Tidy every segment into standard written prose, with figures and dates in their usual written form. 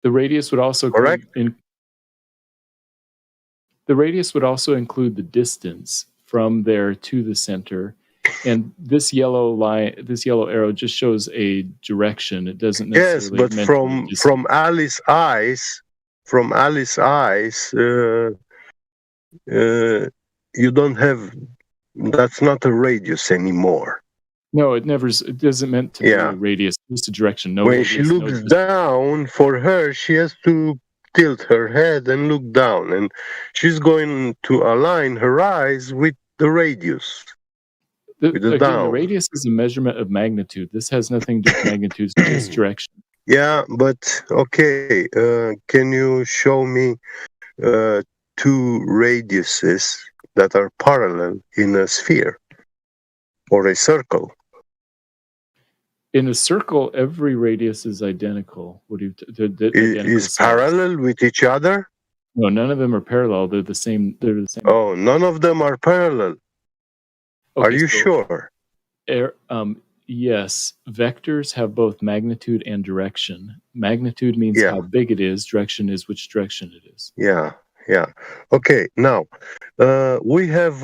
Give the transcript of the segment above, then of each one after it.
The radius would also correct? the radius would also include the distance from there to the center. And this yellow line, this yellow arrow just shows a direction. It doesn't Yes, necessarily but mention the from distance. Alice's eyes, from Alice's eyes, uh, you don't have. That's not a radius anymore. No, it doesn't meant to be a Yeah. radius, just a direction. No When she radius, no looks distance. down, for her, she has to tilt her head and look down, and she's going to align her eyes with the radius, with the Again, the down. radius is a measurement of magnitude. This has nothing to do with magnitude, it's just direction. Yeah, but okay. Can you show me uh, two radiuses that are parallel in a sphere or a circle? In a circle, every radius is identical. What do you identical Is size? parallel with each other? No, none of them are parallel. They're the same. They're the same. Oh, none of them are parallel. Okay, Are you so sure? Yes, vectors have both magnitude and direction. Magnitude means Yeah. how big it is. Direction is which direction it is. Yeah, yeah. Okay, now we have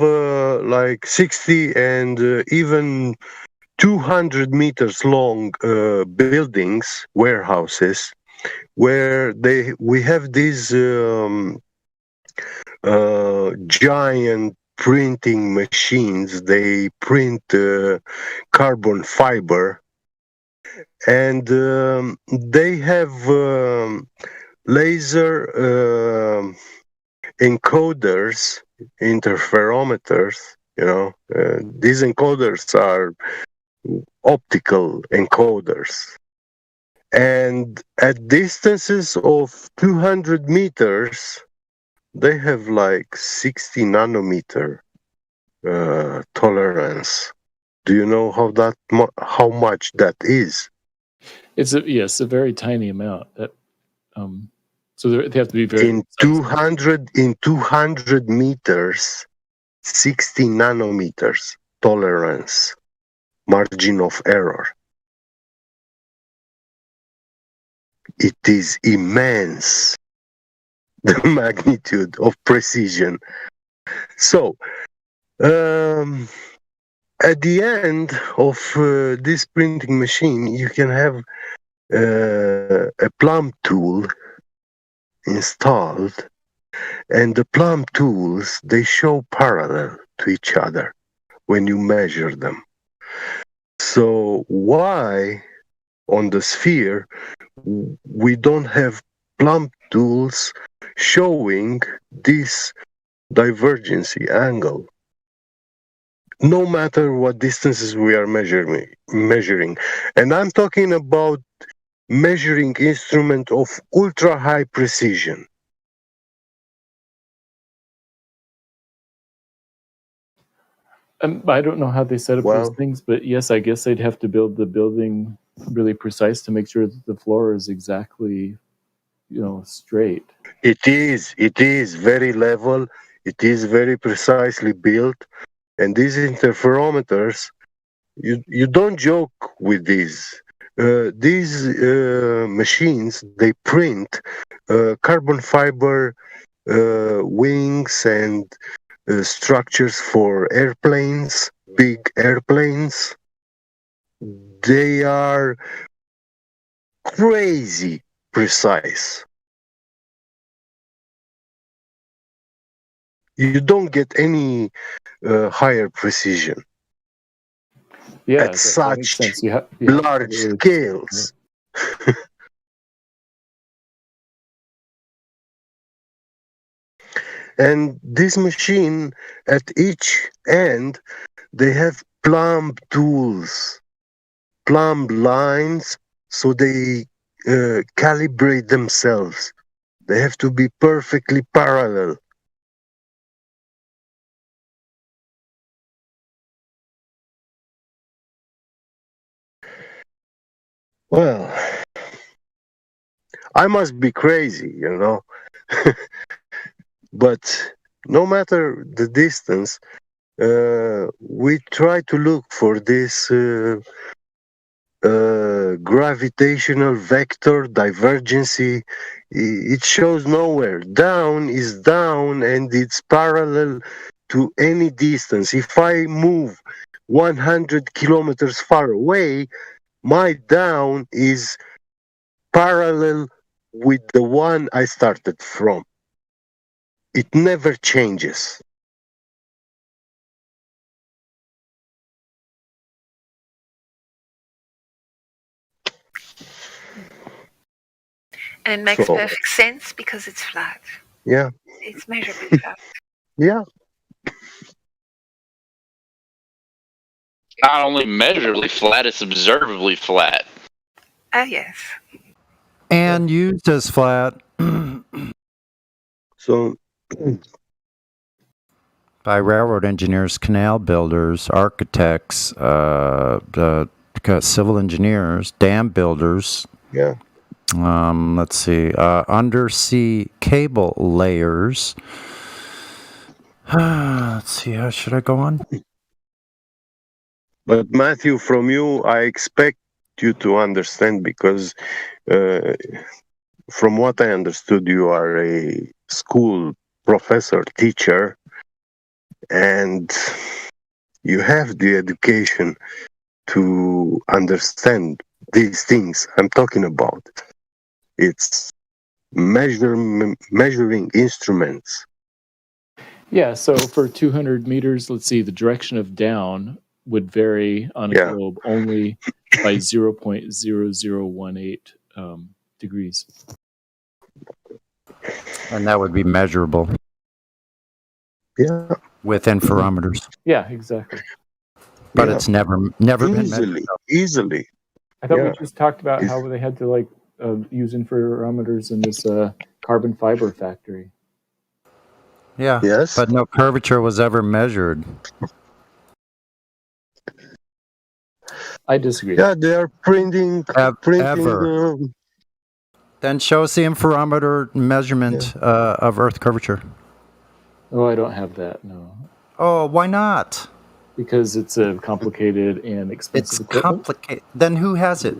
like 60 and even 200 meters long buildings, warehouses, where we have these giant printing machines. They print carbon fiber, and they have laser encoders, interferometers. These encoders are optical encoders, and at distances of 200 meters, they have like 60 nanometer tolerance. Do you know how much that is? It's a very tiny amount. That so they have to be very In precise. 200 meters, 60 nanometers tolerance margin of error. It is immense, the magnitude of precision. So, at the end of this printing machine, you can have a plumb tool installed, and the plumb tools, they show parallel to each other when you measure them. So why on the sphere we don't have plumb tools showing this divergency angle, no matter what distances we are measuring? And I'm talking about measuring instrument of ultra high precision. I don't know how they set up those Well, things, but yes, I guess they'd have to build the building really precise to make sure that the floor is exactly, straight. it is very level, it is very precisely built, and these interferometers, you don't joke with these. These machines, they print carbon fiber wings and structures for airplanes, big airplanes. They are crazy precise. You don't get any higher precision Yeah, at that makes such sense. You have to have large it really scales. And this machine, at each end, they have plumb tools, plumb lines, so they calibrate themselves. They have to be perfectly parallel. Well, I must be crazy, but no matter the distance, we try to look for this gravitational vector divergency. It shows nowhere. Down is down and it's parallel to any distance. If I move 100 kilometers far away, my down is parallel with the one I started from. It never changes. And it makes So, perfect sense because it's flat. yeah, It's measurably flat. yeah. Not only measurably flat, it's observably flat. Ah, yes. And used as flat So, by railroad engineers, canal builders, architects, civil engineers, dam builders. yeah. Let's see, undersea cable layers. Let's see, how should I go on? But Matthew, from you, I expect you to understand because, from what I understood, you are a school professor, teacher, and you have the education to understand these things I'm talking about. It's measuring instruments. Yeah, so for 200 meters, let's see, the direction of down would vary on a Yeah. globe only by 0.0018 degrees. And that would be measurable Yeah, with interferometers. Yeah, exactly. But yeah. it's never been measured. Easily. I thought Yeah. we just talked about Is- how they had to use interferometers in this carbon fiber factory. Yeah, Yes. but no curvature was ever measured. I disagree. Yeah, they are printing. Ever. Then show us the interferometer measurement of Earth curvature. Oh, I don't have that, no. Oh, why not? Because it's a complicated and It's expensive equipment. complicated. Then who has it?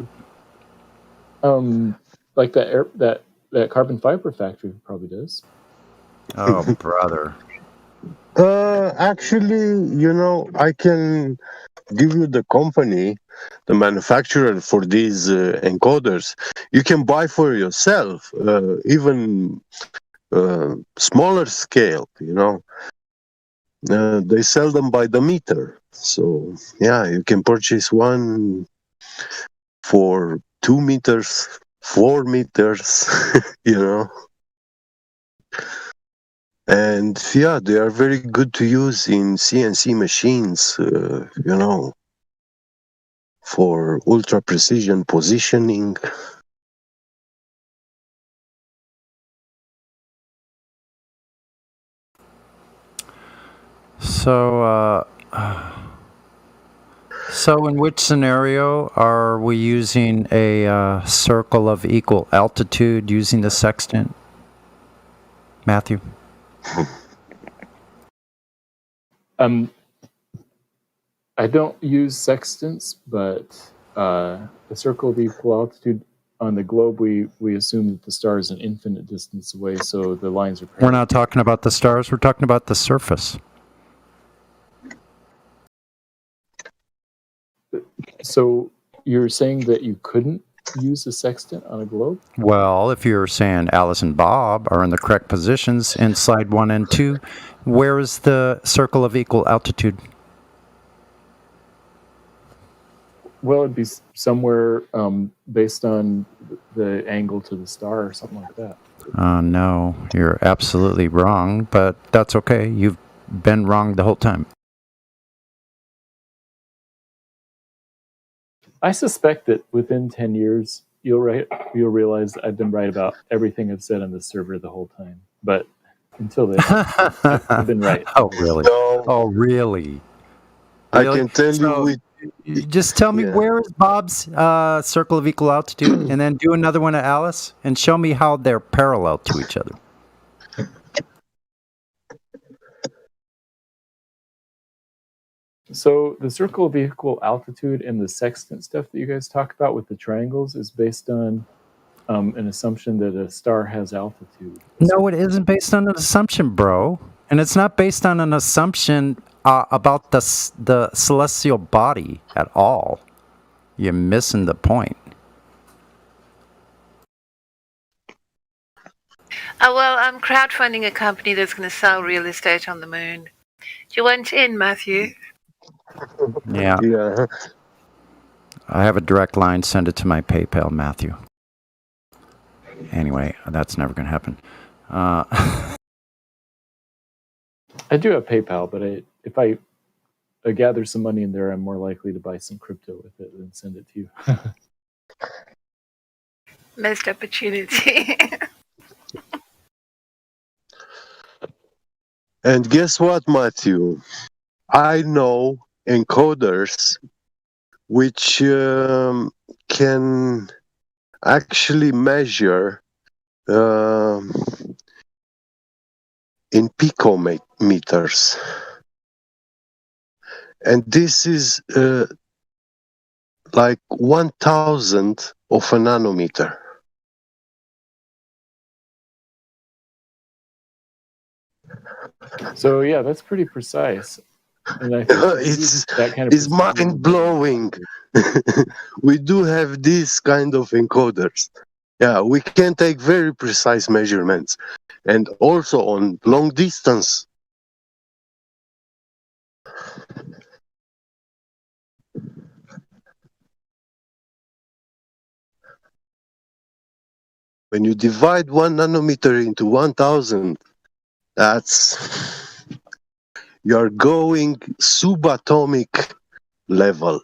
Like that carbon fiber factory probably does. Oh, brother. Actually, I can give you the company, the manufacturer for these encoders. You can buy for yourself, even smaller scale. They sell them by the meter. So yeah, you can purchase one for 2 meters, 4 meters. And yeah, they are very good to use in CNC machines, for ultra precision positioning. So in which scenario are we using a circle of equal altitude using the sextant? Matthew? I don't use sextants, but the circle of equal altitude on the globe, we assume that the star is an infinite distance away, so the lines are We're parallel. not talking about the stars, we're talking about the surface. So you're saying that you couldn't use a sextant on a globe? Well, if you're saying Alice and Bob are in the correct positions in slide 1 and 2, where is the circle of equal altitude? Well, it'd be somewhere based on the angle to the star or something like that. No, you're absolutely wrong, but that's okay. You've been wrong the whole time. I suspect that within 10 years, you'll realize that I've been right about everything I've said on this server the whole time. But until then, I've been right. Oh, really? So Oh, really? I Really? can tell So- you Just tell me Yeah. where is Bob's circle of equal altitude, and then do another one at Alice, and show me how they're parallel to each other. So the circle of equal altitude and the sextant stuff that you guys talk about with the triangles is based on an assumption that a star has altitude. No, it isn't based on an assumption, bro. And it's not based on an assumption about the celestial body at all. You're missing the point. Well, I'm crowdfunding a company that's going to sell real estate on the moon. Do you want in, Matthew? Yeah. Yeah. I have a direct line. Send it to my PayPal, Matthew. Anyway, that's never going to happen. I do have PayPal, but if I gather some money in there, I'm more likely to buy some crypto with it than send it to you. Missed opportunity. And guess what, Matthew? I know encoders which can actually measure in picometers. And this is like 1,000th of a nanometer. So yeah, that's pretty precise. And I think that kind of It's mind blowing. We do have these kind of encoders. Yeah, we can take very precise measurements, and also on long distance. When you divide 1 nanometer into 1,000, you're going subatomic level.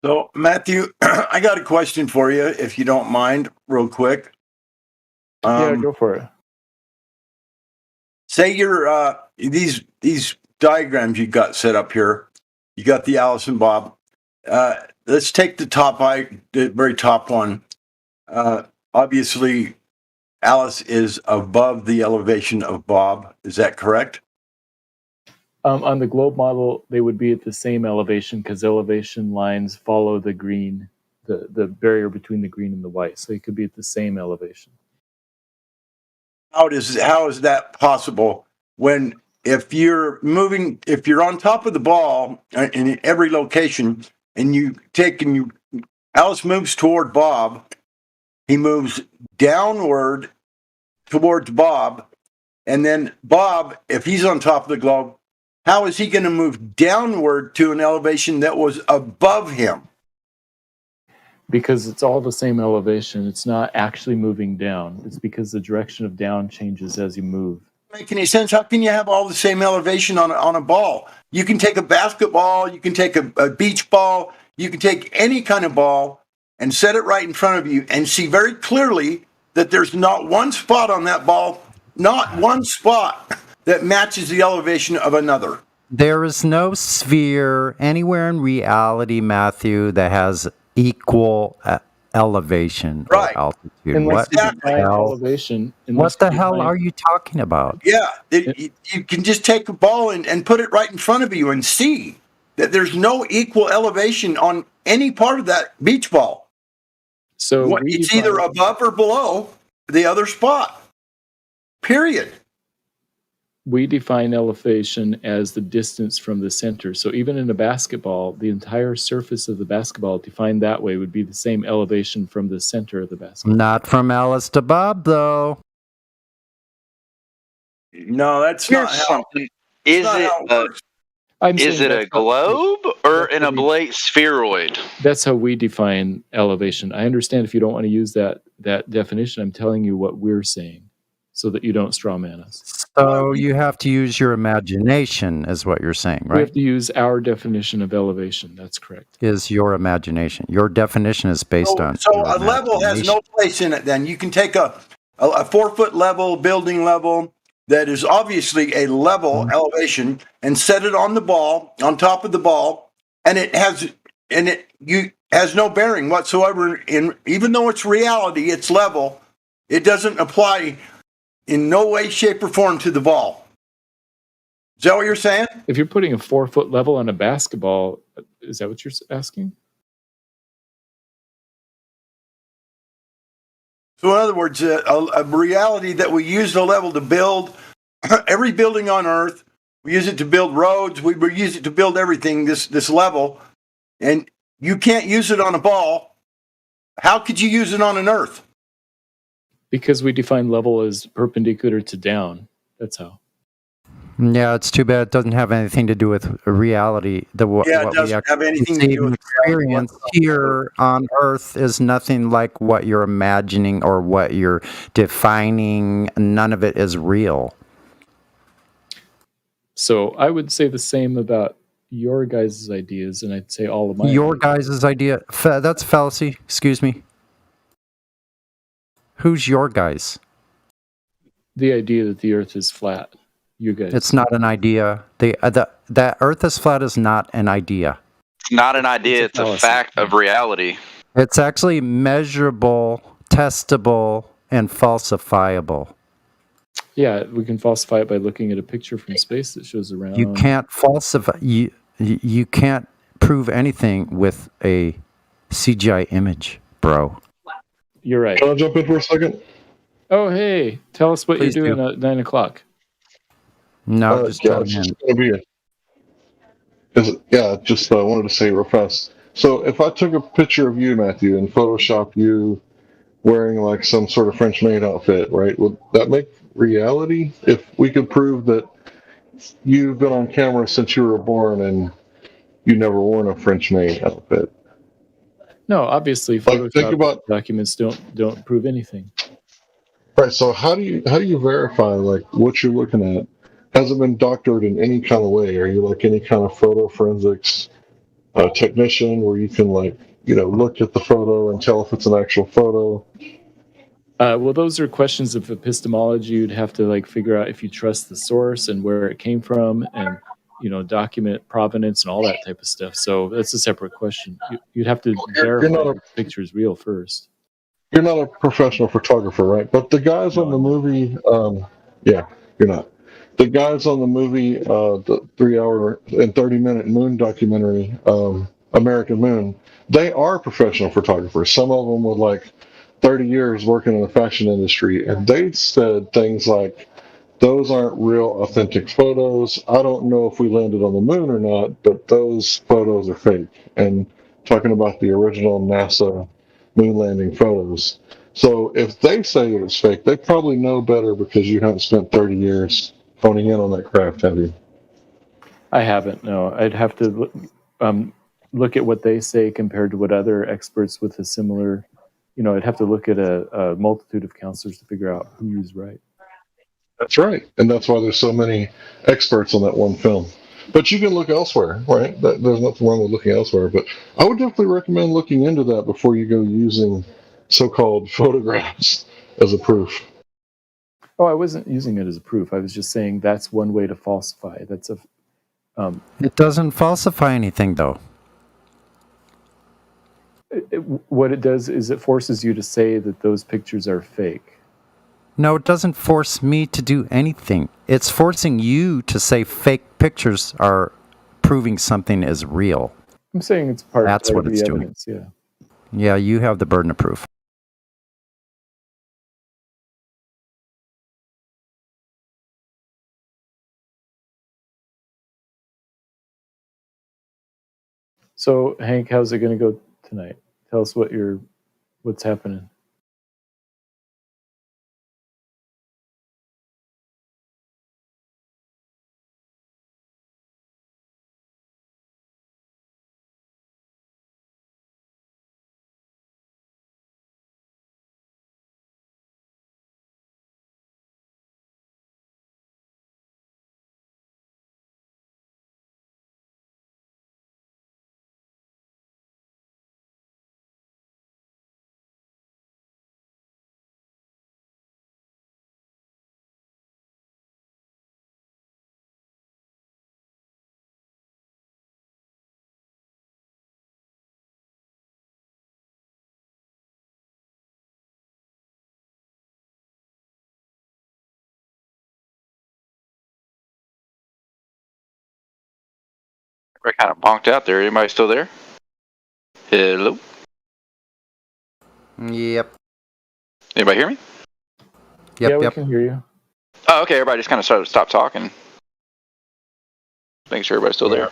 So, Matthew, I got a question for you, if you don't mind, real quick. Yeah, go for it. Say you're these diagrams you got set up here. You got the Alice and Bob. Let's take the very top one. Obviously, Alice is above the elevation of Bob. Is that correct? On the globe model, they would be at the same elevation because elevation lines follow the green, the barrier between the green and the white. So it could be at the same elevation. How is that possible when if you're on top of the ball in every location and Alice moves toward Bob, he moves downward towards Bob, and then Bob, if he's on top of the globe, how is he going to move downward to an elevation that was above him? Because it's all the same elevation. It's not actually moving down. It's because the direction of down changes as you move. Make any sense? How can you have all the same elevation on a ball? You can take a basketball, you can take a beach ball, you can take any kind of ball and set it right in front of you and see very clearly that there's not one spot on that ball, not one spot that matches the elevation of another. There is no sphere anywhere in reality, Matthew, that has equal elevation or altitude. Unless What you define elevation. What the hell are you talking about? Yeah, you can just take a ball and put it right in front of you and see that there's no equal elevation on any part of that beach ball. So it's either above or below the other spot. Period. We define elevation as the distance from the center. So even in a basketball, the entire surface of the basketball defined that way would be the same elevation from the center of the basketball. Not from Alice to Bob, though. No, that's Here's not how. something. Is it a globe or an oblate spheroid? That's how we define elevation. I understand if you don't want to use that definition. I'm telling you what we're saying, so that you don't straw man us. So you have to use your imagination, is what you're saying, right? We have to use our definition of elevation. That's correct. Is your imagination. Your definition is based on. So a level has no place in it then. You can take a 4-foot level, building level, that is obviously a level elevation, and set it on the ball, on top of the ball, and has no bearing whatsoever. Even though it's reality, it's level, it doesn't apply in no way, shape, or form to the ball. Is that what you're saying? If you're putting a 4-foot level on a basketball, is that what you're asking? So in other words, a reality that we use the level to build every building on Earth. We use it to build roads. We use it to build everything, this level. And you can't use it on a ball. How could you use it on an Earth? Because we define level as perpendicular to down. That's how. Yeah, it's too bad it doesn't have anything to do with reality. It doesn't have anything to do with experience here on Earth is nothing like what you're imagining or what you're defining. None of it is real. So I would say the same about your guys' ideas, and I'd say all of my Your ideas. guys' idea, that's fallacy. Excuse me. Who's your guys? The idea that the Earth is flat. You guys. It's not an idea. That Earth is flat is not an idea. It's not an idea. It's a fallacy. fact of reality. It's actually measurable, testable, and falsifiable. Yeah, we can falsify it by looking at a picture from space that shows around. You can't falsify. You can't prove anything with a CGI image, bro. You're right. Can I jump in for a second? Oh, hey, tell us what Please you're doing do. at 9 o'clock. No, just yeah, jump it's in. just gonna be just wanted to say real fast. So if I took a picture of you, Matthew, and Photoshop you wearing like some sort of French maid outfit, right? Would that make reality? If we could prove that you've been on camera since you were born and you never worn a French maid outfit. No, obviously, Like, think Photoshop about- documents don't prove anything. Right. So how do you verify like what you're looking at hasn't been doctored in any kind of way? Are you like any kind of photo forensics technician where you can like look at the photo and tell if it's an actual photo? Well, those are questions of epistemology. You'd have to like figure out if you trust the source and where it came from, and document provenance and all that type of stuff. So that's a separate question. You'd have to verify not the picture is real first. You're not a professional photographer, right? But the guys on the movie, yeah, you're not. The guys on the movie, the 3-hour and 30-minute moon documentary, American Moon, they are professional photographers. Some of them with like 30 years working in the fashion industry, and they said things like, those aren't real authentic photos. I don't know if we landed on the moon or not, but those photos are fake. And talking about the original NASA moon landing photos. So if they say that it's fake, they probably know better because you haven't spent 30 years honing in on that craft, have you? I haven't. No, I'd have to look at what they say compared to what other experts with a similar. I'd have to look at a multitude of counselors to figure out who's right. That's right. And that's why there's so many experts on that one film. But you can look elsewhere, right? There's nothing wrong with looking elsewhere. But I would definitely recommend looking into that before you go using so-called photographs as a proof. Oh, I wasn't using it as a proof. I was just saying that's one way to falsify. That's a. It doesn't falsify anything, though. What it does is it forces you to say that those pictures are fake. No, it doesn't force me to do anything. It's forcing you to say fake pictures are proving something is real. I'm saying it's part That's of what the it's doing. evidence, yeah. Yeah, you have the burden of proof. So, Hank, how's it going to go tonight? Tell us what's happening. We're kind of bonked out there. Anybody still there? Hello? Yep. Anybody hear me? Yeah, we Yep. can hear you. Oh, okay. Everybody just kind of stopped talking. Making sure everybody's still there.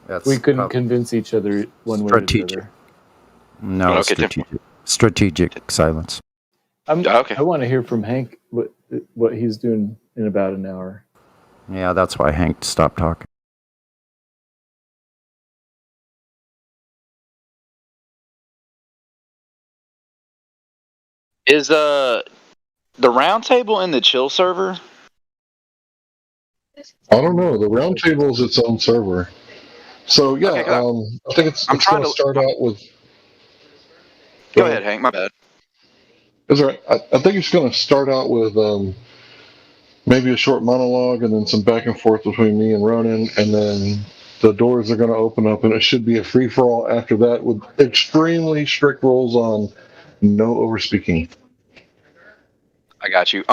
That's We couldn't convince each other one way or the strategic. other. No, Okay, strategic silence. Okay. I want to hear from Hank what he's doing in about an hour. Yeah, that's why Hank stopped talking. Is the round table in the chill server? I don't know. The round table is its own server. So yeah, Okay, I think it's I'm going trying to to start out with. go ahead, Hank. My bad. That's all right. I think it's going to start out with maybe a short monologue and then some back and forth between me and Ronan, and then the doors are going to open up, and it should be a free for all after that with extremely strict rules on no overspeaking. I got you.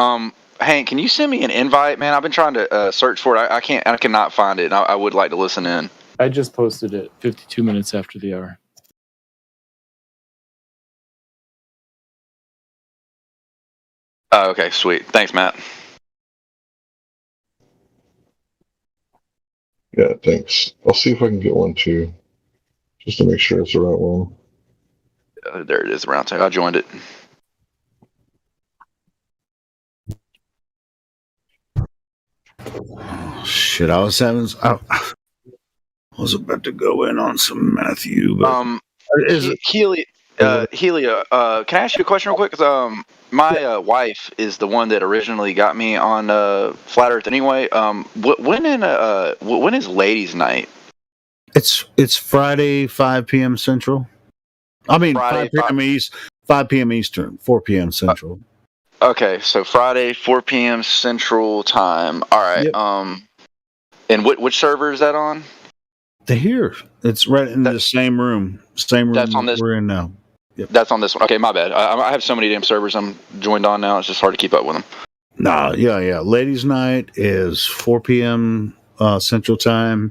Hank, can you send me an invite, man? I've been trying to search for it. I cannot find it. And I would like to listen in. I just posted it 52 minutes after the hour. Oh, okay, sweet. Thanks, Matt. Yeah, thanks. I'll see if I can get one too, just to make sure it's the right one. There it is, the round table. I joined it. Shit, I was about to go in on some Matthew, but Helia, can I ask you a question real quick? 'Cause, my wife is the one that originally got me on Flat Earth anyway. When is Ladies' Night? it's Friday, 5 p.m. Central. I mean, Friday, 5 p.m. East, 5 p.m. Eastern, 4 p.m. Central. Okay, so Friday, 4 p.m. Central Time. All right. Yep. And which server is that on? Here, it's right in the same room. Same room That's on this. we're in now. Yep. That's on this one. Okay, my bad. I have so many damn servers I'm joined on now. It's just hard to keep up with them. Nah, yeah. Ladies' Night is 4 p.m. Central Time,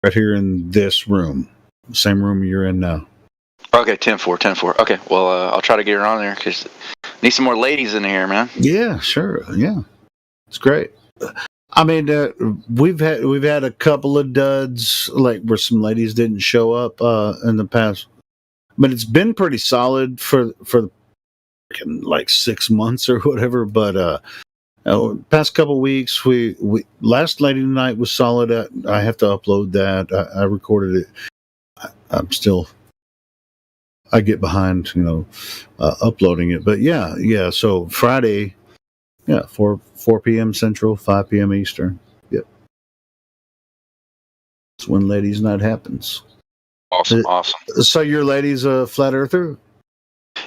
right here in this room. Same room you're in now. Okay, 10-4. Okay, well, I'll try to get her on there because need some more ladies in here, man. Yeah, sure. Yeah, it's great. I mean, we've had a couple of duds, like where some ladies didn't show up in the past, but it's been pretty solid for like 6 months or whatever. But past couple of weeks, we last Lady Night was solid. I have to upload that. I recorded it. I get behind, uploading it. But yeah. So Friday, 4 p.m. Central, 5 p.m. Eastern. Yep. That's when Ladies' Night happens. Awesome. So your lady's a flat earther?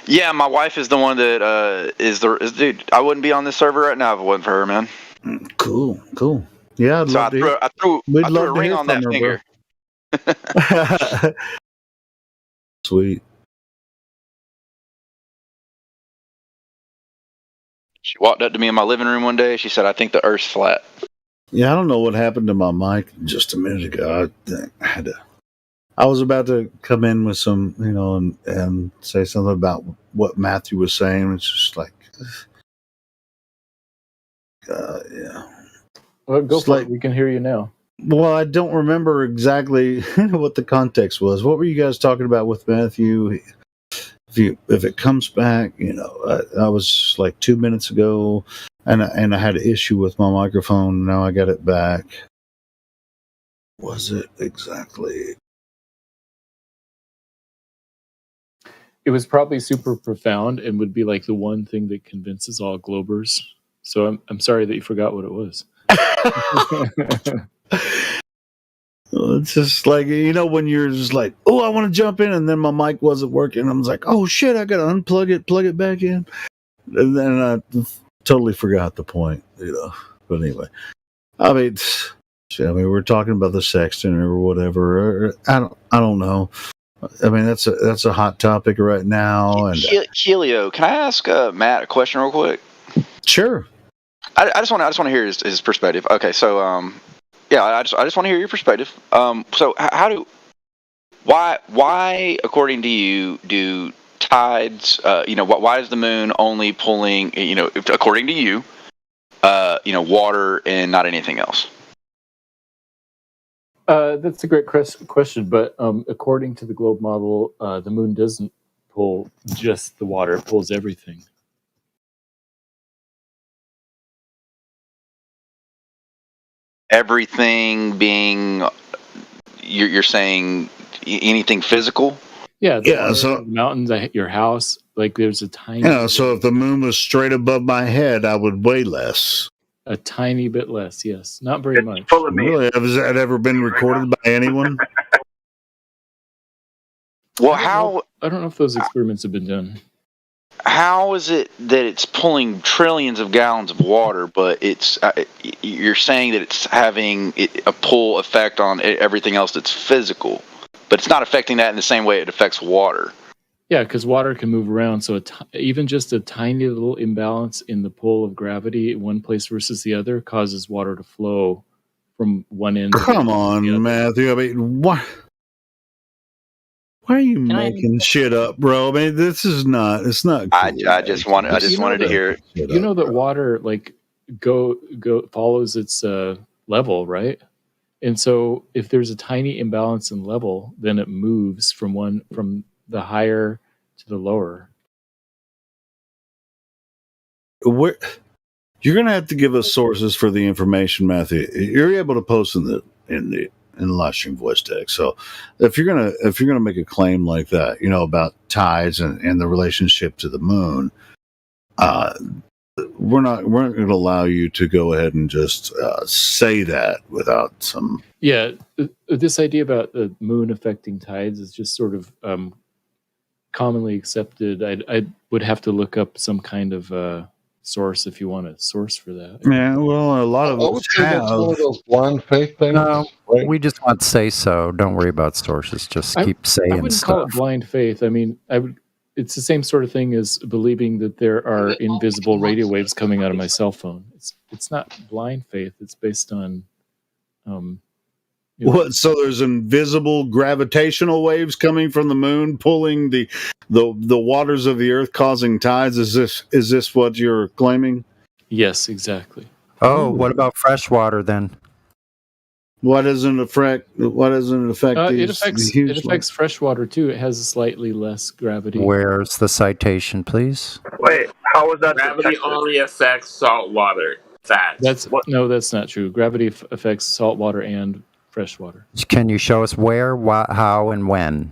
Yeah, my wife is the one that is dude. I wouldn't be on this server right now if it wasn't for her, man. Cool. Yeah, I threw a ring on that finger. Sweet. She walked up to me in my living room one day. She said, "I think the Earth's flat." Yeah, I don't know what happened to my mic just a minute ago. I was about to come in with some, and say something about what Matthew was saying. It's just like, yeah. Well, go for it. We can hear you now. Well, I don't remember exactly what the context was. What were you guys talking about with Matthew? If it comes back, I was like 2 minutes ago, and I had an issue with my microphone. Now I got it back. Was it exactly? It was probably super profound and would be like the one thing that convinces all Globers. So I'm sorry that you forgot what it was. It's just like, when you're just like, oh, I want to jump in, and then my mic wasn't working. I was like, oh shit, I gotta unplug it, plug it back in, and then I totally forgot the point, But anyway, I mean, we're talking about the sextant or whatever. Or, I don't know. I mean, that's a hot topic right now. And Helio, can I ask Matt a question real quick? Sure. I just want to hear his perspective. Okay, so Yeah, I just want to hear your perspective. So why, according to you, do tides? Why is the moon only pulling? According to you, water and not anything else? That's a great question, but according to the globe model, the moon doesn't pull just the water; it pulls everything. Everything being, you're saying anything physical? Yeah, Yeah, so mountains, your house, like there's a tiny. so if the moon was straight above my head, I would weigh less. A tiny bit less, yes, not very much. Really, has that ever been recorded by anyone? Well, I don't know if those experiments have been done. How is it that it's pulling trillions of gallons of water, but it's you're saying that it's having a pull effect on everything else that's physical, but it's not affecting that in the same way it affects water? Yeah, because water can move around, so even just a tiny little imbalance in the pull of gravity in one place versus the other causes water to flow from one end. Come on, Matthew. I mean, what? Why are you making shit up, bro? I mean, this is not. It's not. Cool, I just wanted to hear it. You know that water go follows its level, right? And so if there's a tiny imbalance in level, then it moves from the higher to the lower. You're gonna have to give us sources for the information, Matthew. You're able to post in the live stream voice text. So if you're gonna make a claim like that, about tides and the relationship to the moon, we're not going to allow you to go ahead and just say that without some. Yeah, this idea about the moon affecting tides is just sort of commonly accepted. I would have to look up some kind of source if you want a source for that. Yeah, well, a lot of I would say that's one of those blind faith things. No, right? we just want to say so. Don't worry about sources. Just keep saying I wouldn't stuff. call it blind faith. I mean, it's the same sort of thing as believing that there are invisible radio waves coming out of my cell phone. It's not blind faith. It's based on What? So there's invisible gravitational waves coming from the moon, pulling the waters of the earth, causing tides. Is this what you're claiming? Yes, exactly. Oh, what about fresh water then? Why doesn't it affect? It affects fresh water too. It has slightly less gravity. Where's the citation, please? Wait, how is that? Gravity only affects salt water. That's not true. Gravity affects salt water and fresh water. Can you show us where, how, and when?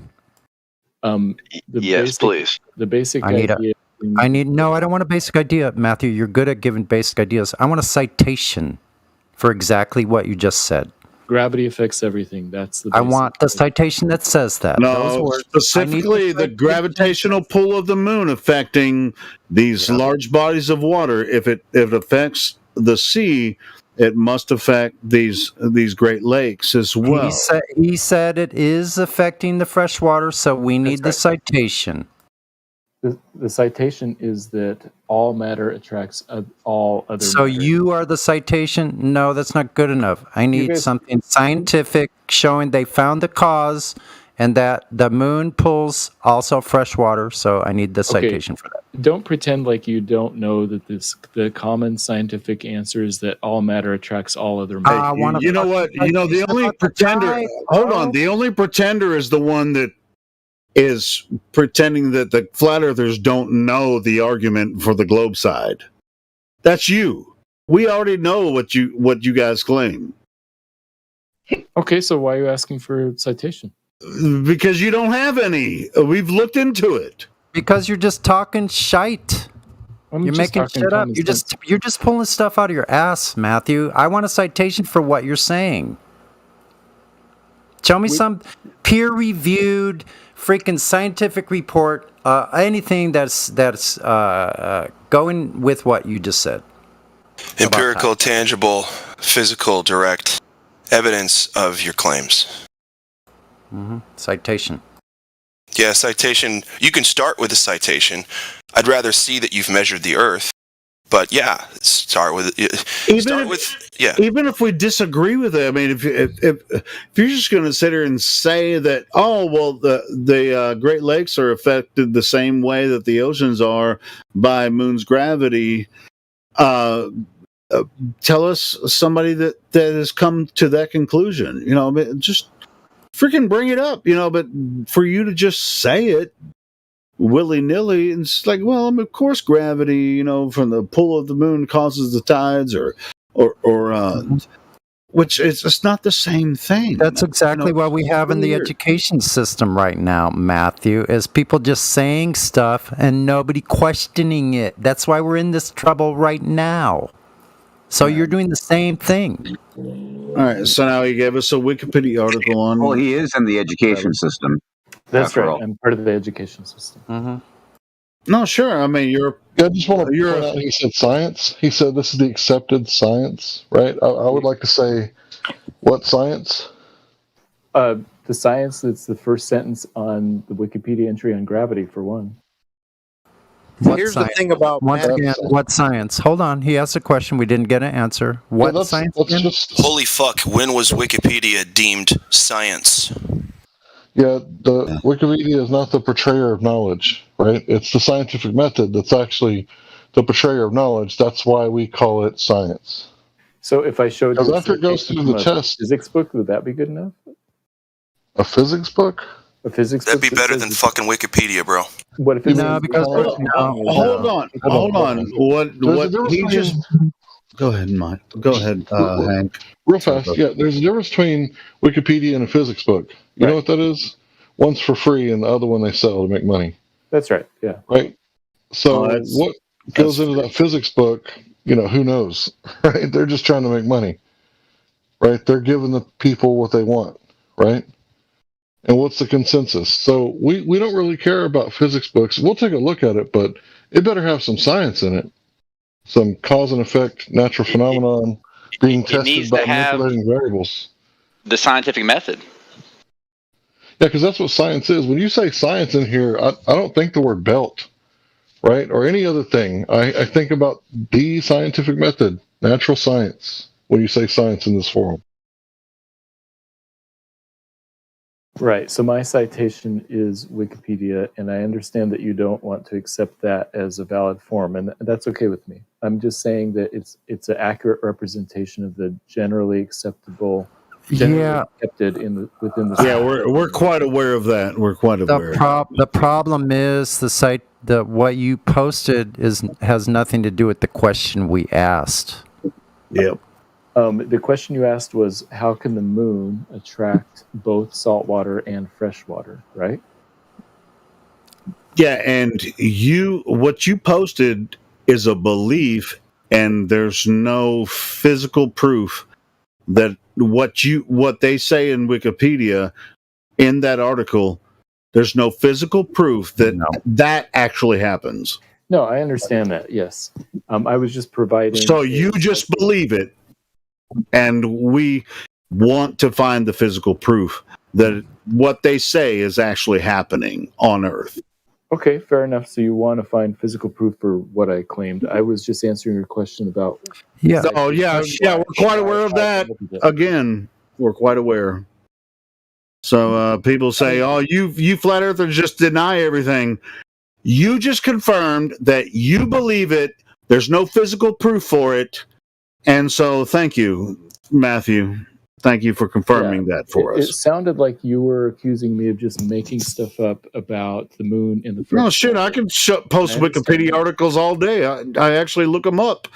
Yes, please. The basic I idea. I don't want a basic idea, Matthew. You're good at giving basic ideas. I want a citation for exactly what you just said. Gravity affects everything. That's the. I want the citation that says that. No, specifically the gravitational pull of the moon affecting these large bodies of water. If it affects the sea, it must affect these Great Lakes as well. He said it is affecting the fresh water, so we need the citation. The citation is that all matter attracts all other So matter. you are the citation? No, that's not good enough. I need something scientific showing they found the cause and that the moon pulls also fresh water, so I need the citation for that. Don't pretend like you don't know that the common scientific answer is that all matter attracts all other matter. You know what? The only pretender. Hold on. The only pretender is the one that is pretending that the flat earthers don't know the argument for the globe side. That's you. We already know what you guys claim. Okay, so why are you asking for a citation? Because you don't have any. We've looked into it. Because you're just talking shite. You're making shit up. You're just pulling stuff out of your ass, Matthew. I want a citation for what you're saying. Show me some peer-reviewed, freaking scientific report. Anything that's going with what you just said. Empirical, tangible, physical, direct evidence of your claims. Mm-hmm. Citation. Yeah, citation. You can start with a citation. I'd rather see that you've measured the Earth But yeah, start with Even if we disagree with it, I mean, if you're just going to sit here and say that, oh well, the Great Lakes are affected the same way that the oceans are by Moon's gravity, tell us somebody that has come to that conclusion. You know, I mean, just freaking bring it up. You know, but for you to just say it willy-nilly, and it's like, well, of course gravity, you know, from the pull of the moon causes the tides, or which is it's not the same thing. That's exactly what we have in the education system right now, Matthew, is people just saying stuff and nobody questioning it. That's why we're in this trouble right now. So you're doing the same thing. All right, so now he gave us a Wikipedia article on... Well, he is in the education system. That's right. I'm part of the education system. Mm-hmm. No, sure. I mean, I just want to point out, he said science. He said this is the accepted science, right? I would like to say, what science? The science that's the first sentence on the Wikipedia entry on gravity, for one. Here's the thing about once again, what science? Hold on, he asked a question. We didn't get an answer. What science? Holy fuck! When was Wikipedia deemed science? Yeah, the Wikipedia is not the portrayer of knowledge, right? It's the scientific method that's actually the portrayer of knowledge. That's why we call it science. So if I showed you after it goes through the test, physics book, would that be good enough? A physics book? A physics That'd book be better than fucking Wikipedia, bro. What if it's because hold on. What he just... Go ahead, Mike. Go ahead, Hank. Real fast, yeah. There's a difference between Wikipedia and a physics book. You know what that is? One's for free, and the other one they sell to make money. That's right. Yeah. Right. So what goes into that physics book? You know, who knows? Right? They're just trying to make money. Right? They're giving the people what they want. Right? And what's the consensus? So we don't really care about physics books. We'll take a look at it, but it better have some science in it. Some cause and effect, natural phenomenon being tested by manipulating variables. The scientific method. Yeah, because that's what science is. When you say science in here, I don't think the word belt, right? Or any other thing. I think about the scientific method, natural science, when you say science in this forum. Right. So my citation is Wikipedia, and I understand that you don't want to accept that as a valid form, and that's okay with me. I'm just saying that it's an accurate representation of the generally acceptable, accepted within the. Yeah, we're quite aware of that. We're quite aware. The problem is what you posted has nothing to do with the question we asked. Yep. The question you asked was, how can the moon attract both saltwater and freshwater, right? Yeah, and what you posted is a belief, and there's no physical proof that what they say in Wikipedia in that article, there's no physical proof that actually happens. No, I understand that. Yes, I was just providing. So you just believe it. And we want to find the physical proof that what they say is actually happening on Earth. Okay, fair enough. So you want to find physical proof for what I claimed. I was just answering your question about... Yeah. Oh, yeah, we're quite aware of that. Again, we're quite aware. So people say, oh, you flat earthers just deny everything. You just confirmed that you believe it. There's no physical proof for it. And so, thank you, Matthew. Thank you for confirming that for us. It sounded like you were accusing me of just making stuff up about the moon in the first. No, shit, I can post Wikipedia articles all day. I actually look them up.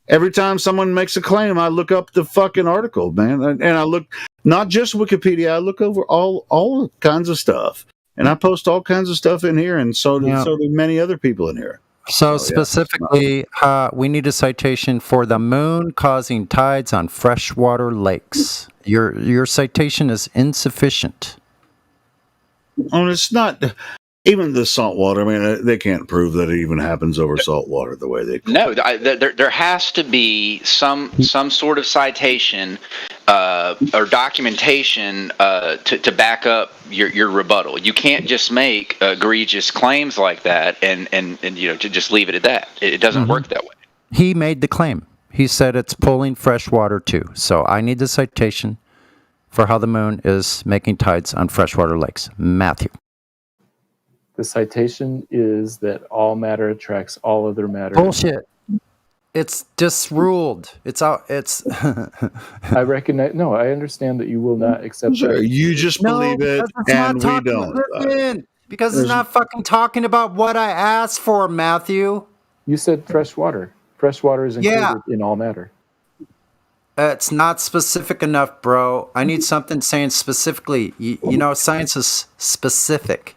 Every time someone makes a claim, I look up the fucking article, man. And I look, not just Wikipedia, I look over all kinds of stuff. And I post all kinds of stuff in here, and so do many other people in here. So specifically, we need a citation for the moon causing tides on freshwater lakes. Your citation is insufficient. Oh, it's not even the salt water. I mean, they can't prove that it even happens over salt water the way they. No, there has to be some sort of citation or documentation to back up your rebuttal. You can't just make egregious claims like that and to just leave it at that. It doesn't work that way. He made the claim. He said it's pulling fresh water too. So I need the citation for how the moon is making tides on freshwater lakes. Matthew. The citation is that all matter attracts all other matter. Bullshit. It's disruled. It's out. It's. I recognize. No, I understand that you will not accept Sure, that. you just believe it, and we don't. Because it's not fucking talking about what I asked for, Matthew. You said fresh water. Fresh water is included in all matter. It's not specific enough, bro. I need something saying specifically. You know, science is specific.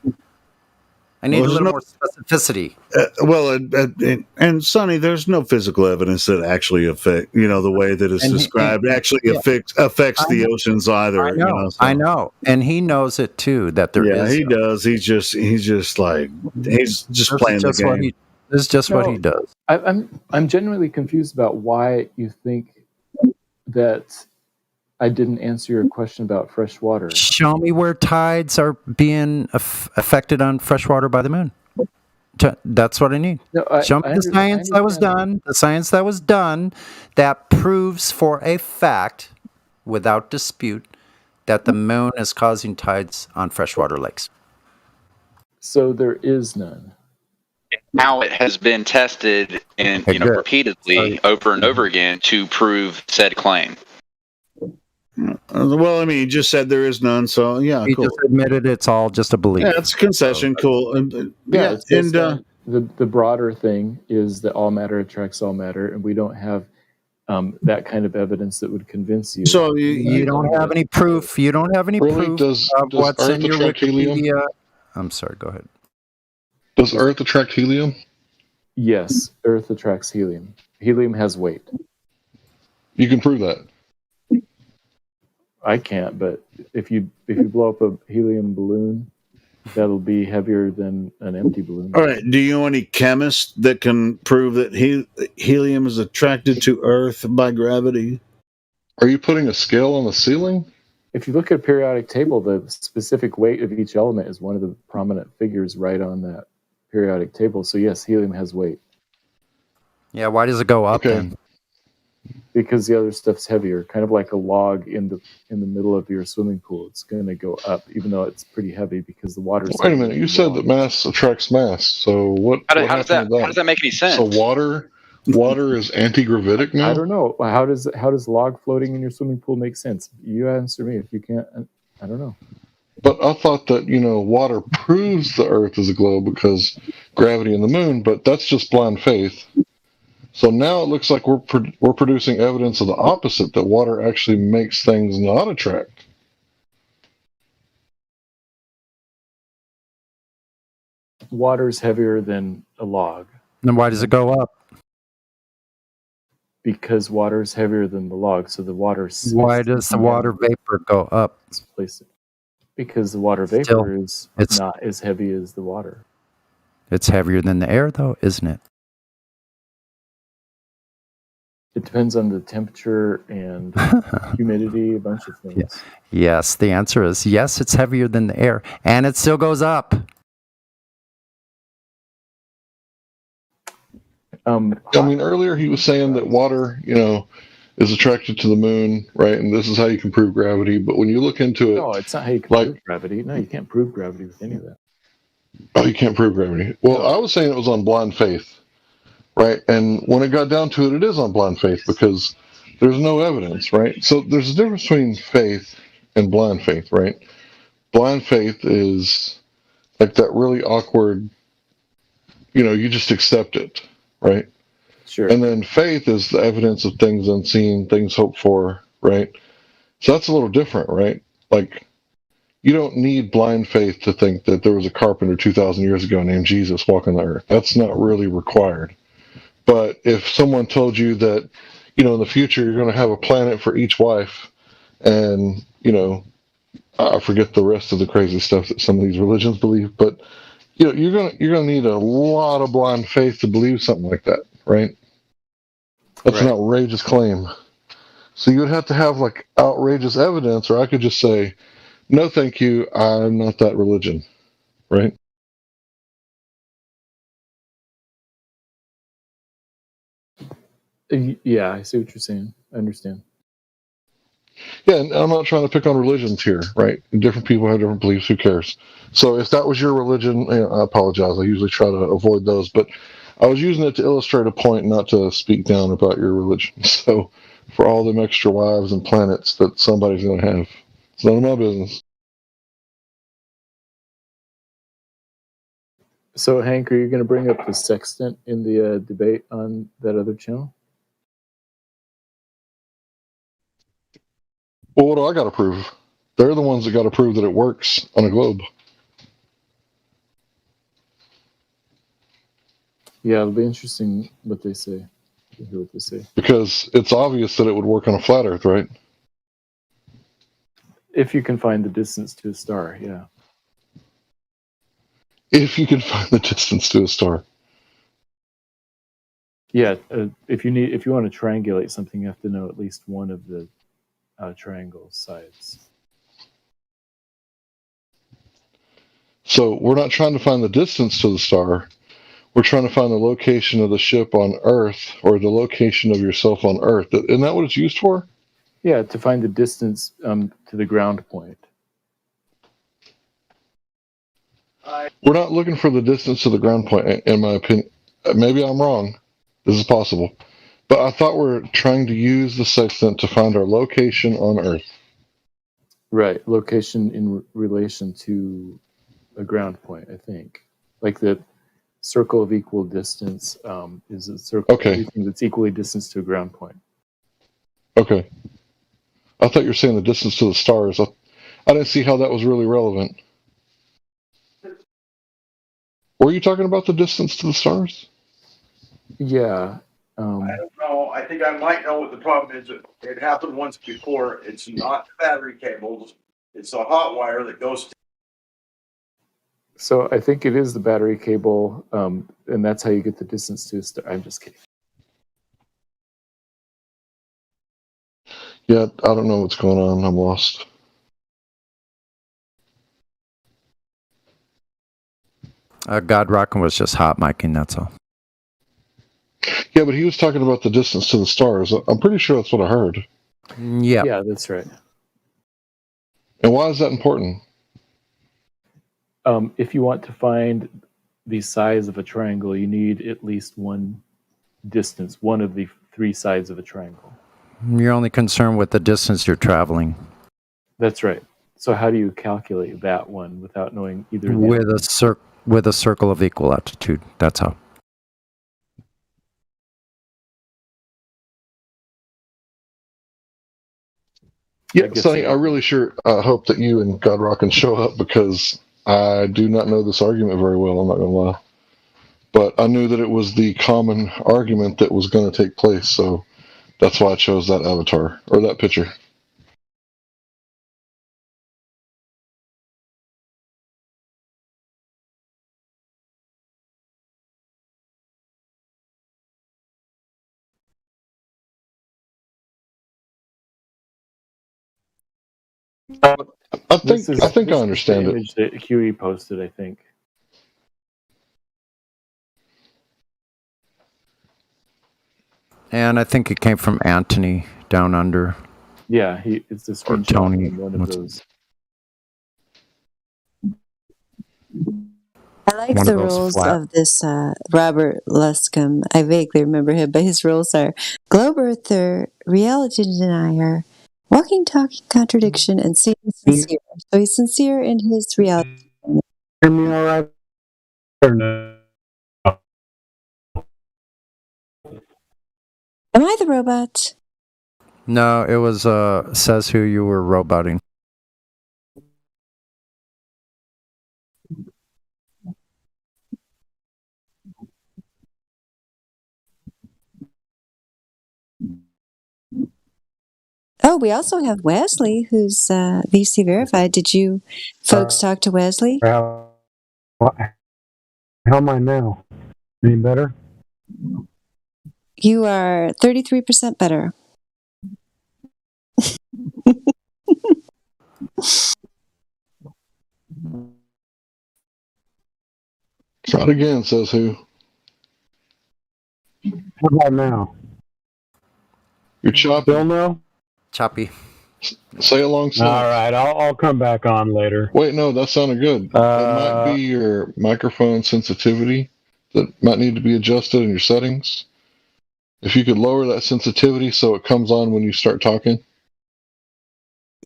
I need a little more specificity. And Sonny, there's no physical evidence that actually affect, the way that it's described actually affects the oceans either. I know. And he knows it too, that there is. Yeah, he does. He's just playing the game. This is just what he does. I'm genuinely confused about why you think that I didn't answer your question about fresh water. Show me where tides are being affected on freshwater by the moon. That's what I need. No, Show me the science that was done. The science that was done that proves for a fact, without dispute, that the moon is causing tides on freshwater lakes. So there is none. Now it has been tested and repeatedly over and over again to prove said claim. Well, I mean, he just said there is none, so yeah, he just admitted it's all just a belief. Yeah, it's a concession. Cool. The broader thing is that all matter attracts all matter, and we don't have that kind of evidence that would convince you. So you don't have any proof. You don't have any proof of what's in your Wikipedia. Helium? I'm sorry. Go ahead. Does Earth attract helium? Yes, Earth attracts helium. Helium has weight. You can prove that. I can't, but if you blow up a helium balloon, that'll be heavier than an empty balloon. All right. Do you know any chemists that can prove that helium is attracted to Earth by gravity? Are you putting a scale on the ceiling? If you look at a periodic table, the specific weight of each element is one of the prominent figures right on that periodic table. So yes, helium has weight. Yeah, why does it go up then? Because the other stuff's heavier, kind of like a log in the middle of your swimming pool. It's going to go up, even though it's pretty heavy because the water's. Wait a minute, you said that mass attracts mass. So how does that make any sense? So water is anti-gravitic now? I don't know. How does log floating in your swimming pool make sense? You answer me. If you can't, I don't know. But I thought that water proves the Earth is a globe because gravity and the moon. But that's just blind faith. So now it looks like we're producing evidence of the opposite, that water actually makes things not attract. Water's heavier than a log. Then why does it go up? Because water's heavier than the log, so the water. Why does the water vapor go up? Because the water vapor is not as heavy as the water. It's heavier than the air, though, isn't it? It depends on the temperature and humidity, a bunch of things. Yes, the answer is yes, it's heavier than the air, and it still goes up. I mean, earlier he was saying that water, is attracted to the moon, right? And this is how you can prove gravity. But when you look into it... No, it's not how you can prove gravity. No, you can't prove gravity with any of that. Oh, you can't prove gravity. Well, I was saying it was on blind faith. Right, and when it got down to it, it is on blind faith because there's no evidence, right? So there's a difference between faith and blind faith, right? Blind faith is like that really awkward, you just accept it, right? Sure. And then faith is the evidence of things unseen, things hoped for, right? So that's a little different, right? Like, you don't need blind faith to think that there was a carpenter 2,000 years ago named Jesus walking the earth. That's not really required. But if someone told you that, in the future you're going to have a planet for each wife, and I forget the rest of the crazy stuff that some of these religions believe, but you're going to need a lot of blind faith to believe something like that, right? That's an outrageous claim. So you would have to have like outrageous evidence, or I could just say, no, thank you, I'm not that religion, right? Yeah, I see what you're saying. I understand. Yeah, and I'm not trying to pick on religions here, right? Different people have different beliefs. Who cares? So if that was your religion, I apologize. I usually try to avoid those, but I was using it to illustrate a point, not to speak down about your religion. So for all them extra wives and planets that somebody's going to have, it's none of my business. So, Hank, are you going to bring up the sextant in the debate on that other channel? Well, what do I got to prove? They're the ones that got to prove that it works on a globe. Yeah, it'll be interesting what they say. To hear what they say. Because it's obvious that it would work on a flat Earth, right? If you can find the distance to a star, yeah. If you can find the distance to a star. Yeah, if you want to triangulate something, you have to know at least one of the triangle sides. So we're not trying to find the distance to the star. We're trying to find the location of the ship on Earth, or the location of yourself on Earth. Isn't that what it's used for? Yeah, to find the distance to the ground point. We're not looking for the distance to the ground point, in my opinion. Maybe I'm wrong. This is possible. But I thought we're trying to use the sextant to find our location on Earth. Right, location in relation to a ground point, I think. Like the circle of equal distance is a circle of everything that's equally distanced to a ground point. Okay. I thought you were saying the distance to the stars. I didn't see how that was really relevant. Were you talking about the distance to the stars? Yeah. I don't know. I think I might know what the problem is. It happened once before. It's not the battery cables. It's a hot wire that goes to. So I think it is the battery cable, and that's how you get the distance to a star. I'm just kidding. Yeah, I don't know what's going on. I'm lost. God Rockin' was just hot micing, that's all. Yeah, but he was talking about the distance to the stars. I'm pretty sure that's what I heard. Yeah. Yeah, that's right. And why is that important? If you want to find the size of a triangle, you need at least one distance, one of the three sides of a triangle. You're only concerned with the distance you're traveling. That's right. So how do you calculate that one without knowing either? With a circle of equal altitude. That's how. Yeah, Sonny, I really sure hope that you and God Rockin' show up, because I do not know this argument very well, I'm not going to lie. But I knew that it was the common argument that was going to take place, so that's why I chose that avatar, or that picture. I think I understand the image that Huey posted, I think. And I think it came from Anthony down under. Yeah, it's a screenshot Tony, from one of those. I like the rules of this Robert Luscombe. I vaguely remember him, but his rules are globe earther, reality denier, walking, talking contradiction, and sincere. So he's sincere in his reality. Hear me all right? Or no? Am I the robot? No, it was says who you were roboting. Oh, we also have Wesley, who's VC verified. Did you folks talk to Wesley? How am I now? Any better? You are 33% better. Try it again, says who. How about now? You're choppy. Still no? Choppy. Say alongside. All right, I'll come back on later. Wait, no, that sounded good. It might be your microphone sensitivity that might need to be adjusted in your settings. If you could lower that sensitivity so it comes on when you start talking.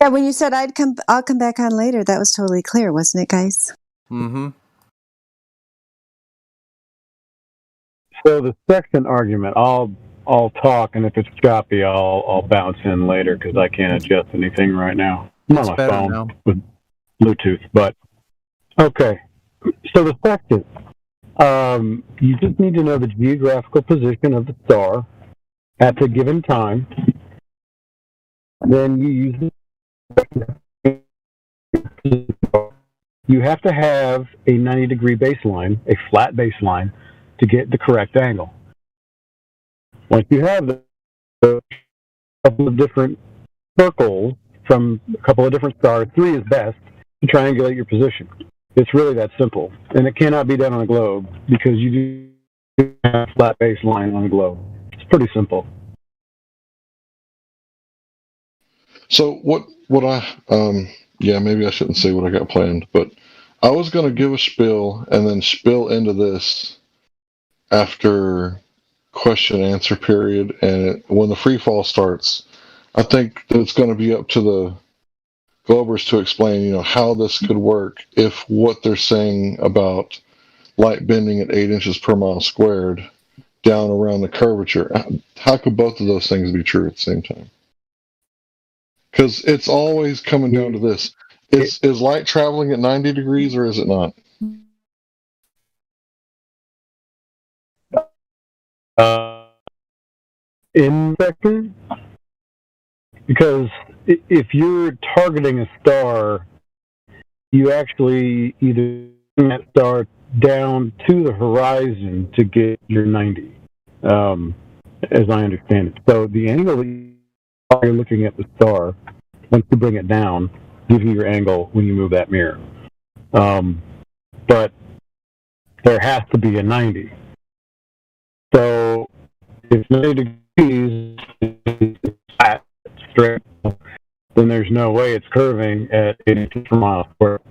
Yeah, when you said I'll come back on later, that was totally clear, wasn't it, guys? Mm-hmm. So the second argument, I'll talk, and if it's choppy, I'll bounce in later because I can't adjust anything right now. I'm on my phone with Bluetooth, but okay. So the second, you just need to know the geographical position of the star at the given time. Then you use you have to have a 90-degree baseline, a flat baseline, to get the correct angle. Once you have a couple of different circles from a couple of different stars, 3 is best, to triangulate your position. It's really that simple. And it cannot be done on a globe because you do have a flat baseline on a globe. It's pretty simple. So what yeah, maybe I shouldn't say what I got planned, but I was going to give a spiel and then spill into this after question answer period, and when the free fall starts, I think that it's going to be up to the Globers to explain, how this could work if what they're saying about light bending at 8 inches per mile squared down around the curvature, how could both of those things be true at the same time? Because it's always coming down to this. Is light traveling at 90 degrees or is it not? In sector, because if you're targeting a star, you actually either bring that star down to the horizon to get your 90, as I understand it. So the angle that you're looking at the star, once you bring it down, gives you your angle when you move that mirror. But there has to be a 90. So if 90 degrees is flat, straight, then there's no way it's curving at 8 inches per mile squared.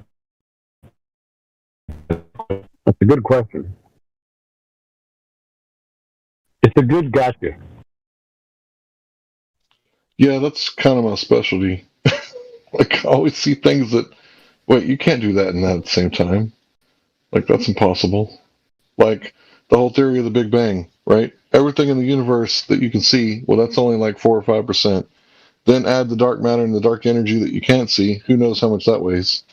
That's a good question. It's a good gotcha. Yeah, that's kind of my specialty. Like, I always see things that, wait, you can't do that and that at the same time. Like, that's impossible. Like, the whole theory of the Big Bang, right? Everything in the universe that you can see, well, that's only like 4 or 5%. Then add the dark matter and the dark energy that you can't see. Who knows how much that weighs?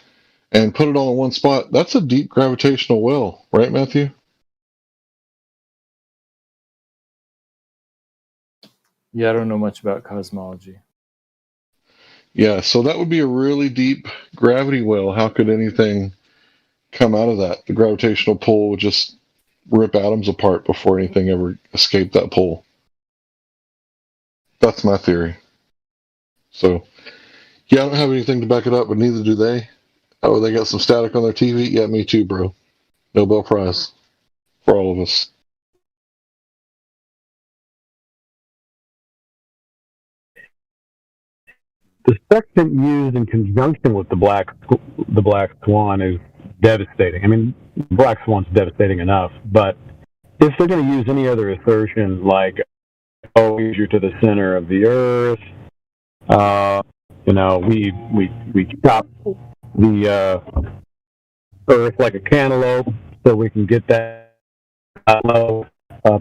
And put it all in one spot. That's a deep gravitational well, right, Matthew? Yeah, I don't know much about cosmology. Yeah, so that would be a really deep gravity well. How could anything come out of that? The gravitational pull would just rip atoms apart before anything ever escaped that pull. That's my theory. So, yeah, I don't have anything to back it up, but neither do they. Oh, they got some static on their TV? Yeah, me too, bro. Nobel Prize for all of us. The section used in conjunction with the black swan is devastating. I mean, black swan's devastating enough, but if they're going to use any other assertion like, oh, you're to the center of the earth, we chop the earth like a cantaloupe so we can get that low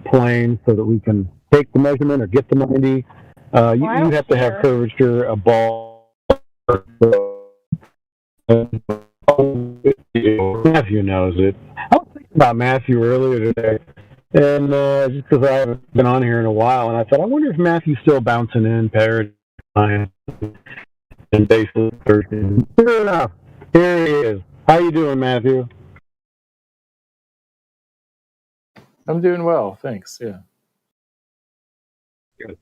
plane so that we can take the measurement or get the 90. You have to have curvature, a ball. Matthew knows it. I was thinking about Matthew earlier today, and just because I haven't been on here in a while, and I thought, I wonder if Matthew's still bouncing in parody science and basis searching. Sure enough, here he is. How you doing, Matthew? I'm doing well, thanks. Yeah. Good.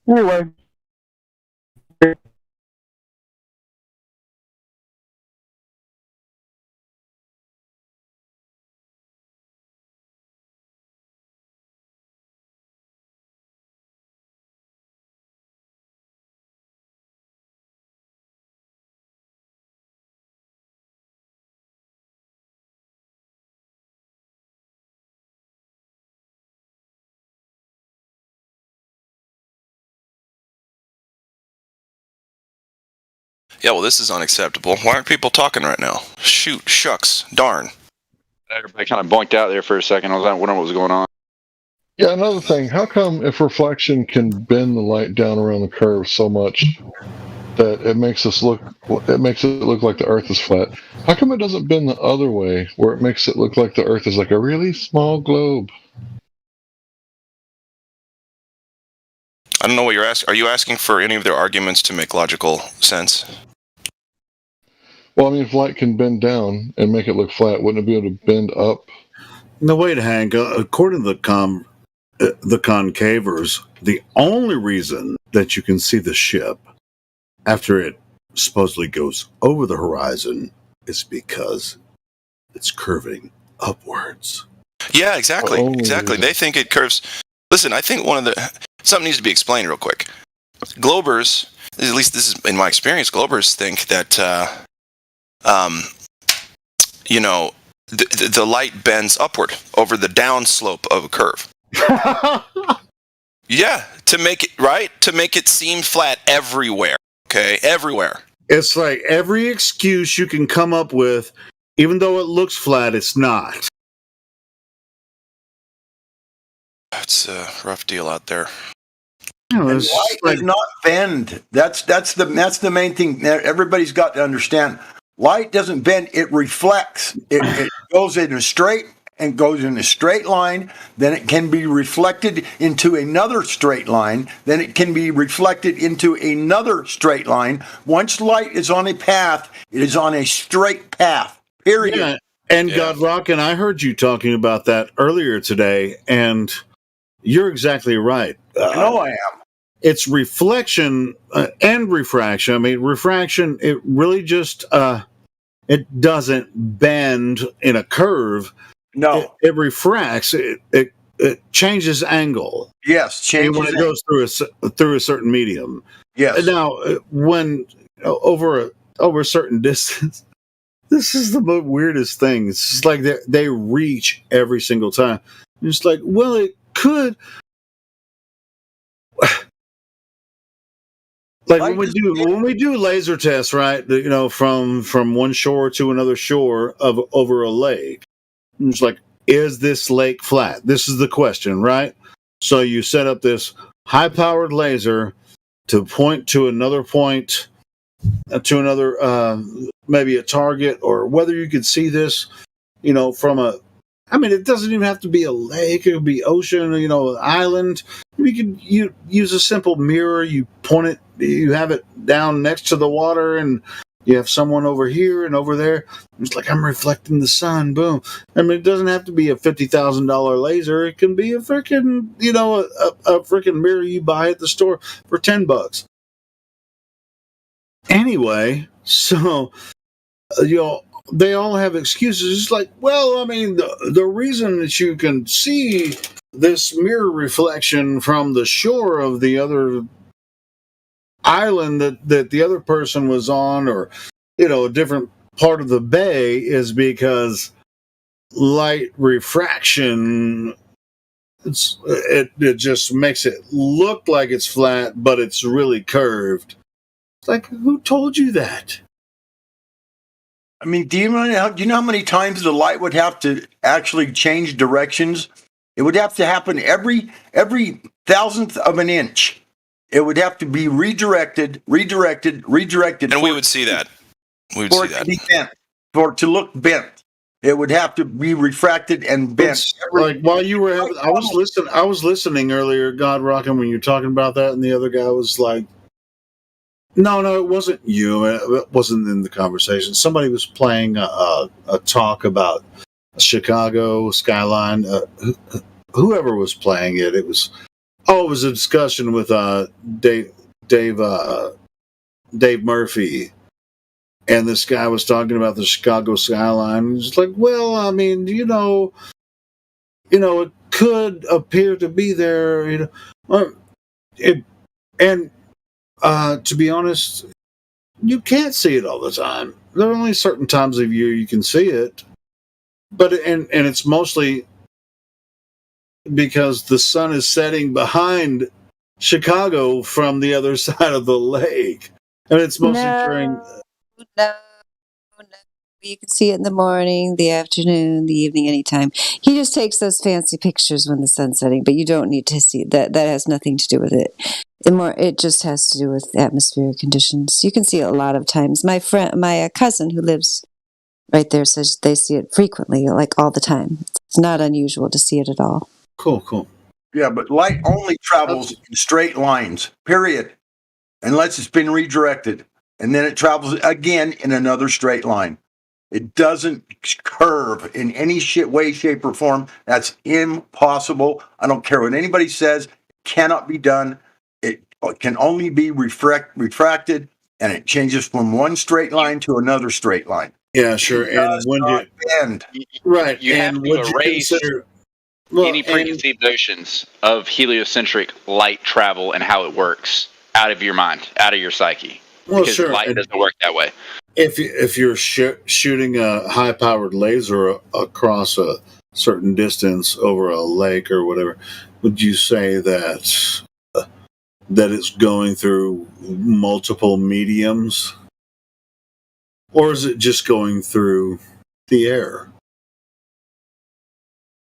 Anyway. Yeah, well, this is unacceptable. Why aren't people talking right now? Shoot, shucks, darn. Everybody kind of bonked out there for a second. I was wondering what was going on. Yeah, another thing. How come if reflection can bend the light down around the curve so much that it makes it look like the Earth is flat? How come it doesn't bend the other way, where it makes it look like the Earth is like a really small globe? I don't know what you're asking. Are you asking for any of their arguments to make logical sense? Well, I mean, if light can bend down and make it look flat, wouldn't it be able to bend up? No, wait, Hank. According to the concavers, the only reason that you can see the ship after it supposedly goes over the horizon is because it's curving upwards. Yeah, exactly. Exactly. They think it curves. Listen, I think something needs to be explained real quick. Globers, at least this is in my experience, globers think that, the light bends upward over the downslope of a curve. Yeah, to make it seem flat everywhere. Okay, everywhere. It's like every excuse you can come up with, even though it looks flat, it's not. It's a rough deal out there. And light does not bend. That's the main thing that everybody's got to understand. Light doesn't bend; it reflects. It goes in a straight line. Then it can be reflected into another straight line. Then it can be reflected into another straight line. Once light is on a path, it is on a straight path. Period. Yeah. And Godrock, and I heard you talking about that earlier today, and you're exactly right. I know I am. It's reflection and refraction. I mean, refraction, it really just, it doesn't bend in a curve. No. It refracts. It changes angle. Yes, changes when it goes through a certain medium. Yes. Now, when over a certain distance, this is the weirdest thing. It's just like they reach every single time. It's like, well, it could. Like when we do laser tests, right? From one shore to another shore over a lake. It's like, is this lake flat? This is the question, right? So you set up this high-powered laser to point to another point, to another maybe a target, or whether you could see this, from a. I mean, it doesn't even have to be a lake. It could be ocean, an island. You use a simple mirror. You point it. You have it down next to the water, and you have someone over here and over there. It's like I'm reflecting the sun. Boom. I mean, it doesn't have to be a $50,000 laser. It can be a freaking, a freaking mirror you buy at the store for $10. Anyway, so they all have excuses. It's like, well, I mean, the reason that you can see this mirror reflection from the shore of the other island that the other person was on, or a different part of the bay, is because light refraction. It just makes it look like it's flat, but it's really curved. It's like, who told you that? I mean, do you know how many times the light would have to actually change directions? It would have to happen every thousandth of an inch. It would have to be redirected. And we would see that. We would see that. To be bent, for it to look bent. It would have to be refracted and bent. Like while you were I was listening earlier, Godrock, when you were talking about that, and the other guy was like, No, it wasn't you. It wasn't in the conversation. Somebody was playing a talk about Chicago skyline. Whoever was playing it, it was a discussion with Dave Murphy, and this guy was talking about the Chicago skyline. It's like, well, I mean, it could appear to be there, to be honest, you can't see it all the time. There are only certain times of year you can see it, but and it's mostly because the sun is setting behind Chicago from the other side of the lake. And it's mostly No, during. no. You can see it in the morning, the afternoon, the evening, anytime. He just takes those fancy pictures when the sun's setting, but you don't need to see that. That has nothing to do with it. It just has to do with atmospheric conditions. You can see it a lot of times. My cousin who lives right there says they see it frequently, like all the time. It's not unusual to see it at all. Cool. Yeah, but light only travels in straight lines, period, unless it's been redirected. And then it travels again in another straight line. It doesn't curve in any way, shape, or form. That's impossible. I don't care what anybody says. It cannot be done. It can only be refracted, and it changes from one straight line to another straight line. Yeah, sure. And when you bend, right, you have and to would you erase consider any preconceived notions of heliocentric light travel and how it works out of your mind, out of your psyche. Well, because sure. light doesn't work that way. If you're shooting a high-powered laser across a certain distance over a lake or whatever, would you say that it's going through multiple mediums, or is it just going through the air?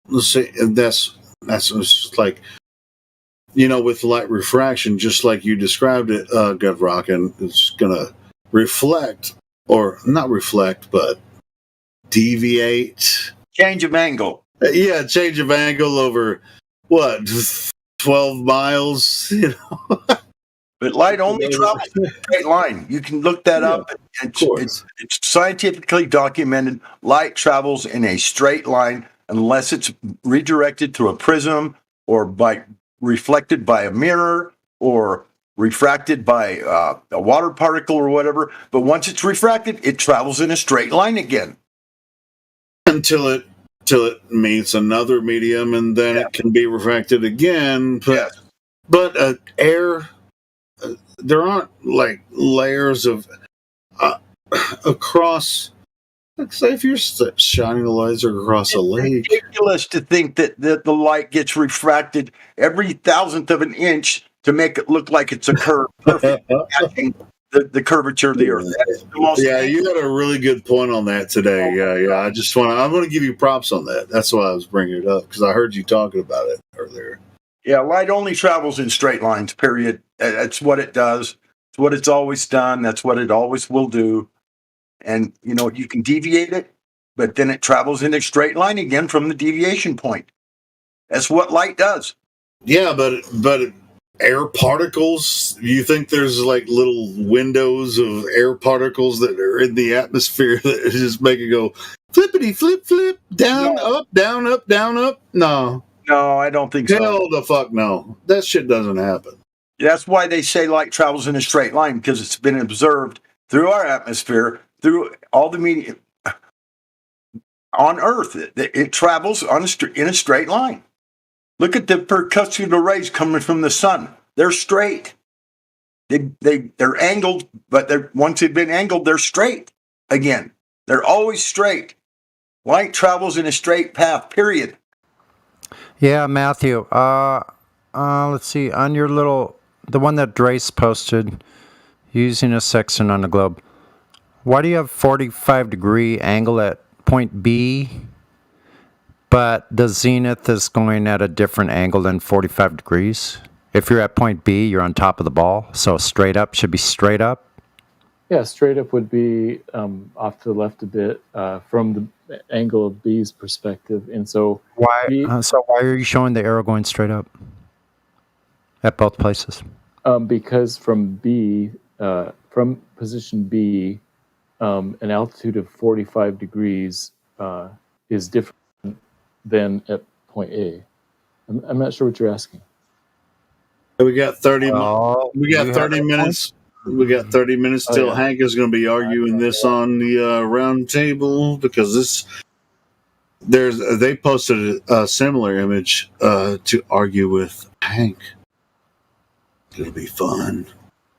Let's say that's just like, with light refraction, just like you described it, Gudrock, and it's gonna reflect. Or not reflect, but deviate. Change of angle. Yeah, change of angle over, 12 miles? But light only travels in a straight line. You can look that up. It's scientifically documented. Light travels in a straight line unless it's redirected through a prism or reflected by a mirror or refracted by a water particle or whatever. But once it's refracted, it travels in a straight line again. Until it meets another medium, and then it can be refracted again. But air, there aren't like layers of across. Like, say if you're shining a laser across a lake. It's ridiculous to think that the light gets refracted every thousandth of an inch to make it look like it's a curve, perfect matching the curvature of the Earth. That's the most You had a really good point on that today. Yeah. I'm going to give you props on that. That's why I was bringing it up, because I heard you talking about it earlier. Yeah, light only travels in straight lines, period. That's what it does. It's what it's always done. That's what it always will do. And, you can deviate it, but then it travels in a straight line again from the deviation point. That's what light does. Yeah, but air particles, you think there's like little windows of air particles that are in the atmosphere that just make it go flippity flip flip, down, up, down, up, down, up? No, I don't think so. Hell the fuck no. That shit doesn't happen. That's why they say light travels in a straight line, because it's been observed through our atmosphere, through all the media on Earth. It travels in a straight line. Look at the percussive rays coming from the sun. They're straight. They're angled, but once they've been angled, they're straight again. They're always straight. Light travels in a straight path, period. Yeah, Matthew. Let's see. On your the one that Drace posted, using a sextant on the globe, why do you have 45-degree angle at point B, but the zenith is going at a different angle than 45 degrees? If you're at point B, you're on top of the ball, so straight up should be straight up? Yeah, straight up would be off to the left a bit from the angle of B's perspective. And so why are you showing the arrow going straight up at both places? Because from B, from position B, an altitude of 45 degrees is different than at point A. I'm not sure what you're asking. We got 30 minutes. We got 30 minutes till Hank is going to be arguing this on the round table, because they posted a similar image to argue with Hank. It'll be fun.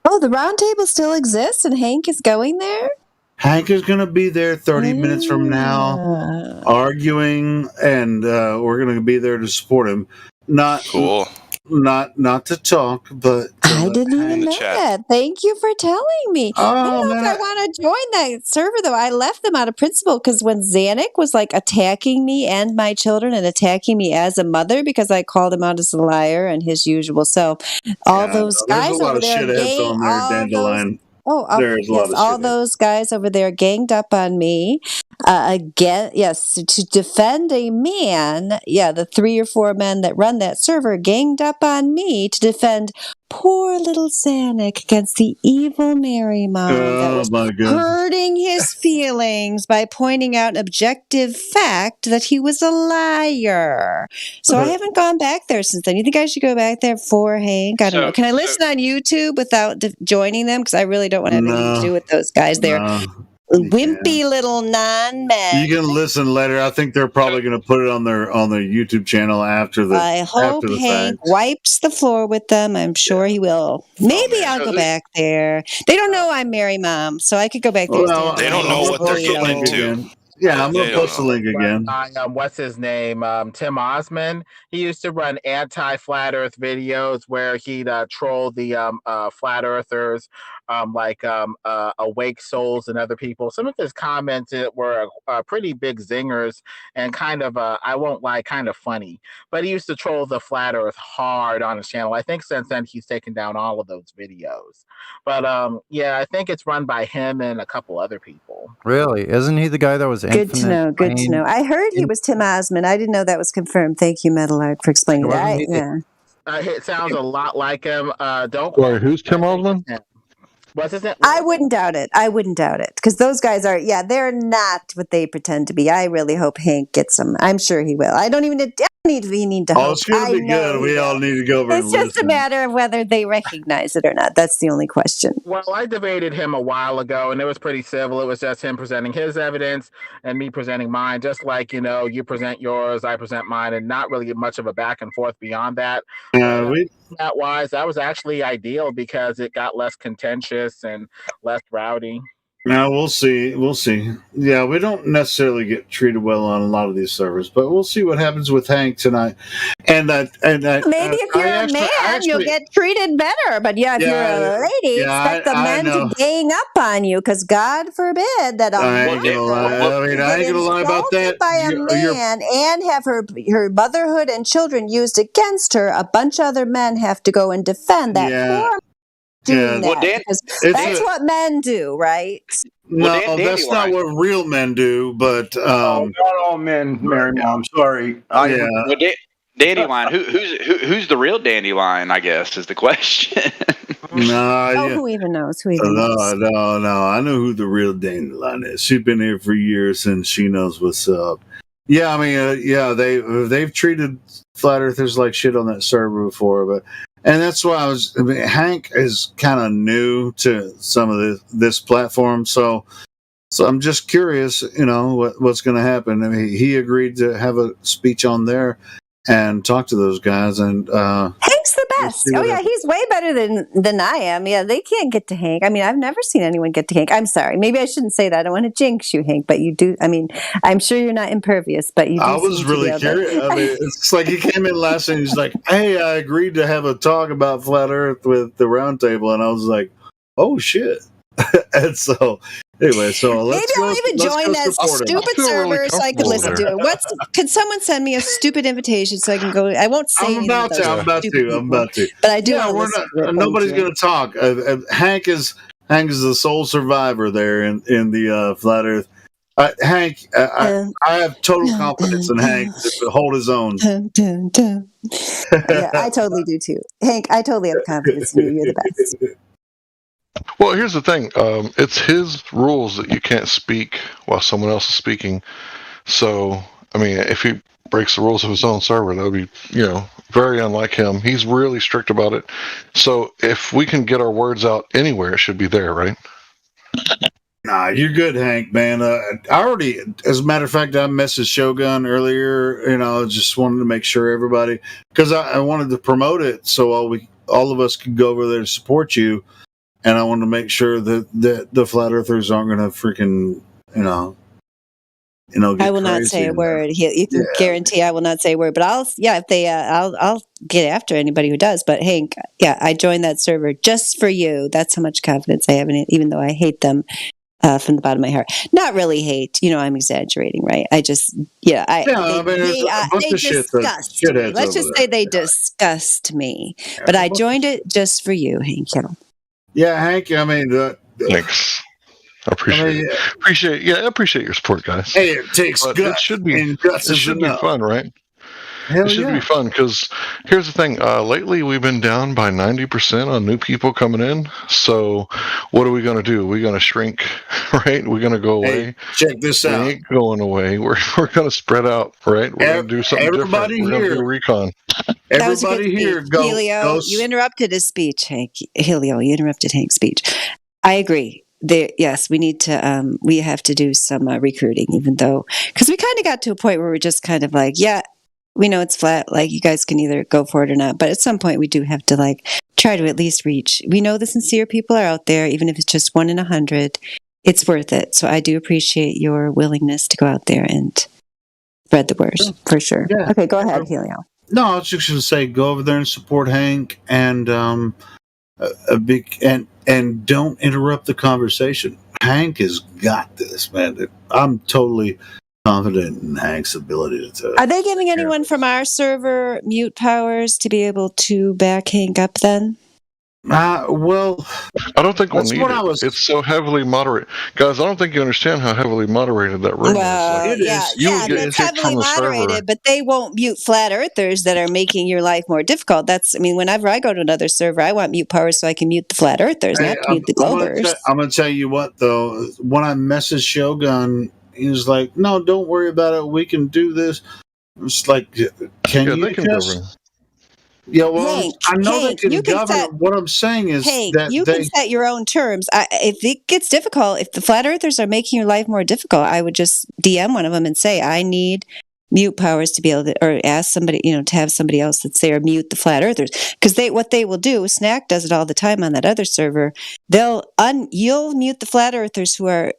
Oh, the round table still exists and Hank is going there? Hank is going to be there 30 minutes from now, arguing, and we're going to be there to support him. Not cool. not to talk, but I didn't even know that. Thank you for telling me. I don't know if I want to join that server, though. I left them out of principle because when Zanuck was like attacking me and my children and attacking me as a mother because I called him out as a liar and his usual self, all those guys over there, Dandelion. There's a lot of all those guys over there ganged up on me again. Yes, to defend a man. Yeah, the 3 or 4 men that run that server ganged up on me to defend poor little Zanuck against the evil Mary Mom that was hurting his feelings by pointing out objective fact that he was a liar. So I haven't gone back there since then. You think I should go back there for Hank? I don't know. Can I listen on YouTube without joining them? Because I really don't want to have anything to do with those guys. They're wimpy little non-men. You can listen later. I think they're probably going to put it on their YouTube channel after the. I hope Hank wipes the floor with them. I'm sure he will. Maybe I'll go back there. They don't know I'm Mary Mom, so I could go back there. They don't know what they're getting into. Yeah, I'm going to post the link again. What's his name? Tim Osman. He used to run anti-flat Earth videos where he'd troll the flat Earthers, Awake Souls and other people. Some of his comments were pretty big zingers and kind of, I won't lie, kind of funny. But he used to troll the flat Earth hard on his channel. I think since then he's taken down all of those videos. But yeah, I think it's run by him and a couple other people. Really? Isn't he the guy that was Good to know. Good to know. I heard he was Tim Osman. I didn't know that was confirmed. Thank you, Metal Art, for explaining that. It sounds a lot like him. Wait, who's Tim Osman? What's his name? I wouldn't doubt it. I wouldn't doubt it. Because those guys are, they're not what they pretend to be. I really hope Hank gets them. I'm sure he will. I don't even need to hope. Oh, it's going to be good. We all need to go over It's just a matter of whether they recognize it or not. That's the only question. Well, I debated him a while ago, and it was pretty civil. It was just him presenting his evidence and me presenting mine. Just like, you present yours, I present mine, and not really much of a back and forth beyond that. That was actually ideal because it got less contentious and less rowdy. Now we'll see. We'll see. Yeah, we don't necessarily get treated well on a lot of these servers, but we'll see what happens with Hank tonight. And maybe if you're a man, you'll get treated better. But if you're a lady, expect the men to gang up on you, because God forbid that I ain't gonna lie about that. By a man and have her motherhood and children used against her, a bunch of other men have to go and defend that poor. That's what men do, right? No, that's not what real men do. But not all men, Mary Mom. Sorry. Dandelion. Who's the real Dandelion? I guess is the question. Who even knows? No. I know who the real Dandelion is. She's been here for years, and she knows what's up. Yeah, I mean, they've treated flat earthers like shit on that server before, and that's why Hank is kind of new to some of this platform, so I'm just curious, what's going to happen. I mean, he agreed to have a speech on there and talk to those guys, and Hank's the best. He's way better than I am. Yeah, they can't get to Hank. I mean, I've never seen anyone get to Hank. I'm sorry. Maybe I shouldn't say that. I don't want to jinx you, Hank, but you do. I mean, I'm sure you're not impervious, but you do. I was really curious. I mean, it's like he came in last and he's like, hey, I agreed to have a talk about flat earth with the round table, and I was like, oh shit. And so anyway, let's maybe I'll even join that stupid server so I can listen to it. Can someone send me a stupid invitation so I can go? I won't say I'm about to. But I do. Nobody's going to talk. Hank is the sole survivor there in the flat Earth. Hank, I have total confidence in Hank to hold his own. Yeah, I totally do too. Hank, I totally have confidence in you. You're the best. Well, here's the thing. It's his rules that you can't speak while someone else is speaking. So, I mean, if he breaks the rules of his own server, that would be, very unlike him. He's really strict about it. So, if we can get our words out anywhere, it should be there, right? Nah, you're good, Hank, man. I already, as a matter of fact, I messaged Shogun earlier. Just wanted to make sure everybody, because I wanted to promote it so all of us could go over there to support you. And I wanted to make sure that the flat earthers aren't going to freaking, get I will not say a word. You can guarantee I will not say a word. But I'll get after anybody who does. But Hank, yeah, I joined that server just for you. That's how much confidence I have in it, even though I hate them from the bottom of my heart. Not really hate. I'm exaggerating, right? I just, they disgust me. Let's just say they disgust me. But I joined it just for you, Hank Hill. Yeah, Hank. Thanks. I appreciate it. I appreciate your support, guys. Hey, it takes but guts. It should be. And guts it should be fun, right? Hell it should be fun because here's the thing. Lately, we've been down by 90% on new people coming in. So, what are we going to do? We're going to shrink, right? We're going to go away. Hey, check this out. We ain't going away. We're going to spread out, right? We're going to do something different. We're going to do recon. Everybody here, Helio, you interrupted his speech, Hank. Helio, you interrupted Hank's speech. I agree. Yes, we need to. We have to do some recruiting, even though because we kind of got to a point where we're just kind of like, yeah, we know it's flat. Like you guys can either go for it or not. But at some point, we do have to try to at least reach. We know the sincere people are out there, even if it's just 1 in 100. It's worth it. So I do appreciate your willingness to go out there and spread the word for sure. Yeah. Okay, go ahead, Helio. No, I was just going to say, go over there and support Hank, and and don't interrupt the conversation. Hank has got this, man. I'm totally confident in Hank's ability to. Are they giving anyone from our server mute powers to be able to back Hank up then? Well, I don't think we'll need it. It's so heavily moderated. Guys, I don't think you understand how heavily moderated that room is. It's heavily moderated, but they won't mute flat earthers that are making your life more difficult. Whenever I go to another server, I want mute powers so I can mute the flat earthers, not to mute the Globers. I'm going to tell you what, though. When I messaged Shogun, he was like, no, don't worry about it. We can do this. It's like, can you just... Yeah, well, Hank, I know Hank, they can govern. What I'm saying is that you can set your own terms. If it gets difficult, if the flat earthers are making your life more difficult, I would just DM one of them and say, I need mute powers to be able to, or ask somebody, to have somebody else that's there mute the flat earthers. Because what they will do, Snack does it all the time on that other server. You'll mute the flat earthers who are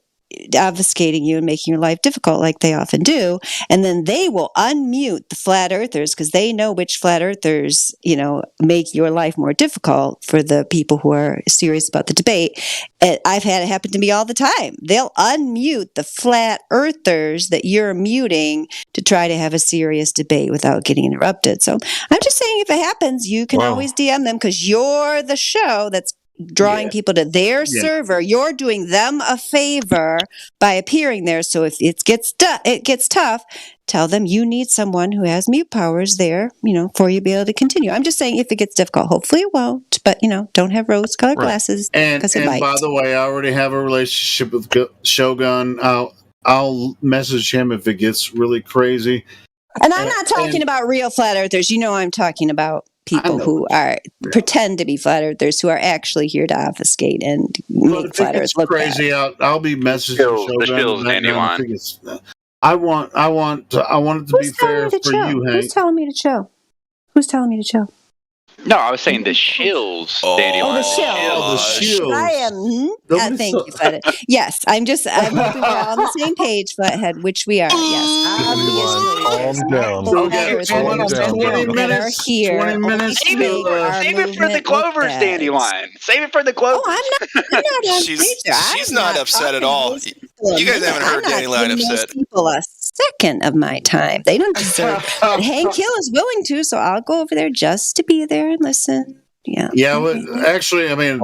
obfuscating you and making your life difficult like they often do, and then they will unmute the flat earthers because they know which flat earthers make your life more difficult for the people who are serious about the debate. And I've had it happen to me all the time. They'll unmute the flat earthers that you're muting to try to have a serious debate without getting interrupted. So I'm just saying, if it happens, you can always DM them because you're the show that's drawing people to their server. You're doing them a favor by appearing there. So if it gets tough, tell them you need someone who has mute powers there, for you to be able to continue. I'm just saying, if it gets difficult, hopefully it won't, but don't have rose-colored glasses because it might. By the way, I already have a relationship with Shogun. I'll message him if it gets really crazy. And I'm not talking about real flat earthers. I'm talking about people who pretend to be flat earthers who are actually here to obfuscate and make flat earth look crazy bad. I'll be messaging Shogun. I want it to be fair for you, Hank. Who's telling me to chill? No, I was saying the shills, Dandelion. The shills. I am. Thank you, Flathead. Yes, I'm hoping we're all on the same page, Flathead, which we are. Yes, calm down. That are here. 20 minutes. Save it for the Clovers, Dandelion. Save it for the Clovers. Oh, I'm not. She's not upset at all. You guys haven't heard Dandelion upset. People a second of my time. They don't deserve. Hank Hill is willing to, so I'll go over there just to be there and listen. Yeah. Yeah. Well, actually, I mean,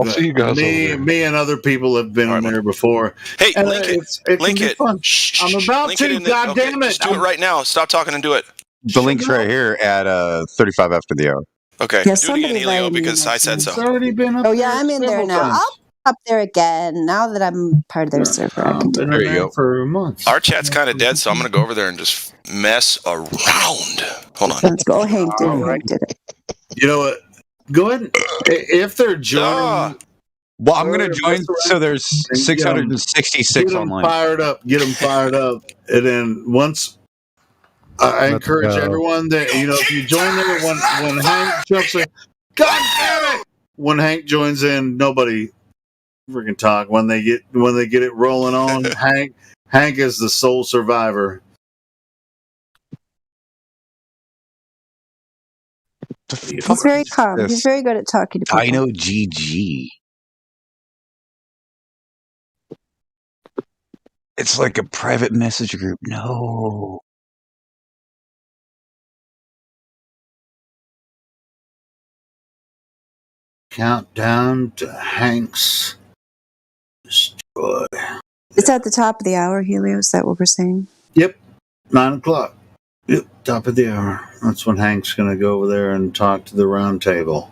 me and other people have been in there before. Hey, link it. I'm about to. God damn it! Just do it right now. Stop talking and do it. The link's right here at 35 after the hour. Okay. Yeah, do it again, Elio, because I said so. It's already been up. Oh yeah, I'm in there now. I'll up there again now that I'm part of their server. I can do there you go. For a month. Our chat's kind of dead, so I'm going to go over there and just mess around. Hold on. Let's go. Hank did it. You know what? Go ahead. If they're joining. Well, I'm going to join. So there's 666 online. Get them fired up. And then once I encourage everyone that, if you join there, when Hank jumps in, God damn it! When Hank joins in, nobody freaking talk. When they get it rolling on, Hank is the sole survivor. He's very calm. He's very good at talking to people. Dino GG. It's like a private message group. No. Countdown to Hank's destroy. It's at the top of the hour, Helio. Is that what we're saying? Yep, 9:00. Yep, top of the hour. That's when Hank's going to go over there and talk to the round table.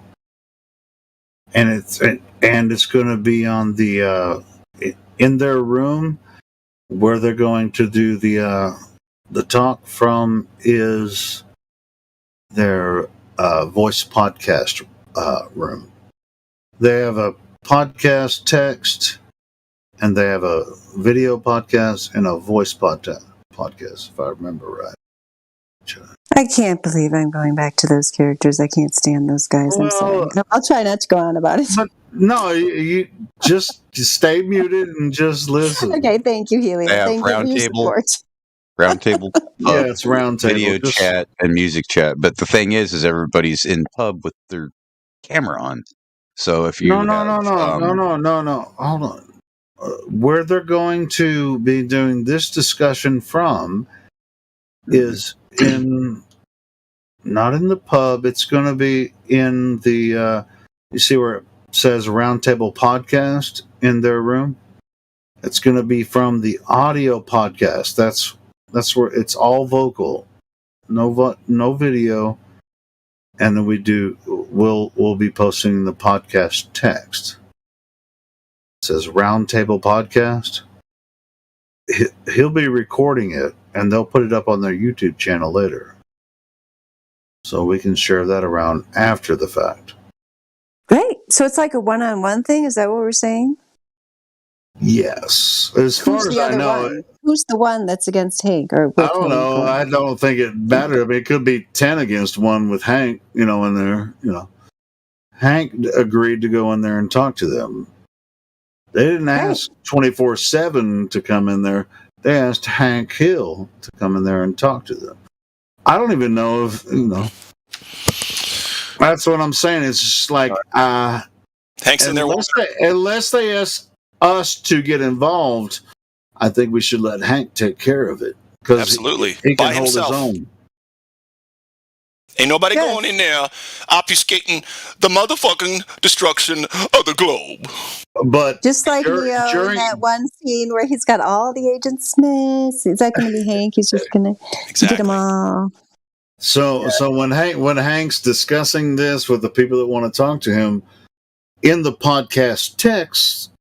And it's going to be on the in their room where they're going to do the talk from is their voice podcast room. They have a podcast text, and they have a video podcast and a voice podcast, if I remember right. I can't believe I'm going back to those characters. I can't stand those guys. I'm sorry. I'll try not to go on about it. But no, you just stay muted and just listen. Okay, thank you, Helio. They have Thank you for your support. Roundtable. Yeah, it's roundtable. Video chat and music chat. But the thing is everybody's in pub with their camera on. So if you no, hold on. Where they're going to be doing this discussion from is not in the pub. It's going to be in the. You see where it says Roundtable Podcast in their room? It's going to be from the audio podcast. That's where it's all vocal, no video, and then we'll be posting the podcast text. It says Roundtable Podcast. He'll be recording it, and they'll put it up on their YouTube channel later, so we can share that around after the fact. Great. So it's like a one-on-one thing. Is that what we're saying? Yes, as far as I know. Who's the one that's against Hank? Or I don't know. I don't think it mattered. I mean, it could be 10 against 1 with Hank, in there. Hank agreed to go in there and talk to them. They didn't ask 24/7 to come in there. They asked Hank Hill to come in there and talk to them. I don't even know if That's what I'm saying. It's just like Hank's in there. Unless they ask us to get involved, I think we should let Hank take care of it. Absolutely. He By can hold himself. his own. Ain't nobody going in there obfuscating the motherfucking destruction of the globe. But just like Neo in that one scene where he's got all the Agent Smiths. Is that going to be Hank? He's just going to get them all. So when Hank's discussing this with the people that want to talk to him in the podcast text,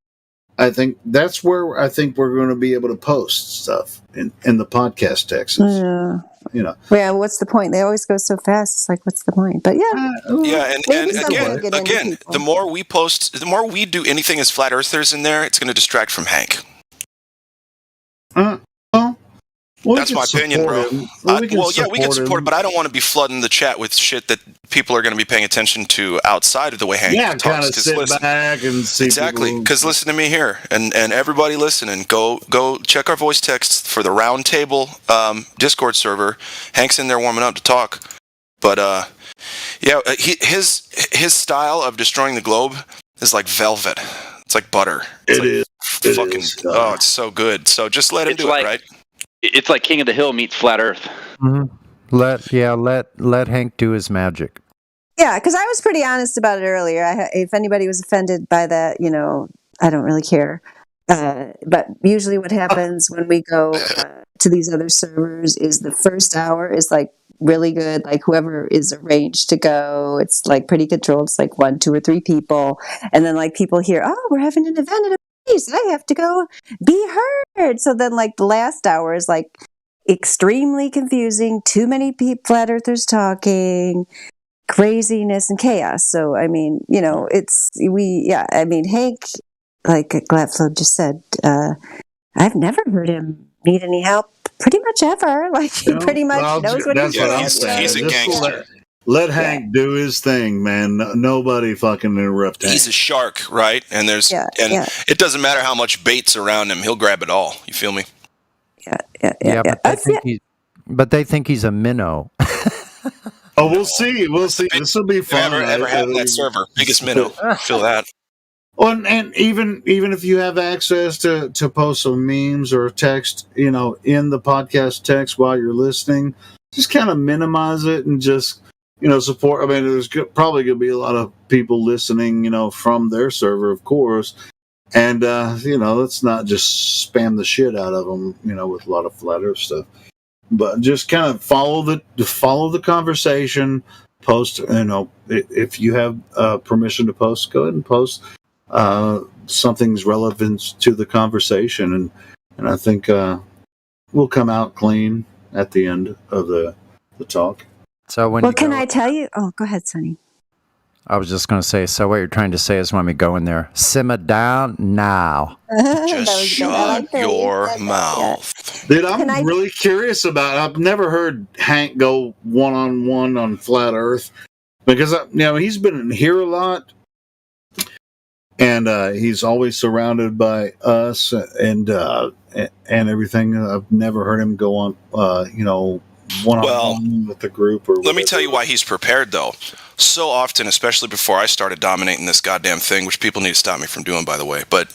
I think that's where we're going to be able to post stuff in the podcast texts. Yeah. Well, what's the point? They always go so fast. It's like, what's the point? But and again, the more we post, the more we do anything as flat earthers in there, it's going to distract from Hank. That's my opinion, bro. We can support it, but I don't want to be flooding the chat with shit that people are going to be paying attention to outside of the way Hank talks. Kind of sit back and see. Exactly, because listen to me here, and everybody listening, go check our voice texts for the Roundtable Discord server. Hank's in there warming up to talk, but his style of destroying the globe is like velvet. It's like butter. It's it's so good. So just let him do it, right? It's like King of the Hill meets Flat Earth. Mm-hmm. Let Hank do his magic. Yeah, because I was pretty honest about it earlier. If anybody was offended by that, I don't really care. But usually what happens when we go to these other servers is the first hour is like really good. Like whoever is arranged to go, it's like pretty controlled. It's like 1, 2, or 3 people. And then like people hear, oh, we're having an event at a place. I have to go be heard. So then like the last hour is like extremely confusing. Too many flat earthers talking. Craziness and chaos. So, I mean, Hank, like Gladflow just said, I've never heard him need any help pretty much ever. Like, he pretty much knows what he's doing. He's a gangster. Let Hank do his thing, man. Nobody fucking interrupt Hank. He's a shark, right? And it doesn't matter how much bait's around him, he'll grab it all. You feel me? Yeah. But they think he's a minnow. Oh, we'll see. We'll see. This will be fun. Ever had that server? Biggest minnow. Feel that. Well, and even if you have access to post some memes or text, in the podcast text while you're listening, just kind of minimize it and just support. I mean, there's probably going to be a lot of people listening, from their server, of course, and let's not just spam the shit out of them, with a lot of flat Earth stuff, but just kind of follow the conversation. Post, if you have permission to post, go ahead and post. Something's relevant to the conversation, and I think we'll come out clean at the end of the talk. So can I tell you? Oh, go ahead, Sonny. I was just going to say. So what you're trying to say is when we go in there, simmer down now. Just shut your mouth. Dude, I'm really curious about it. I've never heard Hank go one-on-one on Flat Earth because he's been in here a lot. And he's always surrounded by us and everything. I've never heard him go on, one-on-one with the group. Or let me tell you why he's prepared, though. So often, especially before I started dominating this goddamn thing, which people need to stop me from doing, by the way. But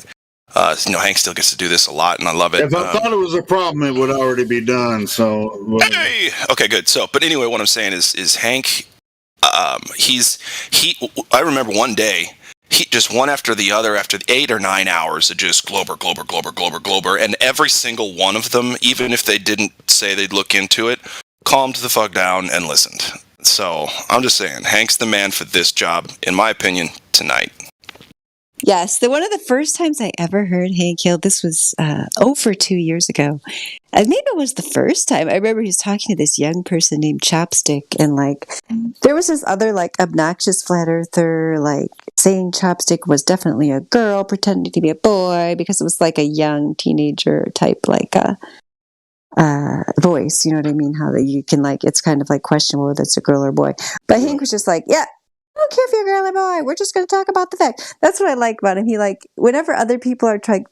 Hank still gets to do this a lot, and I love it. If I thought it was a problem, it would already be done. So hey, okay, good. So, but anyway, what I'm saying is Hank. I remember one day. He just one after the other, after 8 or 9 hours of just glober, and every single one of them, even if they didn't say they'd look into it, calmed the fuck down and listened. So I'm just saying, Hank's the man for this job, in my opinion, tonight. Yes, one of the first times I ever heard Hank Hill, this was over 2 years ago. Maybe it was the first time. I remember he was talking to this young person named Chopstick, and there was this other obnoxious flat earther saying Chopstick was definitely a girl pretending to be a boy because it was a young teenager type voice. You know what I mean? How that you can it's kind of questionable whether it's a girl or a boy. But Hank was just yeah. I don't care if you're a girl or boy. We're just going to talk about the fact. That's what I like about him. He whenever other people are trying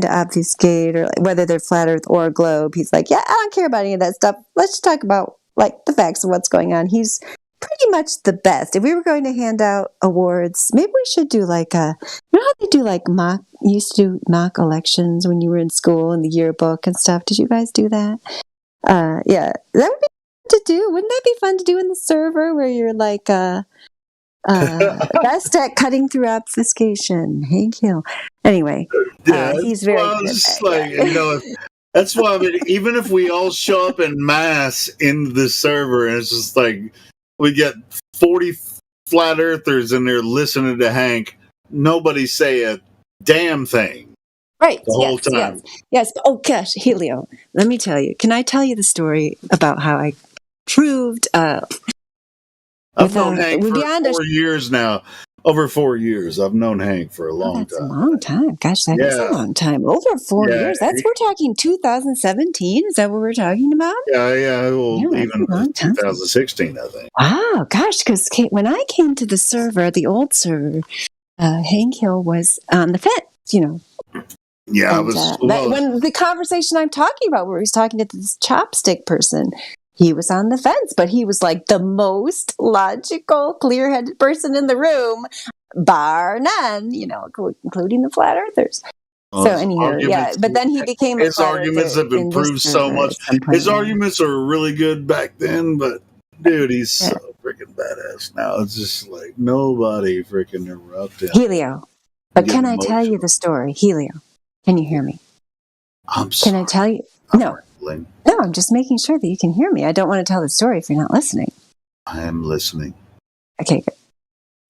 to obfuscate or whether they're flat Earth or a globe, he's yeah, I don't care about any of that stuff. Let's just talk about the facts of what's going on. He's pretty much the best. If we were going to hand out awards, maybe we should do how they do you used to do mock elections when you were in school in the yearbook and stuff. Did you guys do that? Yeah, that would be fun to do. Wouldn't that be fun to do in the server where you're best at cutting through obfuscation, Hank Hill. Anyway, he's very good. That's why even if we all show up in mass in the server, and it's just we get 40 flat earthers in there listening to Hank, nobody say a damn thing. Right. The whole time. Yes. Oh gosh, Helio, let me tell you. Can I tell you the story about how I proved I've known Hank for 4 years now. Over 4 years. I've known Hank for a long time. A long time. Gosh, that is a long time. Over 4 years. We're talking 2017. Is that what we're talking about? Yeah. Well, even 2016, I think. Wow, gosh, because when I came to the server, the old server, Hank Hill was on the fence, Yeah, and, when the conversation I'm talking about, where he's talking to this Chopstick person, he was on the fence, but he was the most logical, clear-headed person in the room, bar none, including the flat earthers. So anyhow, but then he became his arguments have improved so much. His arguments are really good back then, but dude, he's so freaking badass now. It's just nobody freaking erupted. Helio, but can I tell you the story? Helio, can you hear me? I'm sorry. Can I tell you? No. No, I'm just making sure that you can hear me. I don't want to tell the story if you're not listening. I am listening. Okay, good.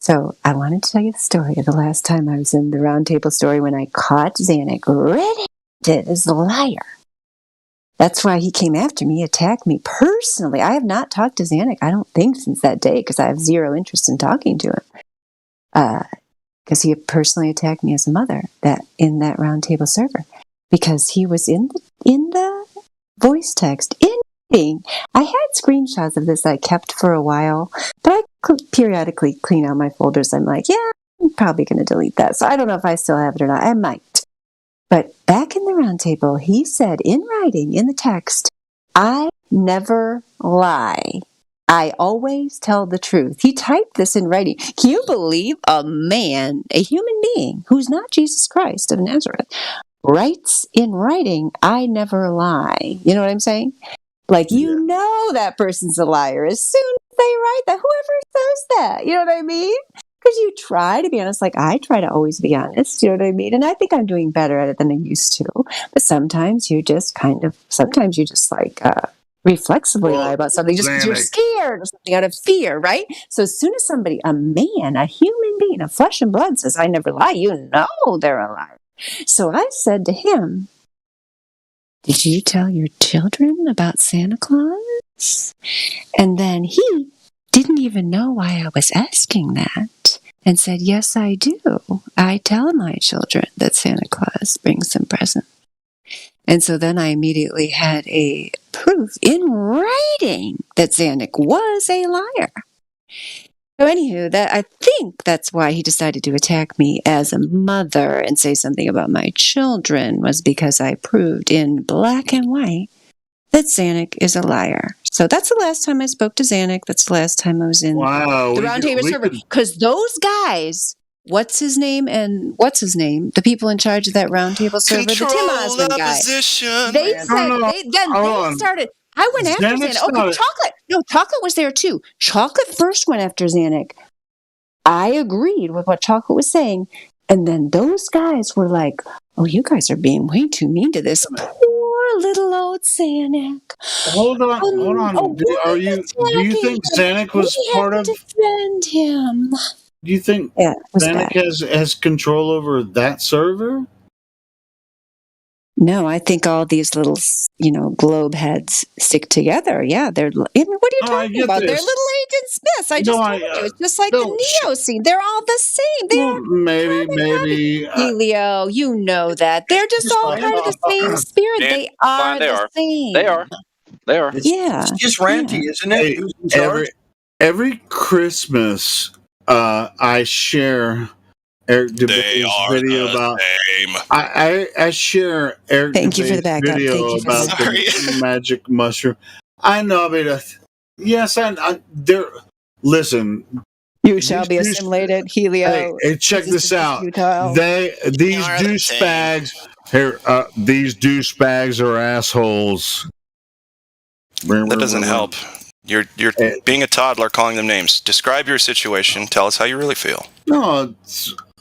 So I wanted to tell you the story of the last time I was in the roundtable story when I caught Zanuck red-handed as a liar. That's why he came after me, attacked me personally. I have not talked to Zanuck, I don't think, since that day because I have zero interest in talking to him. Because he personally attacked me as a mother in that roundtable server because he was in the voice text in writing. I had screenshots of this I kept for a while, but I periodically clean out my folders. I'm I'm probably going to delete that. So I don't know if I still have it or not. I might. But back in the roundtable, he said in writing, in the text, I never lie. I always tell the truth. He typed this in writing. Can you believe a man, a human being, who's not Jesus Christ of Nazareth, writes in writing, I never lie? You know what I'm saying? Like, you know that person's a liar as soon as they write that. Whoever says that, you know what I mean? Because you try to be honest. Like, I try to always be honest, you know what I mean? And I think I'm doing better at it than I used to. But sometimes you just reflexively lie about something just because you're scared or something out of fear, right? So as soon as somebody, a man, a human being, a flesh and blood says, I never lie, you know they're a liar. So I said to him, did you tell your children about Santa Claus? And then he didn't even know why I was asking that and said, yes, I do. I tell my children that Santa Claus brings them presents. And so then I immediately had a proof in writing that Zanuck was a liar. So anywho, I think that's why he decided to attack me as a mother and say something about my children, was because I proved in black and white that Zanuck is a liar. So that's the last time I spoke to Zanuck. That's the last time I was in the Roundtable server. Because those guys, what's his name? The people in charge of that Roundtable server, the Tim Osmond guy. They started. I went after Zanuck. Okay, Chocolate. No, Chocolate was there too. Chocolate first went after Zanuck. I agreed with what Chocolate was saying. And then those guys were like, oh, you guys are being way too mean to this poor little old Zanuck. Hold on. Do you think Zanuck was part of... defend him. Do you think Zanuck has control over that server? No, I think all these little, globe heads stick together. Yeah, what are you talking about? They're little Agent Smiths. I just told you. It's just like the Neo scene. They're all the same. Maybe. Elio, you know that. They're just all part of the same spirit. They are the same. They are. It's just Ranty, isn't it? Every Christmas, I share Eric DeBay's video about. I share Eric DeBay's video about the magic mushroom. I know. I mean, yes, listen. You shall be assimilated, Helio. Hey, check this out. These douchebags are assholes. That doesn't help. You're being a toddler, calling them names. Describe your situation. Tell us how you really feel. No,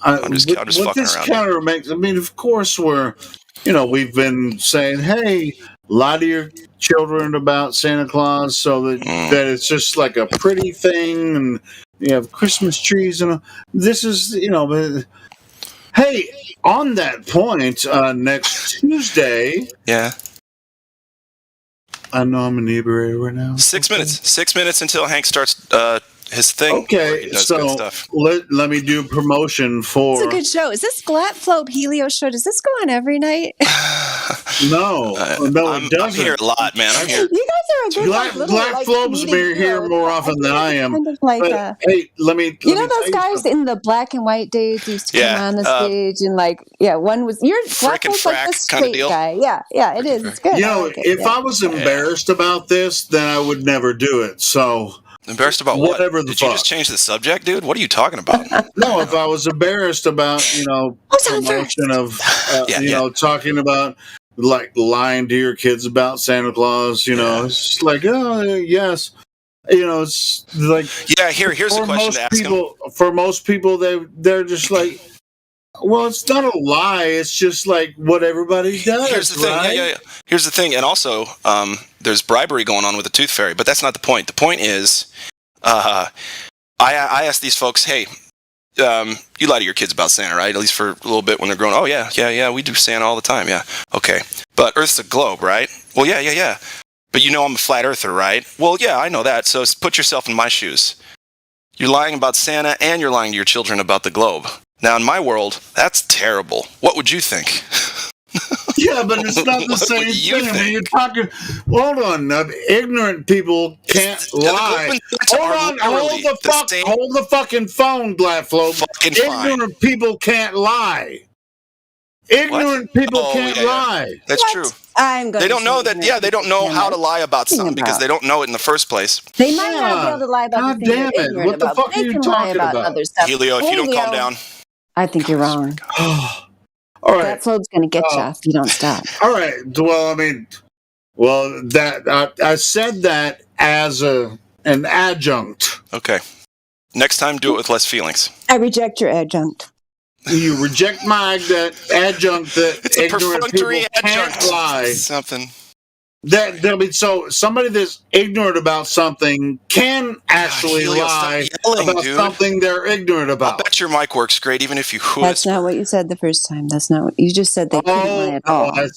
I'm just fucking around. I mean, of course, we've been saying, hey, lie to your children about Santa Claus so that it's just like a pretty thing, and you have Christmas trees, and this is, hey, on that point, next Tuesday. Yeah. I know I'm inebriated right now. 6 minutes. 6 minutes until Hank starts his thing. Okay, so let me do promotion for. It's a good show. Is this Glatflobe Helio show? Does this go on every night? No, it doesn't. I'm here a lot, man. I'm here. You guys are a good Glatflobe's here more often than I am. Kind of hey, let me. Those guys in the black and white days used to come on the stage and one was Glatflobe's like the straight guy. Yeah, it is. It's good. If I was embarrassed about this, then I would never do it. So. Embarrassed about what? Did you just change the subject, dude? What are you talking about? No, if I was embarrassed about, promotion of, talking about, like, lying to your kids about Santa Claus, it's just like, oh, yes. It's like... Yeah, here's a question to ask him. For most people, they're just like, well, it's not a lie. It's just like what everybody does. Here's the thing. Right? Yeah. Here's the thing. And also, there's bribery going on with the Tooth Fairy, but that's not the point. The point is, I asked these folks, hey, you lie to your kids about Santa, right? At least for a little bit when they're growing. Oh, yeah, we do Santa all the time. Yeah. Okay. But Earth's a globe, right? Well, yeah. But I'm a flat earther, right? Well, yeah, I know that. So put yourself in my shoes. You're lying about Santa and you're lying to your children about the globe. Now, in my world, that's terrible. What would you think? Yeah, but it's not the same thing. I mean, you're talking. Hold on, ignorant people can't lie. Hold the fucking phone, Glatflobe. Ignorant people can't lie. Ignorant people can't lie. That's true. I'm going They don't know that. Yeah, they don't know how to lie about something because they don't know it in the first place. They might not be able to lie about God the thing damn they're it. ignorant What the about. fuck They are you can lie talking about about? other stuff. Helio, if you don't calm down. I think you're wrong. All That float's going to get you if you don't stop. All right. Well, I mean, that I said that as an adjunct. Okay. Next time, do it with less feelings. I reject your adjunct. You reject my adjunct that It's a ignorant perfunctory people can't adjunct. lie. Something. I mean, so somebody that's ignorant about something can actually Helio, stop lie yelling, about dude. something they're ignorant about. I bet your mic works great, even if you That's not what you said the first time. That's not what you just said. They couldn't lie at all. I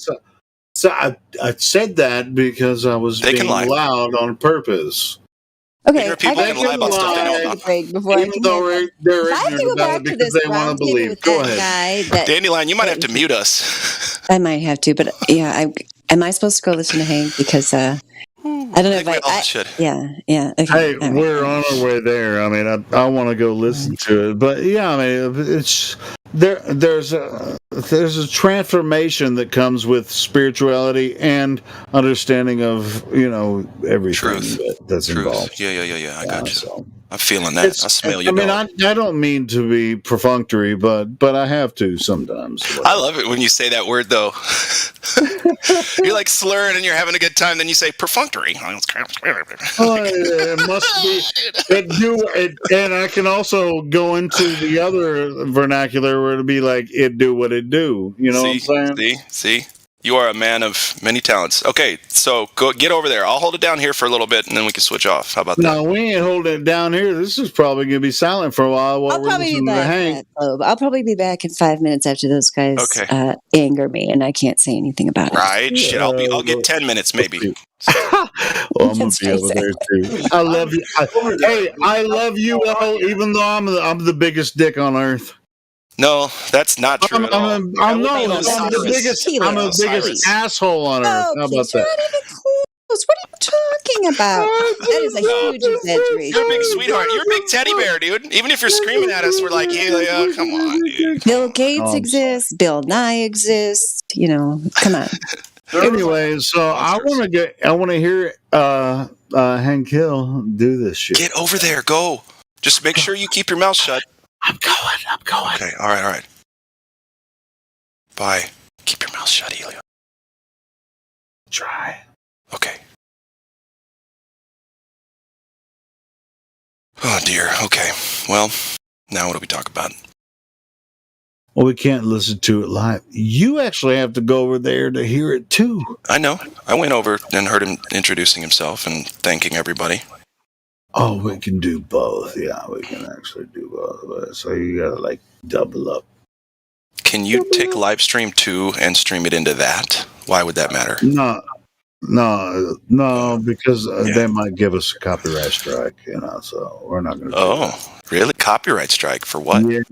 said that because I was being loud on purpose. Okay, ignorant people can lie about stuff they know about. Even though they're ignorant about it because they want to believe. Go ahead. Dandelion, you might have to mute us. I might have to, but yeah, am I supposed to go listen to Hank? Because I don't know if I should. Yeah. Okay. Hey, we're on our way there. I mean, I want to go listen to it, but yeah, I mean, it's there's a transformation that comes with spirituality and understanding of everything that's involved. Yeah. I got you. So. I'm feeling that. I smell you. I don't mean to be perfunctory, but I have to sometimes. I love it when you say that word, though. You're like slurring and you're having a good time, then you say perfunctory. It must be. And I can also go into the other vernacular where it'll be like it do what it do. You know what I'm saying? See. You are a man of many talents. Okay, so go get over there. I'll hold it down here for a little bit, and then we can switch off. How about that? No, we ain't holding it down here. This is probably going to be silent for a while we're listening to Hank. I'll probably be back in 5 minutes after those guys anger me, and I can't say anything about it. Right? Shit, I'll get 10 minutes maybe. Well, I'm going to be over there too. I love you. I love you all, even though I'm the biggest dick on earth. No, that's not true. I'm the biggest asshole on earth. How about that? Not even close. What are you talking about? That is a huge exaggeration. You're a big sweetheart. You're a big teddy bear, dude. Even if you're screaming at us, we're like, yeah, come on, dude. Bill Gates exists. Bill Nye exists. Come on. Anyway, so I want to hear Hank Hill do this shit. Get over there. Go. Just make sure you keep your mouth shut. I'm going. Okay, all right. Bye. Keep your mouth shut, Helio. Try. Okay. Oh, dear. Okay. Well, now what do we talk about? Well, we can't listen to it live. You actually have to go over there to hear it, too. I know. I went over and heard him introducing himself and thanking everybody. Oh, we can do both. Yeah, we can actually do both. So you gotta double up. Can you take live stream 2 and stream it into that? Why would that matter? No, because they might give us a copyright strike. So we're not gonna. Oh, really? Copyright strike for what? Yeah.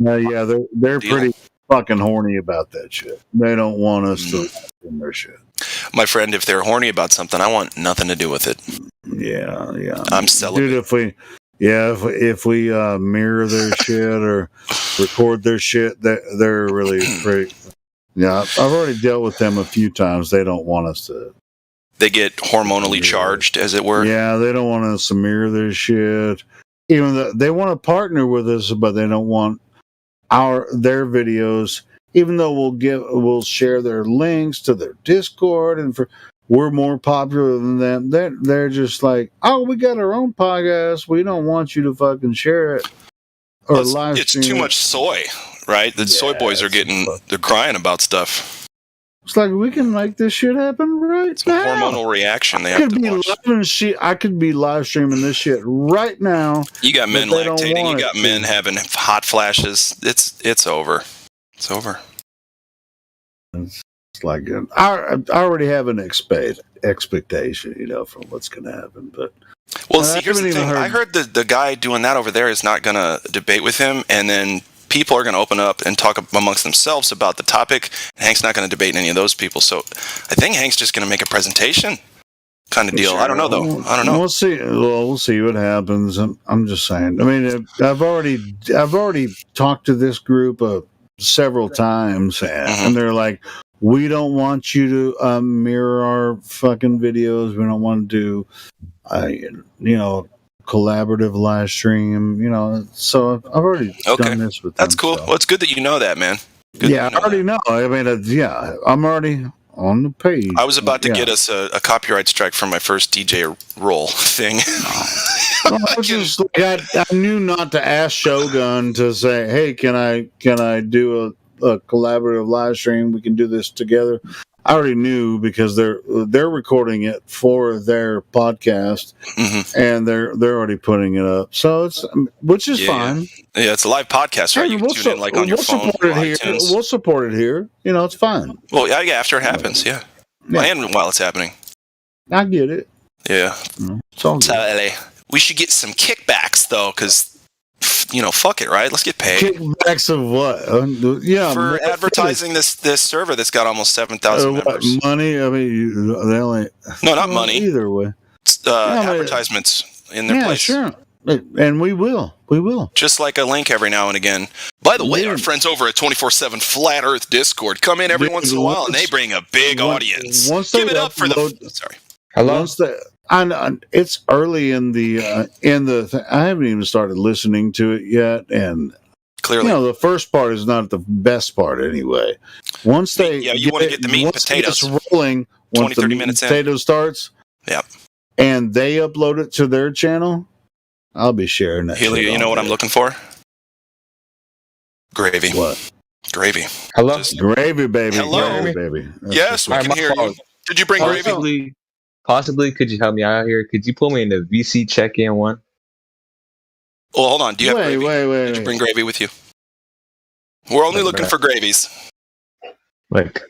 They're pretty fucking horny about that shit. They don't want us to in their shit. My friend, if they're horny about something, I want nothing to do with it. Yeah. I'm celibate. Dude, if we mirror their shit or record their shit, they're really pretty. Yeah, I've already dealt with them a few times. They don't want us to. They get hormonally charged, as it were. Yeah, they don't want us to mirror their shit. Even though they want to partner with us, but they don't want their videos. Even though we'll share their links to their Discord, and we're more popular than them. They're just like, oh, we got our own podcast. We don't want you to fucking share it or live stream. It's too much soy, right? The soy boys they're crying about stuff. It's like we can make this shit happen right it's now. It's a hormonal reaction. They have to watch. I could be live streaming this shit right now. You got men lactating. You got men having hot flashes. It's over. It's over. It's like I already have an expectation, from what's going to happen. But see, here's the thing. I heard the guy doing that over there is not going to debate with him, and then people are going to open up and talk amongst themselves about the topic. Hank's not going to debate any of those people. So I think Hank's just going to make a presentation kind of deal. Sure. I don't know, though. I don't know. We'll see. Well, we'll see what happens. I'm just saying. I mean, I've already talked to this group several times, and they're like, We don't want you to mirror our fucking videos. We don't want to do, collaborative live stream. So I've already done this with them. That's cool. So. Well, it's good that you know that, man. Good Yeah, I already know. I mean, I'm already on the page. I was about to get us a copyright strike from my first DJ role thing. I knew not to ask Shogun to say, "Hey, can I do a collaborative live stream? We can do this together." I already knew because they're recording it for their podcast, and they're already putting it up. So which is fine. Yeah, it's a live podcast, right? You can tune in like on your phone. We'll support it here. It's fine. Well, yeah, after it happens, yeah. And while it's happening. I get it. Yeah. It's all good. We should get some kickbacks though, because fuck it, right? Let's get paid. Kickbacks of what? For advertising this server that's got almost 7,000 members. Money? I mean, they only. No, not money. Either way. Advertisements in their place. Sure. And we will. Just like a link every now and again. By the way, our friends over at 24/7 Flat Earth Discord come in every once in a while, and they bring a big audience. Give it up for the. Sorry. Hello. It's early in the I haven't even started listening to it yet, and clearly, the first part is not the best part anyway. Once they you want to get the meat and potatoes rolling. Once 20-30 minutes in. Potato starts. Yep. And they upload it to their channel. I'll be sharing that. Healy, you know what I'm looking for? Gravy. What? Gravy. Hello? Gravy, baby. Hello? Gravy, baby. Yes, we can hear you. Did you bring gravy? Possibly, could you help me out here? Could you pull me into VC check-in one? Well, hold on. Do you have gravy? Wait. Did you bring gravy with you? We're only looking for gravies. Like,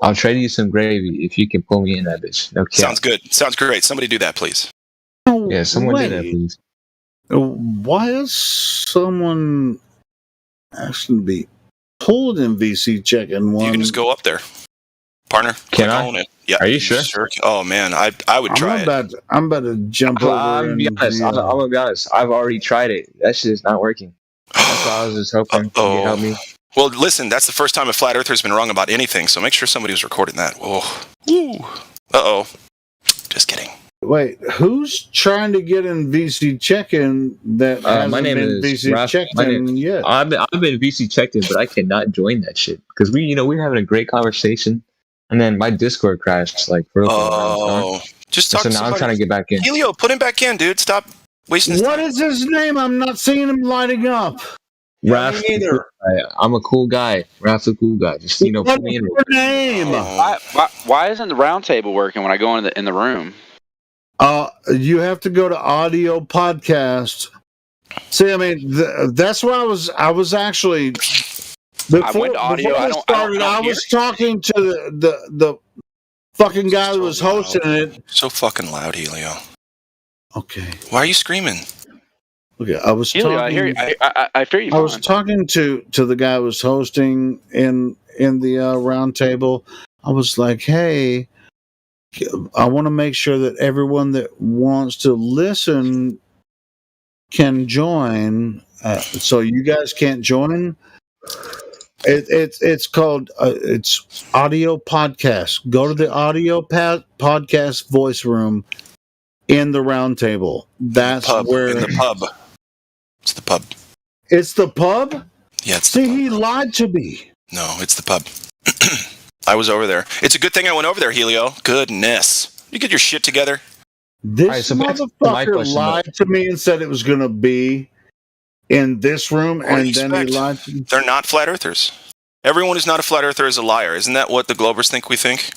I'll trade you some gravy if you can pull me in that bitch. Okay. Sounds good. Sounds great. Somebody do that, please. Yeah, someone do that, please. Why is someone asking to be pulled in VC check-in one? You can just go up there. Partner, can I? Yeah. Are you sure? Oh man, I would try it. I'm about to jump over. I'm gonna be honest. I've already tried it. That shit is not working. That's why I was just hoping you could help me. Well, listen, that's the first time a flat earther's been wrong about anything. So make sure somebody was recording that. Oh. Uh-oh. Just kidding. Wait, who's trying to get in VC check-in that hasn't my name been is VC Ralph, check-in yet? I've been VC checked in, but I cannot join that shit because we're having a great conversation. And then my Discord crashed for just talk so to now somebody. I'm trying to get back in. Helio, put him back in, dude. Stop wasting his time. What is his name? I'm not seeing him lighting up. Raph, I'm a cool guy. Raph's a cool guy. Just put me in. What's your name? Why isn't the round table working when I go in the room? You have to go to audio podcast. See, I mean, that's why I was actually. I went to audio. I was talking to the fucking guy who was hosting it. So fucking loud, Helio. Okay. Why are you screaming? Okay, I was Helio, talking. I hear you. I hear you. I was talking to the guy who was hosting in the round table. I was like, hey, I want to make sure that everyone that wants to listen can join. So you guys can't join. It's called it's audio podcast. Go to the audio podcast voice room in the round table. That's where in the pub. It's the pub. It's the pub? Yeah, it's the pub. He lied to me. No, it's the pub. I was over there. It's a good thing I went over there, Helio. Goodness. You get your shit together. This motherfucker lied to me and said it was going to be in this room, and then he lied to me. They're not flat earthers. Everyone who's not a flat earther is a liar. Isn't that what the Globers think we think?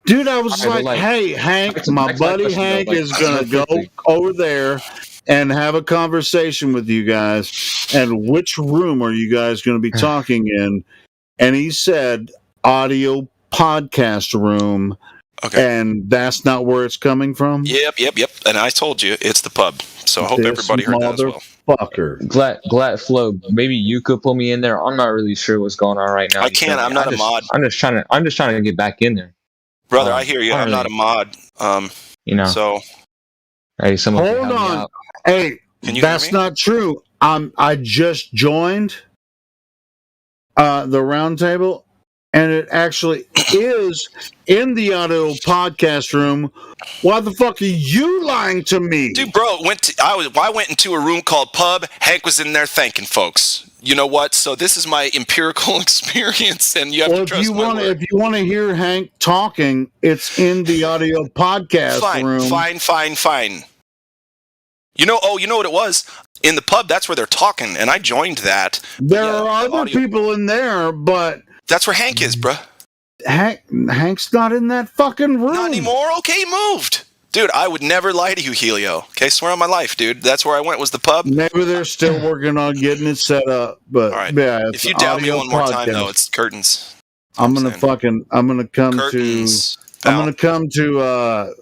Dude, I was like, hey, Hank, my buddy Hank is going to go over there and have a conversation with you guys. And which room are you guys going to be talking in? And he said, audio podcast room. Okay. And that's not where it's coming from? Yep. And I told you, it's the pub. So I hope everybody heard that as well. Fucker. Glad Flo, maybe you could pull me in there. I'm not really sure what's going on right now. I can't. I'm not a mod. I'm just trying to get back in there. Brother, I hear you. I'm not a mod. So. Hey, someone hold on. Hey, that's not true. I just joined. the round table, and it actually is in the audio podcast room. Why the fuck are you lying to me? Dude, bro, I went into a room called Pub. Hank was in there thanking folks. You know what? So this is my empirical experience, and you have to trust my word. If you want to hear Hank talking, it's in the audio podcast room. Fine. You know what it was? In the pub, that's where they're talking, and I joined that. There are other people in there, but that's where Hank is, bruh. Hank's not in that fucking room. Not anymore? Okay, he moved. Dude, I would never lie to you, Helio. Okay, swear on my life, dude. That's where I went, was the pub. Maybe they're still working on getting it set up, but all right. Yeah. If you doubt me one more time, though, it's curtains. I'm gonna come to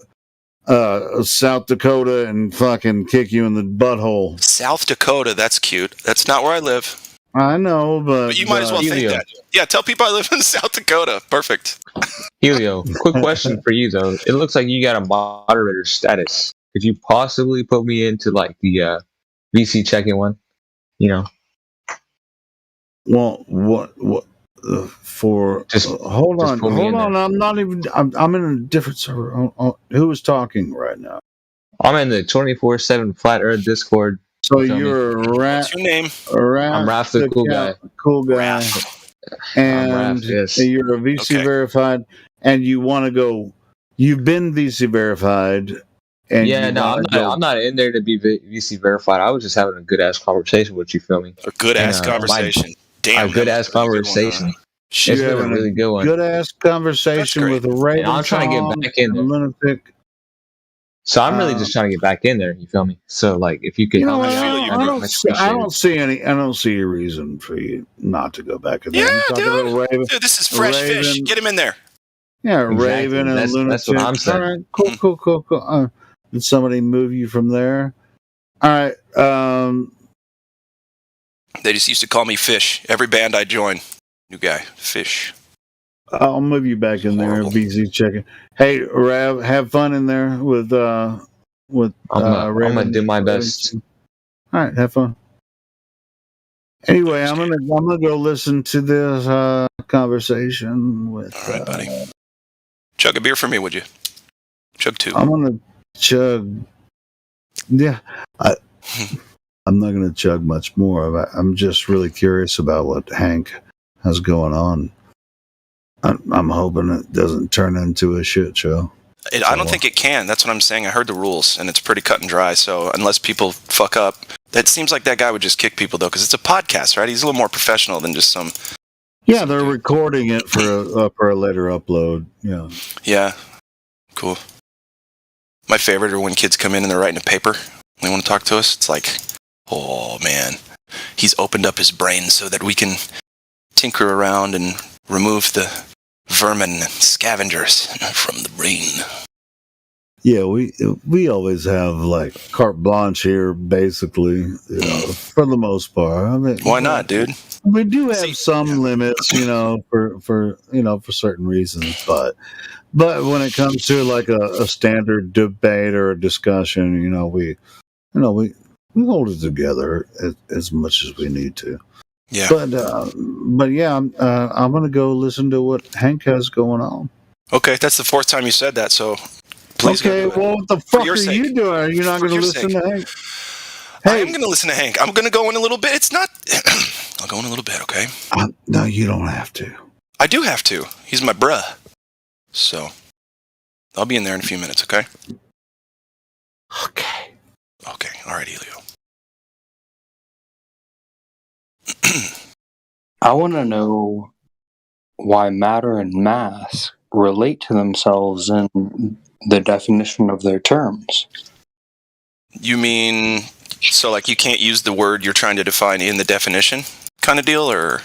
South Dakota and fucking kick you in the butthole. South Dakota, that's cute. That's not where I live. I know, but you might as well think that. Yeah, tell people I live in South Dakota. Perfect. Helio, quick question for you though. It looks like you got a moderator status. Could you possibly put me into like the VC check-in one? You know. Well, what? For hold on. I'm not even. I'm in a different server. Who is talking right now? I'm in the 24/7 Flat Earth Discord. So you're What's your name? I'm Raph, the cool guy. Cool guy. And Raph, yes. You're a VC verified, and you want to go. You've been VC verified. And I'm not in there to be VC verified. I was just having a good ass conversation with you. Feel me? A good ass conversation. Damn. A good ass conversation. It's been a really good one. Good ass conversation with Raven. I'm trying to get back in there. Lunatic. So I'm really just trying to get back in there. You feel me? So like, if you could, I don't see a reason for you not to go back in there. Yeah, dude. This is fresh fish. Get him in there. Yeah, exactly. Raven and Lunatic. That's what I'm saying. All right, cool. Did somebody move you from there? All right. They just used to call me Fish. Every band I join, new guy, Fish. I'll move you back in there. VC checking. Hey, Rav, have fun in there with I'm gonna do my best. All right, have fun. Anyway, I'm gonna go listen to this conversation with. All right, buddy. Chug a beer for me, would you? Chug two. I'm gonna chug. Yeah, I'm not gonna chug much more. I'm just really curious about what Hank has going on. I'm hoping it doesn't turn into a shit show. I don't think it can. That's what I'm saying. I heard the rules, and it's pretty cut and dry. So unless people fuck up, that seems like that guy would just kick people, though, because it's a podcast, right? He's a little more professional than just some... Yeah, they're recording it for a later upload. Yeah. Yeah. Cool. My favorite are when kids come in and they're writing a paper. They want to talk to us. It's like, oh, man. He's opened up his brain so that we can tinker around and remove the vermin and scavengers from the brain. Yeah, we always have like carte blanche here, basically, for the most part. I mean, why not, dude? We do have some limits, for certain reasons, but when it comes to like a standard debate or a discussion, we hold it together as much as we need to. Yeah. But yeah, I'm gonna go listen to what Hank has going on. Okay, that's the fourth time you said that, so please. Okay, well, what the fuck are you doing? You're not gonna listen to Hank? Hey, I'm gonna listen to Hank. I'm gonna go in a little bit. It's not. I'll go in a little bit, okay? No, you don't have to. I do have to. He's my bruh. So, I'll be in there in a few minutes, okay? Okay. Okay. All right, Helio. I want to know why matter and mass relate to themselves in the definition of their terms. You mean, so like you can't use the word you're trying to define in the definition kind of deal, or?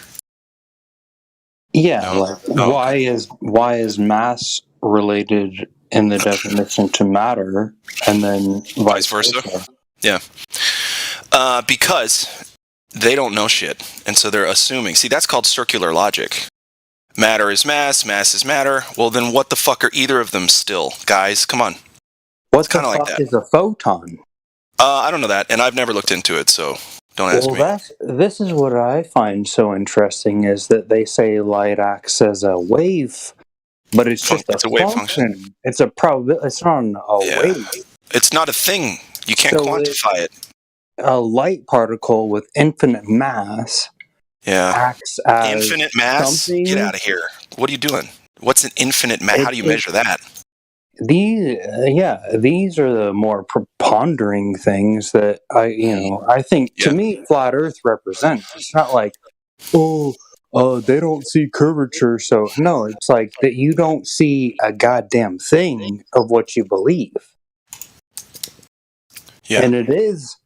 Yeah, why is mass related in the definition to matter, and then vice versa? Yeah. Because they don't know shit, and so they're assuming. See, that's called circular logic. Matter is mass, mass is matter. Well, then what the fuck are either of them still? Guys, come on. What the fuck is a photon? I don't know that, and I've never looked into it, so Don't ask me. This is what I find so interesting is that they say light acts as a wave, but it's just It's a wave function. It's a It's not a wave. It's not a thing. You can't quantify it. A light particle with infinite mass acts as infinite mass. something. Get out of here. What are you doing? What's an infinite mass? How do you measure that? These are the more prepondering things that I think to me flat Earth represents. It's not like, they don't see curvature, so no, it's like that you don't see a goddamn thing of what you believe. Yeah. And it is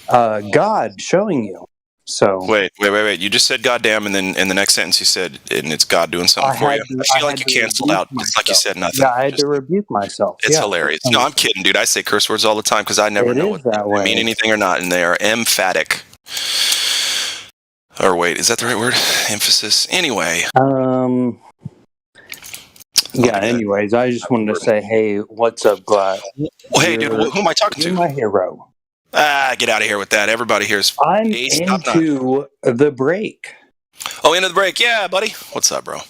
God showing you. So wait. You just said goddamn, and then in the next sentence you said, and it's God doing something for you. I feel like you canceled out. It's like you said nothing. Yeah, I had to rebuke myself. It's hilarious. No, I'm kidding, dude. I say curse words all the time because I never know if they mean anything or not, and they are emphatic. Or wait, is that the right word? Emphasis. Anyway. Yeah, anyways, I just wanted to say, hey, what's up, Glad? Well, hey, dude, who am I talking to? You're my hero. Get out of here with that. Everybody here is I'm into the break. Oh, into the break. Yeah, buddy. What's up, bro?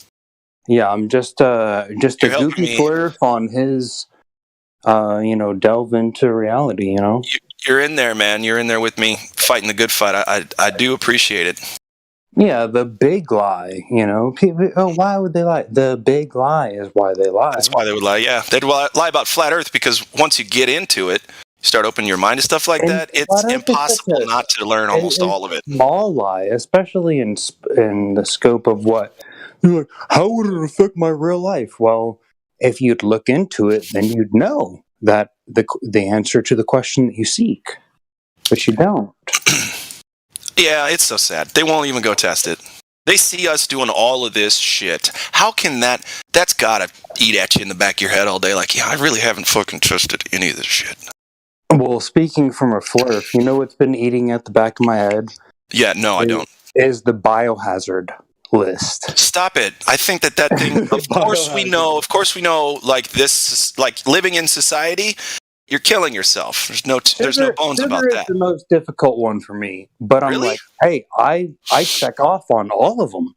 Yeah, I'm just a goofy flirt on his, delve into reality, You're in there, man. You're in there with me, fighting the good fight. I do appreciate it. Yeah, the big lie, people, why would they lie? The big lie is why they lie. That's why they would lie, yeah. They'd lie about flat Earth because once you get into it, you start opening your mind to stuff like that, it's impossible not to learn almost all of it. Small lie, especially in the scope of what, how would it affect my real life? Well, if you'd look into it, then you'd know that the answer to the question that you seek, but you don't. Yeah, it's so sad. They won't even go test it. They see us doing all of this shit. How can that's gotta eat at you in the back of your head all day like, I really haven't fucking tested any of this shit. Well, speaking from a flirt, you know what's been eating at the back of my head? Yeah, no, I don't. Is the biohazard list. Stop it. I think that thing, of course we know, like this, like living in society, you're killing yourself. There's no bones about that. It's the most difficult one for me, but I'm like, hey, I check off on all of them.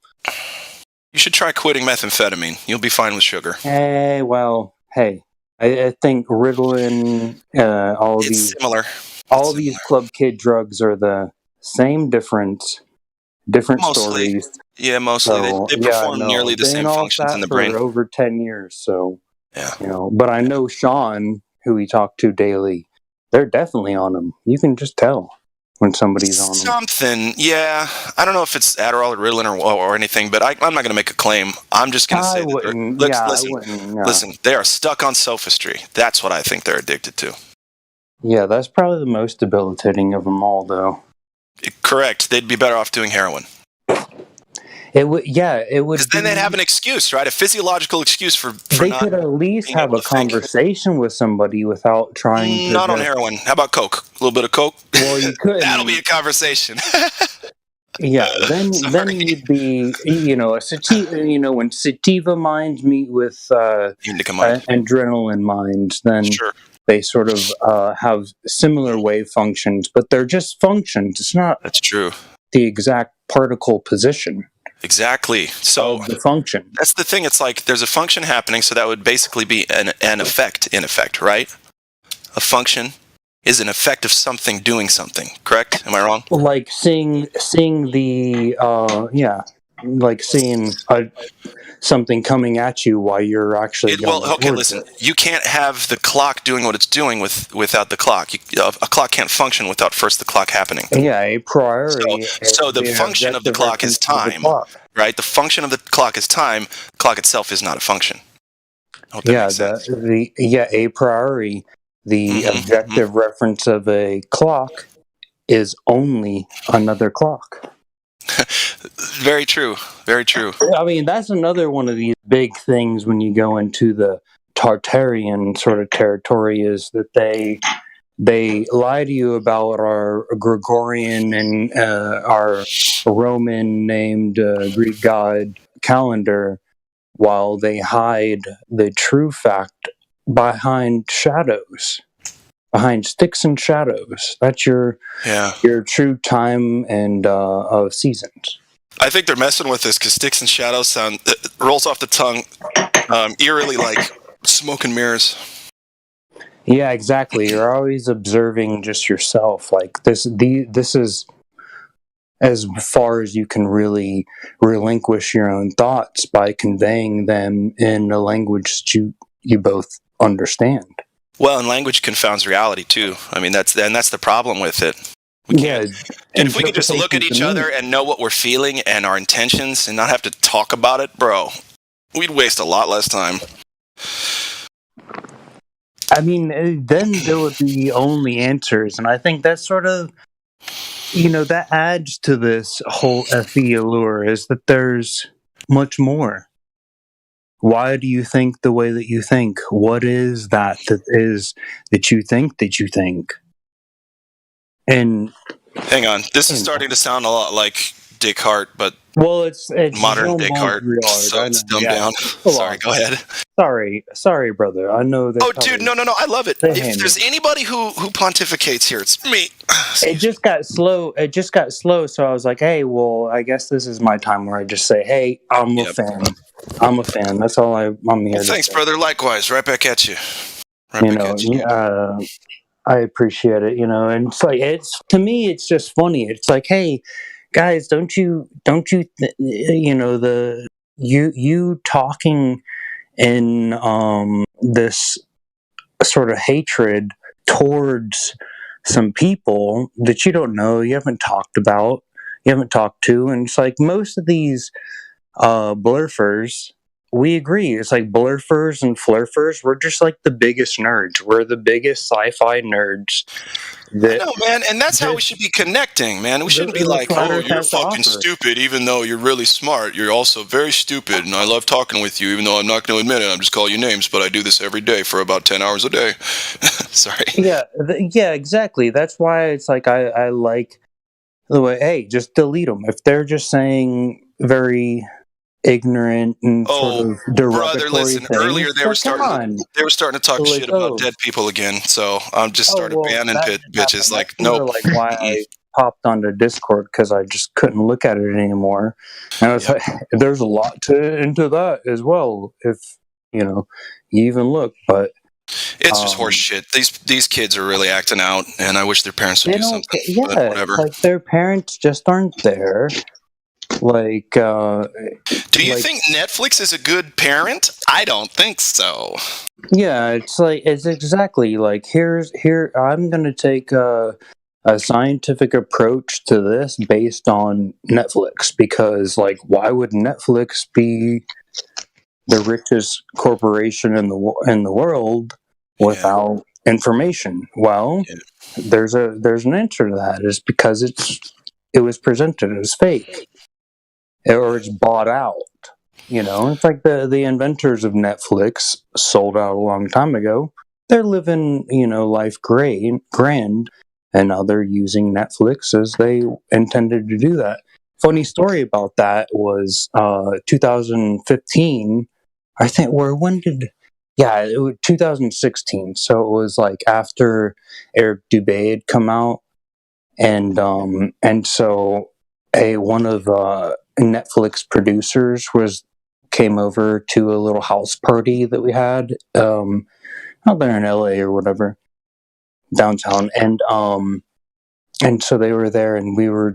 You should try quitting methamphetamine. You'll be fine with sugar. Hey, I think Ritalin, similar. All these club kid drugs are the same different stories. Yeah, mostly. They perform nearly the same functions in the brain. For over 10 years, so yeah. But I know Sean, who we talk to daily, they're definitely on them. You can just tell when somebody's on them. Something, yeah. I don't know if it's Adderall or Ritalin or anything, but I'm not going to make a claim. I'm just going to say listen, they are stuck on sophistry. That's what I think they're addicted to. Yeah, that's probably the most debilitating of them all, though. Correct. They'd be better off doing heroin. It would. Because then they'd have an excuse, right? A physiological excuse for they could at least have a conversation with somebody without trying to. Not on heroin. How about coke? A little bit of coke? Well, you could. That'll be a conversation. Yeah, then you'd be, a sativa. When sativa minds meet with indica mind. Adrenaline minds, then they sort of have similar wave functions, but they're just functions. It's not. That's true. The exact particle position. Exactly. So the function. That's the thing. It's like there's a function happening, so that would basically be an effect, in effect, right? A function is an effect of something doing something. Correct? Am I wrong? Like seeing the like seeing something coming at you while you're actually. Listen. You can't have the clock doing what it's doing without the clock. A clock can't function without first the clock happening. Yeah, a priori. So the function of the clock is time, right? The function of the clock is time. The clock itself is not a function. A priori, the objective reference of a clock is only another clock. Very true. Very true. I mean, that's another one of these big things when you go into the Tartarian sort of territory is that they lie to you about our Gregorian and our Roman named Greek god calendar while they hide the true fact behind shadows. behind sticks and shadows. That's your true time and of seasons. I think they're messing with this because sticks and shadows rolls off the tongue eerily like smoke and mirrors. Yeah, exactly. You're always observing just yourself. Like this is as far as you can really relinquish your own thoughts by conveying them in a language that you both understand. Well, and language confounds reality too. I mean, that's the problem with it. And if we could just look at each other and know what we're feeling and our intentions and not have to talk about it, bro, we'd waste a lot less time. I mean, then there would be only answers, and I think that's sort of, that adds to this whole FE allure, is that there's much more. Why do you think the way that you think? What is that you think? And hang on, this is starting to sound a lot like Descartes, but it's modern Descartes, so it's dumbed down. Sorry, go ahead. Sorry, brother. I know that. Oh, dude, no, I love it. If there's anybody who pontificates here, it's me. It just got slow. So I was like, hey, well, I guess this is my time where I just say, hey, I'm a fan. I'm a fan. That's all I'm here. Well, thanks, brother. Likewise. Right back at you. I appreciate it. And it's like to me, it's just funny. It's like, hey, guys, don't you you talking in this sort of hatred towards some people that you don't know, you haven't talked about, you haven't talked to, and it's like most of these blurfers, we agree. It's like blurfers and flurfers, we're just like the biggest nerds. We're the biggest sci-fi nerds. I know, man, and that's how we should be connecting, man. We shouldn't be like, oh, you're fucking stupid, even though you're really smart. You're also very stupid, and I love talking with you, even though I'm not going to admit it. I'm just calling you names, but I do this every day for about 10 hours a day. Sorry. Yeah, exactly. That's why it's like I like the way, hey, just delete them. If they're just saying very ignorant and sort of derogatory brother, listen, things, earlier they were starting to talk shit about dead people again, so I'm just started banning bitches. Like, nope. Like why I popped onto Discord, because I just couldn't look at it anymore. And I was like, there's a lot into that as well, if you even look, but it's just horse shit. These kids are really acting out, and I wish their parents would do something. But whatever. Like their parents just aren't there. Like, do you think Netflix is a good parent? I don't think so. Yeah, it's exactly like here. I'm gonna take a scientific approach to this based on Netflix, because like, why would Netflix be the richest corporation in the world without information? Well, there's an answer to that. Is because it was presented as fake. Or it's bought out, It's like the inventors of Netflix sold out a long time ago. They're living, life grand, and now they're using Netflix as they intended to do that. Funny story about that was 2015. I think it was 2016. So it was like after Eric Dubé had come out, and so one of Netflix producers came over to a little house party that we had out there in LA or whatever, downtown, and so they were there, and it was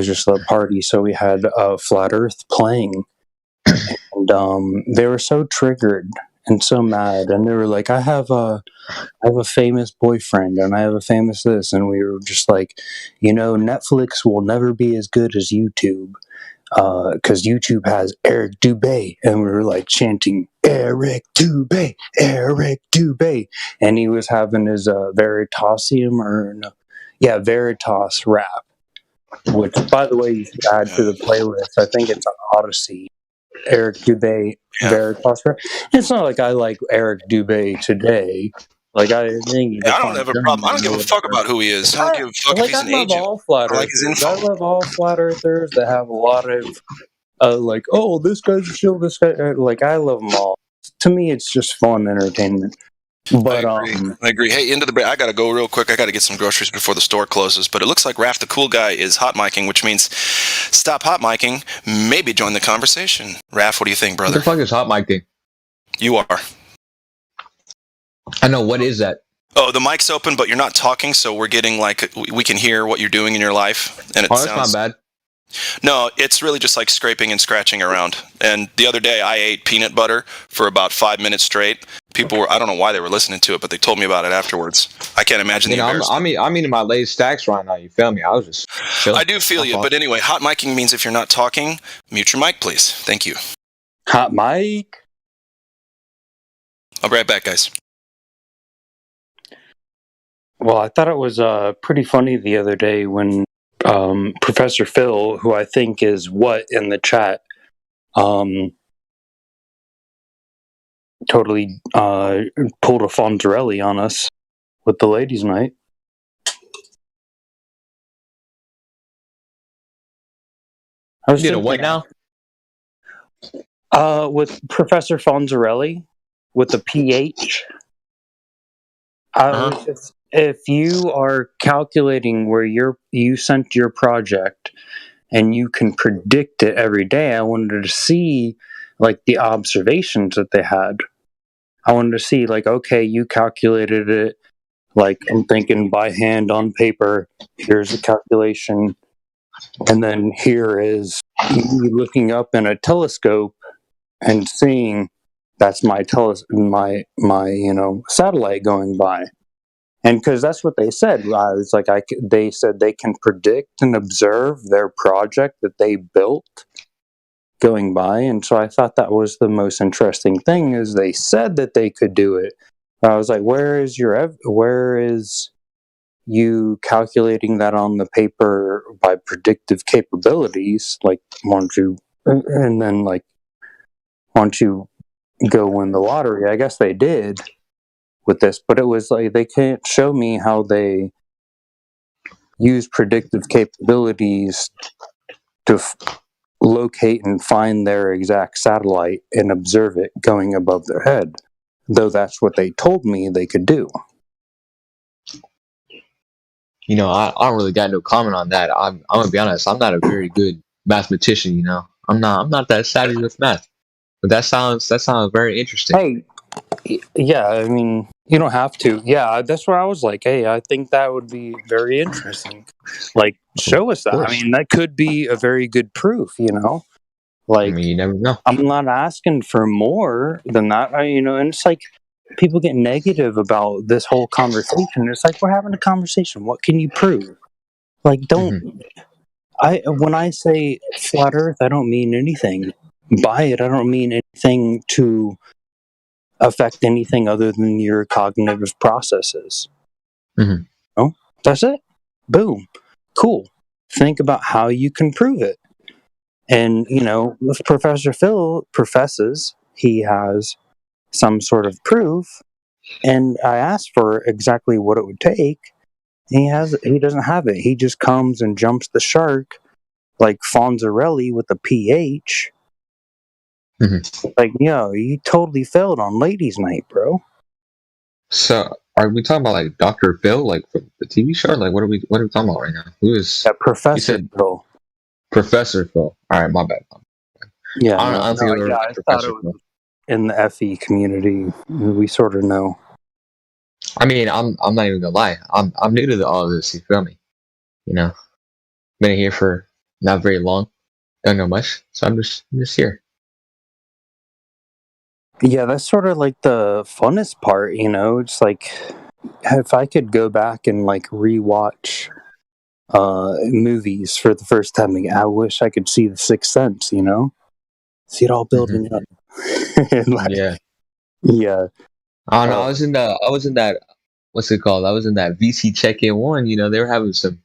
just a party, so we had Flat Earth playing, and they were so triggered and so mad, and they were like, I have a famous boyfriend, and I have a famous this, and we were just like, Netflix will never be as good as YouTube, because YouTube has Eric Dubé, and we were like chanting Eric Dubé, and he was having his Veritas rap, which, by the way, you should add to the playlist. I think it's on Odyssey. Eric Dubé, Veritas rap. It's not like I like Eric Dubé today. Like I don't have a problem. I don't give a fuck about who he is. I don't give a fuck if he's an agent. I like his info. I love all flat earthers that have a lot of this guy's a shill, this guy. Like, I love them all. to me, it's just fun entertainment. But I agree. Hey, into the break. I gotta go real quick. I gotta get some groceries before the store closes. But it looks like Raph the Cool Guy is hot micing, which means stop hot micing. Maybe join the conversation. Raph, what do you think, brother? What the fuck is hot micing? You are. I know. What is that? Oh, the mic's open, but you're not talking, so we're getting like we can hear what you're doing in your life, and it that's sounds not bad. No, it's really just like scraping and scratching around. And the other day, I ate peanut butter for about 5 minutes straight. People were—I don't know why they were listening to it, but they told me about it afterwards. I can't imagine the embarrassment. I'm eating my Lay's stacks right now. You feel me? I was just chilling. I do feel you, but anyway, hot micing means if you're not talking, mute your mic, please. Thank you. Hot mic. I'll be right back, guys. Well, I thought it was pretty funny the other day when Professor Phil, who I think is what in the chat, totally pulled a Fonzarelli on us with the ladies' night. I was did a what now? With Professor Fonzarelli with the PH. If you are calculating where you sent your project and you can predict it every day, I wanted to see like the observations that they had. I wanted to see like, okay, you calculated it, like I'm thinking by hand on paper, here's the calculation, and then here is me looking up in a telescope and seeing that's my satellite going by. And because that's what they said, I was like, they said they can predict and observe their project that they built going by. And so I thought that was the most interesting thing, is they said that they could do it. I was like, where is you calculating that on the paper by predictive capabilities? Like, why don't you go win the lottery? I guess they did with this, but it was like they can't show me how they use predictive capabilities to locate and find their exact satellite and observe it going above their head, though that's what they told me they could do. You know, I don't really got no comment on that. I'm gonna be honest. I'm not a very good mathematician. You know, I'm not that savvy with math. But that sounds very interesting. Hey, yeah, I mean, you don't have to. Yeah, that's where I was like, hey, I think that would be very interesting. Like, show us that. I mean, that could be a very good proof, you know? Like, I mean, you never know. I'm not asking for more than that, and it's like people get negative about this whole conversation. It's like, we're having a conversation. What can you prove? Like, don't... When I say flat Earth, I don't mean anything by it. I don't mean anything to affect anything other than your cognitive processes. Oh, that's it. Boom. Cool. Think about how you can prove it. And, if Professor Phil professes he has some sort of proof, and I asked for exactly what it would take, he doesn't have it. He just comes and jumps the shark like Fonzarelli with a PH. Like, you totally failed on ladies' night, bro. So, are we talking about like Dr. Phil, like from the TV show? Like, what are we talking about right now? Who is Professor Phil? Professor Phil. All right, my bad. Yeah, I don't think I thought it was in the FE community. We sort of know. I mean, I'm not even gonna lie. I'm new to all of this. You feel me? Been here for not very long. Don't know much, so I'm just here. Yeah, that's sort of like the funnest part, It's like, if I could go back and like rewatch movies for the first time again, I wish I could see The Sixth Sense, see it all building up. Yeah. I don't know. I was in that. What's it called? I was in that VC check-in one. They were having some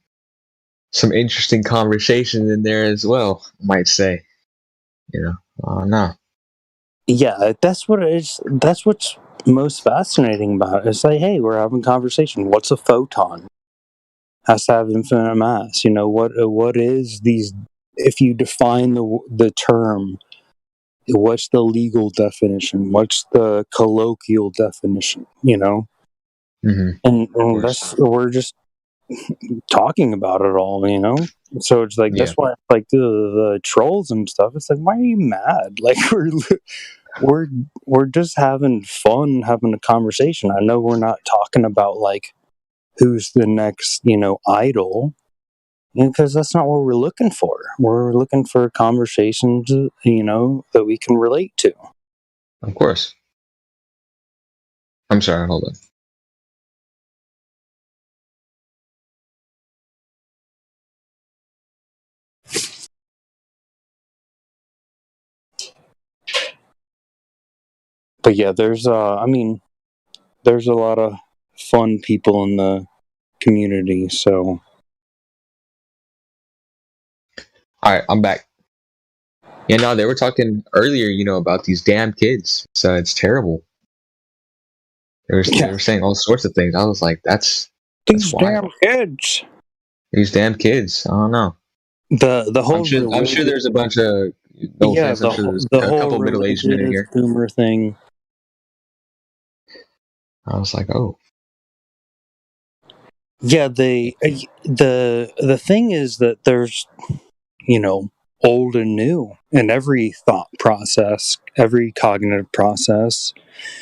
interesting conversation in there as well, I might say. I don't know. Yeah, that's what it is. That's what's most fascinating about it. It's like, hey, we're having a conversation. What's a photon? Has to have infinite mass. What is these? If you define the term what's the legal definition? What's the colloquial definition? You know, and we're just talking about it all. You know, so it's like that's why like the trolls and stuff. It's like, why are you mad? Like we're just having fun, having a conversation. I know we're not talking about like who's the next, idol, because that's not what we're looking for. We're looking for conversations, that we can relate to. Of course. I'm sorry, hold on. But yeah, there's a lot of fun people in the community, so. Alright, I'm back. Yeah, no, they were talking earlier, about these damn kids. So it's terrible. They were saying all sorts of things. I was like, that's these wild. Damn kids. These damn kids. I don't know. The whole I'm sure there's a bunch of offense, I'm sure there's a couple middle-aged men in here. Boomer thing. I was like, oh. Yeah, the thing is that there's, old and new in every thought process, every cognitive process,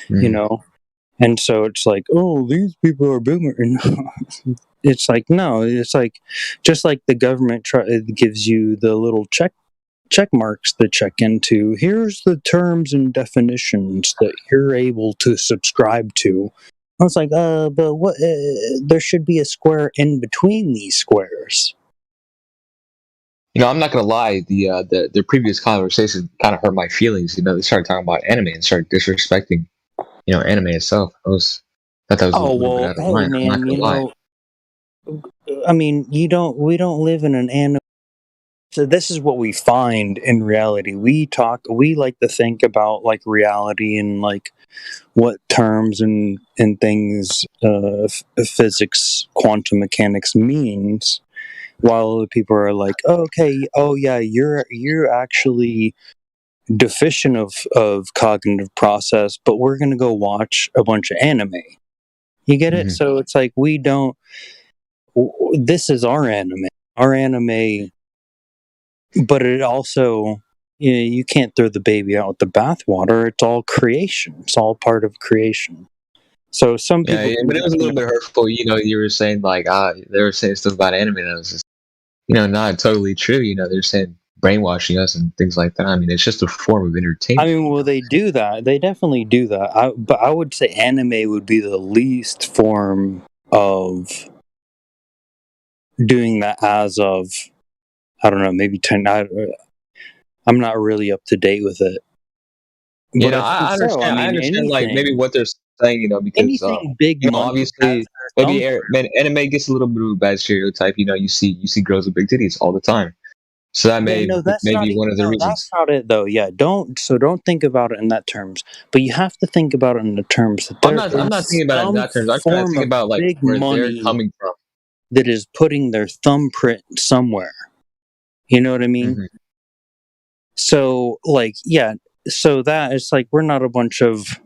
and so it's like, oh, these people are boomer. It's like, no, it's like just like the government gives you the little check marks to check into. Here's the terms and definitions that you're able to subscribe to. I was like, but what? There should be a square in between these squares. I'm not gonna lie. The previous conversation kind of hurt my feelings. They started talking about anime and started disrespecting, anime itself. I thought that was a little bit out of line. Man, I'm not gonna lie. I mean, we don't live in an anime. So this is what we find in reality. We like to think about like reality and like what terms and things, physics, quantum mechanics means, while other people are like, oh, okay, oh yeah, you're actually deficient of cognitive process, but we're gonna go watch a bunch of anime. You get it? So it's like this is our anime, but it also, you can't throw the baby out with the bathwater. It's all creation. It's all part of creation. So some people, but it was a little bit hurtful. You were saying like, they were saying stuff about anime that was just, not totally true. They're saying brainwashing us and things like that. I mean, it's just a form of entertainment. I mean, well, they do that. They definitely do that. But I would say anime would be the least form of doing that as of, I don't know, maybe 10. I'm not really up to date with it. But I understand. I understand, like maybe what they're saying, because anything big, obviously, maybe anime gets a little bit of a bad stereotype. You see girls with big titties all the time, so that may be one of the reasons. That's not it, though. Yeah, don't think about it in that terms. But you have to think about it in the terms that I'm not thinking about it in that terms. I'm trying to think about like where they're coming from. That is putting their thumbprint somewhere. You know what I mean? Mm-hmm. So, like, yeah. So that it's like we're not a bunch of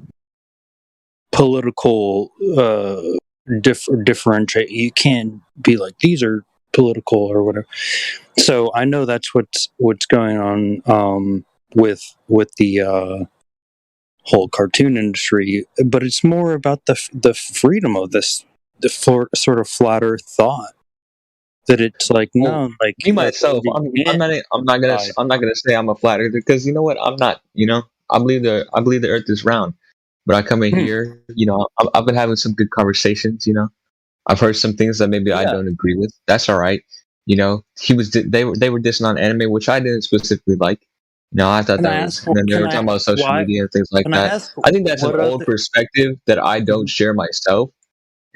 political differentiate. You can't be like these are political or whatever. So I know that's what's going on with the whole cartoon industry, but it's more about the freedom of this, the sort of flat earth thought. That it's like, no, like me myself, I'm not gonna say I'm a flat earther, because you know what, I'm not. I believe the earth is round, but I come in here, I've been having some good conversations. I've heard some things that maybe I don't agree with. That's all right. They were dissing on anime, which I didn't specifically like. I thought that was, and then they were talking about social media and things like that. I think that's an old perspective that I don't share myself,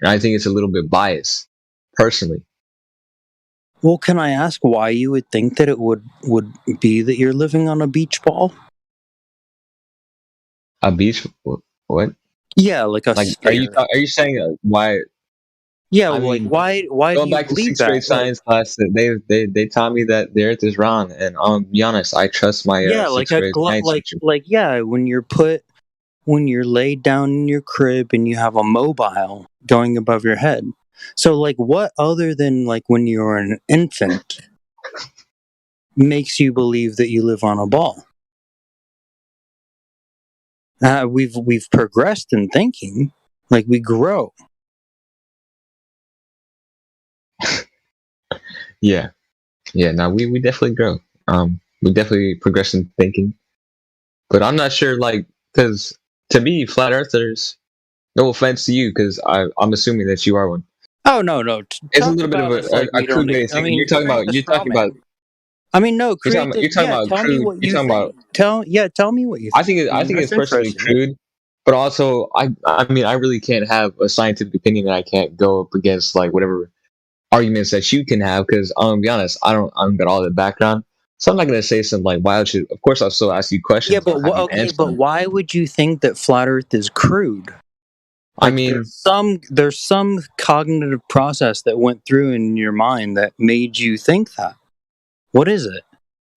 and I think it's a little bit biased, personally. Well, can I ask why you would think that it would be that you're living on a beach ball? A beach? What? Yeah, like are you saying why? Yeah, I like mean, why do going you back to believe sixth grade that? Like, science class, they taught me that the Earth is round, and I'll be honest, I trust my yeah, like sixth grade science teacher. yeah, when you're laid down in your crib and you have a mobile going above your head. So like what other than like when you're an infant makes you believe that you live on a ball? We've progressed in thinking, like we grow. Yeah, no, we definitely grow. We definitely progress in thinking, but I'm not sure, like, because to me, flat earthers. No offense to you, because I'm assuming that you are one. Oh no, It's a talk little bit of about us like a we crude don't. way of I thinking. mean, create the You're straw talking about man. I mean, no, create the. you're talking Yeah, about tell me crude. what You're you talking think. about. Tell me what you think. I think That's it's personally interesting. crude, but also I mean I really can't have a scientific opinion that I can't go up against like whatever arguments that you can have, because I'm gonna be honest, I don't got all the background, so I'm not gonna say some like wild shit. Of course, I'll still ask you Yeah, questions and but I'll have you okay, answer but them. why would you think that flat Earth is crude? I Like mean, there's some cognitive process that went through in your mind that made you think that. What is it?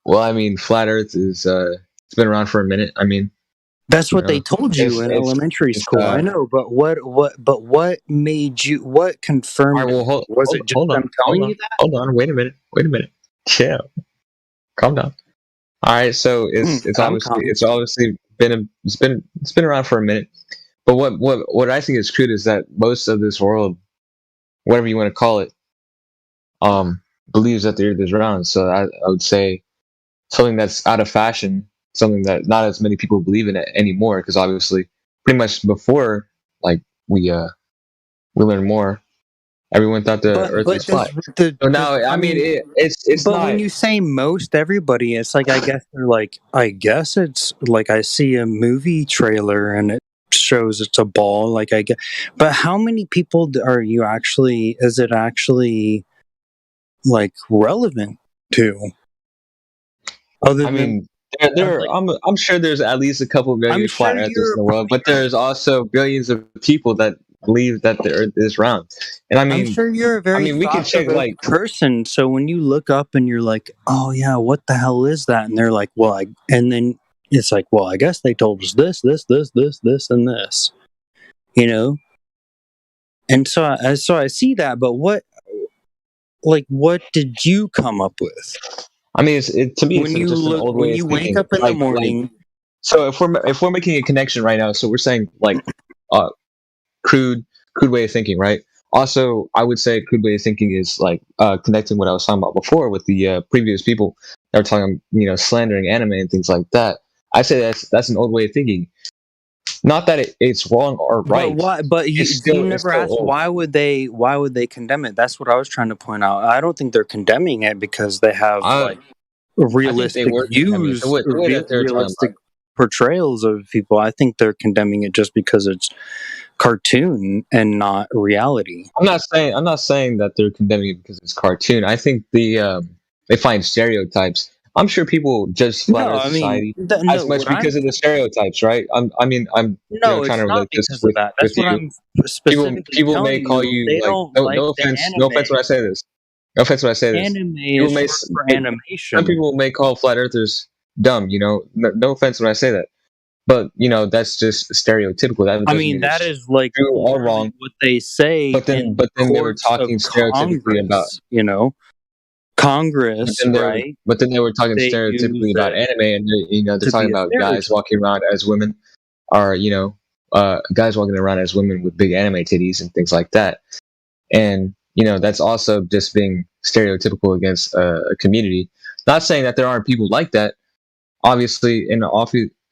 well, I mean, flat Earth is it's been around for a minute. I mean, That's you what they know, told you in elementary school. I know, but what made you? What all right, confirmed well, it? Was it just them telling you that? hold on, wait a minute, chill, calm down. All right, so I'm calm. it's obviously it's been around for a minute. But what I think is crude is that most of this world, whatever you want to call it, believes that the Earth is round. So I would say something that's out of fashion, something that not as many people believe in it anymore, because obviously, pretty much before like we learned more, everyone thought the Earth was flat. So now, I mean, it's But not. when you say most everybody, it's like I guess they're like I guess it's like I see a movie trailer and it shows it's a ball. Like I get, but how many people are you actually? Is it actually like relevant to? Other I than mean, I'm sure there's at least a couple million I'm flat sure earthers you're in the world, but there's also billions of people that believe that the Earth is round. And I'm sure you're a very we can check thought-provoking person. So when you look up and you're like, "Oh yeah, what the hell is that?" and they're like, "Well," and then it's like, "Well, I guess they told us this, and this," you know. And so I see that, but what did you come up with? I mean, to me, When it's you just an old when way of you wake thinking. up in the morning, So if we're making a connection right now, so we're saying like, uh, crude way of thinking, right? Also, I would say crude way of thinking is like connecting what I was talking about before with the previous people that were talking, slandering anime and things like that. I say that's an old way of thinking. Not that it's wrong or right. but why? But It's you still never asked old. why would they condemn it? That's what I was trying to point out. I don't think they're condemning it because they have like realistic views, the way that they're talking realistic about. portrayals of people. I think they're condemning it just because it's cartoon and not reality. I'm not saying that they're condemning it because it's cartoon. I think they find stereotypes. I'm sure people judge flat No, Earth I mean, society as much what I'm because of the stereotypes, right? I'm no, trying it's to not relate this because of that. That's with what you. I'm specifically People may telling call you. you They like don't like the no anime. offense when I say this. No offense when I say this. Anime People is may short for some animation. people may call flat earthers dumb. No offense when I say that, but that's just stereotypical. That I doesn't mean, mean that it's is like true or literally wrong. what they say But in then they were courts of talking stereotypically about. Congress. You know, Congress, right? But then they were talking They stereotypically use about it anime, and they're to talking be a about guys stereotype. walking around as women, or guys walking around as women with big anime titties and things like that. And that's also just being stereotypical against a community. Not saying that there aren't people like that. Obviously,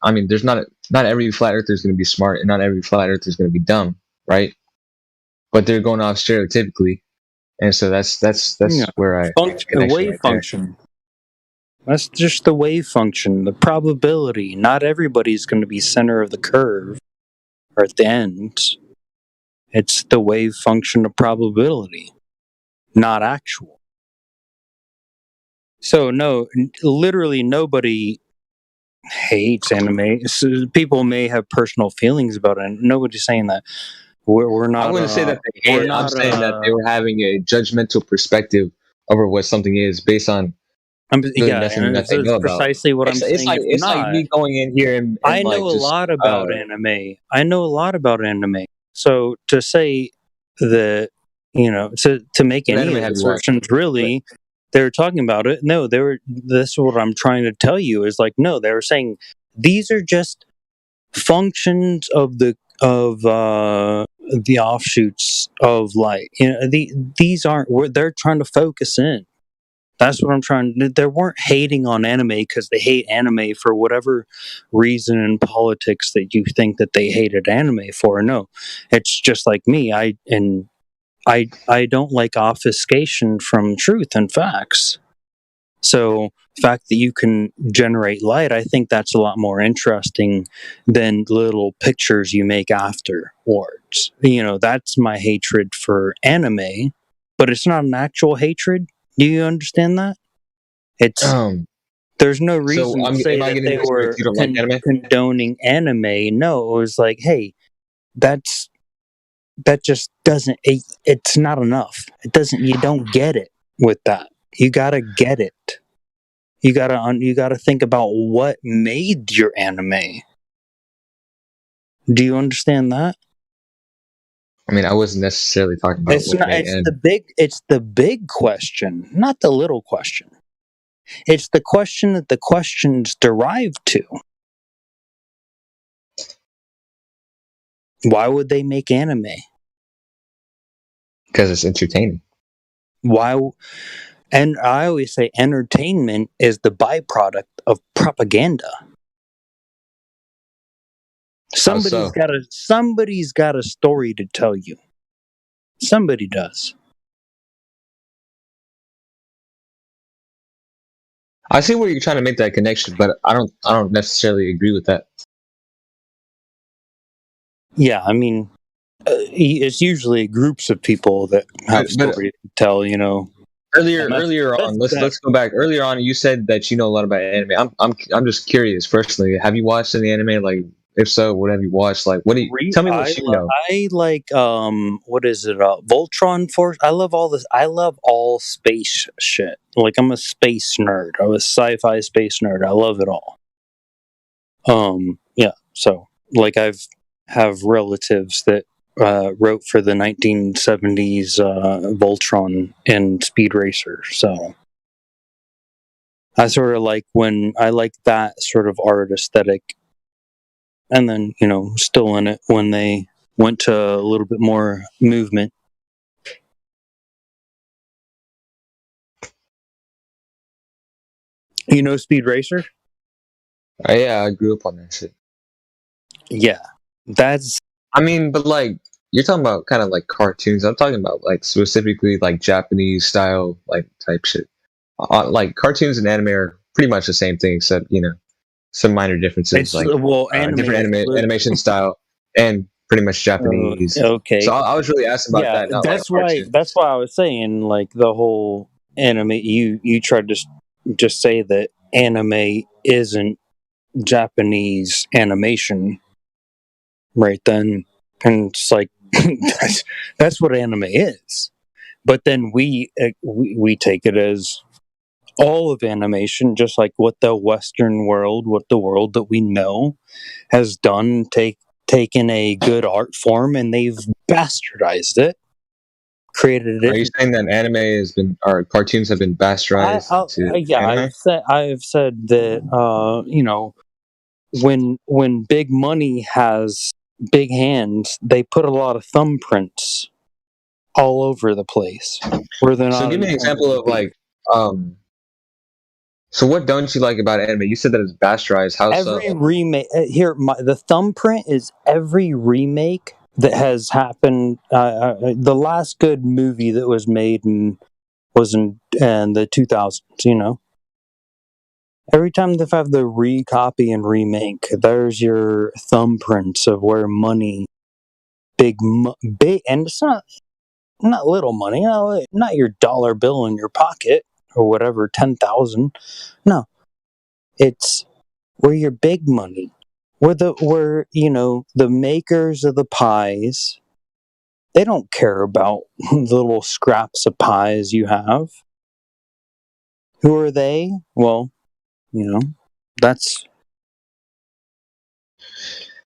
I mean, there's not every flat earther is going to be smart, and not every flat earther is going to be dumb, right? But they're going off stereotypically, and so that's where I The wave function. That's just the wave function, the probability. Not everybody's going to be center of the curve or at the end. It's the wave function of probability, not actual. So no, literally nobody hates anime. So people may have personal feelings about it. Nobody's saying that. We're not. I wouldn't say that they hate We're it. I'm not. saying that they were having a judgmental perspective over what something is based on really Yeah, nothing and that they it's know about. precisely what I'm saying. If It's like not, me going in here and I like know a just lot about anime. I know a lot about anime. So to say that, to make what any anime have you watched? assertions, really, they were talking about it. No, they were. This is what I'm trying to tell you is like, no, they were saying these are just functions of the offshoots of light. These aren't. They're trying to focus in. That's what I'm trying to. They weren't hating on anime because they hate anime for whatever reason in politics that you think that they hated anime for. No, it's just like me. I don't like obfuscation from truth and facts. So the fact that you can generate light, I think that's a lot more interesting than little pictures you make afterwards. That's my hatred for anime, but it's not an actual hatred. Do you understand that? It's there's no reason to say that they were you don't like anime? condoning anime. No, it was like, hey, that just doesn't. It's not enough. It doesn't. You don't get it with that. You gotta get it. You gotta think about what made your anime. Do you understand that? I mean, I wasn't necessarily talking about It's not. It's the big question, not the little question. It's the question that the questions derive to. Why would they make anime? Because it's entertaining. Why? And I always say entertainment is the byproduct of propaganda. Somebody's got a story to tell you. Somebody does. I see where you're trying to make that connection, but I don't necessarily agree with that. Yeah, I mean, it's usually groups of people that have stories to tell. Earlier on, let's go back. Earlier on, you said that you know a lot about anime. I'm just curious. Personally, have you watched any anime? Like, if so, what have you watched? Like, what do you tell me? What you know? I like what is it? Voltron Force. I love all this. I love all space shit. Like, I'm a space nerd. I'm a sci-fi space nerd. I love it all. Yeah. So, like, have relatives that wrote for the 1970s Voltron and Speed Racer. So I sort of like that sort of art aesthetic. And then, still in it when they went to a little bit more movement. You know Speed Racer? Yeah, I grew up on that shit. Yeah. I mean, but like, you're talking about kind of like cartoons. I'm talking about like specifically like Japanese style like type shit. Like cartoons and anime are pretty much the same thing, except some minor differences, different animation style and pretty much Japanese. Okay. So I was really asking about that. Not that's why I was saying like the whole anime. You tried to just say that anime isn't Japanese animation, right? Then, and it's like that's what anime is. But then we take it as all of animation, just like what the Western world, what the world that we know has done, taken a good art form and they've bastardized it, created it. Are you saying that cartoons have been bastardized? I've said that when big money has big hands, they put a lot of thumbprints all over the place. So give me an example of like so what don't you like about anime? You said that it's bastardized. How every remake the thumbprint is every remake that has happened. The last good movie that was made was in the 2000s. Every time they have the recopy and remake, there's your thumbprints of where money, big, and it's not little money. Not your dollar bill in your pocket or whatever, 10,000. No, it's where your big money. We're the makers of the pies They don't care about the little scraps of pies you have. Who are they? Well, that's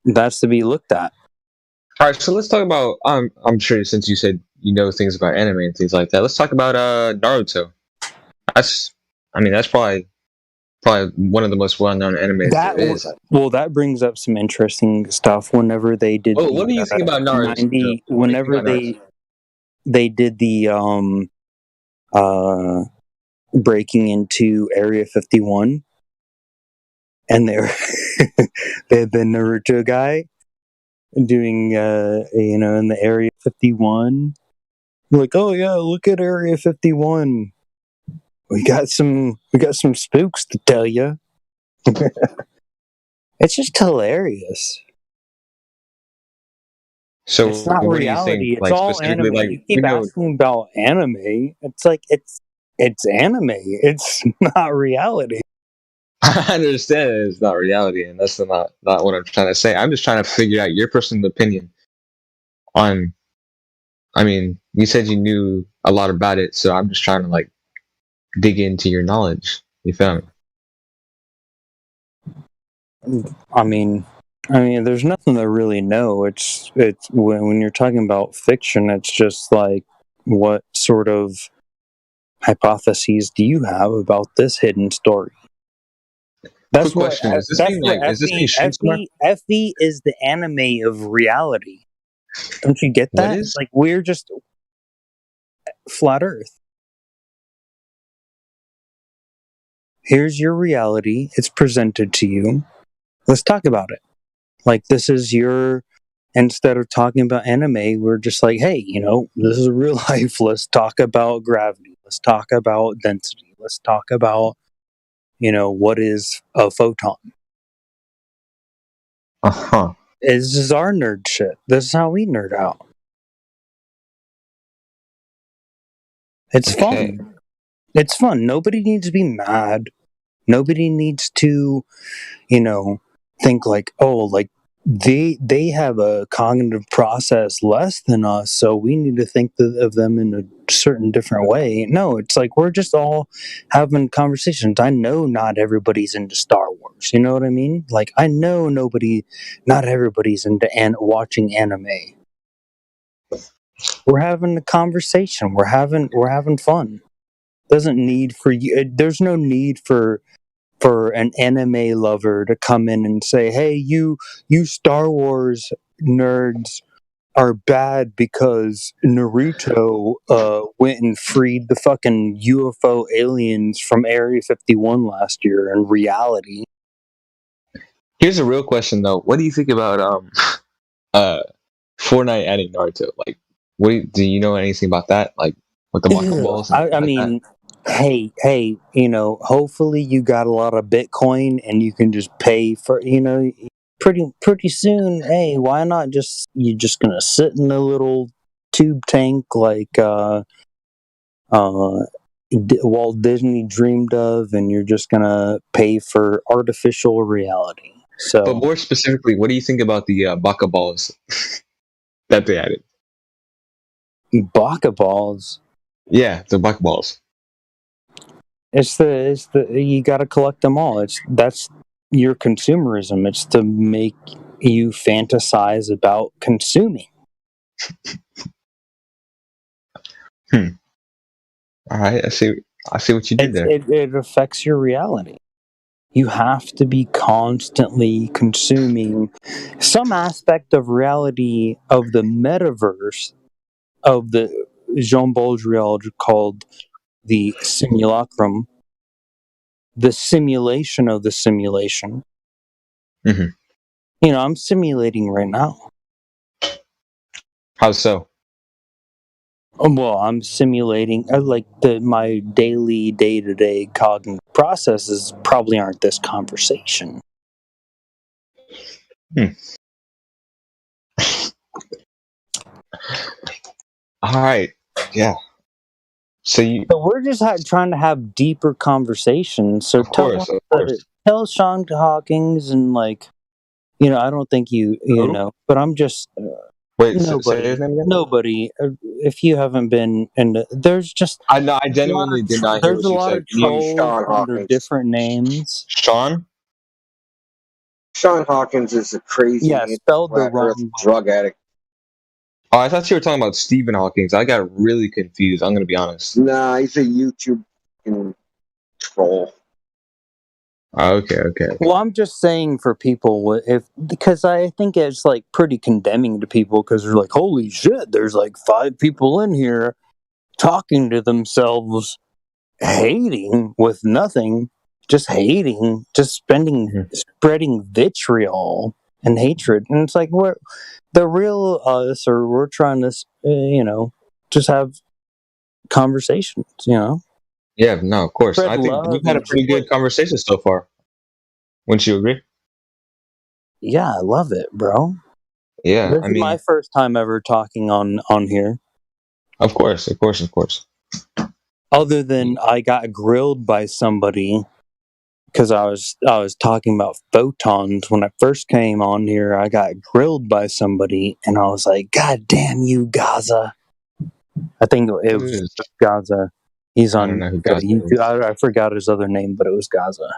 to be looked at. All right, so let's talk about. I'm sure since you said you know things about anime and things like that, let's talk about Naruto. That's probably one of the most well-known animes there is. Well, that brings up some interesting stuff. Whenever they did, what do you think about Naruto? Whenever they did the breaking into Area 51, and they had the Naruto guy doing in the Area 51, like, oh yeah, look at Area 51. We got some spooks to tell you. It's just hilarious. So it's not what reality. Do you think, it's all anime. You keep asking about anime. It's like it's anime. It's not reality. I understand it's not reality, and that's not what I'm trying to say. I'm just trying to figure out your personal opinion on. I mean, you said you knew a lot about it, so I'm just trying to dig into your knowledge. You feel me? I mean, there's nothing to really know. It's when you're talking about fiction, it's just like, what sort of hypotheses do you have about this hidden story? That's what question. Is this FV is the anime of reality. Don't you get that? What is? Like, we're just flat Earth. Here's your reality. It's presented to you. Let's talk about it. Like, this is instead of talking about anime, we're just like, hey, this is real life. Let's talk about gravity. Let's talk about density. Let's talk about, what is a photon. Uh-huh. This is our nerd shit. This is how we nerd out. It's fun. It's fun. Nobody needs to be mad. Nobody needs to, think like, oh, like they have a cognitive process less than us, so we need to think of them in a certain different way. No, it's like we're just all having conversations. I know not everybody's into Star Wars. You know what I mean? Like, I know not everybody's into watching anime. We're having a conversation. We're having fun. Doesn't need for you. There's no need for an anime lover to come in and say, hey, you Star Wars nerds are bad because Naruto went and freed the fucking UFO aliens from Area 51 last year in reality. Here's a real question though. What do you think about Fortnite adding Naruto? Like, do you know anything about that? Like, with the Maka balls? I mean, hey, hopefully you got a lot of Bitcoin and you can just pay for, pretty soon. Hey, why not you're just gonna sit in a little tube tank like Walt Disney dreamed of, and you're just gonna pay for artificial reality. So, but more specifically, what do you think about the Baka balls that they added? Baka balls. Yeah, the Baka balls. It's the you got to collect them all. That's your consumerism. It's to make you fantasize about consuming. All right, I see what you did there. It affects your reality. You have to be constantly consuming some aspect of reality of the metaverse of the Jean Baudrillard called the simulacrum, the simulation of the simulation. Mm-hmm. I'm simulating right now. How so? Well, I'm simulating my daily, day-to-day cognitive processes probably aren't this conversation. All right, yeah. So we're just trying to have deeper conversations. So of course. Tell Sean Hawkins and I don't think you know, but I'm just Wait, say his name again? Nobody. If you haven't been, and there's just I genuinely did not hear there's what a you lot said. of trolls under different names. Sean? Sean Hawkins is a crazy spelled the flat earth wrong drug addict. Oh, I thought you were talking about Stephen Hawking. I got really confused. I'm going to be honest. Nah, he's a YouTube troll. Okay. Well, I'm just saying for people, because I think it's like pretty condemning to people because they're like, holy shit, there's like 5 people in here talking to themselves, hating with nothing, just hating, just spreading vitriol and hatred. And it's like, we're the real us, or we're trying to, just have conversations, Yeah, no, of course. Spread I think love we've had a and pretty joy. good conversation so far. Wouldn't you agree? Yeah, I love it, bro. Yeah, This is my first time ever talking on here. Of course. Other than I got grilled by somebody because I was talking about photons when I first came on here. I got grilled by somebody, and I was like, "God damn you, Gaza!" I think it was Gaza. He's I don't on know who Gaza YouTube. I forgot his other name, but it was Gaza.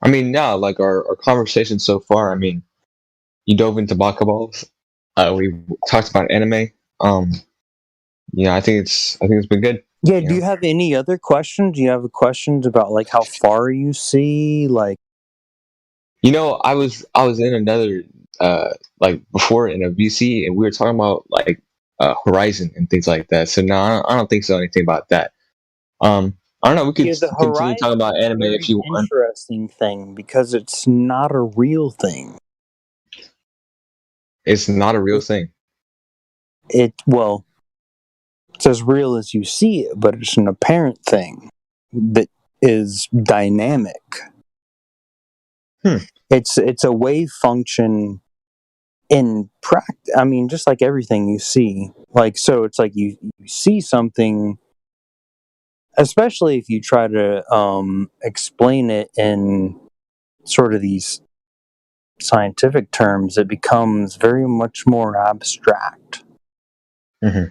I mean, now, like our conversation so far, I mean, you dove into basketballs. We talked about anime. I think it's been good. Yeah, do you have any other questions? Do you have questions about like how far you see? Like, I was in another like before in a VC, and we were talking about like Horizon and things like that. So no, I don't think so. Anything about that. I don't know. We could the continue Horizon talking about is a anime very if you want. interesting thing because it's not a real thing. It's not a real thing. It's as real as you see it, but it's an apparent thing that is dynamic. It's a wave function in practice. I mean, just like everything you see. Like, so it's like you see something, especially if you try to explain it in sort of these scientific terms, it becomes very much more abstract. Mm-hmm.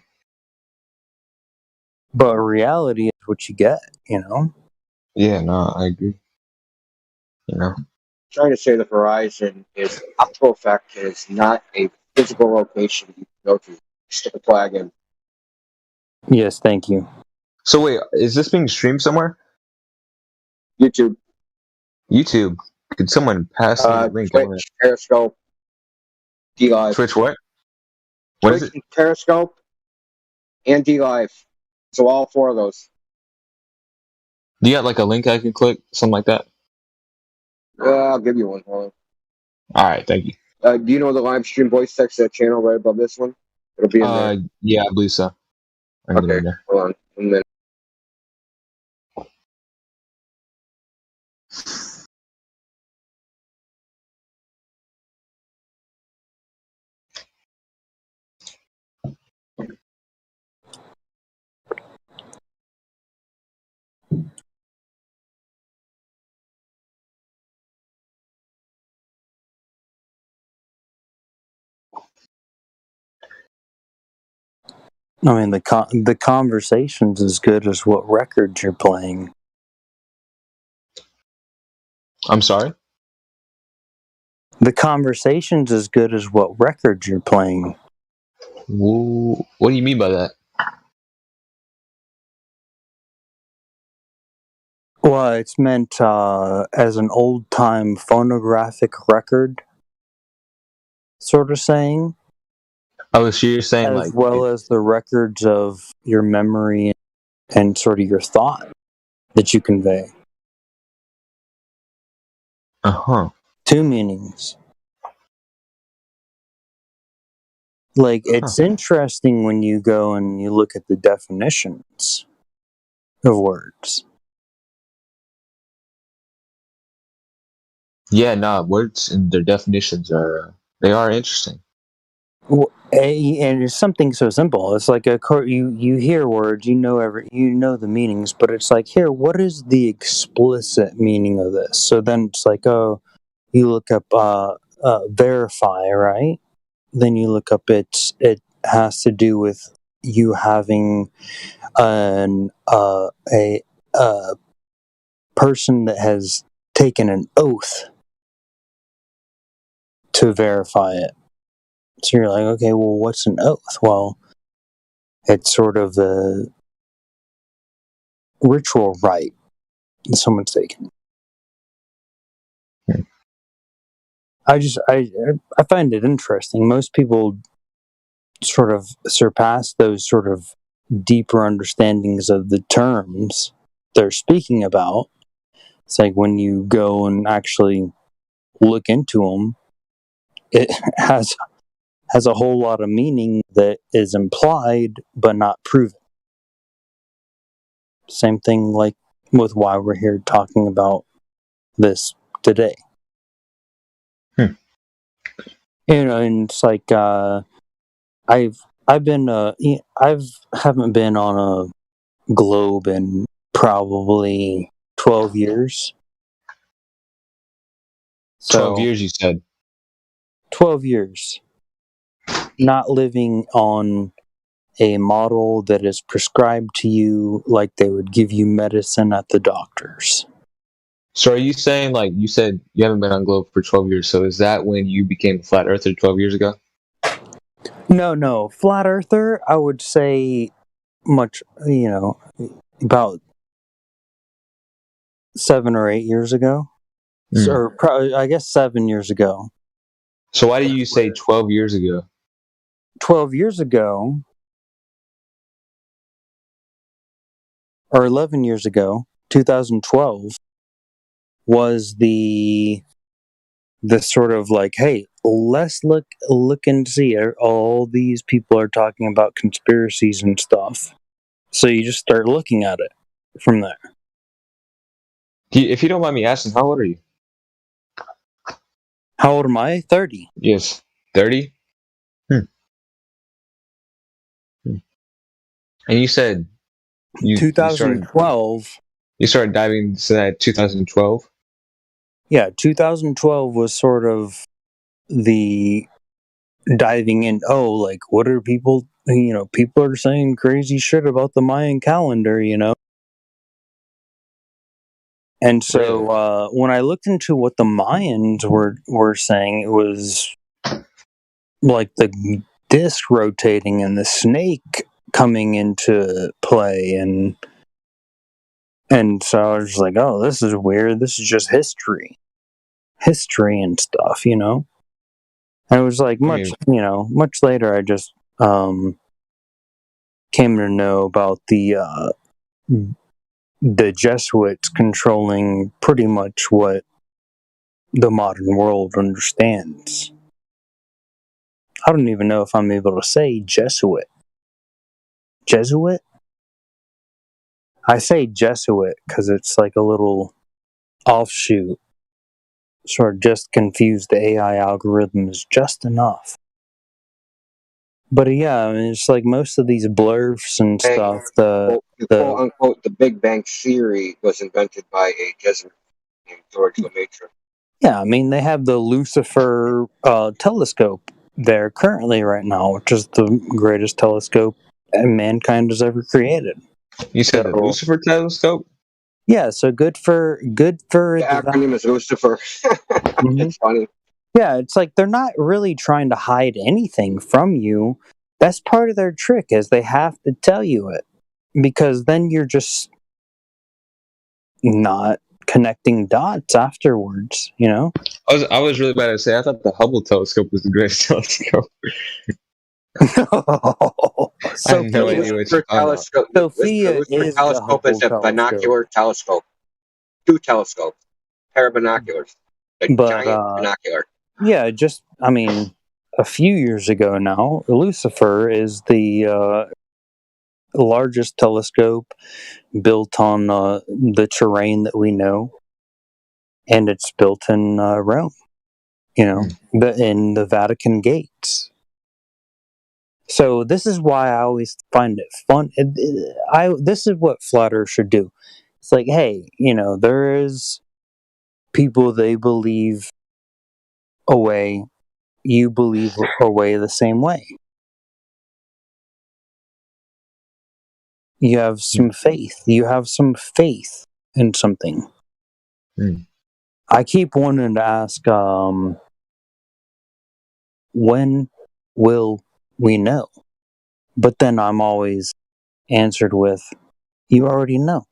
But reality is what you get, Yeah, no, I agree. Trying to say the Horizon is optical effect is not a physical location you can go to. Stick a flag in. Yes, thank you. So wait, is this being streamed somewhere? YouTube. Could someone pass me the link? Twitch, Periscope, DLive. Twitch what? What is it? Periscope, and DLive. So all 4 of those. Do you have like a link I can click, something like that? I'll give you one. Hold on. All right, thank you. Do you know the live stream voice text channel right above this one? It'll be in there. Yeah, I believe so. Okay, hold on. A minute. I mean, the conversation's as good as what records you're playing. I'm sorry? The conversation's as good as what records you're playing. What do you mean by that? Well, it's meant as an old-time phonographic record, sort of saying. Oh, so you're saying as like... well as the records of your memory and sort of your thought that you convey. Uh-huh. 2 meanings. Like, it's interesting when you go and you look at the definitions of words. Yeah, no, words and their definitions are interesting. And it's something so simple. It's like you hear words, you know the meanings, but it's like, here, what is the explicit meaning of this? So then it's like, oh, you look up verify, right? then you look up it has to do with you having a person that has taken an oath to verify it. So you're like, okay, well, what's an oath? Well, it's sort of a ritual rite that someone's taken. I find it interesting. Most people sort of surpass those sort of deeper understandings of the terms they're speaking about. It's like when you go and actually look into them, it has a whole lot of meaning that is implied but not proven. Same thing like with why we're here talking about this today. And it's like haven't been on a globe in probably 12 years. 12 years, you said? 12 years. Not living on a model that is prescribed to you like they would give you medicine at the doctor's. So are you saying, like, you said you haven't been on globe for 12 years, so is that when you became a flat earther 12 years ago? No. Flat earther, I would say much, about 7 or 8 years ago. Or probably, I guess 7 years ago. So why do you say 12 years ago? 12 years ago, or 11 years ago, 2012, was the sort of like, hey, let's look and see. All these people are talking about conspiracies and stuff. So you just start looking at it from there. If you don't mind me asking, how old are you? How old am I? 30. Yes. 30? And you said 2012. You started diving into that 2012? Yeah, 2012 was sort of the diving in. Oh, like, what are people, people are saying crazy shit about the Mayan calendar, And so when I looked into what the Mayans were saying, it was like the disc rotating and the snake coming into play, and so I was just like, oh, this is weird. This is just history and stuff, And it was like much later, I just came to know about the Jesuits controlling pretty much what the modern world understands. I don't even know if I'm able to say Jesuit. Jesuit? I say Jesuit because it's like a little offshoot. Sort of just confuse the AI algorithms just enough. But yeah, I mean, it's like most of these blurfs and stuff. The quote unquote the Big Bang Theory was invented by a Jesuit named George Lemaitre. Yeah, I mean, they have the Lucifer telescope there currently right now, which is the greatest telescope mankind has ever created. You said the Lucifer telescope? Yeah, so good for the acronym is Lucifer. It's funny. Yeah, it's like they're not really trying to hide anything from you. That's part of their trick, is they have to tell you it, because then you're just not connecting dots afterwards, I was really bad to say. I thought the Hubble telescope was the greatest telescope. I have no idea what you're talking about. Sophia is telescope is a binocular telescope. 2 telescopes, pair of binoculars, giant binocular. Yeah, just a few years ago now, Lucifer is the largest telescope built on the terrain that we know, and it's built in Rome, in the Vatican gates. So this is why I always find it fun. This is what Flat Earth should do. It's like, hey, there is people, they believe a way you believe away the same way. You have some faith. You have some faith in something. I keep wanting to ask, when will we know? But then I'm always answered with, you already know.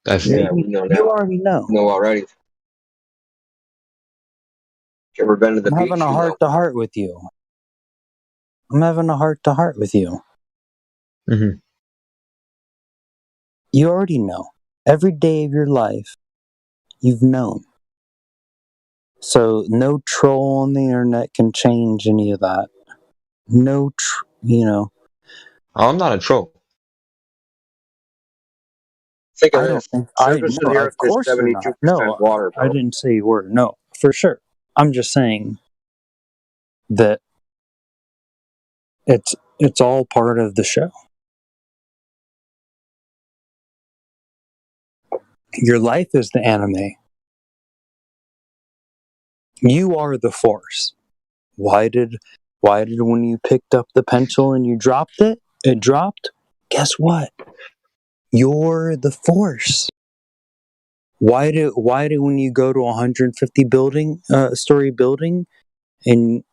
Yeah, we know now. You already know. Know already. You ever been to the I'm beach? having a heart-to-heart with you. I'm having a heart-to-heart with you. Mm-hmm. You already know. Every day of your life, you've known. So no troll on the internet can change any of that. No, I'm not a troll. Think of I don't this. think Surface of the of earth is course you're not. 72% No, water, I bro. didn't say you were. No, for sure. I'm just saying that it's all part of the show. Your life is the anime. You are the force. Why did when you picked up the pencil and you dropped it, it dropped? Guess what? You're the force. Why do when you go to a 150 story building and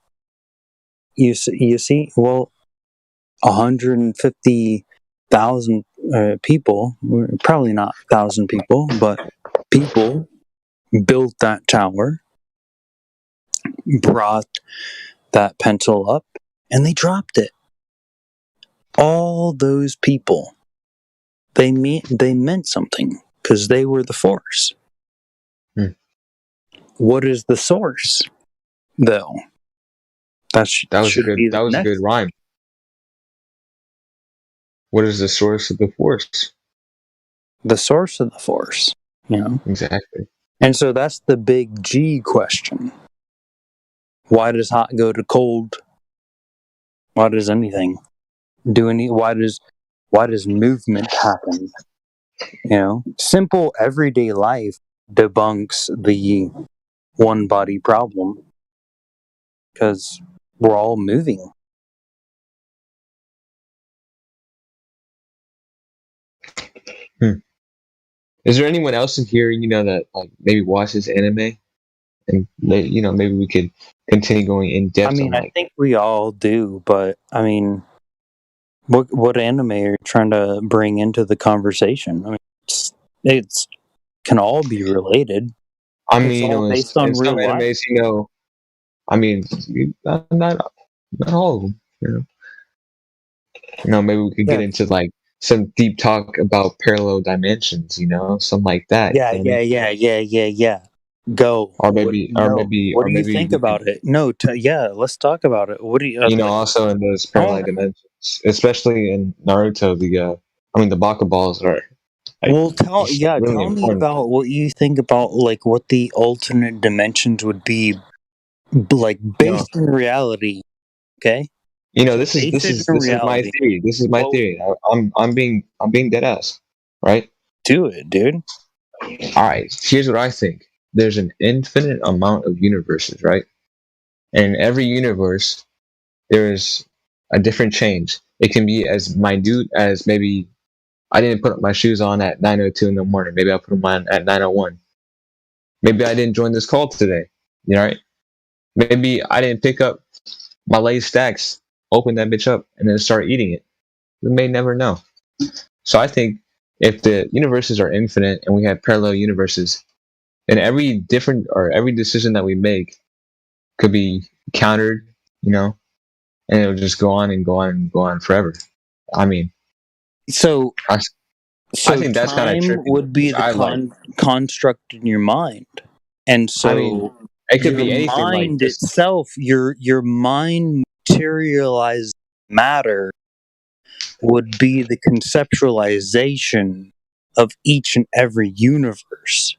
you see 150,000 people, probably not 1,000 people, but people built that tower, brought that pencil up, and they dropped it. All those people, they meant something because they were the force. What is the source, though? That was a good rhyme. What is the source of the force? The source of the force, Exactly. And so that's the big G question. Why does hot go to cold? Why does anything do any? Why does movement happen? Simple everyday life debunks the one body problem because we're all moving. Is there anyone else in here, that like maybe watches anime, and maybe we could continue going in depth on I think we all do, but what anime are you trying to bring into the conversation? It's can all be related. It's all based on in some real life. animes, not all of them. Maybe we could get into like some deep talk about parallel dimensions. Something like that. Yeah. Go. Or maybe, What do you think about it? No, let's talk about it. What do you? also in those parallel dimensions, especially in Naruto, the Bakuballs are. Tell me important. about what you think about like what the alternate dimensions would be, like based in reality. Okay. This is my theory. This is my theory. I'm being dead ass, right? Do it, dude. All right. Here's what I think. There's an infinite amount of universes, right? And in every universe, there's a different change. It can be as minute as maybe I didn't put my shoes on at 9:02 in the morning. Maybe I put them on at 9:01. Maybe I didn't join this call today. Right? Maybe I didn't pick up my Lay's stacks, open that bitch up, and then start eating it. We may never know. So I think if the universes are infinite and we have parallel universes, then every decision that we make could be countered, and it'll just go on and go on and go on forever. I think that's kind of trippy. Would be the construct in your mind, and so it could be anything mind like this. itself. Your mind materialized matter would be the conceptualization of each and every universe.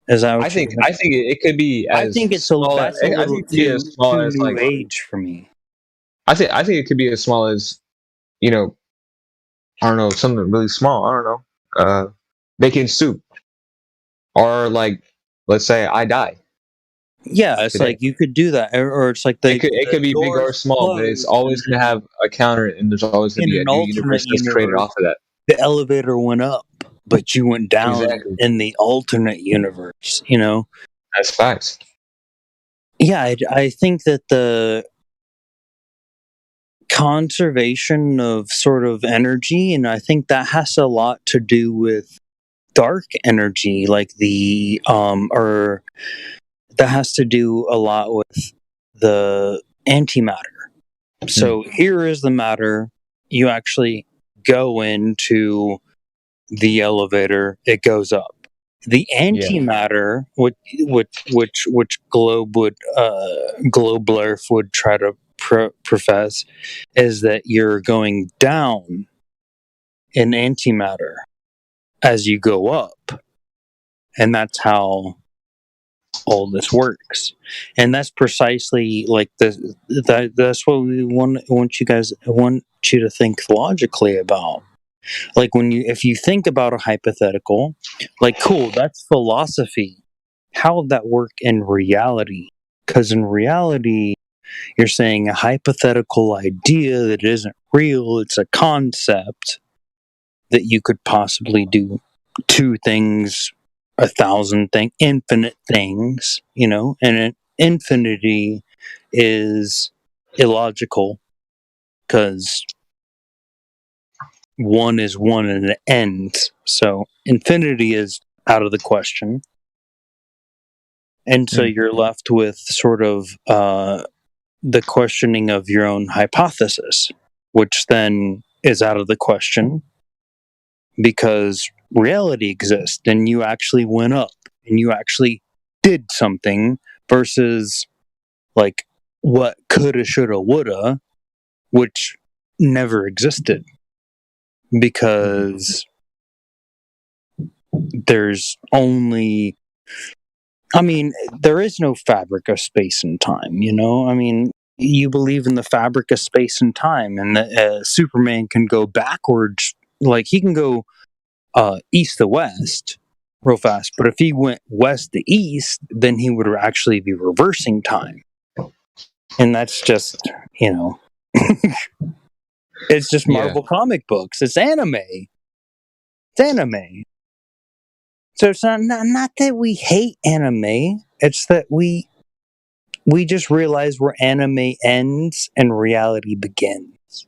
Is that what I think it could be. I think it's small that's a little too new age for me. I think it could be as small as, I don't know, something really small. I don't know, making soup, or like let's say I die. Yeah, it's today. like you could do that, or it's like It could be big or small, but it's always going to have a counter, and there's always going to be a an new alternate universe that's created universe. off of that. The elevator went up, but you went down Exactly. in the alternate universe. You know, That's facts. yeah, I think that the conservation of sort of energy, and I think that has a lot to do with dark energy, like or that has to do a lot with the antimatter. So here is the matter. You actually go into the elevator, it goes up. The antimatter, which Globler would try to profess, is that you're going down in antimatter as you go up, and that's how all this works. And that's precisely like that's what we want you to think logically about. Like if you think about a hypothetical, like cool, that's philosophy. How would that work in reality? Because in reality, you're saying a hypothetical idea that isn't real, it's a concept that you could possibly do two things, 1,000 things, infinite things, and an infinity is illogical because one is one and it ends. So infinity is out of the question. And so you're left with sort of the questioning of your own hypothesis, which then is out of the question because reality exists and you actually went up and you actually did something versus like what coulda, shoulda, woulda, which never existed because there's only, there is no fabric of space and time, you believe in the fabric of space and time, and that Superman can go backwards, like he can go east to west real fast, but if he went west to east, then he would actually be reversing time. And that's just, it's just Marvel comic books. It's anime. So it's not that we hate anime. It's that we just realize where anime ends and reality begins.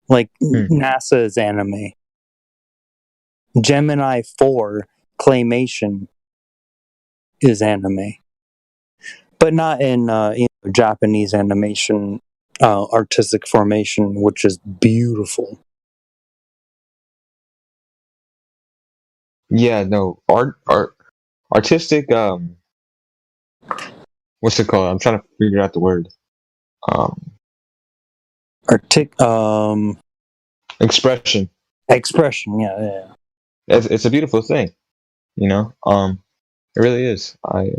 Like NASA is anime. Gemini 4 Claymation is anime. But not in Japanese animation, artistic formation, which is beautiful. Yeah, no, artistic, what's it called? I'm trying to figure out the word. Expression. Expression, yeah. It's a beautiful thing, it really is. I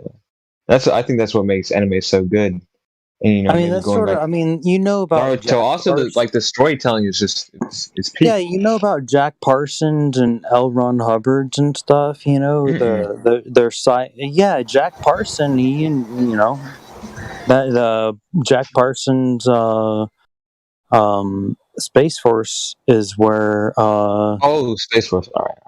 think that's what makes anime so good. And that's sort of. About Naruto. Also, the storytelling is just it's peak. Yeah, about Jack Parsons and L. Ron Hubbards and stuff. Their side. Yeah, Jack Parsons. That Jack Parsons. Space Force is where. Space Force. All right.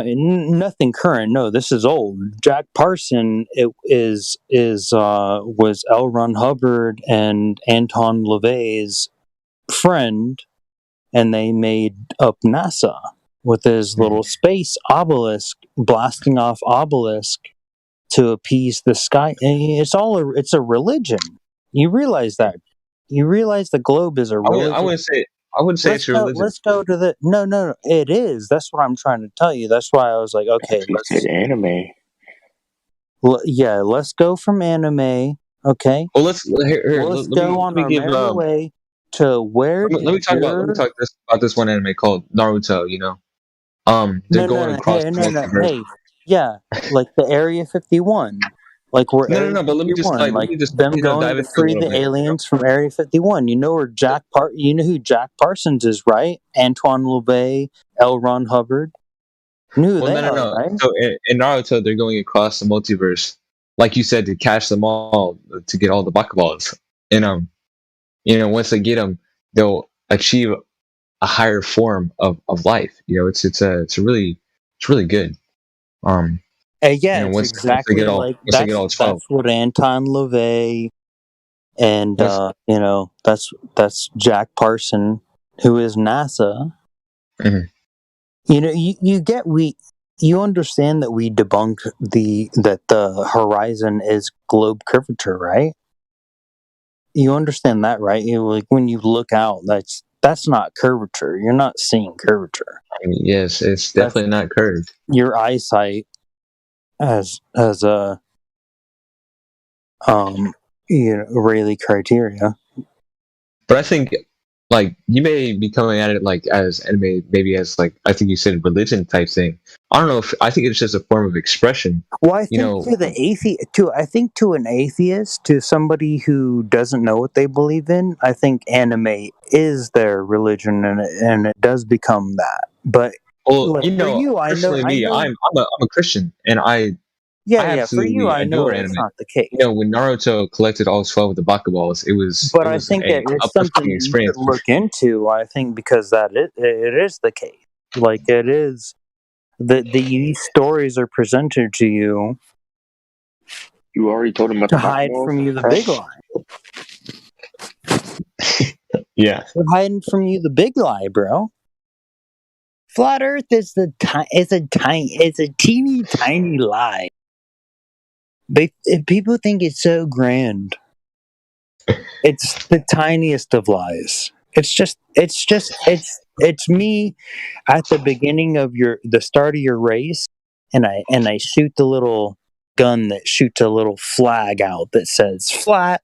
Nothing current. No, this is old. Jack Parson was L. Ron Hubbard and Anton LaVey's friend, and they made up NASA with his little space obelisk, blasting off obelisk to appease the sky. It's a religion. You realize that? You realize the globe is a religion? I wouldn't say it's your religion. Let's go to the no. It is. That's what I'm trying to tell you. That's why I was like, okay, let's said anime. Let's go from anime. Okay. Well, let's go on our merry way to where. Let me talk about this one anime called Naruto. They're going across. Hey, yeah, like the Area 51. Like we're no, but let me just them going to free the aliens from Area 51. You know who Jack Parsons is, right? Antoine LaVey, L. Ron Hubbard. Knew Well, they no, are, no. right? So in Naruto, they're going across the multiverse, like you said, to catch them all, to get all the Bakuballs. And once they get them, they'll achieve a higher form of life. It's really good. Yeah, it's exactly like once they get all 12. that's what Anton LaVey and that's Jack Parson, who is NASA. Mhm. You understand that we debunk that the horizon is globe curvature, right? You understand that, right? Like when you look out, that's not curvature. You're not seeing curvature. Yes, it's definitely not curved. Your eyesight as a Rayleigh criteria. But I think, like, you may be coming at it like as anime, maybe as like I think you said religion type thing. I don't know if I think it's just a form of expression. Well, I think to an atheist, to somebody who doesn't know what they believe in, I think anime is their religion, and it does become that. But well, for you, personally, I'm a Christian, and I for you, absolutely I know adore it's anime. not the case. When Naruto collected all 12 of the Bakuballs, it was I think a it's uplifting something you experience. should look into. I think because it is the case. Like it is these stories are presented to you. You already told him about to the hide Bakuballs? from you the big lie. Yeah, they're hiding from you the big lie, bro. Flat Earth is a teeny tiny lie. People think it's so grand. It's the tiniest of lies. It's me at the beginning of the start of your race, and I shoot the little gun that shoots a little flag out that says flat.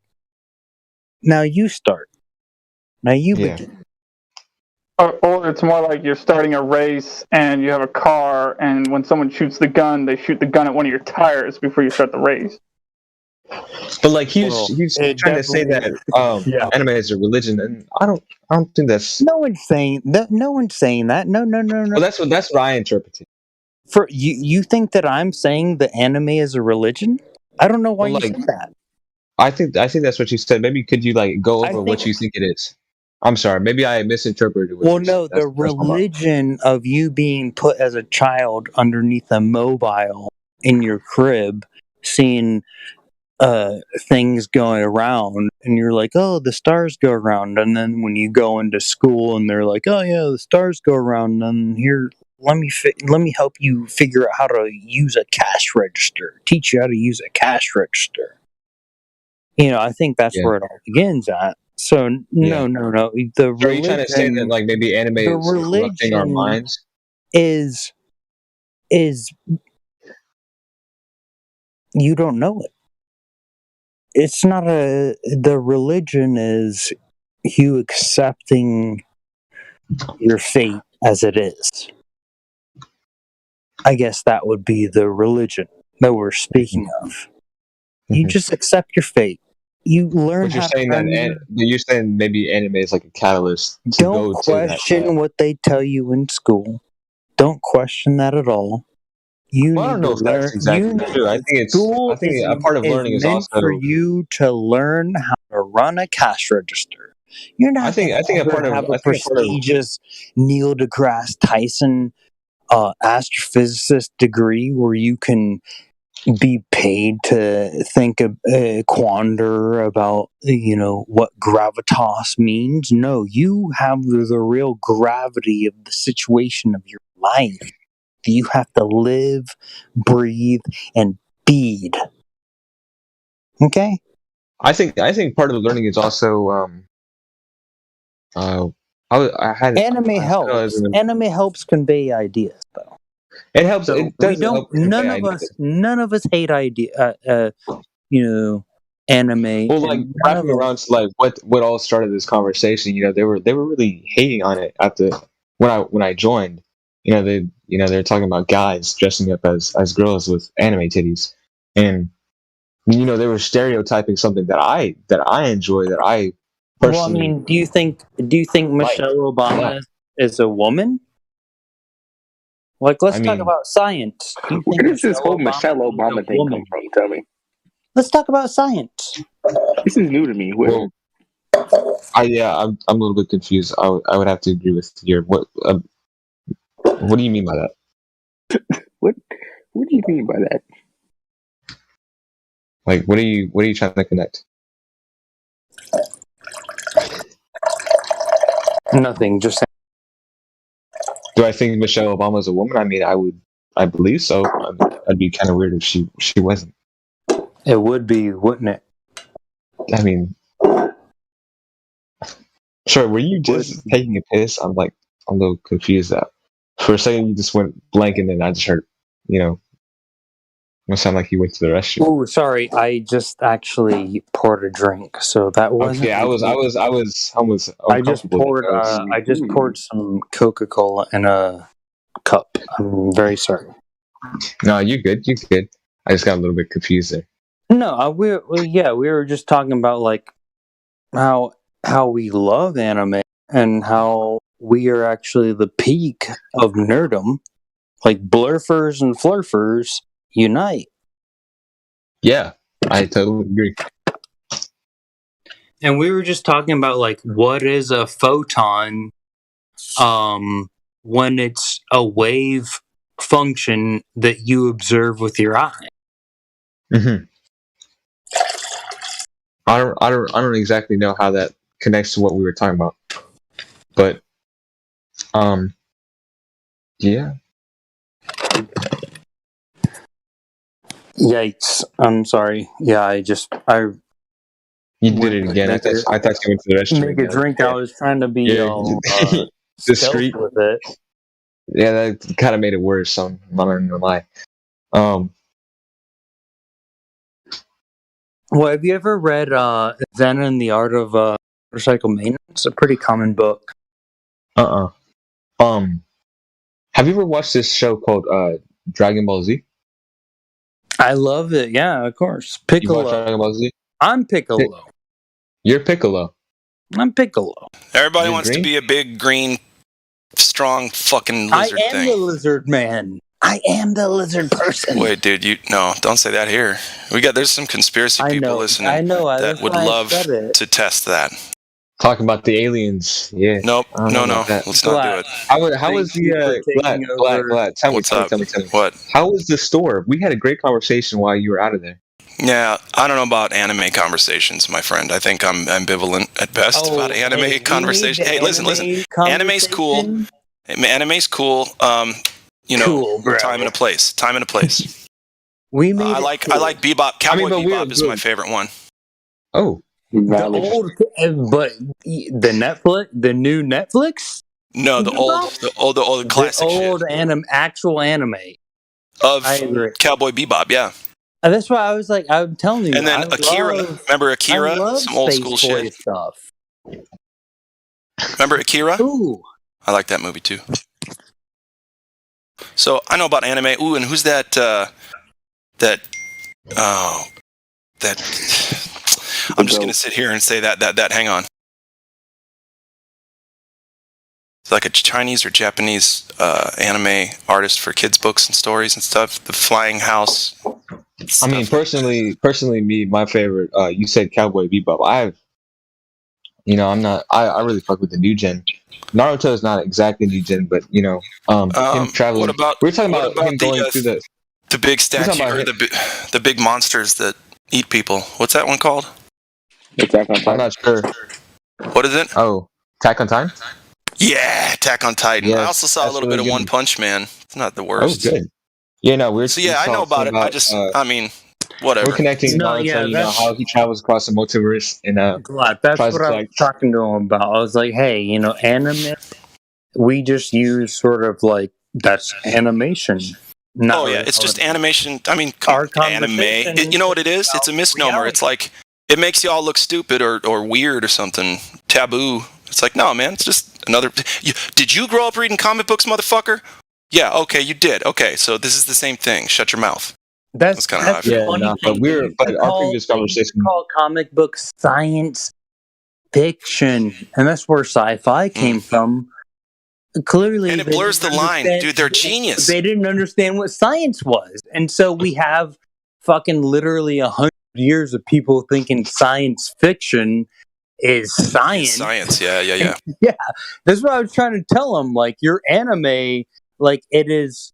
Now you start. Now you begin. Or it's more like you're starting a race and you have a car, and when someone shoots the gun, they shoot the gun at one of your tires before you start the race. But like he's trying to say that anime is a religion, and I don't think that's. No one's saying that. No one's saying that. No. Well, that's what I interpreted. For you think that I'm saying that anime is a religion? I don't know why you said that. I think that's what you said. Maybe could you like go over what you think it is? I'm sorry. Maybe I misinterpreted. Well, no, the religion of you being put as a child underneath a mobile in your crib, seeing things going around, and you're like, oh, the stars go around, and then when you go into school and they're like, oh yeah, the stars go around, and here, let me help you figure out how to use a cash register, teach you how to use a cash register. I think that's where it all begins at. So no. The religion, are you trying to say that like maybe anime is corrupting our minds? Is you don't know it. It's not the religion is you accepting your fate as it is. I guess that would be the religion that we're speaking of. You just accept your fate. You learn But you're how saying to you're saying maybe anime is like a catalyst to don't go question what they tell you in school. Don't question that at all. You I don't know if that's exactly true. I think a part of learning is also for you to learn how to run a cash register. You're not. I think a part of have a prestigious Neil deGrasse Tyson astrophysicist degree where you can be paid to think quander about what gravitas means. No, you have the real gravity of the situation of your life. You have to live, breathe, and feed. Okay. I think part of the learning is also anime helps. Anime helps convey ideas, though. It helps. So it does help. None of us hate anime. Well, like wrapping around to like what all started this conversation. They were really hating on it when I joined. They're talking about guys dressing up as girls with anime titties, and they were stereotyping something that I enjoy, that I personally. Well, I mean, do you think Michelle Obama is a woman? Like, let's I talk mean, about science. Do you Where think does this whole Michelle Obama is a thing come woman? from? Tell me. Let's talk about science. This is new to me. well, I'm a little bit confused. I would have to agree with your what do you mean by that? What do you mean by that? Like, what are you trying to connect? Nothing. Just Do I think Michelle Obama is a woman? I mean, I believe so. I'd be kind of weird if she wasn't. it would be, wouldn't it? I mean, sorry, were you just taking a piss? I'm a little confused. That for a second you just went blank, and then I just heard, it sounded like you went to the restroom. Oh, sorry. I just actually poured a drink, so that wasn't. Okay, I was almost I just uncomfortable. poured some Coca-Cola in a cup. I'm very sorry. No, you're good. You're good. I just got a little bit confused there. No, we were just talking about like how we love anime and how we are actually the peak of nerdom. Like blurfers and flurfers unite. Yeah, I totally agree. And we were just talking about like what is a photon when it's a wave function that you observe with your eye. Mm-hmm. I don't exactly know how that connects to what we were talking about, but yeah. Yikes! I'm sorry. Yeah, You did it again. I thought you went to the restroom. Make a drink. I was trying to be discreet with it. Yeah, that kind of made it worse. So I'm not gonna lie. Well, have you ever read Zen and the Art of Motorcycle Maintenance? It's a pretty common book. Have you ever watched this show called Dragon Ball Z? I love it. Yeah, of course. Piccolo. You watch Dragon Ball Z? I'm Piccolo. You're Piccolo. I'm Piccolo. Everybody wants to be a big, green, strong fucking lizard I am thing. the lizard man. I am the lizard person. Wait, dude, don't say that here. There's some conspiracy people listening that would love to test that. Talking about the aliens, yeah. Nope, no, let's not do it. How was the Glad? Tell me. What? How was the store? We had a great conversation while you were out of there. Yeah, I don't know about anime conversations, my friend. I think I'm ambivalent at best about anime conversation. Hey, listen. Anime's cool. Anime's cool. Cool, bro. Time and a place. I like Bebop. Cowboy Bebop is my favorite one. Oh. The new Netflix? No, the old classic shit. Actual anime of Cowboy Bebop, yeah. That's why I was like, I'm telling you. And then Akira, remember Akira? Some old school shit stuff. Remember Akira? Ooh, I like that movie too. So I know about anime. Ooh, and who's that? I'm just gonna sit here and say that. Hang on. It's like a Chinese or Japanese anime artist for kids' books and stories and stuff. The Flying House. I mean, personally, my favorite. You said Cowboy Bebop. I really fuck with the new gen. Naruto is not exactly new gen, but him traveling. We're talking about him going through the big statue or the big monsters that eat people. What's that one called? I'm not sure. What is it? Oh, Attack on Titan? Yeah, Attack on Titan. Yes, I also saw a little bit of One Punch Man. It's not the worst. Oh, good. Yeah, no, we're. So yeah, I know about it. Whatever. We're connecting Naruto, how he travels across the multiverse and that's what I was talking to him about. I was like, hey, anime, we just use sort of like that's animation. It's just animation. I mean, anime. You know what it is? It's a misnomer. Reality. It's like it makes you all look stupid or weird or something taboo. It's like, no, man, it's just another. Did you grow up reading comic books, motherfucker? Yeah, okay, you did. Okay, so this is the same thing. Shut your mouth. That's kind of how I feel. But our previous conversation called comic book science fiction, and that's where sci-fi came from. clearly, And it they blurs the didn't line, understand- dude. They're genius. They didn't understand what science was, and so we have fucking literally 100 years of people thinking science fiction is science. It's science, yeah. Yeah, that's what I was trying to tell them. Like, your anime, like, it is,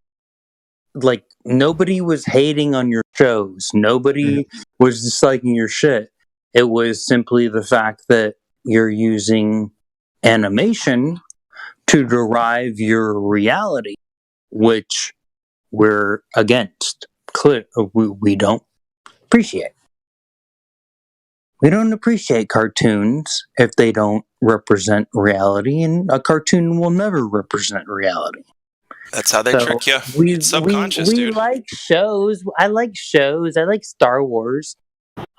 like, nobody was hating on your shows. Nobody was disliking your shit. It was simply the fact that you're using animation to derive your reality, which we're against. We don't appreciate. We don't appreciate cartoons if they don't represent reality, and a cartoon will never represent reality. That's how they trick you. It's subconscious, we dude. like shows. I like shows. I like Star Wars.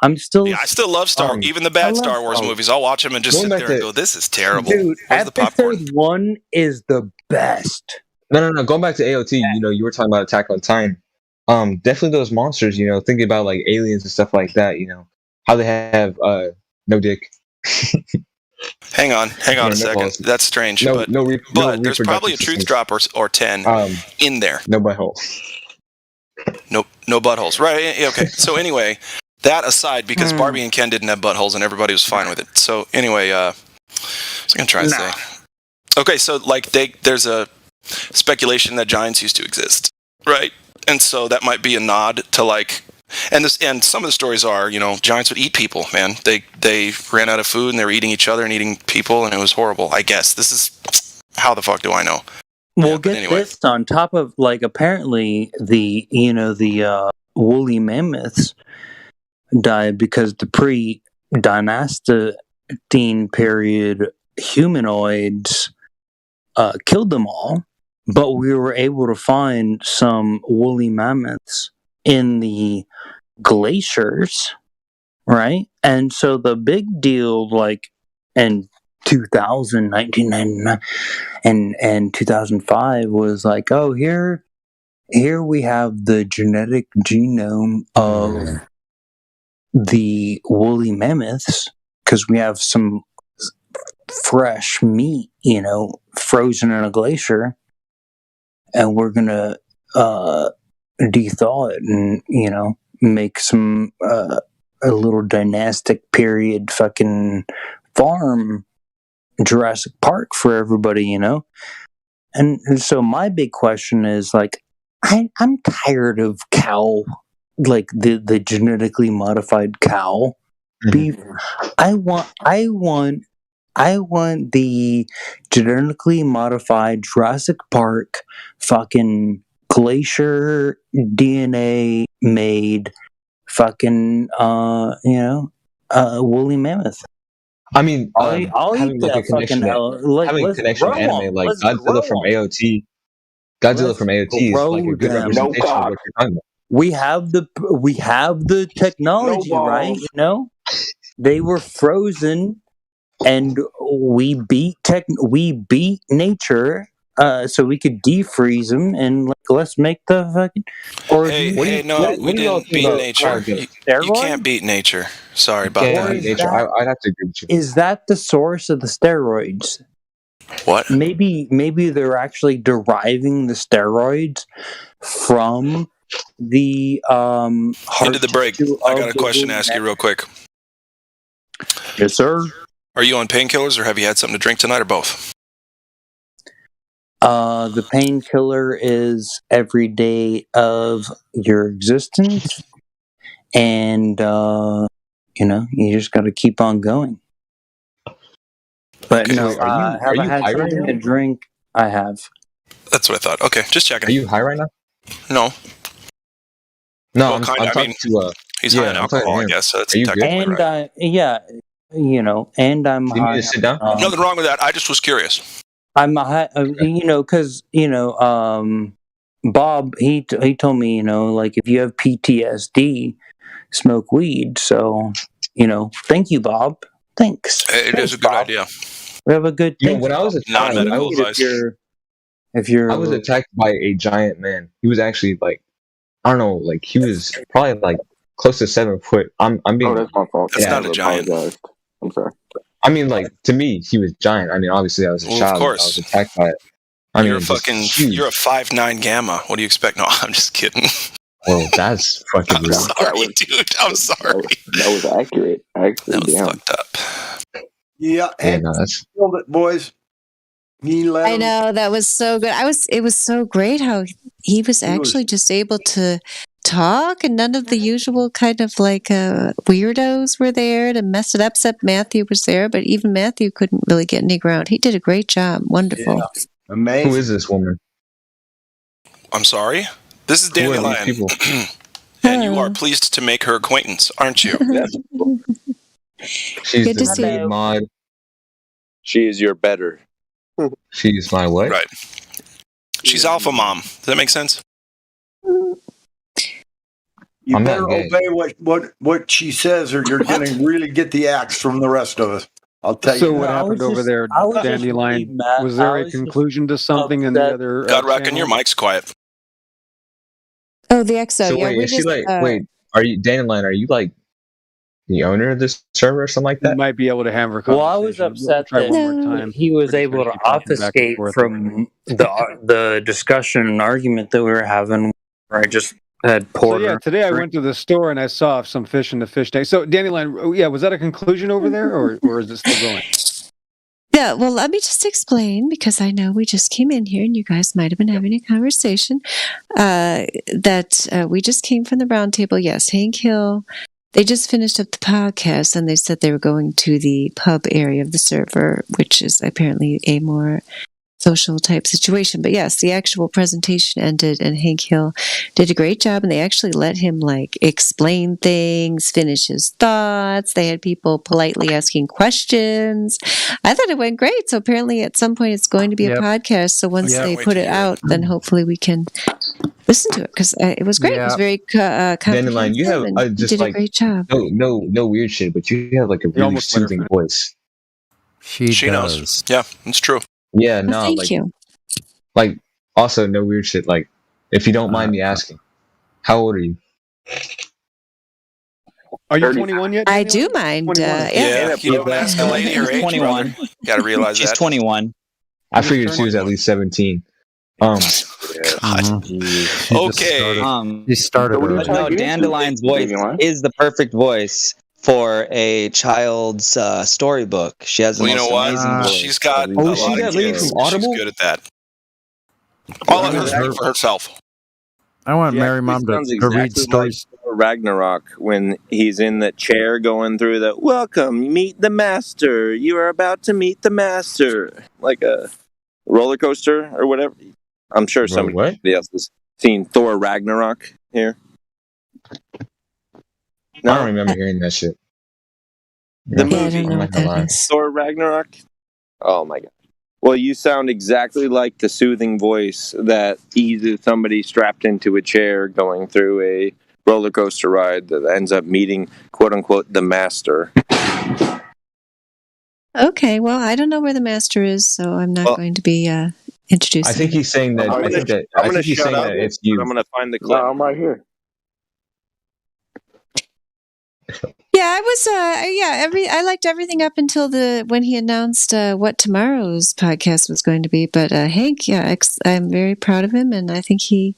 I still love even the bad Star Wars movies. I'll watch them and just sit there and go, "This is terrible." Dude, Where's the popcorn? episode 1 is the best. No. Going back to AOT, you were talking about Attack on Titan. Definitely those monsters. Thinking about like aliens and stuff like that. How they have no dick. Hang on a second. balls. That's strange. No but there's probably a truth drop or 10 in there. No butthole. No buttholes. Right. Okay. So anyway, that aside, because Barbie and Ken didn't have buttholes and everybody was fine with it. So anyway, I was going to try to say. Okay, so like there's a speculation that giants used to exist, right? And so that might be a nod to like, and some of the stories are, giants would eat people, man. They ran out of food and they were eating each other and eating people, and it was horrible. I guess this is how the fuck do I know? Well, this on top of like apparently the woolly mammoths died because the pre-Dynastine period humanoids killed them all, but we were able to find some woolly mammoths in the glaciers, right? And so the big deal, like in 2000, 1999, and 2005 was like, oh, here we have the genetic genome of the woolly mammoths because we have some fresh meat, frozen in a glacier, and we're gonna de-thaw it and make some a little dynastic period fucking farm Jurassic Park for everybody, and so my big question is like, I'm tired of cow, like the genetically modified cow beef. I want the genetically modified Jurassic Park fucking glacier DNA made fucking woolly mammoth. I mean, I'll having eat like a that connection, fucking having a connection to anime like Godzilla from AOT. Godzilla from AOT is like a good representation of what you're talking about. We have the technology, right? They were frozen, and we beat nature, so we could defreeze them and like, let's make the fucking. Or we didn't beat nature. You can't beat nature. Sorry about that. I'd have to agree with you. Is that the source of the steroids? What? Maybe they're actually deriving the steroids from the Into the break. I got a question to ask you real quick. Yes, sir. Are you on painkillers or have you had something to drink tonight or both? The painkiller is every day of your existence, and you just got to keep on going. But no, have I had something to drink? I have. That's what I thought. Okay, just checking. Are you high right now? No. No, well, I'm talking to. He's high on alcohol, I guess. So it's technically right. And I'm you high. need to sit down? Nothing wrong with that. I just was curious. I'm high, because Bob he told me like if you have PTSD, smoke weed. So thank you, Bob. Thanks. It is a good idea. We have a good. When I was a child, I was attacked by a giant man. He was actually like, I don't know, like he was probably like close to 7 foot. I'm being. Oh, that's my fault. That's not a giant. I'm sorry. I mean, like to me, he was giant. I mean, obviously, I was a child. Of course. I was attacked by it. I mean, You're a just fucking, huge. you're a 5'9" gamma. What do you expect? No, I'm just kidding. Well, that's fucking I'm rude. sorry, dude. I'm sorry. That was accurate. Actually, That was damn. fucked up. Yeah, Yeah, and no, that's killed it, boys. He let I him. know that was so good. It was so great how he was actually just able to talk, and none of the usual kind of like weirdos were there to mess it up. Except Matthew was there, but even Matthew couldn't really get any ground. He did a great job. Wonderful. Yeah, amazing. who is this woman? I'm sorry. This is Who are Dandelion. these people? And you are pleased to make her acquaintance, aren't you? She's Good to the see lead you. mod. She is your better. She's my what? Right. She's alpha mom. Does that make sense? You I'm better not gay. obey what she says, or you're going to really get the axe from the rest of us. I'll tell So you. what that. happened over there, I was just Dandelion? really mad. Was there I a was just conclusion to something in the upset. other God, Reckon, channel? your mic's quiet. Oh, the EXO. So Yeah, wait, we is she just like? Wait, are you Dandelion? Are you like the owner of this server or something like You that? might be able to have a Well, I was conversation. upset Try that one more No. time. he was We're just able gonna to keep talking back and obfuscate forth. from the discussion and argument that we were having. Where I just had So Porter. yeah, today I went to the store and I saw some fish in the fish tank. So Dandelion, yeah, was that a conclusion over there, or is it still going? Yeah, well, let me just explain because I know we just came in here and you guys might have been having a conversation. That we just came from the round table. Yes, Hank Hill. They just finished up the podcast and they said they were going to the pub area of the server, which is apparently a more social type situation. But yes, the actual presentation ended and Hank Hill did a great job, and they actually let him like explain things, finish his thoughts. They had people politely asking questions. I thought it went great. So apparently at some point it's going to be a podcast. So once they put it out, then hopefully we can listen to it because it was great. It was very Dandelion, you have comprehensive, and just did like a great job. no weird shit, but you have like a really almost let her soothing finish. voice. She knows. Yeah, it's true. Yeah, Well, no, thank like you. like also no weird shit. Like if you don't mind me asking, how old are you? Are you 30. 21 yet? I Dandelion? do mind. 21. Yeah, you don't ask a lady her age, 21. brother. Got to realize She's that. 21. I figured she was at least 17. God. She Okay. He started What are you early. But no, trying to get into? Dandelion's voice Dandelion? is the perfect voice for a child's storybook. She has the Well, you most know what? amazing voice. She's got a Oh, lot she's of that lady kids. from Audible? She's good at that. I'll let her speak for herself. I want She Mary actually Mom to sounds read exactly stories. like Thor Ragnarok when he's in the chair going through the "Welcome, meet the master. You are about to meet the master," like a roller coaster or whatever. I'm sure Bro, somebody what? else has seen Thor Ragnarok here. I don't remember hearing that shit. The Yeah, I movie don't know what that is. Thor Ragnarok. Oh my god. Well, you sound exactly like the soothing voice that eases somebody strapped into a chair going through a roller coaster ride that ends up meeting, quote unquote, the master. Okay, well, I don't know where the master is, so I'm not going to be introducing. I think he's saying that. I'm I think that. gonna I think he's shut saying up, that it's but you. I'm gonna find the clip. No, I'm right here. Yeah, I was. I liked everything up until when he announced what tomorrow's podcast was going to be. But Hank, yeah, I'm very proud of him, and I think he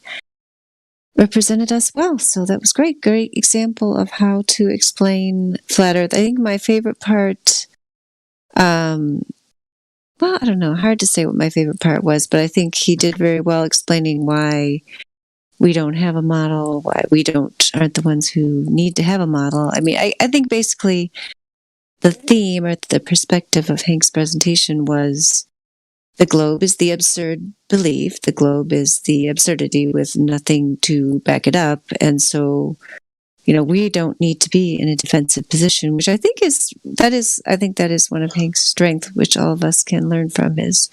represented us well. So that was great. Great example of how to explain flat Earth. I think my favorite part. Well, I don't know. Hard to say what my favorite part was, but I think he did very well explaining why we don't have a model, why we aren't the ones who need to have a model. I mean, I think basically the theme or the perspective of Hank's presentation was the globe is the absurd belief, the globe is the absurdity with nothing to back it up. And so, we don't need to be in a defensive position, which I think that is one of Hank's strengths, which all of us can learn from, is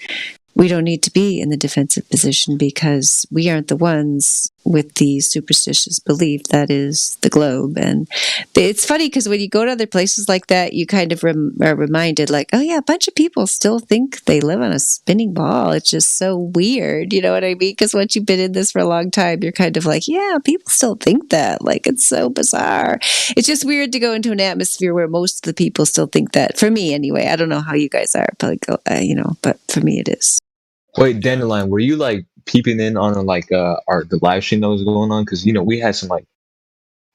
we don't need to be in the defensive position because we aren't the ones with the superstitious belief that is the globe. And it's funny because when you go to other places like that, you kind of are reminded like, oh yeah, a bunch of people still think they live on a spinning ball. It's just so weird. You know what I mean? Because once you've been in this for a long time, you're kind of like, yeah, people still think that. Like, it's so bizarre. It's just weird to go into an atmosphere where most of the people still think that. For me, anyway. I don't know how you guys are, but but for me, it is. Wait, Dandelion, were you like peeping in on the live stream that was going on? Because we had some like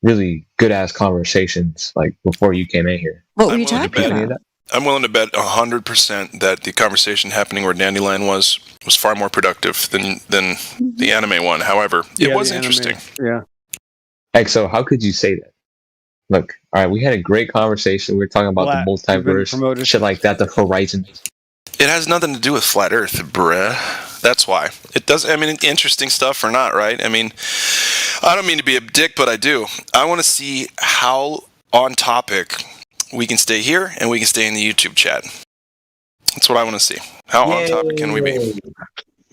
really good ass conversations like before you came in here. What were you talking about? I'm willing to bet 100% that the conversation happening where Dandelion was far more productive than the anime one. However, it was interesting. Yeah. So how could you say that? Look, all right, we had a great conversation. We were talking about the multiverse, shit like that, the Horizon. It has nothing to do with flat Earth, bruh. That's why. It does. I mean, interesting stuff or not, right? I mean, I don't mean to be a dick, but I do. I want to see how on topic we can stay here and we can stay in the YouTube chat. That's what I want to see. How on topic can we be?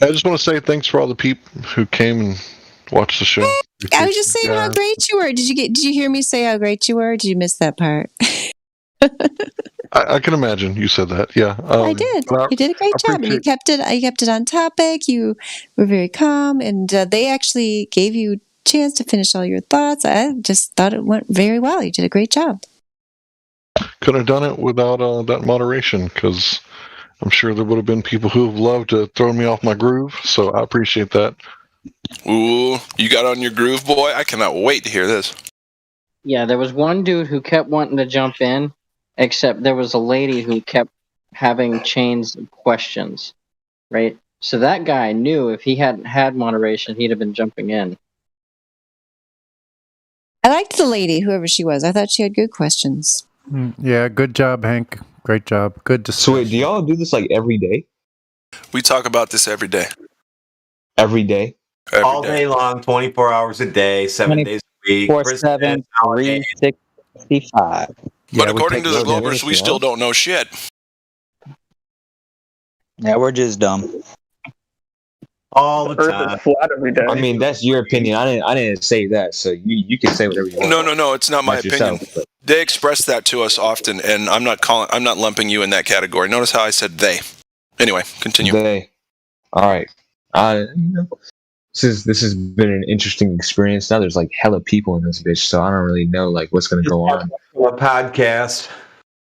I just want to say thanks for all the people who came and watched the show. I was just saying how great you were. Did you hear me say how great you were? Or did you miss that part? I can imagine you said that. Yeah, I did. You did a great job, and you kept it on topic. You were very calm, and they actually gave you a chance to finish all your thoughts. I just thought it went very well. You did a great job. Couldn't have done it without that moderation, because I'm sure there would have been people who have loved to throw me off my groove. So I appreciate that. Ooh, you got on your groove, boy. I cannot wait to hear this. Yeah, there was one dude who kept wanting to jump in, except there was a lady who kept having chains of questions, right? So that guy knew if he hadn't had moderation, he'd have been jumping in. I liked the lady, whoever she was. I thought she had good questions. Yeah, good job, Hank. Great job. Good to see. So wait, do y'all do this like every day? We talk about this every day. Every day? All day long, 24 hours a day, 7 days a week. 24/7, 365. But according to the Globers, we still don't know shit. Yeah, we're just dumb. All the Earth time. is flat every day. I mean, that's your opinion. I didn't say that, so you can say whatever you want. No, it's not my That's opinion. yourself, They express that to us often, and I'm not lumping you in that category. Notice how I said they. Anyway, continue. They. All right. This has been an interesting experience. Now there's like hella people in this bitch, so I don't really know like what's going to go on. A podcast.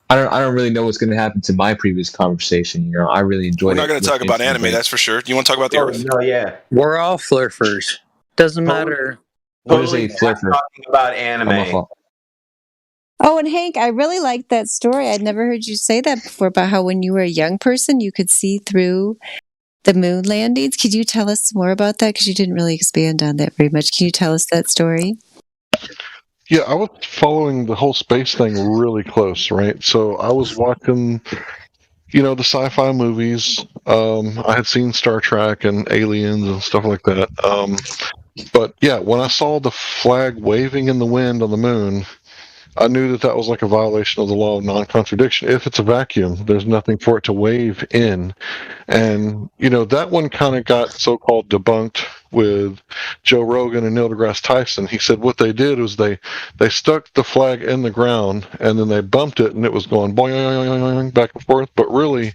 I don't really know what's going to happen to my previous conversation. I really enjoyed it. We're not going to talk about anime, that's for sure. Do you want to talk about the Earth? No, yeah. We're all flurfers. Doesn't matter. What is a flurfer? Talking about anime. Oh, and Hank, I really liked that story. I'd never heard you say that before about how when you were a young person, you could see through the moon landings. Could you tell us more about that? Because you didn't really expand on that very much. Can you tell us that story? Yeah, I was following the whole space thing really close, right? So I was watching, the sci-fi movies. I had seen Star Trek and Aliens and stuff like that. But yeah, when I saw the flag waving in the wind on the moon, I knew that was like a violation of the law of non-contradiction. If it's a vacuum, there's nothing for it to wave in. And, that one kind of got so-called debunked with Joe Rogan and Neil deGrasse Tyson. He said what they did was they stuck the flag in the ground and then they bumped it and it was going boing, back and forth. But really,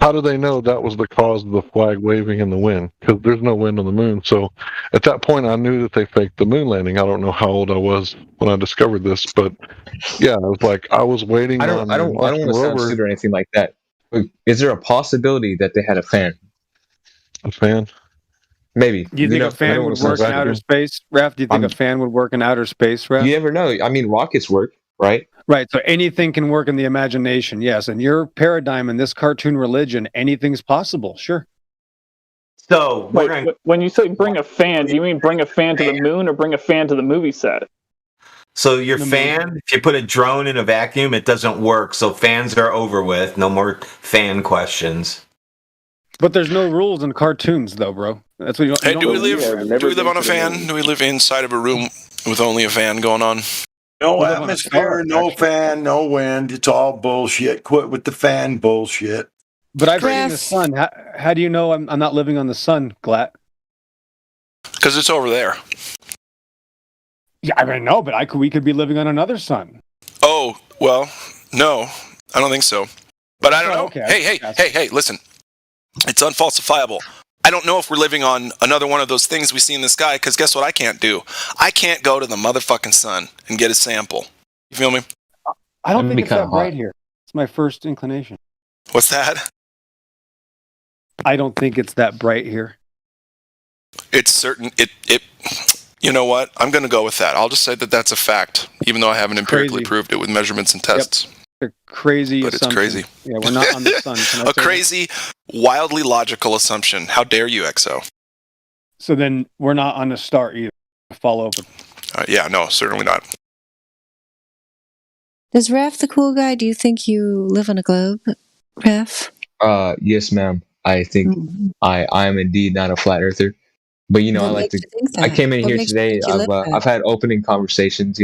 how do they know that was the cause of the flag waving in the wind? Because there's no wind on the moon. So at that point, I knew that they faked the moon landing. I don't know how old I was when I discovered this, but yeah, I was like, I was waiting. I don't want to sound stupid or anything like that. Is there a possibility that they had a fan? A fan? Maybe. Do you think a fan would work in outer space, Raph? Do you think a fan would work in outer space, Raph? You never know. I mean, rockets work, right? Right. So anything can work in the imagination. Yes. And your paradigm in this cartoon religion, anything's possible. Sure. So when you say bring a fan, do you mean bring a fan to the moon or bring a fan to the movie set? So your fan, if you put a drone in a vacuum, it doesn't work. So fans are over with. No more fan questions. But there's no rules in cartoons, though, bro. That's what you. Hey, do we live on a fan? Do we live inside of a room with only a fan going on? No atmosphere, no fan, no wind. It's all bullshit. Quit with the fan bullshit. But I've seen the sun. How do you know I'm not living on the sun, Glatt? Because it's over there. Yeah, I mean, no, but we could be living on another sun. Oh, well, no, I don't think so. But I don't know. Okay. Hey, listen. It's unfalsifiable. I don't know if we're living on another one of those things we see in the sky, because guess what I can't do? I can't go to the motherfucking sun and get a sample. You feel me? I don't think it's that bright here. It's my first inclination. What's that? I don't think it's that bright here. It's certain. It. You know what? I'm going to go with that. I'll just say that that's a fact, even though I haven't empirically proved it with measurements and tests. A crazy but assumption. It's crazy. Yeah, we're not on the sun. A crazy, wildly logical assumption. How dare you, XO? So then we're not on the star either. Follow up. Yeah, no, certainly not. Does Raph the cool guy? Do you think you live on a globe, Raph? Yes, ma'am. I think I am indeed not a flat earther. But I like to. I came in here today. I've had opening conversations,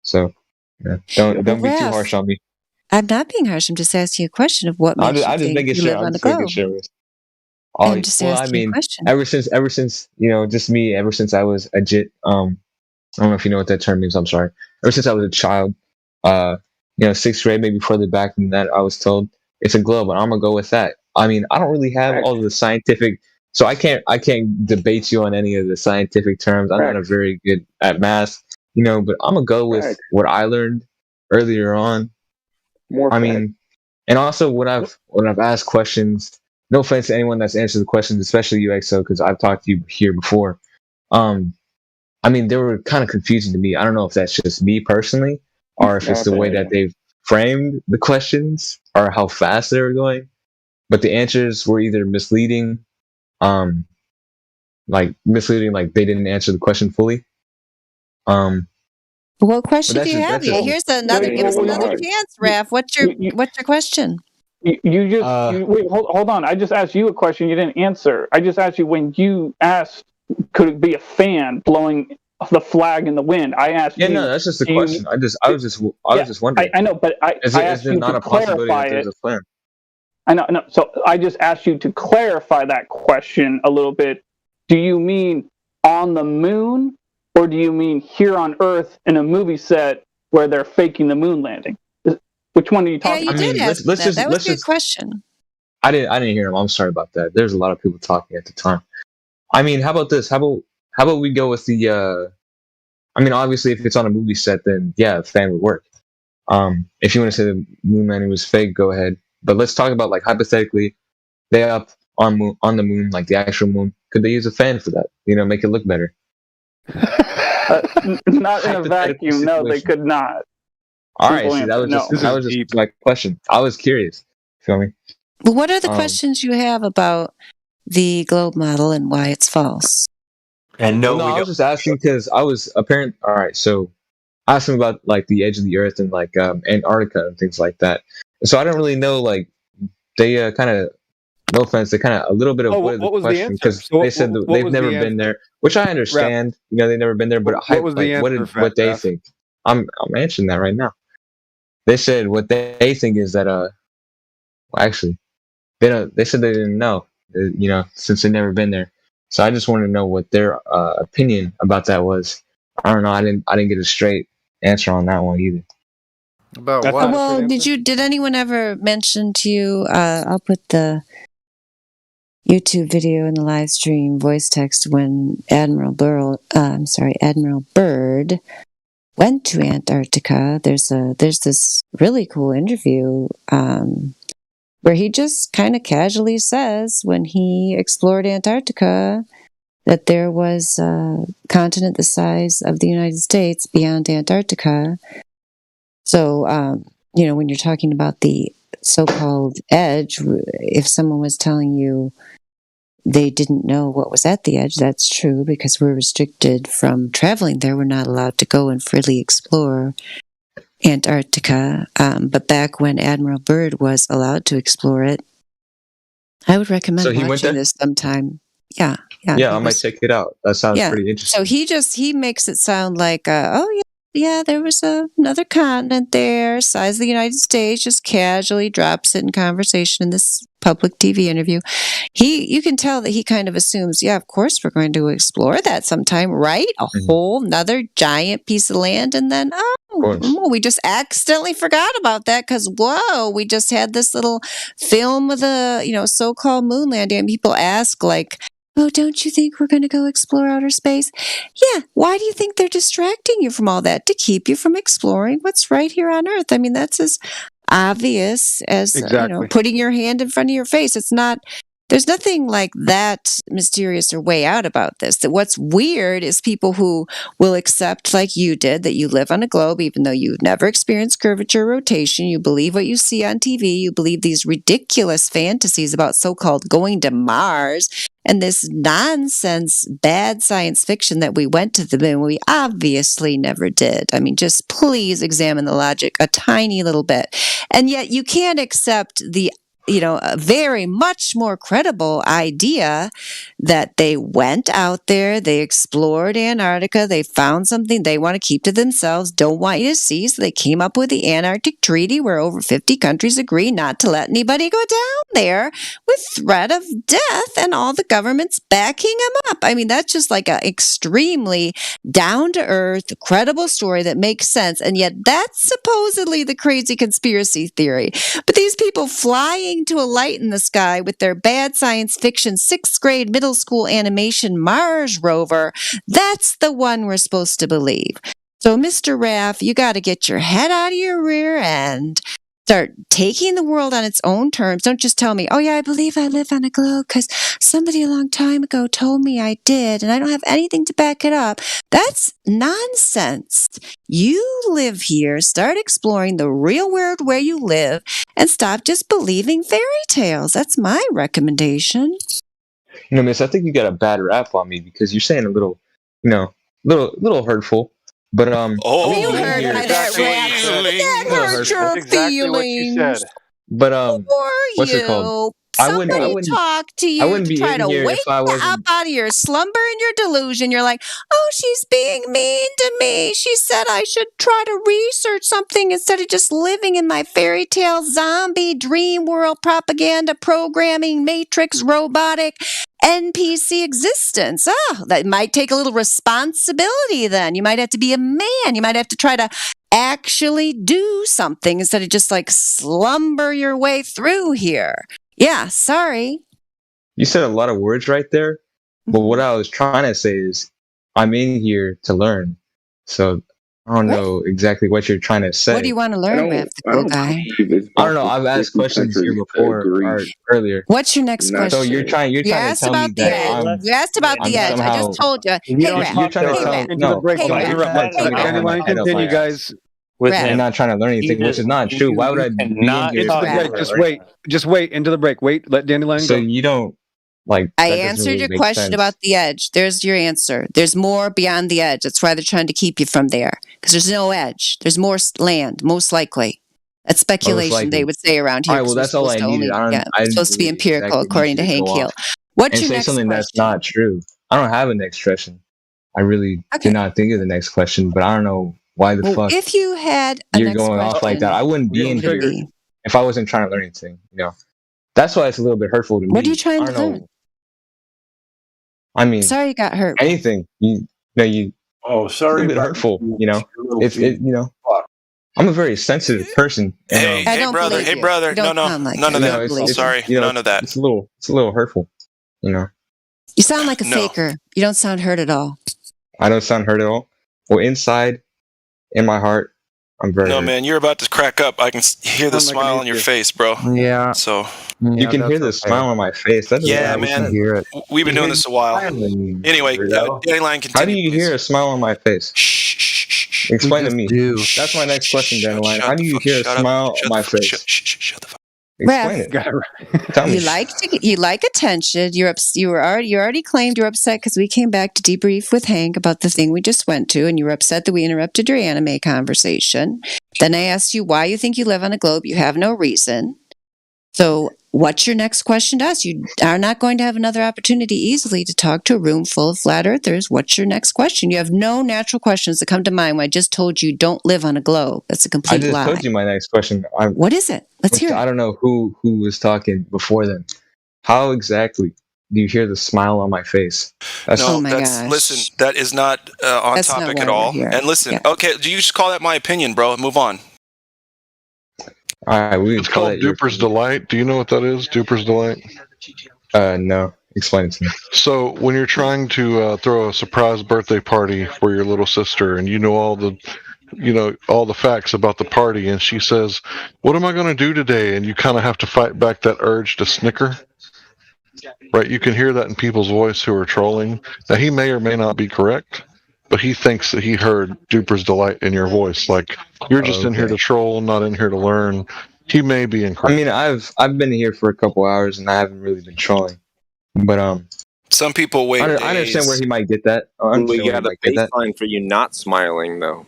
So don't be too harsh on me. I'm not being harsh. I'm just asking you a question of what makes you think you live on a globe. I'm just asking a question. Ever since just me. Ever since I was a jit. I don't know if you know what that term means. I'm sorry. Ever since I was a child, 6th grade, maybe further back than that, I was told it's a globe, and I'm gonna go with that. I mean, I don't really have all of the scientific. So I can't debate you on any of the scientific terms. I'm not very good at math, but I'm gonna go with what I learned earlier on. And also when I've asked questions. No offense to anyone that's answered the questions, especially you, XO, because I've talked to you here before. They were kind of confusing to me. I don't know if that's just me personally, or if it's the way that they've framed the questions, or how fast they were going. But the answers were either misleading. Like they didn't answer the question fully. What question do you have? Here's another. Give us another chance, Raph. What's your question? You just wait. Hold on. I just asked you a question. You didn't answer. I just asked you when you asked, could it be a fan blowing the flag in the wind? I asked. Yeah, no, that's just a question. I was just wondering. I know, but I asked you to clarify it. I know. So I just asked you to clarify that question a little bit. Do you mean on the moon, or do you mean here on Earth in a movie set where they're faking the moon landing? Which one are you talking about? Yeah, you did ask that. That was a good question. I didn't hear him. I'm sorry about that. There's a lot of people talking at the time. I mean, how about this? How about we go with the obviously if it's on a movie set, then yeah, a fan would work. If you want to say the moon landing was fake, go ahead. But let's talk about, like, hypothetically, they up on the moon, like the actual moon. Could they use a fan for that? Make it look better. Not in a vacuum. No, they could not. All right, see, that was just my question. I was curious. Feel me? Well, what are the questions you have about the globe model and why it's false? And I was just asking because I was apparent. All right, so I asked him about, like, the edge of the Earth and, like, Antarctica and things like that. So I don't really know, like, they kind of, no offense, they kind of a little bit avoided the question because they said they've never been there, which I understand. They've never been there, but what they think. I'm answering that right now. They said what they think is that actually they said they didn't know, since they've never been there. So I just wanted to know what their opinion about that was. I don't know. I didn't get a straight answer on that one either. About what? Well, did anyone ever mention to you? I'll put the YouTube video in the live stream voice text when Admiral Byrd went to Antarctica. There's this really cool interview where he just kind of casually says when he explored Antarctica that there was a continent the size of the United States beyond Antarctica. So, when you're talking about the so-called edge, if someone was telling you they didn't know what was at the edge, that's true because we're restricted from traveling there. We're not allowed to go and freely explore Antarctica. But back when Admiral Byrd was allowed to explore it, I would recommend watching this sometime. Yeah. I might check it out. That sounds pretty interesting. So he makes it sound like, there was another continent there, size of the United States, just casually drops it in conversation in this public TV interview. You can tell that he kind of assumes, of course we're going to explore that sometime, right? A whole nother giant piece of land, and then, we just accidentally forgot about that because, we just had this little film of the, so-called moon landing, and people ask, like, oh, don't you think we're going to go explore outer space? Yeah. Why do you think they're distracting you from all that? To keep you from exploring what's right here on Earth. I mean, that's as obvious as putting your hand in front of your face. It's not There's nothing like that mysterious or way out about this. That what's weird is people who will accept, like you did, that you live on a globe, even though you've never experienced curvature or rotation. You believe what you see on TV. You believe these ridiculous fantasies about so-called going to Mars and this nonsense, bad science fiction that we went to the moon. We obviously never did. I mean, just please examine the logic a tiny little bit. And yet you can't accept the a very much more credible idea that they went out there, they explored Antarctica, they found something they want to keep to themselves, don't want you to see, so they came up with the Antarctic Treaty where over 50 countries agree not to let anybody go down there with threat of death and all the governments backing them up. I mean, that's just like an extremely down-to-earth, credible story that makes sense, and yet that's supposedly the crazy conspiracy theory. But these people flying to a light in the sky with their bad science fiction 6th grade middle school animation Mars rover, that's the one we're supposed to believe. So, Mr. Raff, you got to get your head out of your rear end. Start taking the world on its own terms. Don't just tell me, oh, yeah, I believe I live on a globe because somebody a long time ago told me I did, and I don't have anything to back it up. That's nonsense. You live here. Start exploring the real world where you live and stop just believing fairy tales. That's my recommendation. Miss, I think you got a bad rap on me because you're saying a little, little hurtful. But you heard my that hurt your feelings. But what's you? it called? Somebody talk to you to try to wake you up out of your slumber and your delusion. You're like, oh, she's being mean to me. She said I should try to research something instead of just living in my fairy tale zombie dream world propaganda programming matrix robotic NPC existence. Oh, that might take a little responsibility then. You might have to be a man. You might have to try to actually do something instead of just like slumber your way through here. Yeah, sorry. You said a lot of words right there. But what I was trying to say is I'm in here to learn. So I don't know exactly what you're trying to say. What do you want to learn, Riff, the cool guy? I don't know. I've asked questions here before or earlier. What's your next question? So you're trying to tell me that you asked about the edge. I just told you. Hey, Riff. You're trying to tell me. Continue, guys. You're not trying to learn anything, which is not true. Why would I be in here? Just wait into the break. Wait, let Dandelion go. So you don't like. I answered your question about the edge. There's your answer. There's more beyond the edge. That's why they're trying to keep you from there because there's no edge. There's more land, most likely. That's speculation they would say around here. All right, well, that's all I needed. It's supposed to be empirical, according to Hank Hill. What's your next something question? That's not true. I don't have a next question. I really did not think of the next question, but I don't know why the fuck. If you had you're going off like that, I wouldn't be in here if I wasn't trying to learn anything. That's why it's a little bit hurtful to me. What are you trying to learn? I mean, sorry you got hurt. Anything Oh, sorry. A bit hurtful. I'm a very sensitive person. Hey, brother. Hey, brother. No, none of that. Sorry, none of that. It's a little hurtful. You sound like a faker. You don't sound hurt at all. I don't sound hurt at all. Well, inside, in my heart, I'm very. No, hurt. man, you're about to crack up. I can hear the smile on your face, bro. Yeah. So you can hear the smile on my face. That's man. Hear it. We've been doing this a while. Anyway, Dandelion, continue. How do you hear a smile on my face? Explain to me. That's my next question, Dandelion. How do you hear a smile on my face? Shut the fuck. Explain it. Tell me. You like attention. You already claimed you're upset because we came back to debrief with Hank about the thing we just went to, and you were upset that we interrupted your anime conversation. Then I asked you why you think you live on a globe. You have no reason. So what's your next question to us? You are not going to have another opportunity easily to talk to a room full of flat earthers. What's your next question? You have no natural questions that come to mind when I just told you don't live on a globe. That's a complete lie. I just told you my next question. What is it? Let's hear it. I don't know who was talking before then. How exactly do you hear the smile on my face? Listen, that is not on topic at all. And listen, okay, do you just call that my opinion, bro? Move on. All right, it's called Duper's Delight. Do you know what that is? Duper's Delight? No. Explain it to me. So when you're trying to throw a surprise birthday party for your little sister, and you know all the facts about the party, and she says, "What am I going to do today?" And you kind of have to fight back that urge to snicker. right? You can hear that in people's voice who are trolling. Now, he may or may not be correct, but he thinks that he heard Duper's Delight in your voice. Like, you're just in here to troll, not in here to learn. He may be incorrect. I mean, I've been here for a couple hours and I haven't really been trolling, but Some people wait days. I understand where he might get that. I We understand where got he a might get that. baseline for you not smiling, though.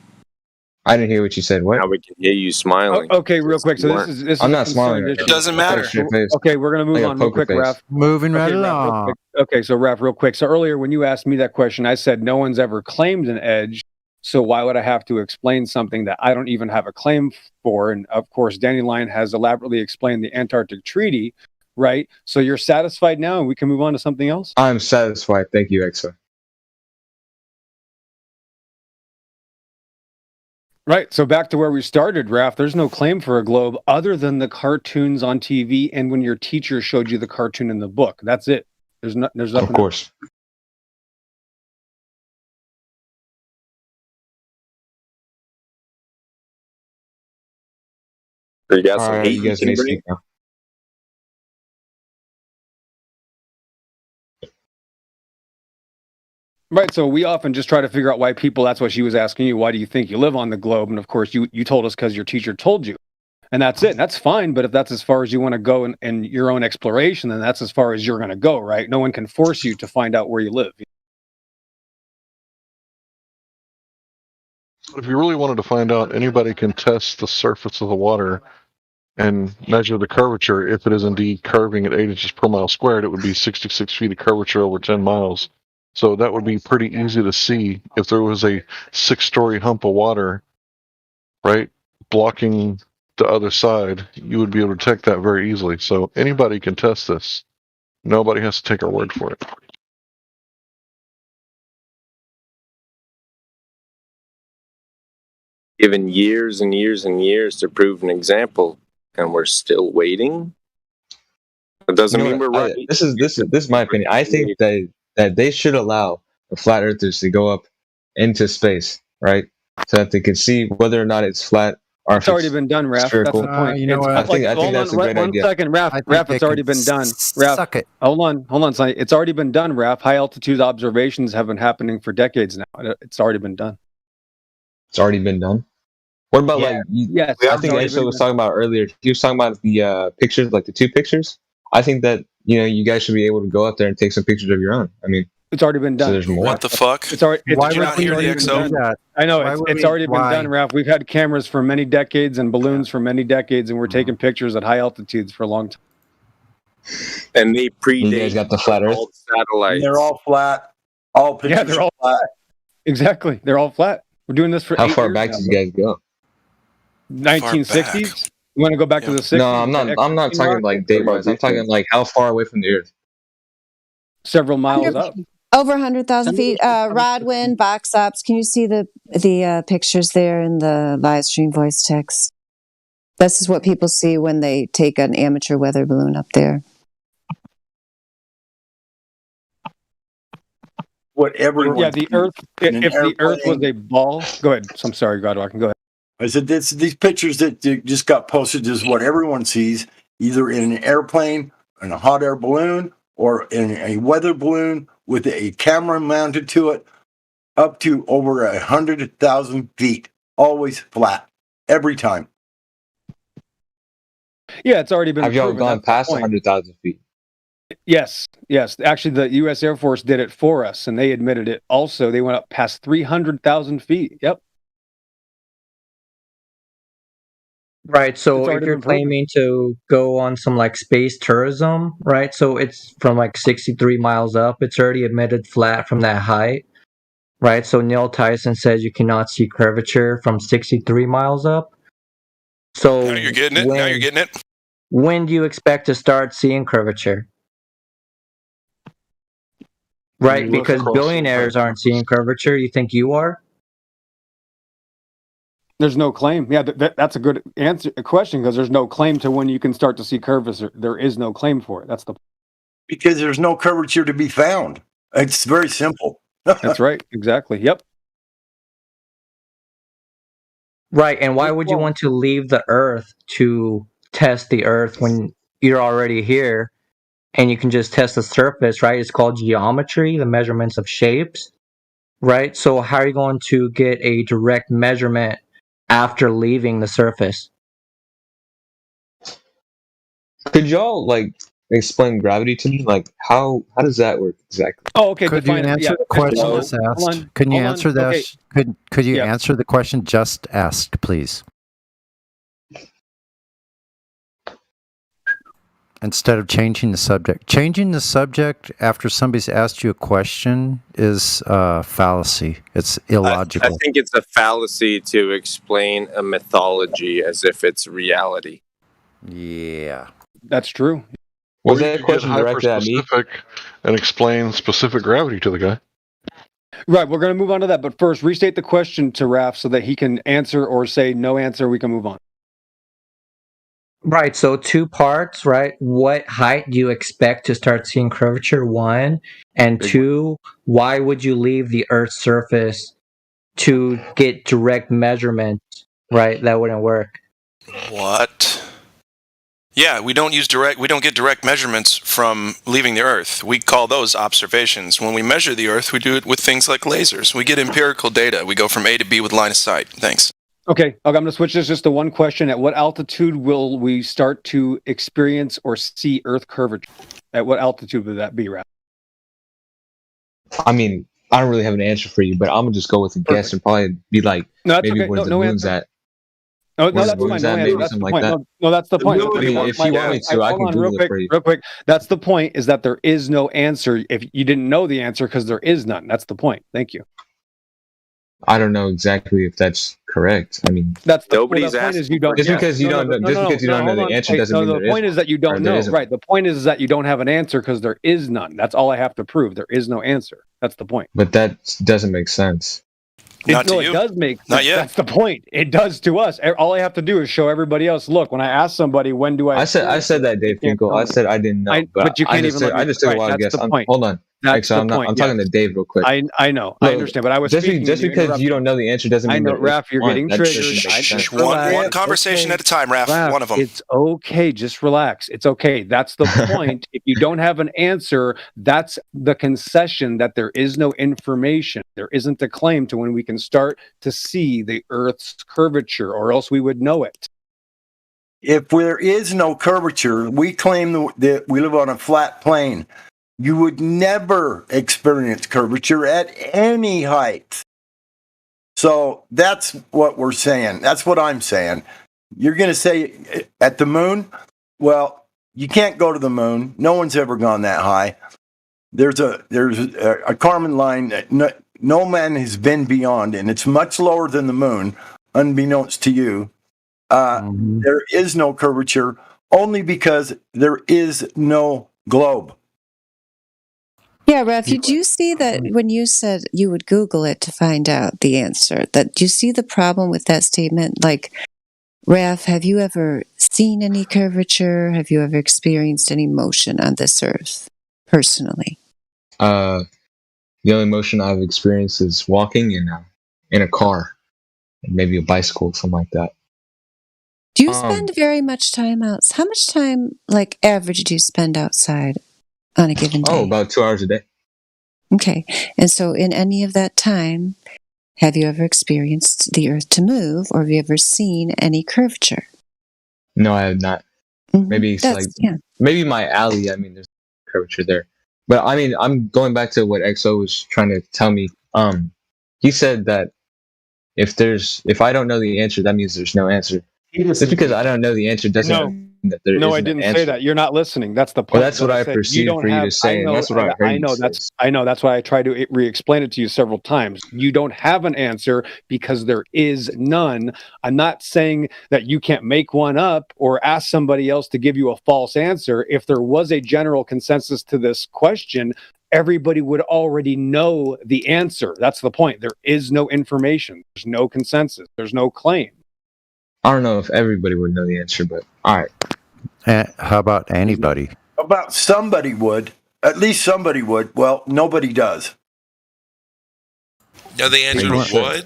I didn't hear what you said. What? Now we can hear you smiling. Okay, real quick. So this is I'm a not smiling concerned right issue. It doesn't matter. Okay, we're gonna move on real quick, Raph. Moving right Okay, Raph, real along. quick. Okay, so Raph, real quick. So earlier when you asked me that question, I said no one's ever claimed an edge. So why would I have to explain something that I don't even have a claim for? And of course, Dandelion has elaborately explained the Antarctic Treaty, right? So you're satisfied now, and we can move on to something else. I'm satisfied. Thank you, Exa. Right. So back to where we started, Raph. There's no claim for a globe other than the cartoons on TV and when your teacher showed you the cartoon in the book. That's it. There's nothing. Of course. So you got All some right, heat you guys you may can bring? speak now. Right. So we often just try to figure out why people. That's what she was asking you. Why do you think you live on the globe? And of course, you told us because your teacher told you. And that's it. And that's fine. But if that's as far as you want to go in your own exploration, then that's as far as you're going to go, right? No one can force you to find out where you live. But if you really wanted to find out, anybody can test the surface of the water and measure the curvature. If it is indeed curving at 8 inches per mile squared, it would be 66 feet of curvature over 10 miles. So that would be pretty easy to see if there was a 6-story hump of water, right, blocking the other side. You would be able to detect that very easily. So anybody can test this. Nobody has to take our word for it. Given years and years and years to prove an example, and we're still waiting. It doesn't You know mean we're what? right. This is my opinion. I think that they should allow the flat earthers to go up into space, right? So that they can see whether or not it's flat or if It's already been done, Raph. spherical. That's the point. You know what? I think that's a great one idea. second, Raph. I think Raph, they it's already can been done. Raph, suck it. hold on, Sonny. It's already been done, Raph. High altitude observations have been happening for decades now. It's already been done. It's already been done. What about Yes, I think Exo was talking about earlier. He was talking about the pictures, like the 2 pictures. I think that you guys should be able to go up there and take some pictures of your own. I mean, it's already been done. So there's more. What the fuck? It's already. Why Did you would not we hear the even XO? do that? I know Why it's, would it's we- already been why? done, Ralph. We've had cameras for many decades and balloons for many decades, and we're taking pictures at high altitudes for a long time. And they predate You guys got the flat Earth? all satellites. And they're all flat. All pictures Yeah, they're all are flat. Exactly, they're all flat. We're doing this for How 8 far years back now. did you guys go? 1960s. You want to go back to the 60s? No, I'm not. I'm not talking like date wise. I'm talking like how far away from the Earth. Several miles up. Over 100,000 feet. Rodwin, box ops. Can you see the pictures there in the live stream voice text? This is what people see when they take an amateur weather balloon up there. Whatever. Yeah, the Earth. In an If the Earth was airplane. a ball, go ahead. I'm sorry, Godwin. I can go ahead. I said these pictures that just got posted is what everyone sees, either in an airplane, in a hot air balloon, or in a weather balloon with a camera mounted to it, up to over 100,000 feet, always flat, every time. Yeah, it's already been. Have y'all proven. gone That's the past point. 100,000 feet? Yes. Actually, the U.S. Air Force did it for us, and they admitted it. Also, they went up past 300,000 feet. Yep. Right. So It's if already you're been proven. claiming to go on some like space tourism, right? So it's from like 63 miles up. It's already admitted flat from that height, right? So Neil Tyson says you cannot see curvature from 63 miles up. So Now you're getting it. Now you're getting it. when do you expect to start seeing curvature? Right, You look because across the billionaires aren't seeing curvature. You think you are? There's no claim. Yeah, that's a good question because there's no claim to when you can start to see curvature. There is no claim for it. That's the. Because there's no curvature to be found. It's very simple. That's right. Exactly. Yep. Right, and why would you want to leave the Earth to test the Earth when you're already here? and you can just test the surface, right? It's called geometry, the measurements of shapes, right? So how are you going to get a direct measurement after leaving the surface? Could y'all like explain gravity to me? Like how does that work exactly? Oh, okay. Could you answer the question just asked? Can you answer that? Okay. Could you answer the question just asked, please? Instead of changing the subject. Changing the subject after somebody's asked you a question is fallacy. It's illogical. I think it's a fallacy to explain a mythology as if it's reality. Yeah. That's true. Was that a question directed at me? And explain specific gravity to the guy. Right, we're going to move on to that, but first, restate the question to Raph so that he can answer or say no answer. We can move on. Right, so 2 parts, right? What height do you expect to start seeing curvature? 1, and 2, why would you leave the Earth's surface to get direct measurements? Right, that wouldn't work. What? Yeah, we don't get direct measurements from leaving the Earth. We call those observations. When we measure the Earth, we do it with things like lasers. We get empirical data. We go from A to B with line of sight. Thanks. Okay, I'm going to switch this just to one question. At what altitude will we start to experience or see Earth curvature? At what altitude would that be, Raph? I mean, I don't really have an answer for you, but I'm gonna just go with a guess and probably be like, maybe okay. where the moon's at. No, Where's that's the fine. moon's No at, answer. maybe That's the something point. like that. No, that's the point. I mean, if you want me to, I can Hold on, Google it for you. real quick. That's the point. Is that there is no answer if you didn't know the answer because there is none. That's the point. Thank you. I don't know exactly if that's correct. I mean, that's the nobody's point asking. Is you don't just because you don't know the answer doesn't mean the there point is is that you don't know. Right. The point is that you don't have an answer because there is none. That's all I have to prove. There is no answer. That's the point. But that doesn't make sense. Not to you. It does make sense. Not yet. That's the point. It does to us. All I have to do is show everybody else. Look, when I ask somebody, when do I? I said that, Dave Finkel. I said I didn't know, but you can't I just took a wild guess. Hold on. That's so the I'm point. I'm talking to Dave real quick. I know. Look, I understand, but I was just speaking. because you don't know the answer doesn't mean I know, Raph, you're getting triggered. One conversation at a time, Raph. One of them. It's okay. Just relax. It's okay. That's the point. If you don't have an answer, that's the concession that there is no information. There isn't a claim to when we can start to see the Earth's curvature, or else we would know it. If there is no curvature, we claim that we live on a flat plane. You would never experience curvature at any height. So that's what we're saying. That's what I'm saying. You're going to say at the moon? Well, you can't go to the moon. No one's ever gone that high. There's a Kármán line that no man has been beyond, and it's much lower than the moon, unbeknownst to you. There is no curvature only because there is no globe. Yeah, Raph, did you see that when you said you would Google it to find out the answer? Do you see the problem with that statement? Like, Raph, have you ever seen any curvature? Have you ever experienced any motion on this earth, personally? The only motion I've experienced is walking in a car, maybe a bicycle, something like that. Do you spend very much time out? How much time, like, average do you spend outside on a given day? Oh, about 2 hours a day. Okay. And so in any of that time, have you ever experienced the Earth to move, or have you ever seen any curvature? No, I have not. Maybe it's maybe my alley. I mean, there's curvature there. But I mean, I'm going back to what XO was trying to tell me. He said that if I don't know the answer, that means there's no answer. Just because I don't know the answer doesn't mean that there No, isn't I didn't an answer. say that. You're not listening. That's the point. Well, that's what I perceived for you to say, and that's what I heard you say. I know. That's why I tried to re-explain it to you several times. You don't have an answer because there is none. I'm not saying that you can't make one up or ask somebody else to give you a false answer. If there was a general consensus to this question, everybody would already know the answer. That's the point. There is no information. There's no consensus. There's no claim. I don't know if everybody would know the answer, but all right. How about anybody? About somebody would. At least somebody would. Well, nobody does. No, the answer to what?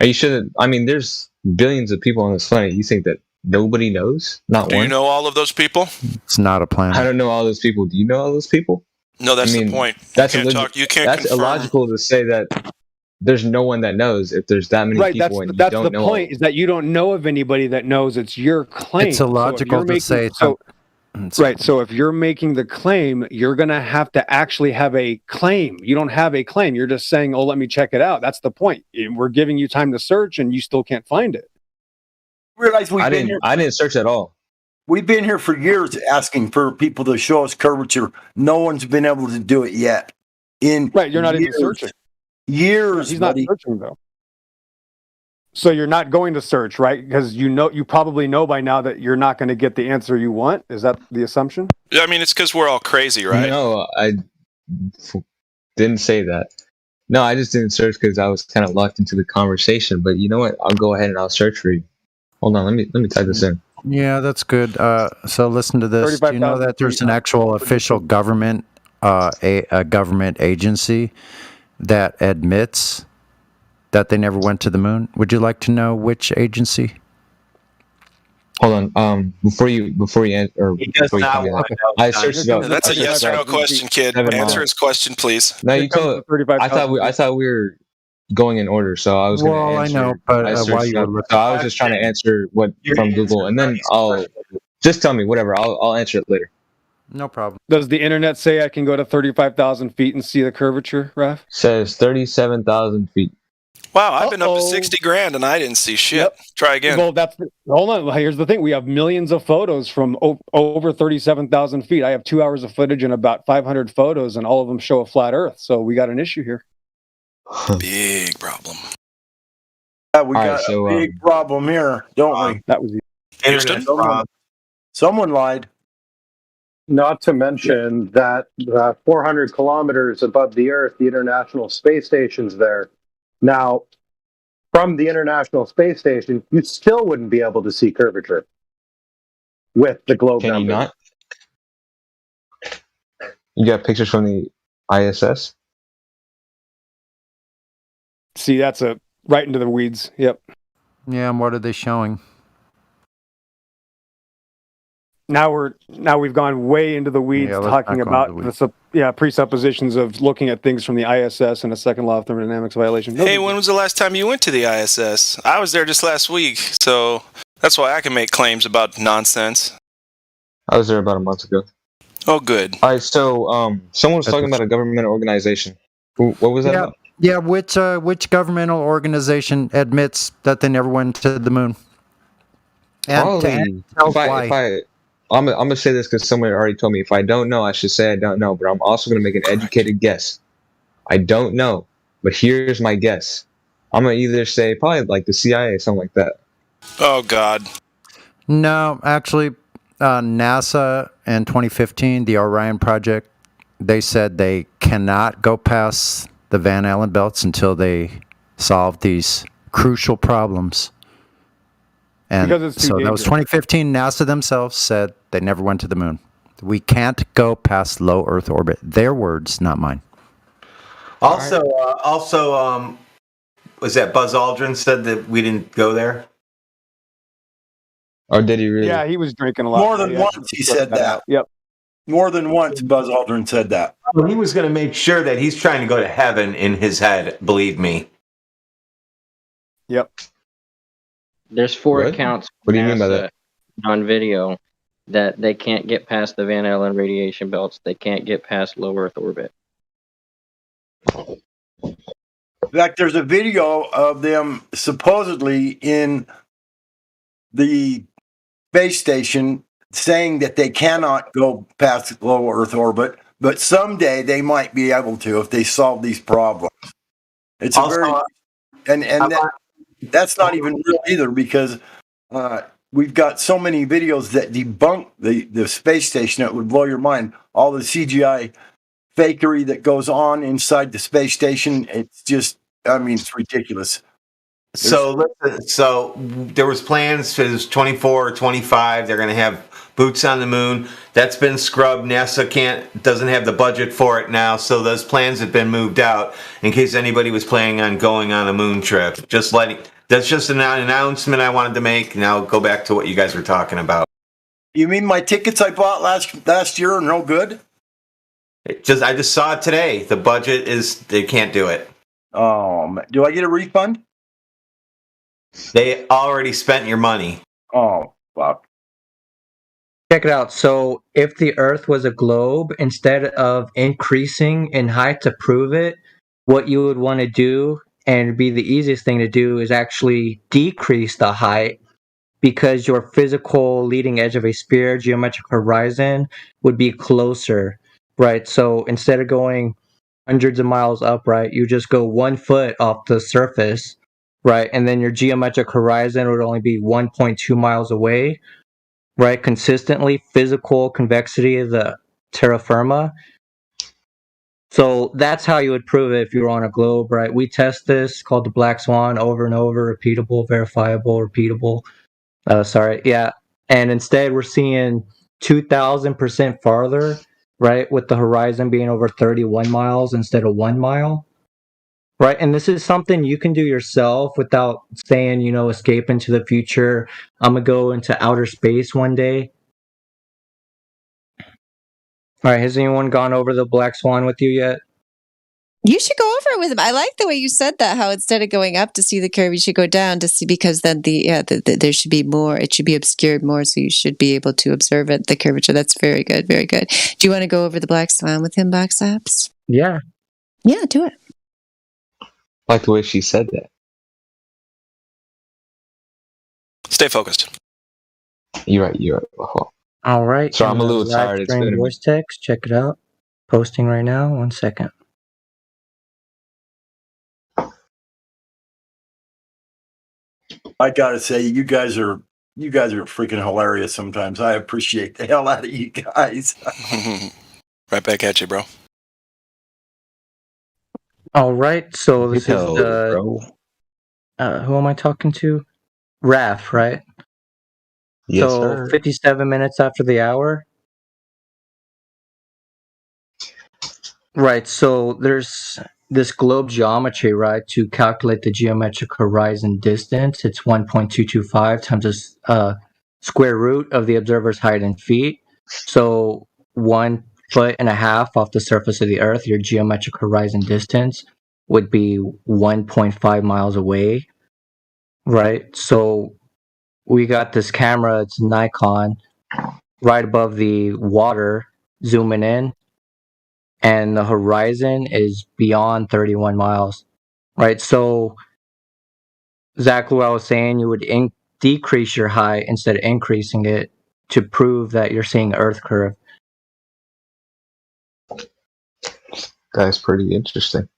You shouldn't. I mean, there's billions of people on this planet. You think that nobody knows? Not Do one? you know all of those people? It's not a I planet. don't know all those people. Do you know all those people? No, that's I mean, the point. That's You can't that's confirm. illogical to say that there's no one that knows if there's that many Right, people and you that's don't the know. point, is that you don't know of anybody that knows. It's your claim. It's illogical to say. Right. So if you're making the claim, you're going to have to actually have a claim. You don't have a claim. You're just saying, "Oh, let me check it out." That's the point. We're giving you time to search, and you still can't find it. Realize I didn't search at all. We've been here for years asking for people to show us curvature. No one's been able to do it yet. Right. You're not even searching. Years. He's not searching though. So you're not going to search, right? Because you probably know by now that you're not going to get the answer you want. Is that the assumption? I mean, it's because we're all crazy, right? No, I didn't say that. No, I just didn't search because I was kind of locked into the conversation. But you know what? I'll go ahead and I'll search for you. Hold on, let me type this in. Yeah, that's good. So listen to this. Do you know that there's an actual official government, a government agency that admits that they never went to the moon? Would you like to know which agency? Hold on. Before you answer, He does not want to know. I searched it up. That's a yes or no question, kid. Answer his question, please. No, you told. I thought we were going in order, so I was going to answer. I know, but while you were looking, so I was just trying to answer what from Google, and then I'll just tell me whatever. I'll answer it later. No problem. Does the internet say I can go to 35,000 feet and see the curvature, Raf? Says 37,000 feet. Wow, I've been up to 60 grand and I didn't see shit. Yep. Try again. Well, hold on. Here's the thing. We have millions of photos from over 37,000 feet. I have 2 hours of footage and about 500 photos, and all of them show a flat Earth. So we got an issue here. Big problem. We got a big problem here, don't we? That was Houston. Someone lied. Not to mention that 400 kilometers above the Earth, the International Space Station's there. Now, from the International Space Station, you still wouldn't be able to see curvature with the globe Can numbers. you not? You got pictures from the ISS? See, that's right into the weeds. Yep. Yeah, and what are they showing? Now we've gone way into the weeds, talking about the presuppositions of looking at things from the ISS and a second law of thermodynamics violation. Hey, when was the last time you went to the ISS? I was there just last week, so that's why I can make claims about nonsense. I was there about a month ago. Oh, good. All right, so someone was talking about a government organization. What was that about? Yeah, which governmental organization admits that they never went to the moon? And Probably. I'm gonna say this because someone already told me. If I don't know, I should say I don't know. But I'm also gonna make an educated guess. I don't know, but here's my guess. I'm gonna either say probably like the CIA, something like that. Oh God. No, actually, NASA in 2015, the Orion project, they said they cannot go past the Van Allen belts until they solve these crucial problems. And because it's too so that was 2015. NASA themselves said they never went to the moon. We can't go past low Earth orbit. Their words, not mine. Also, was that Buzz Aldrin said that we didn't go there? Or did he really? Yeah, he was drinking a lot. More than once he said that. Yep. More than once Buzz Aldrin said that. Well, he was going to make sure that he's trying to go to heaven in his head, believe me. Yep. There's four accounts. What do you mean by that? On video, that they can't get past the Van Allen radiation belts. They can't get past low Earth orbit. In fact, there's a video of them supposedly in the space station saying that they cannot go past low Earth orbit, but someday they might be able to if they solve these problems. It's Also, a very that's not even real either, because we've got so many videos that debunk the space station. It would blow your mind. All the CGI fakery that goes on inside the space station. It's just, I mean, it's ridiculous. So there was plans for 24 or 25. They're going to have boots on the moon. That's been scrubbed. NASA doesn't have the budget for it now, so those plans have been moved out in case anybody was planning on going on a moon trip. Just letting That's just an announcement I wanted to make. Now go back to what you guys were talking about. You mean my tickets I bought last year are no good? I just saw it today. The budget is they can't do it. Do I get a refund? They already spent your money. Oh, fuck. Check it out. So if the Earth was a globe, instead of increasing in height to prove it, what you would want to do, and it'd be the easiest thing to do, is actually decrease the height, because your physical leading edge of a sphere, geometric horizon, would be closer, right? So instead of going hundreds of miles up, right, you just go 1 foot off the surface, right? And then your geometric horizon would only be 1.2 miles away, right? Consistently, physical convexity of the terra firma. So that's how you would prove it if you were on a globe, right? We test this, called the Black Swan, over and over, repeatable, verifiable, repeatable. Yeah. And instead, we're seeing 2,000% farther, right? With the horizon being over 31 miles instead of 1 mile, right? And this is something you can do yourself without saying, escape into the future. I'm going to go into outer space one day. All right. Has anyone gone over the Black Swan with you yet? You should go over it with him. I like the way you said that. How instead of going up to see the curve, you should go down to see, because then there should be more. It should be obscured more, so you should be able to observe it. The curvature. That's very good. Very good. Do you want to go over the Black Swan with him, Box Apps? Yeah. Yeah, do it. I like the way she said that. Stay focused. You're right. All right. So I'm a little tired. It's been voice text. Check it out. Posting right now. 1 second. I gotta say, you guys are freaking hilarious sometimes. I appreciate the hell out of you guys. Right back at you, bro. All right. So this is who am I talking to? Raph, right? Yes, so sir. 57 minutes after the hour. Right. So there's this globe geometry, right? To calculate the geometric horizon distance, it's 1.225 times the square root of the observer's height in feet. So 1.5 foot off the surface of the Earth, your geometric horizon distance would be 1.5 miles away, right? So we got this camera, it's Nikon, right above the water, zooming in, and the horizon is beyond 31 miles, right? So, Zach, what I was saying, you would decrease your height instead of increasing it to prove that you're seeing Earth curve. That's pretty interesting.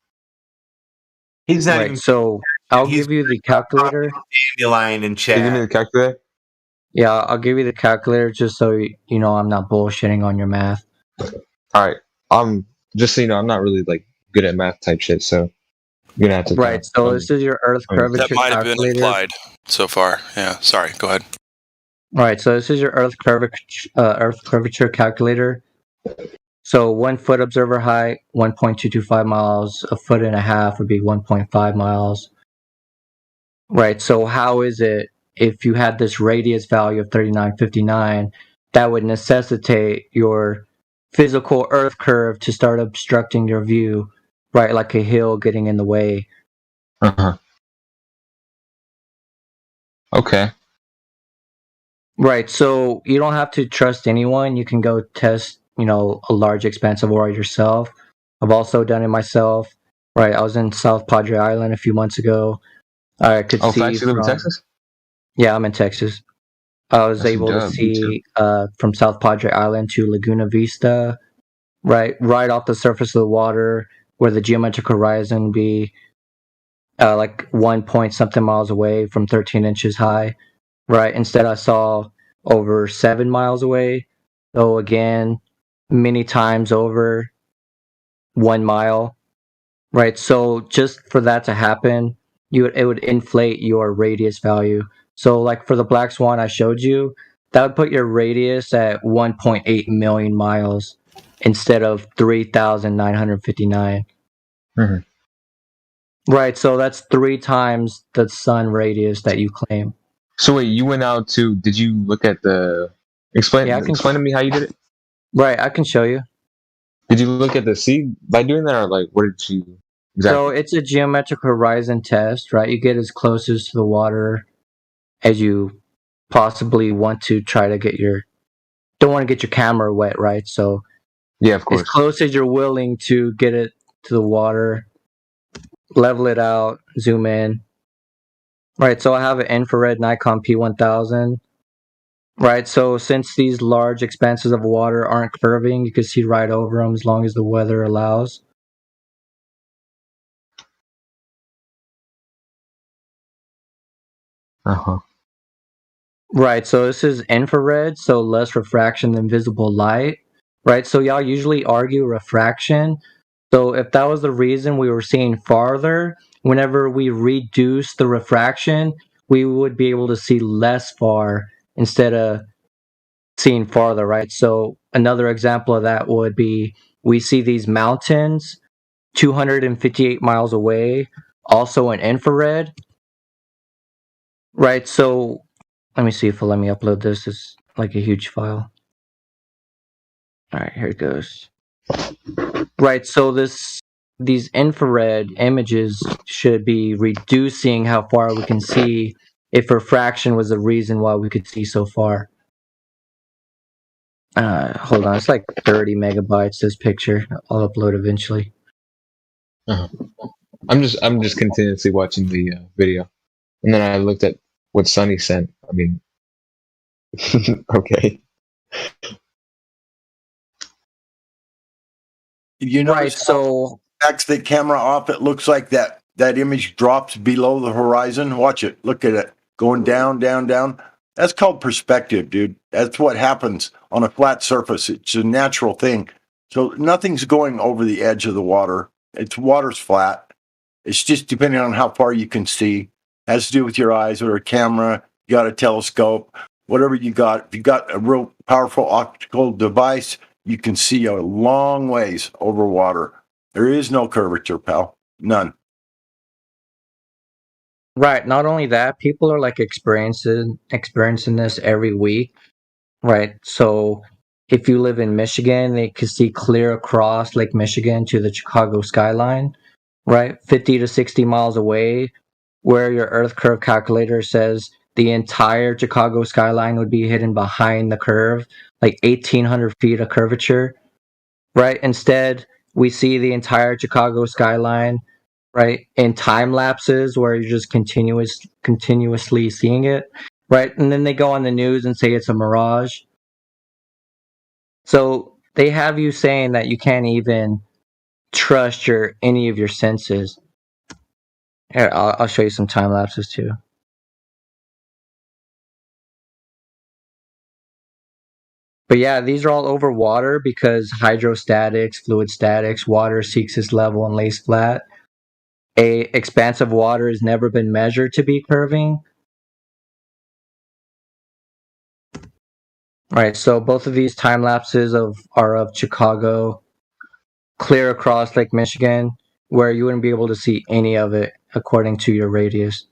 He's not right, even. So, I'll give you the calculator. Dandelion in chat. Give me the calculator. Yeah, I'll give you the calculator just so you know I'm not bullshitting on your math. All right. Just so you know, I'm not really good at math type shit, so you're gonna have to. Right. So this is your Earth curvature That might have been calculator. implied so far. Yeah. Sorry. Go ahead. Right. So this is your Earth curvature calculator. So 1 foot observer height, 1.225 miles. 1.5 foot would be 1.5 miles. Right. So how is it if you had this radius value of 3959? That would necessitate your physical Earth curve to start obstructing your view, right? Like a hill getting in the way. Okay. Right. So you don't have to trust anyone. You can go test, a large expanse of aura yourself. I've also done it myself. Right. I was in South Padre Island a few months ago. I could see. You live in Texas? Yeah, I'm in Texas. I was able to see from South Padre Island to Laguna Vista, right off the surface of the water, where the geometric horizon would be 1 point something miles away from 13 inches high. Right. Instead, I saw over 7 miles away. So again, many times over 1 mile. Right. So just for that to happen, it would inflate your radius value. So for the Black Swan I showed you, that would put your radius at 1.8 million miles instead of 3,959. Mm-hmm. Right, so that's 3 times the sun radius that you claim. So wait, you went out to? Did you look at the? Explain to me how you did it. Right, I can show you. Did you look at the sea by doing that, or like what did you exactly? So it's a geometric horizon test, right? You get as close as to the water as you possibly want to try to get don't want to get your camera wet, right? So yeah, of course. As close as you're willing to get it to the water, level it out, zoom in. Right, so I have an infrared Nikon P1000. Right, so since these large expanses of water aren't curving, you can see right over them as long as the weather allows. Uh-huh. Right, so this is infrared, so less refraction than visible light. Right, so y'all usually argue refraction. So if that was the reason we were seeing farther, whenever we reduce the refraction, we would be able to see less far instead of seeing farther, right? So another example of that would be we see these mountains 258 miles away, also in infrared, right? So let me see if it'll let me upload this. It's like a huge file. All right, here it goes. Right, so these infrared images should be reducing how far we can see if refraction was the reason why we could see so far. Hold on, it's like 30 megabytes, this picture. I'll upload eventually. Uh-huh. I'm just continuously watching the video, and then I looked at what Sonny sent. I mean, okay. You notice so backs the camera off, it looks like that image drops below the horizon. Watch it. Look at it. Going down, down, down. That's called perspective, dude. That's what happens on a flat surface. It's a natural thing. So nothing's going over the edge of the water. Water's flat. It's just depending on how far you can see. It has to do with your eyes or a camera. You got a telescope, whatever you got. If you got a real powerful optical device, you can see a long ways over water. There is no curvature, pal. None. Right, not only that, people are like experiencing this every week. Right, so if you live in Michigan, they can see clear across Lake Michigan to the Chicago skyline, right? 50 to 60 miles away, where your Earth curve calculator says the entire Chicago skyline would be hidden behind the curve, like 1,800 feet of curvature, right? Instead, we see the entire Chicago skyline, right, in time lapses where you're just continuously seeing it, right? And then they go on the news and say it's a mirage. So they have you saying that you can't even trust any of your senses. Here, I'll show you some time lapses too. But yeah, these are all over water because hydrostatics, fluid statics, water seeks its level and lays flat. A expanse of water has never been measured to be curving. Right, so both of these time lapses are of Chicago, clear across Lake Michigan, where you wouldn't be able to see any of it according to your radius.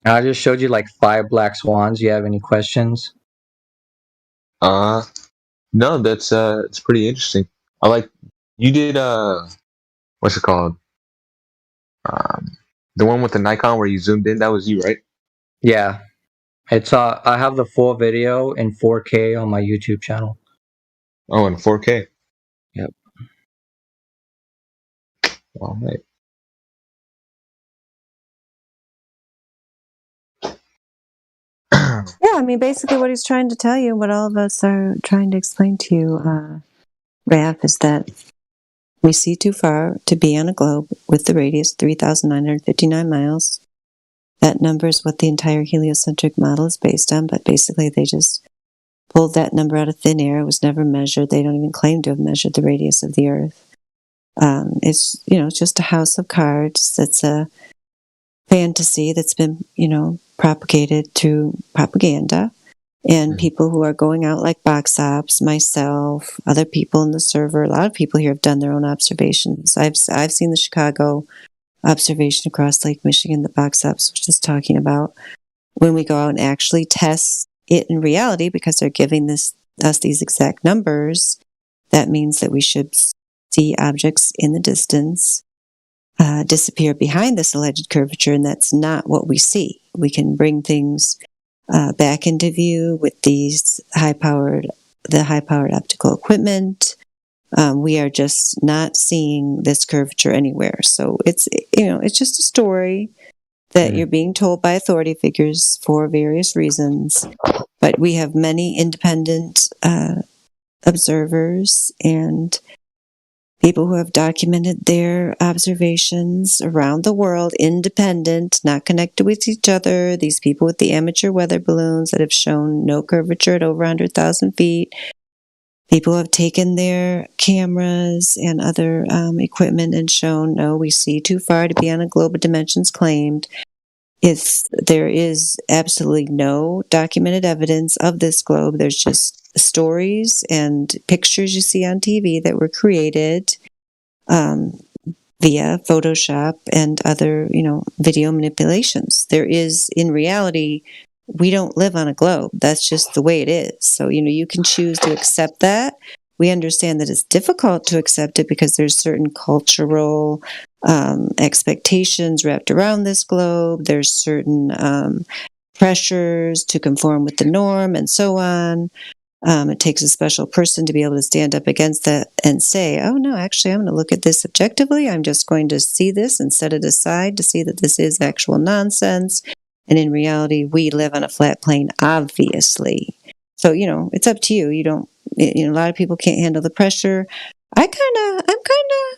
I just showed you like 5 black swans. You have any questions? No, that's it's pretty interesting. I like you did what's it called? The one with the Nikon where you zoomed in. That was you, right? Yeah, it's I have the full video in 4K on my YouTube channel. Oh, in 4K. Yep. All right. Yeah, I mean, basically what he's trying to tell you, what all of us are trying to explain to you, Raph, is that we see too far to be on a globe with the radius 3,959 miles. That number is what the entire heliocentric model is based on, but basically they just pulled that number out of thin air. It was never measured. They don't even claim to have measured the radius of the Earth. It's, it's just a house of cards. That's a fantasy that's been, propagated through propaganda. And people who are going out like box ops, myself, other people in the server, a lot of people here have done their own observations. I've seen the Chicago observation across Lake Michigan that box ops was just talking about. When we go out and actually test it in reality, because they're giving us these exact numbers, that means that we should see objects in the distance disappear behind this alleged curvature, and that's not what we see. We can bring things back into view with the high-powered optical equipment. We are just not seeing this curvature anywhere. So it's just a story that you're being told by authority figures for various reasons. But we have many independent observers and people who have documented their observations around the world, independent, not connected with each other. These people with the amateur weather balloons that have shown no curvature at over 100,000 feet. People have taken their cameras and other equipment and shown, no, we see too far to be on a globe of dimensions claimed. There is absolutely no documented evidence of this globe. There's just stories and pictures you see on TV that were created via Photoshop and other, video manipulations. There is, in reality, we don't live on a globe. That's just the way it is. So, you can choose to accept that. We understand that it's difficult to accept it because there's certain cultural expectations wrapped around this globe. There's certain pressures to conform with the norm and so on. It takes a special person to be able to stand up against that and say, oh, no, actually, I'm going to look at this objectively. I'm just going to see this and set it aside to see that this is actual nonsense. And in reality, we live on a flat plane, obviously. So, it's up to you. A lot of people can't handle the pressure. I'm kind of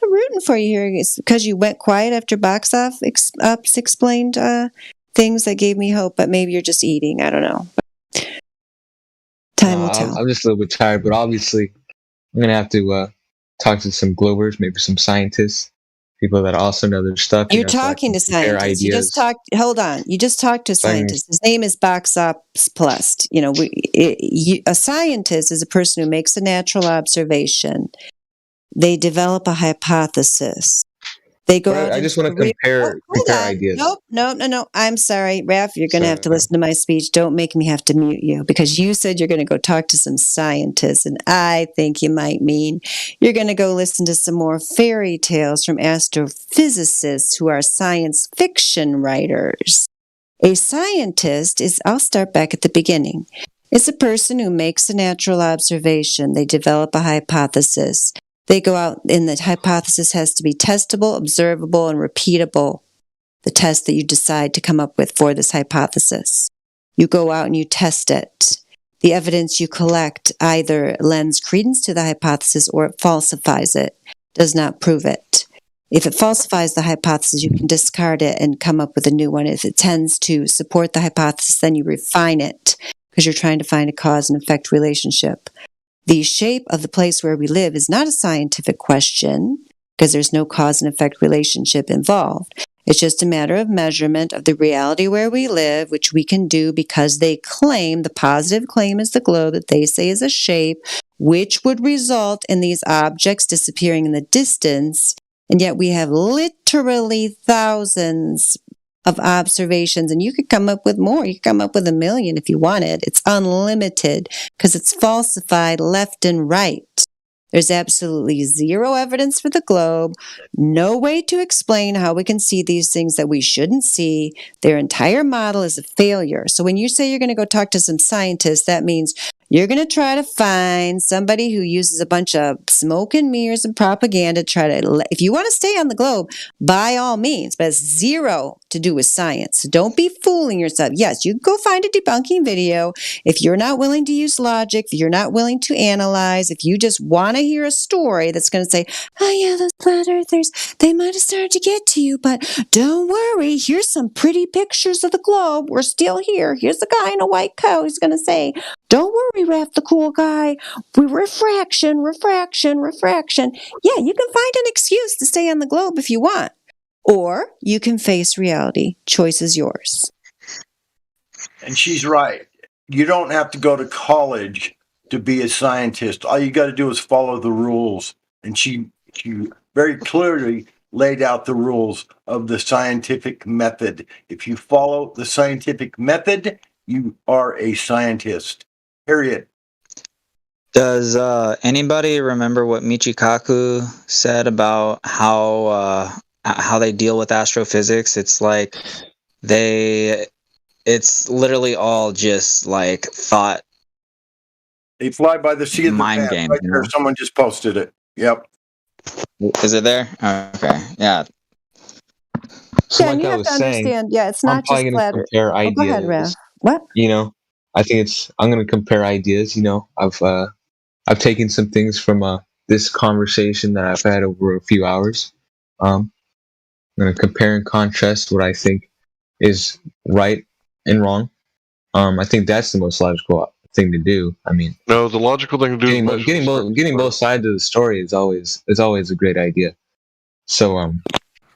rooting for you here because you went quiet after box ops explained things that gave me hope, but maybe you're just eating. I don't know. Time will tell. I'm just a little bit tired, but obviously I'm going to have to talk to some Globers, maybe some scientists, people that also know their stuff. You're talking to scientists. You just talked. Hold on. You just talked to a scientist. His name is Box Ops Plus. A scientist is a person who makes a natural observation. They develop a hypothesis. They go out. I just want to compare ideas. No. I'm sorry, Raph. You're going to have to listen to my speech. Don't make me have to mute you because you said you're going to go talk to some scientists, and I think you might mean you're going to go listen to some more fairy tales from astrophysicists who are science fiction writers. A scientist is, I'll start back at the beginning, is a person who makes a natural observation. They develop a hypothesis. They go out, and the hypothesis has to be testable, observable, and repeatable, the test that you decide to come up with for this hypothesis. You go out and you test it. The evidence you collect either lends credence to the hypothesis or it falsifies it, does not prove it. If it falsifies the hypothesis, you can discard it and come up with a new one. If it tends to support the hypothesis, then you refine it because you're trying to find a cause and effect relationship. The shape of the place where we live is not a scientific question because there's no cause and effect relationship involved. It's just a matter of measurement of the reality where we live, which we can do because they claim, the positive claim is the globe that they say is a shape, which would result in these objects disappearing in the distance. And yet we have literally thousands of observations, and you could come up with more. You could come up with 1 million if you wanted. It's unlimited because it's falsified left and right. There's absolutely zero evidence for the globe, no way to explain how we can see these things that we shouldn't see. Their entire model is a failure. So when you say you're going to go talk to some scientists, that means you're going to try to find somebody who uses a bunch of smoke and mirrors and propaganda. If you want to stay on the globe, by all means, but it's zero to do with science. So don't be fooling yourself. Yes, you can go find a debunking video. If you're not willing to use logic, if you're not willing to analyze, if you just want to hear a story that's going to say, oh yeah, those flat earthers, they might have started to get to you, but don't worry. Here's some pretty pictures of the globe. We're still here. Here's a guy in a white coat who's going to say, don't worry, me, Raph, the cool guy. Refraction. Yeah, you can find an excuse to stay on the globe if you want. Or you can face reality. Choice is yours. And she's right. You don't have to go to college to be a scientist. All you got to do is follow the rules. And she very clearly laid out the rules of the scientific method. If you follow the scientific method, you are a scientist. Period. Does anybody remember what Michikaku said about how they deal with astrophysics? It's like it's literally all just like thought. They fly by the seat of the mind pants. game. Right there. Someone just posted it. Yep. Is it there? Okay. Yeah. So yeah, like and you I have was to saying, understand. Yeah, it's not I'm probably just going to flat. compare Oh, go ahead, ideas. Raph. What? You know, I think I'm going to compare ideas. You know, I've taken some things from this conversation that I've had over a few hours. I'm going to compare and contrast what I think is right and wrong. I think that's the most logical thing to do. I mean, No, the logical thing to do is getting both sides of the story is always a great idea. So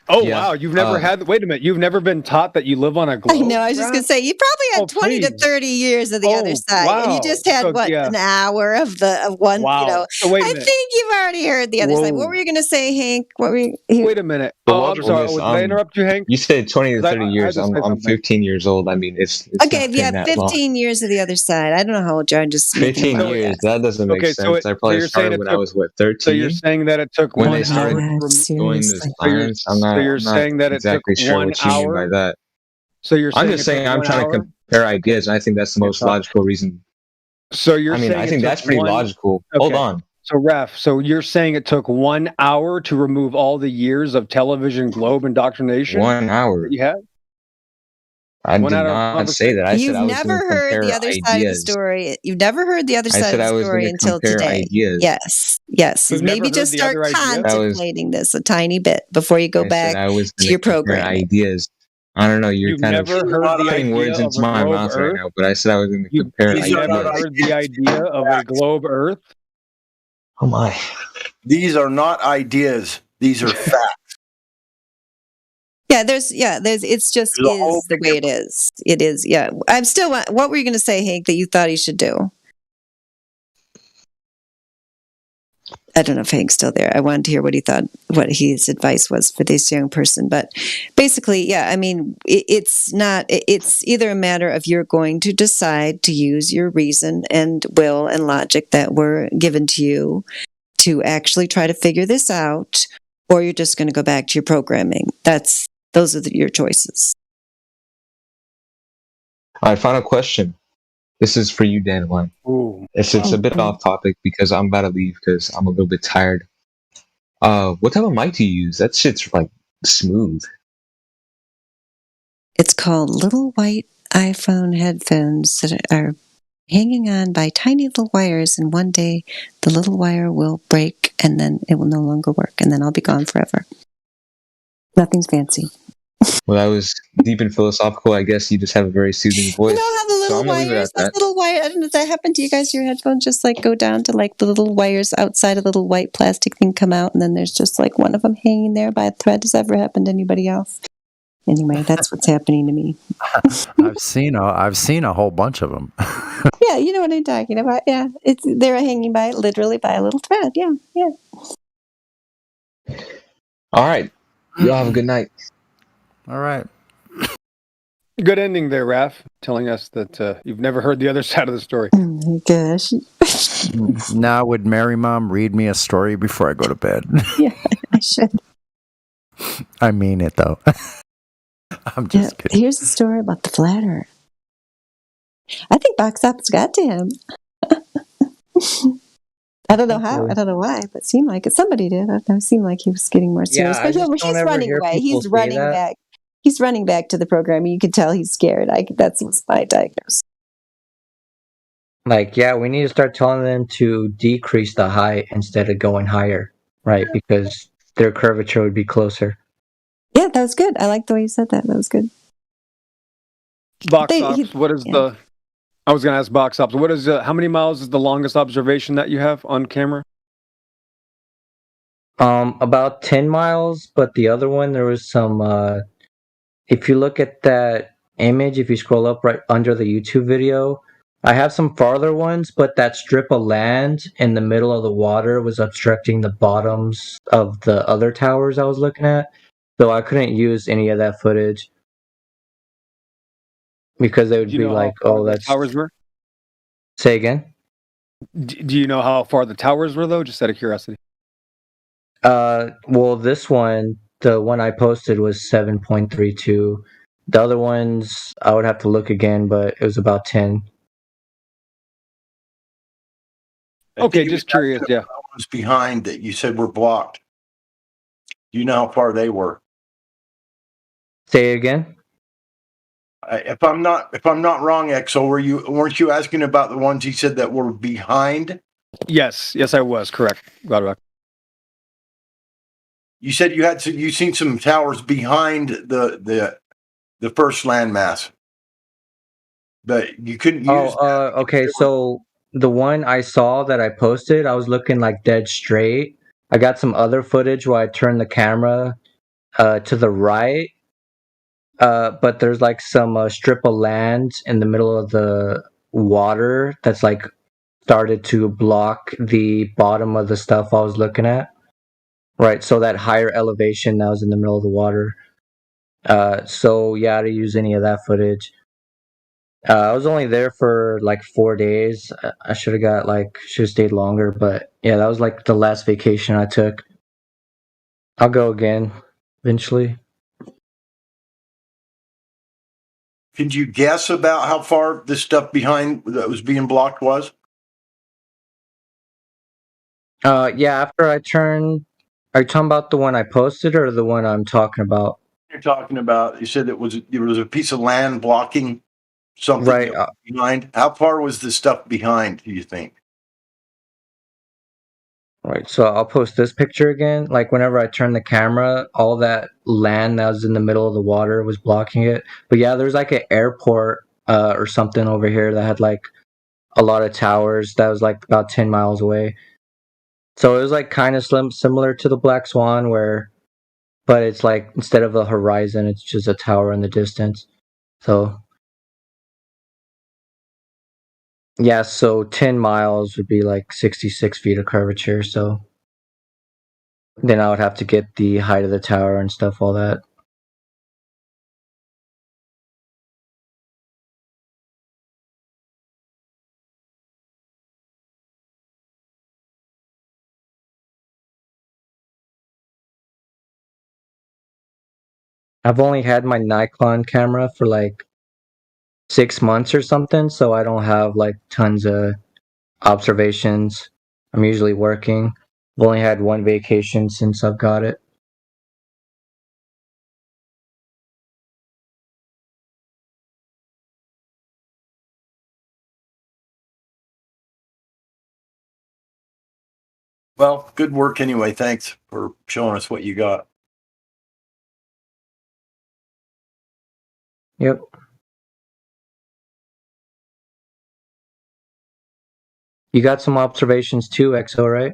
Oh yeah, wow, you've never had. Wait a minute, you've never been taught that you live on a globe. I know. I was just going to say, you probably had 20 to 30 years of the other side, and you just had an hour of one. Wow. You know, So wait a I minute. think you've already heard the other side. What were you going to say, Hank? What were you? Wait a minute. I'm sorry. Did I interrupt you, Hank? You said 20 to 30 years. I had to say I'm 15 years old. I mean, it's Okay, not yeah, been that 15 long. years of the other side. I don't know how old you are. I'm just 15 years. That doesn't make sense. I probably started when I was 13. So you're saying that it took when 1 they started hour? doing this science. I'm not exactly sure what you mean by that. So you're saying I'm just saying I'm trying to compare ideas, and I think that's the most logical reason. So you're I mean, saying I think that's pretty logical. Okay. Hold on. So Raph, so you're saying it took 1 hour to remove all the years of television globe indoctrination? 1 hour. That you had? I did not say that. I said I was never going to heard compare the other side of the ideas. story. You've never heard the other I side said of I the was story gonna until compare today. ideas. Yes. So You've never maybe heard just the start other idea? contemplating this a tiny bit before you go I back said I was to gonna your compare programming. ideas. I don't know. You're You've kind of never heard the putting idea words of into a my globe mouth right Earth? now, but I said I was going to compare You've never ideas. heard the idea of a globe Earth? Oh my! These are not ideas. These are facts. There's it's just is the way it is. It is, yeah. I'm still, what were you going to say, Hank, that you thought he should do? I don't know if Hank's still there. I wanted to hear what he thought, what his advice was for this young person. But basically, yeah, I mean, it's either a matter of you're going to decide to use your reason and will and logic that were given to you to actually try to figure this out, or you're just going to go back to your programming. Those are your choices. All right, final question. This is for you, Dandelion. It's a bit off topic because I'm about to leave because I'm a little bit tired. What type of mic do you use? That shit's like smooth. It's called little white iPhone headphones that are hanging on by tiny little wires, and one day the little wire will break and then it will no longer work, and then I'll be gone forever. Nothing's fancy. Well, that was deep and philosophical. I guess you just have a very soothing voice. You know how the little wires, those little wires, I don't know if that happened to you guys, your headphones just like go down to like the little wires outside a little white plastic thing come out, and then there's just like one of them hanging there by a thread. Has ever happened to anybody else? Anyway, that's what's happening to me. I've seen a whole bunch of them. Yeah, you know what I'm talking about. Yeah, they're hanging literally by a little thread. Yeah. All right, y'all have a good night. All right. Good ending there, Raph, telling us that you've never heard the other side of the story. Oh my gosh. Now, would Mary Mom read me a story before I go to bed? Yeah, I should. I mean it, though. I'm just kidding. Here's a story about the flat earth. I think Box Office got to him. I don't know how. I don't know why, but it seemed like it. Somebody did. I don't know. It seemed like he was getting more serious. But he's running away. He's running back. He's running back to the program. You can tell he's scared. That's my diagnosis. Like, yeah, we need to start telling them to decrease the height instead of going higher, right? Because their curvature would be closer. Yeah, that was good. I like the way you said that. That was good. Box Office, what is the I was going to ask Box Ops. What is how many miles is the longest observation that you have on camera? About 10 miles, but the other one there was some. If you look at that image, if you scroll up right under the YouTube video, I have some farther ones, but that strip of land in the middle of the water was obstructing the bottoms of the other towers I was looking at, so I couldn't use any of that footage because they would be like, "Oh, that's." Towers were? Say again. Do you know how far the towers were, though? Just out of curiosity. Well, this one, the one I posted was 7.32. The other ones, I would have to look again, but it was about 10. Okay, just curious. Yeah. Ones behind that you said were blocked. Do you know how far they were? Say it again. If I'm not wrong, Exo, weren't you asking about the ones he said that were behind? Yes, I was correct. Got. You said you seen some towers behind the first landmass, but you couldn't use. Okay. So the one I saw that I posted, I was looking like dead straight. I got some other footage where I turned the camera to the right, but there's like some strip of land in the middle of the water that's like started to block the bottom of the stuff I was looking at. Right, so that higher elevation that was in the middle of the water. So yeah, to use any of that footage. I was only there for like 4 days. I should have stayed longer, but yeah, that was like the last vacation I took. I'll go again eventually. Could you guess about how far this stuff behind that was being blocked was? Yeah, after I turned. Are you talking about the one I posted or the one I'm talking about? You're talking about. You said there was a piece of land blocking something right behind. How far was the stuff behind? Do you think? Right, so I'll post this picture again. Like whenever I turn the camera, all that land that was in the middle of the water was blocking it. But yeah, there's like an airport or something over here that had like a lot of towers that was like about 10 miles away. So it was like kind of similar to the Black Swan but it's like instead of a horizon, it's just a tower in the distance. So yeah, so 10 miles would be like 66 feet of curvature. So then I would have to get the height of the tower and stuff, all that. I've only had my Nikon camera for like 6 months or something, so I don't have like tons of observations. I'm usually working. I've only had one vacation since I've got it. Well, good work anyway. Thanks for showing us what you got. Yep. You got some observations too, XO, right?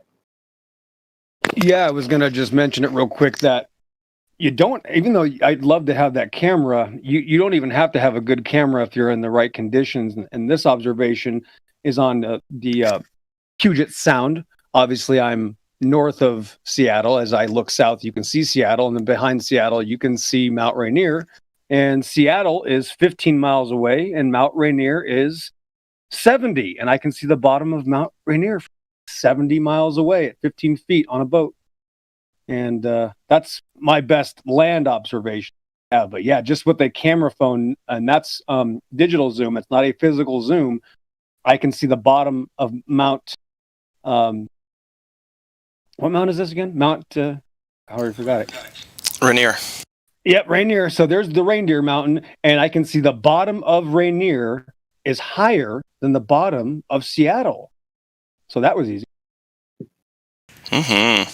Yeah, I was going to just mention it real quick that you don't, even though I'd love to have that camera, you don't even have to have a good camera if you're in the right conditions. And this observation is on the Puget Sound. Obviously, I'm north of Seattle. As I look south, you can see Seattle. And then behind Seattle, you can see Mount Rainier. And Seattle is 15 miles away, and Mount Rainier is 70. And I can see the bottom of Mount Rainier 70 miles away at 15 feet on a boat. And that's my best land observation. Yeah, but yeah, just with a camera phone, and that's digital zoom. It's not a physical zoom. I can see the bottom of Mount. What mount is this again? Mount. I already forgot it. Rainier. Yep, Rainier. So there's the Reindeer Mountain, and I can see the bottom of Rainier is higher than the bottom of Seattle. So that was easy. Mm-hmm.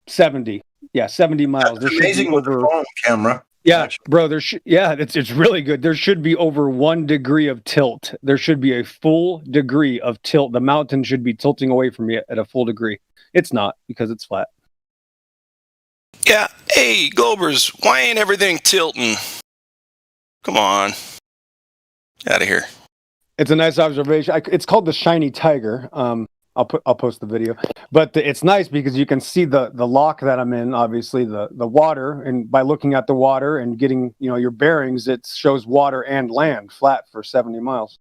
70. Yeah, 70 miles. That's amazing with the phone camera. Yeah, bro. It's really good. There should be over 1 degree of tilt. There should be a full degree of tilt. The mountain should be tilting away from you at a full degree. It's not because it's flat. Yeah. Hey, Globers, why ain't everything tilting? Come on. Get out of here. It's a nice observation. It's called the shiny tiger. I'll post the video, but it's nice because you can see the lock that I'm in. Obviously, the water, and by looking at the water and getting your bearings, it shows water and land flat for 70 miles.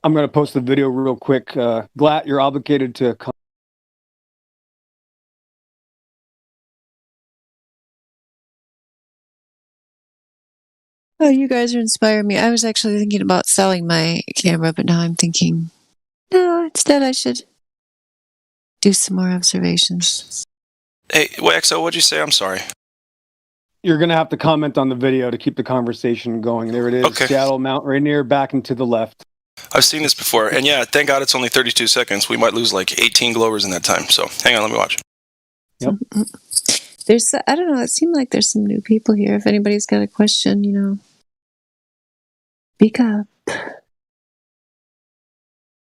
I'm going to post the video real quick. Glatt, you're obligated to. Oh, you guys are inspiring me. I was actually thinking about selling my camera, but now I'm thinking, no, instead I should do some more observations. Hey, Waxo, what'd you say? I'm sorry. You're going to have to comment on the video to keep the conversation going. There it is. Okay. Seattle Mount Rainier, back and to the left. I've seen this before, and yeah, thank God it's only 32 seconds. We might lose like 18 Globers in that time. So hang on, let me watch. Yep. There's, I don't know, it seemed like there's some new people here. If anybody's got a question, speak up.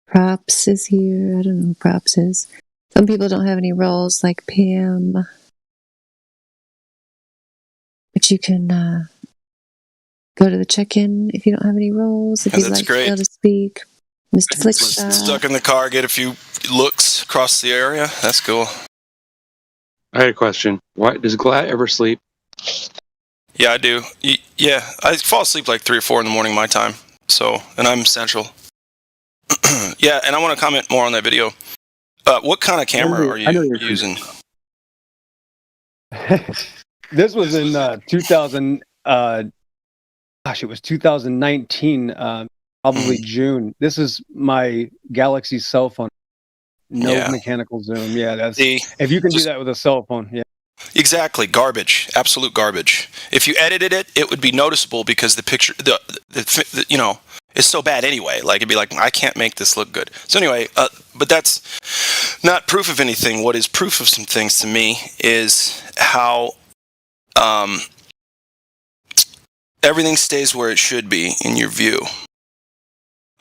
Props is here. I don't know who Props is. Some people don't have any roles, like Pam. But you can go to the check-in if you don't have any roles. If you'd like to be able to speak. Mr. Flickshot. Stuck in the car, get a few looks across the area. That's cool. I had a question. Why does Glatt ever sleep? Yeah, I do. Yeah, I fall asleep like 3 or 4 in the morning my time. So, and I'm central. Yeah, and I want to comment more on that video. What kind of camera are you using? This was in 2000. It was 2019, probably June. This is my Galaxy cell phone. No mechanical zoom. Yeah, that's if you can do that with a cell phone. Yeah. Exactly, garbage, absolute garbage. If you edited it, it would be noticeable because the picture, the it's so bad anyway. Like it'd be like, I can't make this look good. So anyway, but that's not proof of anything. What is proof of some things to me is how everything stays where it should be in your view,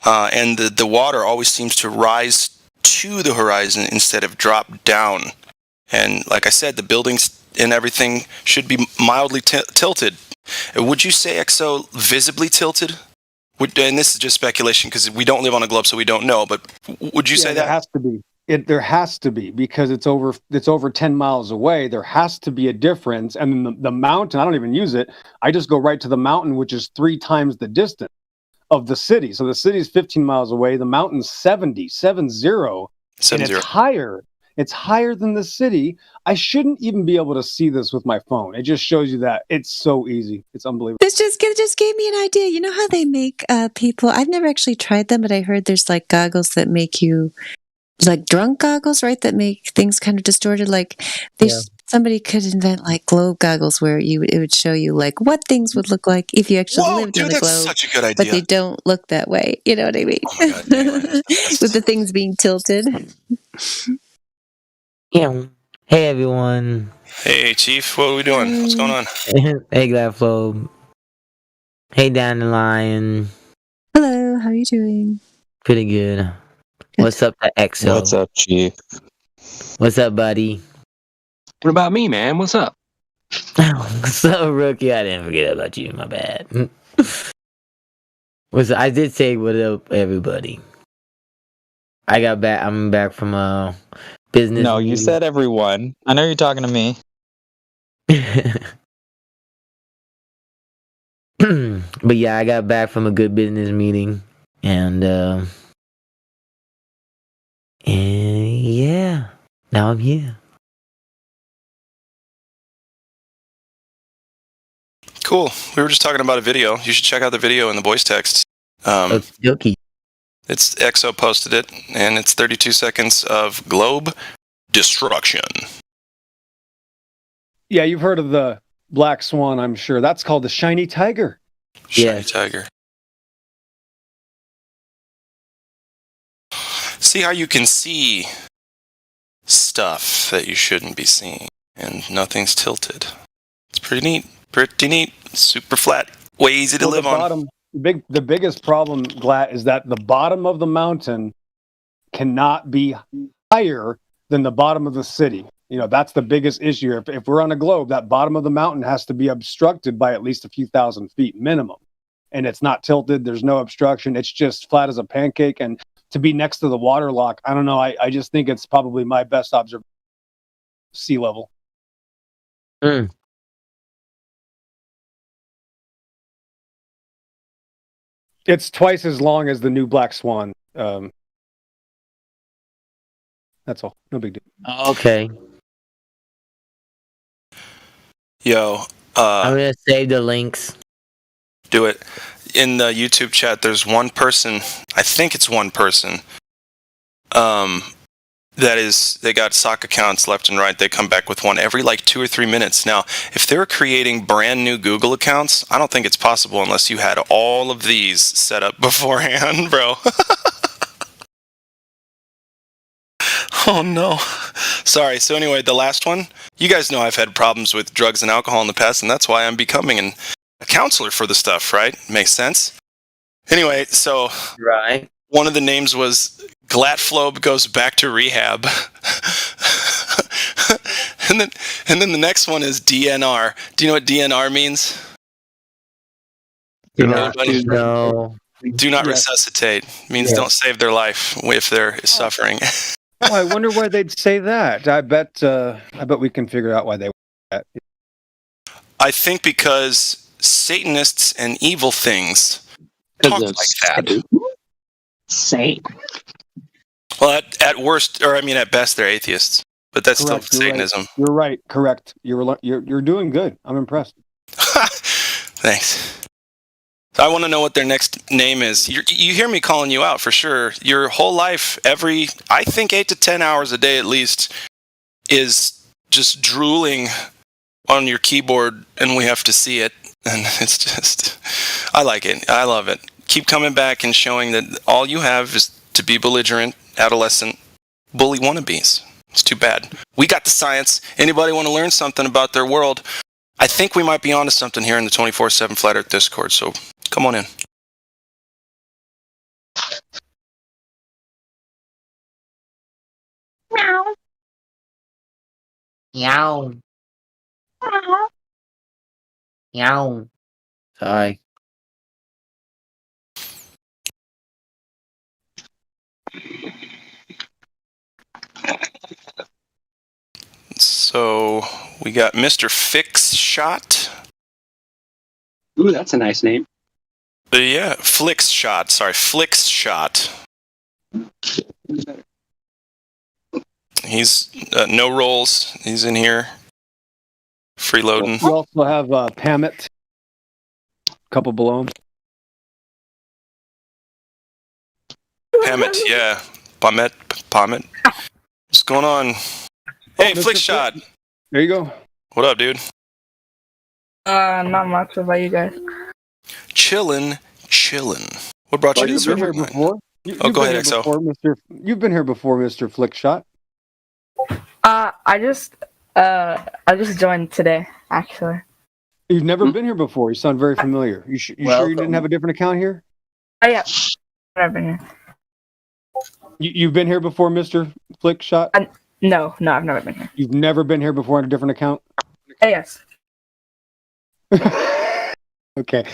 and the water always seems to rise to the horizon instead of drop down. And like I said, the buildings and everything should be mildly tilted. Would you say XO visibly tilted? And this is just speculation because we don't live on a globe, so we don't know. But would you say that? There has to be. There has to be because it's over 10 miles away. There has to be a difference. And then the mountain, I don't even use it. I just go right to the mountain, which is 3 times the distance of the city. So the city is 15 miles away. The mountain's 70. And it's higher. It's higher than the city. I shouldn't even be able to see this with my phone. It just shows you that it's so easy. It's unbelievable. This just gave me an idea. You know how they make people? I've never actually tried them, but I heard there's like goggles that make you like drunk goggles, right? That make things kind of distorted. Like somebody could invent like globe goggles where it would show you like what things would look like if you actually lived on a globe. That's such a good idea. But they don't look that way. You know what I mean? Oh my God, with the things being tilted. Yeah. Hey everyone. Hey Chief, what are we doing? What's going on? Hey Glafflo. Hey Dan the Lion. Hello, how are you doing? Pretty good. What's up to XO? What's up, Chief? What's up, buddy? What about me, man? What's up? What's up, Rookie? I didn't forget about you. My bad. I did say what up, everybody. I got back. I'm back from business. No, you said everyone. I know you're talking to me. But yeah, I got back from a good business meeting, and yeah, now I'm here. Cool. We were just talking about a video. You should check out the video in the voice text. Okey-dokey. It's EXO posted it, and it's 32 seconds of globe destruction. Yeah, you've heard of the black swan, I'm sure. That's called the shiny tiger. Shiny tiger. See how you can see stuff that you shouldn't be seeing, and nothing's tilted. It's pretty neat. Pretty neat. Super flat. Way easy to live on. The biggest problem, Glat, is that the bottom of the mountain cannot be higher than the bottom of the city. You know, that's the biggest issue. If we're on a globe, that bottom of the mountain has to be obstructed by at least a few thousand feet minimum. And it's not tilted. There's no obstruction. It's just flat as a pancake. And to be next to the water lock, I don't know. I just think it's probably my best observation. Sea level. It's twice as long as the new Black Swan. That's all. No big deal. Okay. Yo, I'm gonna save the links. Do it. In the YouTube chat, there's one person, I think it's one person, they got sock accounts left and right. They come back with one every like 2 or 3 minutes. Now, if they're creating brand new Google accounts, I don't think it's possible unless you had all of these set up beforehand, bro. Oh no. Sorry. So anyway, the last one, you guys know I've had problems with drugs and alcohol in the past, and that's why I'm becoming a counselor for the stuff, right? Makes sense? Anyway, so right. One of the names was Glatflobe goes back to rehab. and then the next one is DNR. Do you know what DNR means? No. Do not resuscitate. Means don't save their life if they're suffering. Oh, I wonder why they'd say that. I bet we can figure out why they would say that. I think because Satanists and evil things talk like that. Satan. Well, at worst, or I mean at best, they're atheists. But that's Correct, still Satanism. You're right. Correct. You're doing good. I'm impressed. Thanks. I want to know what their next name is. You hear me calling you out for sure. Your whole life, I think 8 to 10 hours a day at least, is just drooling on your keyboard, and we have to see it. And it's just, I like it. I love it. Keep coming back and showing that all you have is to be belligerent, adolescent, bully wannabes. It's too bad. We got the science. Anybody want to learn something about their world? I think we might be onto something here in the 24/7 Flat Earth Discord, so come on in. Meow. Meow. Meow. Sorry. So we got Mr. Fix Shot. Ooh, that's a nice name. Yeah, Flix Shot. Sorry, Flix Shot. He's no rolls. He's in here. Freeloading. We also have Pamit. A couple below him. Pamit, yeah. Pamit. What's going on? Hey, Flick Shot. There you go. What up, dude? Not much. What about you guys? Chillin'. What brought you to the server? Before. Go ahead, XO. You've been here before, Mr. Flickshot. I just joined today, actually. You've never been here before. You sound very familiar. You sure you didn't have a different account here? Oh yeah, I've been here. You've been here before, Mr. Flickshot? No, I've never been here. You've never been here before on a different account? Yes. Okay.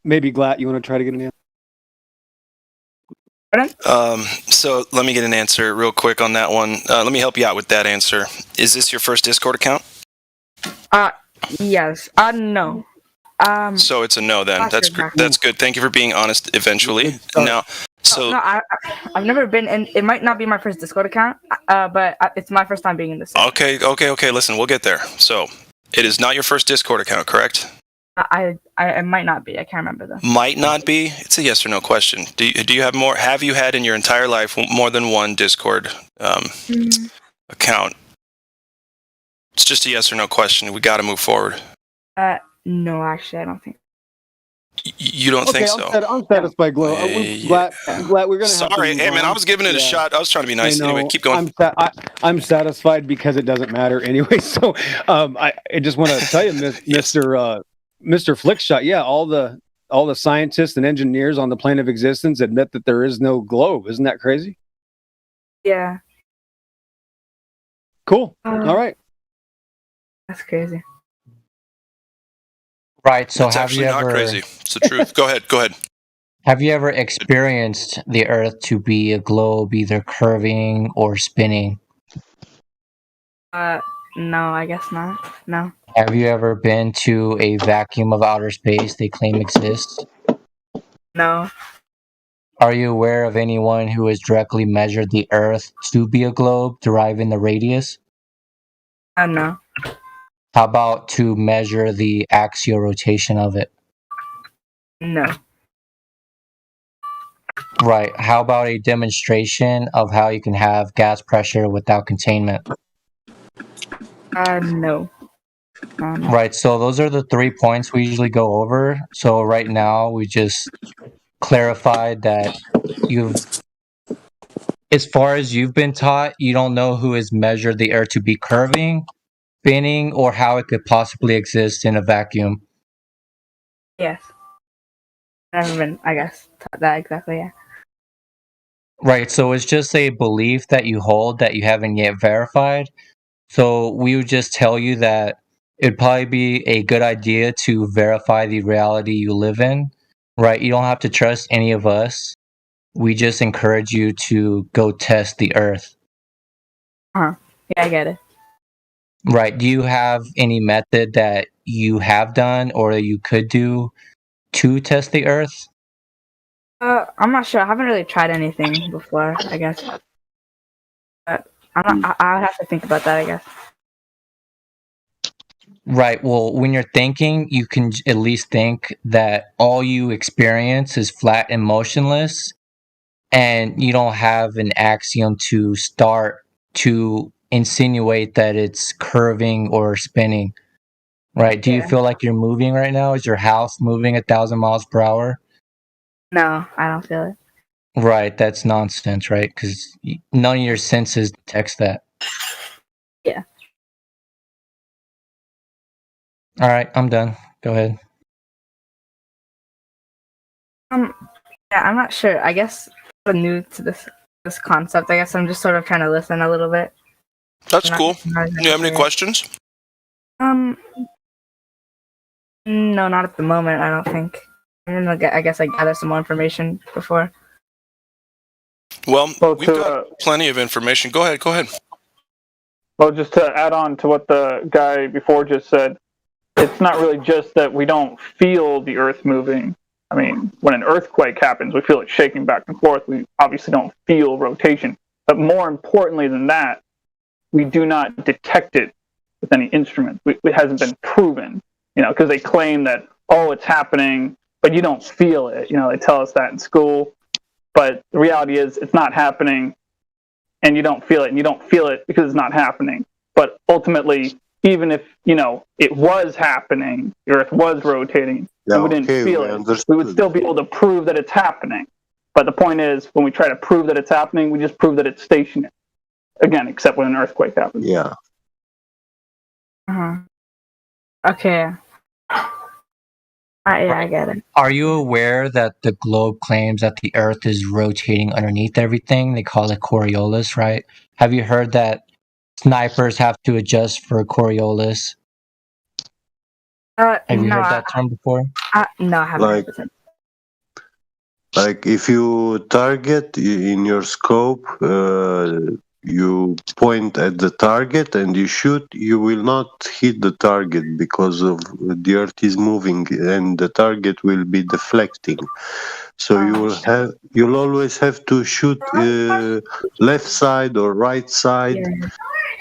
Maybe Glat, you want to try to get an answer? So let me get an answer real quick on that one. Let me help you out with that answer. Is this your first Discord account? Yes. No. So it's a no then. That's that's good. Thank you for being honest eventually. Now, so no, I've never been in. It might not be my first Discord account, but it's my first time being in this. Okay. Listen, we'll get there. So it is not your first Discord account, correct? It might not be. I can't remember though. Might not be. It's a yes or no question. Do you have more? Have you had in your entire life more than one Discord account? It's just a yes or no question. We got to move forward. No, actually, I don't think. You don't think so? I'm satisfied, Glow. Glad we're gonna. Sorry, hey man, I was giving it a shot. I was trying to be nice. Anyway, keep going. I'm satisfied because it doesn't matter anyway. So, I just want to tell you, Mr. Flickshot. Yeah, all the scientists and engineers on the plane of existence admit that there is no globe. Isn't that crazy? Yeah. Cool. All right. That's crazy. Right. So it's have actually you not ever, crazy. It's the truth. Go ahead. Have you ever experienced the Earth to be a globe, either curving or spinning? No, I guess not. No. Have you ever been to a vacuum of outer space they claim exists? No. Are you aware of anyone who has directly measured the Earth to be a globe, deriving the radius? No. How about to measure the axial rotation of it? No. Right. How about a demonstration of how you can have gas pressure without containment? No. Right. So those are the 3 points we usually go over. So right now we just clarified that as far as you've been taught, you don't know who has measured the Earth to be curving, spinning, or how it could possibly exist in a vacuum. Yes. I haven't been, I guess, taught that exactly, yeah. Right, so it's just a belief that you hold that you haven't yet verified. So we would just tell you that it'd probably be a good idea to verify the reality you live in. Right, you don't have to trust any of us. We just encourage you to go test the Earth. Yeah, I get it. Right, do you have any method that you have done or that you could do to test the Earth? I'm not sure. I haven't really tried anything before, I guess. But I would have to think about that, I guess. Right. Well, when you're thinking, you can at least think that all you experience is flat and motionless, and you don't have an axiom to start to insinuate that it's curving or spinning. Right. Do you feel like you're moving right now? Is your house moving 1,000 miles per hour? No, I don't feel it. Right. That's nonsense, right? Because none of your senses detects that. Yeah. All right. I'm done. Go ahead. Yeah, I'm not sure. I guess I'm new to this concept. I guess I'm just sort of trying to listen a little bit. That's cool. Do you have any questions? No, not at the moment. I don't think. I guess I gather some more information before. Well, we've got plenty of information. Go ahead. Well, just to add on to what the guy before just said, it's not really just that we don't feel the Earth moving. I mean, when an earthquake happens, we feel it shaking back and forth. We obviously don't feel rotation. But more importantly than that, we do not detect it with any instrument. It hasn't been proven, because they claim that, it's happening, but you don't feel it. They tell us that in school. But the reality is it's not happening, and you don't feel it, and you don't feel it because it's not happening. But ultimately, even if, it was happening, the Earth was rotating, and we didn't feel it, we would still be able to prove that it's happening. But the point is, when we try to prove that it's happening, we just prove that it's stationary. Again, except when an earthquake happens. Yeah. Okay. Yeah, I get it. Are you aware that the globe claims that the Earth is rotating underneath everything? They call it Coriolis, right? Have you heard that snipers have to adjust for Coriolis? Have you heard that term before? No, I haven't. Like if you target in your scope, you point at the target and you shoot, you will not hit the target because of the Earth is moving and the target will be deflecting. So you'll always have to shoot left side or right side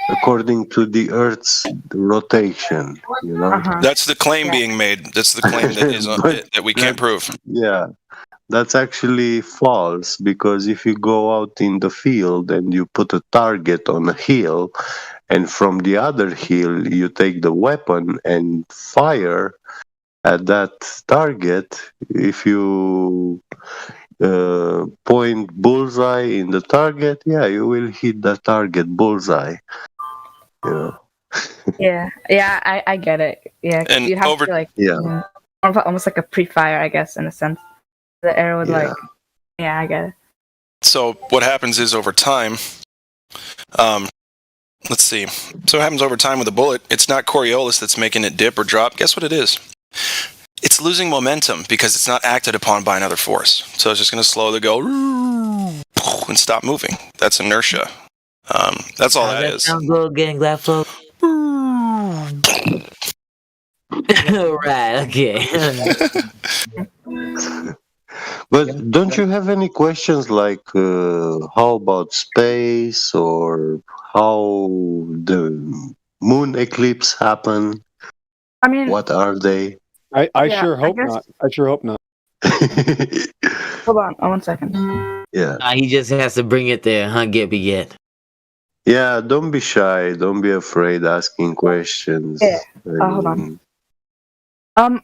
according to the Earth's rotation. You know. That's the claim being made. That's the claim that is that we can't prove. Yeah, that's actually false, because if you go out in the field and you put a target on a hill, and from the other hill you take the weapon and fire at that target, if you point bullseye in the target, yeah, you will hit the target bullseye. You know. Yeah, I get it. Yeah, 'cause And you'd have to like, almost like a pre-fire, I guess, in a sense. The arrow would like, yeah, I get it. So what happens is over time, let's see. So what happens over time with a bullet, it's not Coriolis that's making it dip or drop. Guess what it is? It's losing momentum because it's not acted upon by another force. So it's just going to slowly go and stop moving. That's inertia. That's all that is. Sound good getting glad flow. Right, okay. But don't you have any questions like how about space, or how the moon eclipse happen? I mean, what are they? I sure hope not. I sure hope not. Hold on, 1 second. Yeah. He just has to bring it there, huh, Gibby? Yet. Yeah, don't be shy. Don't be afraid asking questions. Yeah. Hold on.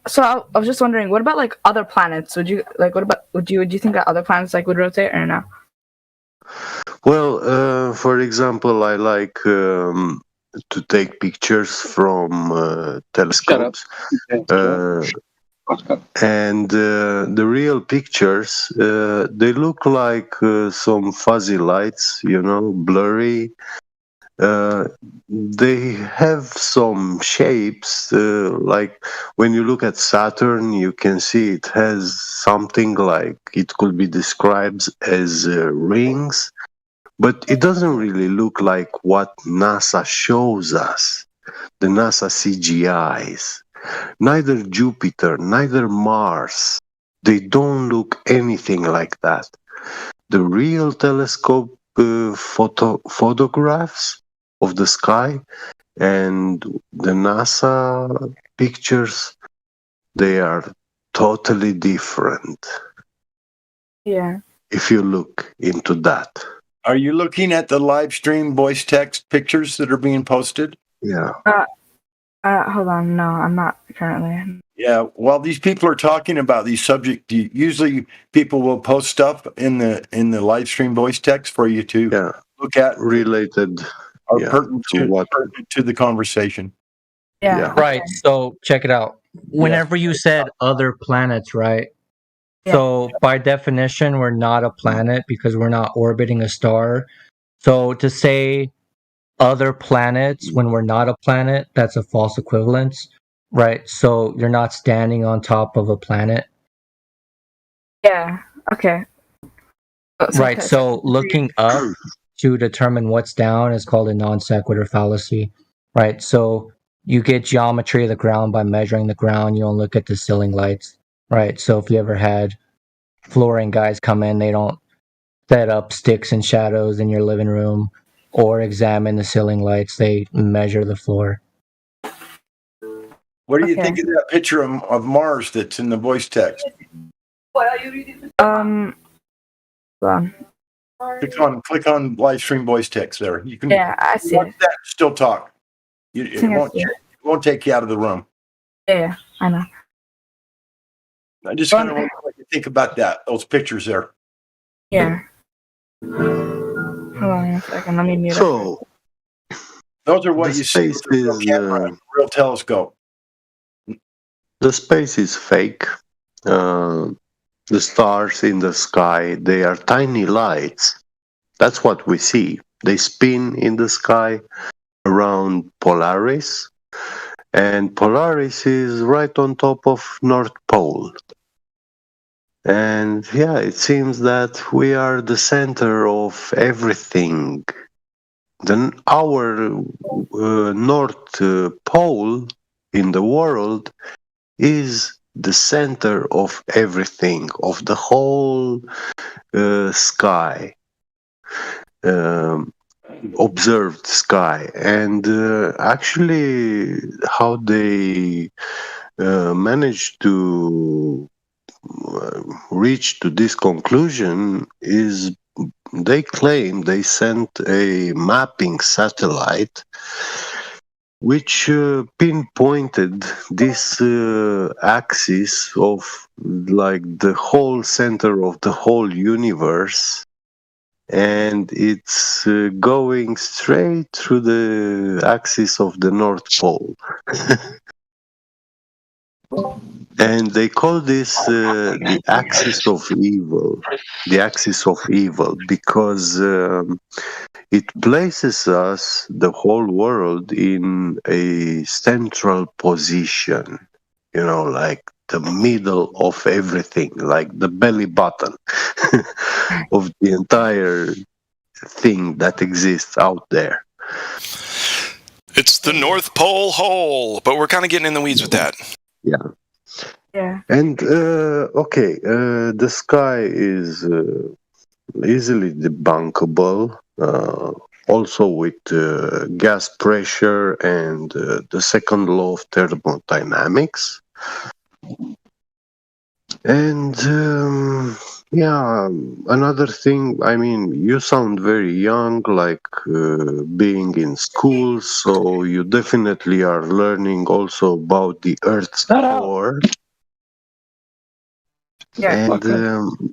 So I was just wondering, what about like other planets? Would you like? What about? Would you think that other planets like would rotate or no? Well, for example, I like to take pictures from telescopes. And the real pictures, they look like some fuzzy lights, you know, blurry. They have some shapes, like when you look at Saturn, you can see it has something like it could be described as rings, but it doesn't really look like what NASA shows us, the NASA CGIs. Neither Jupiter, neither Mars, they don't look anything like that. The real telescope photographs of the sky and the NASA pictures, they are totally different. Yeah. If you look into that. Are you looking at the live stream voice text pictures that are being posted? Yeah. Hold on. No, I'm not currently. Yeah, while these people are talking about these subjects, usually people will post stuff in the live stream voice text for you to look at, related or pertinent to the conversation. Yeah. Right. So check it out. Whenever you said other planets, right? Yeah. So by definition, we're not a planet because we're not orbiting a star. So to say other planets when we're not a planet, that's a false equivalence, right? So you're not standing on top of a planet. Yeah. Okay. Right. So looking up to determine what's down is called a non sequitur fallacy, right? So you get geometry of the ground by measuring the ground. You don't look at the ceiling lights, right? So if you ever had flooring guys come in, they don't set up sticks and shadows in your living room or examine the ceiling lights. They measure the floor. What do you think of that picture of Mars that's in the voice text? Hold on. Click on live stream voice text there. You can. Yeah, I see watch that, still talk. It won't take you out of the room. Yeah, I know. I just kind of want to think about those pictures there. Yeah. Hold on a second. Let me mute So, those are what you see with a real camera, a real telescope. The space is fake. The stars in the sky, they are tiny lights. That's what we see. They spin in the sky around Polaris, and Polaris is right on top of North Pole. And yeah, it seems that we are the center of everything. Then our North Pole in the world is the center of everything, of the whole sky. observed sky, and actually how they managed to reach to this conclusion is they claim they sent a mapping satellite which pinpointed this axis of like the whole center of the whole universe, and it's going straight through the axis of the North Pole. And they call this the axis of evil. The axis of evil, because it places us, the whole world, in a central position. You know, like the middle of everything, like the belly button of the entire thing that exists out there. It's the North Pole hole, but we're kind of getting in the weeds with that. Yeah. Yeah. And okay, the sky is easily debunkable, also with gas pressure and the second law of thermodynamics. And yeah, another thing, I mean, you sound very young, like being in school, so you definitely are learning also about the Earth's core. Yeah. And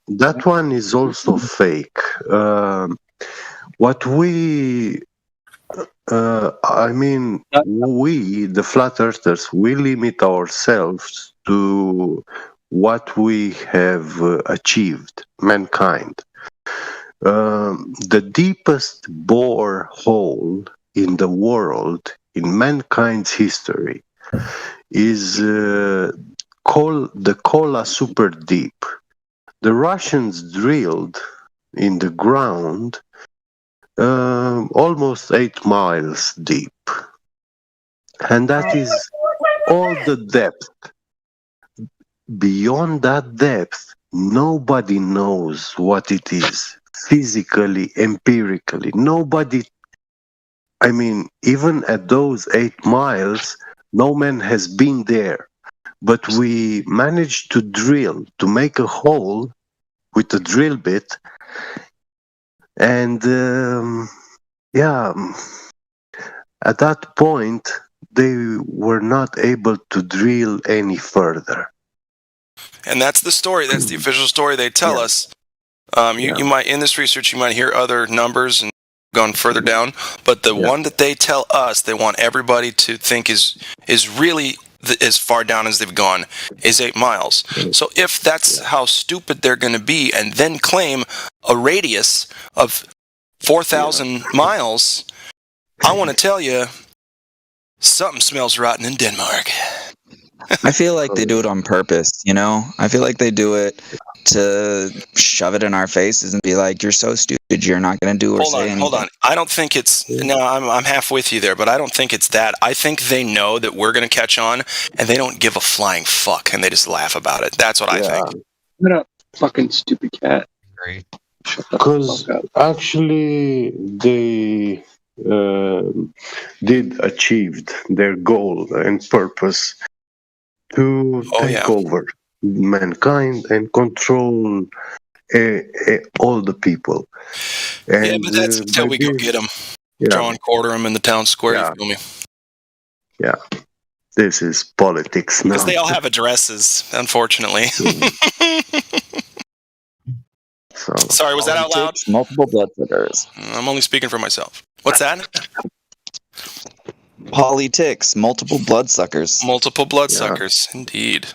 that one is also fake. What we, I mean, we, the flat earthers, we limit ourselves to what we have achieved, mankind. The deepest borehole in the world, in mankind's history, is the Kola Super Deep. The Russians drilled in the ground almost 8 miles deep. And that is all the depth. Beyond that depth, nobody knows what it is, physically, empirically. Nobody, I mean, even at those 8 miles, no man has been there. But we managed to drill, to make a hole with a drill bit. And yeah, at that point, they were not able to drill any further. And that's the story. That's the official story they tell us. You might, in this research, you might hear other numbers and gone further down, but the one that they tell us, they want everybody to think is really as far down as they've gone, is 8 miles. So if that's how stupid they're going to be, and then claim a radius of 4,000 miles, I want to tell you, something smells rotten in Denmark. I feel like they do it on purpose, you know? I feel like they do it to shove it in our faces and be like, you're so stupid, you're not going to do or say anything. Hold on. I don't think it's... No, I'm half with you there, but I don't think it's that. I think they know that we're going to catch on, and they don't give a flying fuck, and they just laugh about it. That's what I think. What up, fucking stupid cat? Great. Because actually they did achieved their goal and purpose to take over mankind and control all the people. And, yeah, but that's until we go get them. Draw and quarter them in the town square, you feel me? Yeah. This is politics now. Because they all have addresses, unfortunately. Sorry, was that out loud? Multiple bloodsuckers. I'm only speaking for myself. What's that? Politics, multiple bloodsuckers. Multiple bloodsuckers, indeed.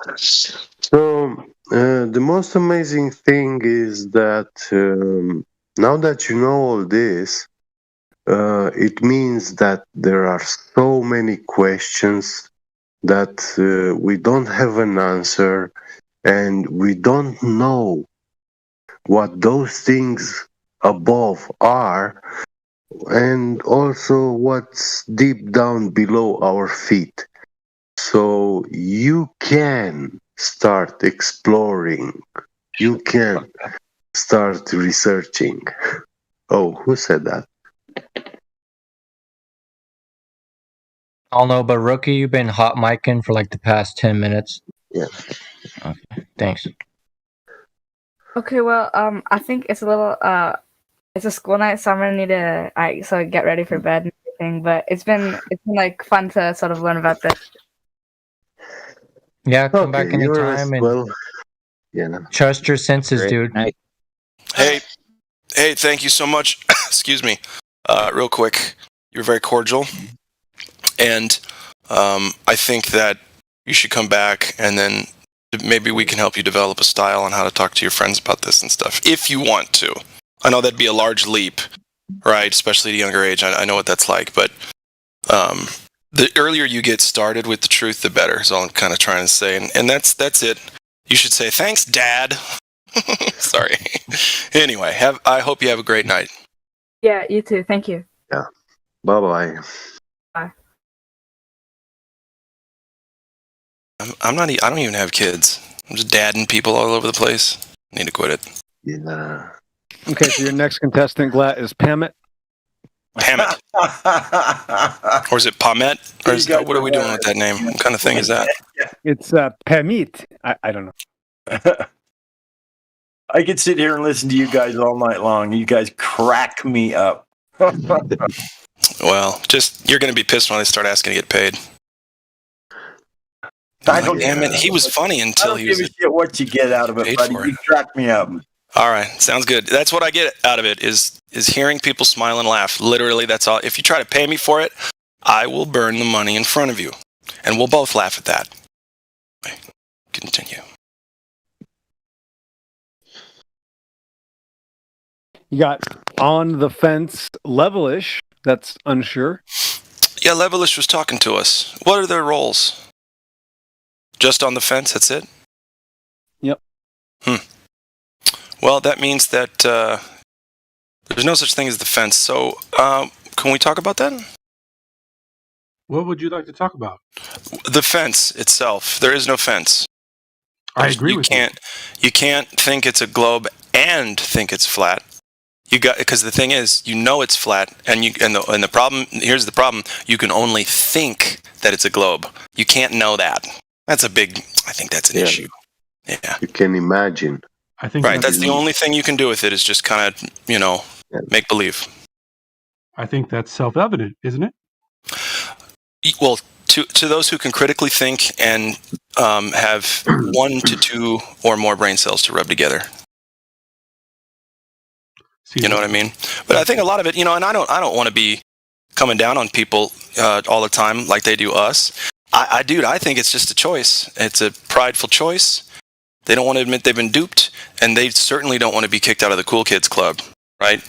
So, the most amazing thing is that now that you know all this, it means that there are so many questions that we don't have an answer, and we don't know what those things above are, and also what's deep down below our feet. So you can start exploring. You can start researching. Oh, who said that? I don't know, but Rookie, you've been hot micing for like the past 10 minutes. Yeah. Okay, thanks. Okay, well, I think it's a little, it's a school night, so I'm gonna need to, so get ready for bed and everything. But it's been like fun to sort of learn about this. Yeah, come back anytime and trust your senses, dude. Hey, thank you so much. Excuse me. Real quick, you're very cordial. And I think that you should come back and then maybe we can help you develop a style on how to talk to your friends about this and stuff, if you want to. I know that'd be a large leap, right? Especially at a younger age. I know what that's like. But the earlier you get started with the truth, the better, is all I'm kind of trying to say. And that's it. You should say, thanks, Dad. Sorry. Anyway, I hope you have a great night. Yeah, you too. Thank you. Yeah. Bye-bye. Bye. I don't even have kids. I'm just dadding people all over the place. Need to quit it. Yeah. Okay, so your next contestant, Glat, is Pamet. Pamet. Or is it Pamet? Or what are we doing with that name? What kind of thing is that? It's Pamit. I don't know. I could sit here and listen to you guys all night long. You guys crack me up. Well, you're going to be pissed when they start asking to get paid. Damn it, he was funny until he was. I don't give a shit what you get out of it, buddy. You crack me up. All right, sounds good. That's what I get out of it is hearing people smile and laugh. Literally, that's all. If you try to pay me for it, I will burn the money in front of you, and we'll both laugh at that. Continue. You got on the fence Levelish. That's unsure. Yeah, Levelish was talking to us. What are their roles? Just on the fence, that's it? Yep. Well, that means that there's no such thing as the fence. So, can we talk about that? What would you like to talk about? The fence itself. There is no fence. I agree with you. You can't think it's a globe and think it's flat. Because the thing is, it's flat, and the problem. Here's the problem: you can only think that it's a globe. You can't know that. I think that's an issue. Yeah. You can imagine. I think that's the only thing you can do with it is just kind of, make believe. I think that's self-evident, isn't it? Well, to those who can critically think and have 1 to 2 or more brain cells to rub together. You know what I mean? But I think a lot of it, and I don't want to be coming down on people all the time like they do us. I think it's just a choice. It's a prideful choice. They don't want to admit they've been duped, and they certainly don't want to be kicked out of the cool kids club, right?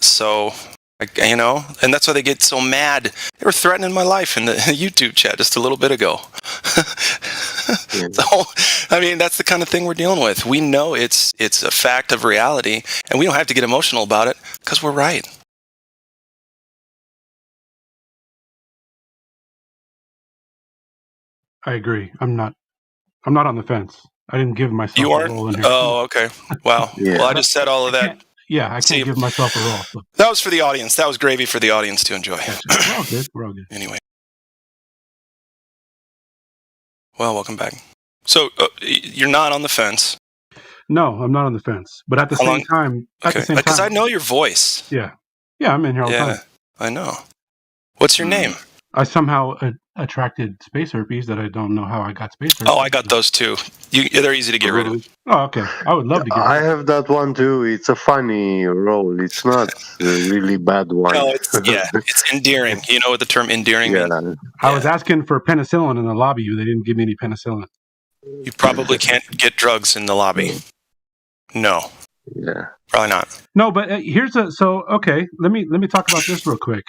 So, and that's why they get so mad. They were threatening my life in the YouTube chat just a little bit ago. So, that's the kind of thing we're dealing with. We know it's a fact of reality, and we don't have to get emotional about it because we're right. I agree. I'm not on the fence. I didn't give myself a role in here. Oh, okay. Wow. Yeah. Well, I just said all of that. I can't give myself a role. So. That was for the audience. That was gravy for the audience to enjoy. We're all good. We're all good. Anyway. Well, welcome back. So, you're not on the fence. No, I'm not on the fence. But at the same time... Because I know your voice. Yeah. Yeah, I'm in here all the time. I know. What's your name? I somehow attracted space herpes that I don't know how I got space herpes. Oh, I got those too. They're easy to get rid of. Oh, okay. I would love to get rid of. I have that one too. It's a funny role. It's not a really bad one. No, it's endearing. You know what the term endearing means? I was asking for penicillin in the lobby. They didn't give me any penicillin. You probably can't get drugs in the lobby. No. Yeah. Probably not. No, but okay. Let me talk about this real quick.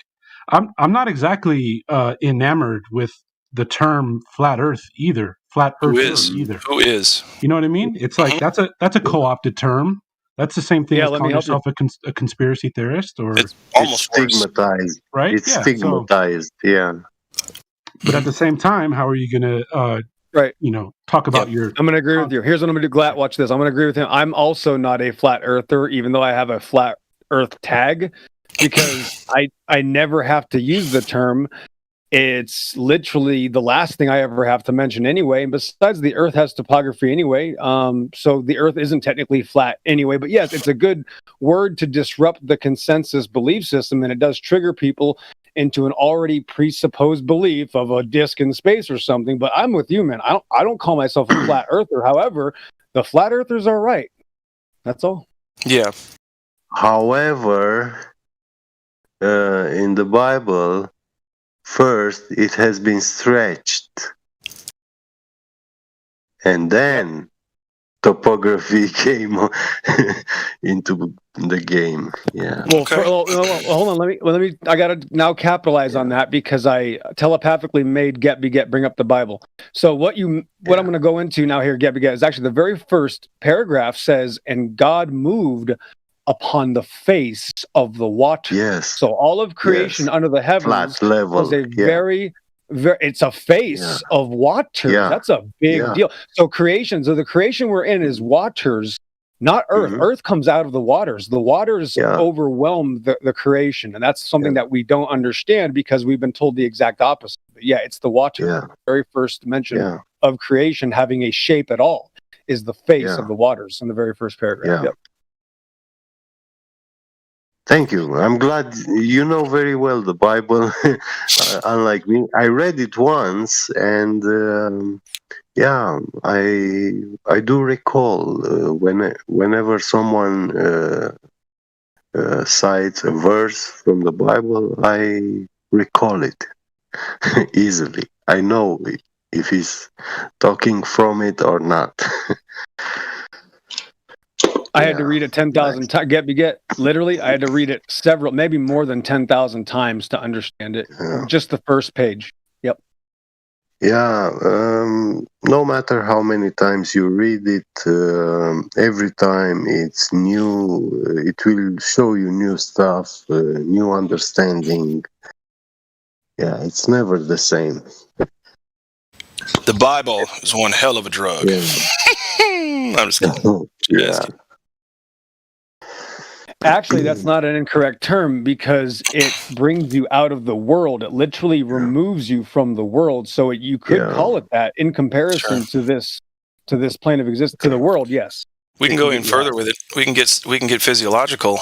I'm not exactly enamored with the term flat Earth either. Flat Earth either. Who is? You know what I mean? It's like that's a co-opted term. That's the same thing as calling yourself a conspiracy theorist, or it's almost stigmatized, right? It's stigmatized. But at the same time, how are you going to talk about your... I'm going to agree with you. Here's what I'm going to do, Glat. Watch this. I'm going to agree with him. I'm also not a flat earther, even though I have a flat Earth tag. because I never have to use the term. It's literally the last thing I ever have to mention anyway. And besides, the Earth has topography anyway. So the Earth isn't technically flat anyway. But yes, it's a good word to disrupt the consensus belief system, and it does trigger people into an already presupposed belief of a disk in space or something. But I'm with you, man. I don't call myself a flat earther. However, the flat earthers are right. That's all. Yeah. However, in the Bible, first it has been stretched, and then topography came into the game. Yeah. Well, hold on. Let me. I gotta now capitalize on that because I telepathically made Get Beget bring up the Bible. So what I'm going to go into now here, Get Beget, is actually the very first paragraph says, "And God moved upon the face of the water." Yes. So all of creation under the heavens Flat level. was a very it's a face of waters. Yeah. That's a big deal. So the creation we're in is waters, not Earth. Earth comes out of the waters. The waters overwhelm the creation, and that's something that we don't understand because we've been told the exact opposite. But it's the water. The very first mention of creation having a shape at all is the face of the waters in the very first paragraph. Yep. Thank you. I'm glad you know very well the Bible, unlike me. I read it once, and I do recall whenever someone cites a verse from the Bible, I recall it easily. I know if he's talking from it or not. I had to read it 10,000 times. Get Beget. Literally, I had to read it maybe more than 10,000 times to understand it. Just the first page. Yep. Yeah. No matter how many times you read it, every time it's new. It will show you new stuff, new understanding. Yeah, it's never the same. The Bible is one hell of a drug. I'm just kidding. Actually, that's not an incorrect term because it brings you out of the world. It literally removes you from the world. So you could call it that in comparison to this plane of existence, to the world. Yes. We can go even further with it. We can get physiological.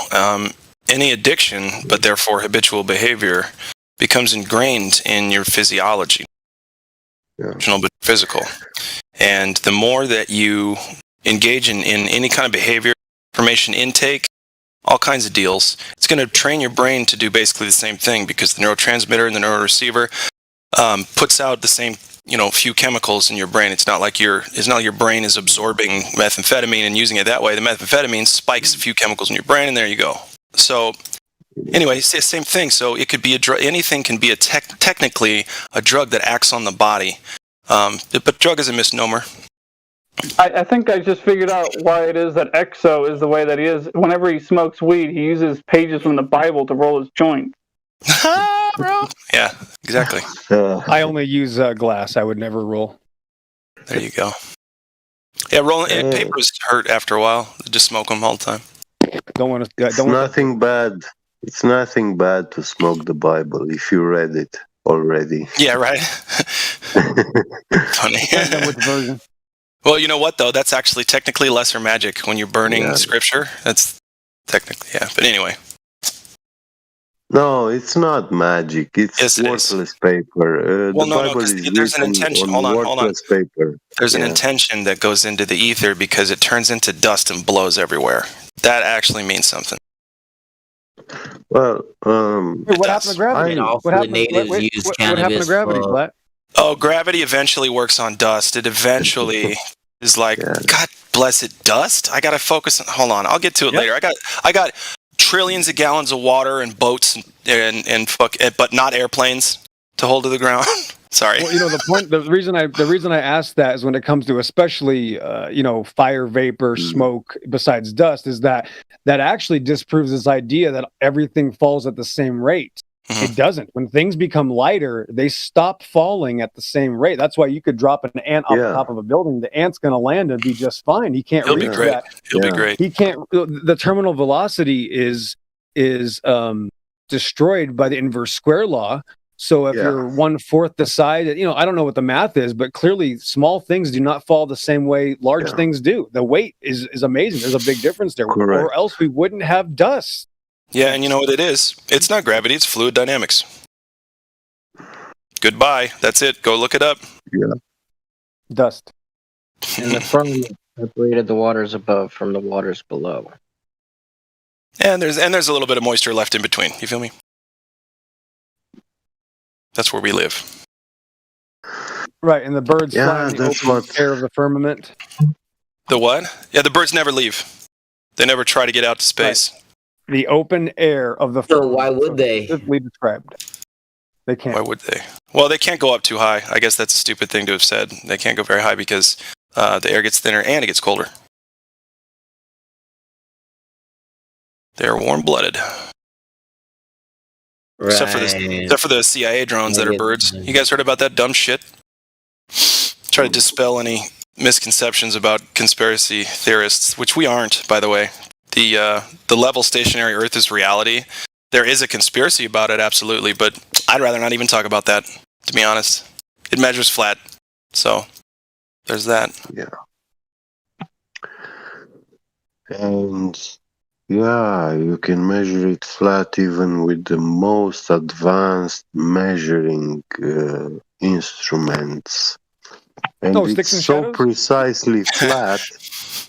Any addiction, but therefore habitual behavior, becomes ingrained in your physiology, but physical. And the more that you engage in any kind of behavior, information intake, all kinds of deals, it's going to train your brain to do basically the same thing because the neurotransmitter and the neuroreceiver puts out the same few chemicals in your brain. It's not like your brain is absorbing methamphetamine and using it that way. The methamphetamine spikes a few chemicals in your brain, and there you go. So anyway, it's the same thing. So it could be a drug. Anything can be technically a drug that acts on the body, but drug is a misnomer. I think I just figured out why it is that Exo is the way that he is. Whenever he smokes weed, he uses pages from the Bible to roll his joint. Bro. Yeah, exactly. I only use glass. I would never roll. There you go. Yeah, rolling papers hurt after a while. Just smoke them all the time. It's nothing bad. It's nothing bad to smoke the Bible if you read it already. Yeah, right. Funny. Which version? Well, you know what, though? That's actually technically lesser magic when you're burning scripture. That's technically, But anyway. No, it's not magic. It's worthless paper. Well, the Bible is there's an intention. Hold on. Paper. There's an intention that goes into the ether because it turns into dust and blows everywhere. That actually means something. Well, what happened to gravity? What happened to gravity, Blatt? Oh, gravity eventually works on dust. It eventually is like, God bless it, dust? I got to focus on, hold on, I'll get to it later. I got trillions of gallons of water and boats but not airplanes to hold to the ground. Sorry. Well, the reason I asked that is when it comes to especially fire, vapor, smoke besides dust is that actually disproves this idea that everything falls at the same rate. It doesn't. When things become lighter, they stop falling at the same rate. That's why you could drop an ant off the top of a building. The ant's going to land and be just fine. He can't reach that. He'll be great. He can't. The terminal velocity is destroyed by the inverse square law. So if you're 1/4 the size, I don't know what the math is, but clearly small things do not fall the same way large things do. The weight is amazing. There's a big difference there, or else we wouldn't have dust. Yeah, and you know what it is? It's not gravity, it's fluid dynamics. Goodbye. That's it. Go look it up. Yeah. Dust. And the firmament separated the waters above from the waters below. And there's a little bit of moisture left in between. You feel me? That's where we live. Right, and the birds fly in the open air of the firmament. The what? Yeah, the birds never leave. They never try to get out to space. Right. The open air of the firmament. So why would they? Specifically described. They can't. Why would they? Well, they can't go up too high. I guess that's a stupid thing to have said. They can't go very high because the air gets thinner and it gets colder. They're warm-blooded. Right. Except for the CIA drones that are birds. You guys heard about that dumb shit? Try to dispel any misconceptions about conspiracy theorists, which we aren't, by the way. The level stationary Earth is reality. There is a conspiracy about it, absolutely, but I'd rather not even talk about that, to be honest. It measures flat, so there's that. Yeah. And yeah, you can measure it flat even with the most advanced measuring instruments. And it's so precisely flat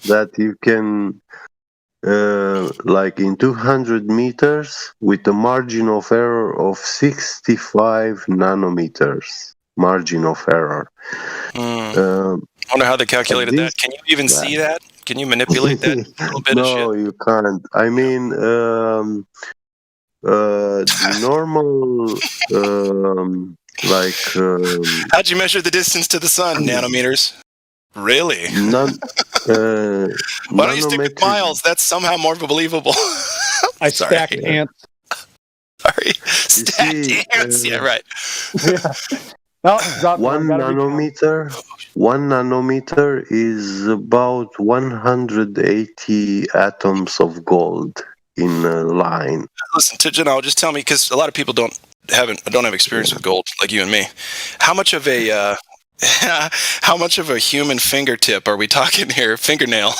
that you can, like in 200 meters, with a margin of error of 65 nanometers. Margin of error. I wonder how they calculated that. Can you even see that? Can you manipulate that little bit of shit? No, you can't. I mean, normal, how'd you measure the distance to the sun? Nanometers? Really? Why don't you stick with miles? That's somehow more believable. I stacked ants. Sorry. Stacked ants. Yeah, right. Yeah. One nanometer is about 180 atoms of gold in a line. Listen, Janelle, just tell me, because a lot of people don't have experience with gold like you and me. How much of a human fingertip are we talking here? Fingernail.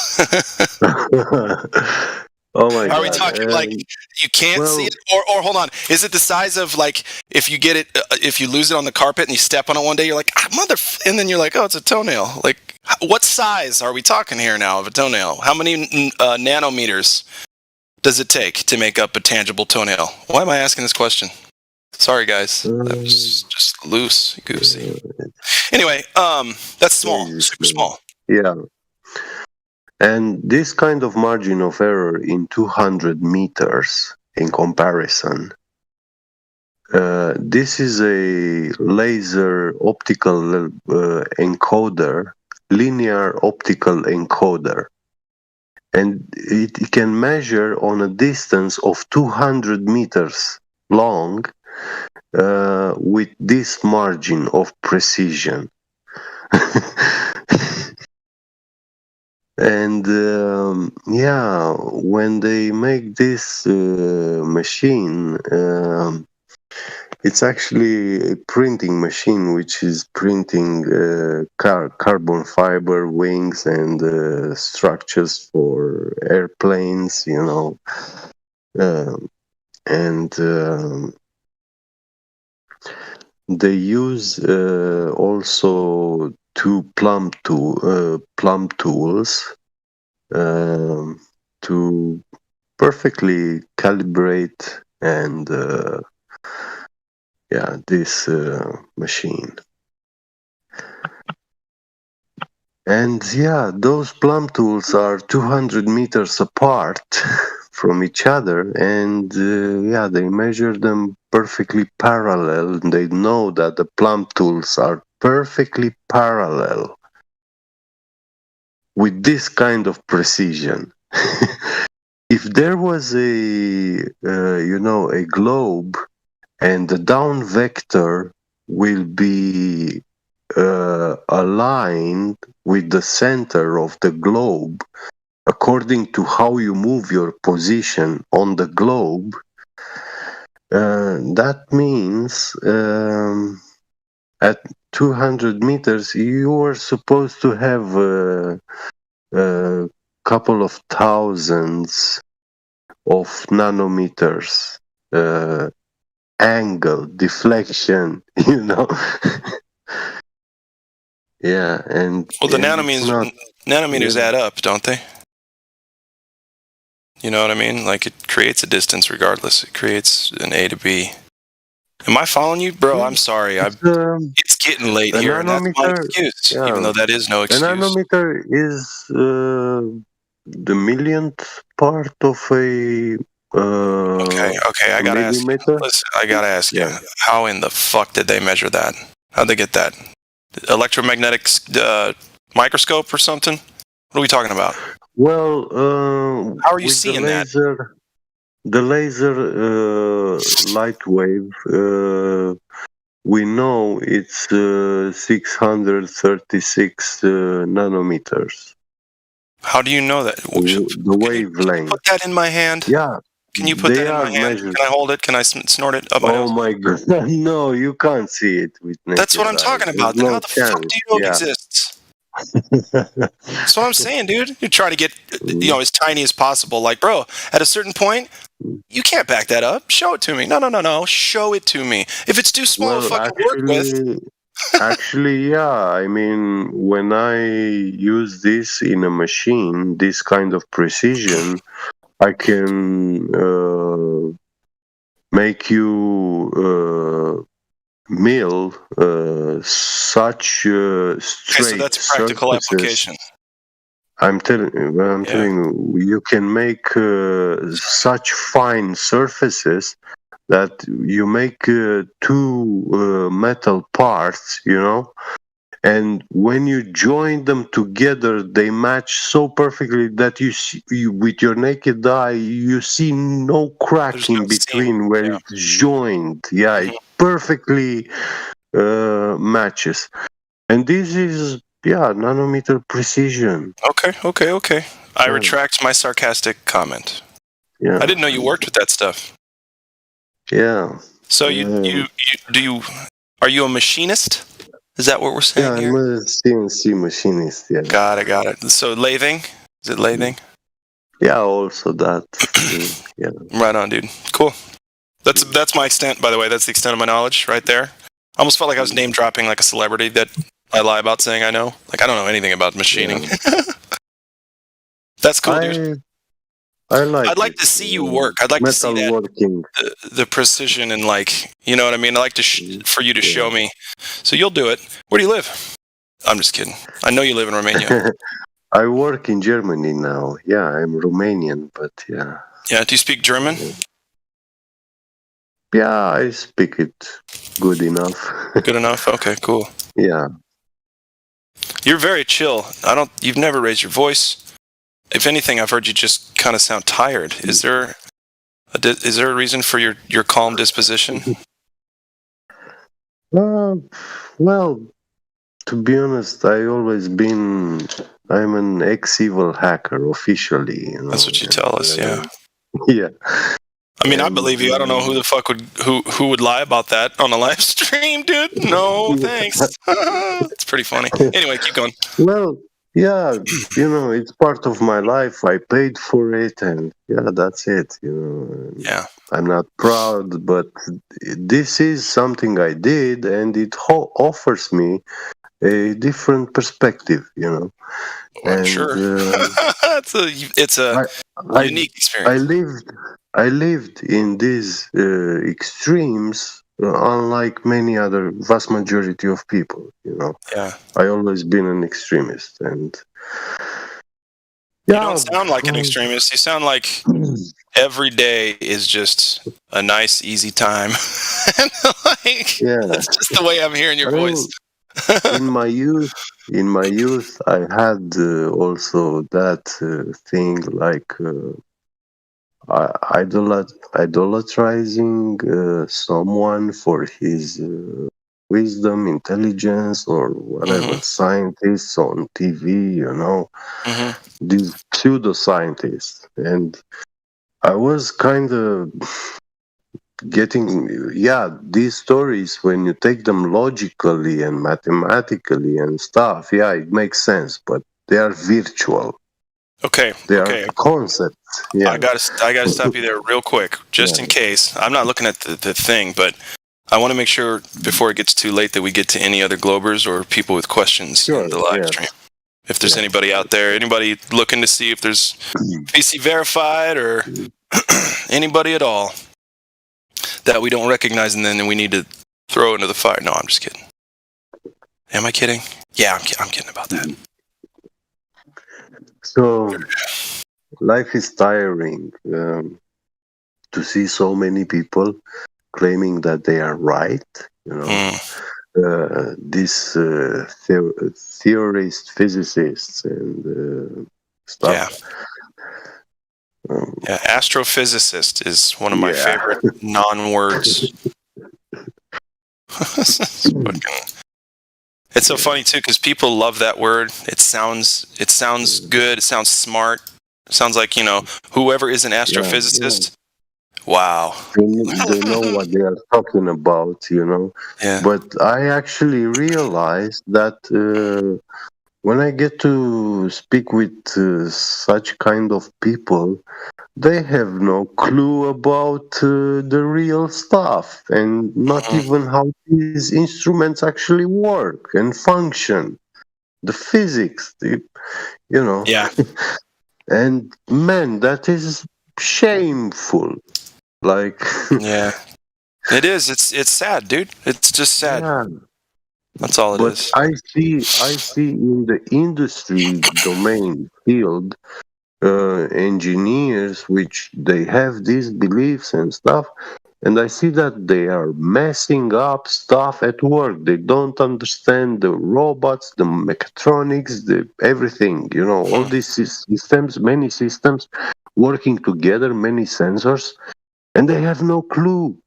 Oh my God. Are we talking like you can't see it? Or hold on, is it the size of like if you get it, if you lose it on the carpet and you step on it one day, you're like, and then you're like, oh, it's a toenail. Like, what size are we talking here now of a toenail? How many nanometers does it take to make up a tangible toenail? Why am I asking this question? Sorry, guys. That was just loosey-goosey. Anyway, that's small, super small. Yeah. And this kind of margin of error in 200 meters in comparison, this is a laser optical encoder, linear optical encoder. And it can measure on a distance of 200 meters long with this margin of precision. And when they make this machine, it's actually a printing machine which is printing carbon fiber wings and structures for airplanes, and they use also two plumb tools to perfectly calibrate and this machine. And those plumb tools are 200 meters apart from each other, and they measure them perfectly parallel. They know that the plumb tools are perfectly parallel with this kind of precision. If there was a globe and the down vector will be aligned with the center of the globe according to how you move your position on the globe, That means at 200 meters, you were supposed to have a couple of thousands of nanometers angle, deflection, you know. Yeah, and Well, the and it's not, nanometers yeah. add up, don't they? You know what I mean? Like it creates a distance regardless. It creates an A to B. Am I following you, bro? I'm sorry. It's getting late A here, and that's my nanometer, excuse, yeah. even though that is no A excuse. nanometer is the millionth part of a Okay, I gotta ask you. millimeter. Listen, I gotta ask you. Yeah. How in the fuck did they measure that? How'd they get that? Electromagnetic microscope or something? What are we talking about? Well, how are you with seeing the laser light wave, we know it's 636 nanometers. How do you know that? The wavelength. Put that in my hand. Yeah. Can you put that in my hand? Measured. Can I hold it? Can I snort it up my nose? Oh my god! No, you can't see it with naked That's what I'm talking eyes. about. There's Then no how the fuck do you know it chance. exists? That's what I'm saying, dude. You're trying to get, as tiny as possible. Like, bro, at a certain point, you can't back that up. Show it to me. No. Show it to me. If it's too small to fucking work with. Actually, yeah. I mean, when I use this in a machine, this kind of precision, I can make you mill such straight So that's a practical surfaces. application. I'm telling you, you can make such fine surfaces that you make two metal parts, and when you join them together, they match so perfectly that you see, with your naked eye, you see no crack in between where it's joined. Yeah, it perfectly matches. And this is, nanometer precision. Okay. I retract my sarcastic comment. Yeah. I didn't know you worked with that stuff. Yeah. So are you a machinist? Is that what we're saying here? I'm a CNC machinist, yeah. Got it. So lathing? Is it lathing? Yeah, also that. Yeah. Right on, dude. Cool. That's my extent, by the way. That's the extent of my knowledge right there. I almost felt like I was name dropping like a celebrity that I lie about saying I know. Like I don't know anything about machining. Yeah. That's cool, dude. I'd like to see you work. I'd like to see that working. The precision and you know what I mean. I like to for you to show me. So you'll do it. Where do you live? I'm just kidding. I know you live in Romania. I work in Germany now. Yeah, I'm Romanian, but yeah. Yeah. Do you speak German? Yeah, I speak it good enough. Good enough. Okay. Cool. Yeah. You're very chill. You've never raised your voice. If anything, I've heard you just kind of sound tired. Is there a reason for your calm disposition? Well, to be honest, I'm an ex-evil hacker officially. That's what you tell us, yeah. Yeah. I mean, I believe you. I don't know who the fuck who would lie about that on a live stream, dude. No, thanks. It's pretty funny. Anyway, keep going. Well, yeah, it's part of my life. I paid for it, and that's it. Yeah. I'm not proud, but this is something I did, and it offers me a different perspective. Well, I'm sure. It's a unique experience. I lived in these extremes, unlike many other vast majority of people. Yeah. I always been an extremist, and you don't sound like an extremist. You sound like every day is just a nice, easy time. That's just the way I'm hearing your voice. in my youth, I had also that thing like idolatrizing someone for his wisdom, intelligence, or whatever, scientists on TV, these pseudoscientists. And I was kind of these stories, when you take them logically and mathematically and stuff, it makes sense, but they are virtual. Okay. They Okay. are concepts. Yeah. I gotta stop you there real quick, just in case. I'm not looking at the thing, but I want to make sure before it gets too late that we get to any other Globers or people with questions in the live stream. If there's anybody out there, anybody looking to see if there's VC verified or anybody at all that we don't recognize, and then we need to throw into the fire. No, I'm just kidding. Am I kidding? Yeah, I'm kidding about that. So, life is tiring to see so many people claiming that they are right. These theorists, physicists, and stuff. Yeah, astrophysicist is one of my favorite non-words. It's so funny too because people love that word. It sounds good. It sounds smart. It sounds like whoever is an astrophysicist. Wow. They know what they are talking about, Yeah. But I actually realized that when I get to speak with such kind of people, they have no clue about the real stuff and not even how these instruments actually work and function. The physics, Yeah. And man, that is shameful. Yeah, it is. It's sad, dude. It's just sad. Yeah. That's all it is. I see in the industry domain field engineers which they have these beliefs and stuff, and I see that they are messing up stuff at work. They don't understand the robots, the mechatronics, the everything. All these systems, many systems working together, many sensors. And they have no clue,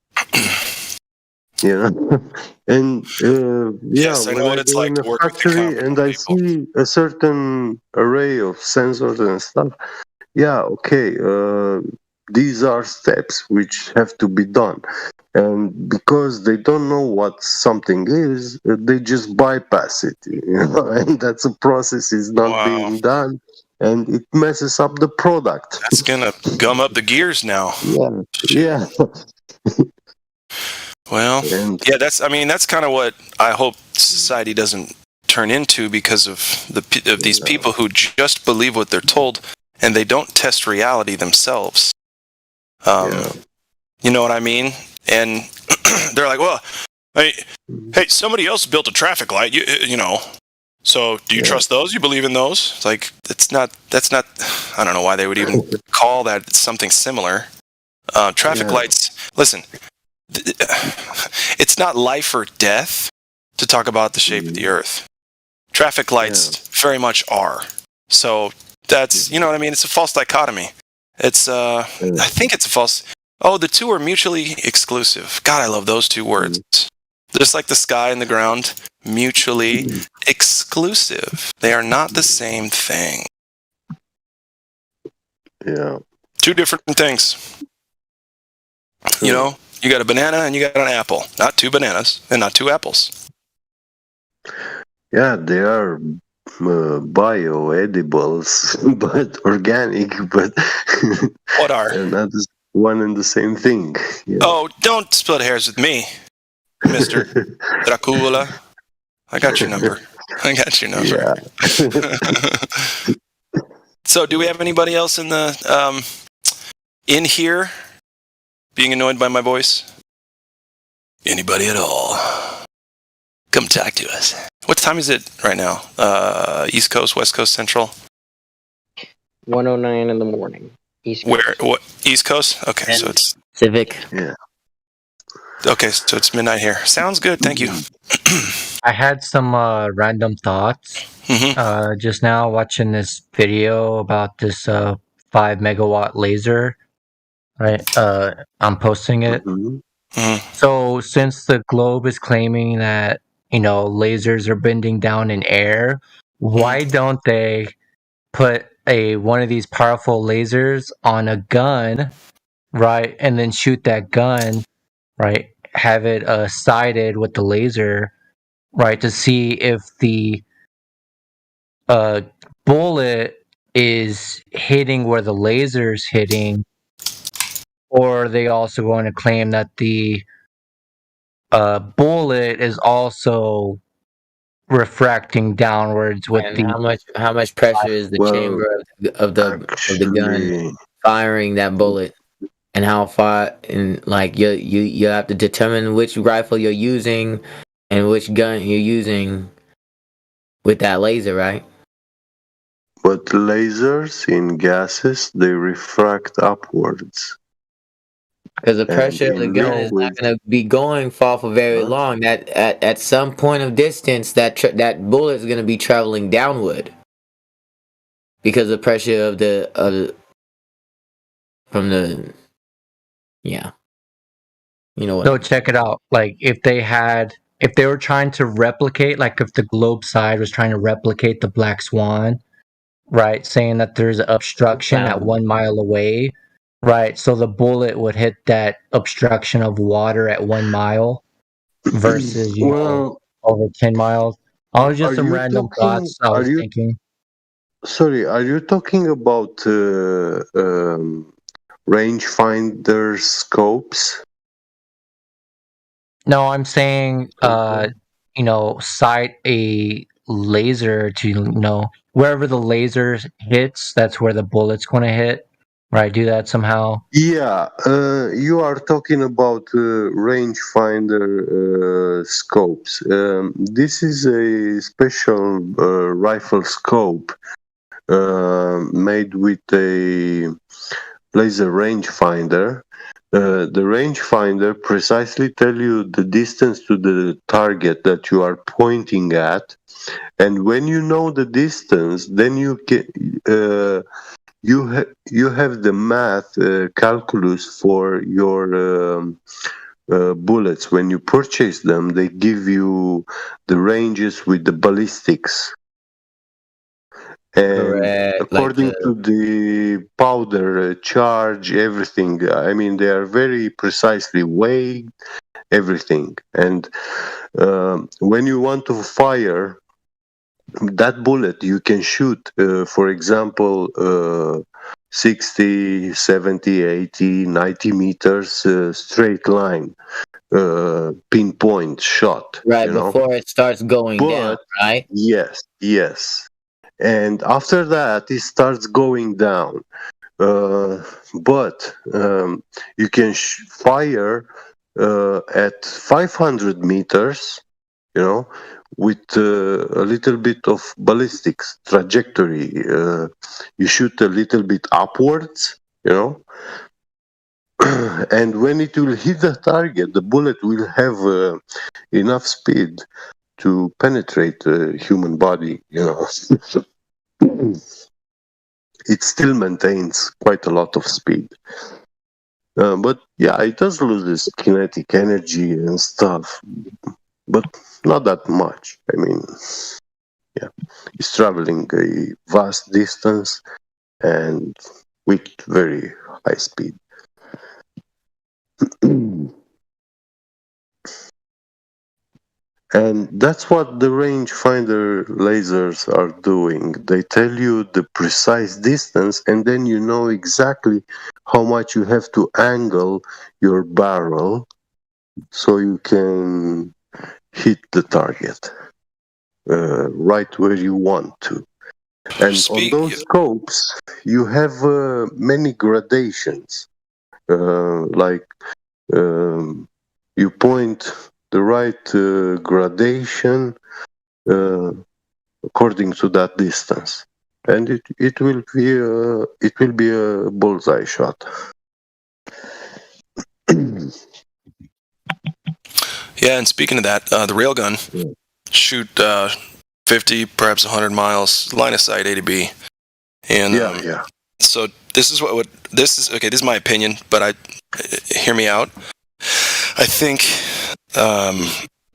And Yes, I know when what I it's go like in to a work with factory and I see a certain array of sensors and stuff, these are steps which have to be done. And because they don't know what something is, they just bypass it, and that's a process is not being done. And it messes up the product. That's gonna gum up the gears now. Yeah. Well, that's kind of what I hope society doesn't turn into because of these people who just believe what they're told and they don't test reality themselves. You know what I mean? And they're like, well, hey, somebody else built a traffic light, you know. So do you trust those? You believe in those? It's like, that's not, I don't know why they would even call that something similar. Traffic lights, listen, it's not life or death to talk about the shape of the earth. Traffic lights very much are. So that's, you know what I mean? It's a false dichotomy. It's, I think it's a false, the two are mutually exclusive. God, I love those two words. Just like the sky and the ground, mutually exclusive. They are not the same thing. Yeah. Two different things. You know, you got a banana and you got an apple. Not two bananas and not two apples. Yeah, they are bioedibles, but organic, but what are? They're not one and the same thing. Yeah. Oh, don't split hairs with me, Mr. Dracula. I got your number. Yeah. So, do we have anybody else in the in here being annoyed by my voice? Anybody at all? Come talk to us. What time is it right now? East Coast, West Coast, Central? 1:09 in the morning. East Coast. Where? What? East Coast? Okay, so it's Civic. Yeah. Okay, so it's midnight here. Sounds good. Thank you. I had some random thoughts just now watching this video about this 5 megawatt laser. Right, I'm posting it. So since the globe is claiming that lasers are bending down in air, why don't they put one of these powerful lasers on a gun, right, and then shoot that gun right? Have it sighted with the laser, right, to see if the bullet is hitting where the laser's hitting, or are they also going to claim that the bullet is also refracting downwards with And the how much pressure is the chamber of the gun firing that bullet, and how far, and like you have to determine which rifle you're using and which gun you're using with that laser, right? But lasers in gases, they refract upwards. Because the pressure of the gun is not going to be going far for very long. That at some point of distance, that bullet is going to be traveling downward because the pressure of yeah, you know what? So check it out. Like if they were trying to replicate, like if the globe side was trying to replicate the Black Swan, right? Saying that there's obstruction at 1 mile away, right? So the bullet would hit that obstruction of water at 1 mile versus over 10 miles. I was just some random thoughts I was thinking. Sorry, are you talking about rangefinder scopes? No, I'm saying, sight a laser to, wherever the laser hits, that's where the bullet's going to hit. Right, do that somehow. Yeah, you are talking about rangefinder scopes. This is a special rifle scope made with a laser rangefinder. The rangefinder precisely tell you the distance to the target that you are pointing at, and when you know the distance, then you can you have the math calculus for your bullets. When you purchase them, they give you the ranges with the ballistics. And according to the powder charge, everything, I mean, they are very precisely weighed, everything. And when you want to fire that bullet, you can shoot, for example, 60, 70, 80, 90 meters straight line, pinpoint shot. Right, before it starts going down, right? Yes. And after that, it starts going down. But you can fire at 500 meters, with a little bit of ballistics trajectory. You shoot a little bit upwards, and when it will hit the target, the bullet will have enough speed to penetrate the human body, It still maintains quite a lot of speed. But yeah, it does lose its kinetic energy and stuff, but not that much. I mean, yeah, it's traveling a vast distance and with very high speed. And that's what the rangefinder lasers are doing. They tell you the precise distance, and then you know exactly how much you have to angle your barrel so you can hit the target right where you want to. And on those scopes, you have many gradations. You point the right gradation according to that distance, and it will be a bullseye shot. Yeah, and speaking of that, the railgun shoot 50, perhaps 100 miles line of sight A to B, and So this is what this is. Okay, this is my opinion, but hear me out. I think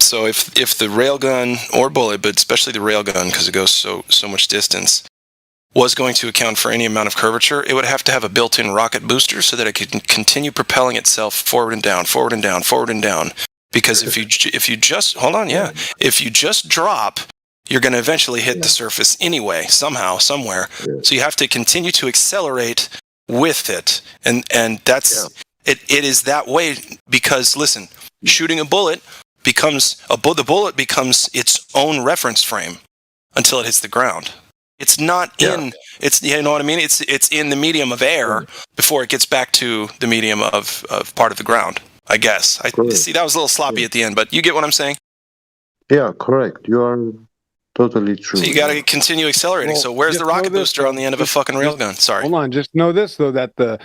so. If the railgun or bullet, but especially the railgun, because it goes so much distance, was going to account for any amount of curvature, it would have to have a built-in rocket booster so that it could continue propelling itself forward and down, forward and down, forward and down. Because if you just if you just drop, you're going to eventually hit the surface anyway, somehow, somewhere. So you have to continue to accelerate with it, and that's it is that way because listen, shooting a bullet becomes the bullet becomes its own reference frame until it hits the ground. It's not in it's you know what I mean? It's in the medium of air before it gets back to the medium of part of the ground, I guess. I see that was a little sloppy at the end, but you get what I'm saying? Yeah, correct. You are totally true. So you got to continue accelerating. Well, so where's the rocket booster on the end of a fucking railgun? Sorry. Hold on. Just know this, though, that the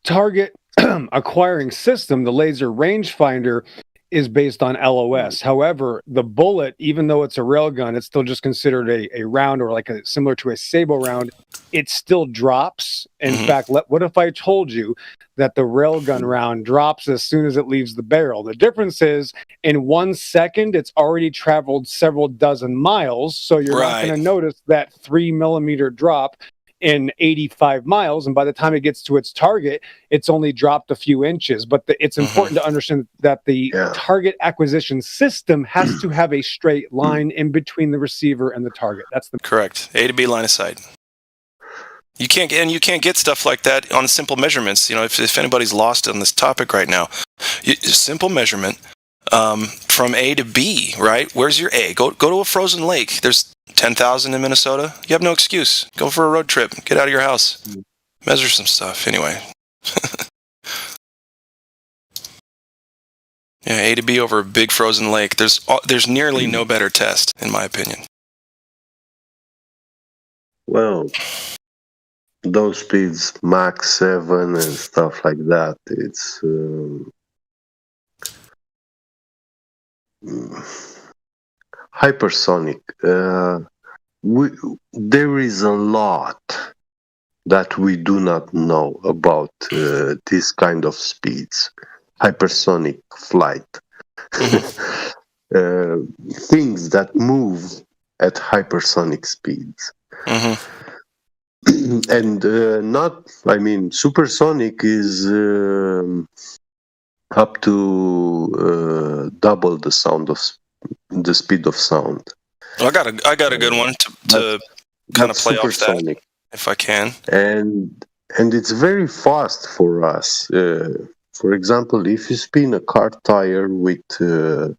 target acquiring system, the laser rangefinder, is based on LOS. However, the bullet, even though it's a railgun, it's still just considered a round or like similar to a Sable round. It still drops. In fact, what if I told you that the railgun round drops as soon as it leaves the barrel? The difference is in 1 second, it's already traveled several dozen miles. So you're not going to notice that 3 millimeter drop in 85 miles, and by the time it gets to its target, it's only dropped a few inches. But it's important to understand that the target acquisition system has to have a straight line in between the receiver and the target. That's the correct A to B line of sight. You can't get stuff like that on simple measurements. You know, if anybody's lost on this topic right now, simple measurement from A to B, right? Where's your A? Go to a frozen lake. There's 10,000 in Minnesota. You have no excuse. Go for a road trip. Get out of your house. Measure some stuff. Anyway. Yeah, A to B over a big frozen lake. There's nearly no better test, in my opinion. Well, those speeds, Mach 7 and stuff like that, it's hypersonic. There is a lot that we do not know about this kind of speeds, hypersonic flight. Things that move at hypersonic speeds. And supersonic is up to double the speed of sound. Well, I got a good one to kind of play off that, if I can. And it's very fast for us. For example, if you spin a car tire with 10,000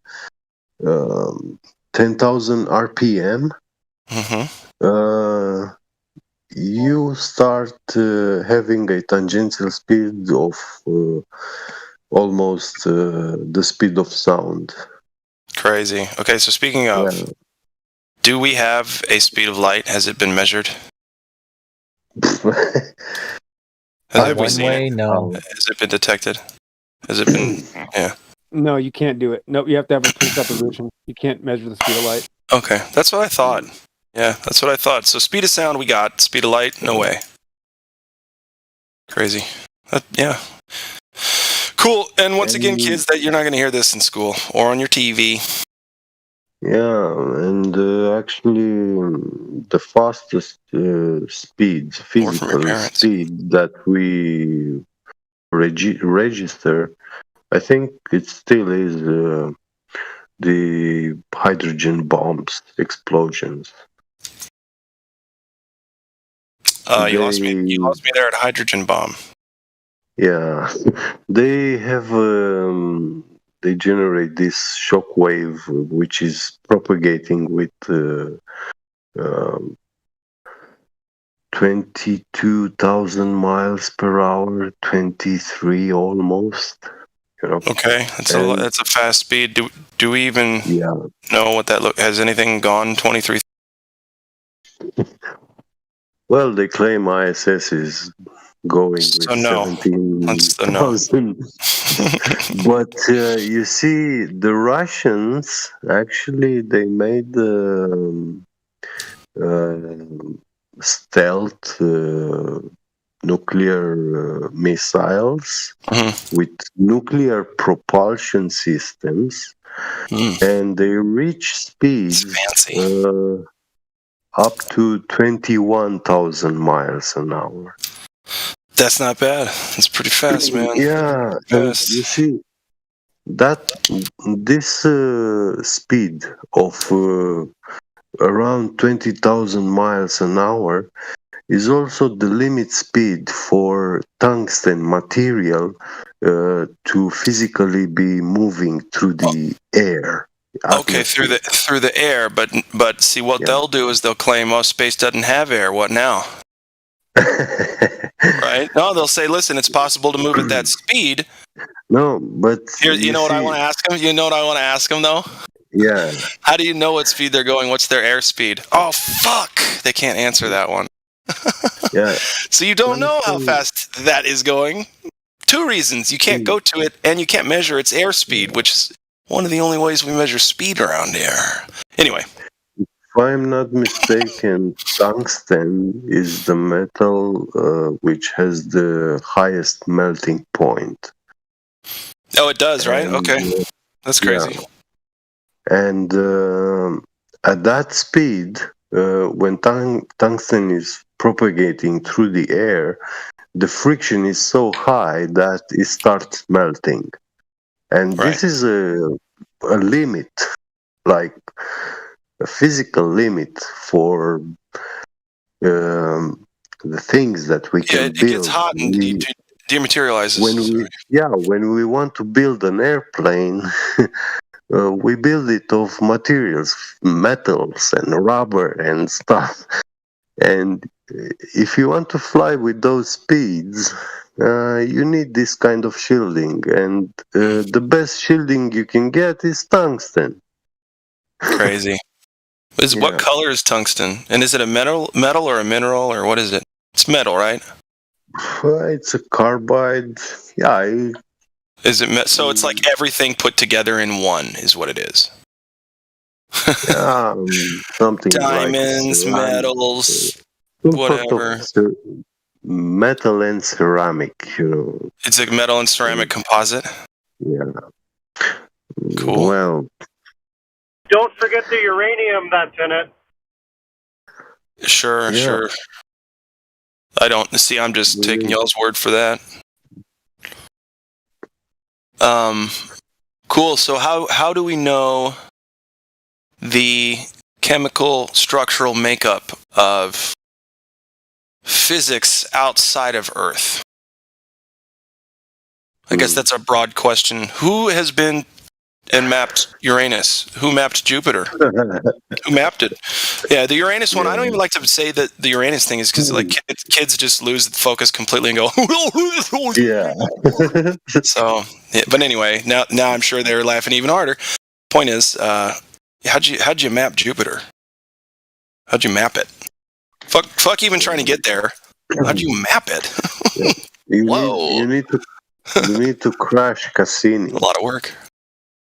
RPM, you start having a tangential speed of almost the speed of sound. Crazy. Okay, so speaking of, do we have a speed of light? Has it been measured? Have we seen it? No. Has it been detected? Has it been? Yeah. No, you can't do it. No, you have to have a presupposition. You can't measure the speed of light. Okay, that's what I thought. Yeah, that's what I thought. So speed of sound we got. Speed of light, no way. Crazy. Yeah. Cool. And once again, kids, that you're not going to hear this in school or on your TV. Yeah, and actually, the fastest speed, physical speed that we register, I think it still is the hydrogen bombs explosions. You lost me there at hydrogen bomb. Yeah, they have they generate this shock wave which is propagating with 22,000 miles per hour, 23 almost. You know. Okay, that's a fast speed. Do we even know what that has anything gone 23? Well, they claim ISS is going with 17,000. But you see, the Russians actually they made stealth nuclear missiles with nuclear propulsion systems, and they reach speeds up to 21,000 miles an hour. That's not bad. It's pretty fast, man. Yeah, and you see that this speed of around 20,000 miles an hour is also the limit speed for tungsten material to physically be moving through the air. Okay, through the air, but see what they'll do is they'll claim, oh, space doesn't have air. What now? Right? No, they'll say, listen, it's possible to move at that speed. No, but You know what I want to ask them? You know what I want to ask them though? Yeah. How do you know what speed they're going? What's their airspeed? Oh fuck! They can't answer that one. Yeah. So you don't know how fast that is going. Two reasons: you can't go to it, and you can't measure its airspeed, which is one of the only ways we measure speed around here. Anyway. If I'm not mistaken, tungsten is the metal which has the highest melting point. Oh, it does, right? Okay. That's crazy. Yeah. And at that speed, when tungsten is propagating through the air, the friction is so high that it starts melting. And this is a limit, like a physical limit for the things that we can build. It gets hot and dematerializes. When we want to build an airplane, we build it of materials, metals and rubber and stuff. And if you want to fly with those speeds, you need this kind of shielding. And the best shielding you can get is tungsten. Crazy. What color is tungsten? And is it a metal or a mineral, or what is it? It's metal, right? It's a carbide. Yeah. Is it so? It's like everything put together in one, is what it is. Something diamonds, like metals, whatever. Metal and ceramic, It's a metal and ceramic composite. Yeah. Cool. Well, don't forget the uranium that's in it. Sure. I don't see. I'm just taking y'all's word for that. Cool. So how do we know the chemical structural makeup of physics outside of Earth? I guess that's a broad question. Who has been and mapped Uranus? Who mapped Jupiter? Who mapped it? Yeah, the Uranus one. I don't even like to say that the Uranus thing is because like kids just lose the focus completely and go. Yeah. So, but anyway, now I'm sure they're laughing even harder. Point is, how'd you map Jupiter? How'd you map it? Fuck even trying to get there. How'd you map it? You need to crash Cassini. A lot of work.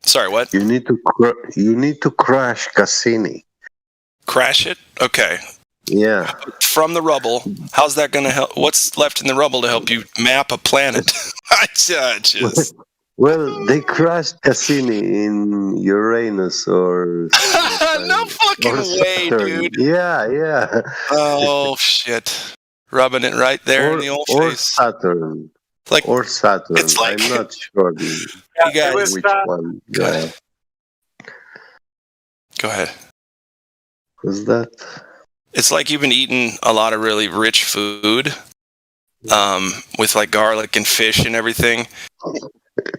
Sorry, what? You need to crash Cassini. Crash it? Okay. Yeah. From the rubble, how's that going to help? What's left in the rubble to help you map a planet? Well, they crashed Cassini in Uranus or no fucking way, dude. Yeah. Oh shit! Rubbing it right there in the old or face. Saturn. Or Saturn. It's like, I'm not sure you guys, which one. Go ahead. Go ahead. Was that? It's like you've been eating a lot of really rich food, with like garlic and fish and everything.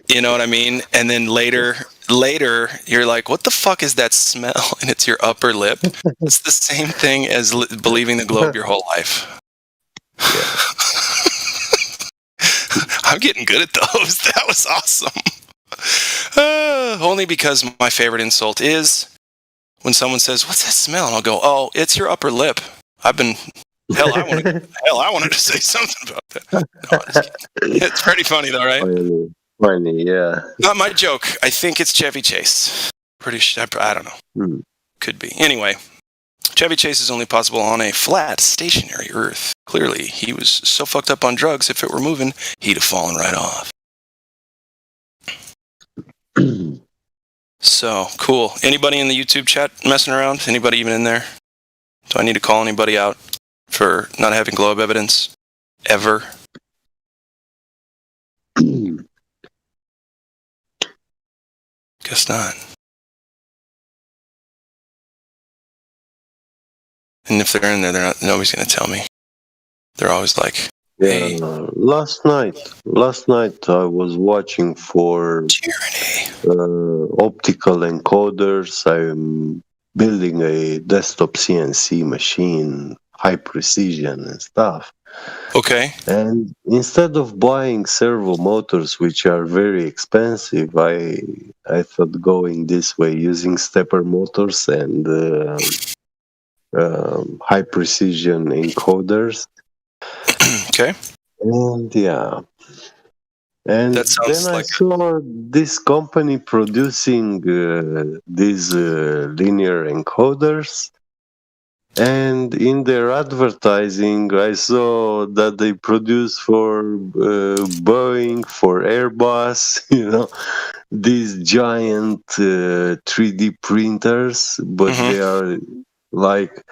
You know what I mean? And then later, you're like, what the fuck is that smell? And it's your upper lip. It's the same thing as believing the globe your whole life. I'm getting good at those. That was awesome. Only because my favorite insult is when someone says, what's that smell? And I'll go, oh, it's your upper lip. I wanted to say something about that. No, I'm just kidding. It's pretty funny though, right? Funny, yeah. Not my joke. I think it's Chevy Chase. Pretty sure. I don't know. Could be. Anyway, Chevy Chase is only possible on a flat, stationary Earth. Clearly, he was so fucked up on drugs, if it were moving, he'd have fallen right off. So, cool. Anybody in the YouTube chat messing around? Anybody even in there? Do I need to call anybody out for not having globe evidence ever? Guess not. And if they're in there, nobody's going to tell me. They're always like, "Hey." Last night I was watching for optical encoders. I'm building a desktop CNC machine, high precision and stuff. Okay. And instead of buying servo motors, which are very expensive, I thought going this way, using stepper motors and high precision encoders. Okay. And yeah. And then I saw this company producing these linear encoders. And in their advertising, I saw that they produce for Boeing, for Airbus, these giant 3D printers, but they are like,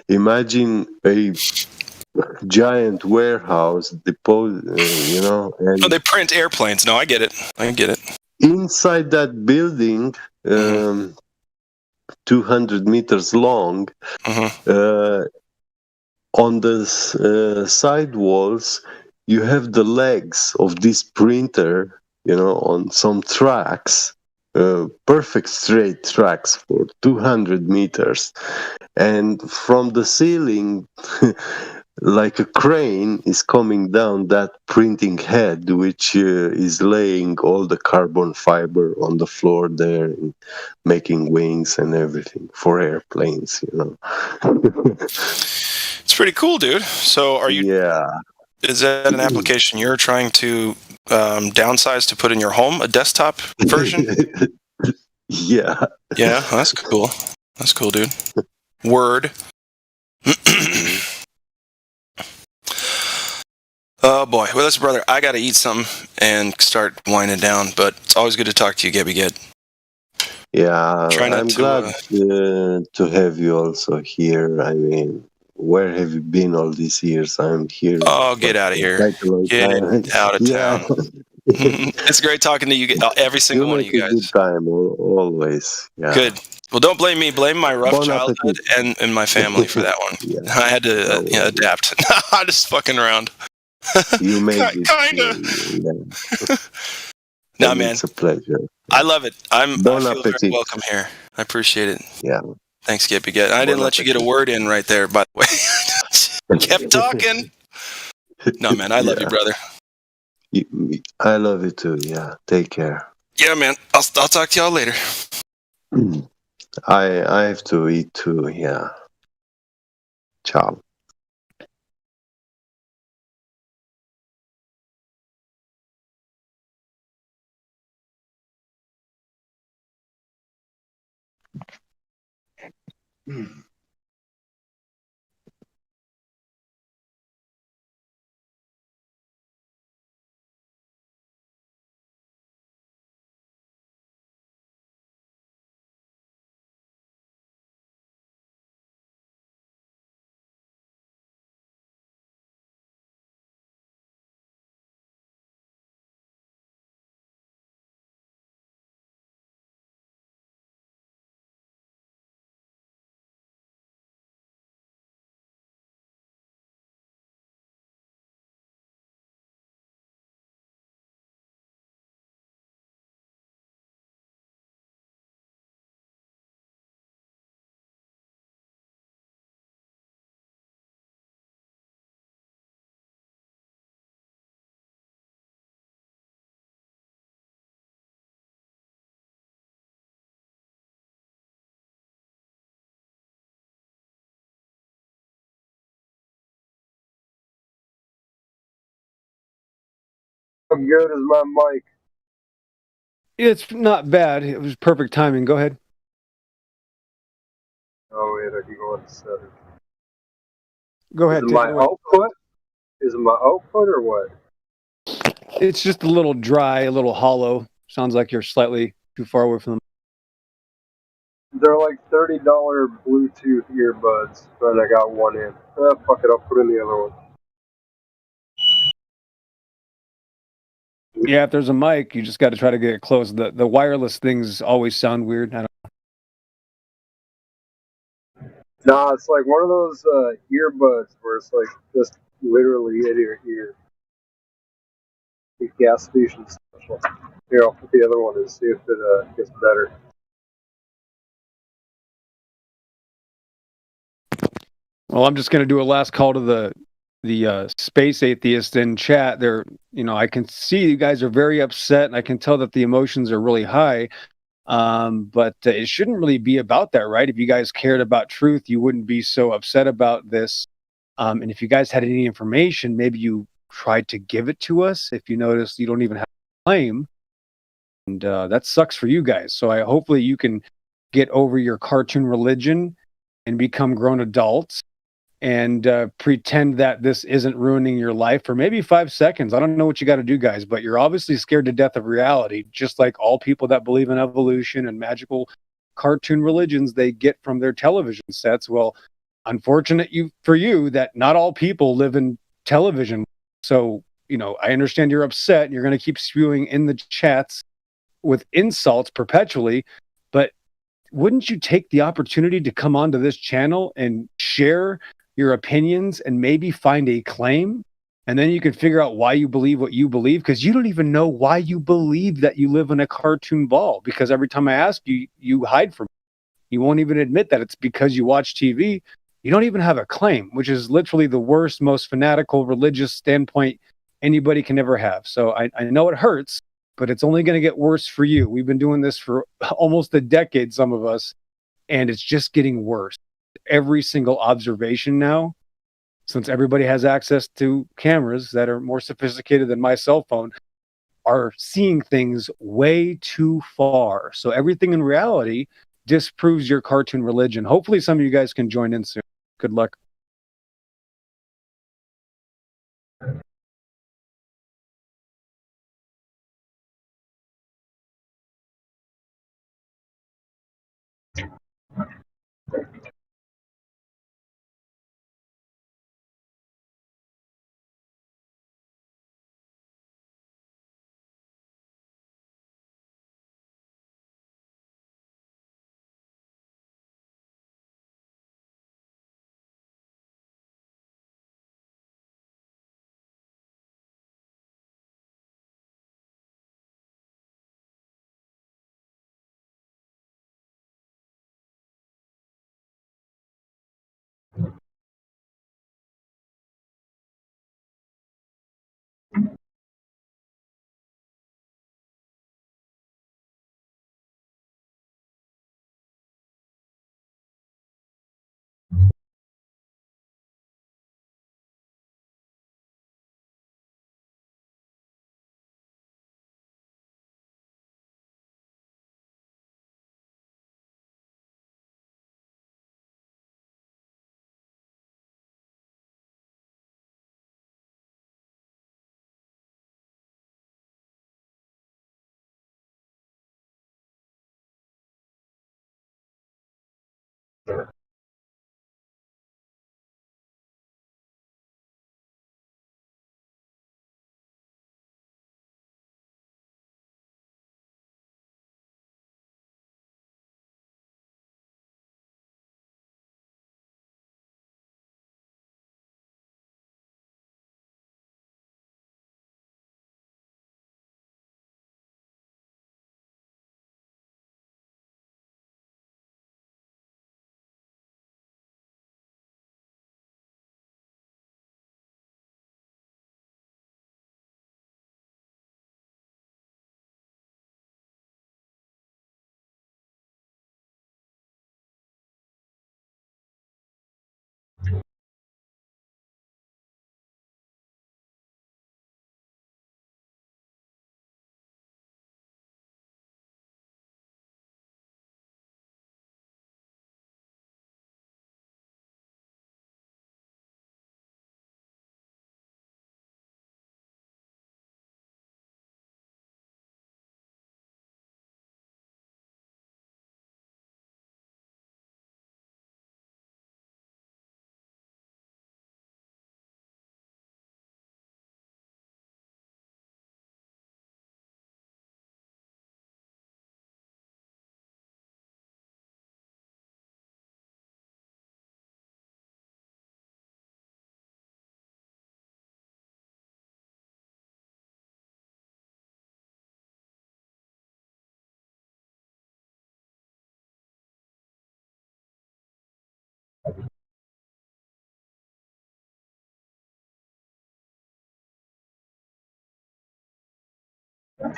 imagine a giant warehouse depot, and they print airplanes. No, I get it. inside that building, 200 meters long, on the side walls, you have the legs of this printer, on some tracks, perfect straight tracks for 200 meters. And from the ceiling, like a crane is coming down that printing head, which is laying all the carbon fiber on the floor there, and making wings and everything for airplanes, It's pretty cool, dude. So are you... Yeah. Is that an application you're trying to downsize to put in your home, a desktop version? Yeah. Yeah, that's cool. That's cool, dude. Word. Oh boy. Well, listen, brother, I got to eat something and start winding down, but it's always good to talk to you, Gabby Get. Yeah, I'm glad to have you also here. I mean, where have you been all these years? I'm here. Oh, get out of here. Get out of town. It's great talking to you, every single one of you guys. Good time, always. Yeah. Good. Well, don't blame me. Blame my rough childhood and my family for that one. I had to adapt. I'm just fucking around. You made it. Kinda. Nah, man. It's a pleasure. I love it. I feel very appetit. welcome here. I appreciate it. Yeah. Thanks, Gabby Get. I didn't let you get a word in right there, by the way. Kept talking. No, man. I love you, brother. I love you too. Yeah. Take care. Yeah, man. I'll talk to y'all later. I have to eat too. Yeah. Ciao. How good is my mic? It's not bad. It was perfect timing. Go ahead. Oh wait, I can go on the settings. Go ahead. Is it my output? Is it my output or what? It's just a little dry, a little hollow. Sounds like you're slightly too far away from them. They're like $30 Bluetooth earbuds, but I got one in. Fuck it, I'll put in the other one. Yeah, if there's a mic, you just got to try to get it close. The wireless things always sound weird. I don't. Nah, it's like one of those earbuds where it's like just literally in your ear. The gas station special. Here, I'll put the other one and see if it gets better. Well, I'm just going to do a last call to the space atheist in chat. I can see you guys are very upset, and I can tell that the emotions are really high. But it shouldn't really be about that, right? If you guys cared about truth, you wouldn't be so upset about this. And if you guys had any information, maybe you tried to give it to us. If you notice, you don't even have a claim, and that sucks for you guys. So hopefully you can get over your cartoon religion and become grown adults and pretend that this isn't ruining your life for maybe 5 seconds. I don't know what you got to do, guys, but you're obviously scared to death of reality, just like all people that believe in evolution and magical cartoon religions they get from their television sets. Well, unfortunate for you that not all people live in television. So, I understand you're upset and you're going to keep spewing in the chats with insults perpetually, but wouldn't you take the opportunity to come onto this channel and share your opinions and maybe find a claim? And then you can figure out why you believe what you believe, because you don't even know why you believe that you live in a cartoon ball, because every time I ask you, you hide from it. You won't even admit that it's because you watch TV. You don't even have a claim, which is literally the worst, most fanatical religious standpoint anybody can ever have. So I know it hurts, but it's only going to get worse for you. We've been doing this for almost a decade, some of us, and it's just getting worse. Every single observation now, since everybody has access to cameras that are more sophisticated than my cell phone, are seeing things way too far. So everything in reality disproves your cartoon religion. Hopefully some of you guys can join in soon. Good luck. Oh.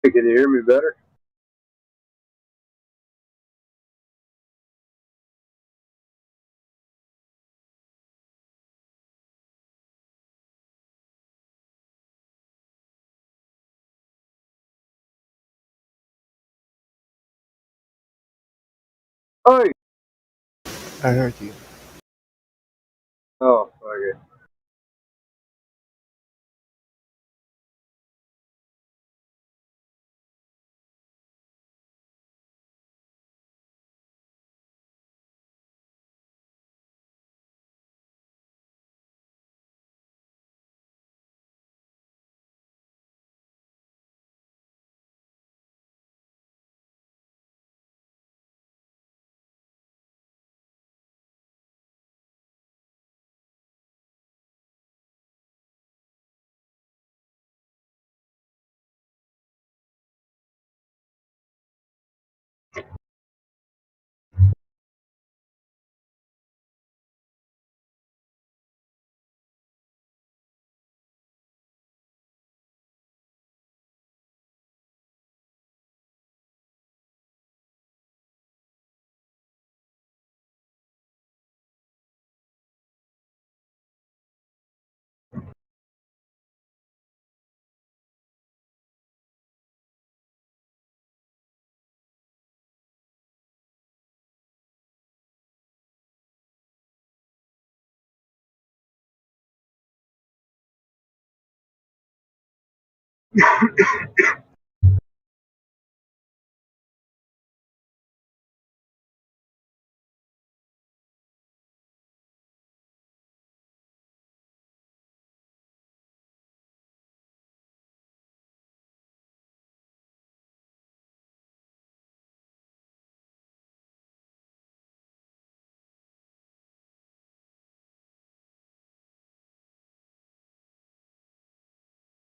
Can you hear me better? Hey. I heard you. Oh, okay.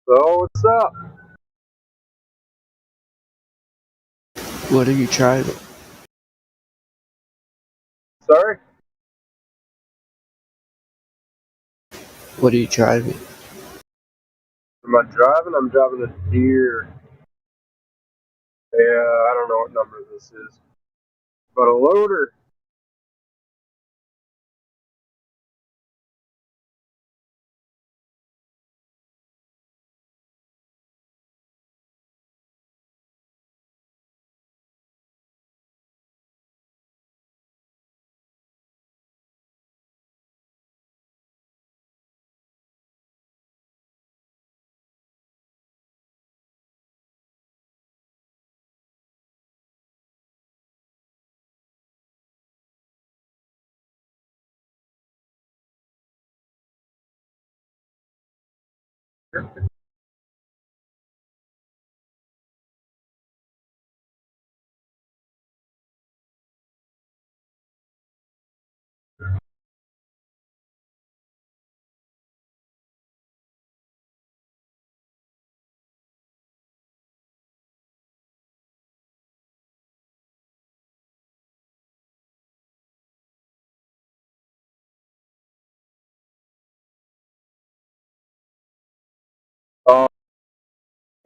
So what's up? What are you driving? Sorry? What are you driving? Am I driving? I'm driving a deer. Yeah, I don't know what number this is. But a loader.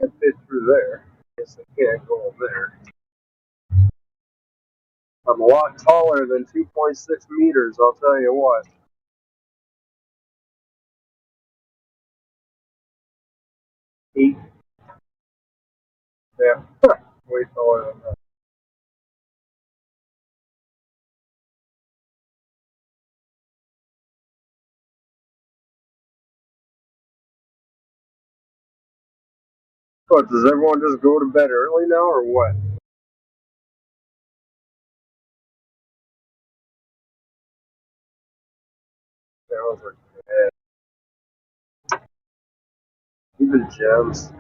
Can't fit through there. Guess I can't go in there. I'm a lot taller than 2.6 meters, I'll tell you what. Eight. Yeah, way taller than that. What, does everyone just go to bed early now, or what? Sounds like bad. Even gems.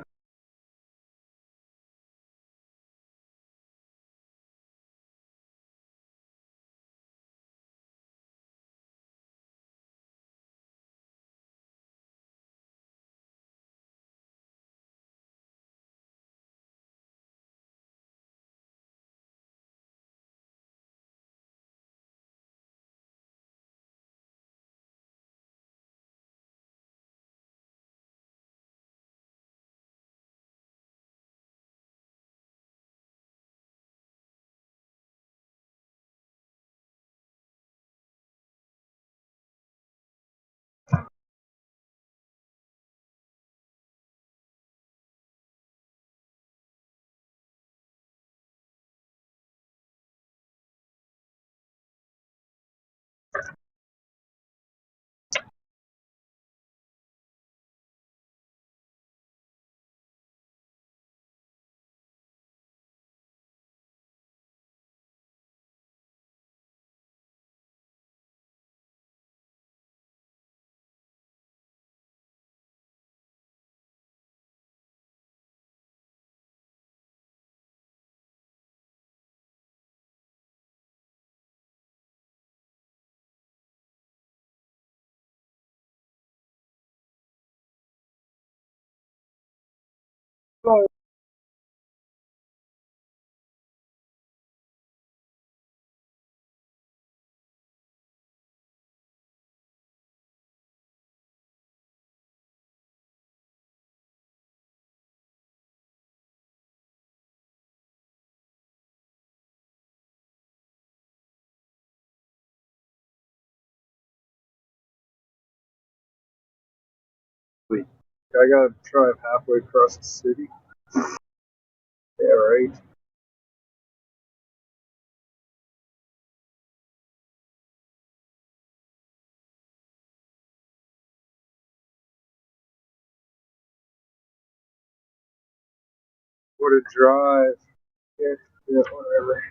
I gotta drive halfway across the city. Yeah, right. What a drive. Yeah, whatever.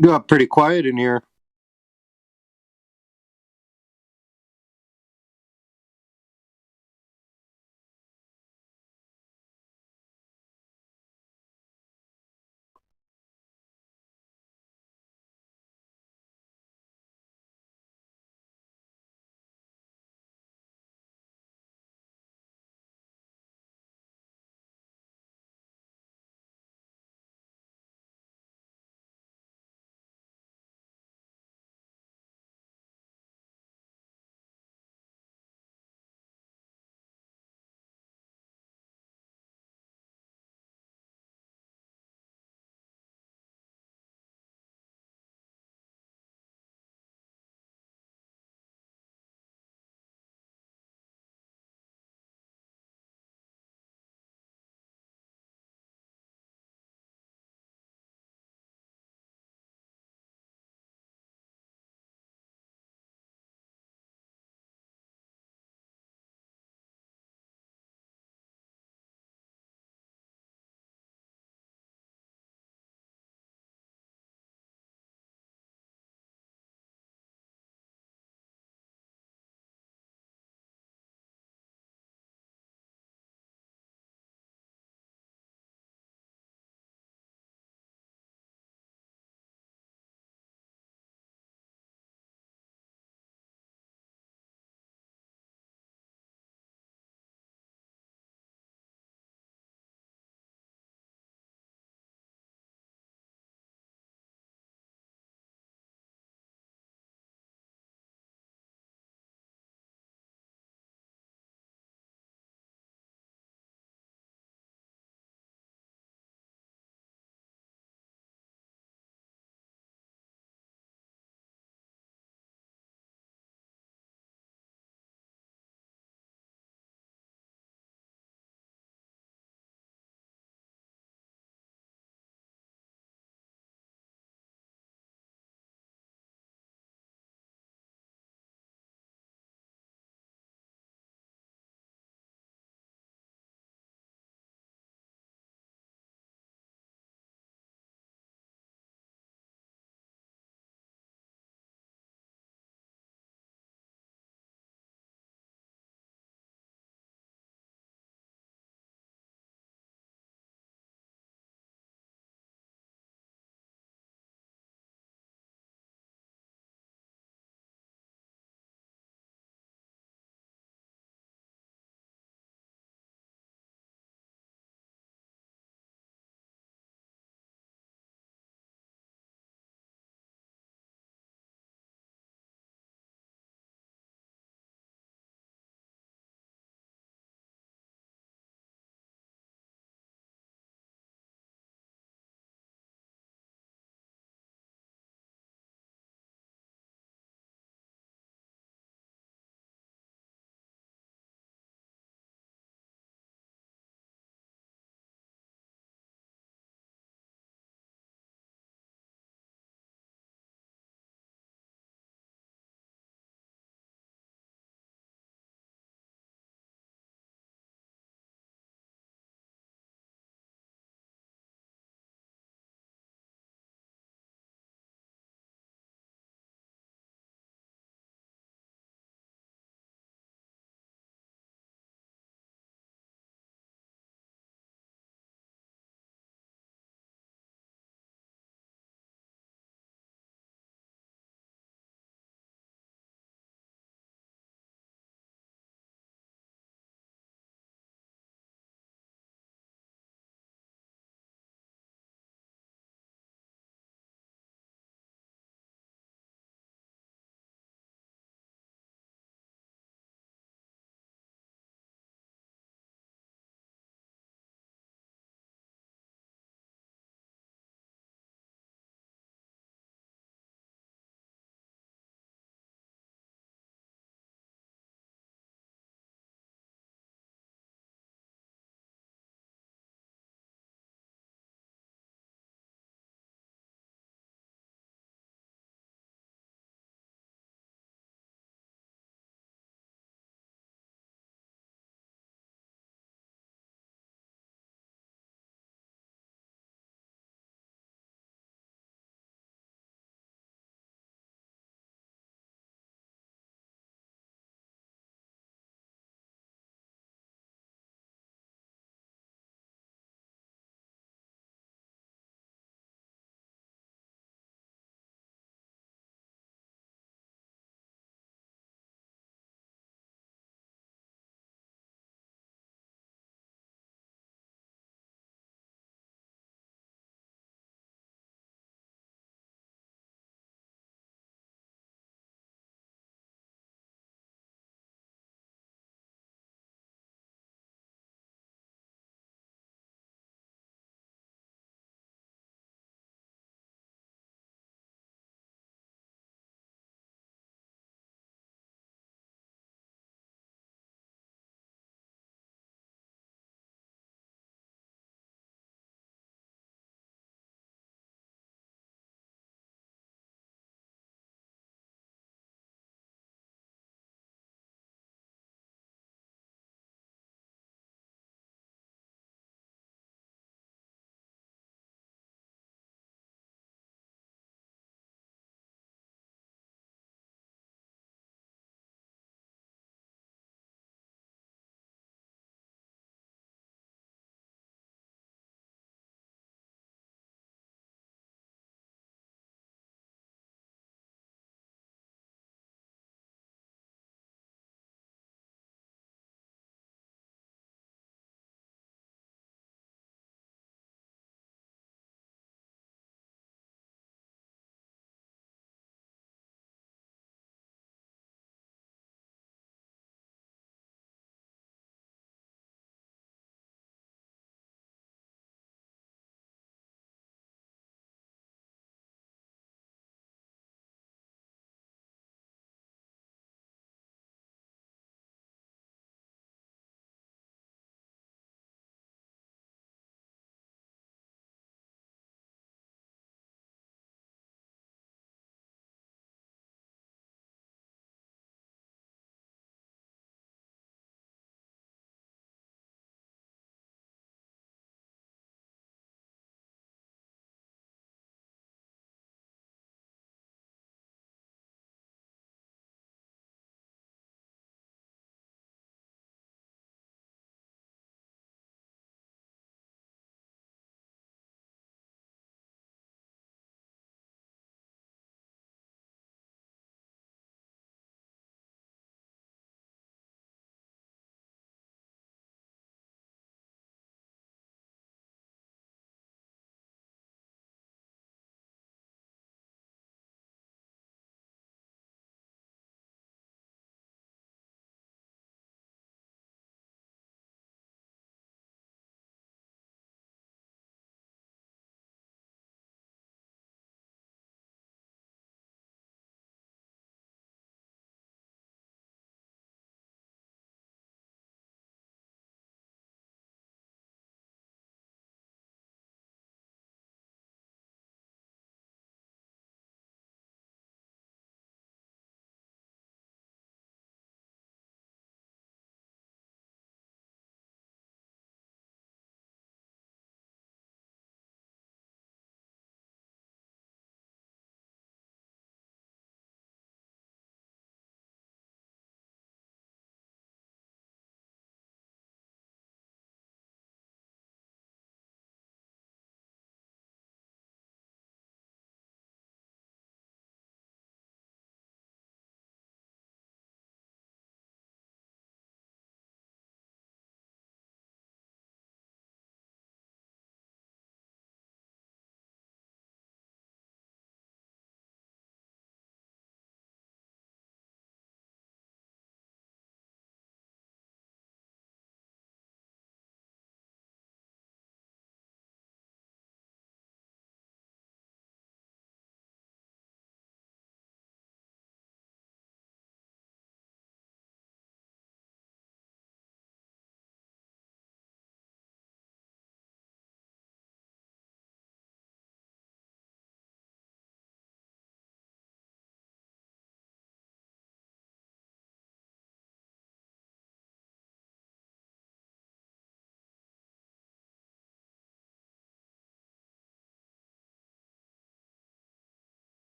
Got pretty quiet in here.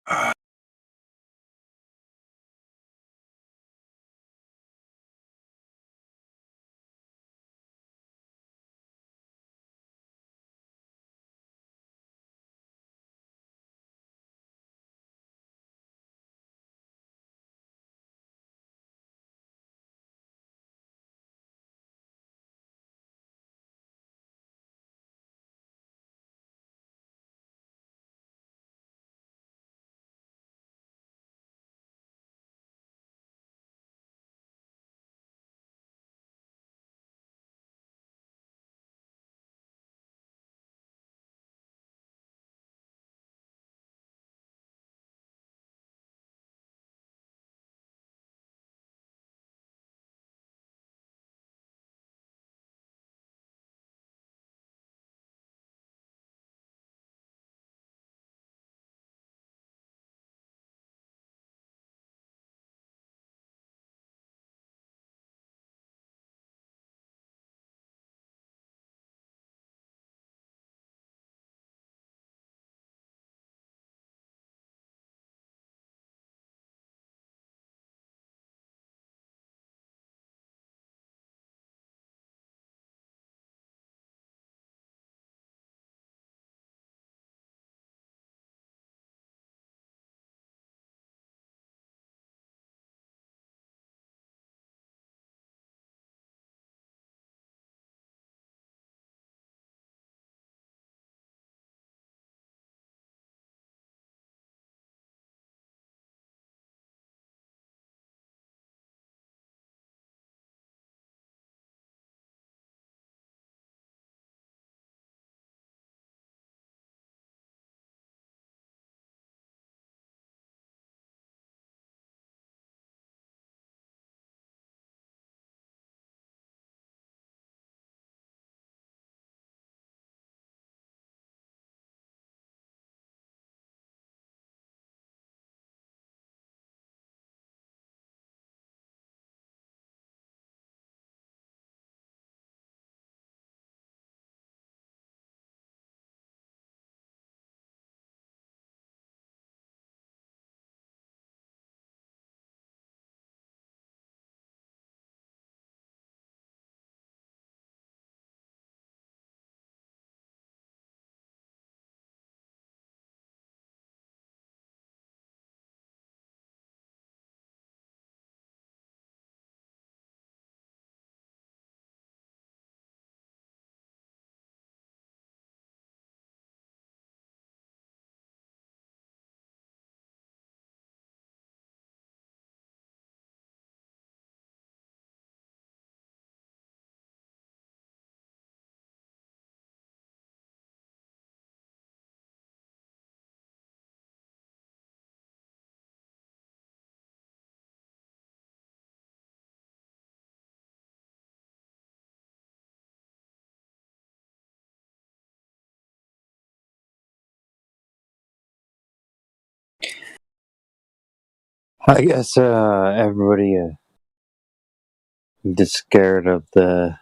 I guess everybody just scared of the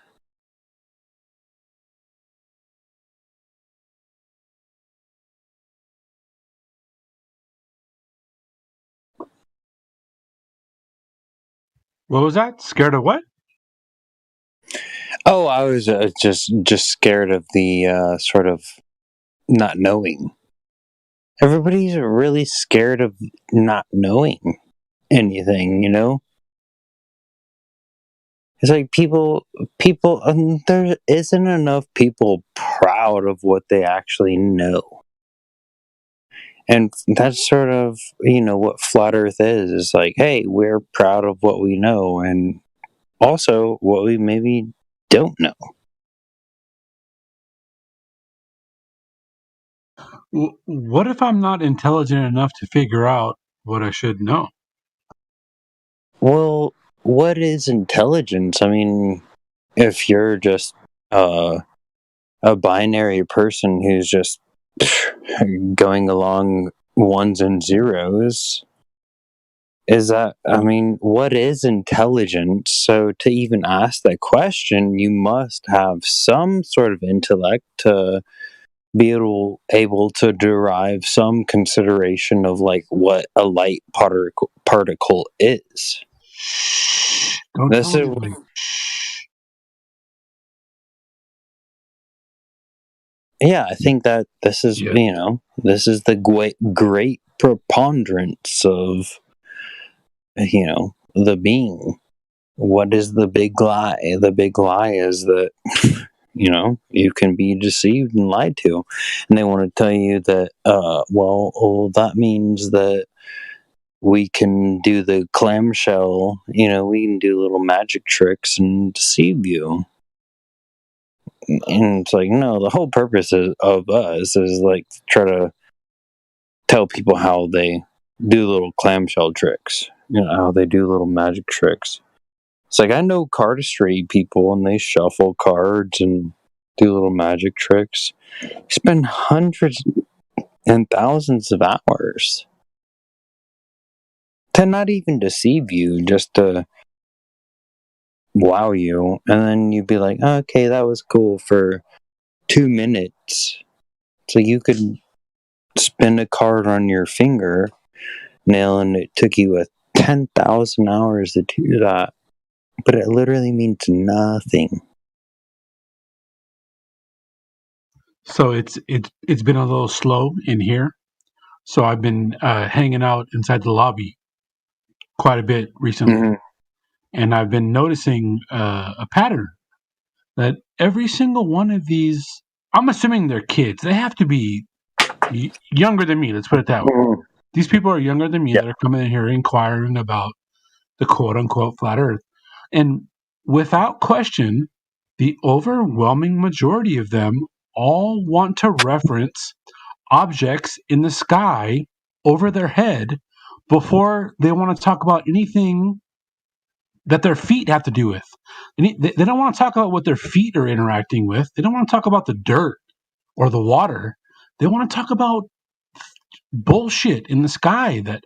What was that? Scared of what? Oh, I was just scared of the sort of not knowing. Everybody's really scared of not knowing anything, you know? It's like people, there isn't enough people proud of what they actually know. And that's sort of, what Flat Earth is. It's like, hey, we're proud of what we know and also what we maybe don't know. What if I'm not intelligent enough to figure out what I should know? Well, what is intelligence? I mean, if you're just a binary person who's just going along ones and zeros, what is intelligence? So to even ask that question, you must have some sort of intellect to be able to derive some consideration of like what a light particle is. Don't This tell is anybody. yeah, I think that this is this is the great preponderance of the being. What is the big lie? The big lie is that you can be deceived and lied to, and they want to tell you that that means that we can do the clamshell, we can do little magic tricks and deceive you. And it's like, no, the whole purpose of us is like try to tell people how they do little clamshell tricks, how they do little magic tricks. It's like, I know cardistry people, and they shuffle cards and do little magic tricks. Spend hundreds and thousands of hours to not even deceive you, just to wow you, and then you'd be like, okay, that was cool for 2 minutes. So you could spin a card on your finger nail, and it took you 10,000 hours to do that. But it literally means nothing. So it's been a little slow in here. So I've been hanging out inside the lobby quite a bit recently, and I've been noticing a pattern that every single one of these, I'm assuming they're kids. They have to be younger than me. Let's put it that way. These people are younger than me that are coming in here inquiring about the quote unquote flat Earth. And without question, the overwhelming majority of them all want to reference objects in the sky over their head before they want to talk about anything that their feet have to do with. They don't want to talk about what their feet are interacting with. They don't want to talk about the dirt or the water. They want to talk about bullshit in the sky that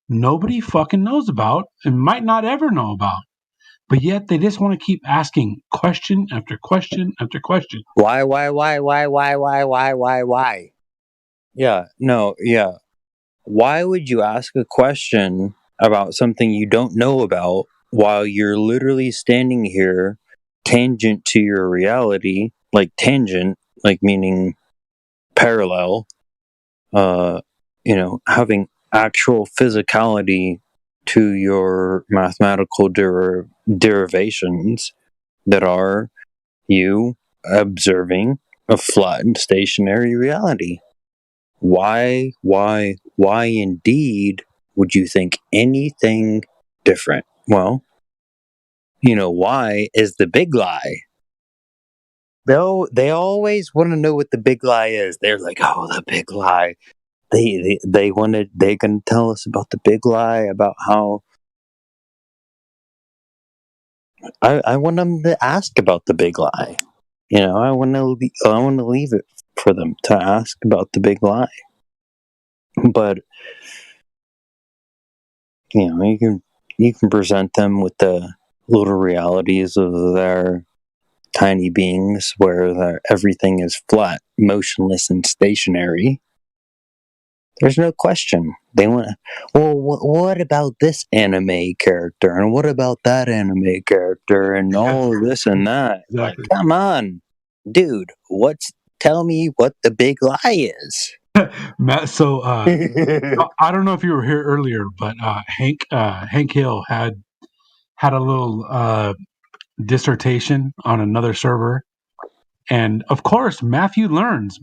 nobody fucking knows about and might not ever know about. But yet they just want to keep asking question after question after question. Why? Yeah, no, yeah. Why would you ask a question about something you don't know about while you're literally standing here tangent to your reality, like tangent, like meaning parallel, having actual physicality to your mathematical derivations that are you observing a flat and stationary reality. Why indeed would you think anything different? Well, why is the big lie. They always want to know what the big lie is. They're like, oh, the big lie. They can tell us about the big lie, about how I want them to ask about the big lie. I want to leave it for them to ask about the big lie. But you can present them with the little realities of their tiny beings, where everything is flat, motionless, and stationary. There's no question. They want to, well, what about this anime character? And what about that anime character? And all of this and that. Exactly. Like, come on, dude. Tell me what the big lie is. Matt, so I don't know if you were here earlier, but Hank Hill had a little dissertation on another server, and of course Matthew listens,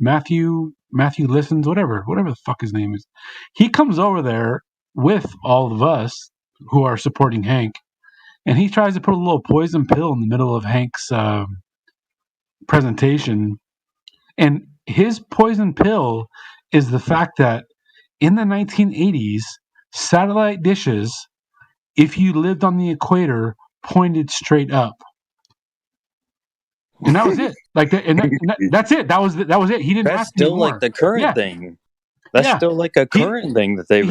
whatever the fuck his name is. He comes over there with all of us who are supporting Hank, and he tries to put a little poison pill in the middle of Hank's presentation, and his poison pill is the fact that in the 1980s, satellite dishes, if you lived on the equator, pointed straight up. And that was it. Like that, that's it. That was it. He didn't That's ask still anymore. like the current thing. That's still like a current thing that they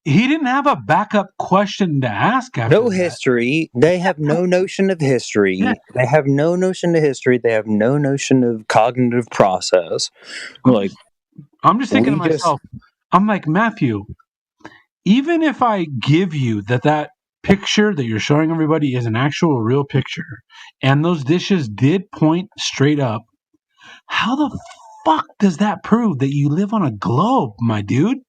he didn't have a backup question to ask after No that. history. They have no notion of history. Yeah. They have no notion of history. They have no notion of cognitive process. Like, I'm just thinking to we just- myself, I'm like, Matthew, even if I give you that picture that you're showing everybody is an actual real picture, and those dishes did point straight up, how the fuck does that prove that you live on a globe, my dude?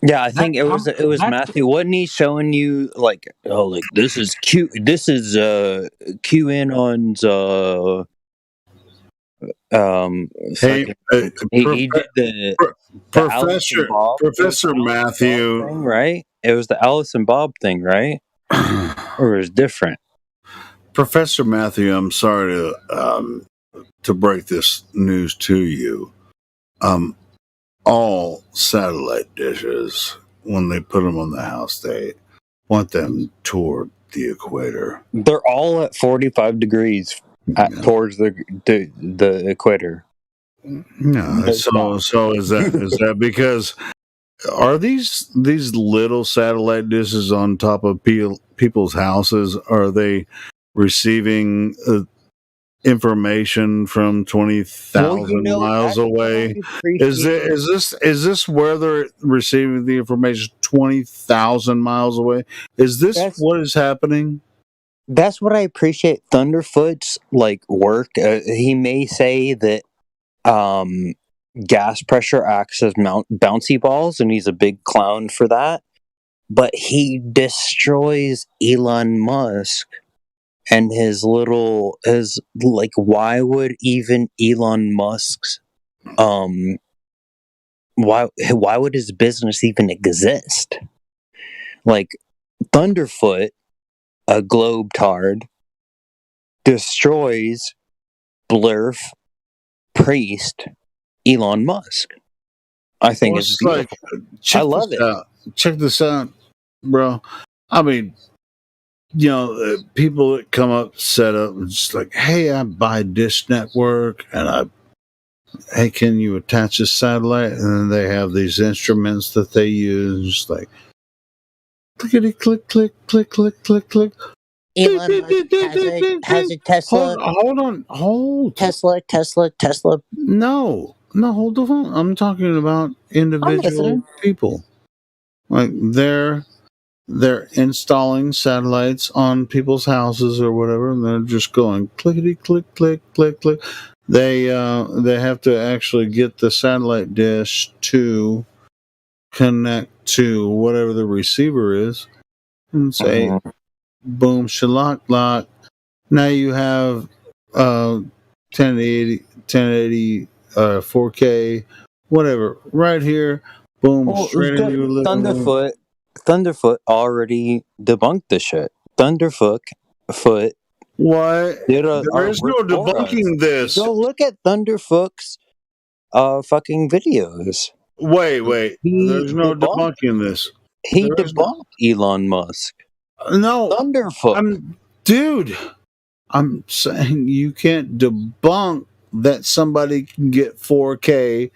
Yeah, I think it was Matthew. Wasn't he showing you like, oh, like this is QAnon's Hey, he did the Professor Matthew, thing, right? It was the Allison Bob thing, right? Or it was different. Professor Matthew, I'm sorry to break this news to you. All satellite dishes, when they put them on the house, they want them toward the equator. They're all at 45 degrees towards the equator. No, so is that because are these little satellite dishes on top of people's houses? Are they receiving information from 20,000 miles away? Is this where they're receiving the information 20,000 miles away? Is this what is happening? That's what I appreciate Thunderfoot's like work. He may say that gas pressure acts as bouncy balls, and he's a big clown for that. But he destroys Elon Musk and his why would even Elon Musk's why would his business even exist? Like Thunderfoot, a globetard, destroys Blurf, Priest, Elon Musk. I think it's beautiful. I love it. Check this out, bro. I mean, people that come up, set up, and just like, hey, I buy Dish Network, and hey, can you attach a satellite? And then they have these instruments that they use, just like, clickety click, click, click, click, click, click. Elon Musk has a Tesla. Hold. Tesla. No, hold the phone. I'm talking about individual people. Like they're installing satellites on people's houses or whatever, and they're just going clickety click, click, click, click. They have to actually get the satellite dish to connect to whatever the receiver is, and say, boom, shalak lock. Now you have 1080, 4K, whatever, right here. Boom, straight into your living room. Thunderfoot already debunked the shit. Thunderfoot. What? There is no debunking this. Go look at Thunderfoot's fucking videos. Wait. There's no debunking this. He debunked Elon Musk. No. Thunderfoot. Dude, I'm saying you can't debunk that somebody can get 4K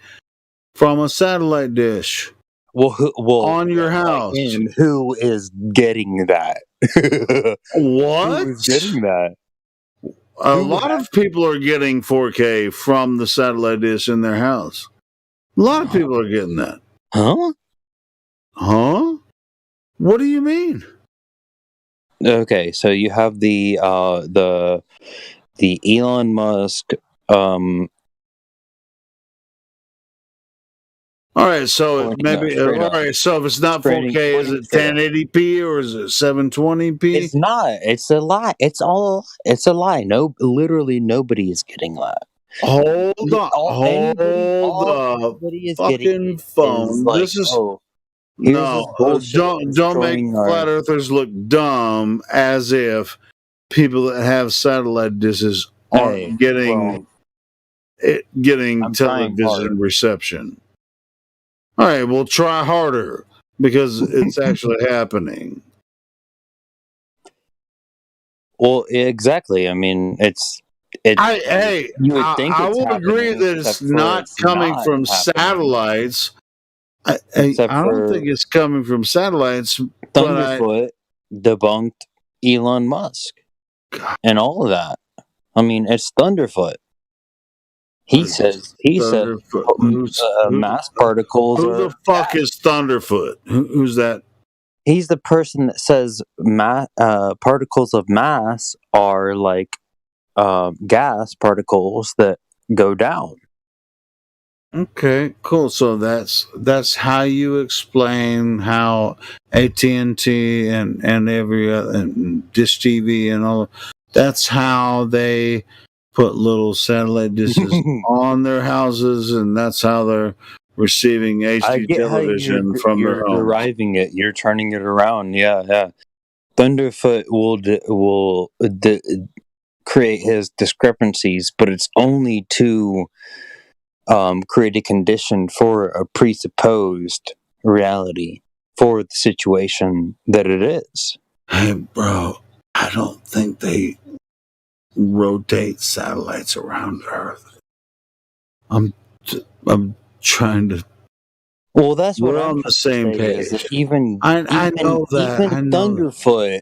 from a satellite dish. On your house. And who is getting that? What? Who is getting that? A lot of people are getting 4K from the satellite dish in their house. A lot of people are getting that. Huh? What do you mean? Okay, so you have the Elon Musk all right, so maybe all right. So if it's not 4K, is it 1080p or is it 720p? It's not. It's a lie. It's a lie. No, literally nobody is getting that. Hold the fucking phone. This is don't make flat earthers look dumb as if people that have satellite dishes aren't getting television reception. All right, well, try harder because it's actually happening. Well, exactly. I mean, I will agree that it's not coming from satellites. I don't think it's coming from satellites. Thunderfoot debunked Elon Musk and all of that. I mean, it's Thunderfoot. He says mass particles. Who the fuck is Thunderfoot? Who's that? He's the person that says particles of mass are like gas particles that go down. Okay, cool. So that's how you explain how AT&T and every other and Dish TV and all. That's how they put little satellite dishes on their houses, and that's how they're receiving HD television from their home. You're deriving it. You're turning it around. Yeah. Thunderfoot will create his discrepancies, but it's only to create a condition for a presupposed reality for the situation that it is. Hey, bro, I don't think they rotate satellites around Earth. I'm trying to. Well, that's what we're I'm on the same page. Even I know that. Even Thunderfoot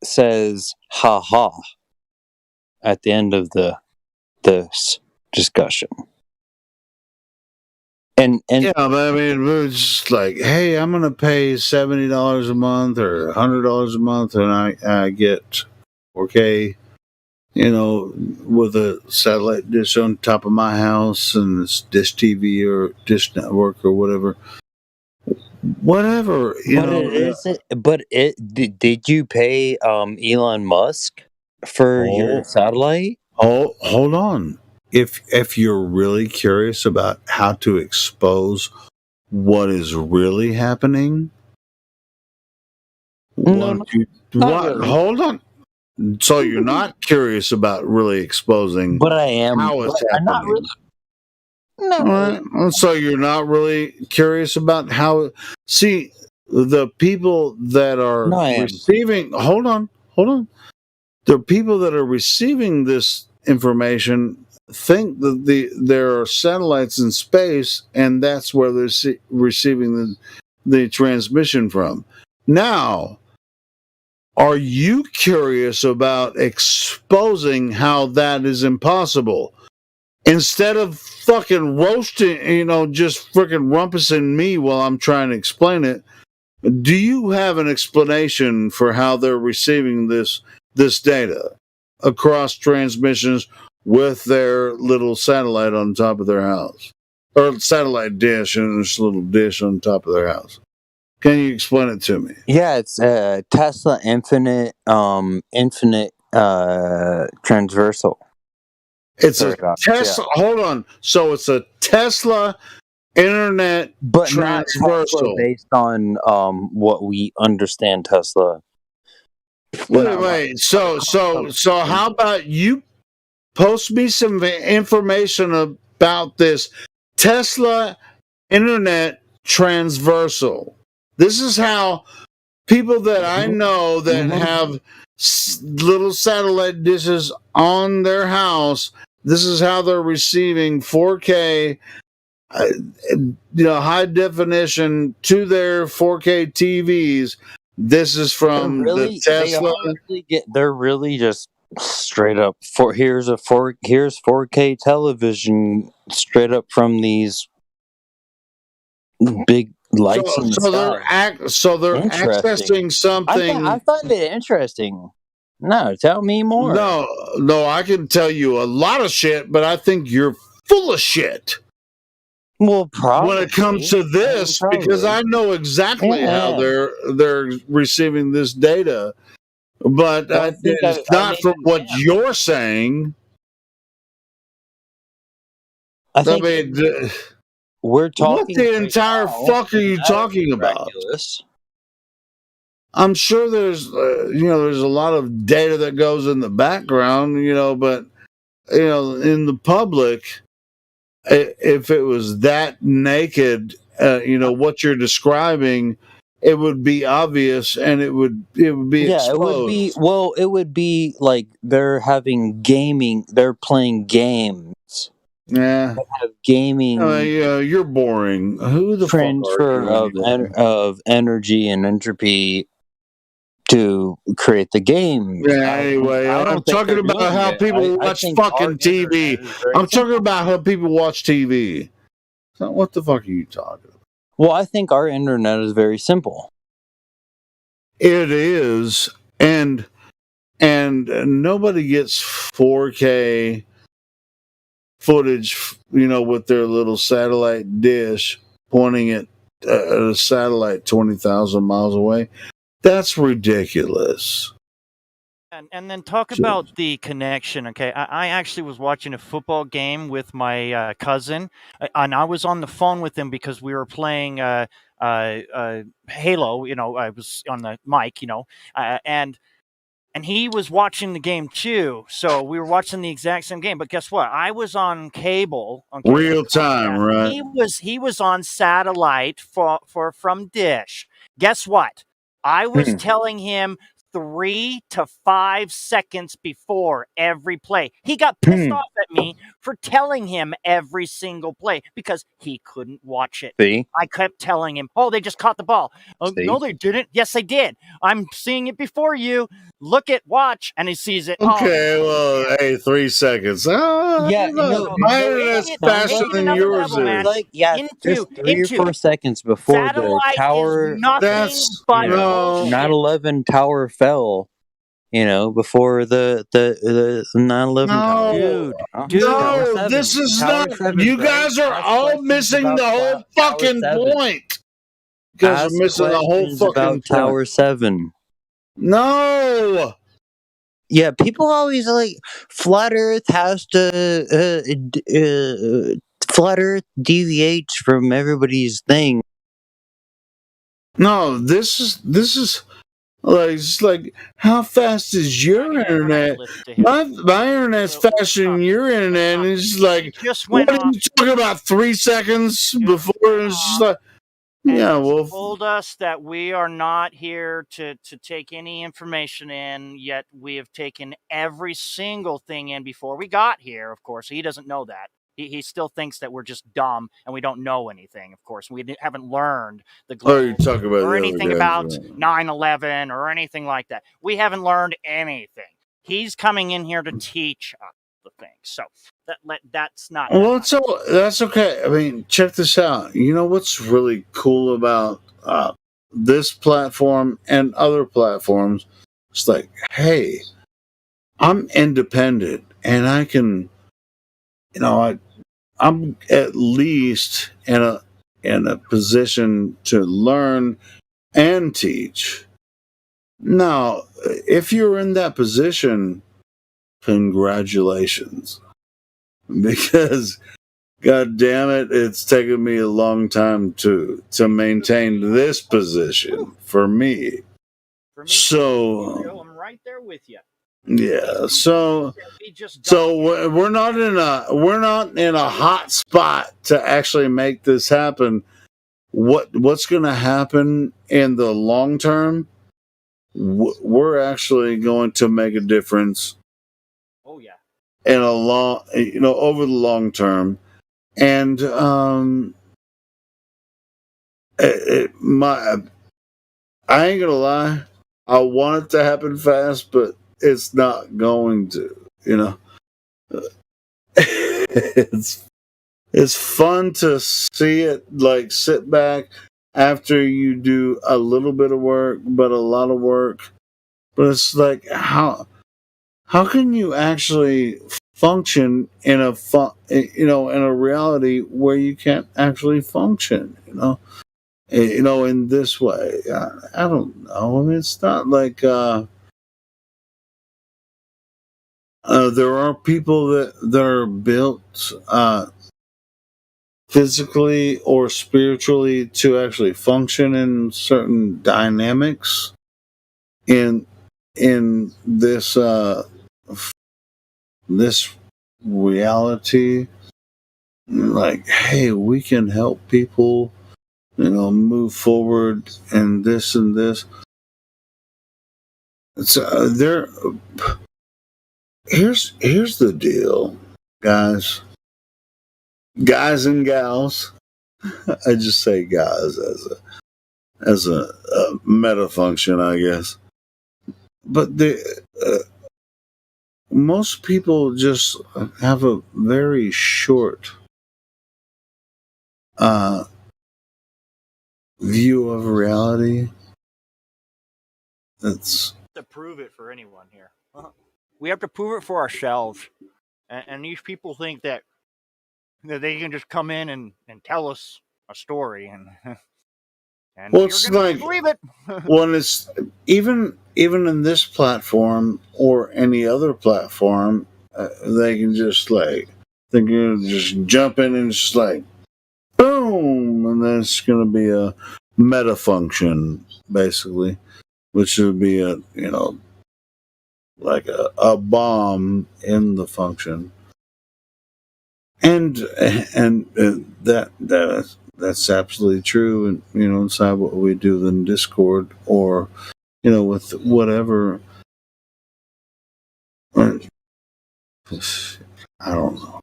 says "ha ha" at the end of this discussion. And yeah, but I mean, it's just like, hey, I'm gonna pay $70 a month or $100 a month, and I get 4K, with a satellite dish on top of my house, and it's Dish TV or Dish Network or whatever. Did you pay Elon Musk for your satellite? Oh, hold on. If you're really curious about how to expose what is really happening, really. Hold on. So you're not curious about really exposing, but I am. How it's happening. Not really. No. Right. So you're not really curious about how. See, the people that are receiving. Hold on. The people that are receiving this information think that there are satellites in space, and that's where they're receiving the transmission from. Now, are you curious about exposing how that is impossible? Instead of fucking roasting, just freaking rumpusing me while I'm trying to explain it, do you have an explanation for how they're receiving this data across transmissions with their little satellite on top of their house, or satellite dish and this little dish on top of their house? Can you explain it to me? Yeah, it's Tesla Infinite transversal. It's a Tesla. Yeah. Hold on. So it's a Tesla Internet but transversal, not Tesla based on what we understand Tesla. Wait. So how about you post me some information about this Tesla Internet transversal? This is how people that I know that have little satellite dishes on their house, this is how they're receiving 4K, high definition to their 4K TVs. This is from the Tesla. They're really just straight up here's 4K television straight up from these big lights in the sky. So they're accessing something. I find it interesting. No, tell me more. No, I can tell you a lot of shit, but I think you're full of shit. Well, probably when it comes to this, because I know exactly how they're receiving this data, but it's not from what you're saying. I mean, we're talking. What the entire fuck are you talking about? I'm sure there's there's a lot of data that goes in the background, but in the public, if it was that naked, what you're describing, it would be obvious and it would be exposed. It would be like they're playing games Yeah. Have gaming. You're boring. Who the transfer fuck are you? of energy and entropy to create the game. Yeah, anyway, I'm talking about how people watch fucking TV. I'm talking about how people watch TV. So what the fuck are you talking about? Well, I think our internet is very simple. It is, and nobody gets 4K footage, with their little satellite dish pointing at a satellite 20,000 miles away. That's ridiculous. And then talk about the connection. Okay, I actually was watching a football game with my cousin, and I was on the phone with him because we were playing Halo. I was on the mic. And he was watching the game too. So we were watching the exact same game. But guess what? I was on cable, real time, right? He was on satellite from Dish. Guess what? I was telling him 3 to 5 seconds before every play. He got pissed off at me for telling him every single play because he couldn't watch it. See? I kept telling him, "Oh, they just caught the ball." "Oh, no, they didn't." "Yes, they did. I'm seeing it before you. Look at, watch." And he sees it. Okay, well, hey, 3 seconds. My internet's faster than yours is. Like, just 3 or 4 seconds before the tower. That's 9/11 tower fell. Before the 9/11 tower. No, this is not. You guys are all missing the whole fucking point. You guys are missing the whole fucking point. Tower 7. No. Yeah, people always like flat Earth has to flat Earth deviates from everybody's thing. No, this is like, it's like, how fast is your internet? My internet's faster than your internet, and it's like, what are you talking about? 3 seconds before? It's just like, yeah, well, told us that we are not here to take any information in, yet we have taken every single thing in before we got here, of course. He doesn't know that. He still thinks that we're just dumb and we don't know anything, of course. We haven't learned the globe or anything about 9/11 or anything like that. We haven't learned anything. He's coming in here to teach us the thing. So that's not. Well, that's okay. I mean, check this out. You know what's really cool about this platform and other platforms? It's like, hey, I'm independent, and I can, I'm at least in a position to learn and teach. Now, if you're in that position, congratulations. Because, God damn it, it's taken me a long time to maintain this position for me. So, I'm right there with you. Yeah, so we're not in a hot spot to actually make this happen. What's going to happen in the long term? We're actually going to make a difference. Oh yeah. In a long, over the long term, and I ain't gonna lie, I want it to happen fast, but it's not going to. It's fun to see it, like, sit back after you do a little bit of work, but a lot of work. But it's like, how can you actually function in a reality where you can't actually function? In this way. I don't know. I mean, it's not like there are people that are built physically or spiritually to actually function in certain dynamics in this this reality. Like, hey, we can help people move forward and this and this. So here's the deal, guys. guys and gals. I just say guys as a meta function, I guess. But most people just have a very short view of reality. That's to prove it for anyone here. We have to prove it for ourselves, and these people think that they can just come in and tell us a story, and well, it's like believe it. when it's even in this platform or any other platform, they can just like they can just jump in and just like boom, and then it's going to be a meta function basically, which would be a like a bomb in the function, and that's absolutely true. And inside what we do in Discord or with whatever. I don't know.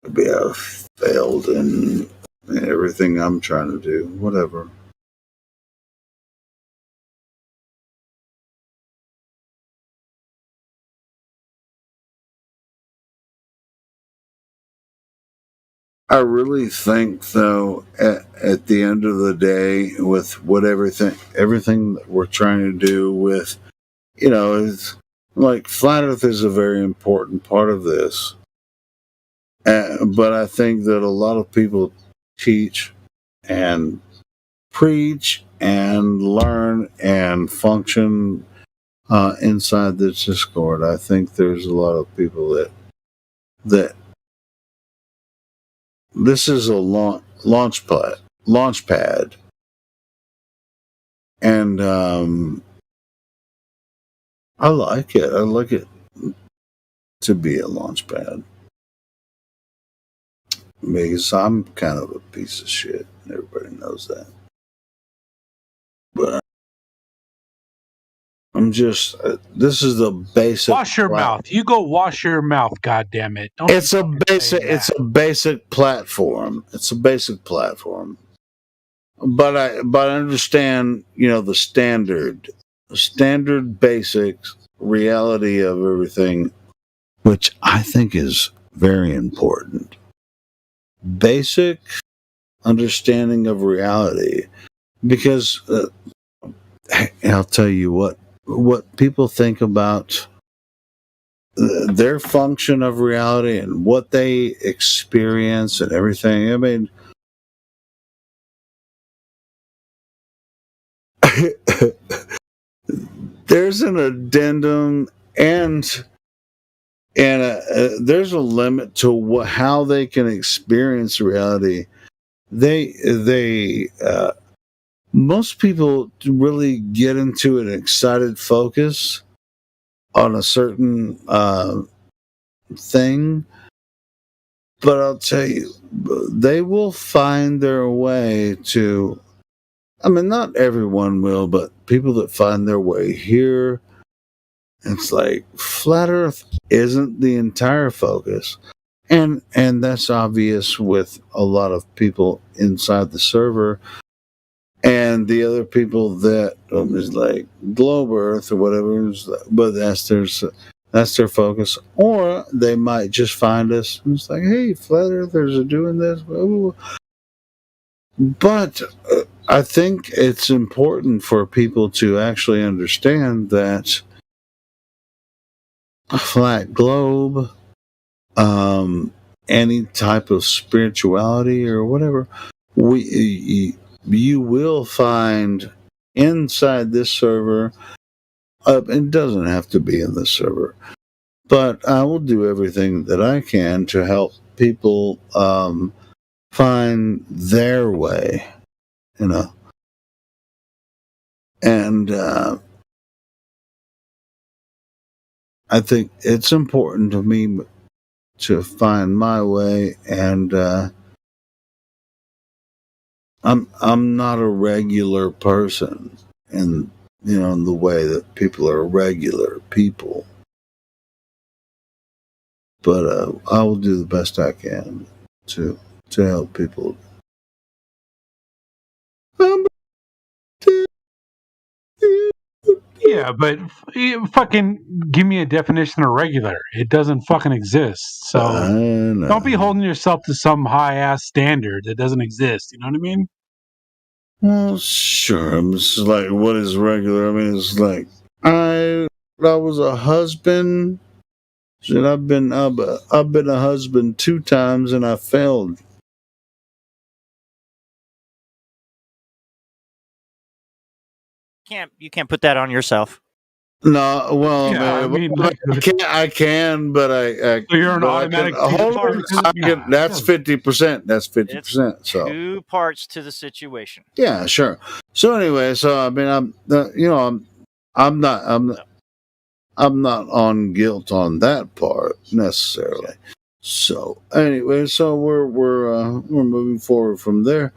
Maybe I've failed in everything I'm trying to do. Whatever. I really think, though, at the end of the day, with everything that we're trying to do with, it's like flat Earth is a very important part of this. But I think that a lot of people teach and preach and learn and function inside the Discord. I think there's a lot of people that this is a launch pad, and I like it. I like it to be a launch pad because I'm kind of a piece of shit. Everybody knows that, but I'm just. This is the basic. Wash your mouth. You go wash your mouth. God damn it! It's a basic platform. It's a basic platform. But I understand, the standard basics reality of everything, which I think is very important. Basic understanding of reality, because I'll tell you what people think about their function of reality and what they experience and everything. I mean, there's an addendum and there's a limit to how they can experience reality. Most people really get into an excited focus on a certain thing, but I'll tell you, they will find their way to. I mean, not everyone will, but people that find their way here, it's like flat Earth isn't the entire focus, and that's obvious with a lot of people inside the server, and the other people that is like Globe Earth or whatever, but that's their focus, or they might just find us and it's like, hey, flat Earthers are doing this, but. I think it's important for people to actually understand that a flat globe, any type of spirituality or whatever, you will find inside this server. It doesn't have to be in this server, but I will do everything that I can to help people find their way. And I think it's important to me to find my way, and I'm not a regular person in the way that people are regular people. but I will do the best I can to help people. Yeah, but fucking give me a definition of regular. It doesn't fucking exist. So don't be holding yourself to some high ass standard that doesn't exist. You know what I mean? Well, sure. I'm just like, what is regular? I mean, it's like I was a husband. Shit, I've been a husband 2 times and I failed. You can't put that on yourself. No, well, Yeah, I mean, like, I can, but I so you're an automatic. hold on. That's 50%. That's 50%. So 2 parts to the situation. yeah, sure. So anyway, so I mean, I'm not on guilt on that part necessarily. So anyway, so we're moving forward from there.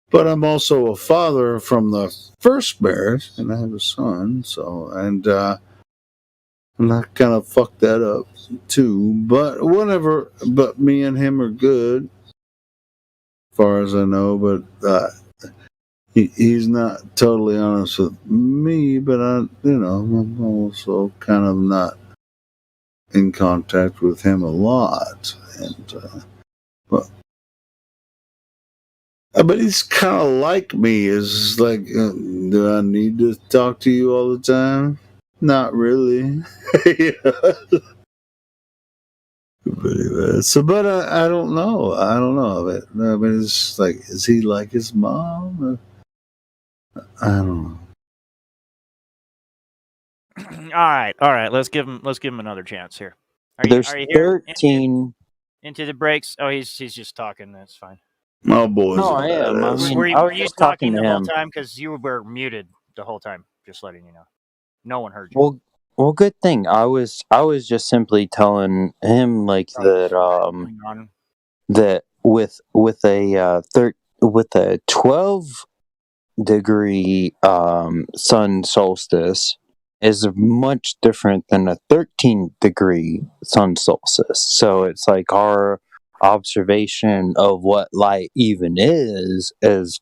But I'm also a father from the first marriage, and I have a son. So and I kind of fucked that up too. But whatever. But me and him are good, as far as I know. But he's not totally honest with me. But I'm also kind of not in contact with him a lot, and but he's kind of like me. Is like, do I need to talk to you all the time? Not really. But anyway, but I don't know. I don't know. I mean, it's like, is he like his mom? I don't know. All right. Let's give him another chance here. There's are you here 13. into the breaks? Oh, he's just talking. That's fine. My boy's No, I am. I mean, Were I was you just talking talking to the whole him. time? Because you were muted the whole time. Just letting you know. No one heard you. Well, good thing. I was just simply telling him like that that with a 12-degree sun solstice is much different than a 13-degree sun solstice. So it's like our observation of what light even is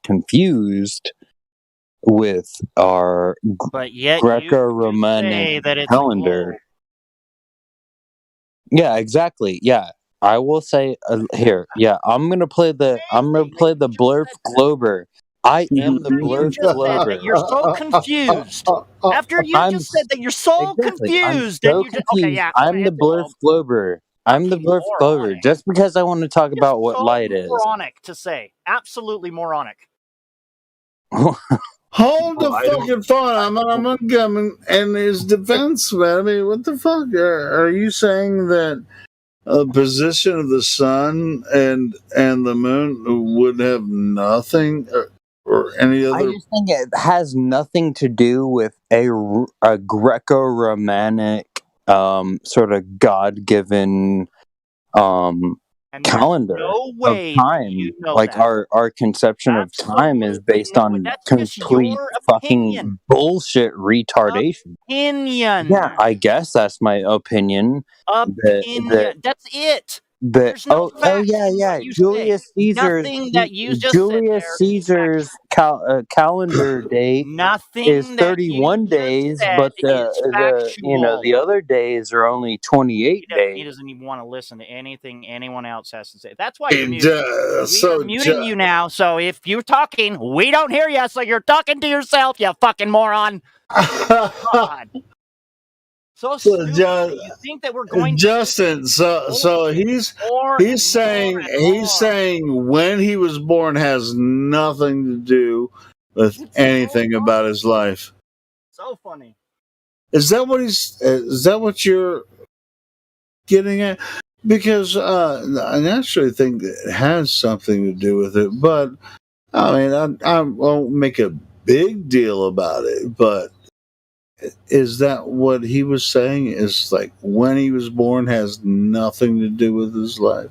confused with our But yet Greco-Roman that it's calendar. Yeah, exactly. Yeah, I will say here. Yeah, I'm gonna play the Blurf Glober. I am the Blurf Glober. You're so confused. After you just said that you're so confused, I'm so and you just okay, confused. yeah. I'm the Blurf Glober. I'm the Blurf Glober. Just because I want to talk about what light is. Moronic to say. Absolutely moronic. Hold the fucking phone. I'm coming in his defense, man. I mean, what the fuck? Are you saying that a position of the sun and the moon would have nothing or any other? I just think it has nothing to do with a Greco-Romantic sort of God-given calendar of time. Like our conception of time is based on complete fucking bullshit retardation. Opinion. Yeah, I guess that's my opinion. Opinion. That's it. There's no yeah. Julius Caesar's calendar date is 31 days, but the other days are only 28 days. He doesn't even want to listen to anything anyone else has to say. That's why you're muted. We're muting you now. So if you're talking, we don't hear you. So you're talking to yourself, you fucking moron. God. So stupid. You think that we're going Justin, so he's saying when he was born has nothing to do with anything about his life. So funny. Is that what you're getting at? Because I naturally think it has something to do with it, but I mean, I won't make a big deal about it, but is that what he was saying? Is like when he was born has nothing to do with his life?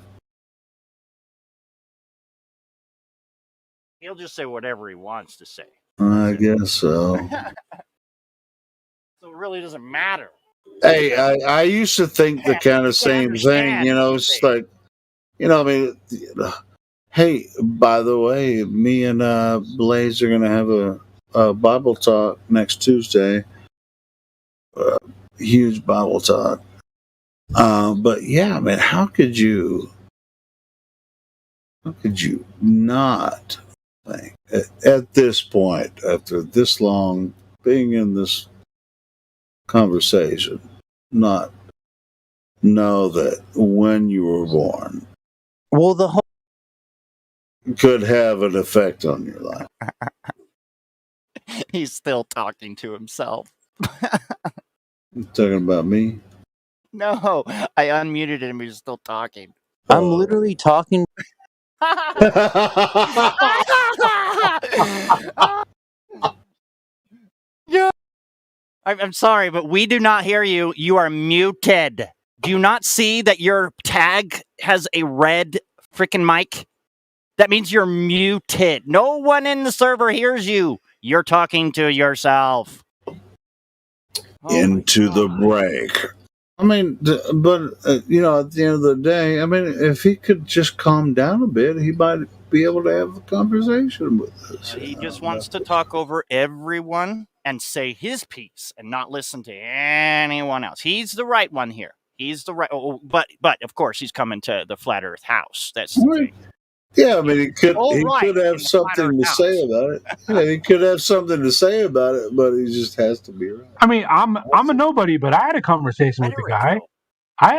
He'll just say whatever he wants to say. I guess so. So it really doesn't matter. Hey, I used to think the kind of same thing. It's like, I mean, hey, by the way, me and Blaze are gonna have a Bible talk next Tuesday. Huge Bible talk. But yeah, man, how could you not think at this point, after this long being in this conversation, not know that when you were born, well, the whole could have an effect on your life? He's still talking to himself. You talking about me? No, I unmuted him. He's still talking. I'm literally talking. Yeah. I'm sorry, but we do not hear you. You are muted. Do you not see that your tag has a red freaking mic? That means you're muted. No one in the server hears you. You're talking to yourself. Into the break. I mean, but at the end of the day, I mean, if he could just calm down a bit, he might be able to have a conversation with us. He just wants to talk over everyone and say his piece and not listen to anyone else. He's the right one here. He's the right. Oh, but of course, he's coming to the Flat Earth house. That's the thing. Yeah, I mean, he could have something to say about it. Yeah, he could have something to say about it, but he just has to be right. I mean, I'm a nobody, but I had a conversation with the guy. I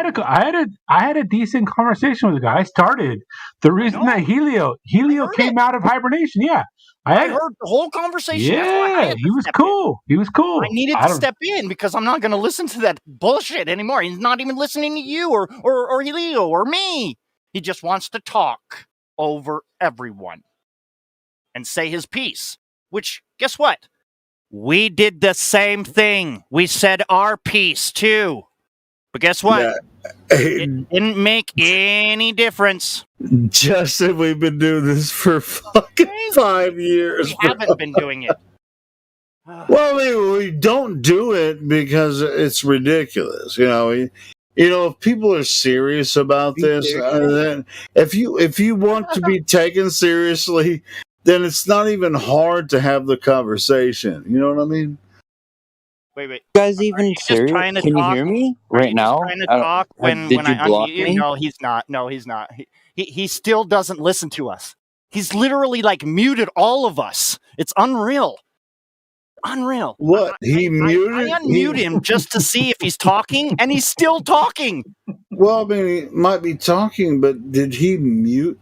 had a decent conversation with the guy. I started the reason that Helio came out of hibernation. Yeah, I heard the whole conversation. Yeah, he was cool. He was cool. I needed to step in because I'm not going to listen to that bullshit anymore. He's not even listening to you or Helio or me. He just wants to talk over everyone and say his piece, which, guess what? We did the same thing. We said our piece too. But guess what? Yeah. It didn't make any difference. Justin, we've been doing this for fucking 5 years. We haven't been doing it. Well, I mean, we don't do it because it's ridiculous. If people are serious about this, then if you want to be taken seriously, then it's not even hard to have the conversation. You know what I mean? Wait. You guys even serious? Can you hear me right now? Trying to talk when I block me? No, he's not. No, he's not. He still doesn't listen to us. He's literally muted all of us. It's unreal. Unreal. What? He muted? I unmute him just to see if he's talking, and he's still talking. Well, I mean, he might be talking, but did he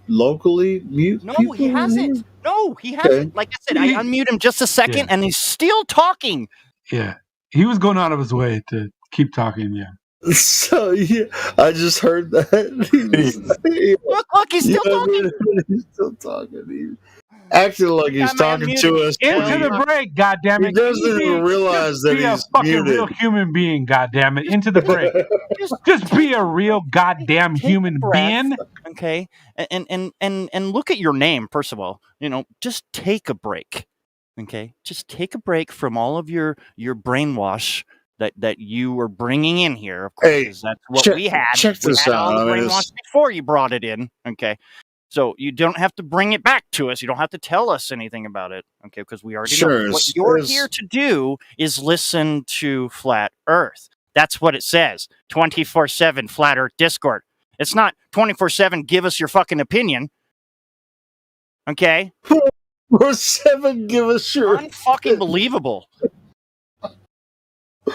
locally mute? No, he hasn't. No, he hasn't. Okay. Like I said, I unmute him just a second, and he's still talking. Yeah, he was going out of his way to keep talking. Yeah. So yeah, I just heard that. Look, he's still talking. He's still talking. Acting like he's talking to us. Into the break, goddammit. He doesn't even realize that he's a fucking muted. Real human being, goddammit. Into the break. just be a real goddamn human being. Okay, and look at your name first of all. Just take a break. Okay, just take a break from all of your brainwash that you were bringing in here. Of course, that's what we had. Check this out. All the brainwash before you brought it in. Okay. So you don't have to bring it back to us. You don't have to tell us anything about it, okay? Because we already know. What you're here to do is listen to Flat Earth. That's what it says. 24/7 Flat Earth Discord. It's not 24/7. Give us your fucking opinion. Okay. 24/7. Give us your unfucking believable.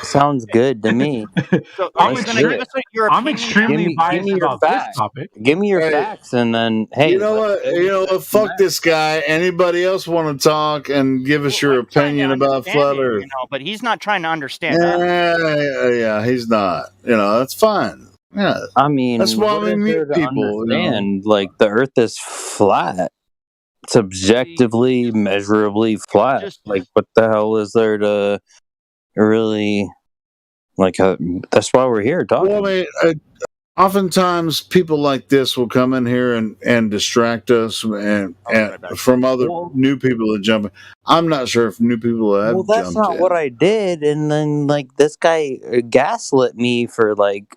Sounds good to me. So I'm extremely biased about this topic. Give me your facts, and then hey, you know what? Fuck this guy. Anybody else want to talk and give us your opinion about Flat Earth? But he's not trying to understand. Yeah, he's not. That's fine. Yeah, I mean, that's why we meet people. And the Earth is flat. It's objectively, measurably flat. What the hell is there to really that's why we're here talking? Well, I mean, oftentimes people like this will come in here and distract us and from other new people that jump in. I'm not sure if new people have Well, that's jumped not in. what I did. And then, like, this guy gaslit me for like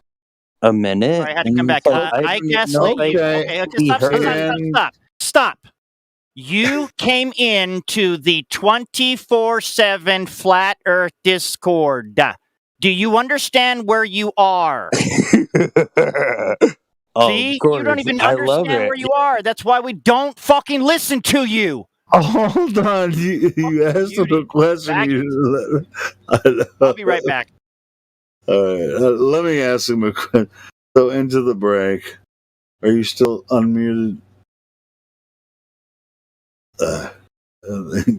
a minute. I had to come back. I gaslit you. Okay, stop. You came into the 24/7 Flat Earth Discord. Do you understand where you are? See, you don't even understand where you are. That's why we don't fucking listen to you. Oh, hold on. You asked him a question. I'll be right back. All right. Let me ask him a question. So, into the break. Are you still unmuted?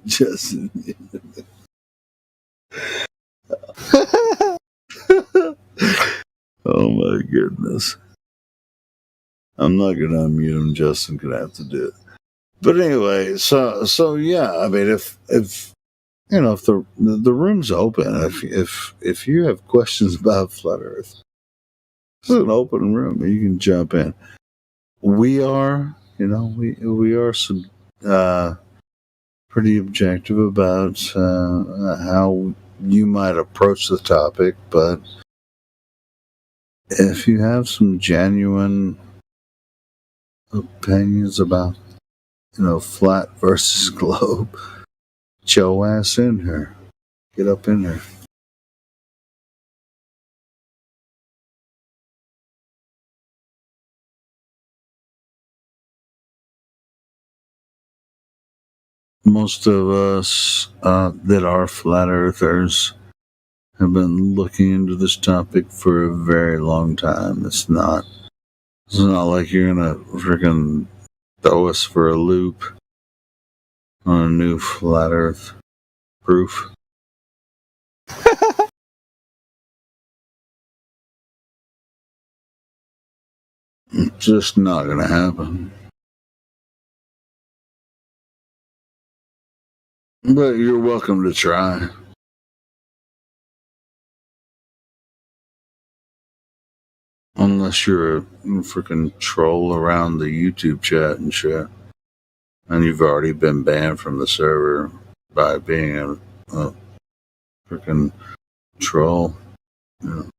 Just. Oh my goodness. I'm not gonna unmute him. Justin gonna have to do it. But anyway, so yeah, I mean, if you know, if the room's open, if you have questions about Flat Earth, this is an open room. You can jump in. We are, you know, we are some pretty objective about how you might approach the topic, but if you have some genuine opinions about, you know, flat versus globe, get your ass in here. Get up in there. Most of us that are flat earthers have been looking into this topic for a very long time. It's not like you're gonna freaking throw us for a loop on a new flat earth proof. It's just not gonna happen. But you're welcome to try. Unless you're a freaking troll around the YouTube chat and shit. And you've already been banned from the server by being a freaking troll. You know.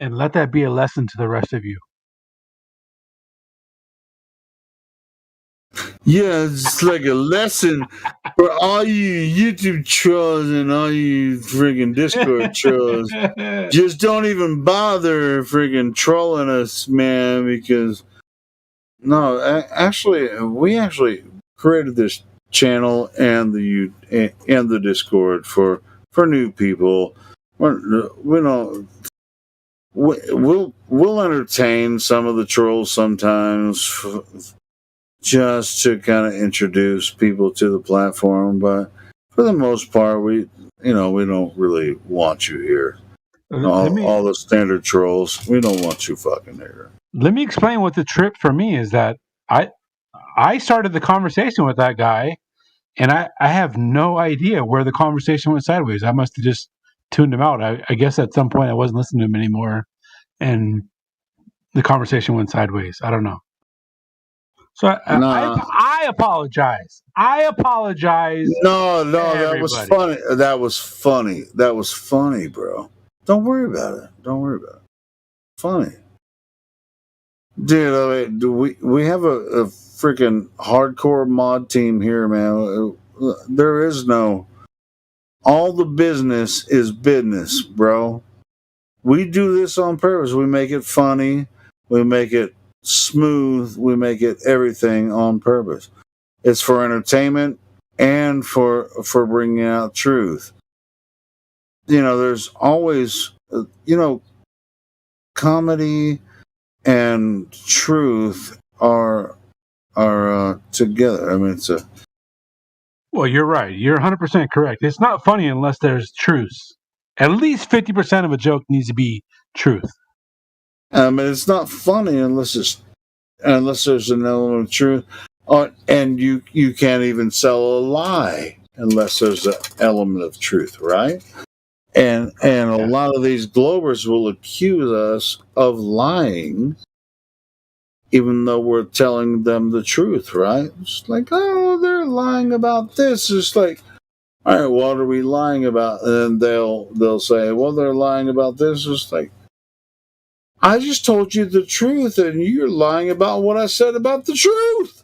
And let that be a lesson to the rest of you. Yeah, it's like a lesson for all you YouTube trolls and all you friggin' Discord trolls. Just don't even bother friggin' trolling us, man, because no, we actually created this channel and the Discord for new people. We'll entertain some of the trolls sometimes. Just to kind of introduce people to the platform, but for the most part, we don't really want you here. All the standard trolls, we don't want you fucking here. Let me explain what the trip for me is. That I started the conversation with that guy, and I have no idea where the conversation went sideways. I must have just tuned him out. I guess at some point I wasn't listening to him anymore, and the conversation went sideways. I don't know. So I apologize. I apologize. No, that was funny. That was funny, bro. Don't worry about it. Funny. Dude, I mean, we have a freaking hardcore mod team here, man. There is no... All the business is business, bro. We do this on purpose. We make it funny. We make it smooth. We make it everything on purpose. It's for entertainment and for bringing out truth. You know, there's always, comedy and truth are together. I mean, it's a... Well, you're right. You're 100% correct. It's not funny unless there's truth. At least 50% of a joke needs to be truth. I mean, it's not funny unless there's an element of truth. And you can't even sell a lie unless there's an element of truth, right? And a lot of these Globers will accuse us of lying, even though we're telling them the truth, right? It's like, oh, they're lying about this. It's like, all right, what are we lying about? And they'll say, well, they're lying about this. It's like, I just told you the truth, and you're lying about what I said about the truth.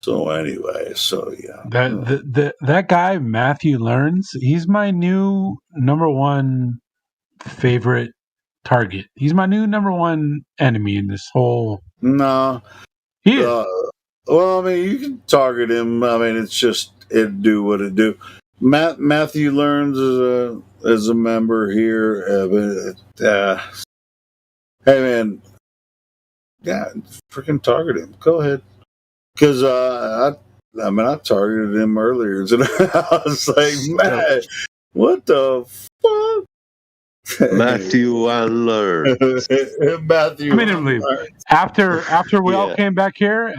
So anyway, yeah. That guy Matthew Learns, he's my new number one favorite target. He's my new number one enemy in this whole. No, he is. Well, I mean, you can target him. I mean, it's just it do what it do. Matthew Learns is a member here. Hey man, yeah, freaking target him. Go ahead, because I targeted him earlier, and I was like, man, what the fuck? Matthew Learns. Matthew. I made him leave after we all came back here.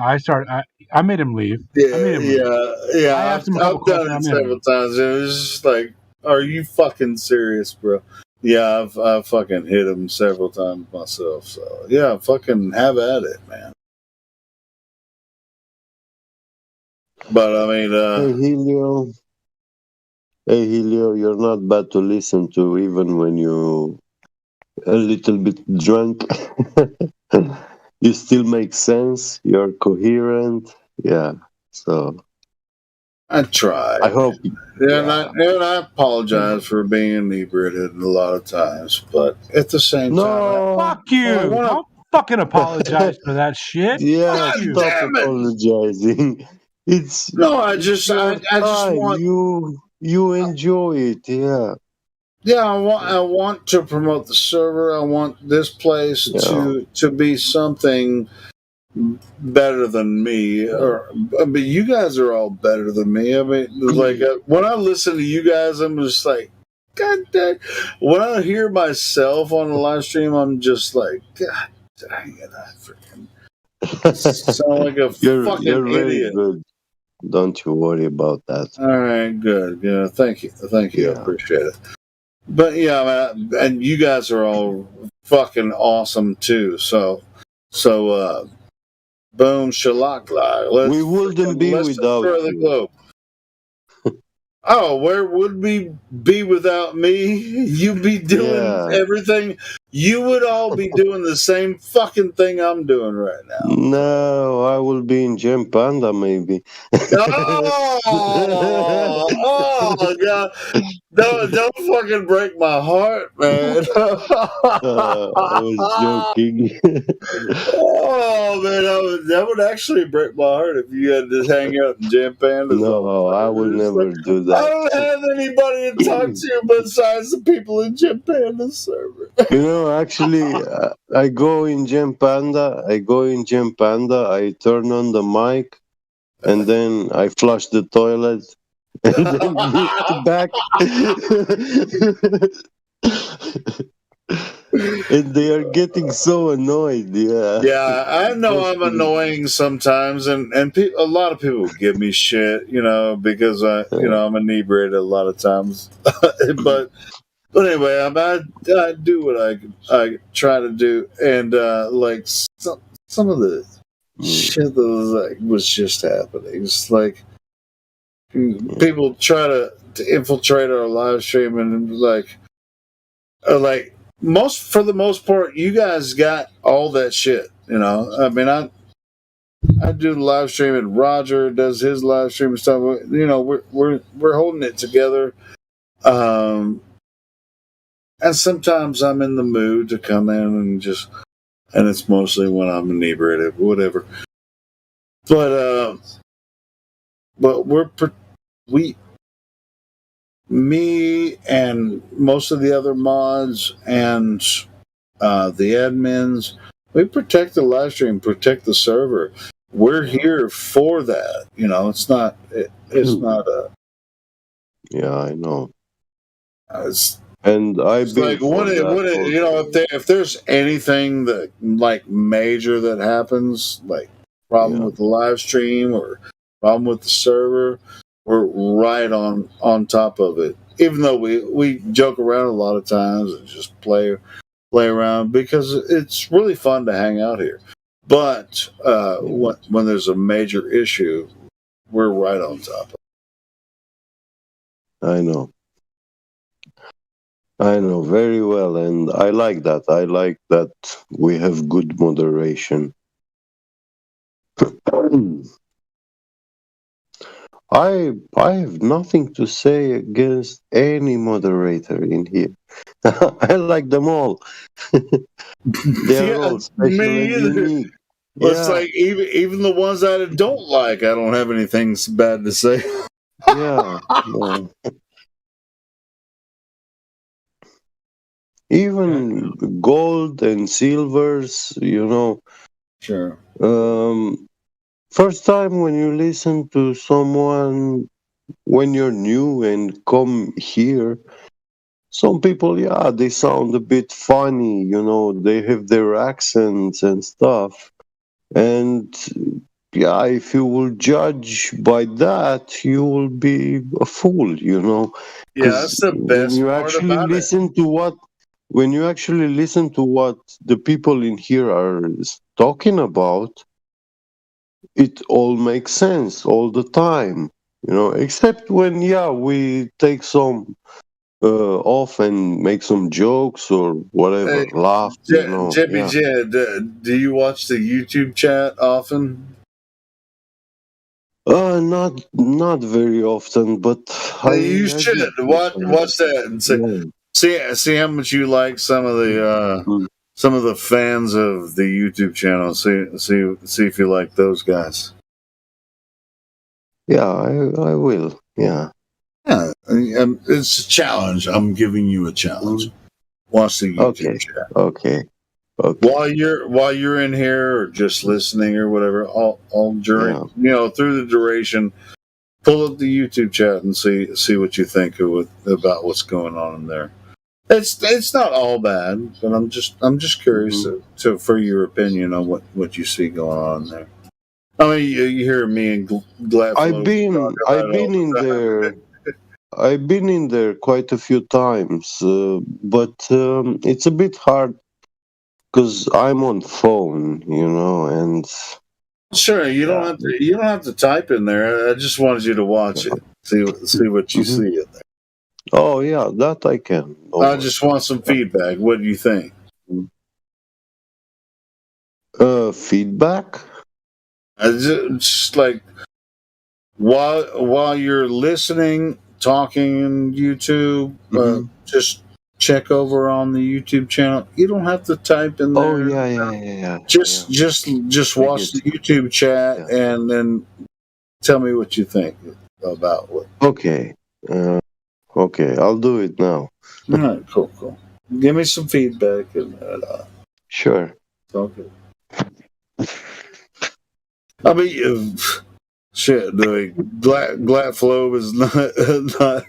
I made him leave. Yeah, I asked him a couple I've done it questions. several times. It was just like, are you fucking serious, bro? Yeah, I've fucking hit him several times myself. So yeah, fucking have at it, man. But I mean, Hey Helio, you're not bad to listen to, even when you a little bit drunk. You still make sense. You're coherent. Yeah. So I try. I hope. And I apologize for being inebriated a lot of times, but at the same time, fuck you. Don't fucking apologize for that shit. Yeah, Fuck you. stop apologizing. It's no, I just want you enjoy it. Yeah. Yeah, I want to promote the server. I want this place to be something better than me. But you guys are all better than me. I mean, like when I listen to you guys, I'm just like, God dang. When I hear myself on the live stream, I'm just like, God dang it, I freaking sound like a fucking you're very idiot. good. Don't you worry about that. All right, good. Yeah, thank you. I appreciate it. But yeah, man, and you guys are all fucking awesome too. So, boom, shalakla. We wouldn't be without the globe. Oh, where would we be without me? You'd be doing everything. You would all be doing the same fucking thing I'm doing right now. No, I will be in Gem Panda maybe. Oh God! Don't fucking break my heart, man. I was joking. Oh man, that would actually break my heart if you had to hang out in Jam Pandas. No, I will never do that. I don't have anybody to talk to besides the people in Jam Pandas server. You know, actually, I go in Gem Panda. I turn on the mic, and then I flush the toilet, and then get back. And they are getting so annoyed. Yeah, I know I'm annoying sometimes, and a lot of people give me shit, because I'm inebriated a lot of times. But anyway, I do what I try to do, and like some of the shit that was just happening. It's like people try to infiltrate our live stream, and like for the most part, you guys got all that shit. I mean, I do the live stream, and Roger does his live stream and stuff. We're holding it together. And sometimes I'm in the mood to come in and it's mostly when I'm inebriated, whatever. But me and most of the other mods and the admins, we protect the live stream, protect the server. We're here for that. It's not a. Yeah, I know. And I've been like, if there's anything that like major that happens, like problem with the live stream or problem with the server, we're right on top of it. Even though we joke around a lot of times and just play around because it's really fun to hang out here. But when there's a major issue, we're right on top of it. I know very well, and I like that. I like that we have good moderation. I have nothing to say against any moderator in here. I like them all. They're all special me and either. unique. It's like even the ones that I don't like, I don't have anything bad to say. Yeah. Even gold and silvers, Sure. First time when you listen to someone when you're new and come here, some people, they sound a bit funny, they have their accents and stuff. And if you will judge by that, you will be a fool, Yeah, that's the best part about it. When you actually listen to what the people in here are talking about, it all makes sense all the time, except when, we take some off and make some jokes or whatever, Hey, laugh, Jippy Jed, do you watch the YouTube chat often? Not very often, but You should watch that and see how much you like some of the fans of the YouTube channel. See if you like those guys. Yeah, I will. Yeah. Yeah, it's a challenge. I'm giving you a challenge. Watch the YouTube chat. Okay. While you're in here or just listening or whatever, all during through the duration, pull up the YouTube chat and see what you think about what's going on in there. It's not all bad, but I'm just curious for your opinion on what you see going on there. I mean, you hear me and Glad. I've been in there quite a few times, but it's a bit hard because I'm on phone, and sure you don't have to type in there. I just wanted you to watch it, see what you see in there. Oh yeah, that I can. I just want some feedback. What do you think? Feedback? Just like while you're listening, talking in YouTube, just check over on the YouTube channel. You don't have to type in there. Oh yeah. Just watch the YouTube chat and then tell me what you think about what. Okay. Okay, I'll do it now. All right, cool. Give me some feedback and sure. Okay. I mean, shit. Glatflow is not.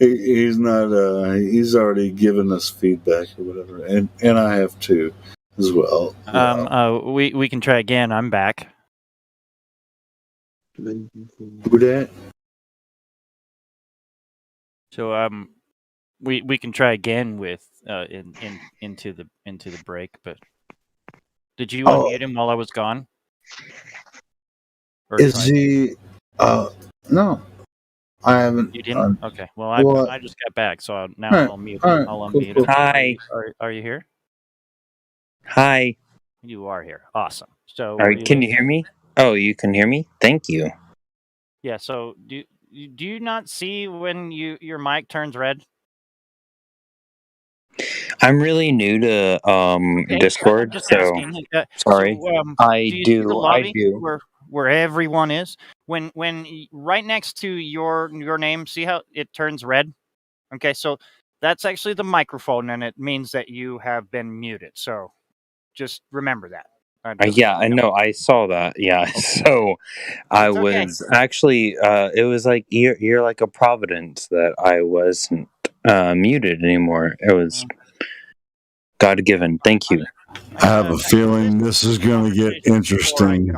He's not. He's already given us feedback or whatever, and I have too, as well. We can try again. I'm back. Who that? So we can try again with into the break, but did you unmute him while I was gone? Or is he? No, I haven't. You didn't? Okay. Well, I just got back, so now I'll mute him. Right, I'll cool, unmute cool. him. Hi. Are you here? Hi. You are here. Awesome. So Can you hear me? Oh, you can hear me? Thank you. Yeah. So do you not see when your mic turns red? I'm really new to Discord, just so asking. sorry. Do you see the lobby I do. where everyone is? When right next to your name, see how it turns red? Okay, so that's actually the microphone, and it means that you have been muted. So just remember that. Yeah, I know. I saw that. Yeah, so I was actually. It was like you're like a providence that I wasn't muted anymore. It was God given. Thank you. I have a feeling this is going to get interesting.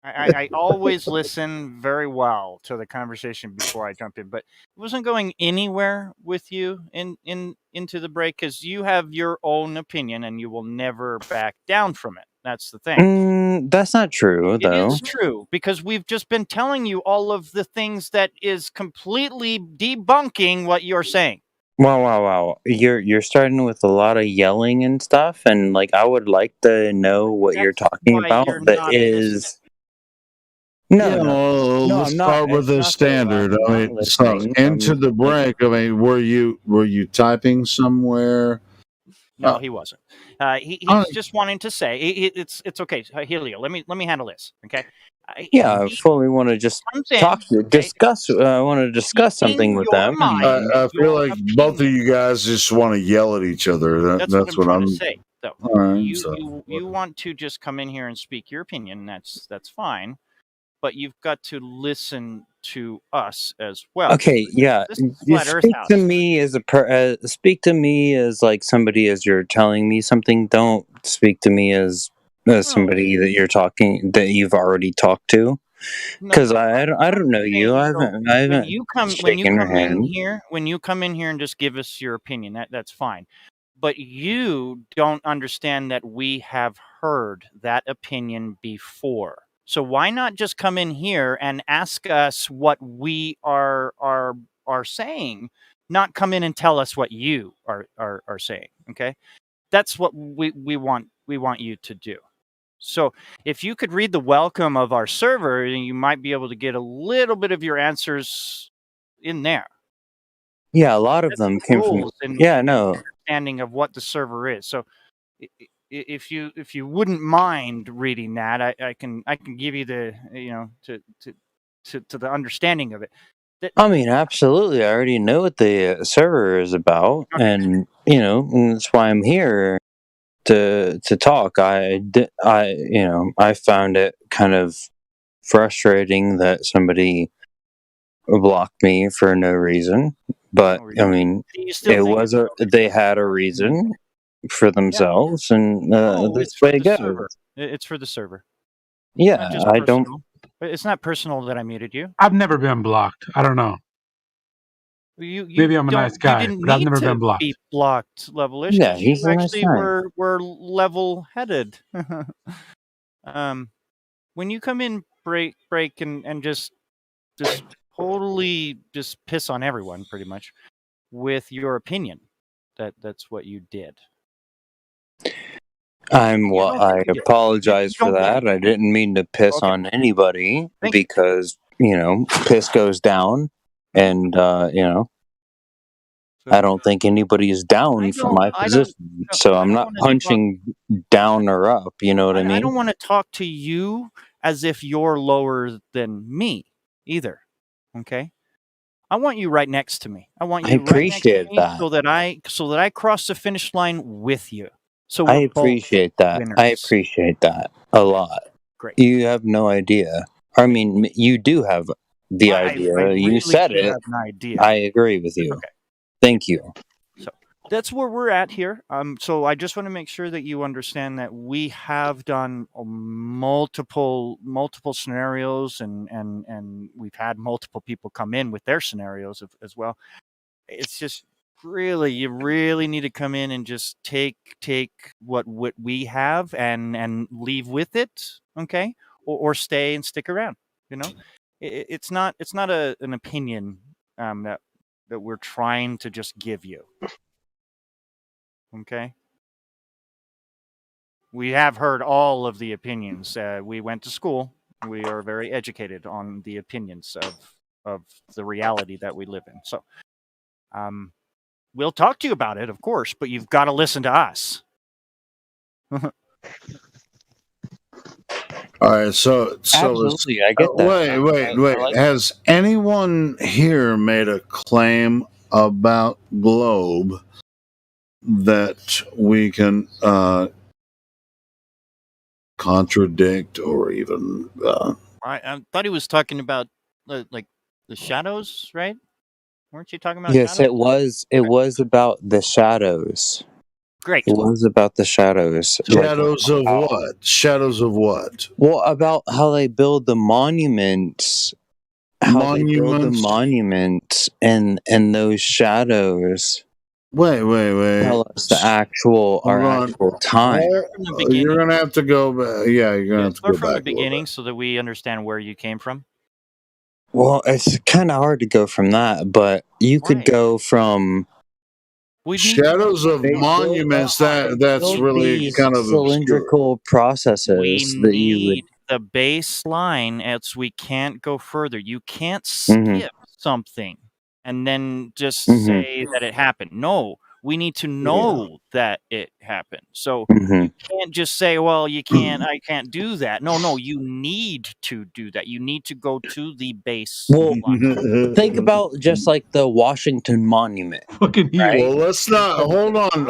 I always listen very well to the conversation before I jump in, but it wasn't going anywhere with you into the break because you have your own opinion and you will never back down from it. That's the thing. That's not true, It though. is true because we've just been telling you all of the things that is completely debunking what you're saying. Wow. You're starting with a lot of yelling and stuff, and like I would like to know what you're talking why about. you're That not is Yeah, well, no, let's I'm not. start with It's the not that standard. I'm I not mean, so listening. into the I'm break. I mean, were you typing somewhere? No, he wasn't. He's just wanting to say it's okay, Helio. Let me handle this. Okay. Yeah, I fully want to just comes in, talk to discuss. I want to discuss something with your them. mind, I feel like both of you guys just want to yell at each other. That's what I'm trying to say, though. All right, You want to just come in here and speak your opinion. That's fine, but you've got to listen to us as well. Okay, yeah. This is You Flat Earth speak House. to me as speak to me as like somebody as you're telling me something. Don't speak to me as somebody that you're talking that you've already talked to. Because I don't know you. I haven't when you come shaken your in hand. here, when you come in here and just give us your opinion, that's fine. But you don't understand that we have heard that opinion before. So why not just come in here and ask us what we are saying, not come in and tell us what you are saying, okay? That's what we want you to do. So if you could read the welcome of our server, you might be able to get a little bit of your answers in there. Yeah, a lot of them came from. Rules and Yeah, no. understanding of what the server is. So if you wouldn't mind reading that, I can give you the to the understanding of it. I mean, absolutely. I already know what the server is about, and and that's why I'm here to talk. I found it kind of frustrating that somebody blocked me for no reason. But I mean, they had a reason for themselves, and this it's for way the goes. server. It's for the server. Yeah, Not just I don't. personal. It's not personal that I muted you. I've never been blocked. I don't know. Maybe I'm a nice guy, You didn't but I've need never to been blocked. be blocked, Levelish. Yeah, 'cause he's you a nice actually guy. were level-headed. When you come in, break and just totally just piss on everyone, pretty much, with your opinion. That's what you did. I apologize for that. I didn't mean to piss on anybody because piss goes down, and I don't think anybody is down for my position. So I'm not punching down or up. You know what I mean? I don't want to talk to you as if you're lower than me either. Okay? I want you right next to me. I want you right next to me that. so that I cross the finish line with you. So I we're both appreciate that. winners. I appreciate that a lot. Great. You have no idea. I mean, you do have the idea. I you really said do it. have an idea. I agree with you. Okay. Thank you. So that's where we're at here. So I just want to make sure that you understand that we have done multiple scenarios, and we've had multiple people come in with their scenarios as well. It's just you really need to come in and just take what we have and leave with it, okay, or stay and stick around. It's not an opinion that we're trying to just give you. Okay. We have heard all of the opinions. We went to school. We are very educated on the opinions of the reality that we live in. So, we'll talk to you about it, of course, but you've got to listen to us. All right, so absolutely, I get that. Wait. Has anyone here made a claim about Globe that we can contradict or even? I thought he was talking about like the shadows, right? Weren't you talking about? Yes, shadows? it was. It was about the shadows. Great. What was about the shadows? Shadows of what? Shadows of what? Well, about how they build the monuments. How they build the monuments and those shadows. Wait. Tell us the actual actual time. You're gonna have to go back. Yeah, you're gonna have to go Start from the back a little beginning bit. so that we understand where you came from. Well, it's kind of hard to go from that, but you could go from Shadows of monuments. That's build really these kind of obscure. cylindrical processes We that you would. need the baseline, else we can't go further. You can't Mhm. skip something and then just Mhm. say that it happened. No, we need to know that it happened. So Mhm. you can't just say, well, I can't do that. No, you need to do that. You need to go to the Well, baseline. think about just like the Washington Monument. Right? Well, let's not. Hold on.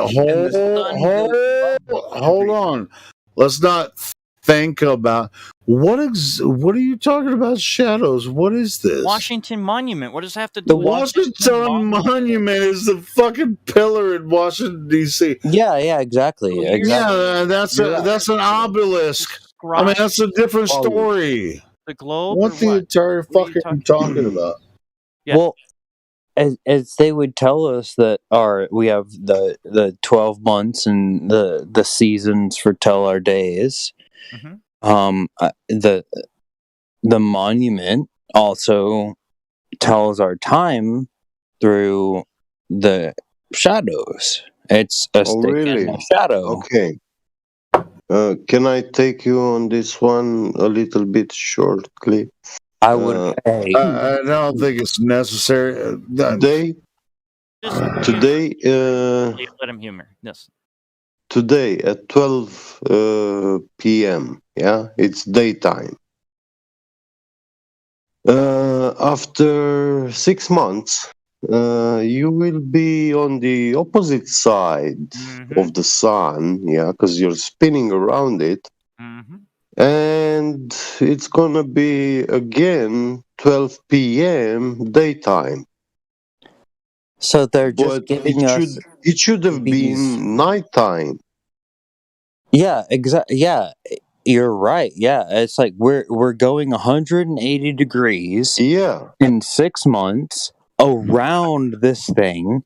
Hold on. Let's not think about what are you talking about? Shadows. What is this? Washington Monument. What does that have to do The with Washington Monument is the fucking pillar in Washington D.C. Yeah, exactly. Yeah, that's an obelisk. I mean, that's a different story. The globe. What the entire fucking talking about? Well, as they would tell us that we have the 12 months and the seasons for tell our days. The monument also tells our time through the shadows. It's a stick and a shadow. Okay. Can I take you on this one a little bit shortly? I would pay. I don't think it's necessary. Today, let him humor. Yes. Today at 12 p.m. Yeah, it's daytime. After 6 months, you will be on the opposite side of the sun. Yeah, because you're spinning around it. And it's gonna be again 12 p.m. daytime. So they're just giving us. It should have been nighttime. Yeah, exactly. Yeah, you're right. Yeah, it's like we're going 180 degrees. Yeah. In 6 months around this thing.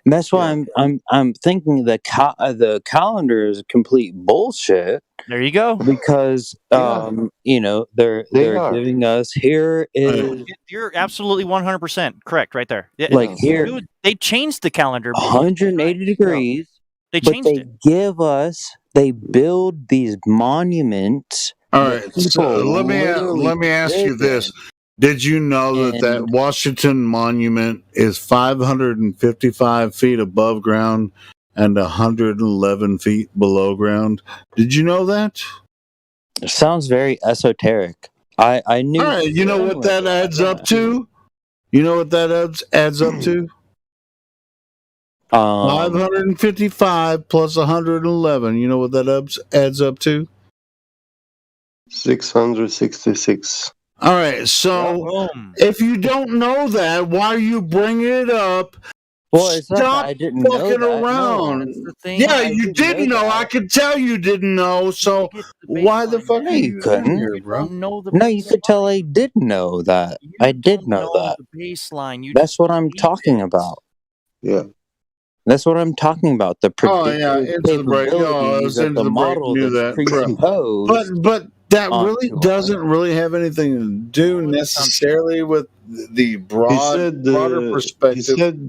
And that's why I'm thinking the calendar is complete bullshit. There you go. Because they're giving us here is You're absolutely 100% correct right there. Like here- Dude, they changed the calendar. 180 degrees. They but changed they they build these monuments. All right, so let me ask you this: did you know that Washington Monument is 555 feet above ground and 111 feet below ground? Did you know that? It sounds very esoteric. I knew. All right, you know what that adds up to? You know what that adds up to? 555 plus 111. You know what that adds up to? 666. All right, so if you don't know that, why are you bringing it up? Well, it's not that Stop I didn't know fucking that. No, around. that's the thing. Yeah, I you didn't didn't know know. that. I could tell you didn't know. So why the fuck are you couldn't. here, bro? No, you could tell I did know that. I did know that. The baseline. That's what I'm talking about. Yeah. That's what I'm talking about. The Oh yeah, predictive into the break. Oh, I capabilities was of into the the break. model Knew that's that, bro. presupposed. But that really onto doesn't really have anything to do necessarily with the broader perspective.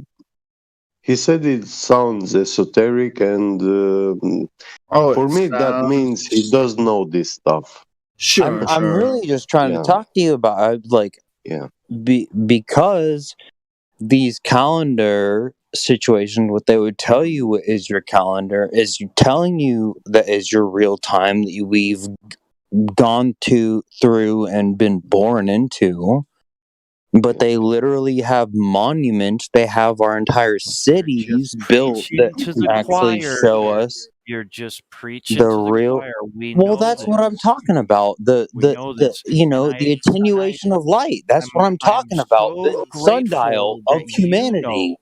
He said it sounds esoteric, and for me that means he does know this stuff. Sure, I'm really just trying to talk to you about because these calendar situations, what they would tell you is your calendar is telling you that is your real time that we've gone through and been born into. But they literally have monuments. They have our entire cities built that to the actually choir. show us You're just preaching the to the real. choir. We Well, know that's this. what I'm talking about. The attenuation of light. That's what I'm talking about. The sundial of humanity.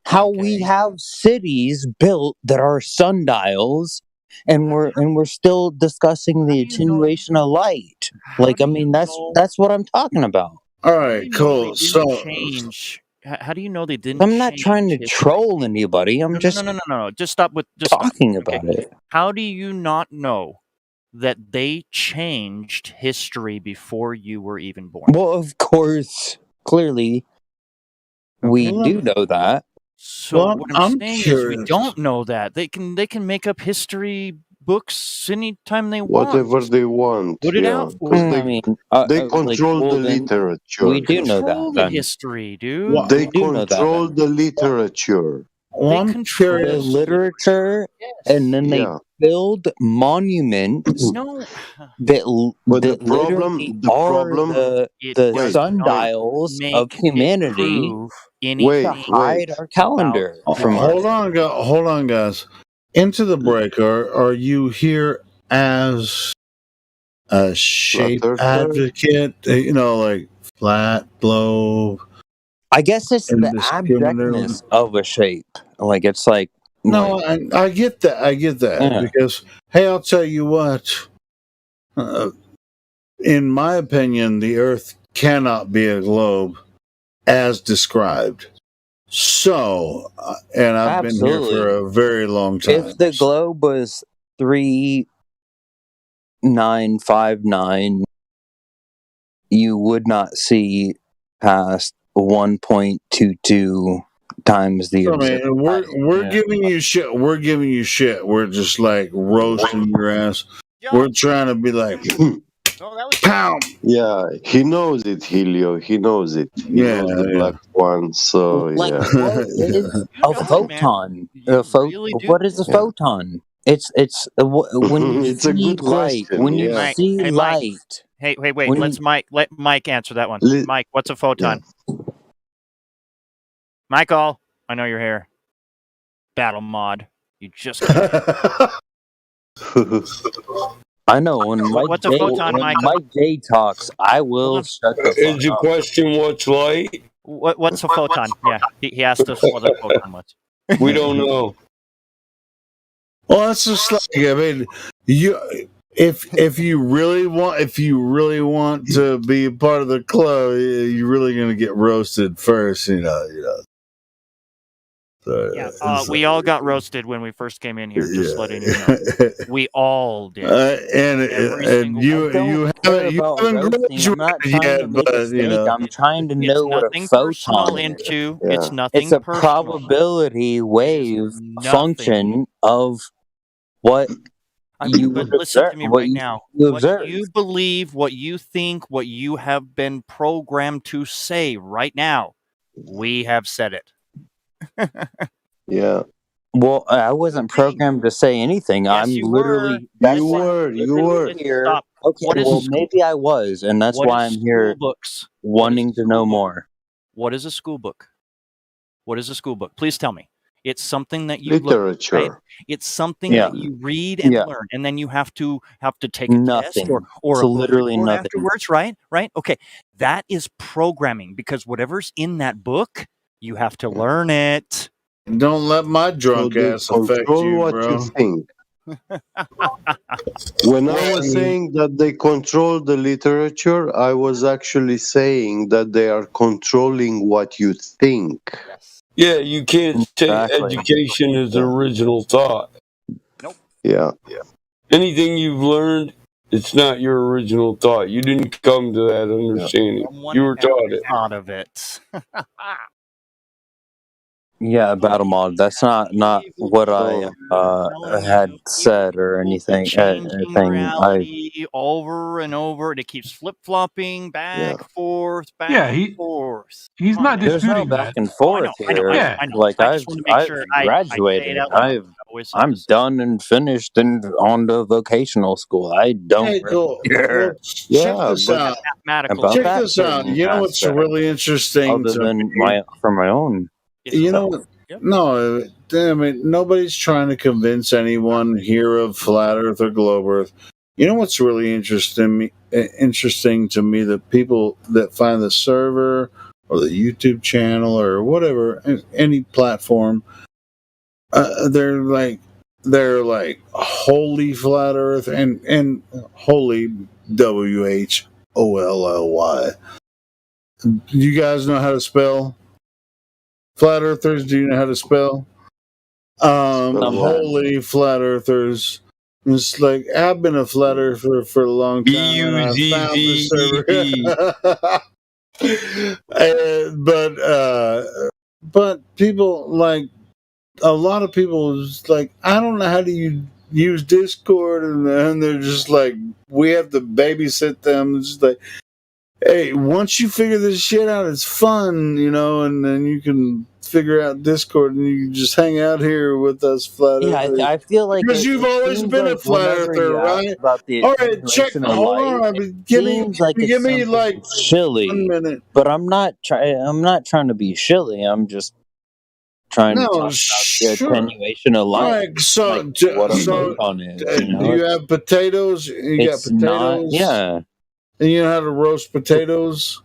how we have cities built that are sundials, and we're still discussing the attenuation of light. Like, I mean, that's what I'm talking about. All right, cool. So change. How do you know they didn't? I'm not trying to troll anybody. I'm just no. Just stop with talking about it. How do you not know that they changed history before you were even born? Well, of course, clearly, we do know that. So Well, what I'm saying is we curious. don't know that. They can make up history books anytime they want. Whatever they want. Put it yeah, out for 'cause them. they, I mean, they like, control well, the then literature. we do know that. Control the Then. history, dude. They We do know that, control then. the literature. Well, I'm The curious. literature, and then they Yeah. build monuments No. But the that literally problem, are It the does sundials of humanity prove to anything hide our calendar from us. Hold on, guys. Into the break. Are you here as a shape Flat earther? advocate? You know, like flat, globe. I guess it's the indiscriminate. abjectness of a shape. Like, it's like, No, I get that. I get that Yeah. because hey, I'll tell you what. In my opinion, the Earth cannot be a globe as described. So, and I've been here for a very long time. If the globe was 3959, you would not see past 1.22 times the I observed mean, we're giving you shit. We're giving you shit. We're just like roasting your ass. We're trying to be like, pound. Yeah, he knows it, Helio. He knows it. He knows the black one. So Like, yeah. what is a photon? What is a photon? It's when you It's a see good light. question, When you yeah. see Hey, Mike. light. Hey, wait. When Let Mike answer that one. Mike, what's a photon? Michael, I know you're here. Battle mod. You just I know when What's a photon, Michael? Mike J talks, I will shut the fuck Is your up. question what's light? What's a photon? Yeah, he asked us what a photon was. We don't know. Well, that's just like, I mean, if you really want to be a part of the club, you're really gonna get roasted first, you know. So, Yeah, we all got roasted when we first came in here. Just letting you know, we all did. and you haven't graduated I'm not trying yet, to make but a you stake. know. I'm trying to It's know what a nothing personal photon is. into. It's nothing It's a personal. probability wave function of what you But would listen observe. to me What right you now. observe. What you believe, what you think, what you have been programmed to say right now, we have said it. Yeah. Well, I wasn't programmed to say anything. I'm you literally. were. You were. Here. Stop. Okay, What is well, a school- maybe I was, and that's What why is I'm here school books? wanting to know more. What is a school book? What is a school book? Please tell me. It's something that you learn, Literature. right? It's something Yeah. that you read and Yeah. learn, and then you have to take a Nothing. test or It's a book literally report nothing. afterwards, right? Right? Okay, that is programming because whatever's in that book, you have to learn it. Don't let my drunk they ass affect control you, what bro. you think. When I was saying that they control the literature, I was actually saying that they are controlling what you think. Yeah, you can't say Exactly. education is original thought. Yeah. Anything you've learned, it's not your original thought. You didn't come to that understanding. Someone You were taught else it. thought of it. Yeah, battle mod. That's not what I had said or anything. Changing reality over and over, and it keeps flip flopping back, forth, back and forth. He's not There's no disputing back that. and forth here. Yeah. I know. Like I just want to make I've sure I graduated. say it out loud. I'm done and finished and on to vocational school. I don't Hey, cool. care. Check this out. Mathematical. About Check that this out. certain You know what's aspect, really interesting other to than me? from my own. You know what? No, damn it. Nobody's trying to convince anyone here of flat Earth or globe Earth. You know what's really interesting to me? That people that find the server or the YouTube channel or whatever, any platform, they're like holy flat Earth and holy WHOLLY. Do you guys know how to spell flat earthers? Do you know how to spell? Holy flat earthers. It's like, I've been a flat earther for a long time. And I found the server. But people, like, a lot of people is like, I don't know how to use Discord, and they're just like, we have to babysit them. It's just like, hey, once you figure this shit out, it's fun, you know, and then you can figure out Discord and you can just hang out here with us flat earthers. I feel like because you've always been a flat earther, right? All right, check. Hold on, give me like shilly, 1 minute. But I'm not trying to be shilly. I'm just trying to talk about the attenuation of light. Right, so, what a photon is. Do you have potatoes? You got potatoes? Yeah. And you know how to roast potatoes?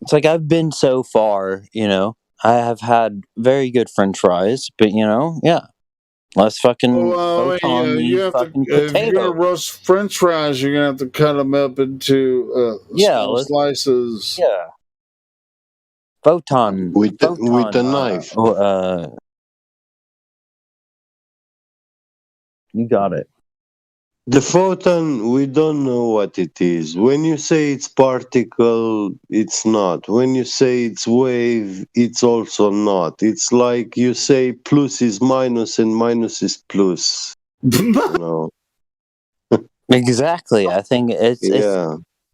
It's like I've been so far, you know. I have had very good French fries, but you know, yeah. Let's fucking photon these fucking potatoes. If you're gonna roast French fries, you're gonna have to cut them up into small slices. Yeah. Photon with a knife. You got it. The photon, we don't know what it is. When you say it's particle, it's not. When you say it's wave, it's also not. It's like you say plus is minus and minus is plus. You know? Exactly. I think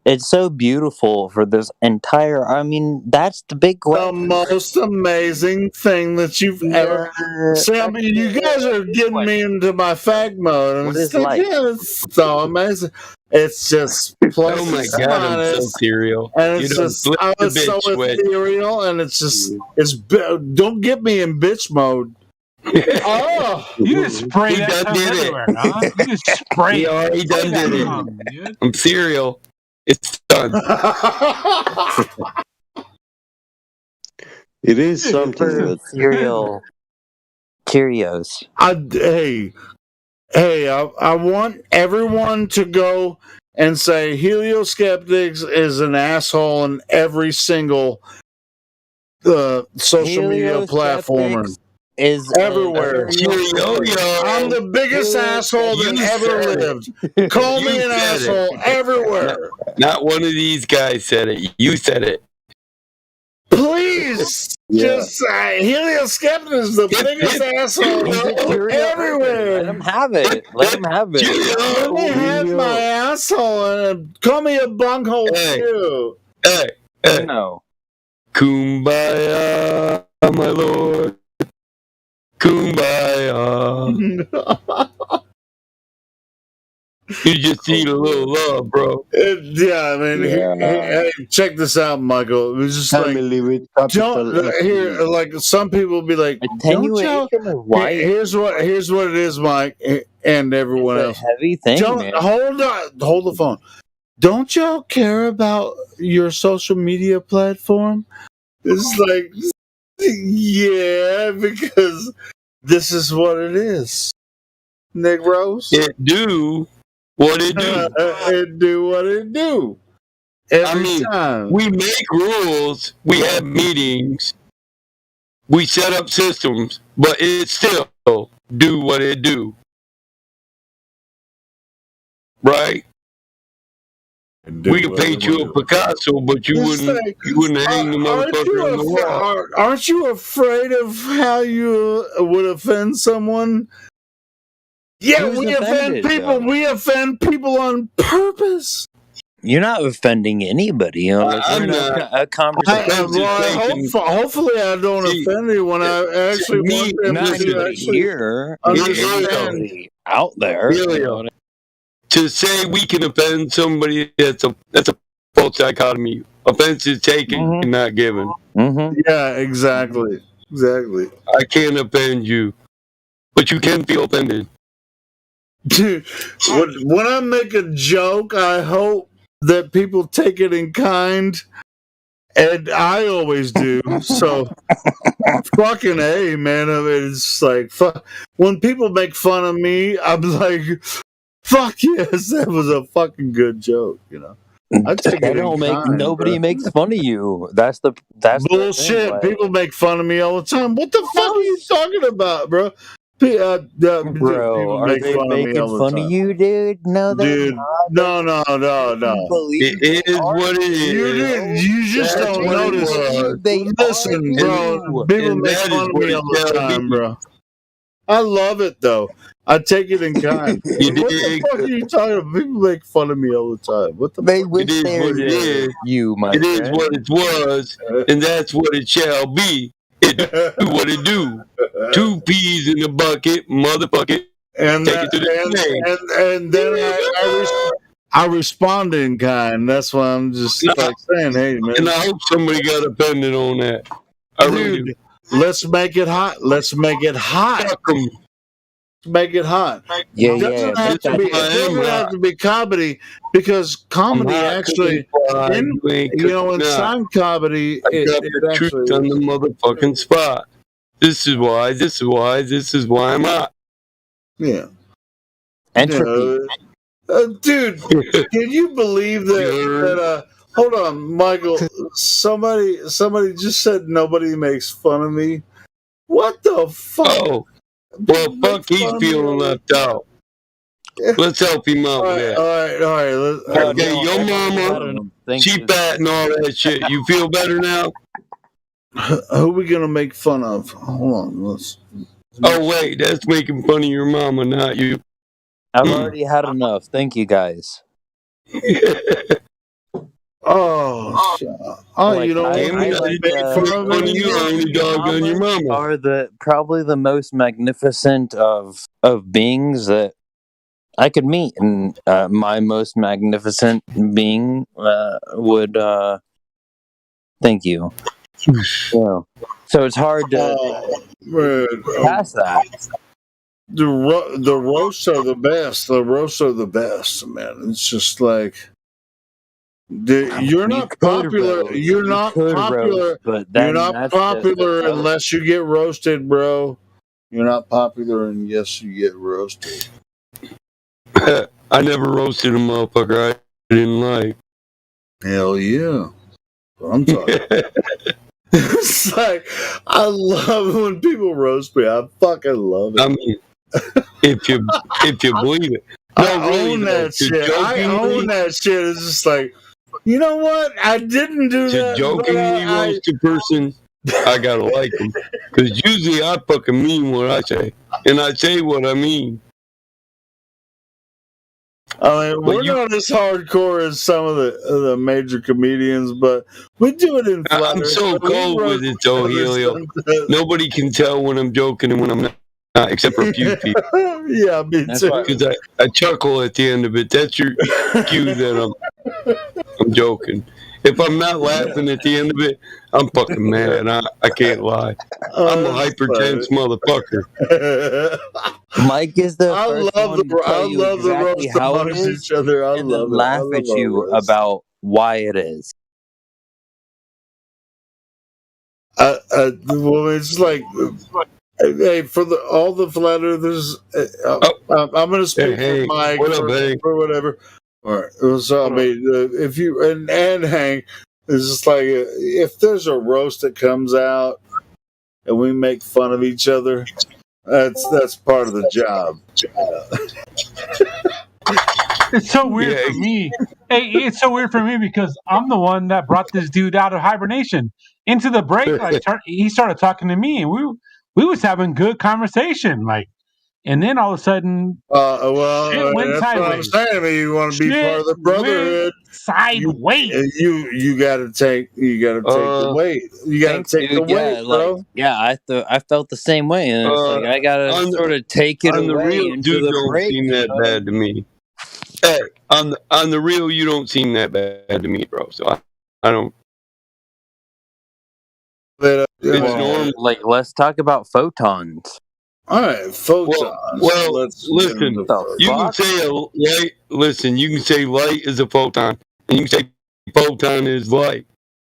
it's so beautiful for this entire. I mean, that's the big question. The most amazing thing that you've ever. See, I mean, you guys are getting me into my fag mode. And it's like, yeah, it's so amazing. It's just plus. Oh my god, I'm so ethereal. And it's just, it's so ethereal, and it's just, don't get me in bitch mode. Oh, you just spray that everywhere, huh? You just spray. He already done did it. I'm cereal. It's done. It is something cereal. Cheerios. I want everyone to go and say Helioskeptics is an asshole in every single social media platform. Is everywhere. I'm the biggest asshole that ever lived. Call me an asshole everywhere. Not one of these guys said it. You said it. Please, just Helioskeptic is the biggest asshole everywhere. Let him have it. Let him have it. Let me have my asshole and call me a bunghole too. Hey. No. Kumbaya, my lord. Kumbaya. You just need a little love, bro. Yeah, I mean, hey, check this out, Michael. It was just family with capital here. Like some people will be like, attenuation of light. Here's what it is, Mike, and everyone else. Heavy thing, man. Hold the phone. Don't y'all care about your social media platform? It's like, yeah, because this is what it is, Negros. It do what it do. It do what it do. Every time. We make rules, we have meetings, we set up systems, but it still do what it do. Right? We can paint you a Picasso, but you wouldn't hang the motherfucker on the wall. Aren't you afraid of how you would offend someone? Yeah, we offend people. We offend people on purpose. You're not offending anybody. You know, like I'm not. A conversation. Hopefully, I don't offend anyone. I actually want them to hear understand out there. To say we can offend somebody, that's a false dichotomy. Offense is taken and not given. Mm-hmm. Yeah, exactly. I can't offend you, but you can feel offended. Dude, when I make a joke, I hope that people take it in kind, and I always do. So, fucking A, man. I mean, it's like, fuck. When people make fun of me, I'm like, fuck yes, that was a fucking good joke, you know. I take They it in don't make kind, nobody bro. makes fun of you. That's the Bullshit. thing, like, People make fun of me all the time. What the fuck are you talking about, bro? bro, People are make they fun of me making all the fun of time. you, dude? No, they're Dude, not. no. Believe It is what it is. You just That's don't what it notice. was. Listen, bro. People And make that fun is of what me it all the shall time, be. bro. I love it though. I take it in kind. You What the dig? fuck are you talking about? People make fun of me all the time. What the They fuck? wish It is they what it were is. you, my It is friend. what it was, and that's what it shall be. It do what it do. 2 peas in a bucket, motherfucker. And Take it to the bank. and then I respond in kind. That's why I'm just like saying, hey man. And I hope somebody got offended on that. I really do. Dude, let's make it hot. Let's make it hot. Fuck 'em. Make it hot. Yeah, It doesn't have to be. It doesn't have to be comedy because comedy I'm hot, actually, fried, in you ain't you know, in cooking up. some comedy, I it got the actually truth on the motherfucking spot. This is why I'm hot. yeah. Entropy. Dude, can you believe that? Hold on, Michael. Somebody just said nobody makes fun of me. What the fuck? Oh, well, fuck, he's feeling left out. Let's help him out with that. All right. Okay, your mama, she fat and all that shit. You feel better now? Who we gonna make fun of? Hold on. Oh wait, that's making fun of your mama, not you. I've already had enough. Thank you, guys. Oh, shit. You know what? Are the probably the most magnificent of beings that I could meet, and my most magnificent being would. Thank you. Yeah. So it's hard to pass that. The roasts are the best. The roasts are the best, man. It's just like you're not popular. You're not popular. You're not popular unless you get roasted, bro. You're not popular unless you get roasted. I never roasted a motherfucker I didn't like. Hell yeah. I'm talking. It's like I love when people roast me. I fucking love it. I mean, if you believe it. No, I really, own that shit. I own that shit. It's just like, you know what? I didn't do that. To jokingly roast a person, I gotta like them. Because usually I fucking mean what I say. And I say what I mean. I mean, we're not as hardcore as some of the major comedians, but we do it in flatter. I'm so cold with it, though, Helio. Nobody can tell when I'm joking and when I'm not, except for a few people. Yeah, me too. Because I chuckle at the end of it. That's your cue that I'm joking. If I'm not laughing at the end of it, I'm fucking mad. I can't lie. I'm a hypertense motherfucker. Mike is the I first love one the to tell you I love the exactly roast how it amongst is, each other. I and love then it. laugh at you about why it is. Well, it's like, hey, for all the flat earthers, I'm going to speak Hey, for Mike what up, Hank? or whatever. All right. So, I mean, if you and Hank, it's just like if there's a roast that comes out and we make fun of each other, that's part of the job. It's so weird for me. Hey, it's so weird for me because I'm the one that brought this dude out of hibernation into the break. Like he started talking to me, and we was having good conversation. Like, and then all of a sudden, shit went that's sideways. what I'm saying. I mean, you want to be part of the brotherhood. Sideways. You got to take the weight. You got to take the weight, bro. Yeah, I felt the same way, and it's like I gotta sort of take it on the away real, into dude the don't break. seem that bad to me. Hey, on the real, you don't seem that bad to me, bro. So I don't. But, it's normal. Like, let's talk about photons. All right, photons. Well, listen. You can say a light. Listen, you can say light is a photon. And you can say photon is light.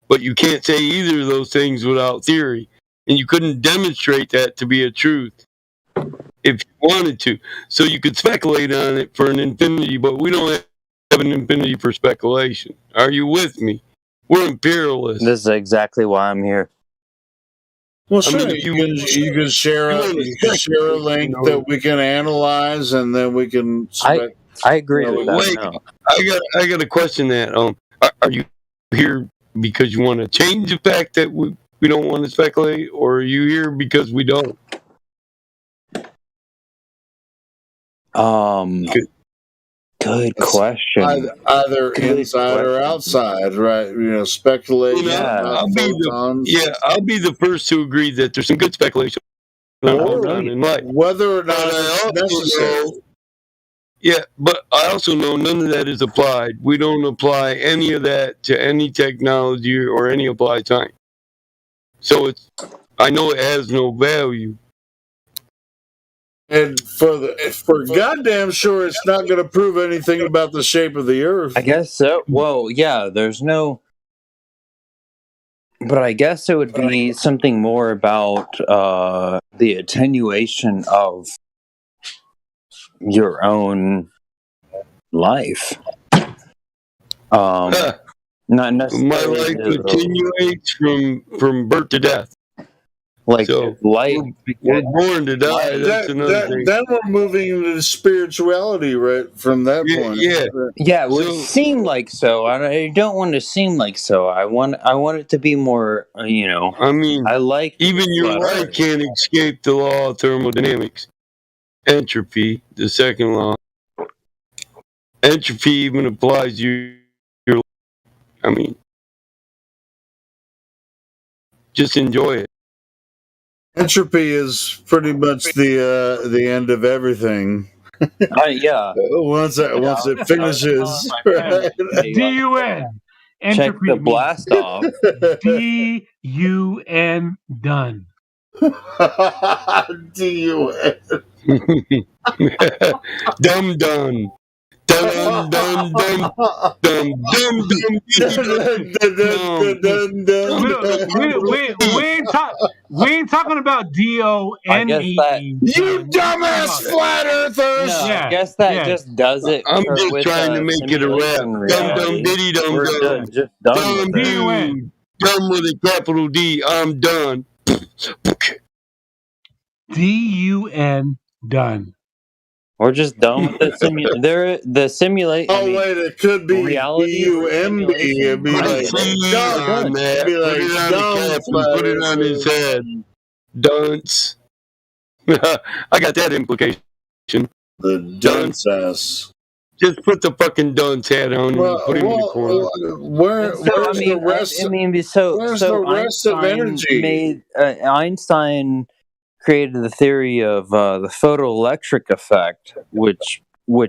But you can't say either of those things without theory. And you couldn't demonstrate that to be a truth if you wanted to. So you could speculate on it for an infinity, but we don't have an infinity for speculation. Are you with me? We're imperialists. This is exactly why I'm here. Well, I sure. mean, You can share a link that we can analyze, and then we can. I agree with that. Wait, No. I got to question that. Are you here because you want to change the fact that we don't want to speculate, or are you here because we don't? Good question. Either inside or outside, right? Speculation. I'll be the first to agree that there's some good speculation on in life. Whether or not it's necessary. Yeah, but I also know none of that is applied. We don't apply any of that to any technology or any applied science. So I know it has no value. And for goddamn sure, it's not going to prove anything about the shape of the Earth. I guess so. Well, yeah, there's no. But I guess it would be something more about the attenuation of your own life. Not necessarily. My life attenuates from birth to death. Like so life, we're born to die. That's another thing. Then we're moving into spirituality, right? From that point, yeah, it would seem like so. I don't want to seem like so. I want it to be more. I mean, I like even your life can't escape the law of thermodynamics. Entropy, the second law. Entropy even applies to your. I mean, just enjoy it. Entropy is pretty much the end of everything. Yeah. Once it finishes, DUN. Check the blast off. DUN done. DUN. Dumb done. Dum dum dum dum dum We ain't talking about DONE. You dumbass flat earthers! No, I guess that just does it. I'm just trying to make it a rap. Dum dum diddy dum dum. Just done. Done with a capital D. I'm done. DUN done. We're just done with the simulation. Oh wait, it could be reality. DUMB. It'd be like dumb. It'd be like dumb. Put it on his head. Dunce. I got that implication. The dunce ass. Just put the fucking dunce hat on and put him in the corner. Where's the rest of energy? Einstein created the theory of the photoelectric effect, which well,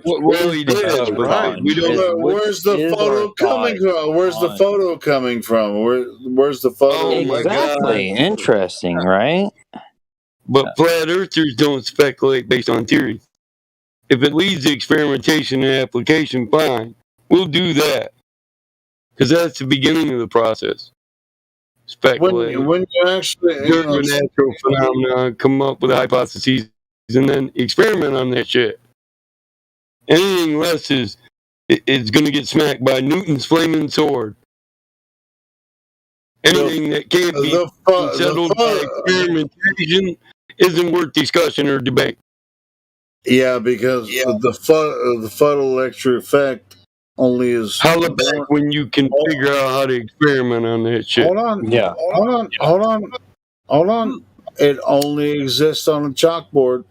he did, right? We don't. Where's the photo coming from? Where's the photo coming from? Where's the photo? Oh my God! Interesting, right? But flat earthers don't speculate based on theory. If it leads to experimentation and application, fine, we'll do that because that's the beginning of the process. Speculate. When you actually observe a natural phenomenon, come up with hypotheses, and then experiment on that shit. Anything less is going to get smacked by Newton's flaming sword. Anything that can't be settled by experimentation isn't worth discussion or debate. Yeah, because the photoelectric effect only is. Holla back when you can figure out how to experiment on that shit. Hold on. It only exists on a chalkboard.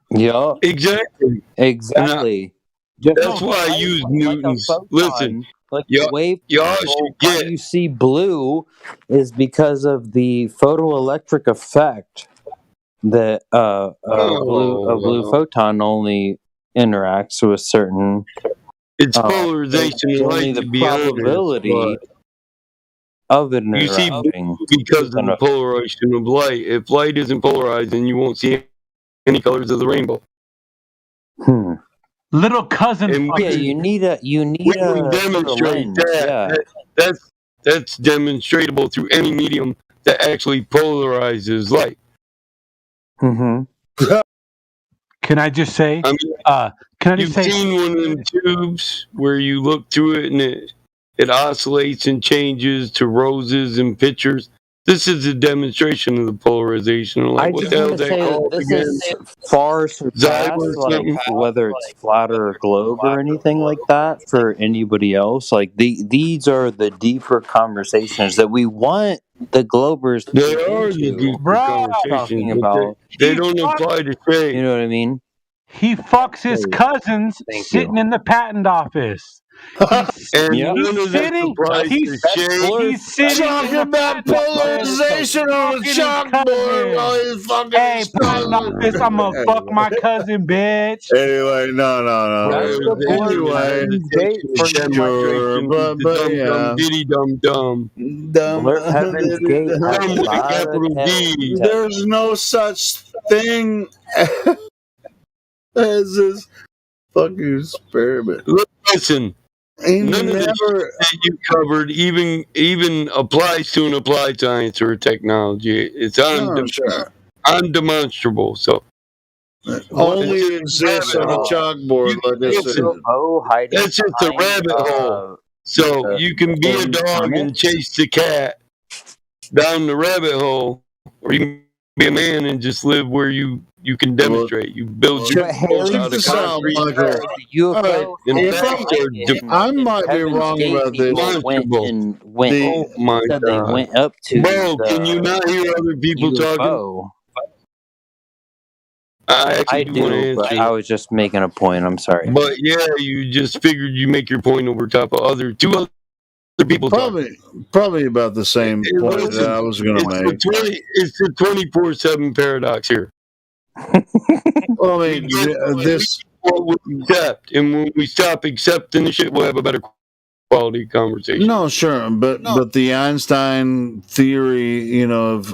Yeah. Exactly. That's why I use Newton's. Listen, like the wave you see blue is because of the photoelectric effect that a blue photon only interacts with certain. It's polarization of light, the to be probability honest, of it you see interacting. because of the polarization of light. If light isn't polarized, then you won't see any colors of the rainbow. Little cousin. And Yeah, you need a we can demonstrate lens. that. Yeah. That's demonstratable through any medium that actually polarizes light. Mm-hmm. Can I just say? I mean, can I you've just say? seen one of them tubes where you look through it and it oscillates and changes to roses and pictures. This is a demonstration of the polarization. Like, I what just the hell want is to that say that called this again? is far surpassed, Zyber or like something? whether it's flat or globe or anything like that for anybody else. Like these are the deeper conversations that we want the Globers to They get are the into. deeper conversations, Talking but about, they don't apply to shade. you know what I mean? He fucks his cousins Thank sitting you. in the patent office. And Yep. none of this applies to shade. He's sitting Talking in the about patent office, polarization on a fucking his chalkboard while cousin. he's fucking Hey, his patent cousin. office, I'm gonna fuck my cousin, bitch. Anyway, no. That's the point of Anyway, Heaven's Gate for you. sure, but yeah. Diddy dum dum. Heaven's Gate has a Dumb with a lot of capital tales D. to tell. There's no such thing as this fucking experiment. Listen, He none of the shit never. that you covered even applies to an applied science or a technology. It's Oh, sure. undemonstrable. So Only exists on a chalkboard, like I said. that's just a rabbit hole. So you can be a dog and chase the cat down the rabbit hole, or you can be a man and just live where you can demonstrate. You build your boat out of concrete. Michael. I might be wrong about this. Oh my said God. they went up to Bro, the can you not hear other people talking? UFO. I actually I do want to do, but answer. I was just making a point. I'm sorry. But yeah, you just figured you make your point over top of two other people talking. Probably about the same Hey, point listen, that I was going to make. It's the 24/7 paradox here. Well, I mean, this. What we accept, and when we stop accepting the shit, we'll have a better quality conversation. No, sure, but the Einstein theory, of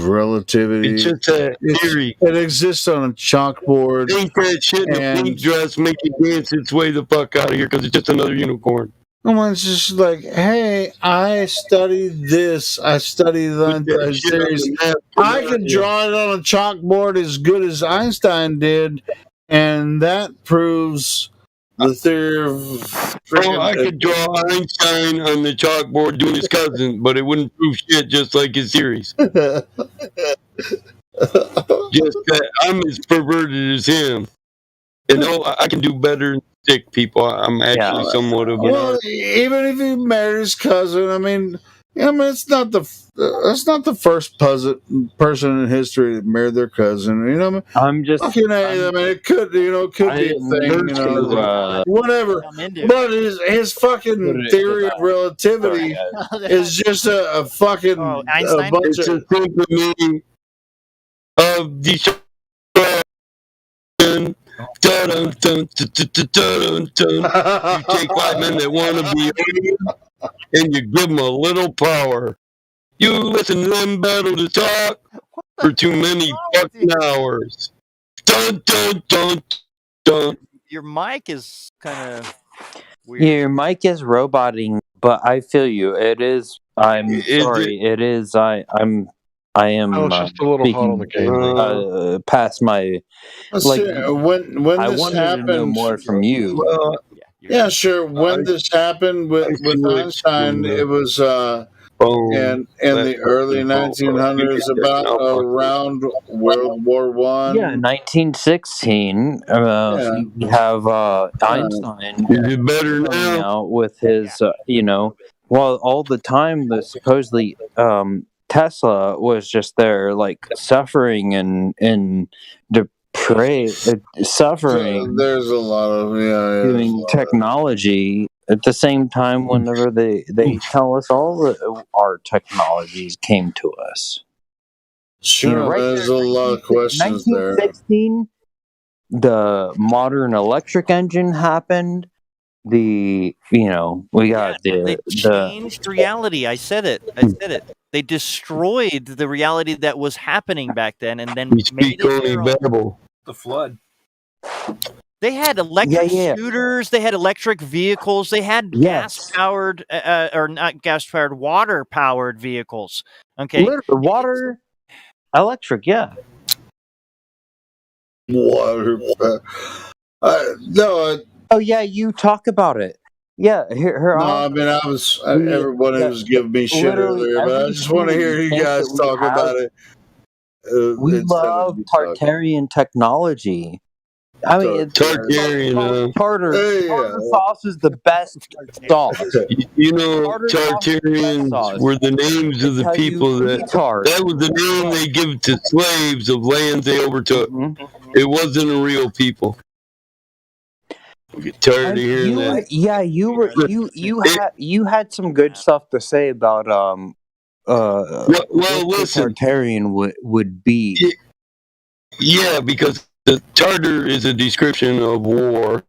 relativity. It's just a theory. It exists on a chalkboard. Ain't that shit in a pink dress make it dance its way the fuck out of here because it's just another unicorn. Someone's just like, hey, I studied this. I studied the Einstein series. I can draw it on a chalkboard as good as Einstein did, and that proves the theory of. Oh, I could draw Einstein on the chalkboard doing his cousin, but it wouldn't prove shit just like his series. Just that I'm as perverted as him. And I can do better than sick people. I'm actually somewhat of an Well, artist. even if he married his cousin, I mean, it's not the first person in history that married their cousin. You know, what I mean? It could be a thing. Whatever. But his fucking theory of relativity is just a fucking a bunch It's a of. simple meaning of destruction. Dun, dun, dun, dun, dun, dun, dun. You take 5 men that want to be and you give them a little power. You listen to them battle to talk for too many fucking hours. Dun, dun, dun, dun. Your mic is kind of weird. Yeah, your mic is roboting, but I feel you. It is. I'm sorry. It is. I am. Oh, it's just a little hot on the speaking, past my. Like, when I this wanted to know happened, more from you. Yeah, sure. When this happened with Einstein, it was in the early 1900s, about around World War One. Yeah, 1916. We have Einstein better coming out with his, well, all the time that supposedly Tesla was just there, like suffering and suffering. So there's a lot of doing technology at the same time. Whenever they tell us all that our technologies came to us. Sure, there's a lot of questions there. 1916, the modern electric engine happened. We got They changed reality. I said it. They destroyed the reality that was happening back then, and then made it their own. Babel. The flood. They had electric scooters. They had electric vehicles. They had gas-powered, or not gas-powered, water-powered vehicles. Okay, Literally, water, electric, yeah. Water. Oh yeah, you talk about it. Yeah, here. No, I mean, everybody was giving me shit earlier, but I just want to hear you guys talk about it. We love Tartarian technology. I mean, Tartarian. Tartar sauce is the best sauce. You know, Tartarians were the names of the people that was the name they give to slaves of lands they overtook. It wasn't a real people. I get tired of hearing that. Yeah, you had some good stuff to say about listen, Tartarian would be. Yeah, because the Tartar is a description of war.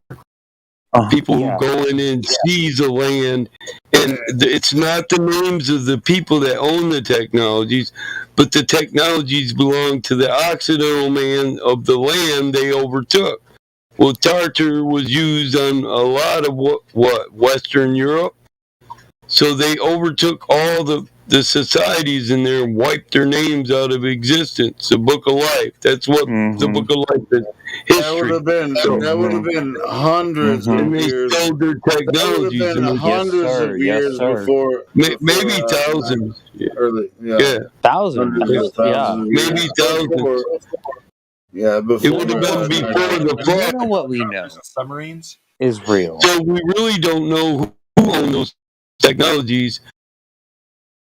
People who go in and seize a land, and it's not the names of the people that own the technologies, but the technologies belong to the Occidental man of the land they overtook. Well, Tartar was used on a lot of what Western Europe, so they overtook all the societies in there and wiped their names out of existence. The Book of Life. That's what the Book of Life is. History. That would have been hundreds of years. And they stole their technologies. That would have been hundreds of years before. Maybe thousands. Thousands. Maybe thousands. Yeah, before it would have been before the flood. You know what we know? Submarines is real. So we really don't know who owned those technologies,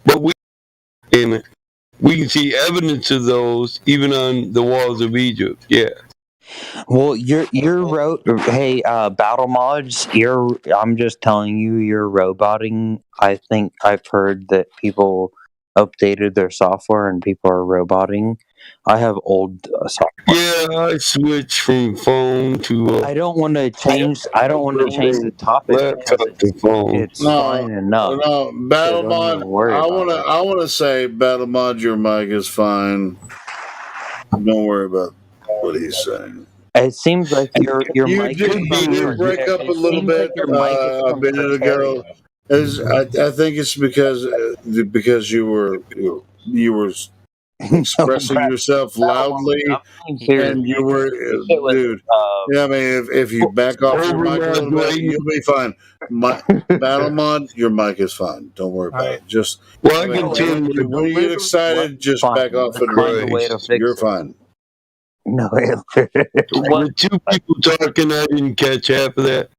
but we can see evidence of those even on the walls of Egypt. Yeah. Well, you're hey, Battle Mods, I'm just telling you, you're roboting. I think I've heard that people updated their software and people are roboting. I have old software. Yeah, I switched from phone to. I don't want to change. I don't want to change the topic. It's fine enough. No, Battle Mod. I want to say, Battle Mod, your mic is fine. Don't worry about what he's saying. It seems like your mic did break up a little bit a minute ago. I think it's because you were expressing yourself loudly, and you were, dude. Yeah, I mean, if you back off your mic a little bit, you'll be fine. Battle Mod, your mic is fine. Don't worry about it. Just when you get excited, just back off it. You're fine. No, with two people talking, I didn't catch half of that.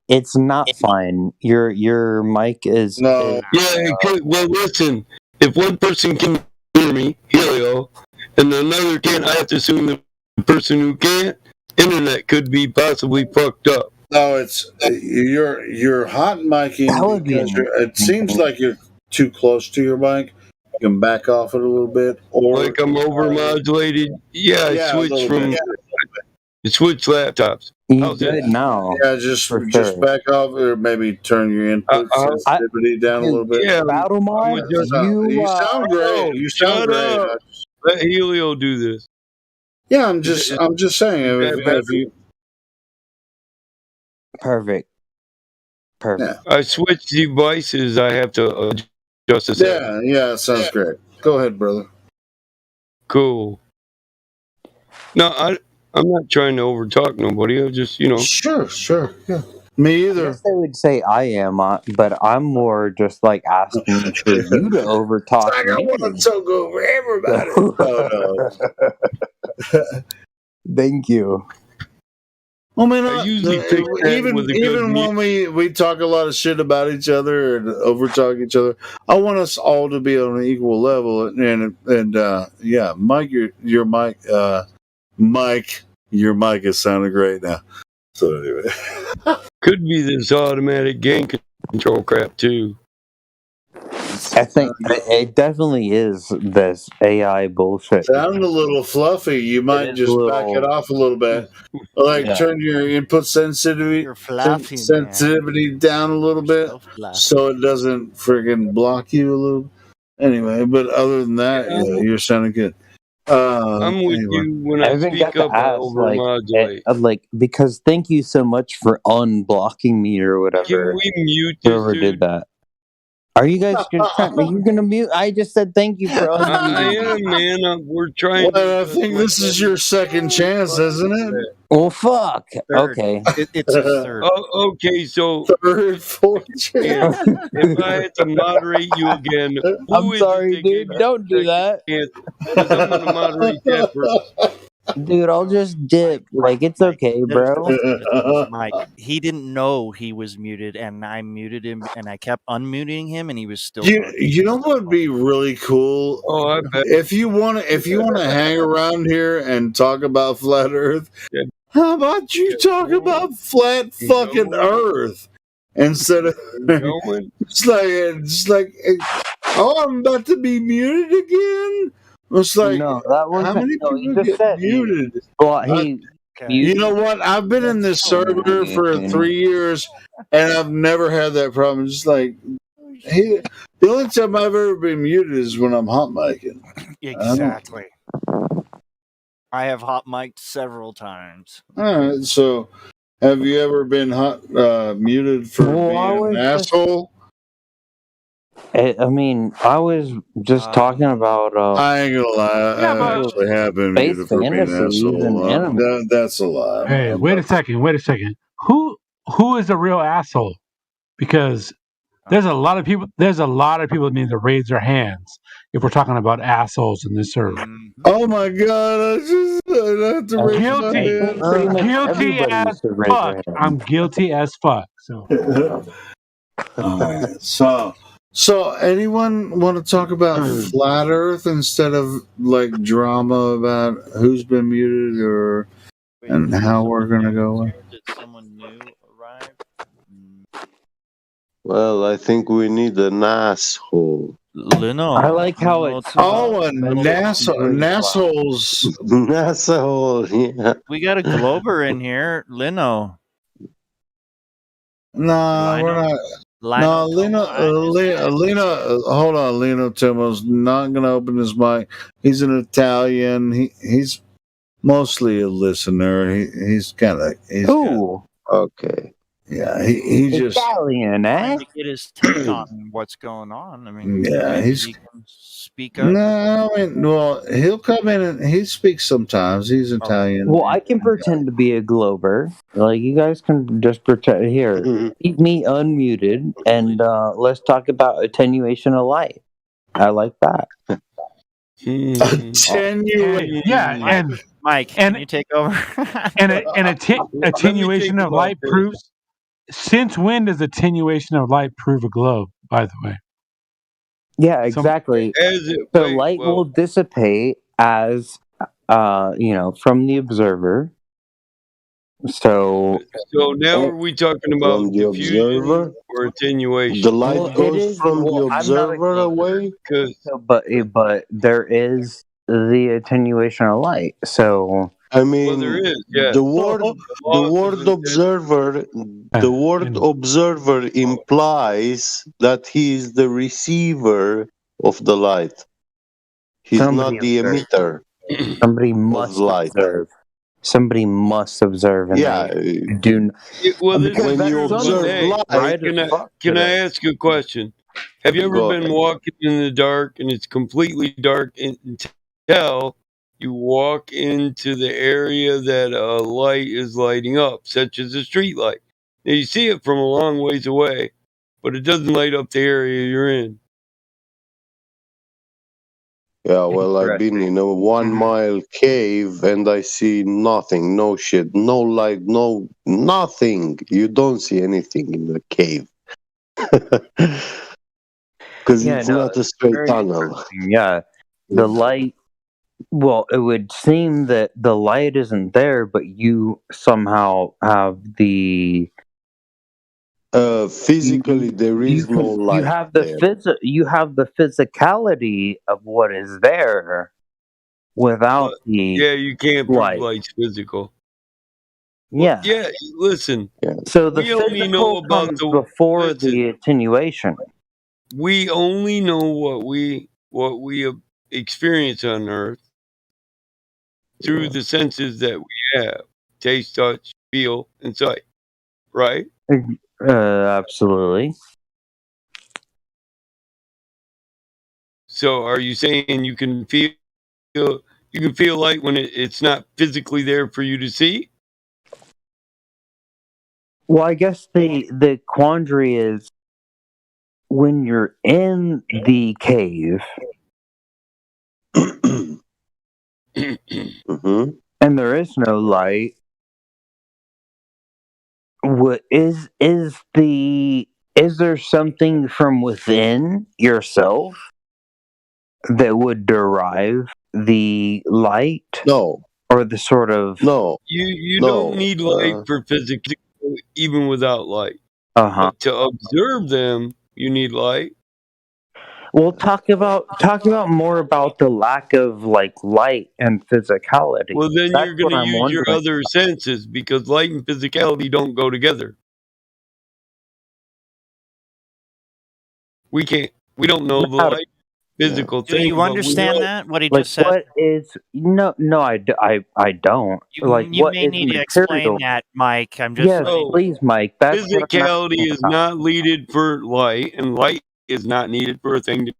It's not fine. Your mic is no. Well, listen. If one person can hear me, Helio, and another can't, I have to assume the person who can't, internet could be possibly fucked up. No, it's you're hot micing because it seems like you're too close to your mic. You can back off it a little bit, or like I'm overmodulated. I switched from switch laptops. How's it now? Yeah, just back off, or maybe turn your input sensitivity down a little bit. Yeah, Battle Mod, you sound great. You sound great. Let Helio do this. Yeah, I'm just saying. If you... Perfect. Yeah. I switched devices. I have to adjust this. Yeah, sounds great. Go ahead, brother. Cool. No, I'm not trying to overtalk nobody. I just, Sure. Yeah. Me either. I guess they would say I am, but I'm more just like asking for you to overtalk I want to talk over everybody. Thank you. I mean, I usually think even when we talk a lot of shit about each other and overtalk each other, I want us all to be on an equal level. And Mike, your mic, Mike, your mic is sounding great now. So anyway, could be this automatic gain control crap too. I think it definitely is this AI bullshit. Sounding a little fluffy. You might just back it off a little bit. Turn your input sensitivity down a little bit so it doesn't friggin' block you a little. Anyway, but other than that, you're sounding good. I'm with Anyway. you when I I even speak got to up. I ask, overmodulate. because thank you so much for unblocking me or Can whatever. we mute this Whoever did dude? that. Are you guys you're gonna mute? I just said thank you for I unmuting am, me. man. We're trying to Well, I adjust think my this is your second chance, isn't it? Well, fuck. Third. Okay. It's his third. Oh, okay, so Third, fourth chance. if I had to moderate you again, who I'm is sorry, it that gave dude. you Don't do that. because I'm going to moderate that person. Dude, I'll just dip. Like, it's okay, bro. Mike, he didn't know he was muted, and I muted him, and I kept unmuting him, and he was still. You know what would be really cool? Oh, I bet. If you want to hang around here and talk about flat Earth, how about you talk about flat fucking Earth instead of just like oh, I'm about to be muted again. It's like No, that wasn't. how many No, he people just get said. muted? Well, he. You know what? I've been in this server for 3 years, and I've never had that problem. It's like the only time I've ever been muted is when I'm hot micing. Exactly. I have hot mic'd several times. All right. So, have you ever been muted for being an asshole? I mean, I was just talking about. I ain't gonna lie. I actually have been Space muted for being an fantasies and asshole. anime. That's a lie. Hey, wait a second. Who is a real asshole? Because there's a lot of people that need to raise their hands if we're talking about assholes in this server. Oh my god! I have to raise my hand. Guilty as fuck. I'm guilty as fuck. So. Alright, so anyone want to talk about flat Earth instead of like drama about who's been muted or and how we're gonna go? Did someone new arrive? Well, I think we need an asshole. Lino. I like how it's. And NASA's yeah. We got a Glober in here, Lino. Nah, we're not. No, Lena, hold on. Lino Timo's not going to open his mic. He's an Italian. He's mostly a listener. He's kind of. Okay. Yeah, he just. Italian, eh? To get his take on what's going on. I mean, Yeah, maybe he's. he can speak up. No, I mean, well, he'll come in and he speaks sometimes. He's Italian. Well, I can pretend to be a Glober. Like, you guys can just pretend. Here, keep me unmuted, and let's talk about attenuation of light. I like that. Attenuation. Yeah, and Mike, can you take over? Attenuation of light proves. Since when does attenuation of light prove a globe? By the way. Yeah, exactly. So light will dissipate as from the observer. So now are we talking about the observer or attenuation? The light goes from the observer away. But there is the attenuation of light. So I mean, there is, yeah. the word observer implies that he is the receiver of the light. He's not the emitter. Somebody must observe. Somebody must observe. And when you observe light, can I ask you a question? Have you ever been walking in the dark and it's completely dark until you walk into the area that a light is lighting up, such as a street light? Now you see it from a long ways away, but it doesn't light up the area you're in. Yeah, well, I've been in a 1 mile cave and I see nothing, no shit, no light, no nothing. You don't see anything in the cave. Because it's not a straight tunnel. Yeah, the light. Well, it would seem that the light isn't there, but you somehow have the. Physically, there is no light. You have the You have the physicality of what is there, without the. Yeah, you can't prove light. light's physical. Yeah. Yeah. Listen. So the we only know physical about comes before the attenuation. We only know what we experience on Earth, through the senses that we have: taste, touch, feel, and sight. Right? Absolutely. So, are you saying you can feel light when it's not physically there for you to see? Well, I guess the quandary is when you're in the cave Mm-hmm. and there is no light. What is there something from within yourself that would derive the light? No. Or the sort of No. You No, don't need light for physics, even without light. Uh-huh. But to observe them, you need light. Well, talk about more about the lack of like light and physicality. Well, then That's you're going what to I'm use your wondering. other senses, because light and physicality don't go together. We don't know the light physical Do thing. you but we understand know- that? What he Like, just said? what is no? I don't. Like, You what may is need to material? explain that, Mike. I'm just Yes, saying. please, Mike. That's what I'm Physicality asking is about. not needed for light, and light is not needed for a thing to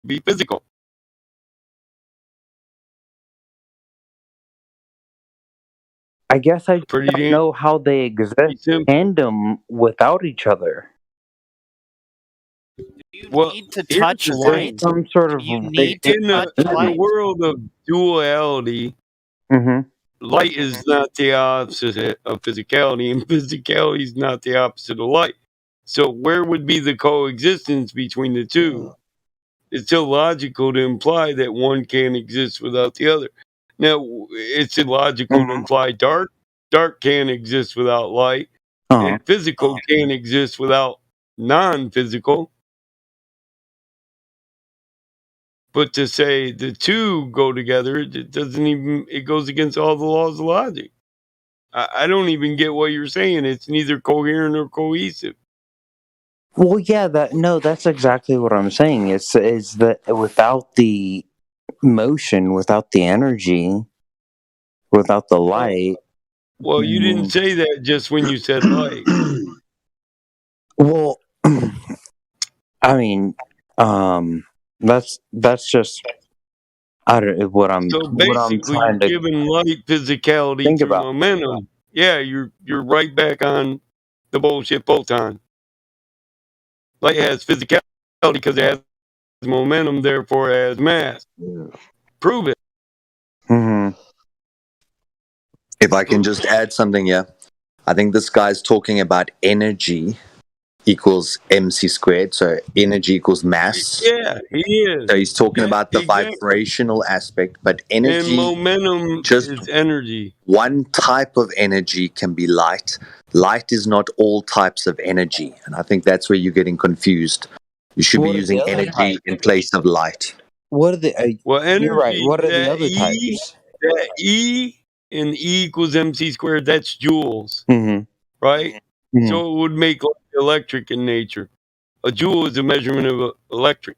be physical. I guess I Pretty don't damn know how they exist in tandem without each other. Well, Need to here's touch the light. thing. Some sort of You need to in touch the light. world of duality, Mm-hmm. light is not the opposite of physicality, and physicality is not the opposite of light. So where would be the coexistence between the two? It's illogical to imply that one can't exist without the other. Now, it's illogical to imply dark can't exist without light, and physical can't exist without non-physical. But to say the two go together, it doesn't even, it goes against all the laws of logic. I don't even get what you're saying. It's neither coherent or cohesive. Well, yeah, that's exactly what I'm saying. Is that without the motion, without the energy, without the light. Well, you didn't say that just when you said light. Well, I mean, that's just what I'm So basically, you're trying to giving light physicality think through about. momentum. Yeah, you're right back on the bullshit photon. Light has physicality because it has momentum, therefore it has mass. Prove it. Mm-hmm. If I can just add something here, I think this guy's talking about energy equals mc squared, so energy equals mass. Yeah, he is. So he's talking about the exactly. vibrational aspect, but And energy, momentum just is energy. one type of energy can be light. Light is not all types of energy, and I think that's where you're getting confused. You should be using energy in place of light. What are the? Well, energy, You're right. What are the that other E, types? that E and E equals mc squared, that's joules, Mm-hmm. right? Mhm. So it would make like electric in nature. A joule is a measurement of electric.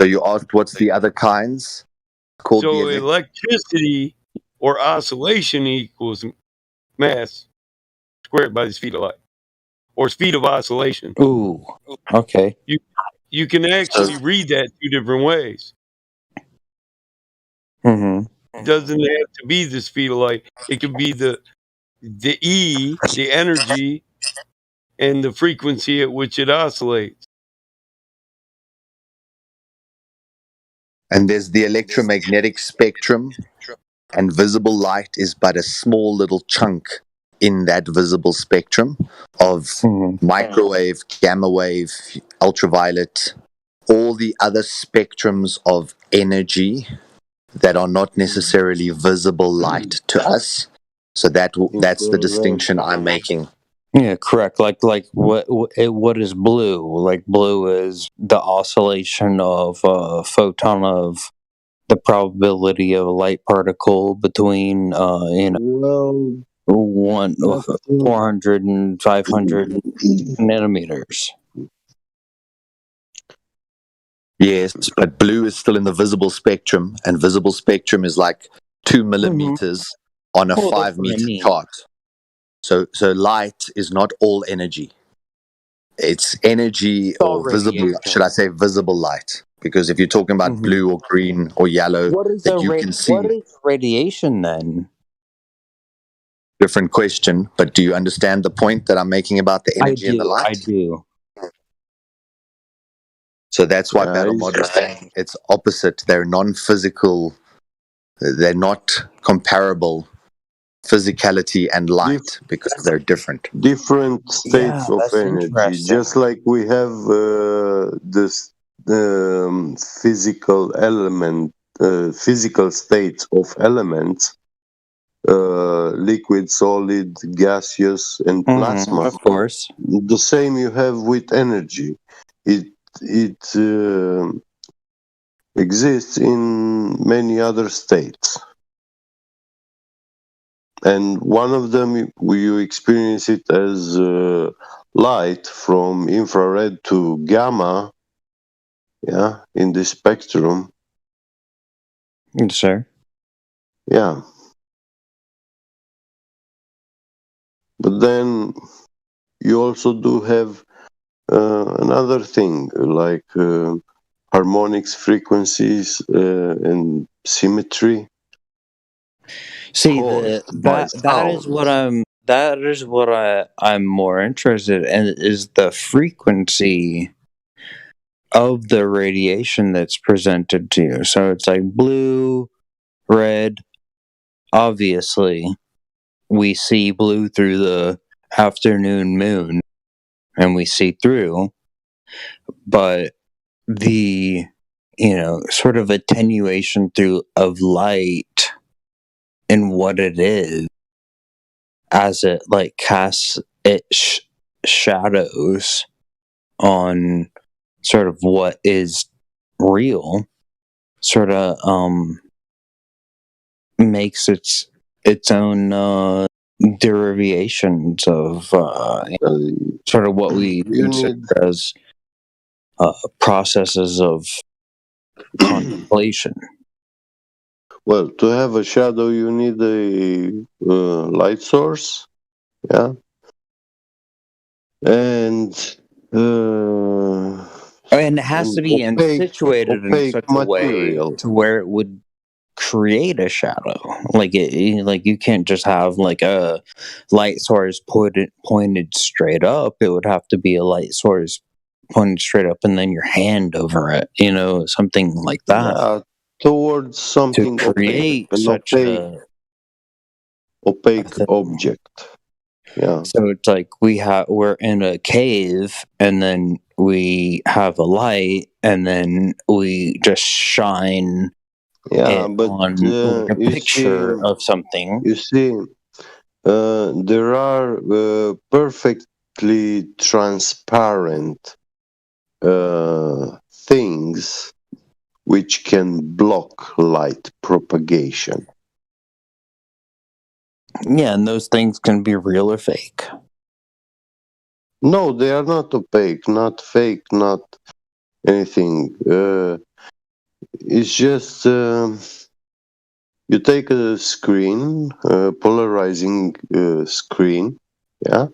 So you asked what's the other kinds? Called So the electricity or oscillation equals mass squared by the speed of light, or speed of oscillation. Ooh. Okay. You can actually read that two different ways. Mm-hmm. It doesn't have to be the speed of light. It could be the E, the energy, and the frequency at which it oscillates. And there's the electromagnetic spectrum, and visible light is but a small little chunk in that visible spectrum of microwave, gamma wave, ultraviolet, all the other spectrums of energy that are not necessarily visible light to us. So that's the distinction I'm making. Yeah, correct. Like what is blue? Like blue is the oscillation of a photon of the probability of a light particle between 400 and 500 nanometers. Yes, but blue is still in the visible spectrum, and visible spectrum is like 2 millimeters on a Well, that's 5 what I meter mean. chart. So light is not all energy. It's energy It's all or visible, radiation. should I say visible light? Because if you're talking about blue or green or yellow What is that you can see, what is radiation then? different question. But do you understand the point that I'm making about the energy and the light? I do. So that's why Yeah, Battle Mod is saying it's opposite. They're non-physical. They're not comparable, physicality and light, because they're different. different states Yeah, of that's energy, interesting. just like we have this physical element, physical states of elements, liquid, solid, gaseous, and plasma. Of course. The same you have with energy. It exists in many other states. And one of them, you experience it as light from infrared to gamma, yeah, in the spectrum. Sure. Yeah. But then you also do have another thing, like harmonics, frequencies, and symmetry. See, Caused by that is what I'm more interested in, is the frequency of the radiation that's presented to you. So it's like blue, red. Obviously, we see blue through the afternoon moon, and we see through. But the sort of attenuation through of light and what it is, as it like casts its shadows on sort of what is real, sort of makes its own derivations of sort of what we consider as processes of contemplation. Well, to have a shadow, you need a light source, yeah, and it has to be situated in such a way material. to where it would create a shadow. Like you can't just have like a light source pointed straight up. It would have to be a light source pointed straight up and then your hand over it, something like that. Yeah, towards something to create opaque, such a opaque object. Yeah. So it's like we're in a cave, and then we have a light, and then we just shine but on like a picture of something. You see, there are perfectly transparent things which can block light propagation. Yeah, and those things can be real or fake. No, they are not opaque, not fake, not anything. It's just you take a screen, polarizing screen, yeah.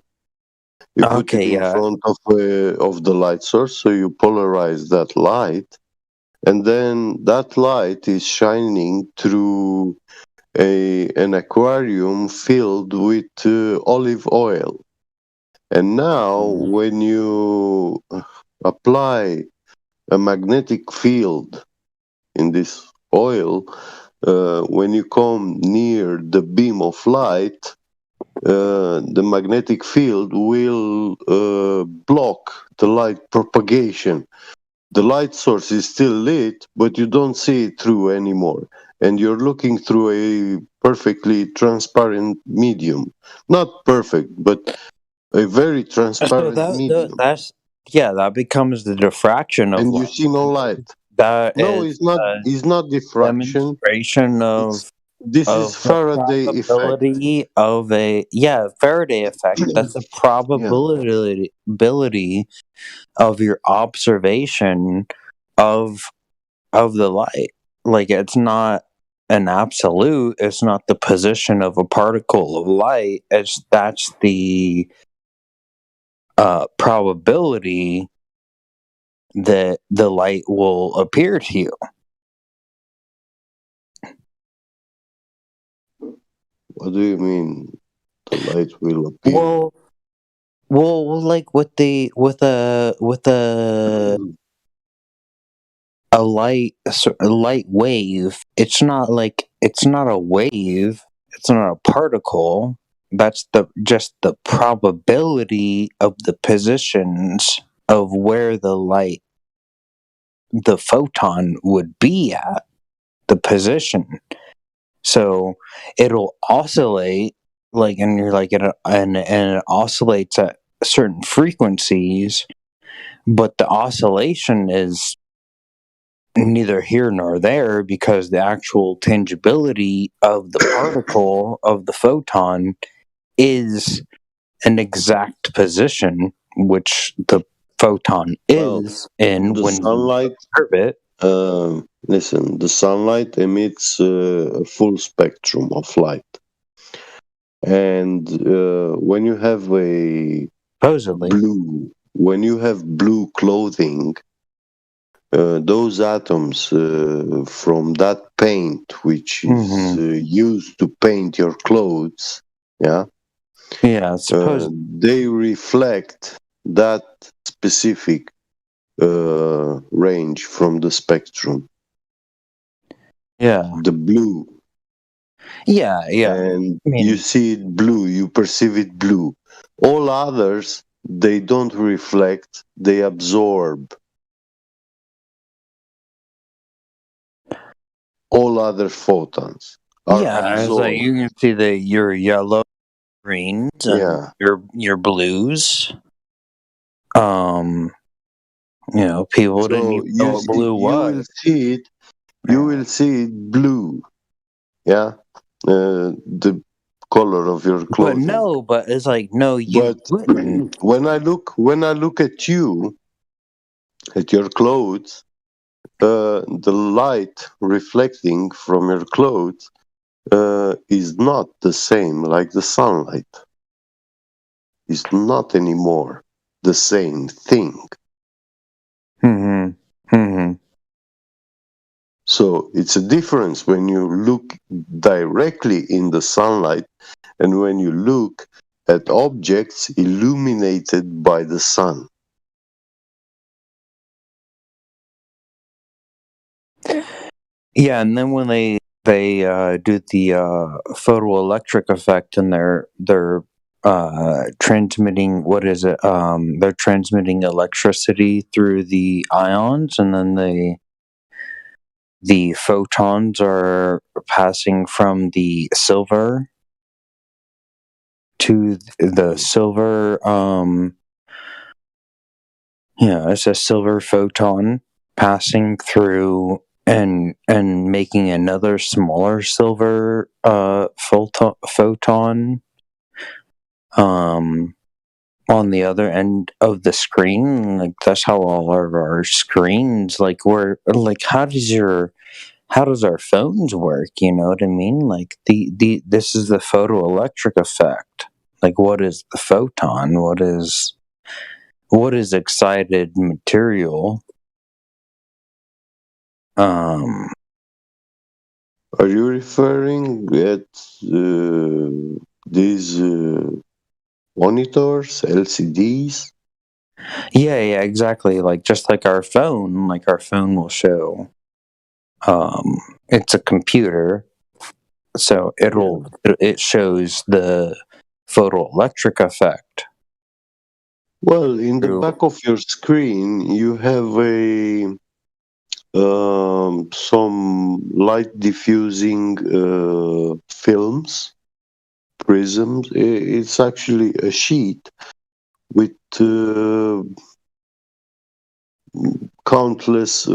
You put it in front of the light source, so you polarize that light, and then that light is shining through an aquarium filled with olive oil. And now, when you apply a magnetic field in this oil, when you come near the beam of light, the magnetic field will block the light propagation. The light source is still lit, but you don't see it through anymore. And you're looking through a perfectly transparent medium. Not perfect, but a very transparent medium. That becomes the diffraction of and light. You see no light. That No, is it's not diffraction. Demonstration This is Faraday effect. Faraday effect. That's a probability of your observation of the light. Like it's not an absolute. It's not the position of a particle of light. That's the probability that the light will appear to you. What do you mean? The light will appear. Well, like with a light wave, it's not a wave. It's not a particle. That's just the probability of the positions of where the photon would be at, the position. So it'll oscillate, and you're and it oscillates at certain frequencies, but the oscillation is neither here nor there because the actual tangibility of the particle of the photon is an exact position which the photon is in when sunlight, you observe it. Listen, the sunlight emits a full spectrum of light. And when you have when you have blue clothing, those atoms from that paint, which is used to paint your clothes, they reflect that specific range from the spectrum. Yeah. The blue. Yeah. And you see it blue, you perceive it blue. All others, they don't reflect, they absorb. All other photons are It's absorbed. like you can see your yellow, greens, and your blues. People didn't even know what blue was. You will see it blue. Yeah. The color of your clothing. But it's like you wouldn't. When I look at you, at your clothes, the light reflecting from your clothes is not the same like the sunlight. It's not anymore the same thing. So it's a difference when you look directly in the sunlight and when you look at objects illuminated by the sun. Yeah, and then when they do the photoelectric effect and they're transmitting they're transmitting electricity through the ions, and then the photons are passing from the silver to the silver. It's a silver photon passing through and making another smaller silver photon on the other end of the screen. Like that's how all of our screens how does our phones work? You know what I mean? Like this is the photoelectric effect. Like what is the photon? What is excited material? Are you referring at these monitors, LCDs? Yeah, exactly. Just like our phone, will show. It's a computer, so it shows the photoelectric effect. Well, in the back of your screen, you have some light diffusing films, prisms. It's actually a sheet with countless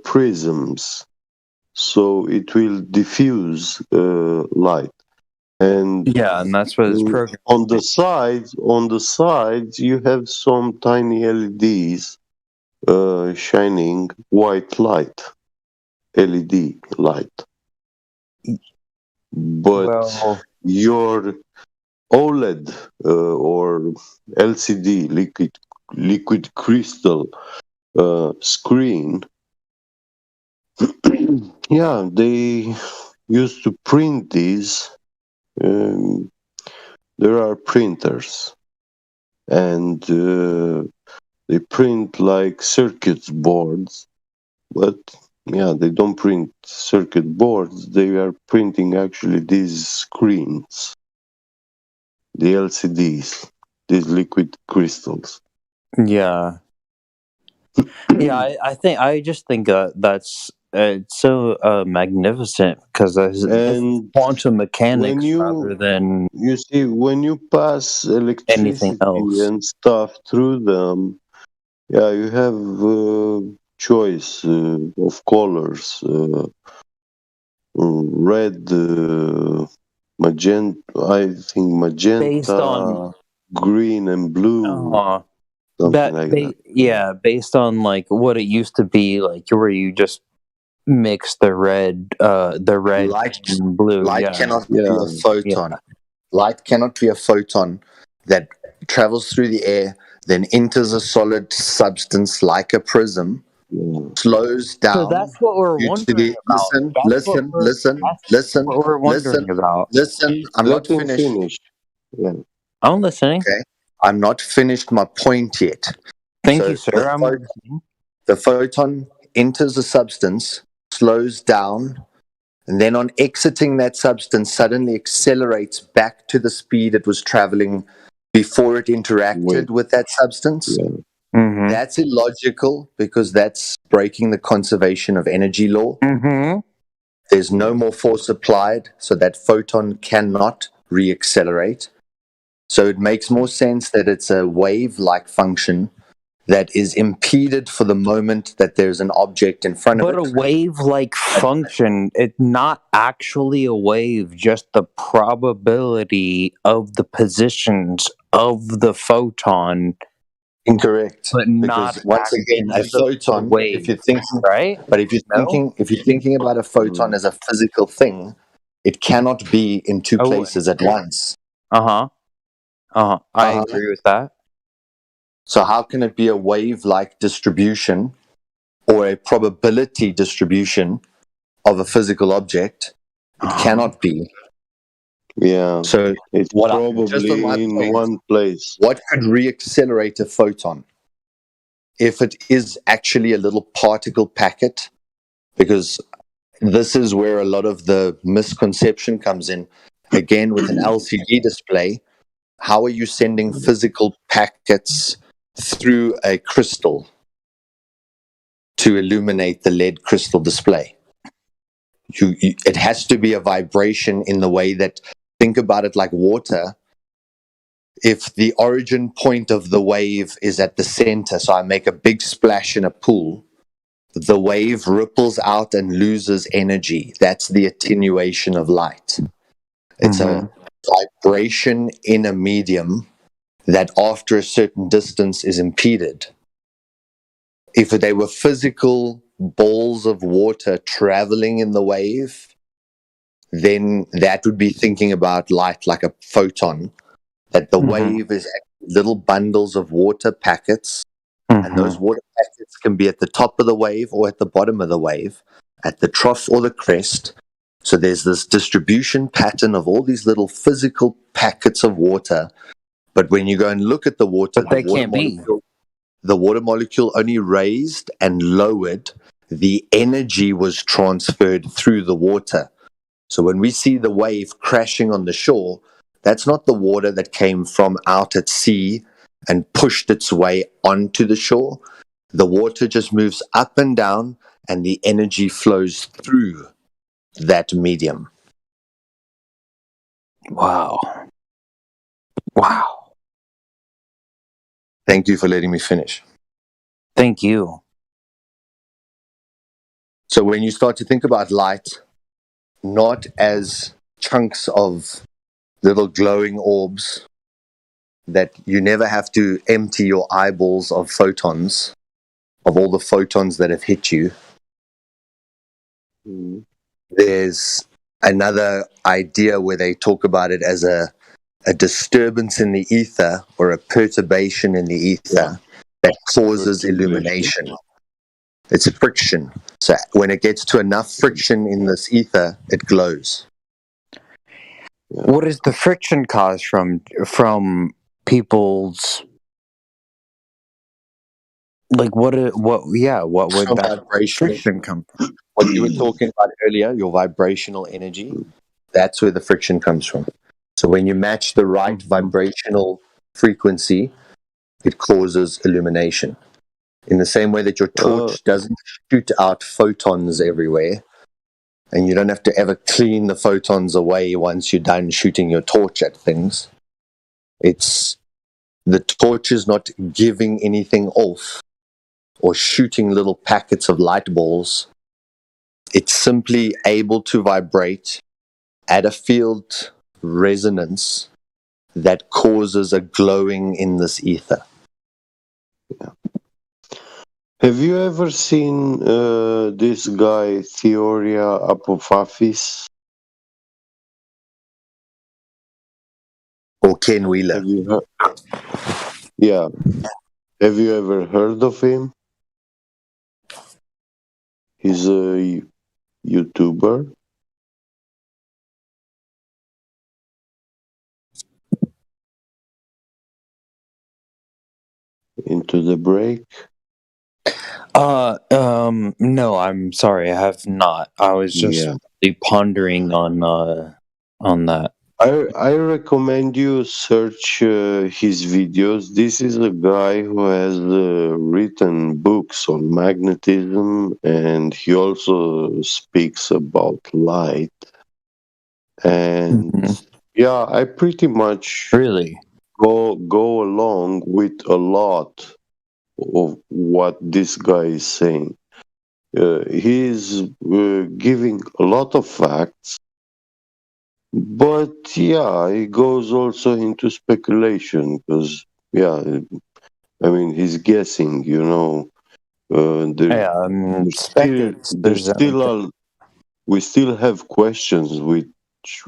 prisms, so it will diffuse light. And and that's what it's programmed. On the sides, you have some tiny LEDs shining white light, LED light. but your OLED or LCD liquid crystal screen, yeah, they used to print these. There are printers, and they print like circuit boards, but yeah, they don't print circuit boards. They are printing actually these screens, the LCDs, these liquid crystals. Yeah. Yeah, I just think that's it's so magnificent because this is quantum mechanics rather than you see, when you pass electricity and stuff through them, yeah, you have choice of colors, red, magenta. I think magenta, green, and blue. Something like that. Yeah, based on like what it used to be, like where you just mix the red and blue. Light cannot be a photon. Light cannot be a photon that travels through the air, then enters a solid substance like a prism, slows down. So that's what we're wondering about. Listen. What we're wondering about. Listen. I'm not finished. Yeah. I'm listening. Okay. I'm not finished my point yet. Thank you, sir. I'm listening. The photon enters a substance, slows down, and then on exiting that substance suddenly accelerates back to the speed it was traveling before it interacted with that substance. Yeah. Mm-hmm. That's illogical because that's breaking the conservation of energy law. Mm-hmm. There's no more force applied, so that photon cannot reaccelerate. So it makes more sense that it's a wave-like function that is impeded for the moment that there's an object in front of it. But a wave-like function, it's not actually a wave, just the probability of the positions of the photon. Incorrect. But because once again, a photon, if you're thinking, right? But if you're thinking about a photon as a physical thing, it cannot be in two places at once. I agree with that. So how can it be a wave-like distribution or a probability distribution of a physical object? It cannot be. Yeah. So it's probably in one place. What could reaccelerate a photon? If it is actually a little particle packet, because this is where a lot of the misconception comes in. Again, with an LCD display, how are you sending physical packets through a crystal to illuminate the LED crystal display? It has to be a vibration in the way that, think about it like water. If the origin point of the wave is at the center, so I make a big splash in a pool, the wave ripples out and loses energy. That's the attenuation of light. It's a vibration in a medium that after a certain distance is impeded. If they were physical balls of water traveling in the wave, then that would be thinking about light like a photon, that the wave is little bundles of water packets, and those water packets can be at the top of the wave or at the bottom of the wave, at the trough or the crest. So there's this distribution pattern of all these little physical packets of water. But when you go and look at the water, the water molecule only raised and lowered. The energy was transferred through the water. So when we see the wave crashing on the shore, that's not the water that came from out at sea and pushed its way onto the shore. The water just moves up and down, and the energy flows through that medium. Wow. Thank you for letting me finish. Thank you. So when you start to think about light, not as chunks of little glowing orbs that you never have to empty your eyeballs of photons, of all the photons that have hit you. There's another idea where they talk about it as a disturbance in the ether or a perturbation in the ether that causes illumination. It's a friction. So when it gets to enough friction in this ether, it glows. What is the friction caused from people's, like, what would From that vibrational, friction come from? what you were talking about earlier, your vibrational energy, that's where the friction comes from. So when you match the right vibrational frequency, it causes illumination. In the same way that your torch doesn't shoot out photons everywhere, and you don't have to ever clean the photons away once you're done shooting your torch at things. It's the torch is not giving anything off or shooting little packets of light balls. It's simply able to vibrate at a field resonance that causes a glowing in this ether. Have you ever seen this guy, Theoria Apophis? Or Ken Wheeler? Yeah. Have you ever heard of him? He's a YouTuber. Into the break. No, I'm sorry, I have not. I was just really pondering on that. I recommend you search his videos. This is a guy who has written books on magnetism, and he also speaks about light. And yeah, I pretty much really go along with a lot of what this guy is saying. He's giving a lot of facts, but yeah, he goes also into speculation because, yeah, I mean, he's guessing, you know. We still have questions which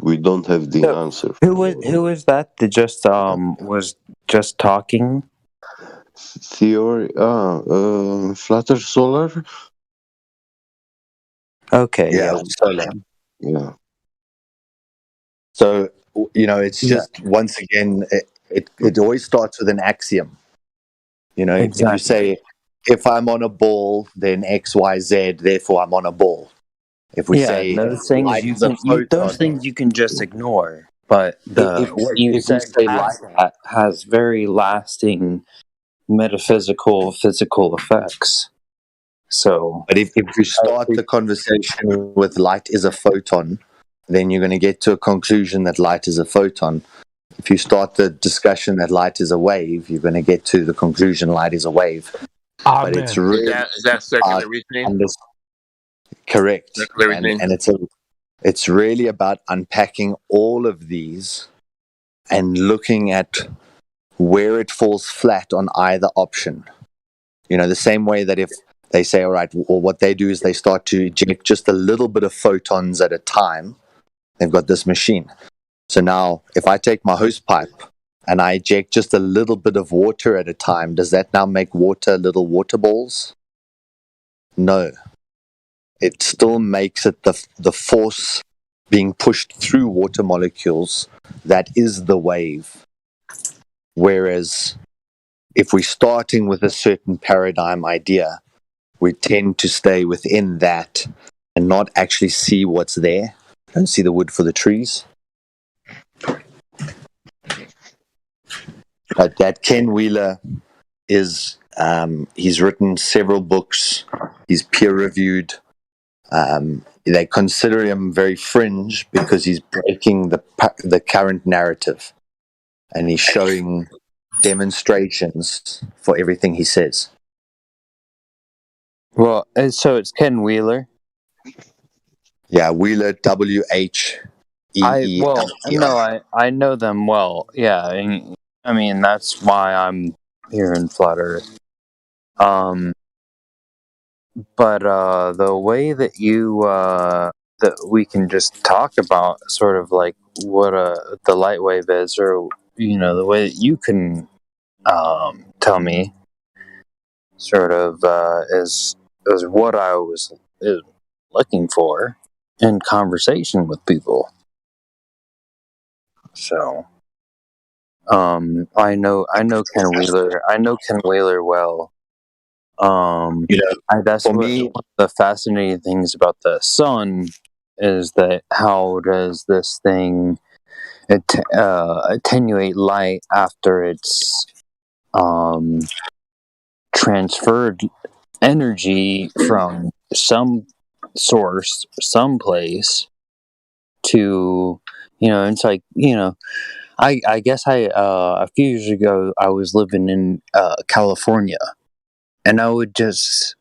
we don't have the answer for. Who was that just was just talking? Theory, Flutter Solar. Okay, yeah. Solar. Yeah. So, you know, it's just, once again, it always starts with an axiom. You know, if you say, if I'm on a ball, then X, Y, Z, therefore I'm on a ball. If we say those things light you is a can photon, those things you can just ignore, but what you said that has very lasting metaphysical, physical effects. So, but if you start the conversation with light is a photon, then you're going to get to a conclusion that light is a photon. If you start the discussion that light is a wave, you're going to get to the conclusion light is a wave. But it's really is that circular reasoning? Correct. Circular And reasoning? it's really about unpacking all of these and looking at where it falls flat on either option. You know, the same way that if they say, all right, well, what they do is they start to eject just a little bit of photons at a time. They've got this machine. So now, if I take my hose pipe and I eject just a little bit of water at a time, does that now make water little water balls? No. It still makes it the force being pushed through water molecules that is the wave. Whereas if we're starting with a certain paradigm idea, we tend to stay within that and not actually see what's there. Don't see the wood for the trees. But that Ken Wheeler is, he's written several books. He's peer-reviewed. They consider him very fringe because he's breaking the current narrative. And he's showing demonstrations for everything he says. Well, so it's Ken Wheeler. Yeah, Wheeler, W-H-E-E-L-E-R. I know them well. Yeah, I mean that's why I'm here in Flat Earth. But the way that you that we can just talk about sort of like what the light wave is, or the way that you can tell me sort of is what I was looking for in conversation with people. So I know Ken Wheeler. I know Ken Wheeler well. That's one of the fascinating things about the sun is that how does this thing attenuate light after it's transferred energy from some source, someplace to, it's like, I guess a few years ago I was living in California, and I would just,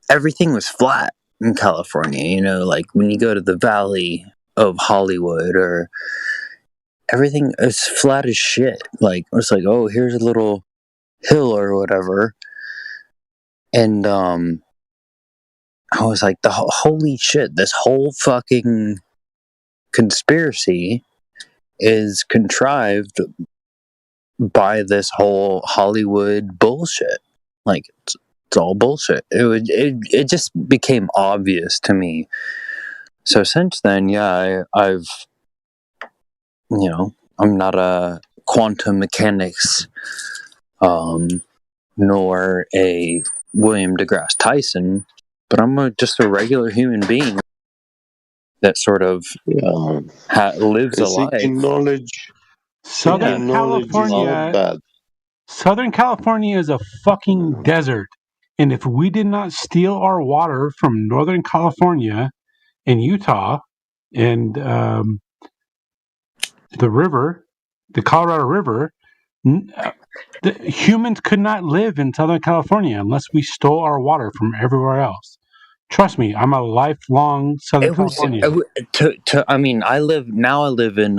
everything was flat in California, like when you go to the Valley of Hollywood, or everything is flat as shit. Like, it's like, oh, here's a little hill or whatever. And I was like, holy shit, this whole fucking conspiracy is contrived by this whole Hollywood bullshit. Like, it's all bullshit. It just became obvious to me. So since then, yeah, I've I'm not a quantum mechanics nor a William deGrasse Tyson, but I'm just a regular human being that sort of lives a life. Seeking knowledge. Southern California is a fucking desert. And if we did not steal our water from Northern California and Utah and the river, the Colorado River, the humans could not live in Southern California unless we stole our water from everywhere else. Trust me, I'm a lifelong Southern California. I mean, I live in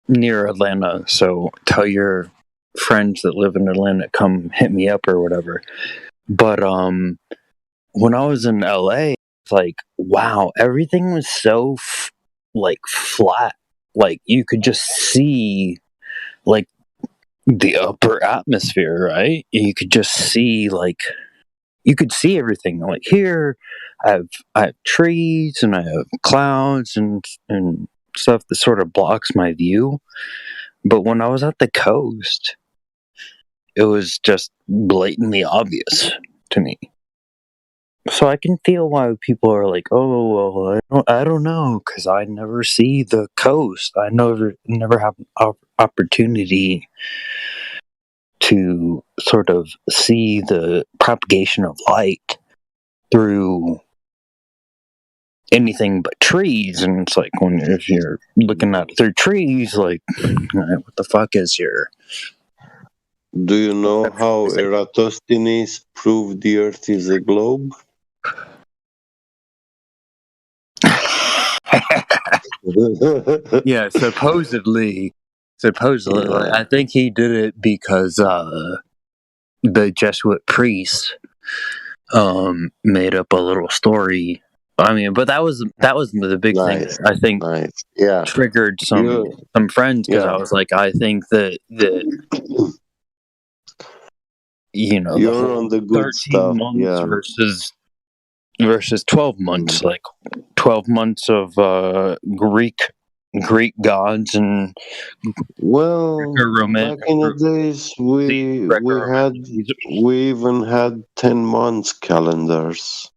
near Atlanta, so tell your friends that live in Atlanta, come hit me up or whatever. But when I was in LA, it's like, wow, everything was so flat. Like, you could just see like the upper atmosphere, right? You could just see you could see everything. Like, here I have trees and I have clouds and stuff that sort of blocks my view. But when I was at the coast, it was just blatantly obvious to me. So I can feel why people are like, oh, well, I don't know, because I never see the coast. I never have an opportunity to sort of see the propagation of light through anything but trees. And it's like, if you're looking at through trees, like, what the fuck is here? Do you know how Eratosthenes proved the Earth is a globe? Yeah, supposedly, I think he did it because the Jesuit priest made up a little story. I mean, but that was the big thing. I think triggered some friends, because I was like, I think that you're on the good 13 stuff, months versus 12 months, like 12 months of Greek gods and back in the days we even had 10 months calendars,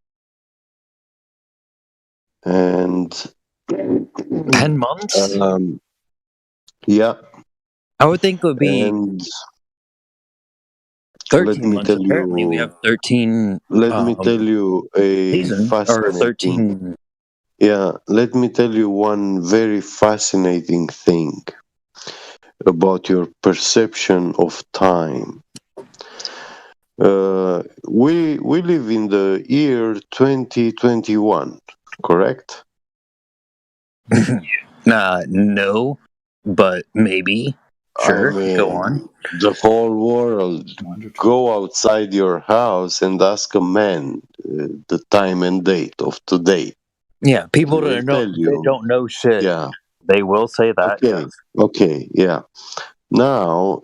and 10 months. Yeah, I would think it would be 13 months. Apparently, we have 13. Let me tell you a fascinating. Yeah, let me tell you one very fascinating thing about your perception of time. We live in the year 2021, correct? No, but maybe. Sure, go on. The whole world. Go outside your house and ask a man the time and date of today. Yeah, people They will that don't tell they you. don't know shit. Yeah. They will say that. Okay. Yes. Okay. Yeah. Now,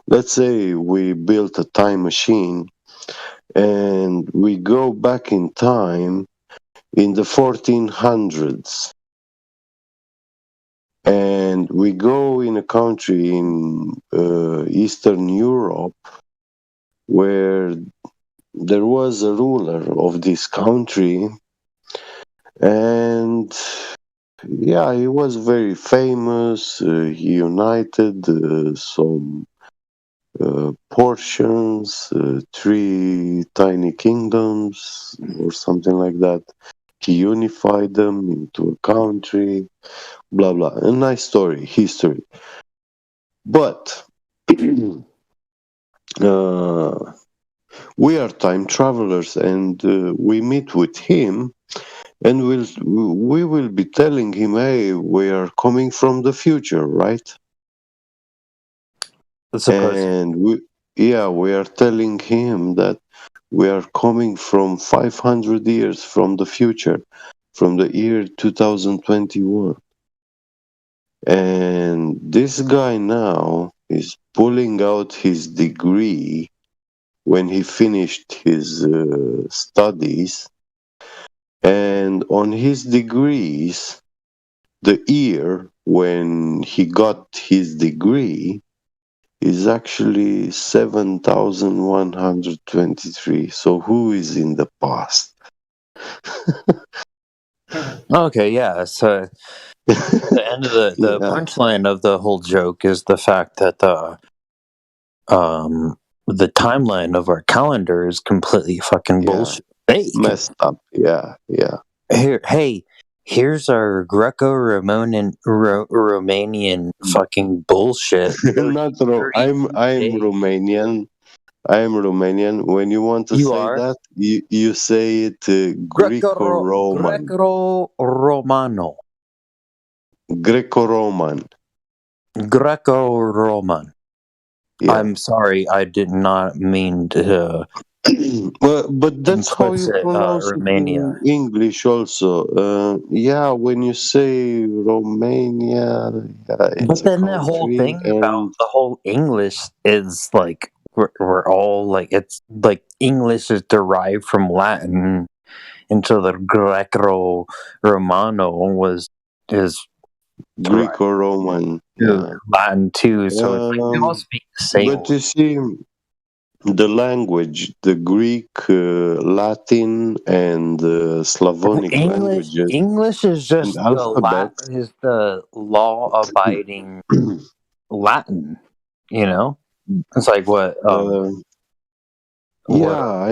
let's say we built a time machine and we go back in time in the 1400s, and we go in a country in Eastern Europe where there was a ruler of this country, and yeah, he was very famous. He united some portions, 3 tiny kingdoms or something like that. He unified them into a country, blah blah. A nice story, history. But we are time travelers, and we meet with him, and we will be telling him, "Hey, we are coming from the future, right?" And we are telling him that we are coming from 500 years from the future, from the year 2021. And this guy now is pulling out his degree when he finished his studies. And on his degrees, the year when he got his degree is actually 7,123. So who is in the past? Okay, yeah. So the end of the punchline of the whole joke is the fact that the timeline of our calendar is completely fucking bullshit. Fake. Messed up. Yeah. Here's our Romanian fucking bullshit. I'm Romanian. I am Romanian. When you want to You say are? that, you say it Greco-Roman. Greco-Romano. Greco-Roman. Greco-Roman. Yeah. I'm sorry, I did not mean to. But that's how you pronounce Romania. it in English also. When you say Romania, it's But then the whole thing about the whole English is like we're all like, it's like English is derived from Latin, and so the Greco-Romano is Greco-Roman. Latin too. So it's like we all speak the same. But you see, the language, the Greek, Latin, and Slavonic languages. English is just the law-abiding Latin. You know, it's like what. I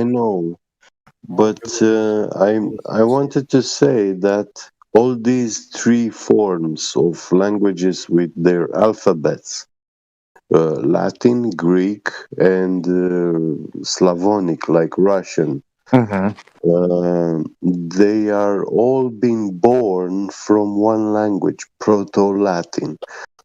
know, but I wanted to say that all these 3 forms of languages with their alphabets, Latin, Greek, and Slavonic, like Russian, they are all being born from one language, Proto-Latin.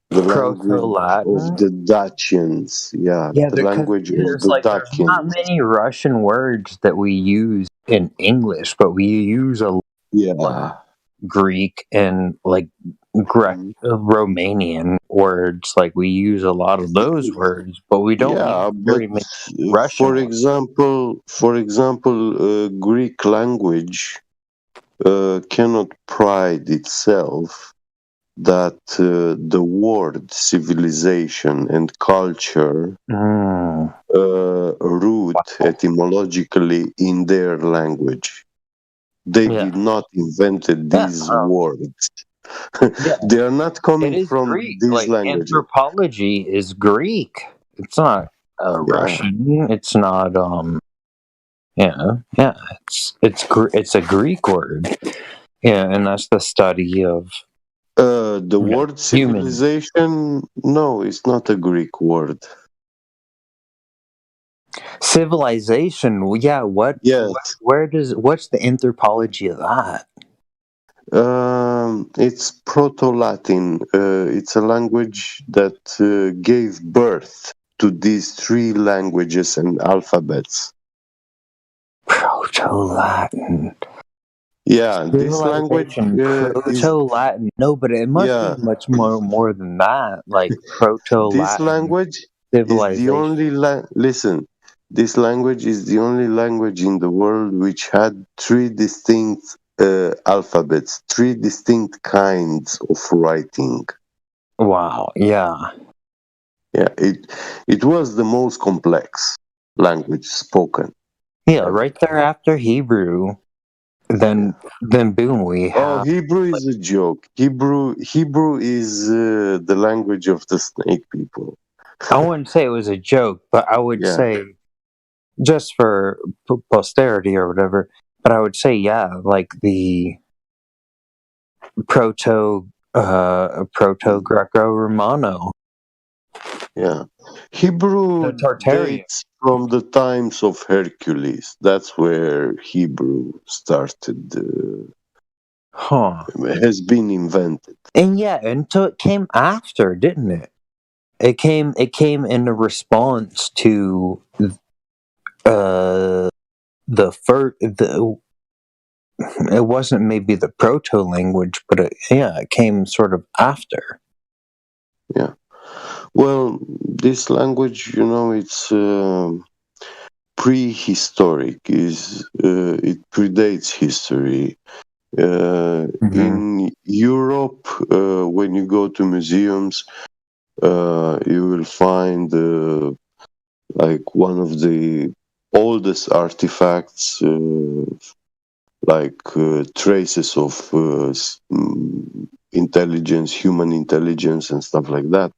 The language of the Dacians. Yeah, the language of the there's not many Russian words that we use in English, but we use a Greek and like Romanian words. Like we use a lot of those words, but we don't use very many Russian for example, Greek language cannot pride itself that the word civilization and culture root etymologically in their language. They did not invented these words. They are not coming from Greek. these Like languages. anthropology is Greek. It's not Russian. It's not it's a Greek word. Yeah, and that's the study of the word civilization. No, it's not a Greek word. Civilization. Yeah, what? Yes. What's the anthropology of that? It's Proto-Latin. It's a language that gave birth to these 3 languages and alphabets. Proto-Latin. Yeah, this language Civilization, is Proto-Latin. No, but it must yeah. be much more than that. Like This Proto-Latin language is the civilization. only listen. This language is the only language in the world which had three distinct alphabets, three distinct kinds of writing. Wow. Yeah. Yeah, it was the most complex language spoken. Yeah, right there after Hebrew, then boom, we Oh, have. Hebrew is a joke. Hebrew is the language of the snake people. I wouldn't say it was a joke, but I would Yeah. say, just for posterity or whatever, but I would say, yeah, like the proto Greco-Romano. Yeah, Hebrew Tartarian. dates from the times of Hercules. That's where Hebrew started. Has been invented. And yeah, and so it came after, didn't it? It came in a response to it wasn't maybe the proto language, but it came sort of after. Yeah. Well, this language, it's prehistoric. It predates history. In Europe, when you go to museums, you will find like one of the oldest artifacts, like traces of intelligence, human intelligence, and stuff like that.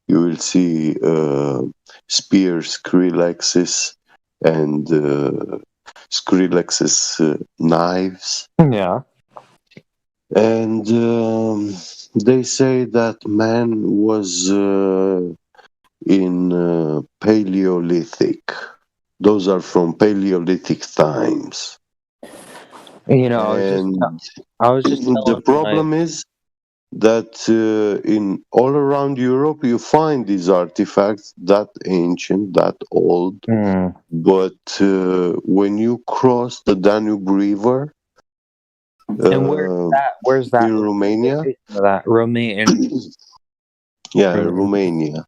You will see spears, Skrillexes, and Skrillexes knives. Yeah. And they say that man was in Paleolithic. Those are from Paleolithic times. I was just the problem is that in all around Europe you find these artifacts that ancient, that old, but when you cross the Danube River, and where's that in Romania? Romania. Yeah, Romania.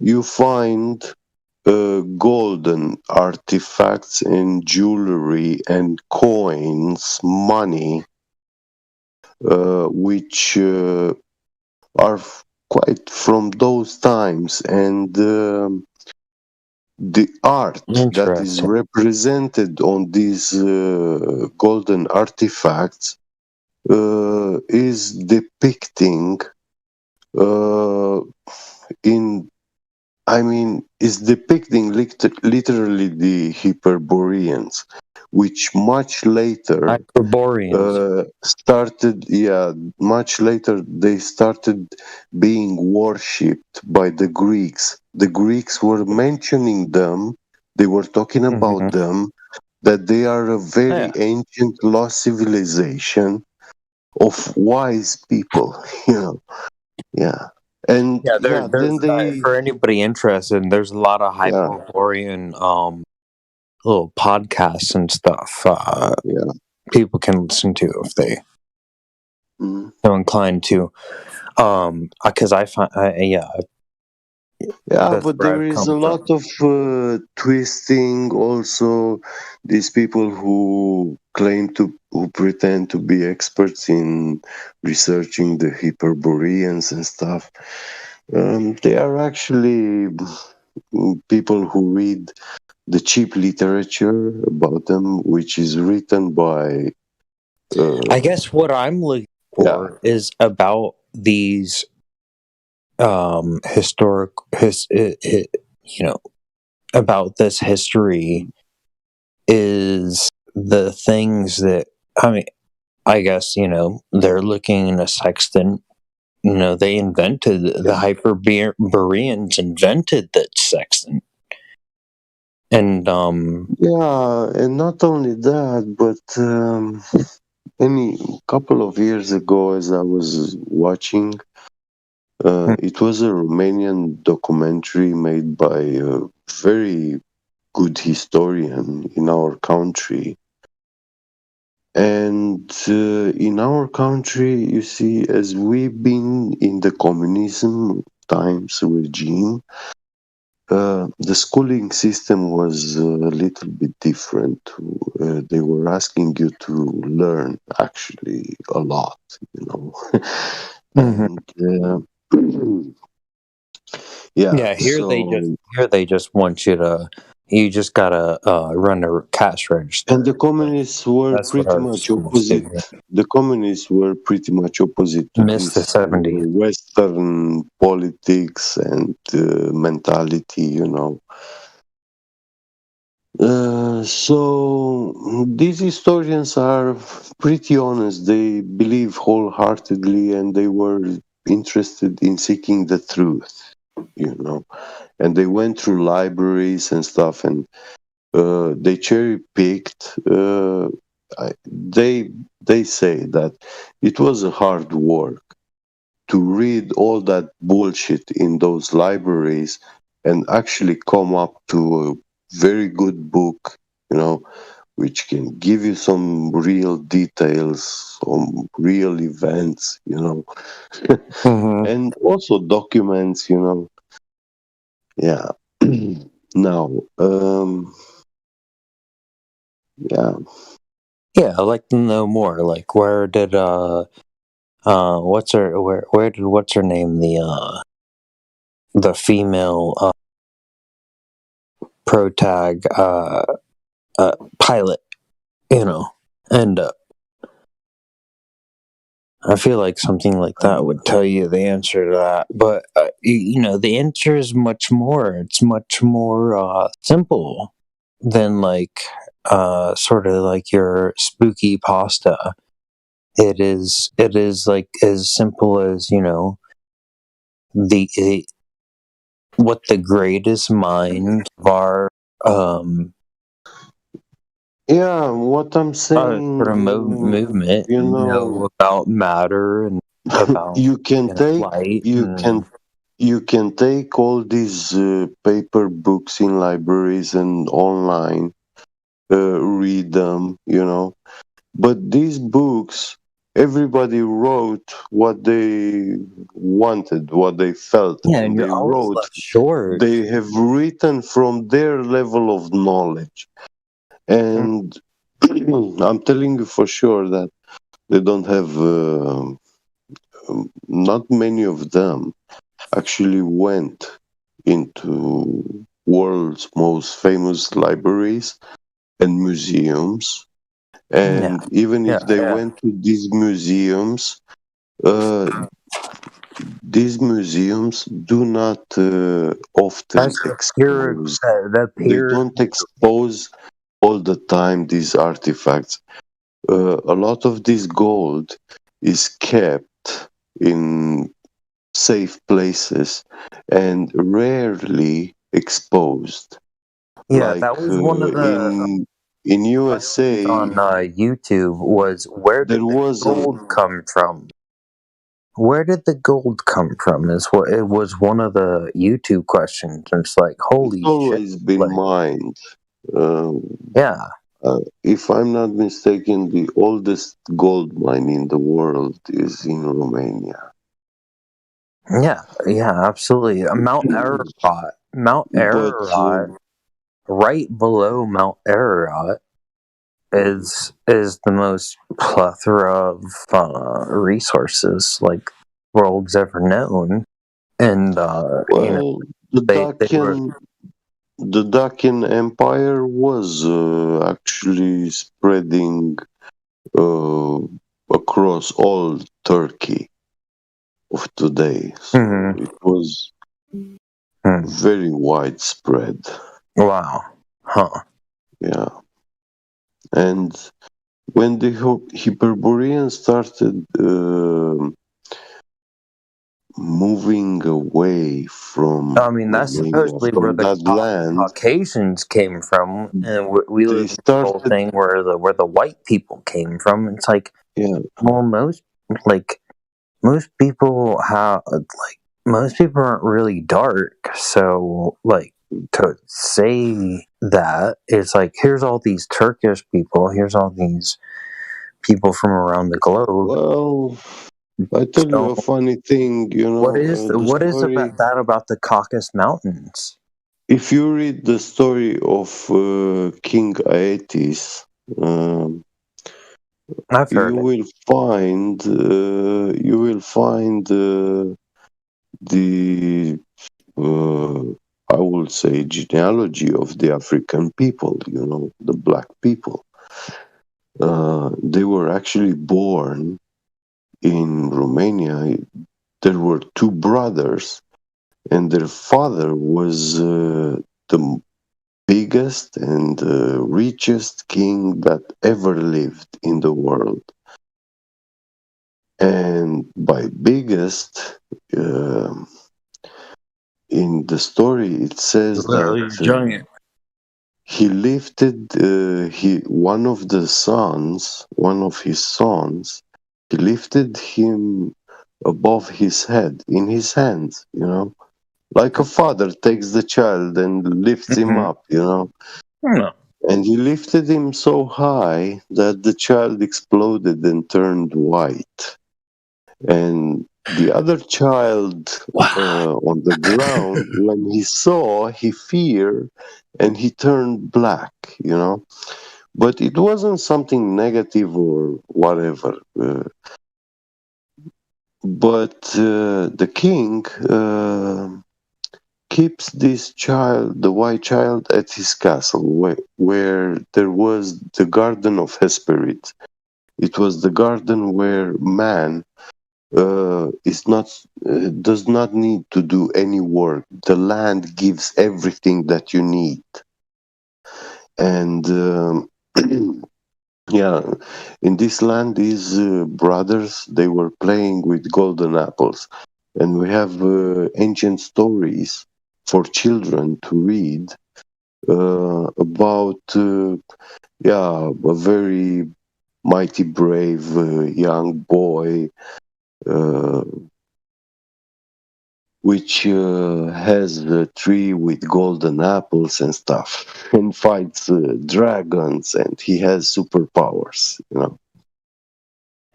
You find golden artifacts and jewelry and coins, money, which are quite from those times, and the art that is represented on these golden artifacts is depicting is depicting literally the Hyperboreans, which much later much later they started being worshipped by the Greeks. The Greeks were mentioning them, they were talking about them, that they are a very ancient lost civilization of wise people, Yeah. And for anybody interested, there's a lot of Hyperborean little podcasts and stuff people can listen to if they are inclined to, because I find but there is a lot of twisting also. These people who pretend to be experts in researching the Hyperboreans and stuff, they are actually people who read the cheap literature about them, which is written by I guess what I'm looking for is about these about this history is the things that I guess they're looking in a sextant. They invented the Hyperboreans invented the sextant. And and not only that, but couple of years ago, as I was watching, it was a Romanian documentary made by a very good historian in our country, And in our country, you see, as we've been in the communism times regime, the schooling system was a little bit different. They were asking you to learn actually a lot, you know. And Yeah, here they just want you to. You just gotta run a cash register. And the communists were That's what pretty our much schools opposite. do. The communists were pretty much opposite to Miss the this 70s. Western politics and mentality, you know. So these historians are pretty honest. They believe wholeheartedly, and they were interested in seeking the truth, you know. And they went through libraries and stuff, and they cherry picked. They say that it was a hard work to read all that bullshit in those libraries and actually come up to a very good book, you know, which can give you some real details, some real events, you know, and also documents, you know. Yeah. Now, yeah. Yeah, I'd like to know more. Like, where did what's her where did what's her name the female protag pilot, you know, end up? I feel like something like that would tell you the answer to that, but you know, the answer is much more. It's much more simple than like sort of like your spooky pasta. It is like as simple as, you know, the what the greatest minds of our Yeah, what I'm saying, sort of movement you know, know about matter and about you can take light. you can take all these paper books in libraries and online, read them, you know. But these books, everybody wrote what they wanted, what they felt, Yeah, and and they you're always wrote. left short. They have written from their level of knowledge, and I'm telling you for sure that they don't have. Not many of them actually went into world's most famous libraries and museums. And even if they went to these museums do not often expose. They don't expose all the time these artifacts. A lot of this gold is kept in safe places and rarely exposed. Yeah, Like that was one of the in USA on YouTube was where did the gold come from? Where did the gold come from? Is what it was one of the YouTube questions. And it's like, holy it's always shit! been Like, mined. yeah. If I'm not mistaken, the oldest gold mine in the world is in Romania. Yeah, absolutely. Mount Ararat, right below Mount Ararat, is the most plethora of resources like the world's ever known. And you know, the Dacian Empire was actually spreading across all Turkey of today. So it was very widespread. Wow. Huh. Yeah. And when the Hyperboreans started moving away from, I mean, that's supposedly where the Caucasians came from, and we live in the whole thing where the white people came from. It's like, well, most people aren't really dark, so like to say that it's like here's all these Turkish people, here's all these people from around the globe. Well, I tell you a funny thing. What is story. that about the Caucasus Mountains? If you read the story of King Aetes, I've heard you will find the I will say genealogy of the African people. The black people. They were actually born in Romania. There were two brothers, and their father was the biggest and richest king that ever lived in the world. And by biggest, in the story it says that giant. he lifted one of his sons, he lifted him above his head in his hands, like a father takes the child and lifts him up, and he lifted him so high that the child exploded and turned white. And the other child on the ground, when he saw, he feared and he turned black, But it wasn't something negative or whatever. But the king keeps this child, the white child, at his castle, where there was the Garden of Hesperid. It was the garden where man does not need to do any work. The land gives everything that you need. And in this land, these brothers, they were playing with golden apples. And we have ancient stories for children to read about a very mighty, brave young boy which has a tree with golden apples and stuff, and fights dragons, and he has superpowers,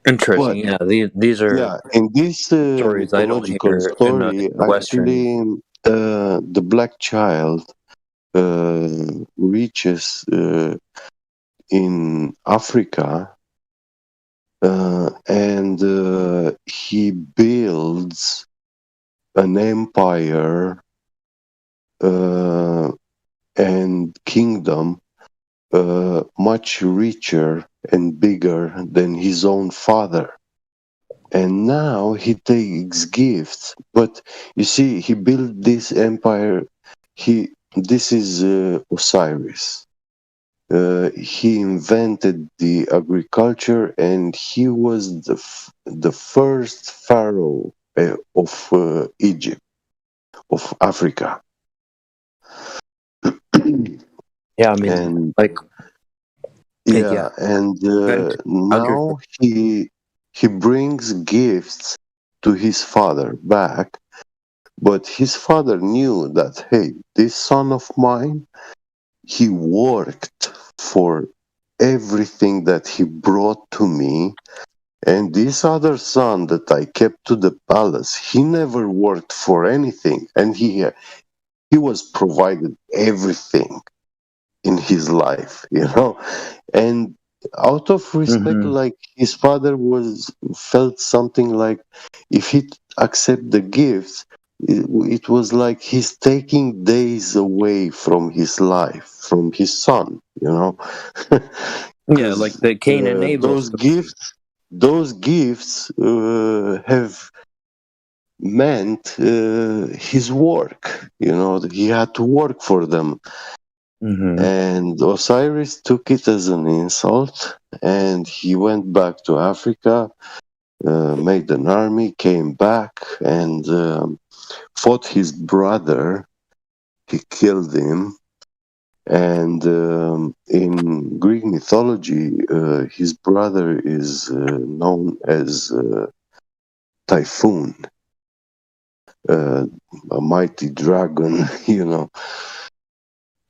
Interesting. These are in this stories I don't mythological hear story, in the Western. actually, the black child reaches in Africa, and he builds an empire and kingdom much richer and bigger than his own father. And now he takes gifts, but you see, he built this empire. This is Osiris. He invented the agriculture, and he was the first pharaoh of Egypt, of Africa. Yeah, I mean, and yeah. And now he brings gifts to his father back, but his father knew that, hey, this son of mine, he worked for everything that he brought to me. And this other son that I kept to the palace, he never worked for anything. And he was provided everything in his life, And out of respect, like his father felt something like if he accept the gifts, it was like he's taking days away from his life, from his son, Yeah, like the Cain and Abel. Those gifts have meant his work. He had to work for them. And Osiris took it as an insult, and he went back to Africa, made an army, came back, and fought his brother. He killed him. And in Greek mythology, his brother is known as Typhoon, a mighty dragon,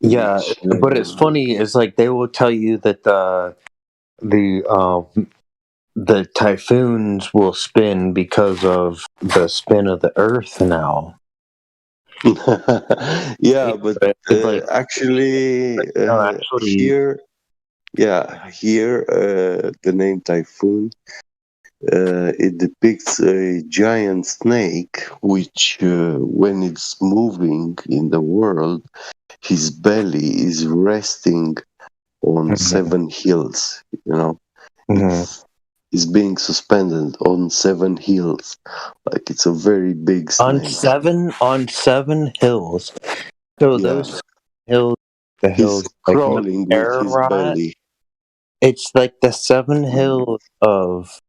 Yeah, which, but it's funny. It's like they will tell you that the the typhoons will spin because of the spin of the Earth now. Yeah, but actually, here, the name typhoon, it depicts a giant snake, which, when it's moving in the world, his belly is resting on 7 hills. You know, it's being suspended on 7 hills, like it's a very big snake. On seven hills. So those hills, the hills He's like crawling with his Ararat, belly. it's like the 7 hills of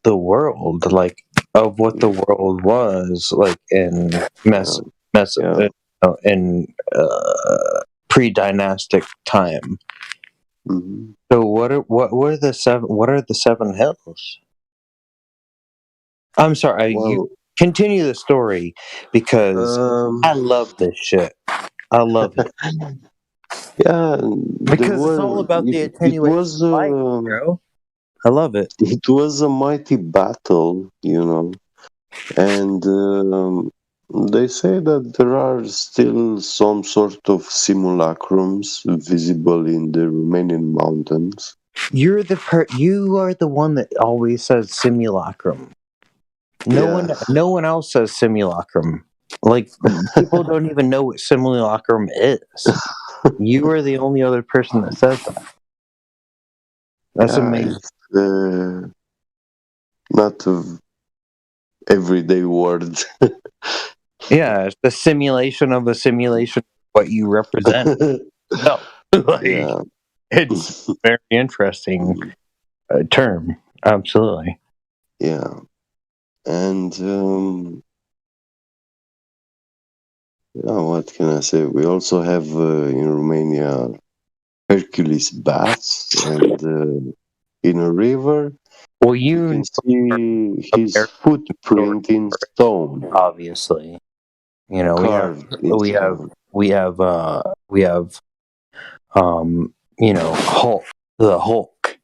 the world, like of what the world was like in in pre-dynastic time. Mm-hmm. So what are the 7 hills? I'm sorry, you continue the story because I love this shit. I love it. Yeah, Because it's all about the attenuation of light, bro. I love it. It was a mighty battle, you know, and they say that there are still some sort of simulacrums visible in the Romanian mountains. You are the one that always says simulacrum. No one else says simulacrum. Like people don't even know what simulacrum is. You are the only other person that says that. That's amazing. It's, not an everyday word. Yeah, it's the simulation of a simulation of what you represent. No, it's a very interesting term. Absolutely. Yeah, and what can I say? We also have in Romania Hercules bats, and in a river, you can see his footprint in stone. Obviously, you know we have you know the Hulk.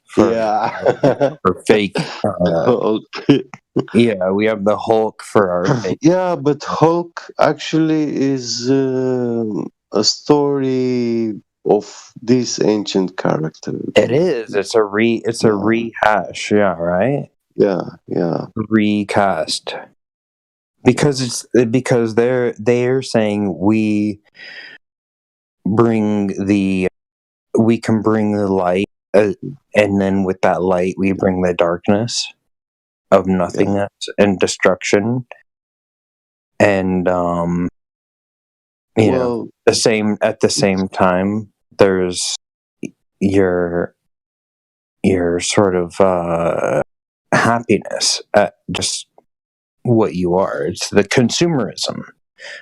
For fake. Yeah, we have the Hulk for our fake. Yeah, but Hulk actually is a story of this ancient character. It is. It's a rehash. Yeah, right. Yeah. Recast. Because they're saying we can bring the light, and then with that light we bring the darkness of nothingness and destruction, and you know, at the same time there's your sort of happiness at just what you are. It's the consumerism.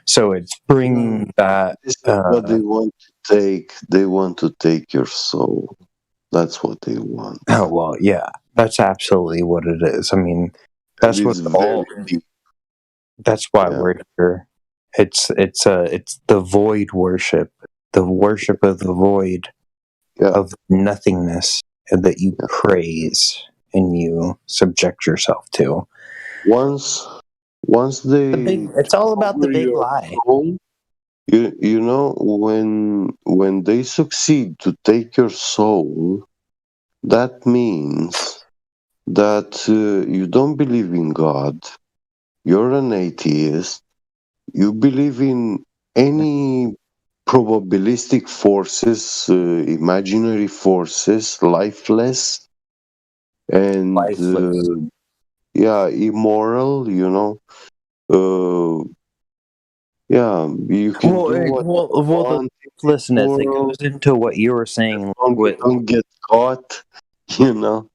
So it's bringing that. What they want to take. They want to take your soul. That's what they want. Oh well, yeah, that's absolutely what it is. I mean, that's what all. That's why we're here. It's the void worship, the worship of the void, of nothingness that you praise and you subject yourself to. Once they, it's all about the big lie. Soul, you know, when they succeed to take your soul, that means that you don't believe in God. You're an atheist. You believe in any probabilistic forces, imaginary forces, lifeless, and immoral. You know. You can do what listen, as it goes into what you were saying. Don't get caught, you know.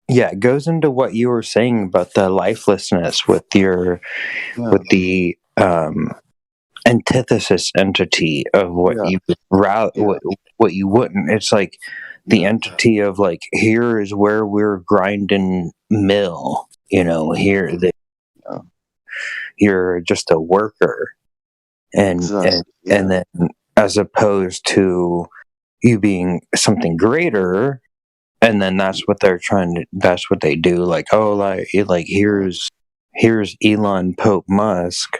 Yeah, it goes into what you were saying about the lifelessness with with the antithesis entity of what you what you wouldn't. It's like the entity of like, here is where we're grinding mill. You know, here you're just a worker, and then as opposed to you being something greater, and then that's what they do. Like, oh, like here's Elon Pope Musk,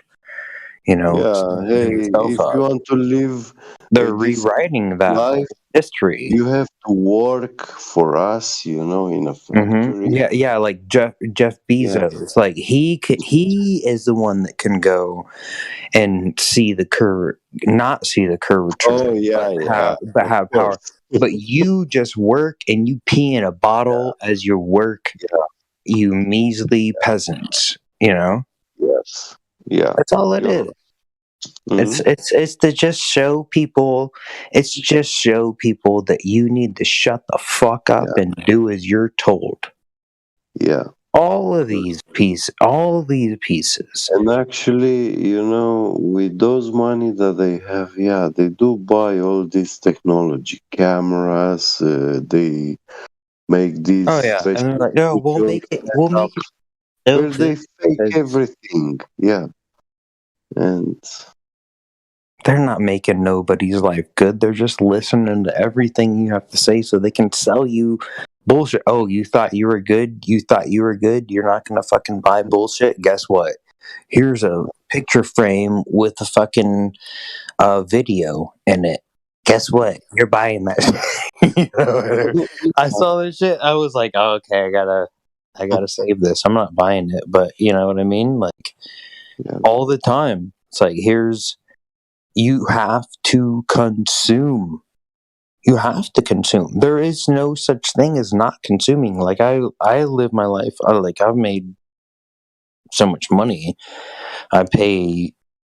Hey, if you want to live they're this rewriting that life, history. you have to work for us, in a factory. Yeah, like Jeff Bezos, like he is the one that can go and see the not see the curvature, but have power. But you just work and you pee in a bottle as your work, you measly peasants. Yes. Yeah. That's all it is. It's to just show people. It's just show people that you need to shut the fuck up and do as you're told. Yeah. All of these pieces. And actually, with those money that they have, they do buy all this technology, cameras. They make these. Oh yeah, and they're like, no, we'll make it. Where they fake everything. Yeah. And they're not making nobody's life good. They're just listening to everything you have to say so they can sell you bullshit. Oh, you thought you were good? You're not going to fucking buy bullshit? Guess what? Here's a picture frame with a fucking video in it. Guess what? You're buying that. I saw this shit. I was like, oh, okay, I gotta save this. I'm not buying it, but you know what I mean? Like, all the time. It's like, you have to consume. You have to consume. There is no such thing as not consuming. Like, I live my life. I've made so much money. I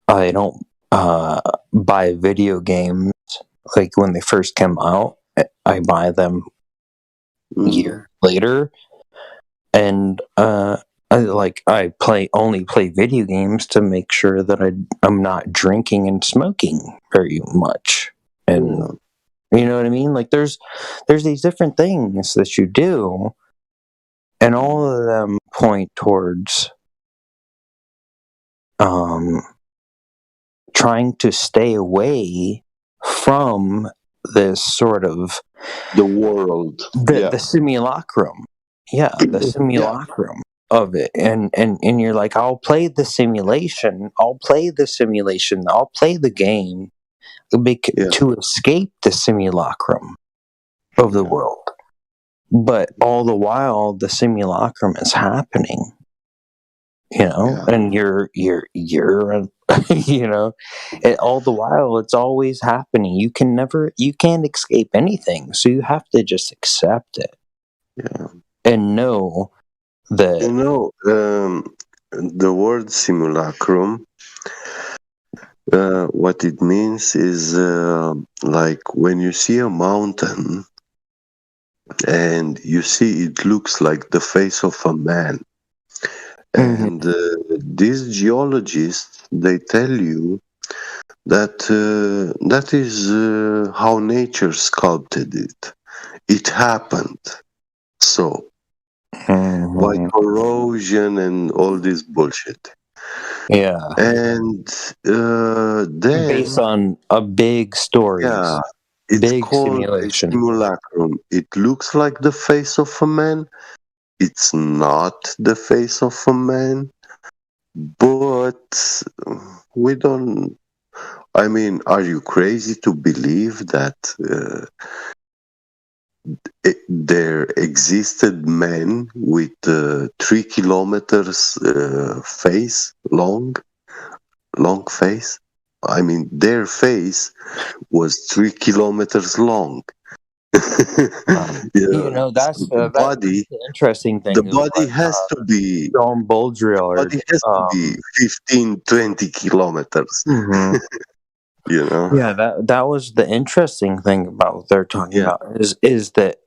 don't buy video games like when they first come out. I buy them a year later, and I only play video games to make sure that I'm not drinking and smoking very much. And you know what I mean? Like, there's these different things that you do, and all of them point towards trying to stay away from this sort of the world, the simulacrum. Yeah, the simulacrum of it, and you're like, I'll play the simulation, I'll play the game to escape the simulacrum of the world, but all the while the simulacrum is happening, and you're all the while it's always happening. You can't escape anything, so you have to just accept it and know that the word simulacrum, what it means is like when you see a mountain and you see it looks like the face of a man, and these geologists, they tell you that that is how nature sculpted it. It happened so by corrosion and all this bullshit. And then based on a big story. It's big called simulation. A simulacrum. It looks like the face of a man. It's not the face of a man, but we don't. I mean, are you crazy to believe that there existed men with 3 kilometers face long face? I mean, their face was 3 kilometers long. That's the interesting thing. The body has to be John Boldrill. The body has to be 15, 20 kilometers. Yeah, that was the interesting thing about what they're talking about is that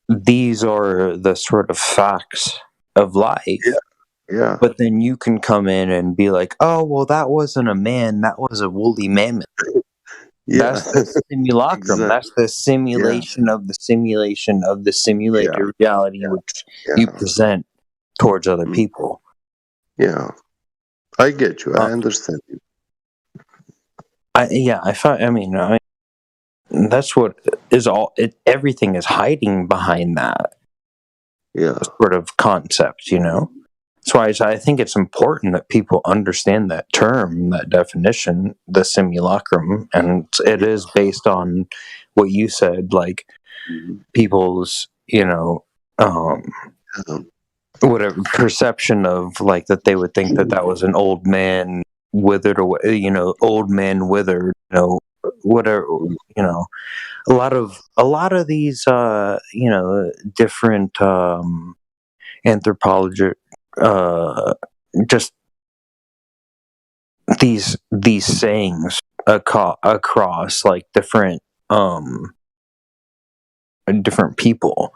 these are the sort of facts of life. Yeah. But then you can come in and be like, oh, well, that wasn't a man, that was a woolly mammoth. That's the simulacrum. Exactly. That's the simulation of the simulation of the simulated reality which you present towards other people. Yeah. I get you. I understand you. I mean, that's what is all. Everything is hiding behind that sort of concept, you know. That's why I think it's important that people understand that term, that definition, the simulacrum, and it is based on what you said, like people's, whatever perception of like that they would think that was an old man withered away, old man withered, whatever, a lot of these, different anthropology, just these sayings across like different people,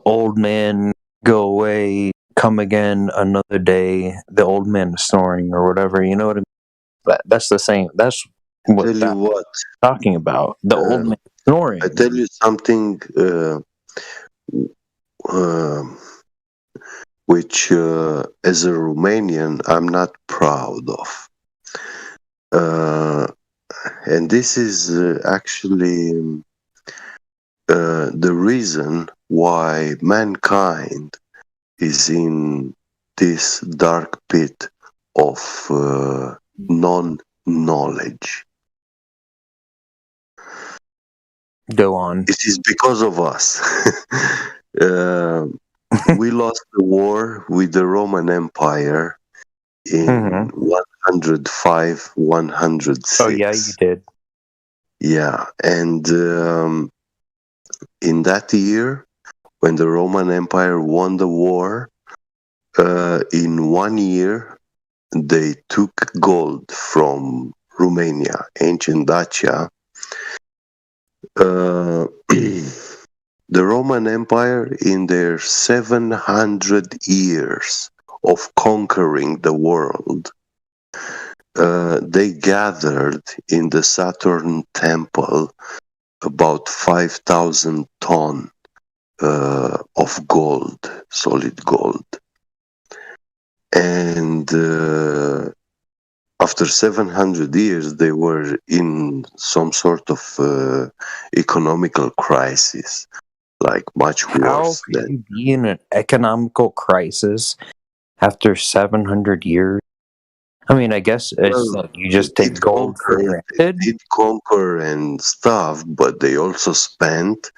old man go away, come again another day, the old man is snoring or whatever, you know what I mean? That's the same. That's what I'm talking about, the old man snoring. I tell you something which as a Romanian I'm not proud of, and this is actually the reason why mankind is in this dark pit of non-knowledge. Go on. It is because of us. We lost the war with the Roman Empire in 105, 106. Oh yeah, you did. Yeah, and in that year, when the Roman Empire won the war, in 1 year, they took gold from Romania, ancient Dacia. The Roman Empire, in their 700 years of conquering the world, they gathered in the Saturn Temple about 5,000 tons of gold, solid gold. And after 700 years, they were in some sort of economical crisis, like much How worse could you be in an economical crisis after 700 years? I mean, I guess it's like you just take gold for granted. They did conquer and stuff, but they also spent.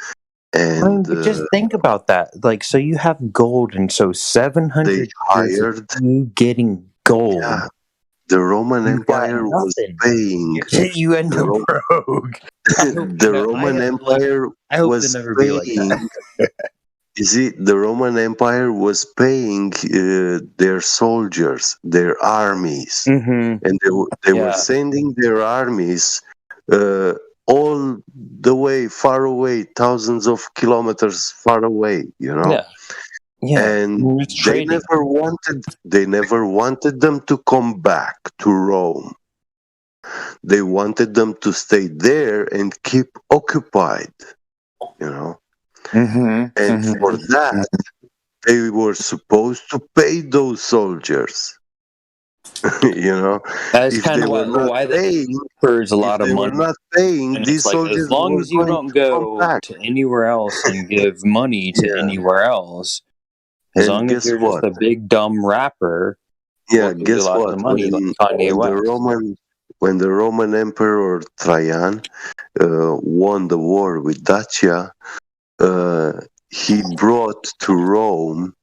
And I mean, but just think about that. Like, so you have gold, and so 700 years of you getting gold. Yeah, the Roman Empire was paying. You end up broke. The Roman Empire was paying. You see, the Roman Empire was paying their soldiers, their armies, and they were sending their armies all the way far away, thousands of kilometers far away, and they never wanted them to come back to Rome. They wanted them to stay there and keep occupied, and for that they were supposed to pay those soldiers. That's kind of why they spurs a lot of money. Not paying, these like, soldiers, as long as you don't go to anywhere else and give money to anywhere else, as long as you're just a big dumb rapper, guess what? When the Roman Emperor Trajan won the war with Dacia, he brought to Rome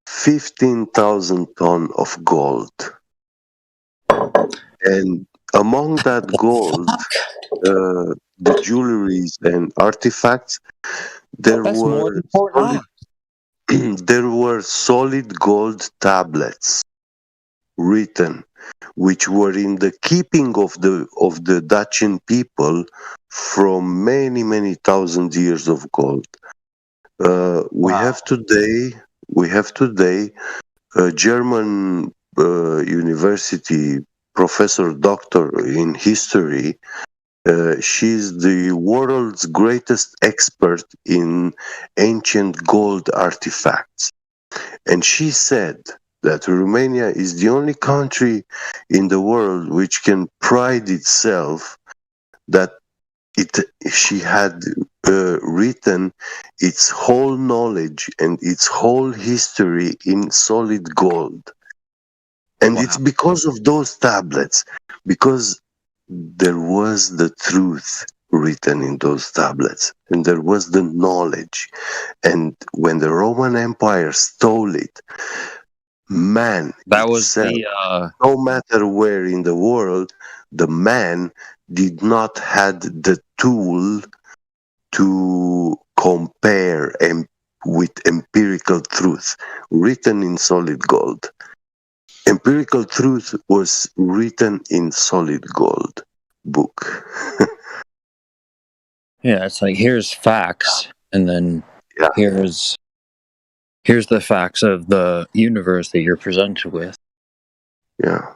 15,000 tons of gold. And among that gold, the jewelries and artifacts, there were solid gold tablets written, which were in the keeping of the Dacian people from many, many thousand years of gold. We have today a German university professor, doctor in history. She's the world's greatest expert in ancient gold artifacts. And she said that Romania is the only country in the world which can pride itself that she had written its whole knowledge and its whole history in solid gold. And it's because of those tablets, because there was the truth written in those tablets, and there was the knowledge. And when the Roman Empire stole it, man, that was itself, no matter where in the world, the man did not had the tool to compare with empirical truth written in solid gold. Empirical truth was written in solid gold book. Yeah, it's like here's facts, and then here's the facts of the universe that you're presented with. Yeah.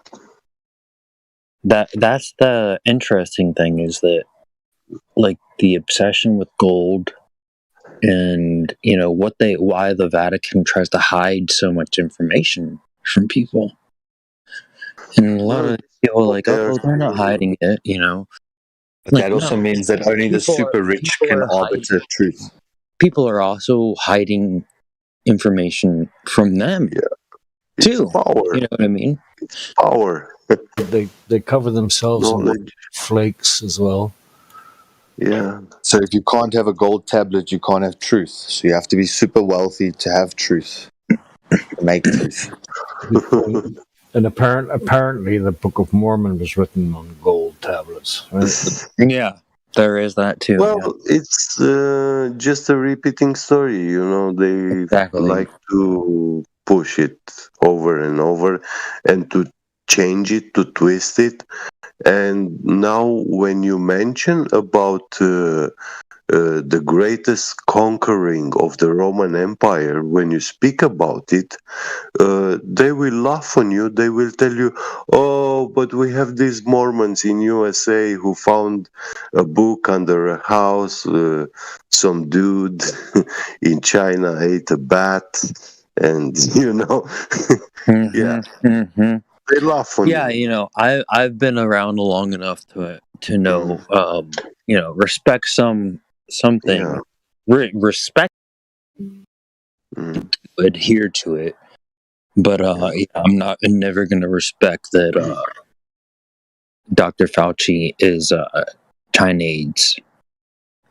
That's the interesting thing, is that like the obsession with gold, and why the Vatican tries to hide so much information from people. And a lot of people are like, oh, they're not hiding it, But that also means that only the super rich can arbiter truth. People are also hiding information from them too. Power. You know what I mean? It's power. They cover themselves in flakes as well. Yeah. So if you can't have a gold tablet, you can't have truth. So you have to be super wealthy to have truth. Make truth. And apparently the Book of Mormon was written on gold tablets, right? Yeah, there is that too. Well, it's just a repeating story, They like to push it over and over and to change it, to twist it. And now when you mention about the greatest conquering of the Roman Empire, when you speak about it, they will laugh on you. They will tell you, oh, but we have these Mormons in USA who found a book under a house. Some dude in China ate a bat, and yeah. Mm-hmm. They laugh on you. Yeah, I've been around long enough to know, respect something, respect, adhere to it. But I'm never gonna respect that Dr. Fauci is Chinese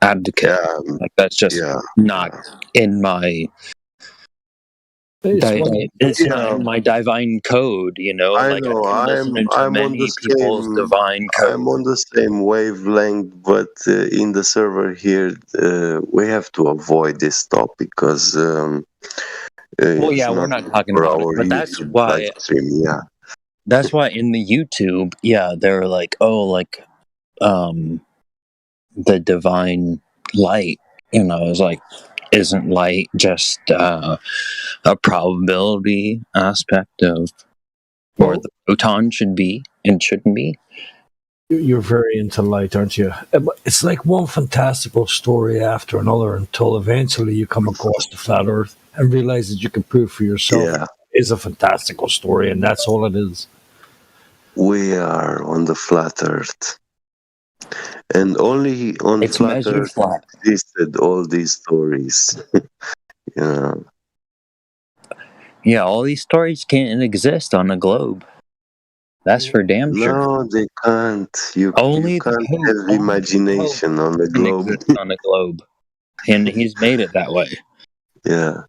advocate. Like that's just not in my. It's not in my divine code, I know. I'm on the people's divine code. I'm on the same wavelength, but in the server here, we have to avoid this topic because. We're not talking about it, but that's why. That's why in the YouTube, they're like, the divine light. It's like, isn't light just a probability aspect of where the photon should be and shouldn't be? You're very into light, aren't you? It's like one fantastical story after another until eventually you come across the flat Earth and realize that you can prove for yourself it's a fantastical story, and that's all it is. We are on the flat Earth. And only on flat Earth existed all these stories. Yeah, all these stories can't exist on a globe. That's for damn sure. No, they can't. You can't have imagination on the globe. On a globe, and he's made it that way. Yeah.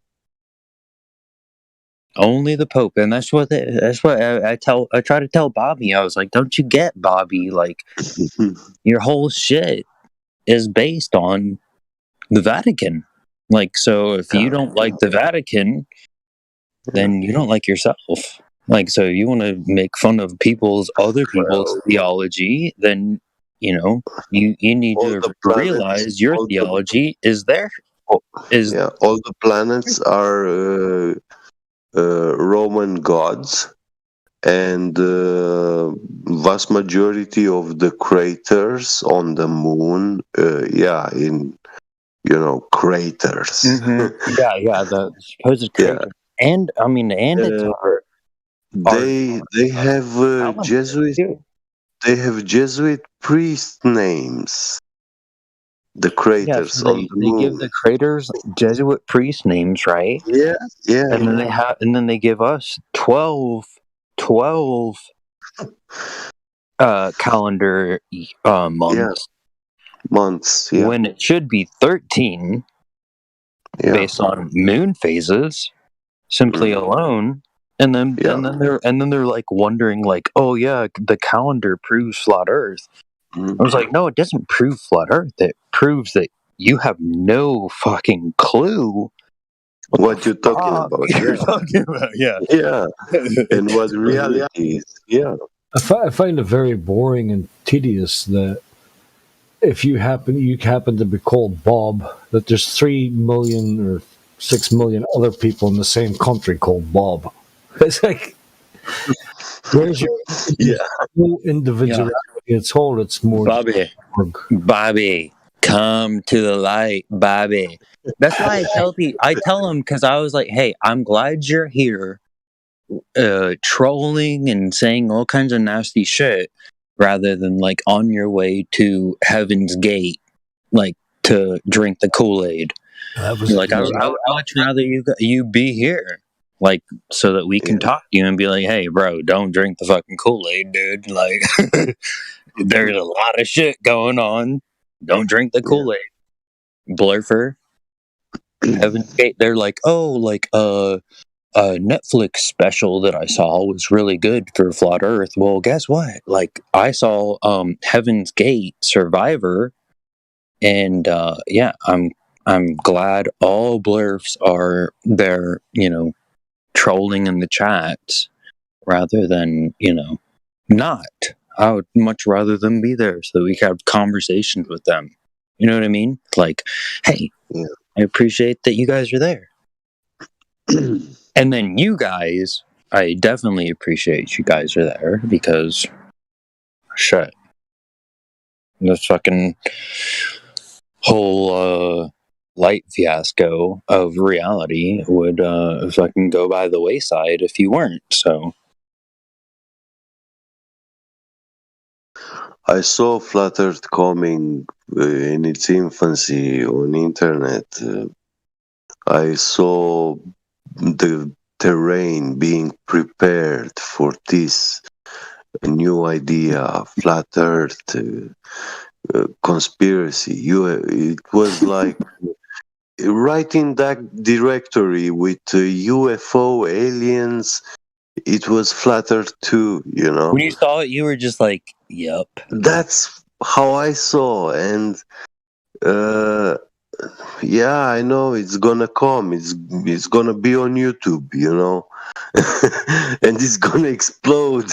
Only the Pope, and that's what I try to tell Bobby. I was like, "Don't you get, Bobby? Like, your whole shit is based on the Vatican. Like, so if you don't like the Vatican, then you don't like yourself. Like, so you want to make fun of other people's theology, then you need to realize your theology is there. All the planets are Roman gods, and vast majority of the craters on the moon, in craters. Mm-hmm. The supposed craters, and it's They have Jesuit. They have Jesuit priest names. The craters so on the they moon. give the craters Jesuit priest names, right? Yeah. And then they give us 12 calendar months. Months, yeah. When it should be 13 based on moon phases simply alone. And then they're like wondering like, oh yeah, the calendar proves flat Earth. I was like, no, it doesn't prove flat Earth. It proves that you have no fucking clue what you're talking about. You're talking about, yeah. Yeah. And what reality is. Yeah. I find it very boring and tedious that if you happen to be called Bob, that there's 3 million or 6 million other people in the same country called Bob. It's like, where's your individuality? It's all. It's more. Bobby, come to the light, Bobby. That's why I tell people. I tell them because I was like, hey, I'm glad you're here, trolling and saying all kinds of nasty shit, rather than like on your way to Heaven's Gate, like to drink the Kool-Aid. Like I would much rather you be here, like so that we can talk to you and be like, hey, bro, don't drink the fucking Kool-Aid, dude. Like there's a lot of shit going on. Don't drink the Kool-Aid, blurfer. Heaven's Gate. They're like, oh, like a Netflix special that I saw was really good for flat Earth. Well, guess what? Like I saw Heaven's Gate Survivor, and yeah, I'm glad all blurfs are there, trolling in the chats rather than, not. I would much rather them be there so that we could have conversations with them. You know what I mean? Like, hey, I appreciate that you guys are there. And then you guys, I definitely appreciate you guys are there because, shit, this fucking whole light fiasco of reality would fucking go by the wayside if you weren't. So I saw Flat Earth coming in its infancy on internet. I saw the terrain being prepared for this new idea, Flat Earth conspiracy. It was like right in that directory with UFO aliens. It was Flat Earth too, When you saw it, you were just like, "Yep." That's how I saw, and yeah, I know it's gonna come. It's gonna be on YouTube, and it's gonna explode.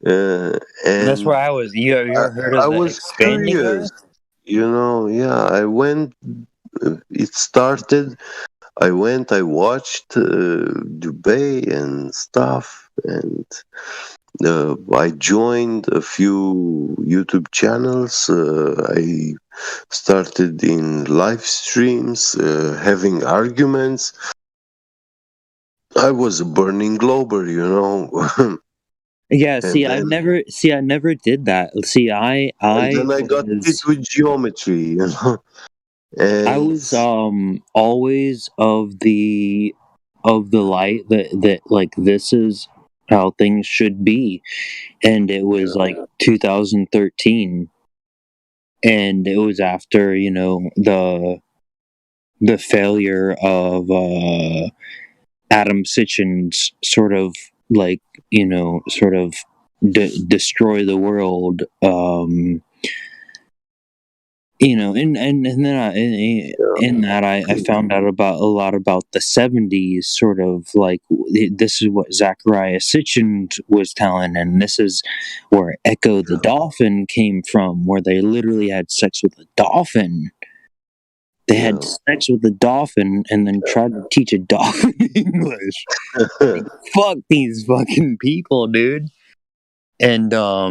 And that's where I was. You ever heard of I the was expanding curious, Earth? Yeah, I went. It started. I went. I watched Dubai and stuff, and I joined a few YouTube channels. I started in live streams, having arguments. I was a burning glober, Yeah. And See, I never did that. See, and then I got hit with geometry, And I was always of the light that like this is how things should be, and it was like 2013, and it was after the failure of Adam Sitchin's sort of like destroy the world. And then in that I found out about a lot about the 70s, sort of like this is what Zachariah Sitchin was telling, and this is where Echo the Dolphin came from, where they literally had sex with a dolphin. They had sex with a dolphin and then tried to teach a dolphin English. Like, fuck these fucking people, dude. And I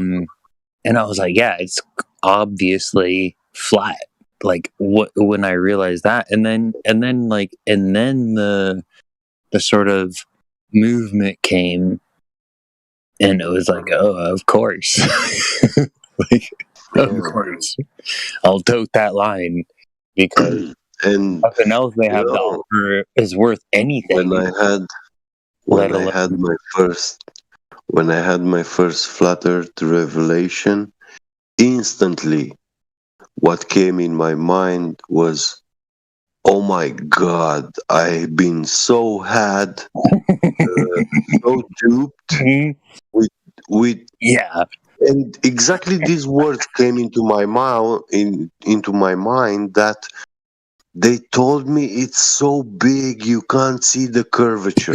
was like, yeah, it's obviously flat. Like when I realized that, and then the sort of movement came And it was like, oh, of course. Like, of course. I'll tote that line because and nothing else they have to offer is worth anything. When I had my first Flat Earth revelation, instantly what came in my mind was, oh my God, I've been so so duped with yeah. And exactly these words came into my mouth, into my mind, that they told me it's so big you can't see the curvature.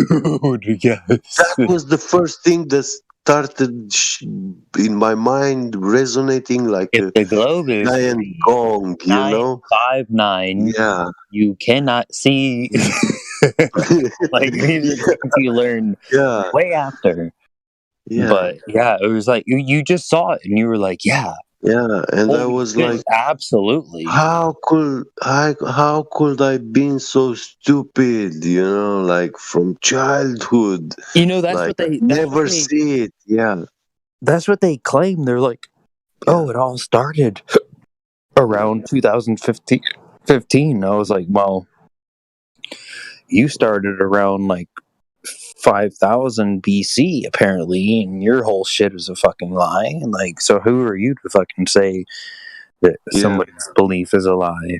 Dude, yes. That was the first thing that started in my mind, resonating like if the globe is giant gong, you know? 959, yeah, you cannot see. Like, these are things you learn way after. Yeah. But yeah, it was like you just saw it and you were like, yeah. Yeah, and I was like, absolutely. How could I been so stupid? You know, like from childhood. You know, that's like, what they never see it. Yeah, that's what they claim. They're like, oh, it all started around 2015. I was like, well, you started around like 5,000 BC apparently, and your whole shit is a fucking lie. And like, so who are you to fucking say that somebody's belief is a lie?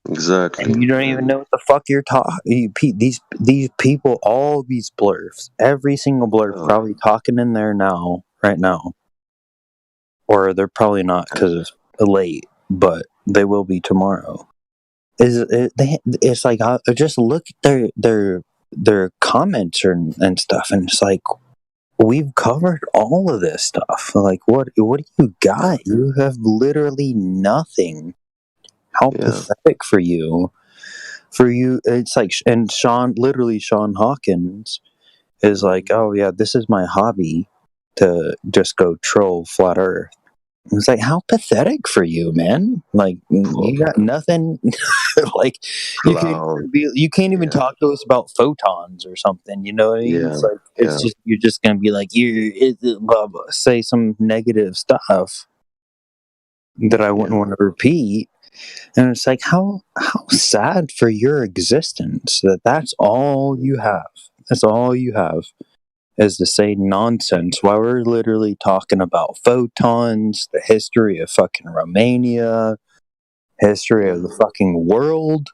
Exactly. And you don't even know what the fuck you're talking. These people, all these blurfs, every single blurf, probably talking in there now, right now, or they're probably not because it's late, but they will be tomorrow. It's like just look at their comments and stuff, and it's like, we've covered all of this stuff. Like, what do you got? You have literally nothing. How pathetic for you. For you, it's like, and Sean Hawkins is like, oh yeah, this is my hobby, to just go troll Flat Earth. It's like, how pathetic for you, man. Like, you got nothing. Like, you can't even talk to us about photons or something, you know what I mean? It's like, it's just, you're just gonna be like, blah, blah, say some negative stuff that I wouldn't want to repeat. And it's like, how sad for your existence that's all you have. That's all you have, is to say nonsense while we're literally talking about photons, the history of fucking Romania, history of the fucking world,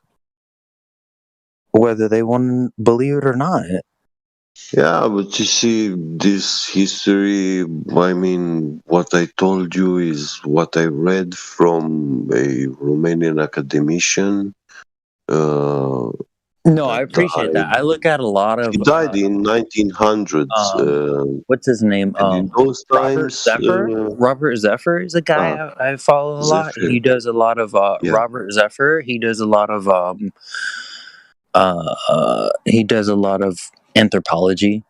whether they want to believe it or not. Yeah, but you see, this history, I mean, what I told you is what I read from a Romanian academician. No, I appreciate that. I look at a lot of... He died in 1900s. What's his name? In those times... Robert Zephyr is a guy I follow a lot. He does a lot of... Robert Zephyr, he does a lot of... he does a lot of anthropology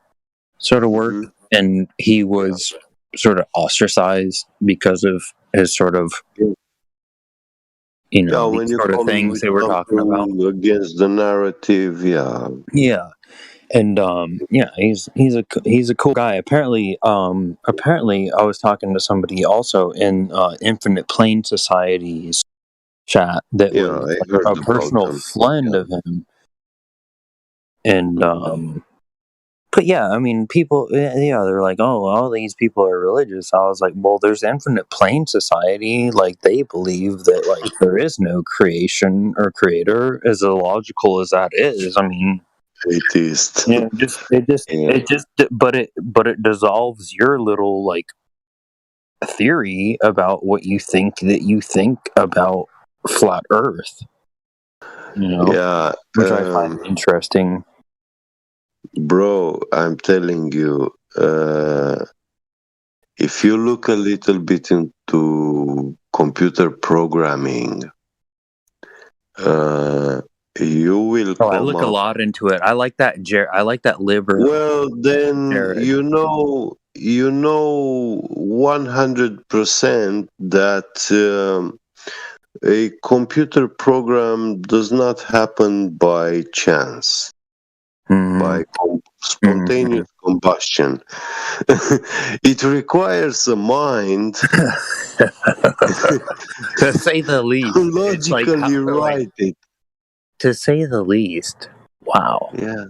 sort of work, and he was sort of ostracized because of his sort of... You know, these sort of things they were talking about against the narrative. Yeah, and he's a cool guy. Apparently, I was talking to somebody also in Infinite Plane Society's chat that was like a personal friend of him, and but yeah, I mean, people, they're like, oh, all these people are religious. I was like, well, there's Infinite Plane Society. Like, they believe that, like, there is no creation or creator, as illogical as that is. I mean, atheist. Yeah, but it dissolves your little, like, theory about what you think about flat Earth. You know, which I find interesting. Bro, I'm telling you, if you look a little bit into computer programming, you will. I look a lot into it. I like that. I like that liberal. Well, then you know 100% that a computer program does not happen by chance. spontaneous combustion. It requires a mind To say the least. to It's like, logically write it. to say the least. Wow. Yeah.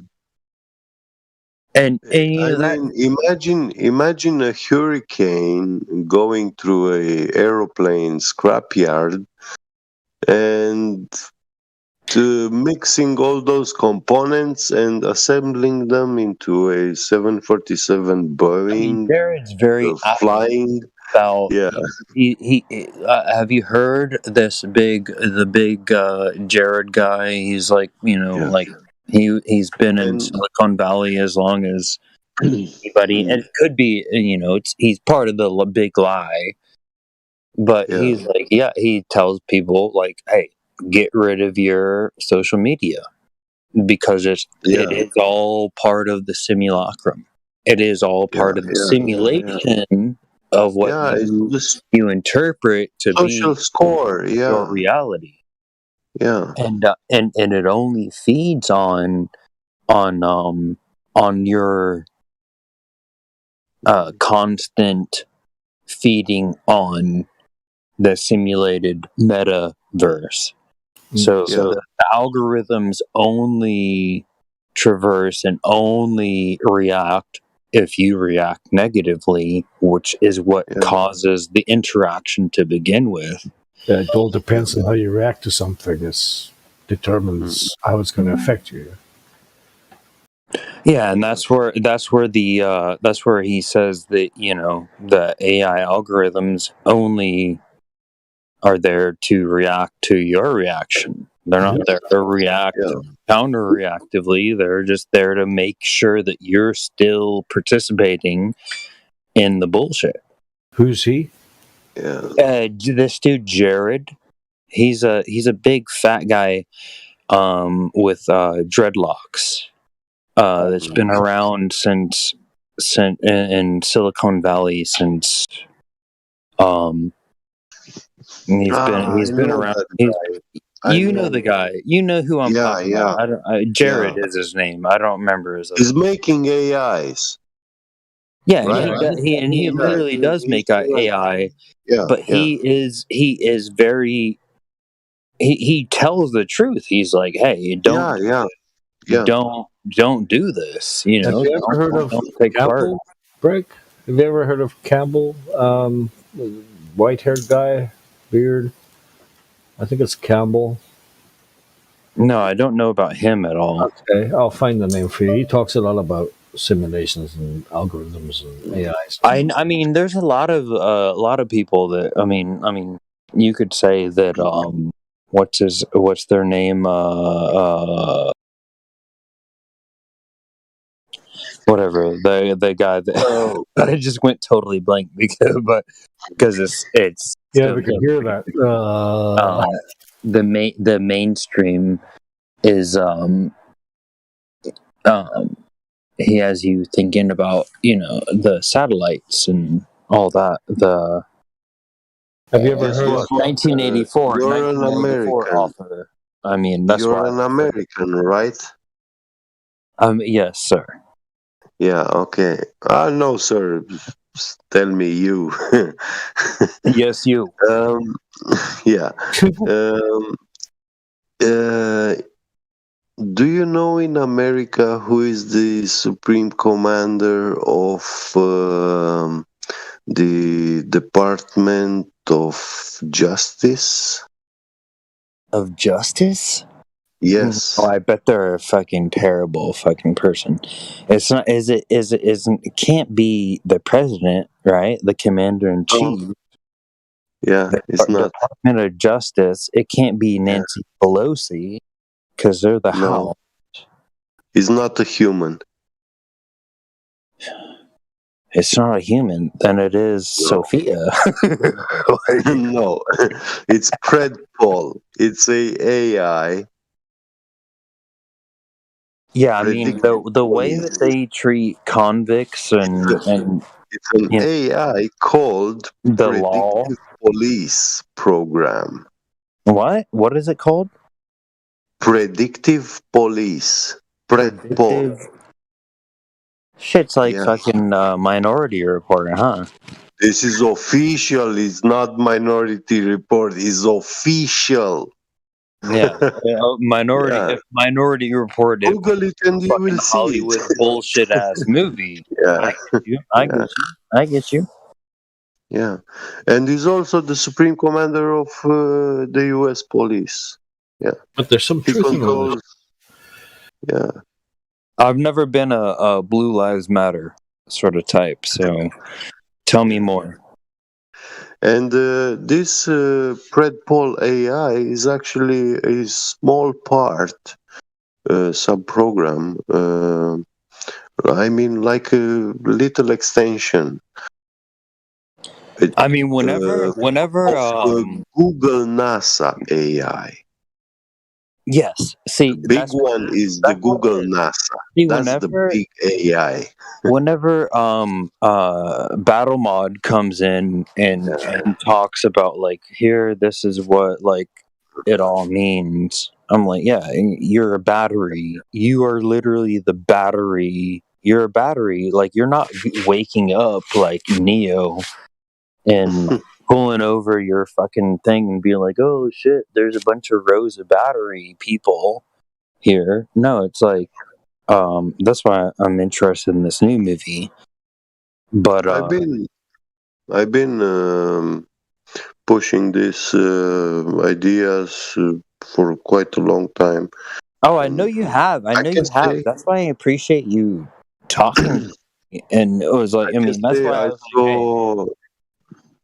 And you I know that. mean, imagine a hurricane going through a aeroplane scrapyard and mixing all those components and assembling them into a 747 Boeing. Jared's very flying. About Yeah. he have you heard the big Jared guy? He's like, like he's been in Silicon Valley as long as anybody, and it could be, he's part of the big lie, but he's like, he tells people like, hey, get rid of your social media because it is all part of the simulacrum. It is all part of the simulation of what you interpret to social be score, your reality. Yeah, and it only feeds on your constant feeding on the simulated metaverse. So the algorithms only traverse and only react if you react negatively, which is what causes the interaction to begin with. It all depends on how you react to something. It determines how it's going to affect you. Yeah, and that's where he says that the AI algorithms only are there to react to your reaction. They're not there to react counter-reactively. They're just there to make sure that you're still participating in the bullshit. Who's he? This dude Jared. He's a big fat guy with dreadlocks. That's been around since in Silicon Valley since he's been around. You know the guy. You know who I'm talking about. Jared is his name. I don't remember his. He's making AIs. Yeah, right? he literally does make AI. Yeah, but he is very. He tells the truth. He's like, hey, don't do this. Have you ever heard of Campbell? Brick? Have you ever heard of Campbell? White-haired guy, beard. I think it's Campbell. No, I don't know about him at all. Okay, I'll find the name for you. He talks a lot about simulations and algorithms and AIs. I mean, there's a lot of people that I mean, you could say that what's their name? Whatever, the guy that I just went totally blank because it's yeah, we can hear that. The mainstream is he has you thinking about the satellites and all that. Have you ever heard of 1984? You're an American. Author. I mean, that's you're an American, right? Yes, sir. Yeah. Okay. No, sir. Tell me you. Yes, you. Yeah. Do you know in America who is the Supreme Commander of the Department of Justice? Of Justice? Yes. Oh, I bet they're a fucking terrible fucking person. It's not. It can't be the president, right? The commander in chief. Yeah, it's not. Department of Justice. It can't be Nancy Pelosi because they're the House. He's not a human. It's not a human. Then it is Sophia. No, it's Pred Paul. It's a AI. Yeah, I mean the way that they treat convicts and it's an AI called the law police program. What? What is it called? Predictive police. Pred Paul. Shit's like fucking Minority Report, huh? This is official. It's not Minority Report. It's official. Yeah, Minority. Yeah. If Minority Report, it Google it and you will see Hollywood it. bullshit ass movie. Yeah. I get you. Yeah. And he's also the Supreme Commander of the U.S. Police. Yeah. But there's some He truth in all controls. Yeah. I've never been a Blue Lives Matter sort of type, so tell me more. And this Predpol AI is actually a small part, sub-program. I mean, like a little extension. I mean, whenever Google NASA AI. Yes. See, the big one is the Google NASA. See, That's the big AI. Whenever Battle Mod comes in and talks about like, here, this is what like it all means. I'm like, yeah, you're a battery. You are literally the battery. You're a battery. Like, you're not waking up like Neo and pulling over your fucking thing and being like, oh shit, there's a bunch of rows of battery people here. No, it's like, that's why I'm interested in this new movie. But I've been pushing these ideas for quite a long time. Oh, I know you have. I know you have. That's why I appreciate you talking. And it was like, I mean, that's why I was like, hey.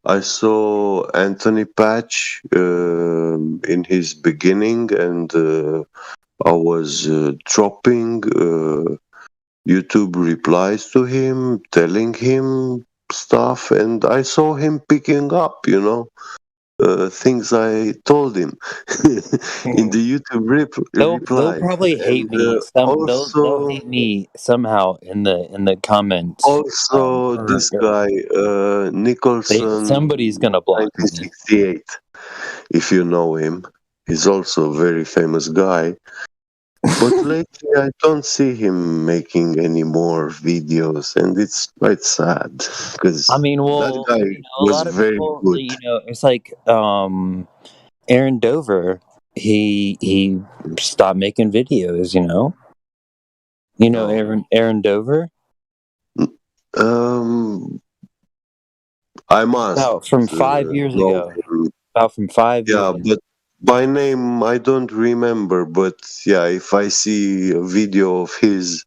I saw Anthony Patch in his beginning, and I was dropping YouTube replies to him, telling him stuff, and I saw him picking up, things I told him in the YouTube They'll replies. probably hate me. They'll hate me somehow in the comments. Also, this guy Nicholson, somebody's gonna block me. 1968, if you know him, he's also a very famous guy. But lately, I don't see him making any more videos, and it's quite sad because I mean, well, that guy a was lot of very people, good. It's like Aaron Dover. He stopped making videos. Aaron Dover. I must. From 5 years ago. About from 5 years. Yeah, but by name I don't remember. But yeah, if I see a video of his,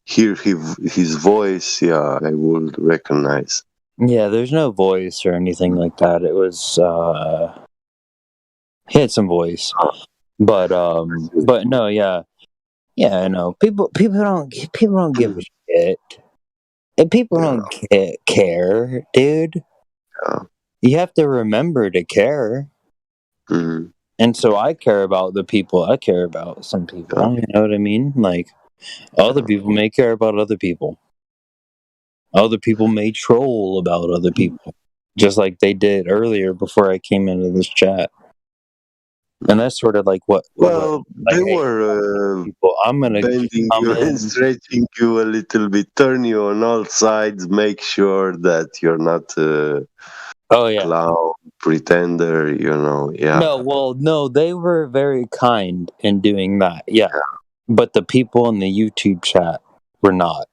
hear his voice, yeah, I will recognize. Yeah, there's no voice or anything like that. It was he had some voice, but no, yeah, I know people don't give a shit, and people don't care, dude. You have to remember to care. Mm-hmm. And so I care about the people. I care about some people. You know what I mean? Like, other people may care about other people. Other people may troll about other people, just like they did earlier before I came into this chat. And that's sort of like what. Well, they were people. I'm gonna bending you and stretching you a little bit, turn you on all sides, make sure that you're not clown, pretender, yeah. No, they were very kind in doing that, yeah. But the people in the YouTube chat were not.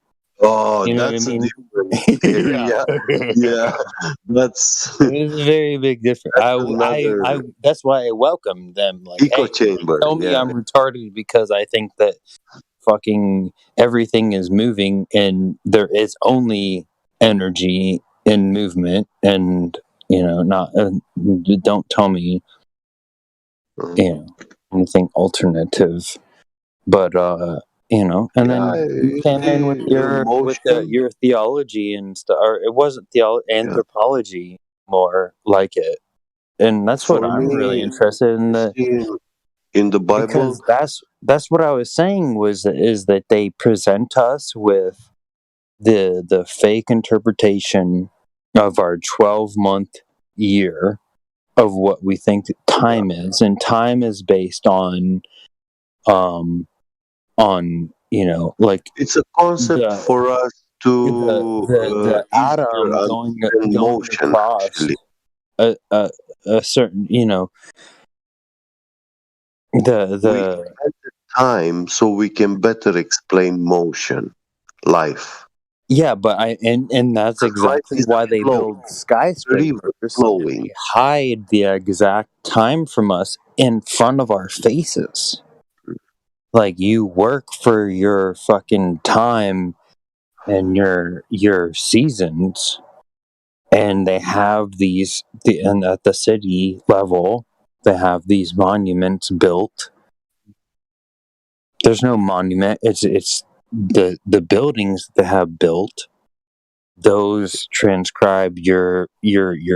Oh, you know that's what I mean? a different area. Yeah, that's it was a very big difference. I that's why I welcomed them. Like, echo chamber. Tell me I'm retarded because I think that fucking everything is moving and there is only energy in movement, and not don't tell me anything alternative, but and then you came in with your theology and stuff, or it wasn't anthropology, more like it, and that's what I'm really interested in the Bible, because that's what I was saying is that they present us with the fake interpretation of our 12-month year of what we think time is, and time is based on like it's a concept for us to the atom going motion, across actually. a certain, you know, We the spend the time so we can better explain motion, life. yeah, but and that's Life exactly is why they flow, build skyscrapers. river flowing. They hide the exact time from us in front of our faces. Like, you work for your fucking time and your seasons, and they have and at the city level they have these monuments built. There's no monument, it's the buildings they have built, those transcribe your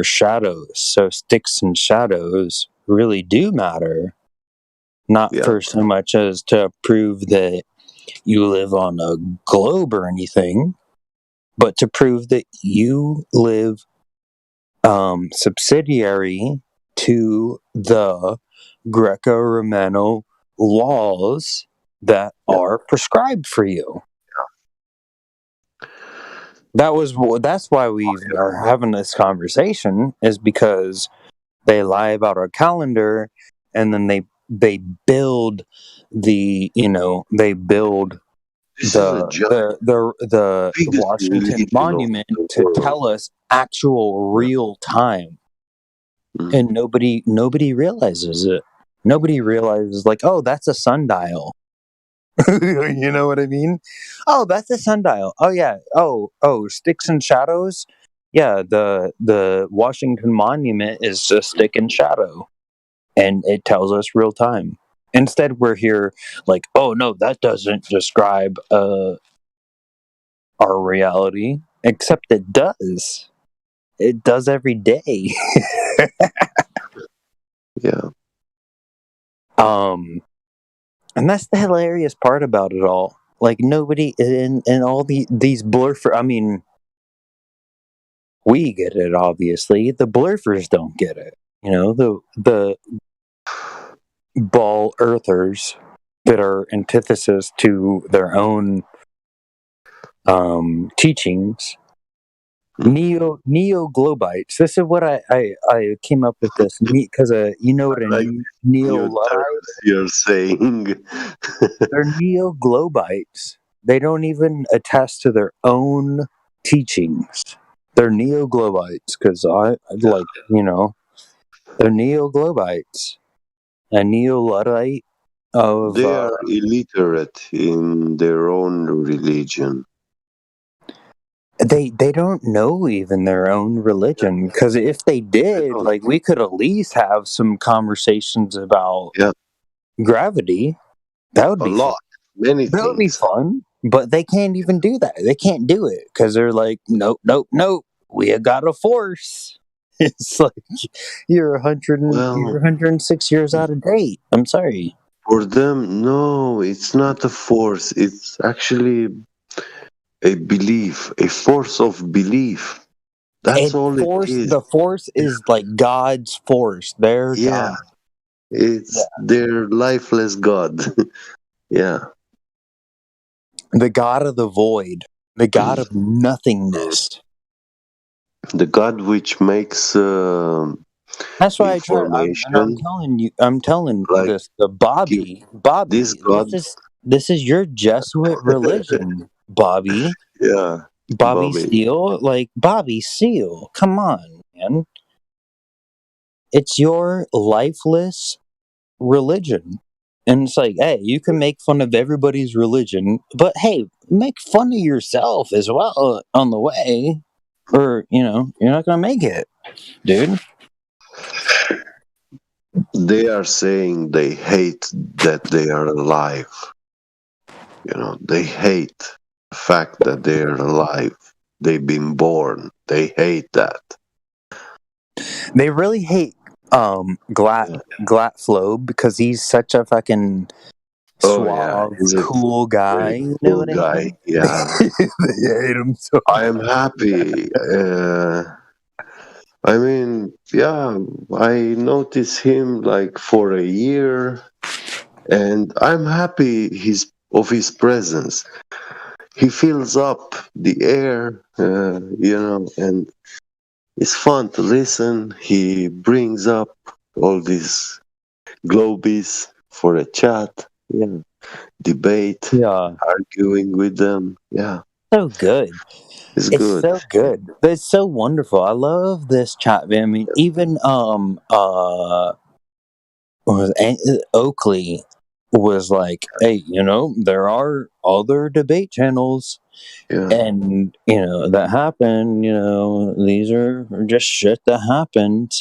shadows. So sticks and shadows really do matter, not for so much as to prove that you live on a globe or anything, but to prove that you live subsidiary to the Greco-Romano laws that are prescribed for you. That's why we are having this conversation, is because they lie about our calendar, and then they build the Washington Monument to tell us actual real time, and nobody realizes it. Nobody realizes, like, oh, that's a sundial. You know what I mean? Oh, that's a sundial. Oh yeah. Oh, sticks and shadows. Yeah, the Washington Monument is a stick and shadow, and it tells us real time. Instead, we're here like, oh no, that doesn't describe our reality. Except it does. It does every day. Yeah. And that's the hilarious part about it all. Like, nobody in all these blurfers. I mean, we get it, obviously. The blurfers don't get it. You know, the ball earthers that are antithesis to their own teachings. Neo globites. This is what I came up with this because you know what a neo you're saying. They're neo globites. They don't even attest to their own teachings. They're neo globites because they're neo globites. A neo Luddite of they are illiterate in their own religion. They don't know even their own religion, because if they did, like, we could at least have some conversations about gravity. That would be many that would be things. fun, but they can't even do that. They can't do it because they're like, nope. We have got a force. It's like you're 106 years out of date. I'm sorry. For them, no, it's not a force. It's actually a belief, a force of belief. That's all it is. The force is like God's force. Their God. It's their lifeless God. Yeah. The God of the void. The God of nothingness. The God which makes that's why I try. I'm telling like, this. The Bobby. This God. This is your Jesuit religion, Bobby. Yeah. Bobby Steele. Like, Bobby Seale. Come on, man. It's your lifeless religion. And it's like, hey, you can make fun of everybody's religion, but hey, make fun of yourself as well on the way. Or, you're not going to make it, dude. They are saying they hate that they are alive. They hate the fact that they are alive. They've been born. They hate that. They really hate Glatflow because he's such a fucking suave, cool guy. You know what I mean? Yeah. They hate him so I am happy. I mean, yeah, I noticed him like for a year, and I'm happy of his presence. he fills up the air, and it's fun to listen. He brings up all these globies for a chat, debate, arguing with them. Yeah, so good. it's It's good. so good. It's so wonderful. I love this chat. I mean, even Oakley was like, "Hey, there are other debate channels, and that happen. These are just shit that happened."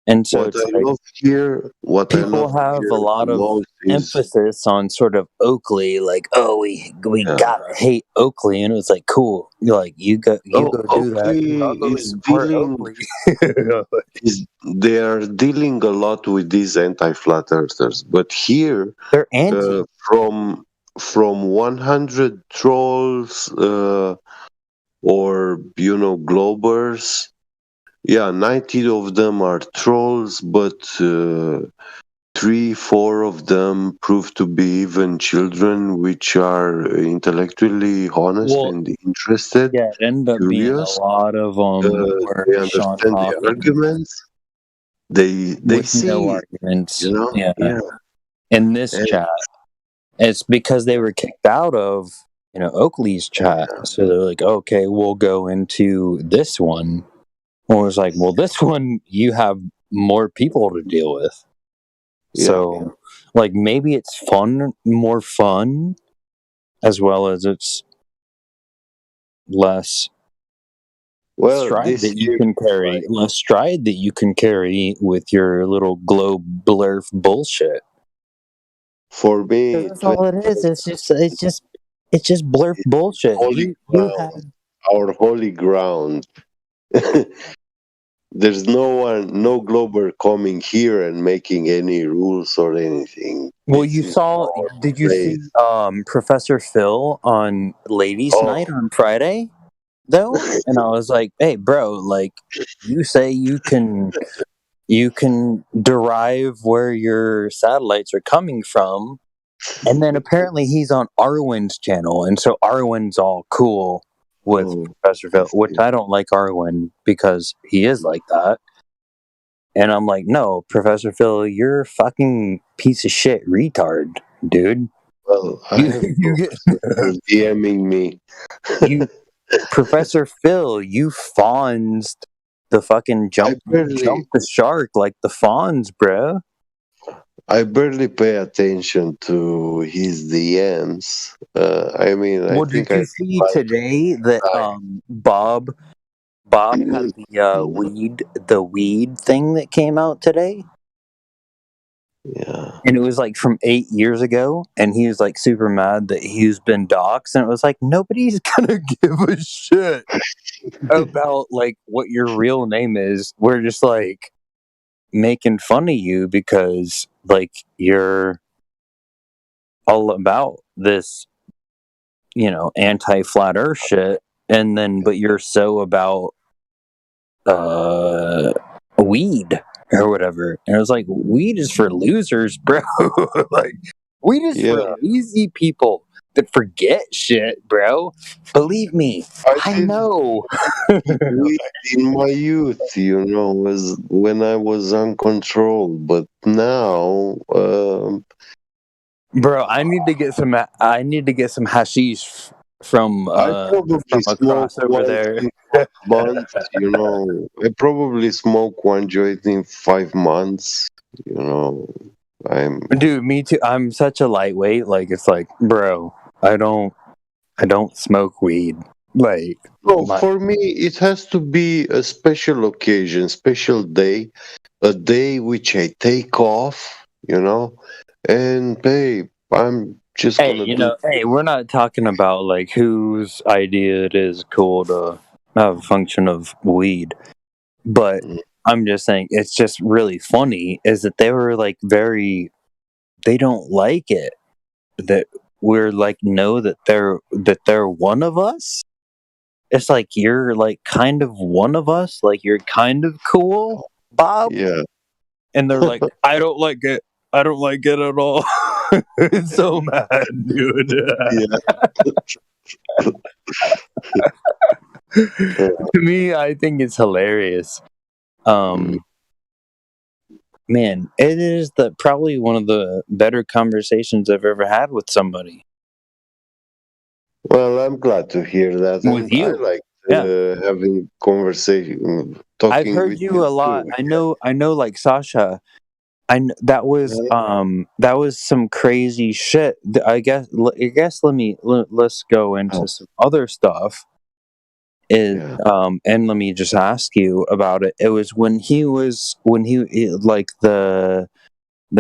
And so What it's I like love here, people have a lot of most is emphasis on sort of Oakley, like, "Oh, we gotta hate Oakley," and it was like, "Cool, you're like you go do that. Oakley I'll go is support dealing. Oakley." They are dealing a lot with these anti-flat earthers, but here They're anti. From 100 trolls or globers, 90 of them are trolls, but 3-4 of them prove to be even children which are intellectually honest Well, and interested, yeah, it ended up being a curious. lot of were They Sean understand the Hawkins arguments. They with see no it, arguments. Yeah. In this And chat, it's because they were kicked out of Oakley's chat, so they're like, "Okay, we'll go into this one." And it was like, "Well, this one you have more people to deal with." So, like, maybe it's more fun, as well as it's less stride that you can carry, less stride that you can carry with your little globe blurf bullshit. For me, That's all it is. It's just blurf bullshit. Holy ground, our holy ground. There's no glober coming here and making any rules or anything. Well, This you is saw? our Did you see place. Professor Phil on Ladies' Night on Friday? Though, and I was like, "Hey, bro, like, you say you can derive where your satellites are coming from, and then apparently he's on Arwen's channel, and so Arwen's all cool with Professor Phil, which I don't like Arwen because he is like that." And I'm like, "No, Professor Phil, you're a fucking piece of shit retard, dude." Well, I have DMing me. Professor Phil, you fawns the fucking jump the shark like the fawns, bro. I barely pay attention to his DMs. I mean, I Well, think did you see today that Bob had the weed thing that came out today? Yeah. And it was like from 8 years ago, and he was like super mad that he's been doxxed, and it was like nobody's gonna give a shit about like what your real name is. We're just like making fun of you because like you're all about this, anti-flat earth shit, and then but you're so about weed or whatever. And it was like, weed is for losers, bro. Like, weed is for lazy people that forget shit, bro. Believe me, I know. Weed in my youth, was when I was uncontrolled, but now, bro, I need to get some hashish from across over there. Month, I probably smoke one joint in 5 months. Dude, me too. I'm such a lightweight. Like, it's like, bro, I don't smoke weed. Like, for me, it has to be a special occasion, special day, a day which I take off, and babe, I'm just gonna hey, we're not talking about like whose idea it is cool to have a function of weed, but I'm just saying it's just really funny is that they were like they don't like it that we're like know that they're one of us. It's like you're like kind of one of us, like you're kind of cool, Bob. Yeah. And they're like, I don't like it at all. It's so mad, dude. Yeah. To me, I think it's hilarious. Man, it is probably one of the better conversations I've ever had with somebody. Well, I'm glad to hear that. With And you. I like Yeah. having conversation, talking I've heard with you a lot. too. I know like Sasha, that was some crazy shit. I guess let's go into some other stuff. And let me just ask you about it. It was when he like the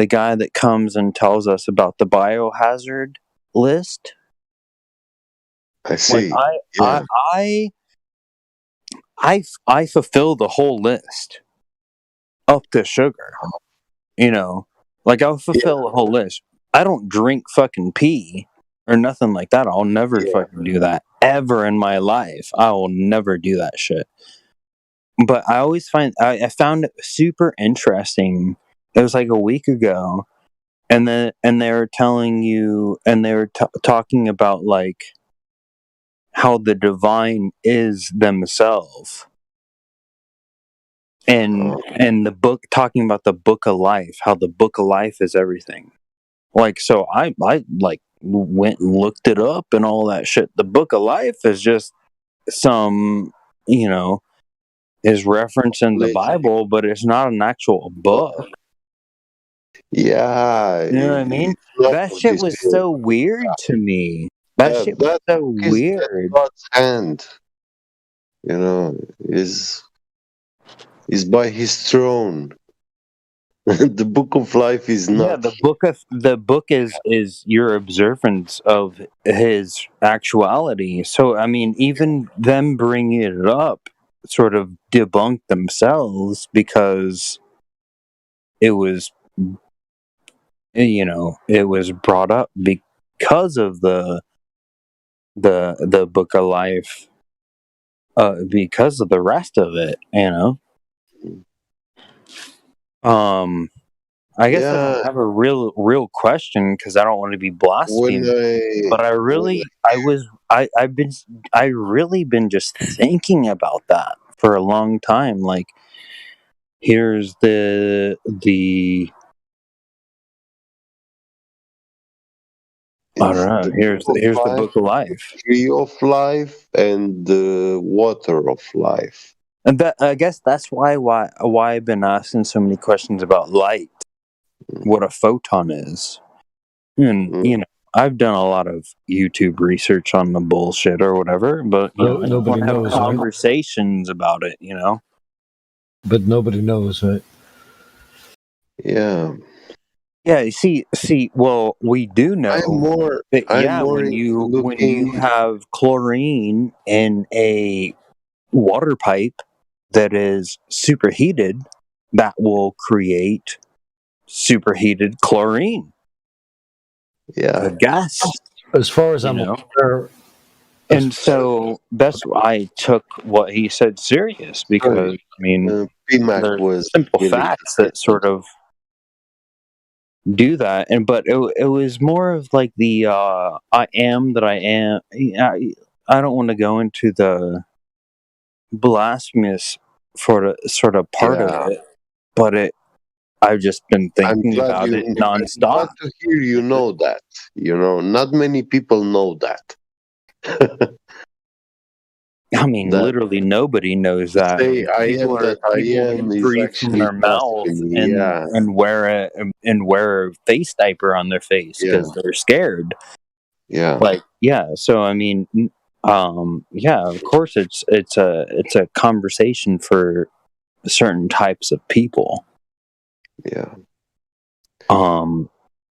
guy that comes and tells us about the biohazard list. I see. Like I fulfill the whole list up to sugar. You know, like I'll fulfill the whole list. I don't drink fucking pee or nothing like that. I'll never fucking do that ever in my life. I will never do that shit. But I always I found it super interesting. It was like a week ago, and they were telling you, and they were talking about like how the divine is themselves. And the book, talking about the book of life, how the book of life is everything. Like, so I like went and looked it up and all that shit. The book of life is just some, is referenced in the Bible, but it's not an actual book. Yeah. You know what I mean? That shit was so weird to me. That shit was so weird. God's hand, is by His throne. The book of life is not. Yeah, the book is your observance of His actuality. So I mean, even them bringing it up sort of debunked themselves because it was, it was brought up because of the book of life, because of the rest of it, I guess I don't have a real question because I don't want to be blaspheming. But I've really been just thinking about that for a long time. Like, here's the I don't know. Here's the book of life, tree of life, and the water of life. and I guess that's why I've been asking so many questions about light, what a photon is, and I've done a lot of YouTube research on the bullshit or whatever, but I just want to have conversations about it, But nobody knows, right? Yeah. Yeah, you see, well, we do know that when you have chlorine in a water pipe that is superheated, that will create superheated chlorine. Yeah, the gas. As far as I'm aware, and so that's why I took what he said serious because I mean, there's simple facts that sort of do that, but it was more of like the I am that I am. I don't want to go into the blasphemous sort of part of it, but I've just been thinking about it nonstop. I'm glad to hear you know that. Not many people know that. I mean, literally nobody knows that. People breathe from their mouth and wear a face diaper on their face because they're scared. Yeah. So I mean, of course it's a conversation for certain types of people. Yeah.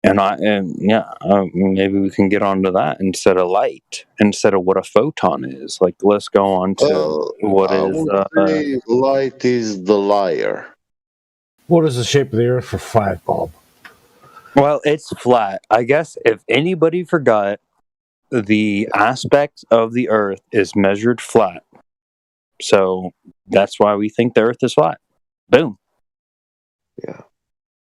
Maybe we can get onto that instead of light, instead of what a photon is. Like, let's go on to light is the liar. What is the shape of the Earth for flat, Bob? Well, it's flat. I guess if anybody forgot, the aspect of the Earth is measured flat. So that's why we think the Earth is flat. Boom. Yeah.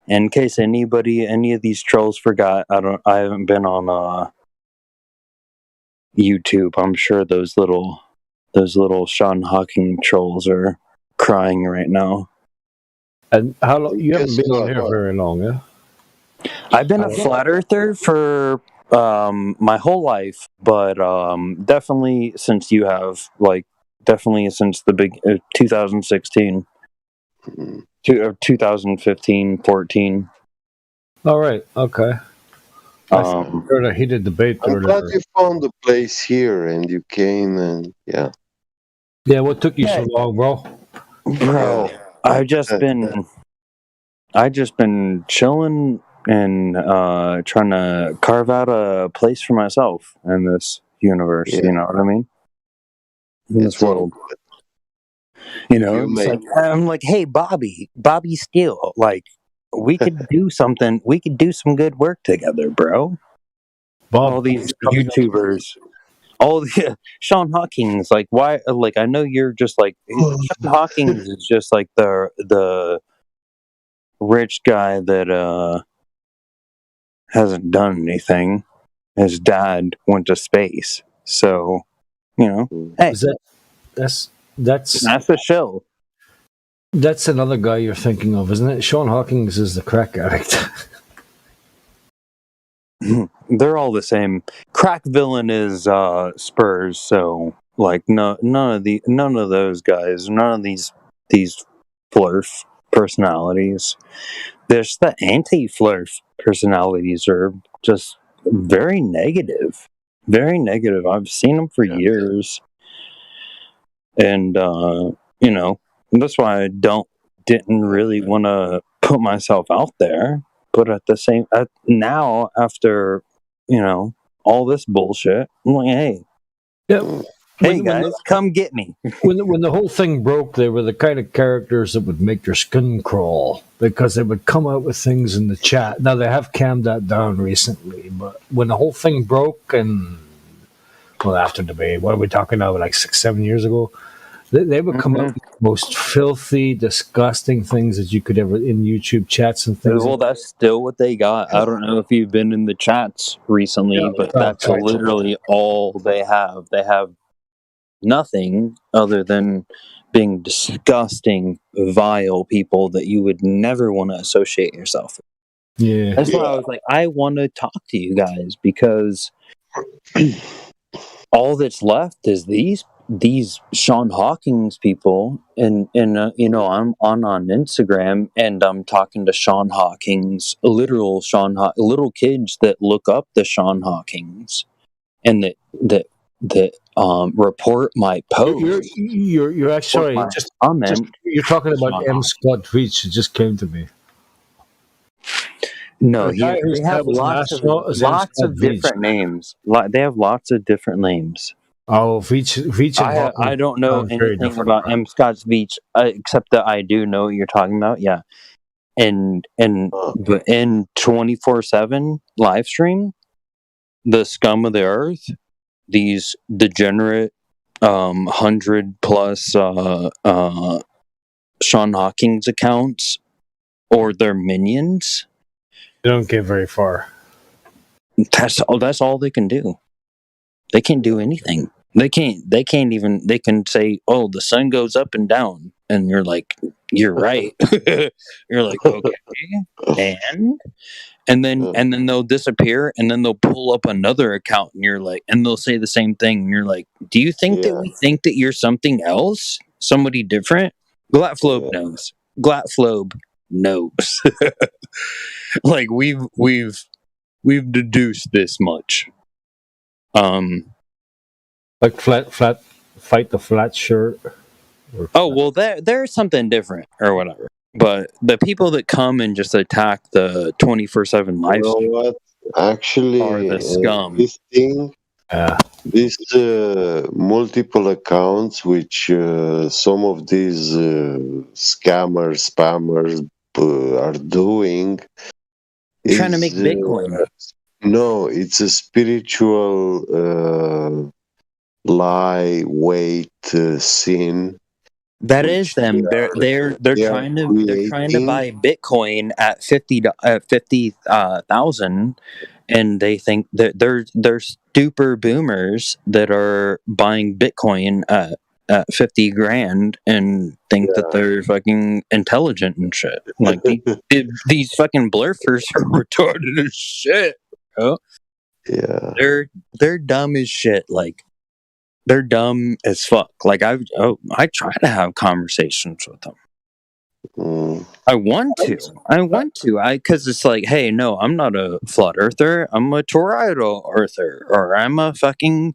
In case any of these trolls forgot, I haven't been on YouTube, I'm sure those little Sean Hawking trolls are crying right now. And how long? You haven't been on here very long, yeah? I've been a flat earther for my whole life, but definitely since you have, like, definitely since the big 2016, 2015, 14. All right, okay. During a heated debate. I'm glad you found a place here and you came and yeah. Yeah, what took you so long, bro? Bro, I just been chilling and trying to carve out a place for myself in this universe. You know what I mean? In this world. You know, it's like, I'm like, hey, Bobby Steele, like, we could do something. We could do some good work together, bro. All these YouTubers, all the Sean Hawking's, like, why? Like, I know you're just like Sean Hawking's is just like the rich guy that hasn't done anything. His dad went to space, so you know. Hey, that's the show. That's another guy you're thinking of, isn't it? Sean Hawkins is the crack addict. They're all the same. Crack villain is Spurs, so like none of those guys, none of these flurf personalities. There's the anti-flurf personalities are just very negative. Very negative. I've seen them for years. And you know, that's why I didn't really want to put myself out there. But at the same now, after, you know, all this bullshit, I'm like, hey, guys, come get me. when the whole thing broke, they were the kind of characters that would make your skin crawl because they would come out with things in the chat. Now they have calmed that down recently, but when the whole thing broke, and well, after debate, what are we talking about? Like 6-7 years ago. They would come up with the most filthy, disgusting things that you could ever in YouTube chats and things. Well, that's still what they got. I don't know if you've been in the chats recently, but that's literally all they have. They have nothing other than being disgusting, vile people that you would never want to associate yourself with. Yeah. That's why I was like, I want to talk to you guys because all that's left is these Sean Hawking's people, and you know, I'm on Instagram and I'm talking to Sean Hawking's little kids that look up the Sean Hawkings and that report my post. You're actually you're talking about M. Scott Veach. It just came to me. No, they have lots of different names. They have lots of different names. Oh, Veach I don't know anything about M. Scott Veach except that I do know what you're talking about. Yeah, and in 24/7 live stream, the scum of the earth, these degenerate 100+ Sean Hawking's accounts or their minions. They don't get very far. That's all they can do. They can't do anything. They can't even. They can say, "Oh, the sun goes up and down," and you're like, "You're right." You're like, "Okay," and then they'll disappear, and then they'll pull up another account, and you're like, and they'll say the same thing, and you're like, "Do you think that we think that you're something else, somebody different?" Glatflobe knows. Glatflobe knows. Like we've deduced this much. Like flat fight the flat shirt. Oh well, there's something different or whatever. But the people that come and just attack the 24/7 live stream, what? Actually, are the scum. This thing, these multiple accounts, which some of these spammers are doing, trying to make Bitcoin. No, it's a spiritual lightweight sin. That is them. They're trying to buy Bitcoin at 50,000, and they think that they're super boomers that are buying Bitcoin at 50 grand and think that they're fucking intelligent and shit. Like these fucking blurfers are retarded as shit, bro. Yeah. They're dumb as shit. Like they're dumb as fuck. Like I try to have conversations with them. I want to. Because it's like, hey, no, I'm not a flat earther. I'm a toroidal earther, or I'm a fucking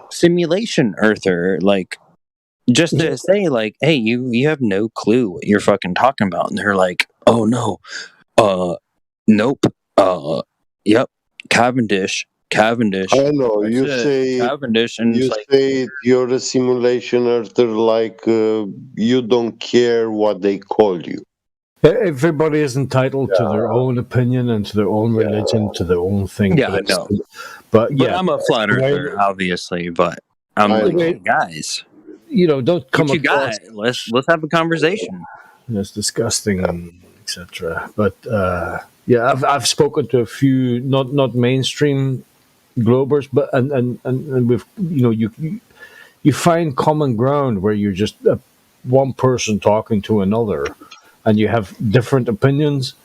simulation earther. Like, just to say, like, hey, you have no clue what you're fucking talking about, and they're like, oh no, nope, yep, Cavendish. I know you say Cavendish, and you it's like, say you're a simulation earther, like you don't care what they call you. Everybody is entitled to their own opinion and to their own religion, to their own thing. Yeah, I know. But I'm a flat earther, obviously. But I'm like, hey, guys, don't come what you across. got? Let's have a conversation. It's disgusting, etc. But I've spoken to a few not mainstream Globers, but and with you find common ground where you're just one person talking to another, and you have different opinions,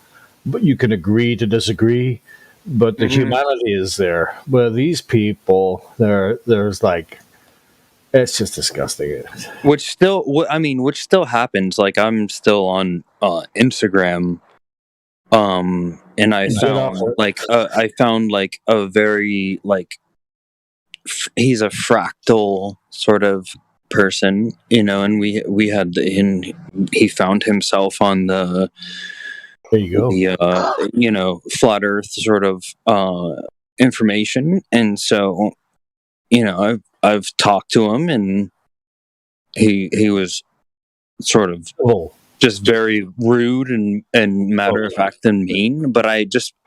but you can agree to disagree. But the humanity is there. Where these people, there's like, it's just disgusting. Which still happens. Like I'm still on Instagram. And I found like a very like he's a fractal sort of person, and we had he found himself on the there you go the flat earth sort of information, and so I've talked to him, and he was sort of just very rude and matter of fact and mean. But I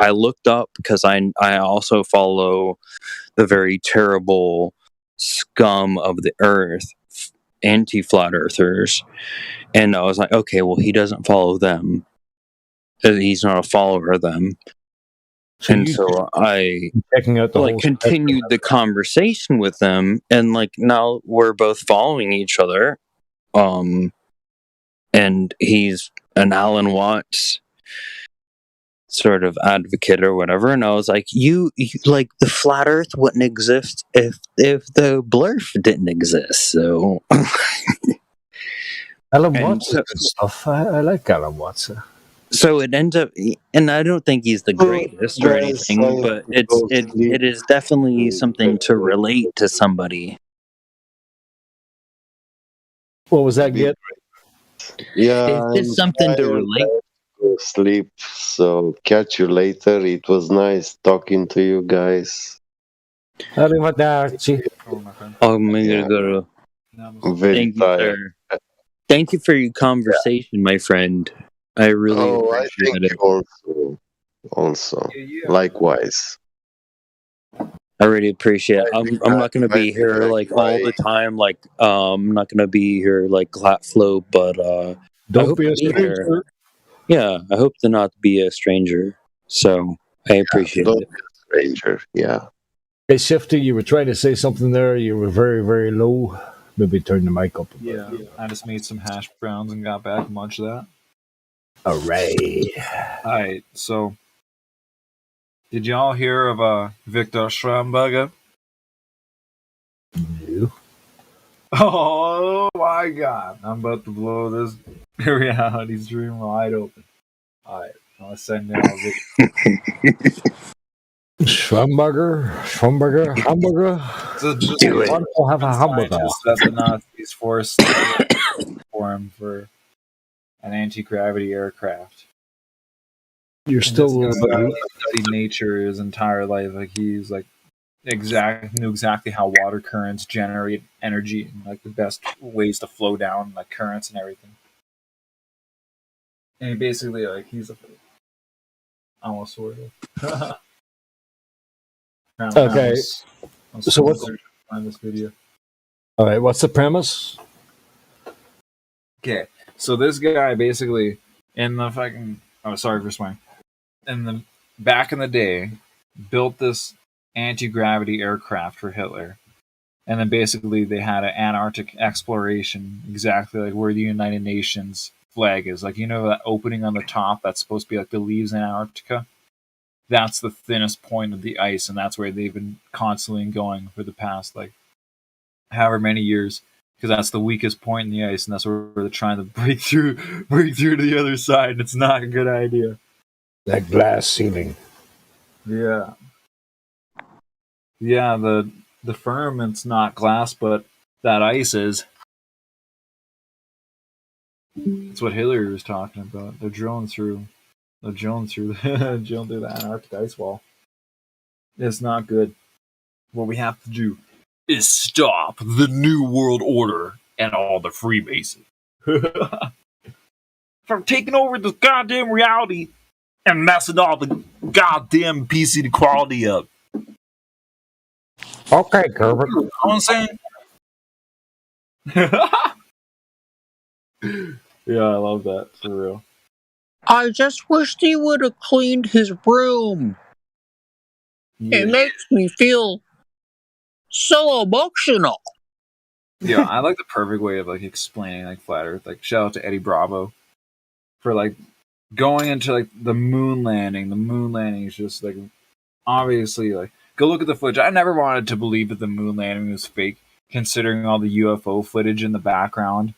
looked up because I also follow the very terrible scum of the earth, anti-flat earthers, and I was like, okay, well, he doesn't follow them. He's not a follower of them. So I continued the conversation with them, and like now we're both following each other. And he's an Alan Watts sort of advocate or whatever, and I was like, you like the flat Earth wouldn't exist if the blurf didn't exist. So Alan Watts is good stuff. I like Alan Watts. So it ends up, and I don't think he's the greatest or anything, but it is definitely something to relate to somebody. What was that, Get? Yeah, it's just something to relate. Go sleep. So catch you later. It was nice talking to you guys. I'm gonna go to. Very tired. Sir. Thank you for your conversation, my friend. I really appreciate it. Also, likewise. I really appreciate it. I'm not going to be here like all the time. Like I'm not going to be here like Glatflow, but don't be a stranger. Yeah, I hope to not be a stranger. So I appreciate it. Stranger, yeah. Hey, Shifty, you were trying to say something there. You were very, very low. Maybe turn the mic up a bit. Yeah, I just made some hash browns and got back. Much of that. All right. So, did y'all hear of Victor Schramberger? No. Oh my God! I'm about to blow this reality stream wide open. All right, I'll send y'all Schramberger. So just do it. I'll have a hamburger. That the Nazis forced for him for an anti-gravity aircraft. You're still studied nature his entire life. Like he's like knew exactly how water currents generate energy and like the best ways to flow down like currents and everything. And basically like he's almost sort of. Okay. So what's find this video? All right, what's the premise? Okay, so this guy basically in the fucking sorry for swearing. In the back in the day, built this anti-gravity aircraft for Hitler. And then basically they had an Antarctic exploration, exactly like where the United Nations flag is. Like, you know, that opening on the top that's supposed to be like the leaves in Antarctica? That's the thinnest point of the ice, and that's where they've been constantly going for the past, like, however many years, because that's the weakest point in the ice, and that's where they're trying to break through to the other side, and it's not a good idea. That glass ceiling. Yeah. Yeah, the firmament's not glass, but that ice is. That's what Hillary was talking about. They're drilling through the Antarctic ice wall. It's not good. What we have to do is stop the New World Order and all the Freemasons from taking over this goddamn reality and messing all the goddamn PC quality up. Okay, Herbert. You know what I'm saying? Yeah, I love that, for real. I just wished he would have cleaned his room. Yeah. It makes me feel so emotional. Yeah, I like the perfect way of like explaining like flat Earth. Like, shout out to Eddie Bravo for like going into like the moon landing. The moon landing is just like obviously like go look at the footage. I never wanted to believe that the moon landing was fake, considering all the UFO footage in the background.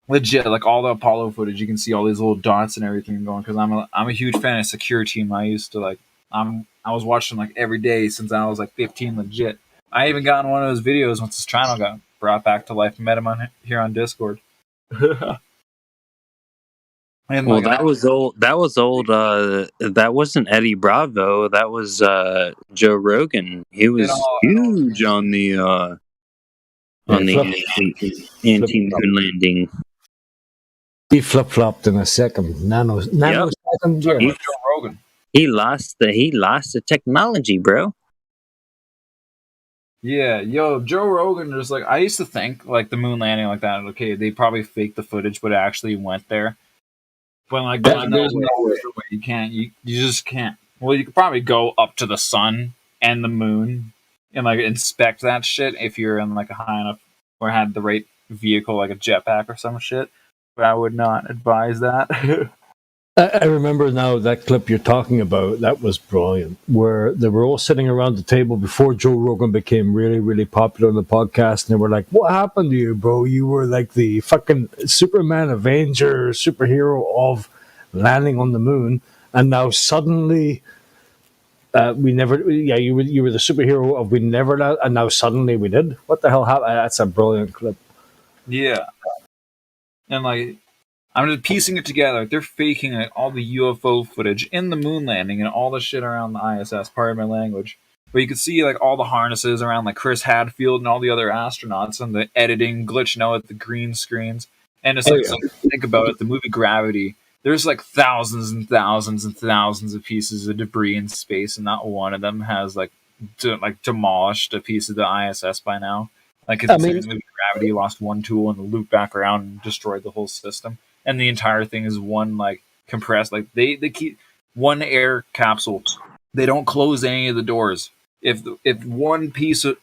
Legit, like all the Apollo footage, you can see all these little dots and everything going. Because I'm a huge fan of Secure Team. I used to like I was watching like every day since I was like 15. Legit. I even got in one of those videos once his channel got brought back to life. Met him here on Discord. And well, that was old. That was old. That wasn't Eddie Bravo. That was Joe Rogan. He was huge on the anti-moon landing. He flip-flopped in a second. Nanosecond. Yep. Joe Rogan. He lost the technology, bro. Yeah, yo, Joe Rogan. Just like I used to think, like the moon landing like that. Okay, they probably faked the footage, but it actually went there. But like, there's no way. You can't. You just can't. Well, you could probably go up to the sun and the moon and like inspect that shit if you're in like a high enough or had the right vehicle, like a jetpack or some shit. But I would not advise that. I remember now that clip you're talking about. That was brilliant. Where they were all sitting around the table before Joe Rogan became really, really popular on the podcast, and they were like, "What happened to you, bro? You were like the fucking Superman, Avenger, superhero of landing on the moon, and now suddenly we never. Yeah, you were the superhero of we never, and now suddenly we did. What the hell happened?" That's a brilliant clip. Yeah, and like. I'm just piecing it together. They're faking like, all the UFO footage in the moon landing and all the shit around the ISS, pardon my language. But you could see like all the harnesses around like Chris Hadfield and all the other astronauts and the editing glitching out at the green screens. And it's like, think about it, the movie Gravity, there's like thousands and thousands and thousands of pieces of debris in space, and not one of them has like demolished a piece of the ISS by now. Like the movie Gravity lost one tool and looped back around and destroyed the whole system. And the entire thing is one like compressed. Like they keep one air capsule. They don't close any of the doors. If one piece of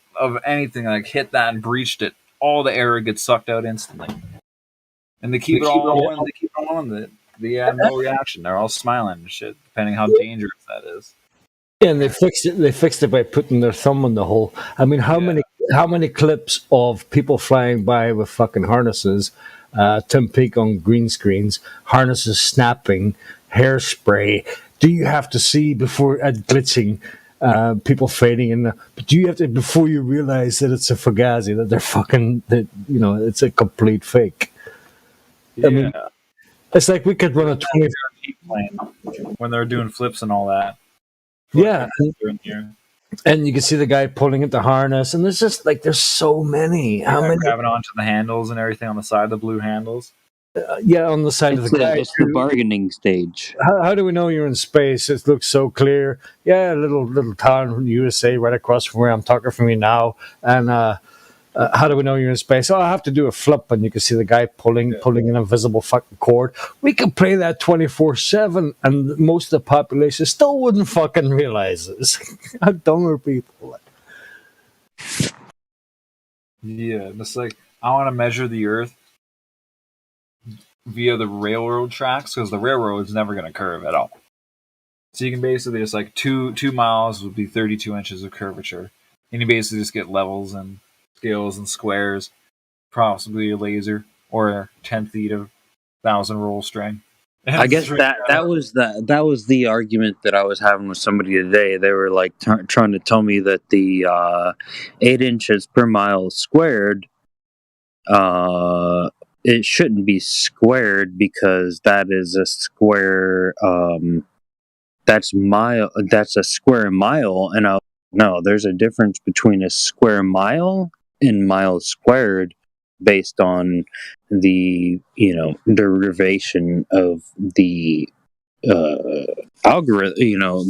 anything like hit that and breached it, all the air gets sucked out instantly. And they keep it all on. They keep it on. They have no reaction. They're all smiling and shit, depending how dangerous that is. Yeah, and they fixed it. They fixed it by putting their thumb on the hole. I mean, how many clips of people flying by with fucking harnesses? Tim Peake on green screens, harnesses snapping, hairspray. Do you have to see before glitching, people fading in? But do you have to before you realize that it's a fugazi, that they're fucking, that it's a complete fake? Yeah. I mean, it's like we could run a 20 when they're doing flips and all that. Yeah. And you can see the guy pulling at the harness, and there's just like there's so many. How many grabbing onto the handles and everything on the side, the blue handles? On the side of the guy. It's the bargaining stage. How do we know you're in space? It looks so clear. Yeah, little town from the USA right across from where I'm talking from you now, and How do we know you're in space? Oh, I have to do a flip, and you can see the guy pulling an invisible fucking cord. We could play that 24/7, and most of the population still wouldn't fucking realize this. How dumb are people? Yeah, it's like I want to measure the Earth via the railroad tracks because the railroad is never going to curve at all. So you can basically just like two miles would be 32 inches of curvature, and you basically just get levels and scales and squares, possibly a laser or 10 feet of 1,000 roll string. I guess that was the argument that I was having with somebody today. They were like trying to tell me that the 8 inches per mile squared, it shouldn't be squared because that is a square. That's a square mile, and no, there's a difference between a square mile and miles squared based on the derivation of the algorithm,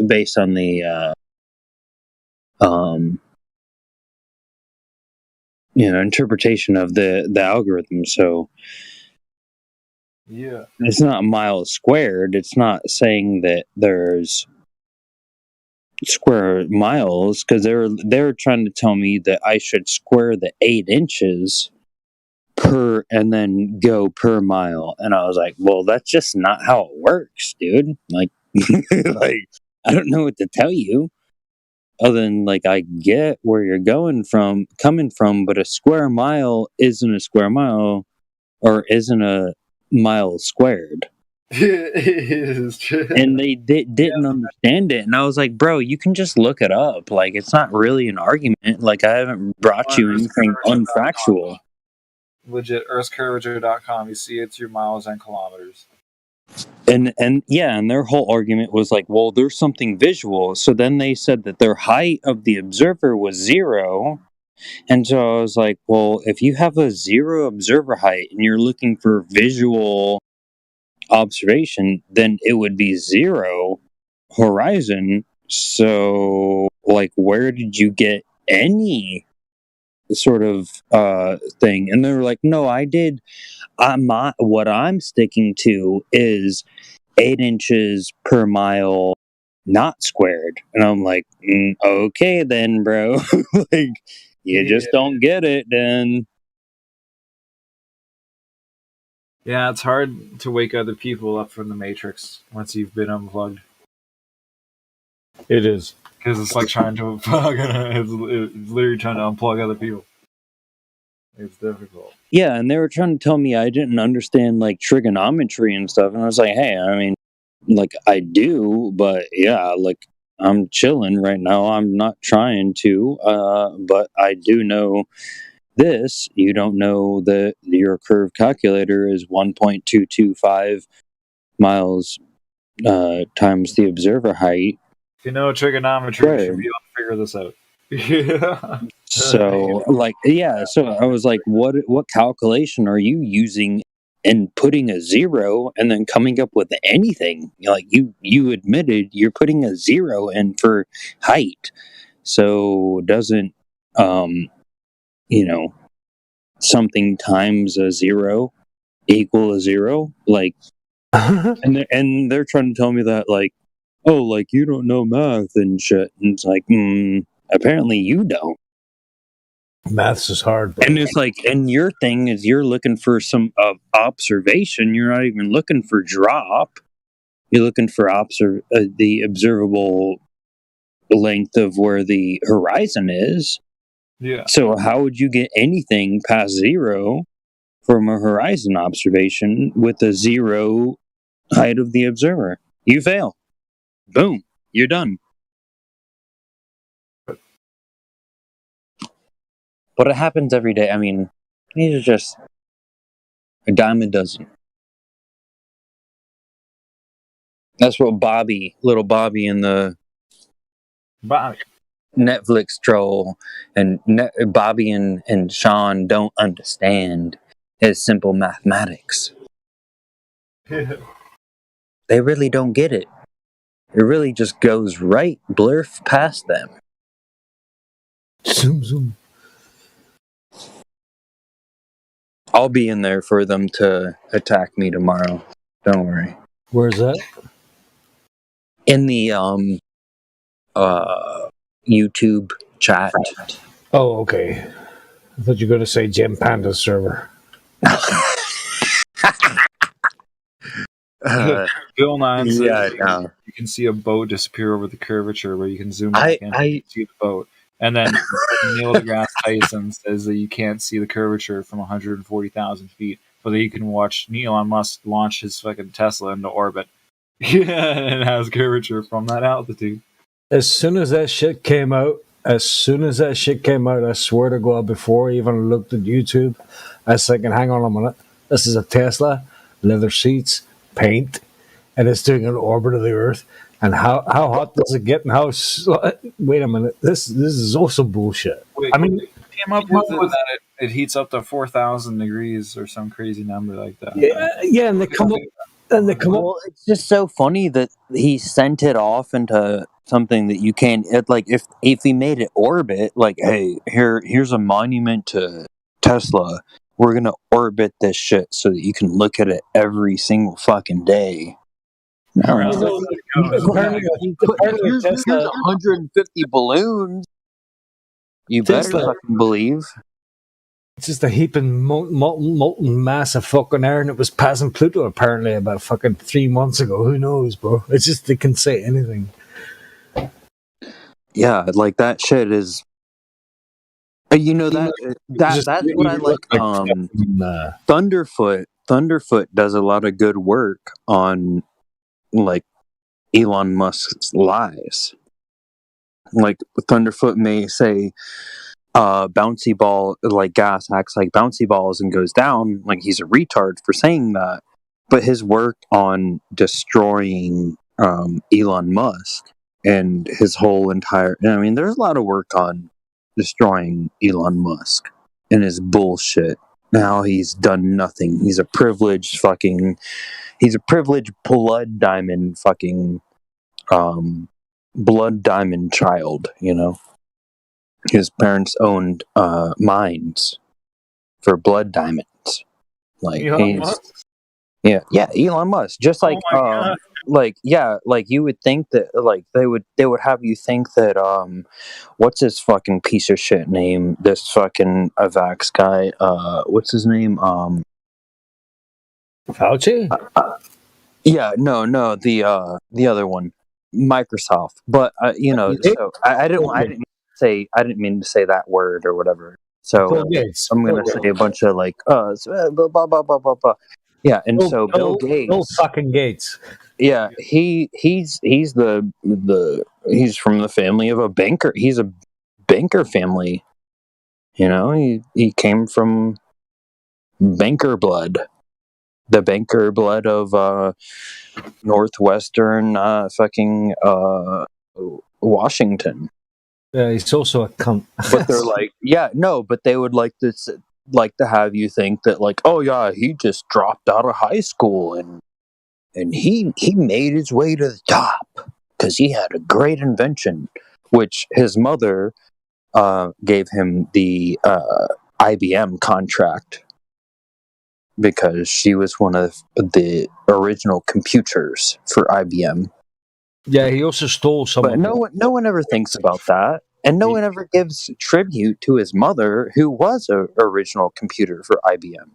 based on the interpretation of the algorithm. So yeah, it's not miles squared. It's not saying that there's square miles because they were trying to tell me that I should square the 8 inches per and then go per mile, and I was like, well, that's just not how it works, dude. Like like I don't know what to tell you other than like I get where you're coming from, but a square mile isn't a square mile or isn't a mile squared. And they didn't understand it, and I was like, bro, you can just look it up. Like, it's not really an argument. Like, I haven't brought you anything unfactual. Legit, earthcurvature.com. You see it through miles and kilometers. And their whole argument was like, well, there's something visual. So then they said that their height of the observer was 0. And so I was like, well, if you have a 0 observer height and you're looking for visual observation, then it would be 0 horizon. So, like, where did you get any sort of thing? And they were like, no, I did. What I'm sticking to is 8 inches per mile, not squared. And I'm like, okay then, bro. Like, you just don't get it then. Yeah, it's hard to wake other people up from the Matrix once you've been unplugged. It is. Because it's like trying to it's literally trying to unplug other people. It's difficult. Yeah, and they were trying to tell me I didn't understand like trigonometry and stuff, and I was like, hey, I mean, like, I do, but yeah, like, I'm chilling right now. I'm not trying to, but I do know this. You don't know that your curve calculator is 1.225 miles times the observer height. If you know trigonometry, you should be able to figure this out. Yeah. So, like, yeah, so I was like, what calculation are you using and putting a 0 and then coming up with anything? Like, you admitted you're putting a 0 in for height. So doesn't something times a 0 equal a 0? Like, and they're trying to tell me that, like, oh, like, you don't know math and shit. And it's like, apparently you don't. Maths is hard, bro. And it's like, and your thing is you're looking for some observation. You're not even looking for drop. You're looking for the observable length of where the horizon is. Yeah. So how would you get anything past 0 from a horizon observation with a 0 height of the observer? You fail. Boom. You're done. But it happens every day. I mean, these are just a dime a dozen. That's what little Bobby in the Netflix troll and Bobby and Sean don't understand is simple mathematics. They really don't get it. It really just goes right blurf past them. Zoom, zoom. I'll be in there for them to attack me tomorrow. Don't worry. Where's that? In the YouTube chat. Oh, okay. I thought you were going to say Jim Panda's server. Bill Nye says yeah, you can see a boat disappear over the curvature where you can zoom back in I and see the boat. And then Neil deGrasse Tyson says that you can't see the curvature from 140,000 feet, but that you can watch Elon Musk launch his fucking Tesla into orbit. Yeah, and it has curvature from that altitude. As soon as that shit came out, I swear to God, before I even looked at YouTube, I was thinking, hang on a minute, this is a Tesla, leather seats, paint, and it's doing an orbit of the Earth. And how hot does it get? And wait a minute, this is also bullshit. Wait, I mean, it came up with it that it heats up to 4,000 degrees or some crazy number like that. Yeah, and they come up. Well, it's just so funny that he sent it off into something that you can't. Like if he made it orbit, like, hey, here's a monument to Tesla. We're gonna orbit this shit so that you can look at it every single fucking day. Here's 150 balloons. You better fucking believe. It's just a heaping molten mass of fucking iron that was passing Pluto apparently about fucking 3 months ago. Who knows, bro? It's just they can say anything. Yeah, like that shit is. You know that's what I like. Thunderfoot does a lot of good work on like Elon Musk's lies. Like Thunderfoot may say bouncy ball, like gas acts like bouncy balls and goes down, like he's a retard for saying that, but his work on destroying Elon Musk and his whole entire, I mean, there's a lot of work on destroying Elon Musk and his bullshit. Now he's done nothing. He's a privileged blood diamond fucking blood diamond child, you know. His parents owned mines for blood diamonds. Like Elon Musk? Yeah, Elon Musk. Just like like you would think that like they would have you think that what's his fucking piece of shit name? This fucking Avax guy, what's his name? Fauci? Yeah, no, the other one, Microsoft. But you know, so I didn't mean to say that word or whatever. So I'm gonna say a bunch of like blah blah blah blah blah blah. Yeah, and so Bill Gates. Bill fucking Gates. Yeah, he's from the family of a banker. He's a banker family. You know, he came from banker blood. The banker blood of Northwestern fucking Washington. Yeah, he's also a cunt. But they're like, yeah, no, but they would like to have you think that like, oh yeah, he just dropped out of high school and he made his way to the top because he had a great invention, which his mother gave him the IBM contract because she was one of the original computers for IBM. Yeah, he also stole some. But no one ever thinks about that, and no one ever gives tribute to his mother, who was a original computer for IBM.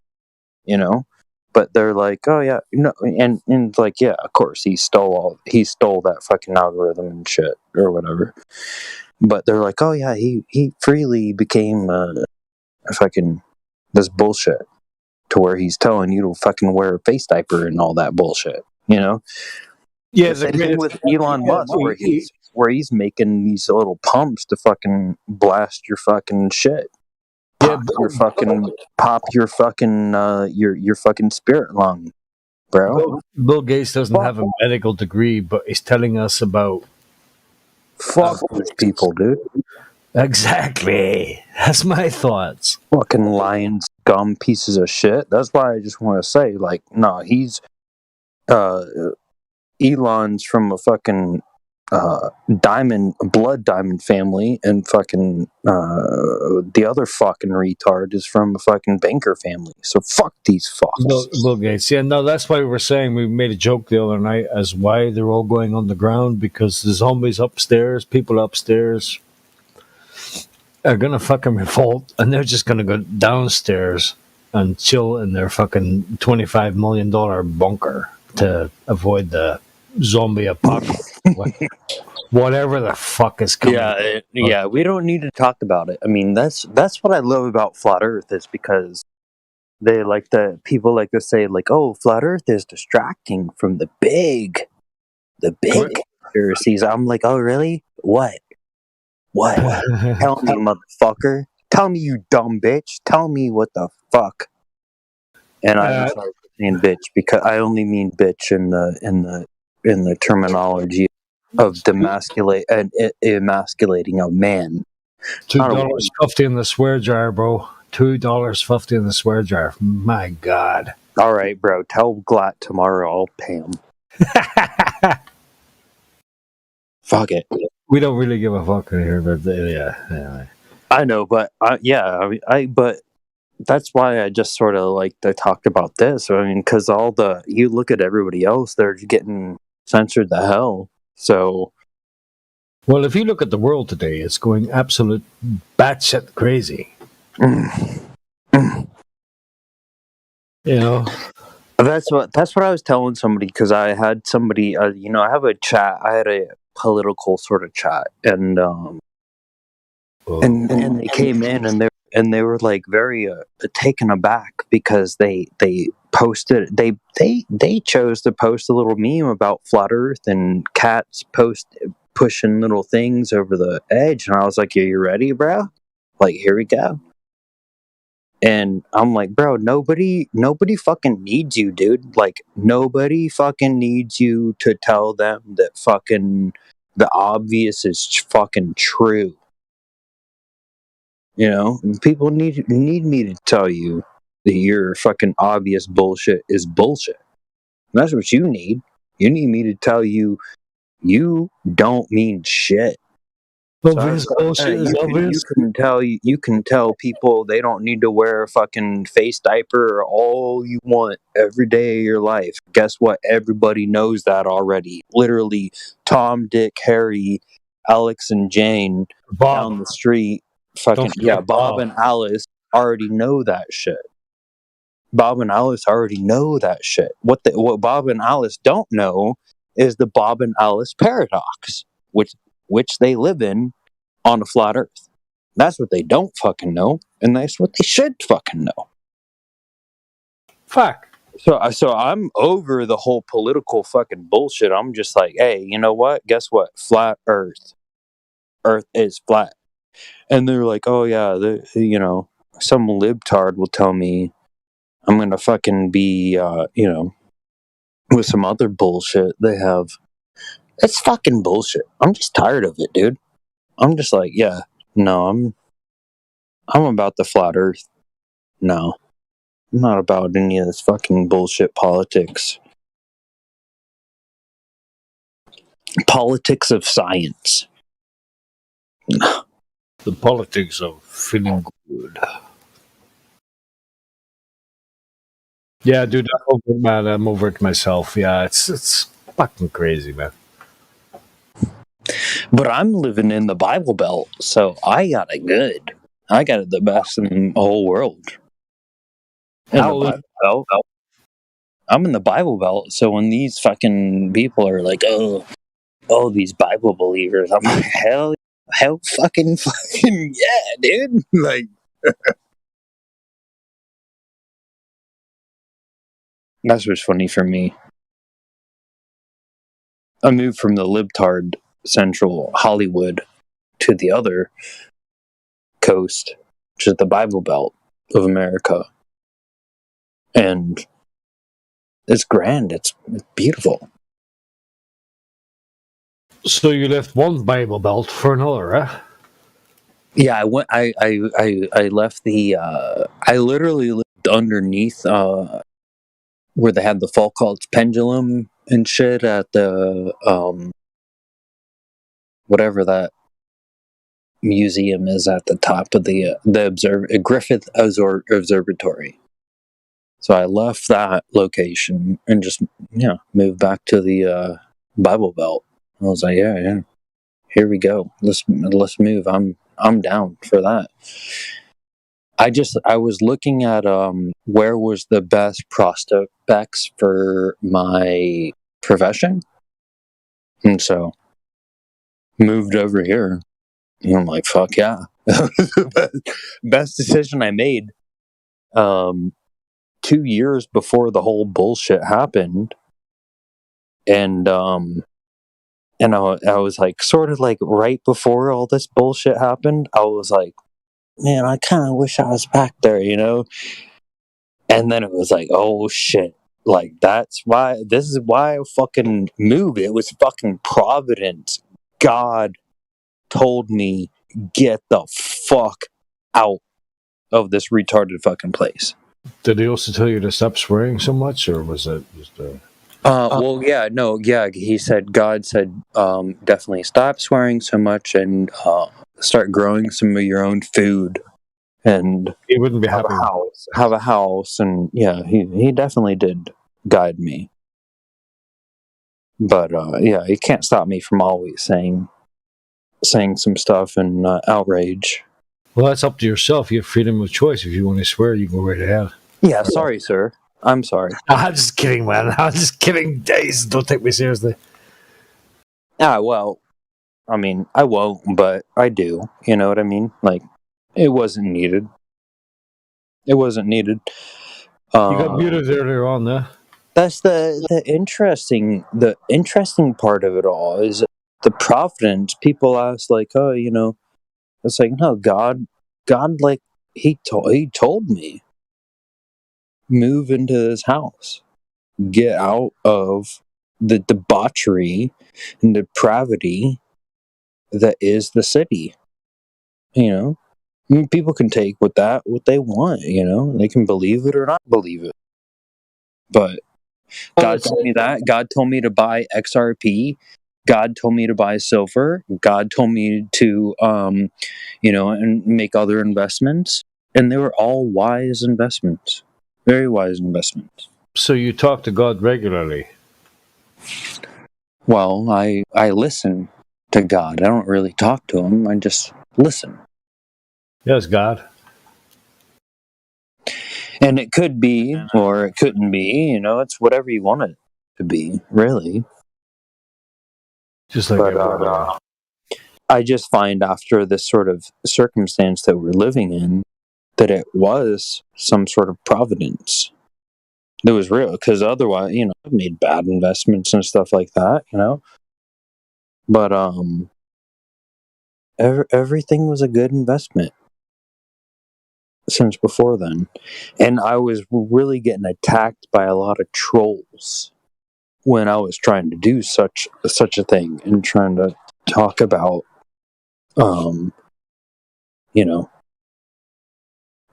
You know, but they're like, oh yeah, no, and like, yeah, of course he stole that fucking algorithm and shit or whatever. But they're like, oh yeah, he freely became a fucking this bullshit to where he's telling you to fucking wear a face diaper and all that bullshit. You know. Yeah, the same thing with Elon Musk, where he's making these little pumps to fucking blast your fucking shit. Pop your fucking spirit lung, bro. Bill Gates doesn't have a medical degree, but he's telling us about fuck these people, dude. Exactly. That's my thoughts. Fucking lion scum pieces of shit. That's why I just want to say, like, no, he's Elon's from a fucking Blood Diamond family, and fucking the other fucking retard is from a fucking banker family. So fuck these fucks. Bill Gates. Yeah, no, that's why we were saying, we made a joke the other night as why they're all going underground, because the zombies upstairs, people upstairs are gonna fucking revolt, and they're just gonna go downstairs and chill in their fucking $25 million bunker to avoid the zombie apocalypse. Whatever the fuck is coming. Yeah, we don't need to talk about it. I mean, that's what I love about Flat Earth, is because people like to say, like, oh, Flat Earth is distracting from the big conspiracies. I'm like, oh, really? What? Tell me, motherfucker. Tell me, you dumb bitch. Tell me what the fuck. And I'm sorry for saying bitch, because I only mean bitch in the terminology of emasculating a man. $2.50 in the swear jar, bro. $2.50 in the swear jar. My God. All right, bro. Tell Glatt tomorrow I'll pay him. Fuck it. We don't really give a fuck in here, but yeah. I know, but but that's why I just sort of like to talk about this. I mean, because you look at everybody else, they're getting censored the hell. So, well, if you look at the world today, it's going absolute batshit crazy. You know, that's what I was telling somebody, because I had somebody, I have a chat. I had a political sort of chat, and they came in, and they were like very taken aback, because they posted, they chose to post a little meme about Flat Earth and cats pushing little things over the edge, and I was like, "Are you ready, bro? Like, here we go." And I'm like, bro, nobody fucking needs you, dude. Like, nobody fucking needs you to tell them that fucking the obvious is fucking true. You know, people need me to tell you that your fucking obvious bullshit is bullshit. That's what you need. You need me to tell you don't mean shit. Obvious bullshit is obvious. You can tell people they don't need to wear a fucking face diaper all you want every day of your life. Guess what? Everybody knows that already. Literally, Tom, Dick, Harry, Alex, and Jane down the street. Fucking Bob and Alice already know that shit. Bob and Alice already know that shit. What Bob and Alice don't know is the Bob and Alice paradox, which they live in on a flat earth. That's what they don't fucking know, and that's what they should fucking know. Fuck. So I'm over the whole political fucking bullshit. I'm just like, hey, you know what? Guess what? Flat earth. Earth is flat. And they're like, oh yeah, some libtard will tell me I'm gonna fucking be, with some other bullshit they have. It's fucking bullshit. I'm just tired of it, dude. I'm just like, yeah, no, I'm about the flat earth. No, I'm not about any of this fucking bullshit politics. Politics of science. The politics of feeling good. Yeah, dude, I'm over it myself. Yeah, it's fucking crazy, man. But I'm living in the Bible Belt, so I got it good. I got it the best in the whole world. I'm in the Bible Belt, so when these fucking people are like, oh, these Bible believers, I'm like, hell fucking yeah, dude. Like, that's what's funny for me. I moved from the libtard central Hollywood to the other coast, which is the Bible Belt of America. And it's grand. It's beautiful. So you left one Bible Belt for another, huh? Yeah, I went. I left the. I literally lived underneath where they had the Foucault's pendulum and shit at the whatever that museum is at the top of the Griffith Observatory. So I left that location and just moved back to the Bible Belt. I was like, yeah, here we go. Let's move. I'm down for that. I was looking at where was the best prospects for my profession, and so moved over here. And I'm like, fuck yeah, that was the best decision I made. 2 years before the whole bullshit happened, and I was like, sort of like right before all this bullshit happened, I was like, man, I kind of wish I was back there, you know? And then it was like, oh shit, like this is why I fucking moved. It was fucking Providence. God told me, get the fuck out of this retarded fucking place. Did he also tell you to stop swearing so much, or was it just a... He said, God said, definitely stop swearing so much and start growing some of your own food, and he wouldn't be have a house, and yeah, he definitely did guide me. But he can't stop me from always saying some stuff and outrage. Well, that's up to yourself. You have freedom of choice. If you want to swear, you go right ahead. Yeah, sorry, sir. I'm sorry. I'm just kidding, man. I'm just kidding. Days, don't take me seriously. Well, I mean, I won't, but I do. You know what I mean? Like, it wasn't needed. It wasn't needed. You got muted earlier on, though. That's the interesting part of it all is the providence. People ask, like, oh, you know, it's like, no, God, like, he told me, move into this house, get out of the debauchery and depravity that is the city. You know, I mean, people can take what they want. You know, they can believe it or not believe it. But God told me that. God told me to buy XRP. God told me to buy silver. God told me to, and make other investments. And they were all wise investments. Very wise investments. So you talk to God regularly? Well, I listen to God. I don't really talk to him. I just listen. Yes, God. And it could be, or it couldn't be. You know, it's whatever you want it to be, really. Just like I just find after this sort of circumstance that we're living in, that it was some sort of providence. It was real, because otherwise, you know, I've made bad investments and stuff like that, you know. But everything was a good investment since before then. And I was really getting attacked by a lot of trolls when I was trying to do such a thing and trying to talk about, you know,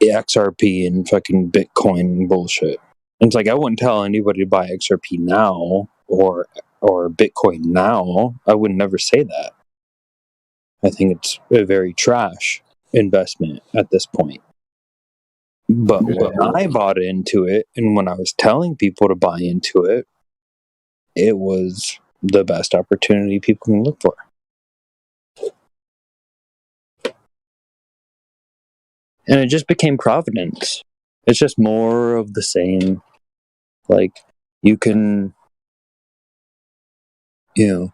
XRP and fucking Bitcoin and bullshit. And it's like, I wouldn't tell anybody to buy XRP now or Bitcoin now. I would never say that. I think it's a very trash investment at this point. But when I bought into it, and when I was telling people to buy into it, it was the best opportunity people can look for. And it just became providence. It's just more of the same. Like, you can, you know,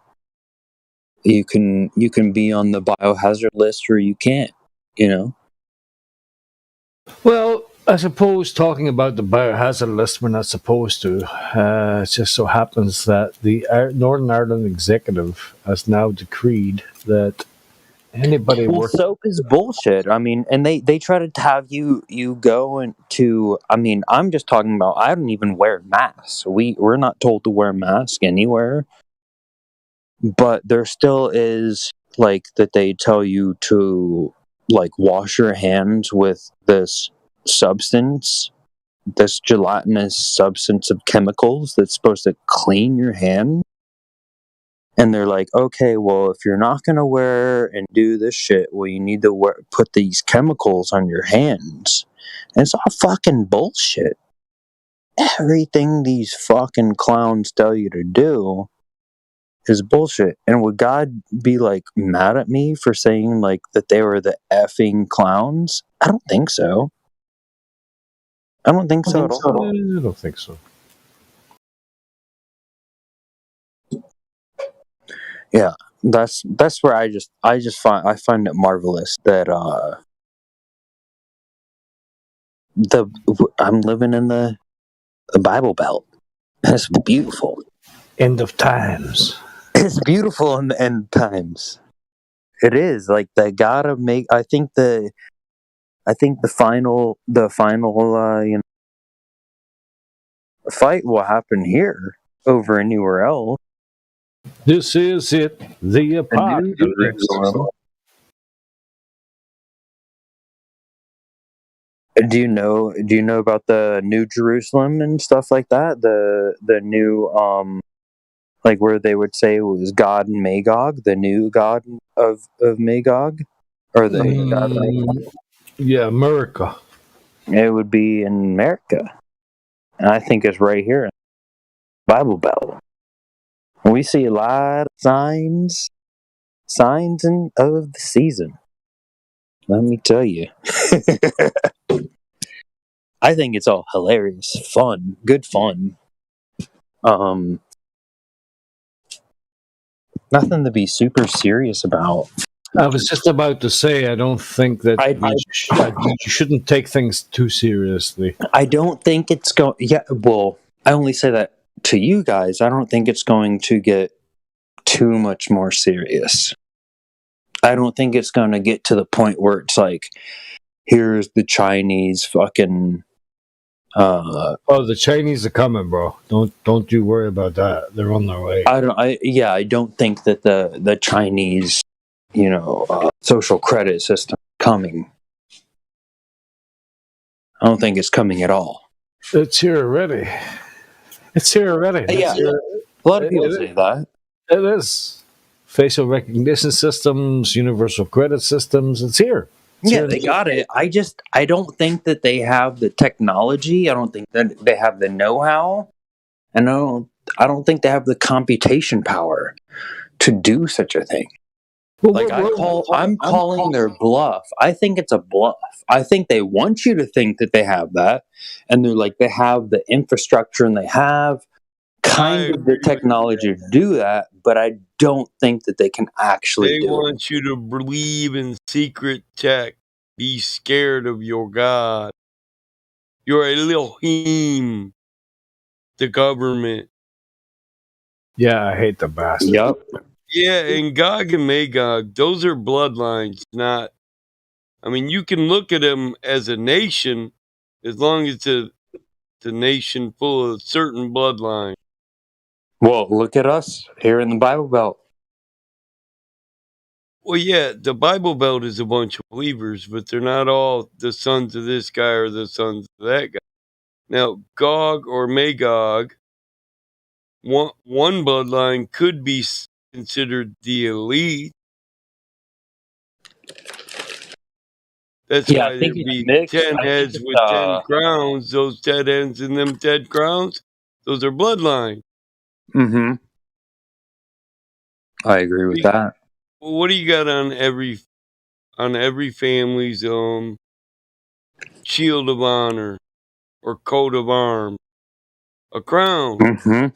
you can be on the biohazard list or you can't, you know. Well, I suppose talking about the biohazard list, we're not supposed to. It just so happens that the Northern Ireland Executive has now decreed that anybody soap is bullshit. I mean, and they try to have you go into. I mean, I'm just talking about. I don't even wear masks. We're not told to wear masks anywhere. But there still is, like, that they tell you to, like, wash your hands with this substance, this gelatinous substance of chemicals that's supposed to clean your hand. And they're like, okay, well, if you're not going to wear and do this shit, well, you need to put these chemicals on your hands. And it's all fucking bullshit. Everything these fucking clowns tell you to do is bullshit. And would God be like mad at me for saying like that they were the effing clowns? I don't think so. I don't think so at all. I don't think so. Yeah, that's where I find it marvelous that I'm living in the Bible Belt. It's beautiful. End of times. It's beautiful in the end times. It is like they gotta make. I think the final fight will happen here over anywhere else. This is it. The apocalypse. Do you know about the New Jerusalem and stuff like that? The new like where they would say it was God and Magog, the new God of Magog, or the God of Magog? Yeah, America. It would be in America, and I think it's right here in the Bible Belt. We see a lot of signs of the season. Let me tell you. I think it's all hilarious, fun, good fun. Nothing to be super serious about. I was just about to say, I don't think that you shouldn't take things too seriously. I don't think it's going. Yeah, well, I only say that to you guys. I don't think it's going to get too much more serious. I don't think it's going to get to the point where it's like, here's the Chinese fucking. The Chinese are coming, bro. Don't you worry about that. They're on their way. I don't think that the Chinese, social credit system is coming. I don't think it's coming at all. It's here already. Yeah, a lot of people say that. It is. Facial recognition systems, universal credit systems. It's here. Yeah, they got it. I don't think that they have the technology. I don't think that they have the know-how. And I don't think they have the computation power to do such a thing. I'm calling their bluff. I think it's a bluff. I think they want you to think that they have that. And they're like, they have the infrastructure and they have kind of the technology to do that, but I don't think that they can actually do it. They want you to believe in secret tech. Be scared of your God. You're Elohim, the government. Yeah, I hate the bastard. Yep. Yeah, and Gog and Magog, those are bloodlines, not... I mean, you can look at them as a nation as long as it's a nation full of certain bloodlines. Well, look at us here in the Bible Belt. Well, yeah, the Bible Belt is a bunch of believers, but they're not all the sons of this guy or the sons of that guy. Now, Gog or Magog, one bloodline could be considered the elite. That's why there'd be 10 heads with 10 crowns. Those 10 heads and them 10 crowns, those are bloodline. Mm-hmm. I agree with that. Well, what do you got on every family's shield of honor or coat of arms? A crown. Mm-hmm.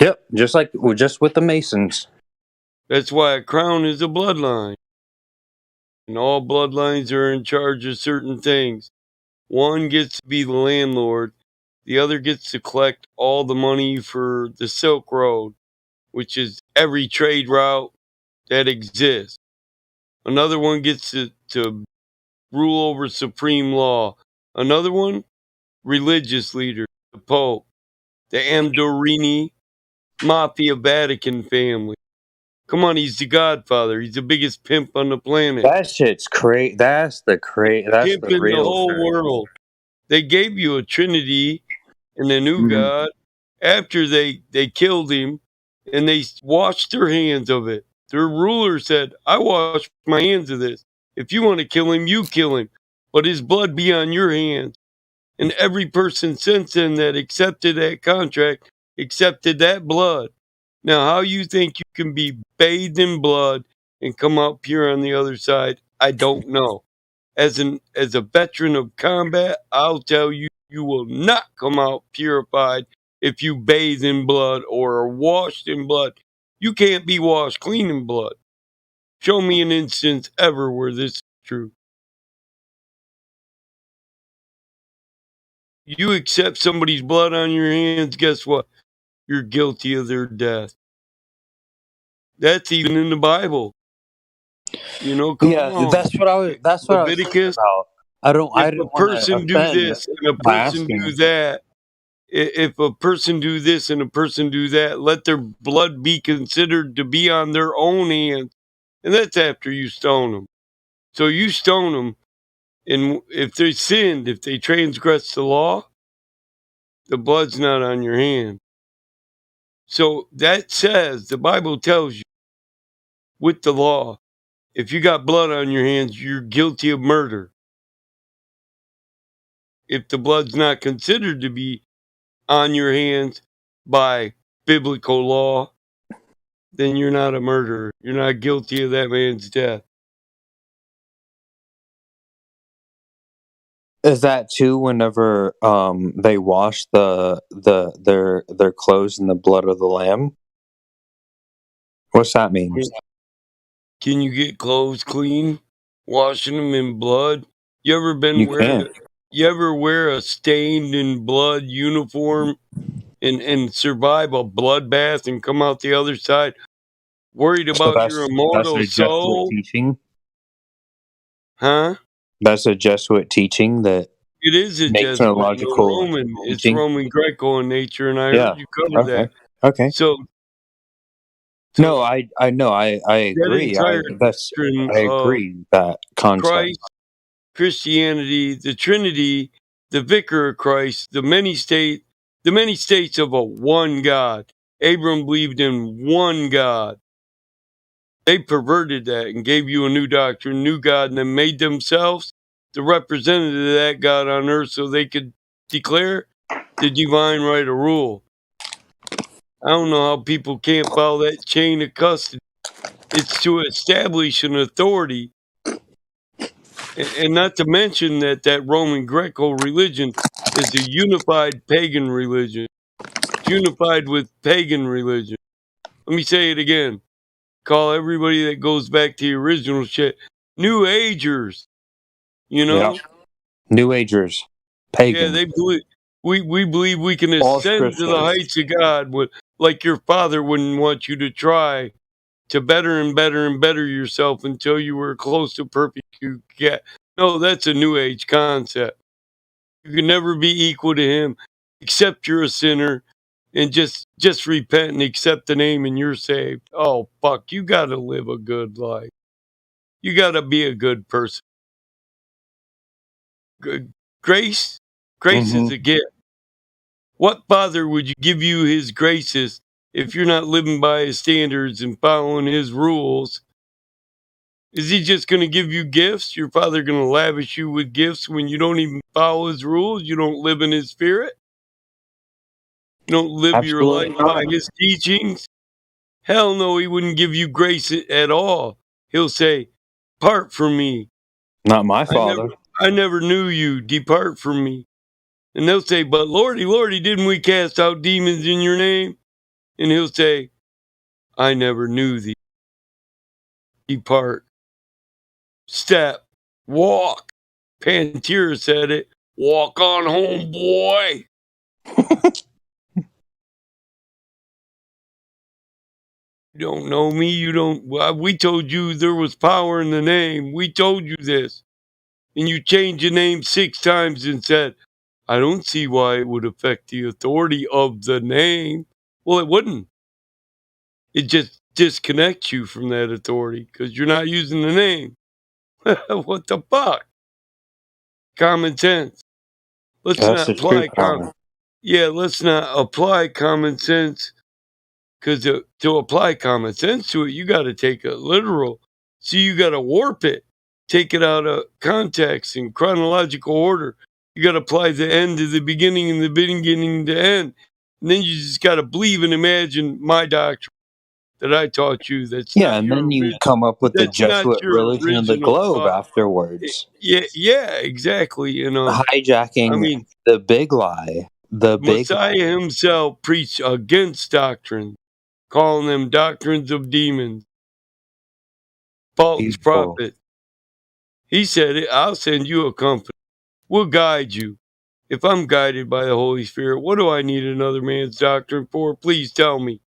Yep, just with the Masons. That's why a crown is a bloodline. And all bloodlines are in charge of certain things. One gets to be the landlord. The other gets to collect all the money for the Silk Road, which is every trade route that exists. Another one gets to rule over supreme law. Another one, religious leader, the Pope, the Amdorini Mafia Vatican family. Come on, he's the Godfather. He's the biggest pimp on the planet. That shit's crazy. That's the Pimping real the whole thing. world. They gave you a Trinity and a new God. After they killed him, and they washed their hands of it. Their ruler said, I wash my hands of this. If you want to kill him, you kill him, but his blood be on your hands. And every person since then that accepted that contract accepted that blood. Now, how you think you can be bathed in blood and come out pure on the other side, I don't know. As a veteran of combat, I'll tell you, you will not come out purified if you bathe in blood or are washed in blood. You can't be washed clean in blood. Show me an instance ever where this is true. You accept somebody's blood on your hands, guess what? You're guilty of their death. That's even in the Bible. You know, come on. That's what I was thinking Leviticus. about. I If didn't a want person to do offend this and a by person asking. do that, if a person do this and a person do that, let their blood be considered to be on their own hands. And that's after you stone them. So you stone them, and if they sinned, if they transgressed the law, the blood's not on your hand. So that says, the Bible tells you, with the law, if you got blood on your hands, you're guilty of murder. If the blood's not considered to be on your hands by biblical law, then you're not a murderer. You're not guilty of that man's death. Is that too whenever they wash their clothes in the blood of the lamb? What's that mean? Can you get clothes clean? Washing them in blood? You ever been You wearing can't. you ever wear a stained in blood uniform and survive a bloodbath and come out the other side worried So about your that's immortal a Jesuit soul? teaching. Huh? That's a Jesuit teaching that It is a makes Jesuit, a no logical Roman. It's teaching. Roman Greco in nature, and I Yeah. heard you cover Okay. that. Okay. So No, I know. I that agree. entire doctrine I of agree that concept. Christ, Christianity, the Trinity, the Vicar of Christ, the many states of a one God. Abram believed in one God. They perverted that and gave you a new doctrine, new God, and then made themselves the representative of that God on earth so they could declare the divine right of rule. I don't know how people can't follow that chain of custody. It's to establish an authority, and not to mention that Roman Greco religion is a unified pagan religion. It's unified with pagan religion. Let me say it again. Call everybody that goes back to the original shit New Agers. You know? Yeah. New Agers. Pagan. Yeah, they believe we believe we can False ascend to the Christians. heights of God with, like your father wouldn't want you to try to better and better and better yourself until you were close to perfect you get. No, that's a new age concept. You can never be equal to him, except you're a sinner, and just repent and accept the name and you're saved. Oh fuck, you gotta live a good life. You gotta be a good person. Good grace is a gift. What father would you give you his graces if you're not living by his standards and following his rules? Is he just going to give you gifts? Your father going to lavish you with gifts when you don't even follow his rules? You don't live in his spirit? You don't live your life by his teachings? Hell no, he wouldn't give you grace at all. He'll say, "Part from me. Not my father. I never knew you. Depart from me." And they'll say, "But Lordy, Lordy, didn't we cast out demons in your name?" And he'll say, "I never knew thee. Depart. Step. Walk." Pantera said it. Walk on home, boy. You don't know me. You don't. Well, we told you there was power in the name. We told you this. And you changed your name 6 times and said, "I don't see why it would affect the authority of the name." Well, it wouldn't. It just disconnects you from that authority because you're not using the name. What the fuck? Common sense. Let's That's not the apply truth, Colin. let's not apply common sense Because to apply common sense to it, you got to take it literal. So you got to warp it, take it out of context in chronological order. You got to apply the end to the beginning and the beginning to end. And then you just got to believe and imagine my doctrine that I taught you. That's Yeah, not and your then you original. come up with the That's not Jesuit your religion of the original globe thought. afterwards. Yeah, exactly. You know, Hijacking I mean, the big lie. The big Messiah himself preached against doctrine, calling them doctrines of demons, false people. prophet. He said, I'll send you a comforter. We'll guide you. If I'm guided by the Holy Spirit, what do I need another man's doctrine for? Please tell me.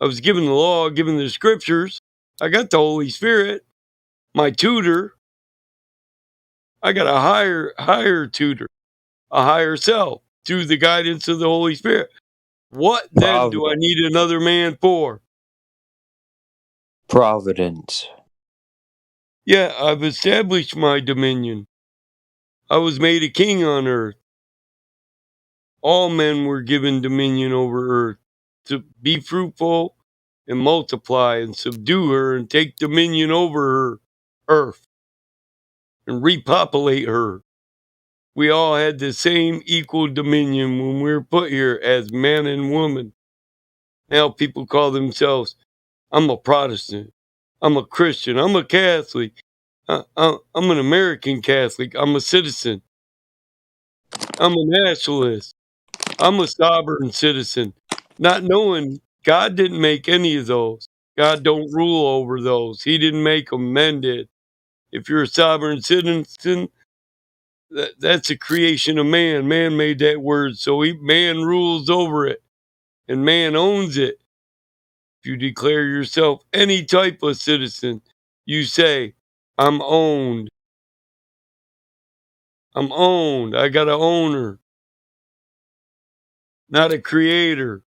I was given the law, given the scriptures. I got the Holy Spirit, my tutor. I got a higher tutor, a higher self through the guidance of the Holy Spirit. What then do I need another man for? Providence. Yeah, I've established my dominion. I was made a king on earth. All men were given dominion over earth to be fruitful and multiply and subdue her and take dominion over her earth and repopulate her. We all had the same equal dominion when we were put here as man and woman. Now people call themselves, I'm a Protestant, I'm a Christian, I'm a Catholic, I'm an American Catholic, I'm a citizen, I'm a nationalist, I'm a sovereign citizen, not knowing God didn't make any of those. God don't rule over those. He didn't make them, men did. If you're a sovereign citizen, that's a creation of man. Man made that word, so man rules over it, and man owns it. If you declare yourself any type of citizen, you say, I'm owned. I'm owned. I got an owner, not a creator.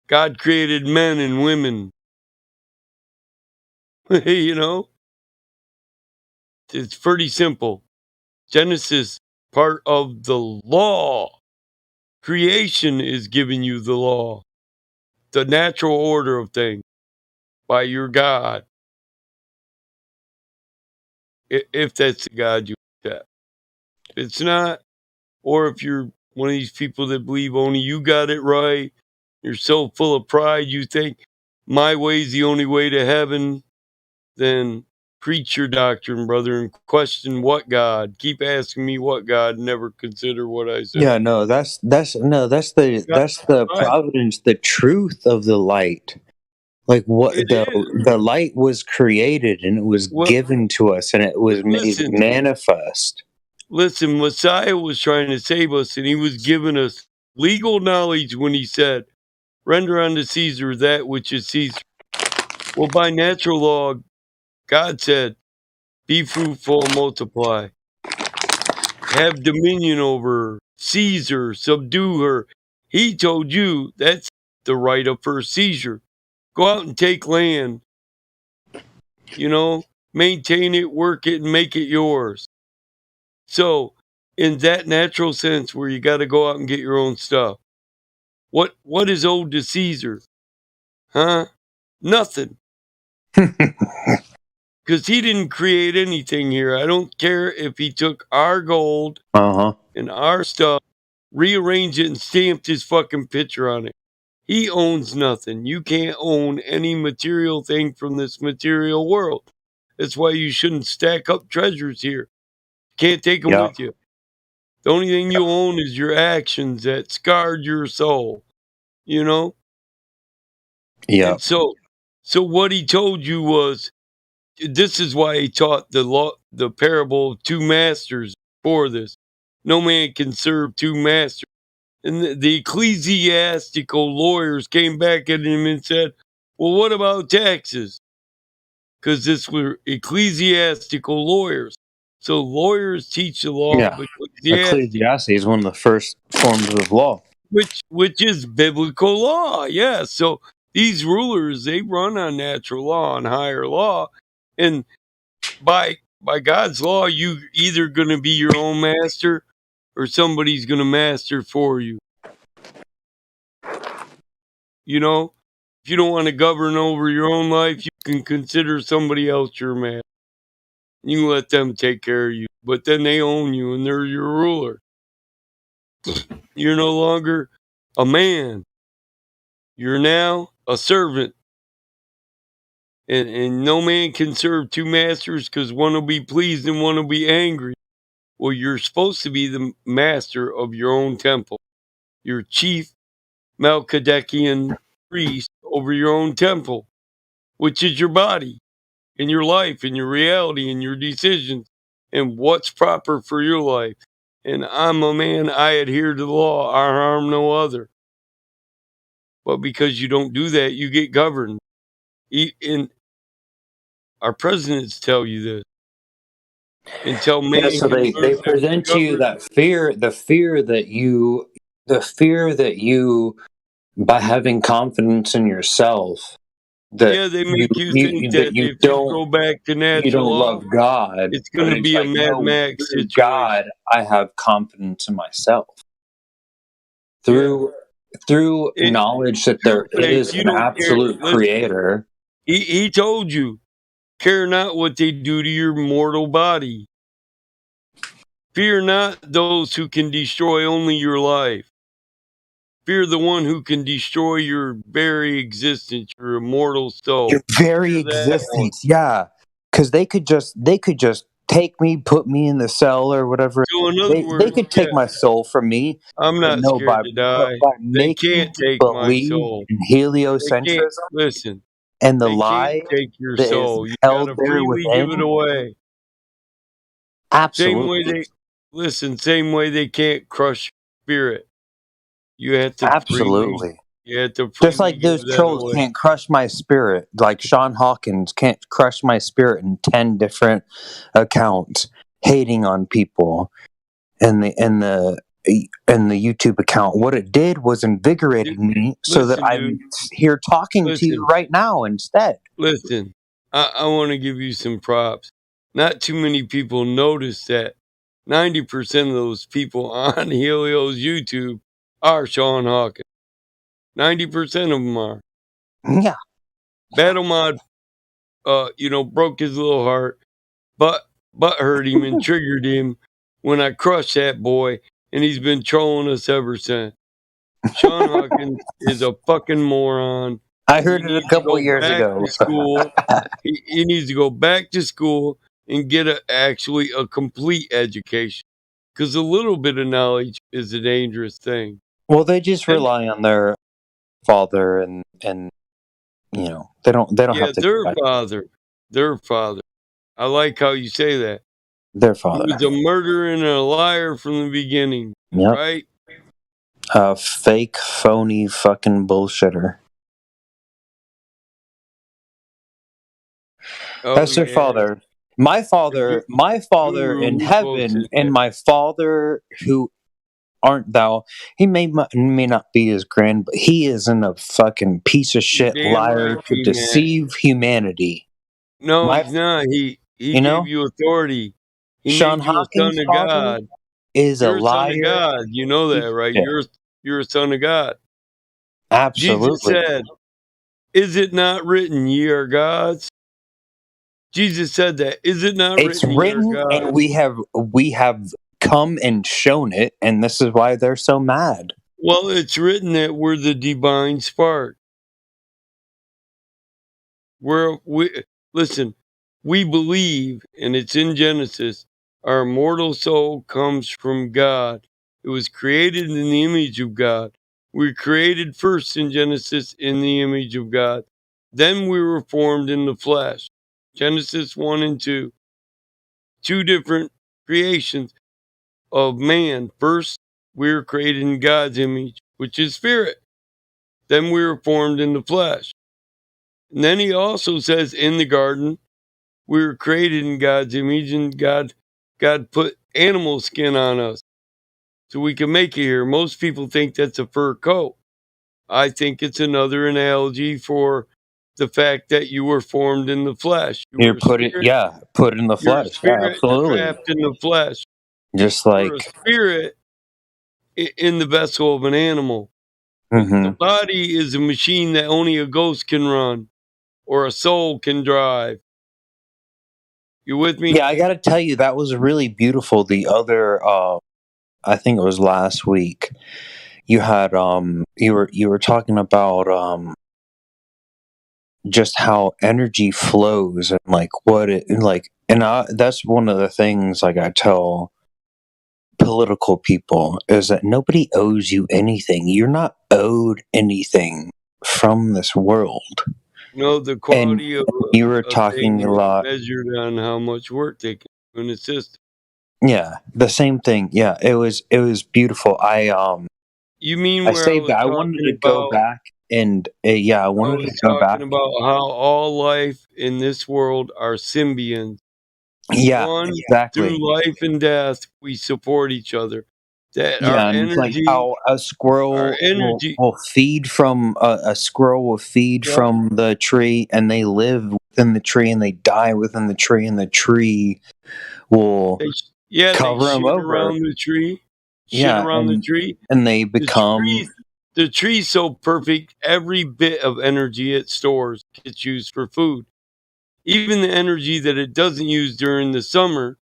God created men and women. You know, it's pretty simple. Genesis, part of the law. Creation is giving you the law, the natural order of things by your God. If that's the God you accept. If it's not, or if you're one of these people that believe only you got it right, you're so full of pride you think my way's the only way to heaven, then preach your doctrine, brother, and question what God. Keep asking me what God, never consider what I said. Yeah, no, that's the providence, the truth of the light. Like what the light was created and it was given to us and it was made manifest. Listen, Messiah was trying to save us and he was giving us legal knowledge when he said, render unto Caesar that which is Caesar. Well, by natural law, God said, be fruitful and multiply. Have dominion over her. Caesar, subdue her. He told you that's the right of first seizure. Go out and take land. You know, maintain it, work it, and make it yours. So, in that natural sense where you got to go out and get your own stuff, what is owed to Caesar? Huh? Nothing. Because he didn't create anything here. I don't care if he took our gold and our stuff, rearranged it, and stamped his fucking picture on it. He owns nothing. You can't own any material thing from this material world. That's why you shouldn't stack up treasures here. Can't take them with you. The only thing you own is your actions that scarred your soul. You know? Yeah. And so what he told you was, this is why he taught the parable of two masters for this. No man can serve two masters. And the ecclesiastical lawyers came back at him and said, well, what about taxes? Because this were ecclesiastical lawyers. So lawyers teach the law of Ecclesiastes is one of the first forms of law. Which is biblical law, yeah. So these rulers, they run on natural law, on higher law. And by God's law, you either going to be your own master or somebody's going to master for you. You know, If you don't want to govern over your own life, you can consider somebody else your man. You can let them take care of you, but then they own you and they're your ruler. You're no longer a man. You're now a servant. And no man can serve two masters because one will be pleased and one will be angry. Well, you're supposed to be the master of your own temple. You're chief Melchizedekian priest over your own temple, which is your body and your life and your reality and your decisions and what's proper for your life. And I'm a man, I adhere to the law, I harm no other. But because you don't do that, you get governed. And our presidents tell you this. Until man Yeah, so they present to you that fear, the fear that you, by having confidence in yourself, that they make you think that you if you go back to natural you don't law, love God. it's going to be a Mad Max through situation. God, I have confidence in myself. Through knowledge that there is an absolute creator. He told you, care not what they do to your mortal body. Fear not those who can destroy only your life. Fear the one who can destroy your very existence, your immortal soul. Your very existence, yeah. Because they could just take me, put me in the cell or whatever. So in other words, they could take my soul from me. I'm not scared to die. They can't take my soul. In heliocentrism. Listen. And the they lie can't take your that soul. is You held gotta there freely within. give it away. Absolutely. Same way they can't crush spirit. You have to Absolutely. You have to Just like those trolls away. can't crush my spirit, like Sean Hawkins can't crush my spirit in 10 different accounts, hating on people, and the YouTube account. What it did was invigorated me so that I'm here talking to you right now instead. Listen, I want to give you some props. Not too many people notice that 90% of those people on Helio's YouTube are Sean Hawkins. 90% of them are. Yeah. Battle Mod, broke his little heart, but hurt him and triggered him when I crushed that boy, and he's been trolling us ever since. Sean Hawkins is a fucking moron. I heard it a couple years ago. School. he needs to go back to school and get actually a complete education, because a little bit of knowledge is a dangerous thing. Well, they just rely on their father, and they don't have to. Their father. I like how you say that. Their father. He was a murderer and a liar from the beginning. Yep. Right? Fake, phony, fucking bullshitter. That's their father. My father in heaven, and my father who aren't thou. He may not be his grand, but he isn't a fucking piece of shit liar to deceive humanity. No, he's not. He gave you authority. He Sean made you Hawkins' a son of father God. is You're a liar. Son of God. You know that, right? Yeah. You're a son of God. Absolutely. Jesus said, "Is it not written, ye are gods?" Jesus said that. Is it not It's written, written, and we have come and shown it, and this is why they're so mad. Well, it's written that we're the divine spark. Listen, we believe, and it's in Genesis, our immortal soul comes from God. It was created in the image of God. We were created first in Genesis in the image of God. Then we were formed in the flesh. Genesis 1 and 2. Two different creations of man. First, we were created in God's image, which is spirit. Then we were formed in the flesh. And then he also says in the garden, we were created in God's image, and God put animal skin on us so we can make it here. Most people think that's a fur coat. I think it's another analogy for the fact that you were formed in the flesh. You're put in the flesh. Yeah, absolutely. Trapped in the flesh. Just You're a like spirit in the vessel of an animal. The body is a machine that only a ghost can run or a soul can drive. You with me? Yeah, I got to tell you, that was really beautiful. The other, I think it was last week. You had you were talking about just how energy flows and like what it and like and that's one of the things like I tell political people is that nobody owes you anything. You're not owed anything from this world. No, the quality of you were a talking thing a is lot. measured on how much work they can do in the system. Yeah, the same thing. Yeah, it was beautiful. You mean I where saved. I wanted to go back and yeah, I wanted to go back. talking about how all life in this world are symbionts. Yeah, One, exactly. through life and death, we support each other. That our Yeah, and it's like energy, how a squirrel will feed from a squirrel will feed Yeah. from the tree, and they live within the tree, and they die within the tree, and the tree will they cover them shit over. around the tree. Shit Yeah, around the tree. and they become. The tree's so perfect, every bit of energy it stores gets used for food. Even the energy that it doesn't use during the summer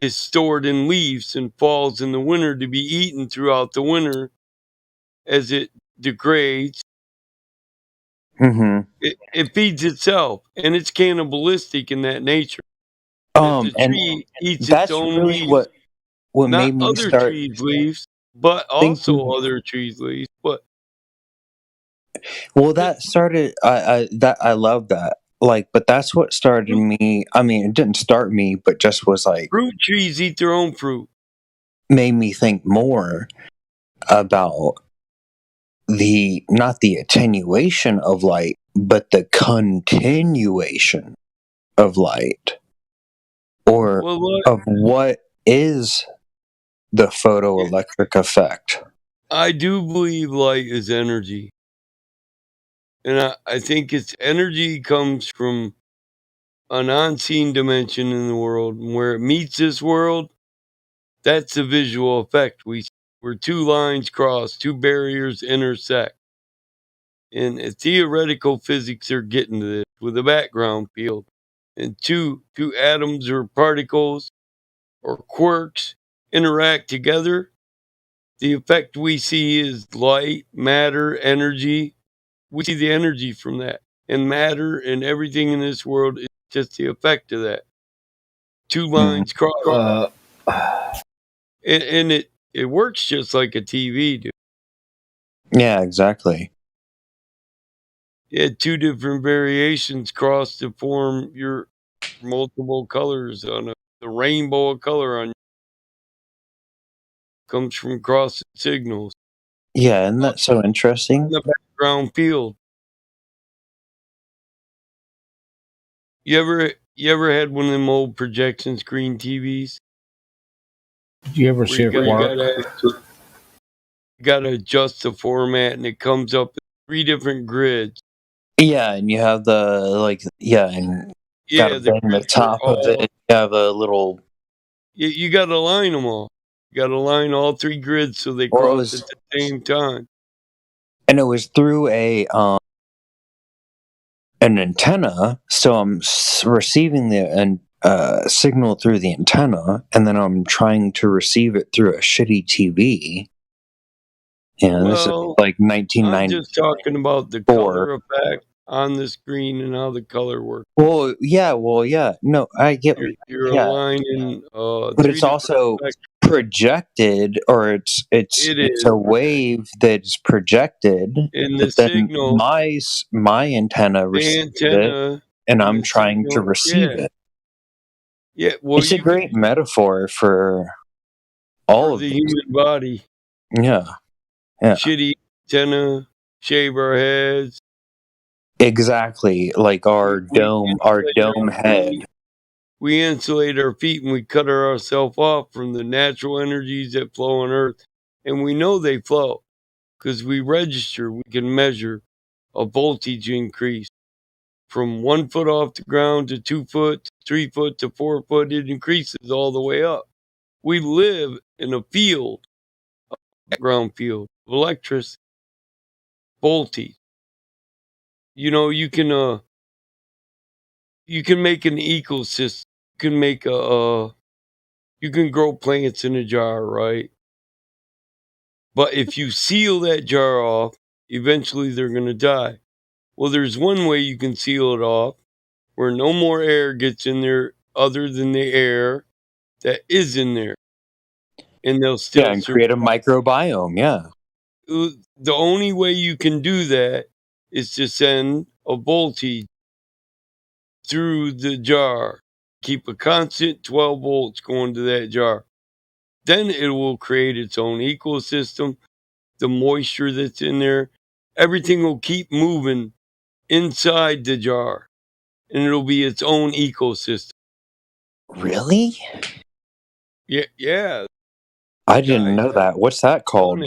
is stored in leaves and falls in the winter to be eaten throughout the winter as it degrades. It feeds itself, and it's cannibalistic in that nature. If the And tree eats that's its own really leaves, what not made me other start trees' leaves, but also thinking. other trees' leaves. But Well, that started. I love that. Like, but that's what started me. I mean, it didn't start me, but just was like fruit trees eat their own fruit. Made me think more about not the attenuation of light, but the continuation of light, or of what is the photoelectric effect. I do believe light is energy. And I think its energy comes from an unseen dimension in the world. And where it meets this world, that's the visual effect we see, where two lines cross, two barriers intersect. And theoretical physics are getting to this with a background field. And two atoms or particles or quarks interact together. The effect we see is light, matter, energy. We see the energy from that. And matter and everything in this world is just the effect of that. Two lines cross. And it works just like a TV, dude. Yeah, exactly. You had two different variations cross to form your multiple colors on the rainbow of color on comes from crossing signals. Yeah, isn't that so interesting? The background field. You ever had one of them old projection screen TVs? Did you ever see a quark? You gotta adjust the format, and it comes up in 3 different grids. Yeah, and you have and gotta bang the top of it. You have a little. You gotta line them all. You gotta line all 3 grids so they cross at the same time. And it was through an antenna, so I'm receiving the signal through the antenna, and then I'm trying to receive it through a shitty TV. And this is like 1990. I'm just talking about the color effect on the screen and how the color works. Well, yeah. No, I get. You're aligning. But it's also projected, or it's a wave that's projected. In the signal, my antenna receives it, and I'm trying to receive it. Yeah, well, it's a great metaphor for all of the human body. Yeah. Shitty antenna, shave our heads. Exactly, like our dome head. We insulate our feet and we cut ourselves off from the natural energies that flow on Earth. And we know they flow because we register, we can measure a voltage increase from 1 foot off the ground to 2 foot, 3 foot to 4 foot. It increases all the way up. We live in a field, a background field of electricity. voltage. You know, you can make an ecosystem. You can make you can grow plants in a jar, right? But if you seal that jar off, eventually they're going to die. Well, there's one way you can seal it off where no more air gets in there other than the air that is in there. And they'll still and create a microbiome. Yeah. The only way you can do that is to send a voltage through the jar. Keep a constant 12 volts going to that jar. Then it will create its own ecosystem. The moisture that's in there, everything will keep moving inside the jar, and it'll be its own ecosystem. Really? Yeah. I didn't know that. What's that called?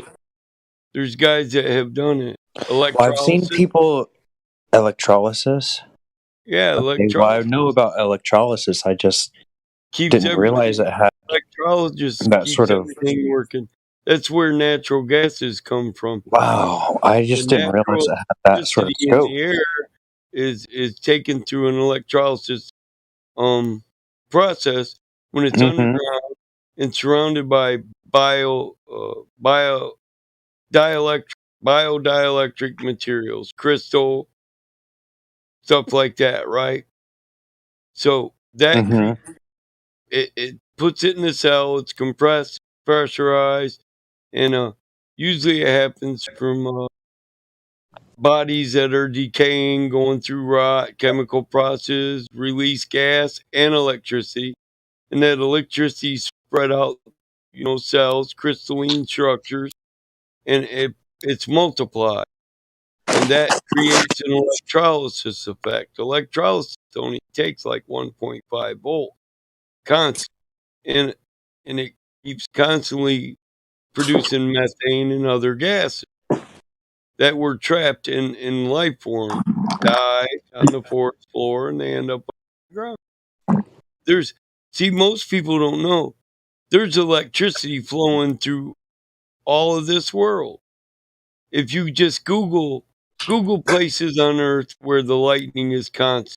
There's guys that have done it. Well, I've seen people electrolysis. Yeah, electrolysis. Well, I know about electrolysis. I just didn't realize it had electrolysis that keeps sort of everything working. That's where natural gases come from. Wow, I just didn't realize it had that sort of Electricity scope. in the air is taken through an electrolysis process when it's underground and surrounded by biodielectric materials, crystal, stuff like that, right? So that it puts it in the cell. It's compressed, pressurized, and usually it happens from bodies that are decaying, going through rot, chemical process, release gas and electricity, and that electricity spread out, cells, crystalline structures, and it's multiplied, and that creates an electrolysis effect. Electrolysis only takes like 1.5 volt constant, and it keeps constantly producing methane and other gases that were trapped in life form, die on the forest floor, and they end up on the ground. Most people don't know there's electricity flowing through all of this world. If you just Google places on Earth where the lightning is constant,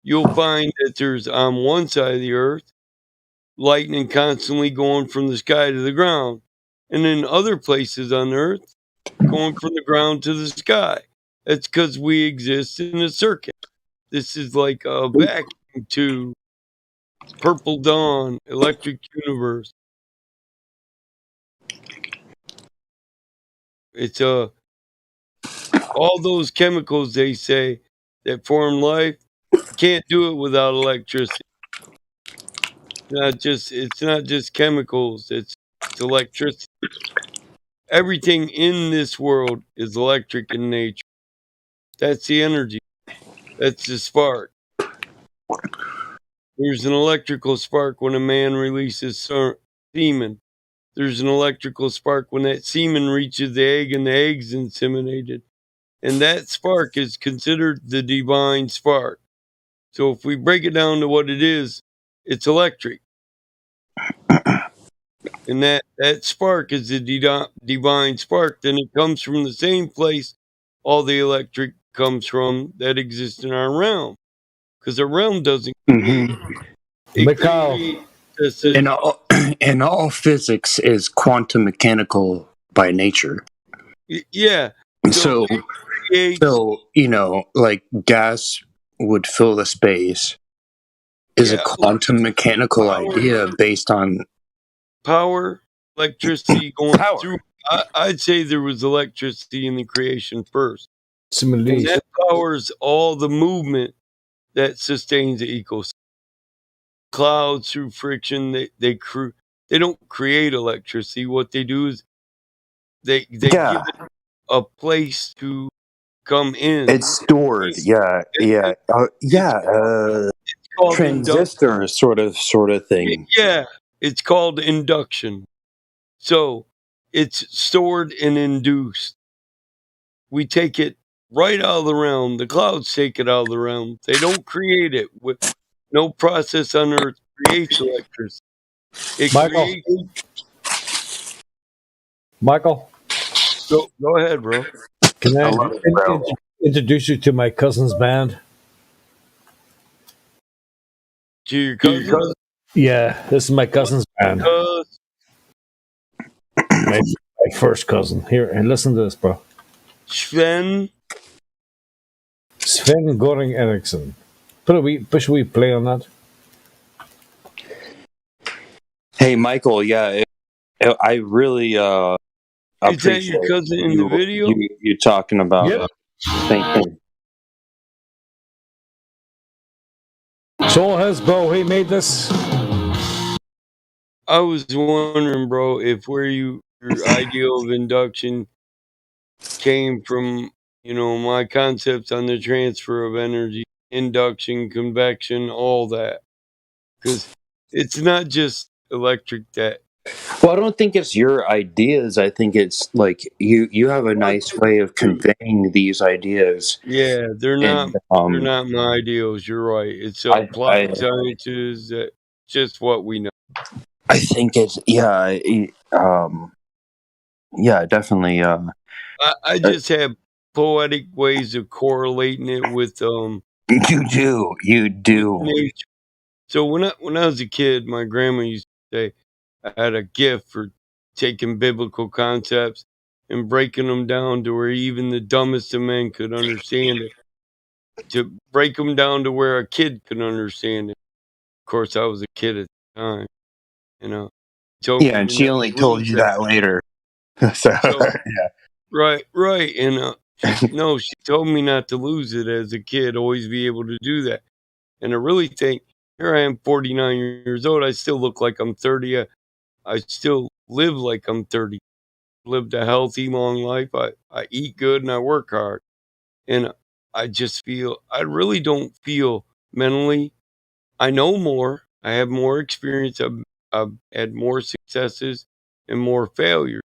you'll find that there's on one side of the Earth lightning constantly going from the sky to the ground, and in other places on Earth going from the ground to the sky. That's because we exist in a circuit. This is like a vacuum to Purple Dawn, Electric Universe. It's all those chemicals they say that form life. You can't do it without electricity. It's not just chemicals. It's electricity. Everything in this world is electric in nature. That's the energy. That's the spark. There's an electrical spark when a man releases semen. There's an electrical spark when that semen reaches the egg and the egg's inseminated. And that spark is considered the divine spark. So if we break it down to what it is, it's electric. And that spark is the divine spark. Then it comes from the same place all the electric comes from that exists in our realm. Because our realm doesn't create. And all physics is quantum mechanical by nature. Yeah. So like gas would fill the space is a quantum mechanical idea based on power, electricity going through. I'd say there was electricity in the creation first. And that powers all the movement that sustains the ecosystem. Clouds through friction, they don't create electricity. What they do is they give it a place to come in. It's stored. Transistor sort of thing. Yeah, it's called induction. So it's stored and induced. We take it right out of the realm. The clouds take it out of the realm. They don't create it. With no process on Earth creates electricity. Michael. Go ahead, bro. Can I love it, bro. introduce you to my cousin's band? To your cousin? Yeah, this is my cousin's band. My first cousin. Here, and listen to this, bro. Sven Goring Eriksson. Push we play on that? Hey, Michael. Yeah, I really Is that appreciate your cousin in the video? you talking about. Yep. Thank you. Joel has, bro. He made this. I was wondering, bro, if your idea of induction came from, my concepts on the transfer of energy, induction, convection, all that. Because it's not just electric that. Well, I don't think it's your ideas. I think it's like you have a nice way of conveying these ideas. Yeah, they're not And, they're not my ideas. You're right. It's applied sciences that just what we know. I think it's definitely. I just have poetic ways of correlating it with You do. nature. So when I was a kid, my grandma used to say I had a gift for taking biblical concepts and breaking them down to where even the dumbest of men could understand it. To break them down to where a kid could understand it. Of course, I was a kid at the time, Told me And to she not only told lose you that later. So yeah. Right. And she told me not to lose it as a kid, always be able to do that. And I really think, here I am, 49 years old, I still look like I'm 30. I still live like I'm 30. Lived a healthy, long life. I eat good and I work hard. And I really don't feel mentally. I know more. I have more experience. I've had more successes and more failures.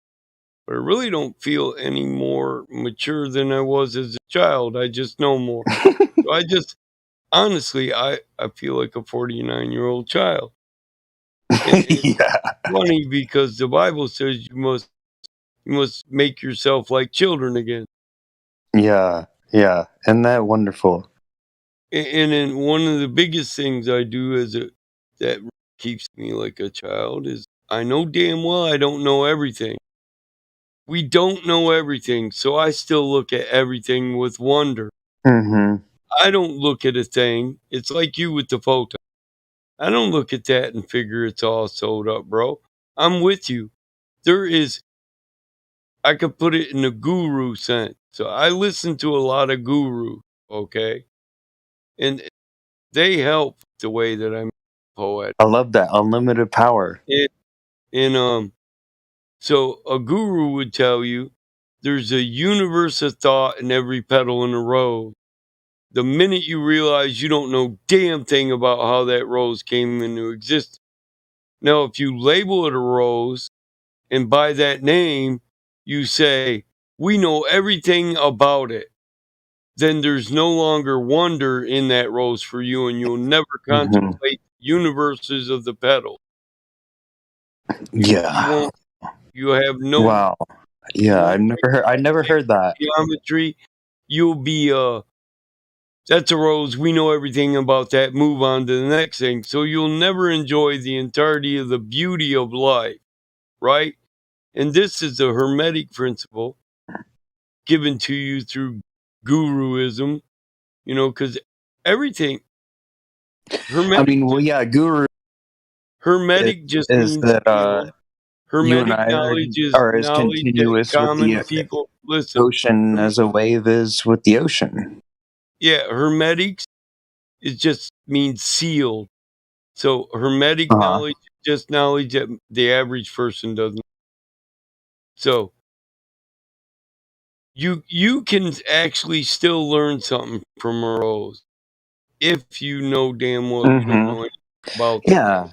But I really don't feel any more mature than I was as a child. I just know more. So honestly, I feel like a 49-year-old child. And it's funny because the Bible says you must make yourself like children again. Yeah. Isn't that wonderful? And then one of the biggest things I do that keeps me like a child is I know damn well I don't know everything. We don't know everything, so I still look at everything with wonder. Mm-hmm. I don't look at a thing. It's like you with the photon. I don't look at that and figure it's all sewed up, bro. I'm with you. I could put it in a guru sense. So I listen to a lot of gurus, okay? And they help the way that I'm a poet. I love that unlimited power. So a guru would tell you there's a universe of thought in every petal in a rose. The minute you realize you don't know damn thing about how that rose came into existence. Now, if you label it a rose and by that name you say, we know everything about it, then there's no longer wonder in that rose for you and you'll never contemplate universes of the petals. Yeah. You have no. Wow. Yeah, I never heard that. Geometry. You'll be that's a rose. We know everything about that. Move on to the next thing. So you'll never enjoy the entirety of the beauty of life, right? And this is the Hermetic principle given to you through guruism, because everything. Guru. Hermetic just is means that Hermetic knowledge is as knowledge continuous that common with the people listen. ocean as a wave is with the ocean. Yeah, Hermetics it just means sealed. So Hermetic knowledge is just knowledge that the average person doesn't. So you can actually still learn something from a rose if you know damn well you don't know anything about them.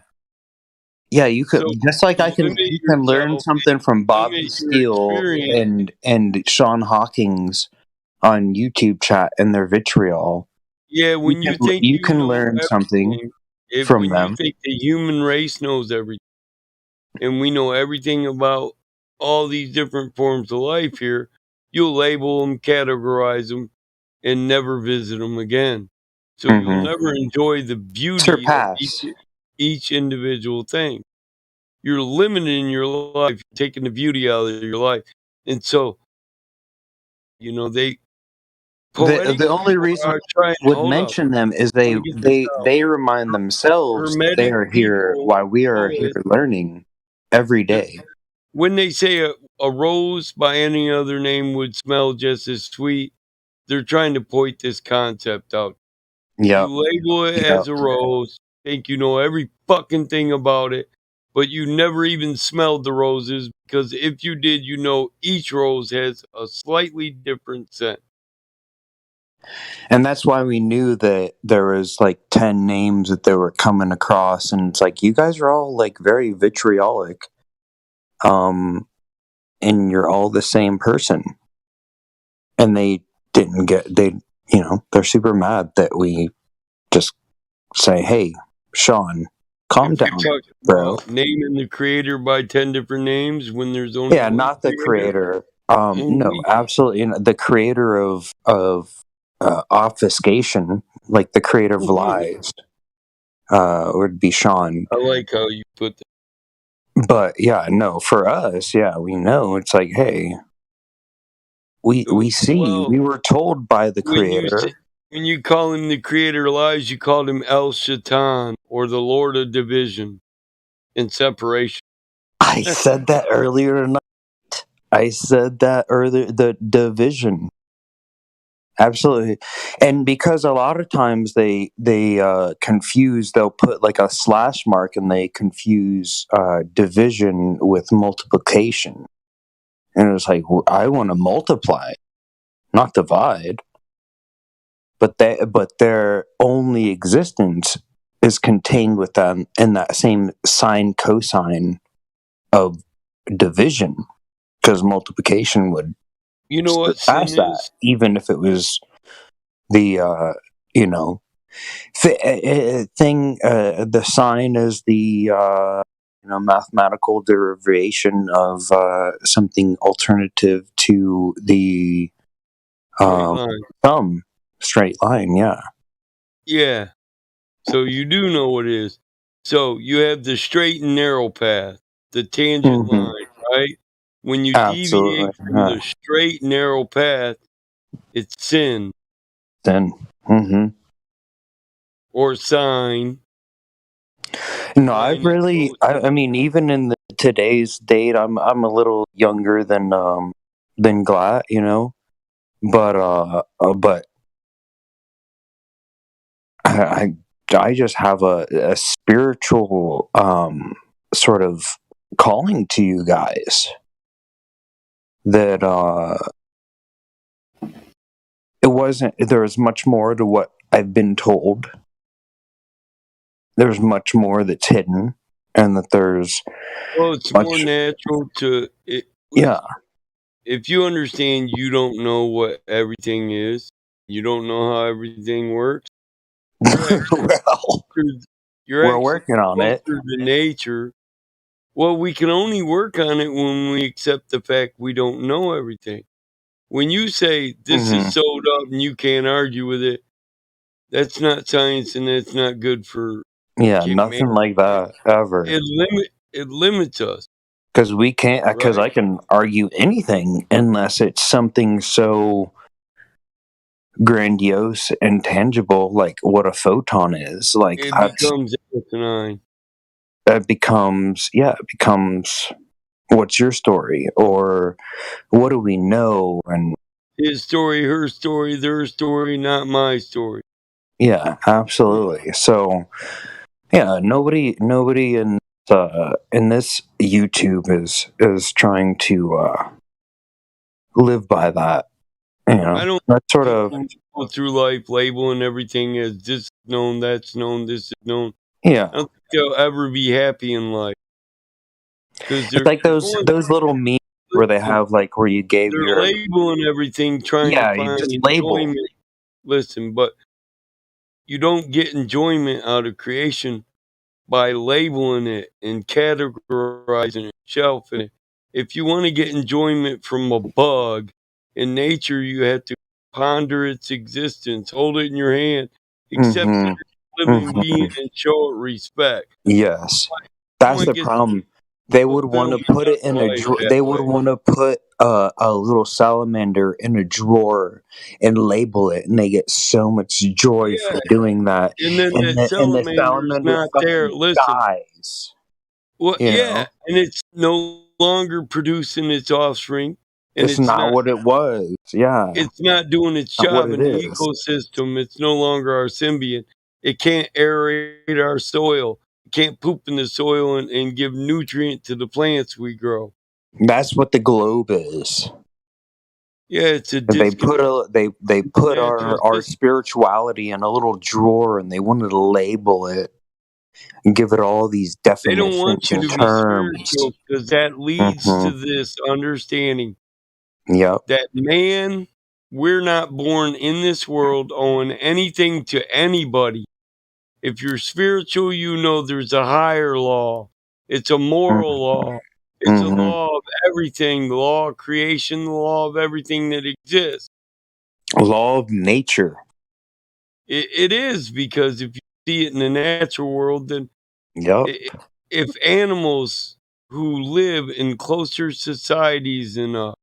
Yeah, you could just like you can learn something from Bob limit your Steele experience. and Sean Hawkins on YouTube chat and their vitriol. Yeah, when you think you can know learn something everything, from when them. you think the human race knows everything, and we know everything about all these different forms of life here, you'll label them, categorize them, and never visit them again. So you'll never enjoy the beauty of Surpass. each individual thing. You're limiting your life, taking the beauty out of your life. And so, you know, they The only reason I would mention them is they remind themselves that they Hermetic are here people, while we are here learning every day. when they say a rose by any other name would smell just as sweet, they're trying to point this concept out. Yeah. You label it as a rose, think you know every fucking thing about it, but you never even smelled the roses, because if you did, you know each rose has a slightly different scent. And that's why we knew that there was like 10 names that they were coming across, and it's like, you guys are all like very vitriolic. And you're all the same person. And they didn't get, they're super mad that we just say, hey, Sean, calm down, bro. Naming the creator by 10 different names when there's only Yeah, one not the creator. No, absolutely. The creator of obfuscation, like the creator of lies, would be Sean. I like how you put that. But yeah, no, for us, yeah, we know. It's like, hey, we see, we were told by the creator. When you call him the creator of lies, you called him El Shaitan, or the Lord of Division and Separation. I said that earlier tonight. I said that earlier, the division. Absolutely. And because a lot of times they confuse, they'll put like a slash mark and they confuse division with multiplication. And it's like, I want to multiply, not divide. But their only existence is contained with them in that same sine cosine of division, because multiplication would surpass that, even if it was the thing. The sine is the mathematical derivation of something alternative to the sum. Straight line, yeah. Yeah. So you do know what it is. So you have the straight and narrow path, the tangent line, right? When you deviate from the straight narrow path, it's sin. Sin. Or sign. No, I mean, even in today's date, I'm a little younger than Glatt, but I just have a spiritual sort of calling to you guys that there was much more to what I've been told. There's much more that's hidden, and that there's it's more natural to it. Yeah. If you understand you don't know what everything is, you don't know how everything works, we're working on it. Through the nature. Well, we can only work on it when we accept the fact we don't know everything. When you say this is sewed up and you can't argue with it, that's not science, and that's not good for nothing like that ever. It limits us. Because we can't. Because I can argue anything unless it's something so grandiose and tangible, like what a photon is. Like it becomes asinine. It becomes what's your story, or what do we know? And his story, her story, their story, not my story. Yeah, absolutely. So, yeah, nobody in this YouTube is trying to live by that. I don't sort of go through life labeling everything as this is known, that's known, this is known. Yeah. I don't think they'll ever be happy in life. It's like those little memes where they have like where you gave they're your labeling everything, trying to find just label. enjoyment. Listen, but you don't get enjoyment out of creation by labeling it and categorizing it, shelving it. If you want to get enjoyment from a bug, In nature, you have to ponder its existence, hold it in your hand, accept Mm-hmm. it as a living Mm-hmm. being, and show it respect. Yes, that's Someone the gets problem. They would fulfill want to me put it out in of a life drawer. that They would way. want to put a little salamander in a drawer and label it, and they get so much joy Yeah, from doing that. and then And that the salamander's salamander not there. fucking Listen, dies. well, You yeah, know, and it's no longer producing its offspring, and it's not what it was. Yeah, it's not doing its not what job it in the is. ecosystem. It's no longer our symbiont. It can't aerate our soil. It can't poop in the soil and give nutrient to the plants we grow. That's what the globe is. Yeah, it's a They put disconnect they from put the natural our system. spirituality in a little drawer, and they wanted to label it and give it all these They don't want definitions you and to be terms. spiritual because that leads to Mm-hmm. this understanding Yep. that man, we're not born in this world owing anything to anybody. If you're spiritual, you know there's a higher law. It's a moral law. It's a Mm-hmm. law of everything, the law of creation, the law of everything that exists. Law of nature. It is, because if you see it in the natural world, then Yep. if animals who live in closer societies and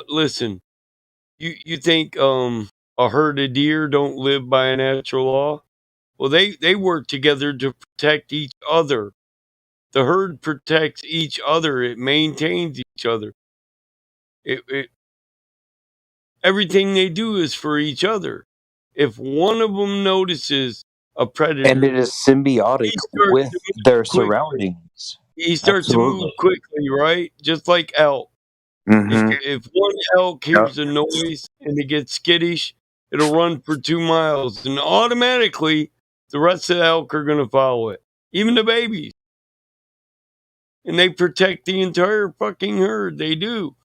listen, you think a herd of deer don't live by a natural law? Well, they work together to protect each other. The herd protects each other. It maintains each other. Everything they do is for each other. If one of them notices a predator, And it is symbiotic he starts with to move their quickly. surroundings. He starts to move Absolutely. quickly, right? Just like elk. Mm-hmm. If one elk hears a noise and it gets skittish, it'll run for 2 miles, and automatically the rest of the elk are going to follow it, even the babies. And they protect the entire fucking herd. They do.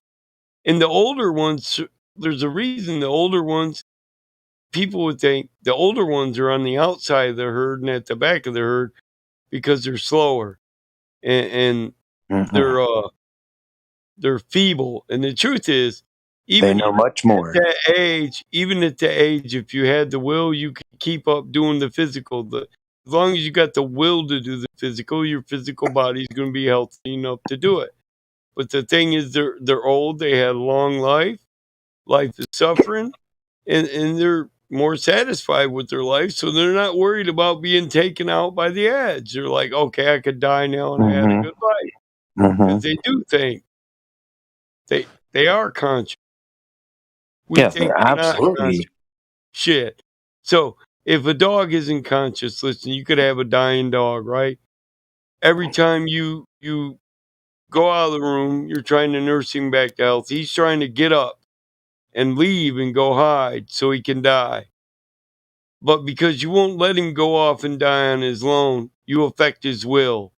And the older ones, there's a reason the older ones, people would think the older ones are on the outside of the herd and at the back of the herd because they're slower and Mm-hmm. they're feeble. And the truth is, They even know much at more. that age, if you had the will, you could keep up doing the physical. As long as you got the will to do the physical, your physical body is going to be healthy enough to do it. But the thing is, they're old. They had a long life. Life is suffering, and they're more satisfied with their life, so they're not worried about being taken out by the edge. They're like, okay, I could die now, and I had a Mm-hmm. good life, Mm-hmm. because they do think they are conscious. We Yeah, think they're not conscious. absolutely. Shit. So if a dog isn't conscious, listen, you could have a dying dog, right? Every time you go out of the room, you're trying to nurse him back to health. He's trying to get up and leave and go hide so he can die. But because you won't let him go off and die on his own, you affect his will.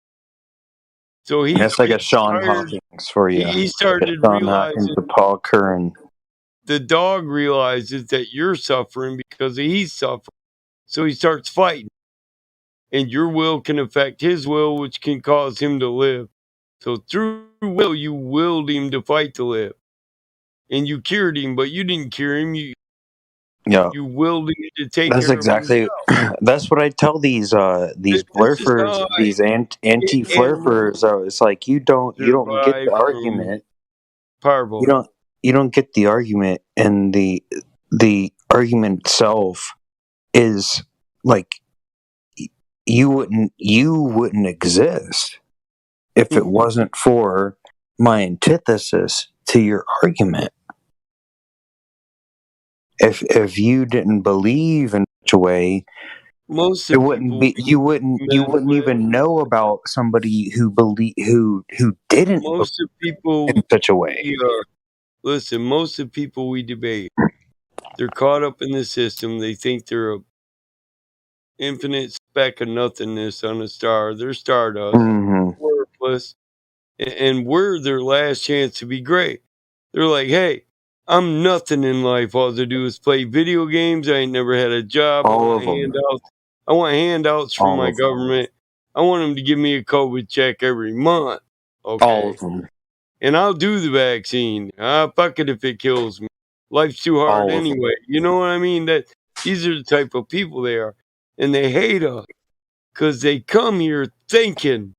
So That's like a Sean tired. Hawkins for you. He Like a started Sean Hawkins realizing with Paul Curran. the dog realizes that you're suffering because he's suffering. So he starts fighting. And your will can affect his will, which can cause him to live. So through will, you willed him to fight to live. And you cured him, but you didn't cure him. Yeah. You willed him to take That's care exactly. of himself. That's what I tell these This is blurfers, how these anti flurfers. It's like you don't get survive the from argument. Parvo. You don't get the argument, and the argument itself is like you wouldn't exist if it wasn't for my antithesis to your argument. If you didn't believe in such a way, it wouldn't be you wouldn't even know about somebody who didn't Most of people in such a way. Listen, most of the people we debate, they're caught up in the system. They think they're a infinite speck of nothingness on a star. They're stardust, worthless, and we're their last chance to be great. They're like, hey, I'm nothing in life. All I do is play video games. I ain't never had a job. All of them. I want handouts from All my of them. government. I want them to give me a COVID check every month. Okay. All of them. And I'll do the vaccine. Fuck it if it kills me. Life's too hard All of them. anyway. You know what I mean? That these are the type of people they are. And they hate us because they come here thinking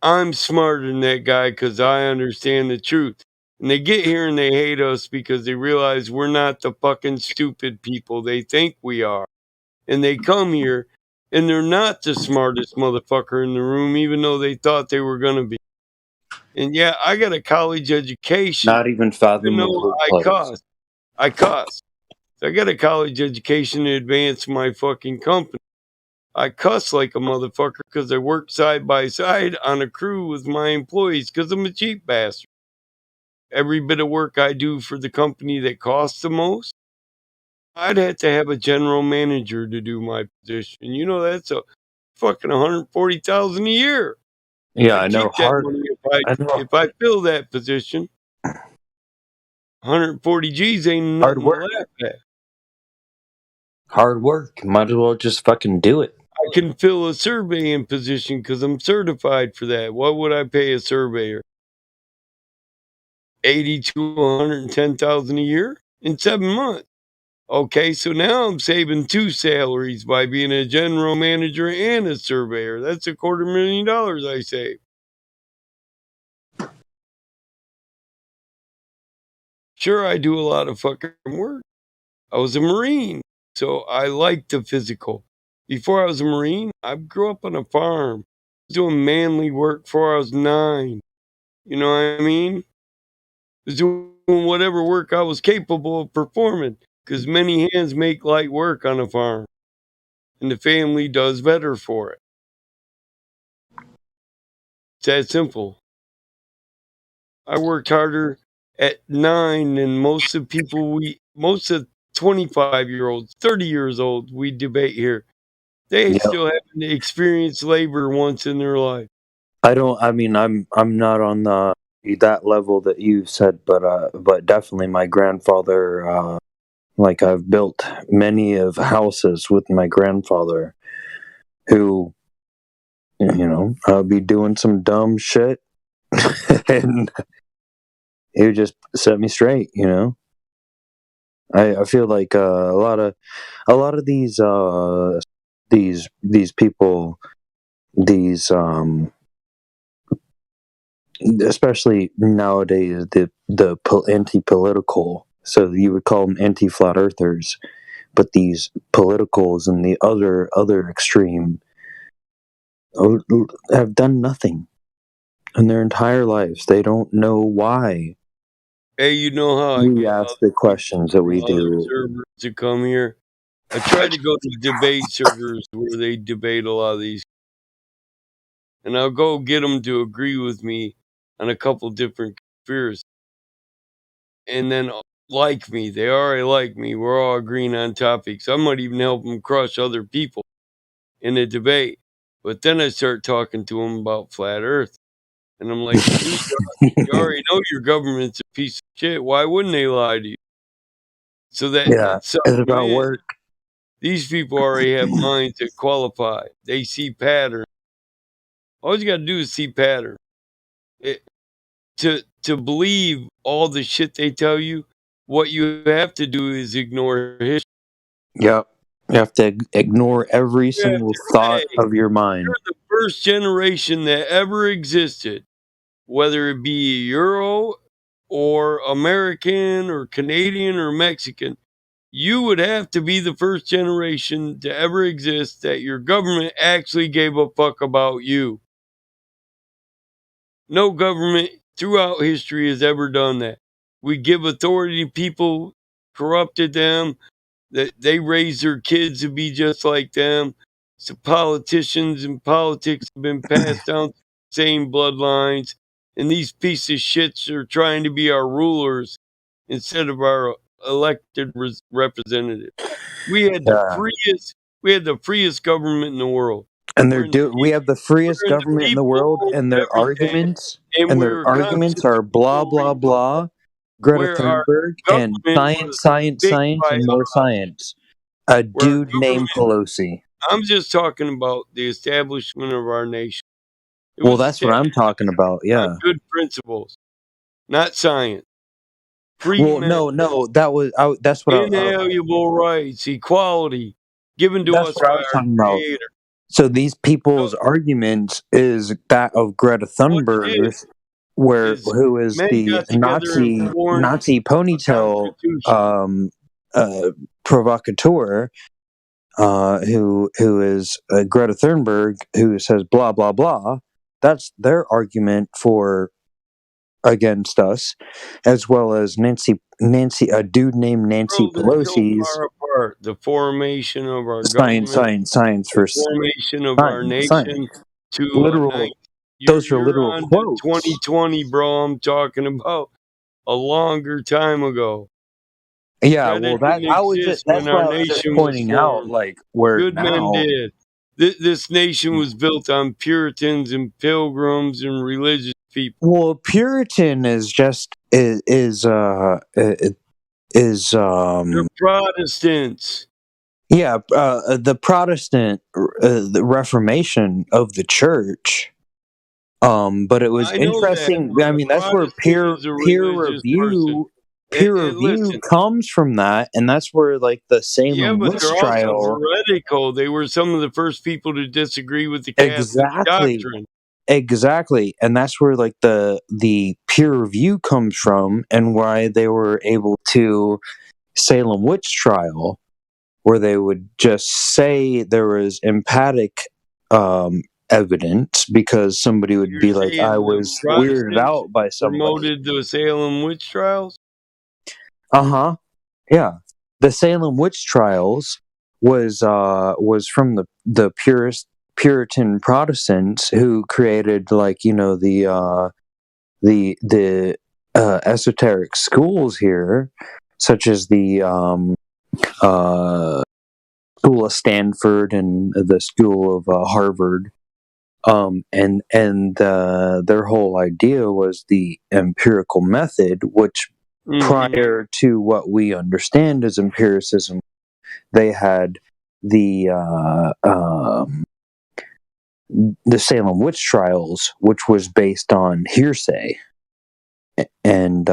I'm smarter than that guy because I understand the truth. And they get here and they hate us because they realize we're not the fucking stupid people they think we are. And they come here and they're not the smartest motherfucker in the room, even though they thought they were going to be. And yeah, I got a college education. Not even fathom Even the though place. I cuss. So I got a college education to advance my fucking company. I cuss like a motherfucker because I work side by side on a crew with my employees because I'm a cheap bastard. Every bit of work I do for the company that costs the most, I'd have to have a general manager to do my position. You know, that's a fucking $140,000 a year. Yeah, I'd I know. keep that money if I fill that position. 140 G's ain't nothing Hard to work. laugh at. Hard work. Might as well just fucking do it. I can fill a surveying position because I'm certified for that. What would I pay a surveyor? 80 to 110,000 a year in 7 months. Okay, so now I'm saving 2 salaries by being a general manager and a surveyor. That's $250,000 I save. Sure, I do a lot of fucking work. I was a Marine, so I like the physical. Before I was a Marine, I grew up on a farm. I was doing manly work before I was 9. You know what I mean? I was doing whatever work I was capable of performing because many hands make light work on a farm. And the family does better for it. It's that simple. I worked harder at 9 than most of 25-year-olds, 30 years old, we debate here. They still haven't experienced labor once in their life. I mean, I'm not on that level that you said, but definitely my grandfather. Like I've built many of houses with my grandfather, who, I'll be doing some dumb shit, and he would just set me straight. I feel like a lot of these people, especially nowadays, the anti-political, so you would call them anti-flat earthers, but these politicals and the other extreme have done nothing in their entire lives. They don't know why. Hey, you know how we ask the questions that we do. Servers to come here. I tried to go to debate servers where they debate a lot of these, and I'll go get them to agree with me on a couple different conspiracies, and then like me. They already like me. We're all agreeing on topics. I might even help them crush other people in a debate. But then I start talking to them about flat Earth, and I'm like, you already know your government's a piece of shit. Why wouldn't they lie to you? So that it's about work. These people already have minds that qualify. They see patterns. All you got to do is see patterns. To believe all the shit they tell you, what you have to do is ignore history. Yep. You have to ignore every single thought of your mind. You're the first generation that ever existed, whether it be Euro or American or Canadian or Mexican. You would have to be the first generation to ever exist that your government actually gave a fuck about you. No government throughout history has ever done that. We give authority to people, corrupted them, that they raise their kids to be just like them. So politicians and politics have been passed down the same bloodlines, and these pieces of shits are trying to be our rulers instead of our elected representatives. We had the freest government in the world. And we have the freest government in the world, and their arguments are blah blah blah. Greta Thunberg and science, and more science. A dude named Pelosi. I'm just talking about the establishment of our nation. Well, that's what I'm talking about. Yeah, good principles. not science. Free Well, men. no, that's what Inalienable rights, equality, given to that's us what I by was our talking about. Creator. So these people's argument is that of Greta Thunberg, who is men the got together and formed Nazi ponytail provocateur, who is Greta Thunberg, who says blah blah blah. That's their argument against us, as well as Nancy, a dude named Nancy Pelosi's. Apart. The formation of our Science for the formation of our nation to literal. Those are literal on quotes. 2020, bro. I'm talking about a longer time ago. Yeah, well, that's what I was just pointing out, like where good now. men did. This nation was built on Puritans and Pilgrims and religious people. Well, Puritan is just is They're Protestants. Yeah, the Protestant, the Reformation of the church. But it was interesting. I mean, that's where peer review comes from that, and that's where like the Salem but witch they're trial. also heretical. They were some of the first people to disagree with the Catholic doctrine. Exactly, and that's where like the peer review comes from, and why they were able to Salem witch trial, where they would just say there was emphatic evidence because somebody would be like, I was weirded out by somebody. Promoted the Salem witch trials? Yeah. The Salem witch trials was from the Puritan Protestants who created like, you know, the esoteric schools here, such as the School of Stanford and the School of Harvard. And their whole idea was the empirical method, which prior to what we understand as empiricism, they had the Salem witch trials, which was based on hearsay, and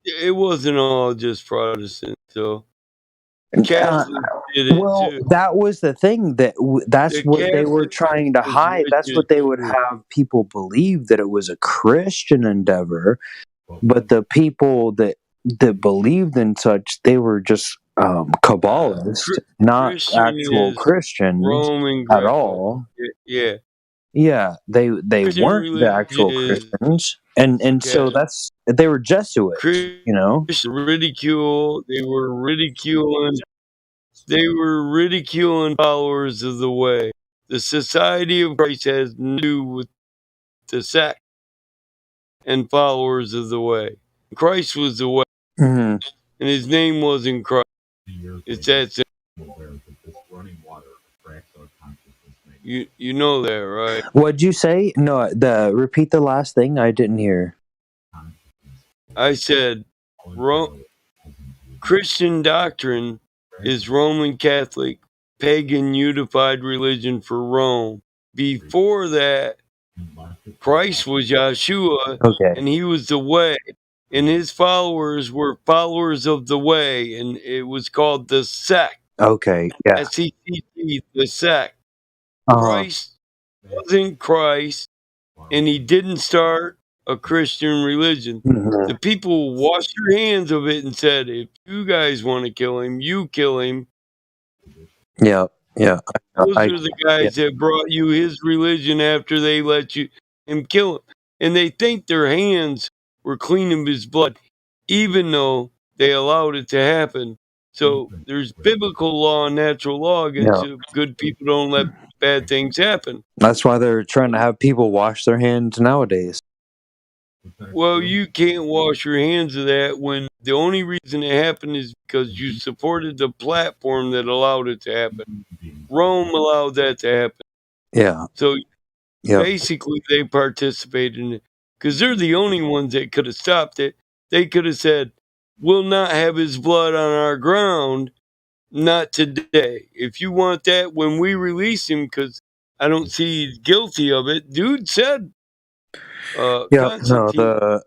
it wasn't all just Protestant, though. Catholics did it too. That was the thing that's what they were trying to hide. That's what they would have people believe, that it was a Christian endeavor, but the people that believed in such, they were just Kabbalists, not actual Christians at all. Yeah, they weren't the actual Christians, and so they were Jesuits, you know. Ridicule. They were ridiculing followers of the way. The Society of Christ has nothing to do with the sect and followers of the way. Christ was the way, and his name wasn't Christ. It's that simple. You know that, right? What'd you say? No, repeat the last thing. I didn't hear. I said, Christian doctrine is Roman Catholic, pagan, unified religion for Rome. Before that, Christ was Yeshua, and he was the way, and his followers were followers of the way, and it was called the sect. Okay, yeah. S-E-C-T, the sect. Christ wasn't Christ, and he didn't start a Christian religion. The people washed their hands of it and said, if you guys want to kill him, you kill him. Yeah. Those are the guys that brought you his religion after they let him kill him. And they think their hands were clean of his blood, even though they allowed it to happen. So there's biblical law and natural law against it. Good people don't let bad things happen. That's why they're trying to have people wash their hands nowadays. Well, you can't wash your hands of that when the only reason it happened is because you supported the platform that allowed it to happen. Rome allowed that to happen. Yeah. So basically they participated in it because they're the only ones that could have stopped it. They could have said, we'll not have his blood on our ground, not today. If you want that, when we release him, because I don't see he's guilty of it. Dude said Yeah, no,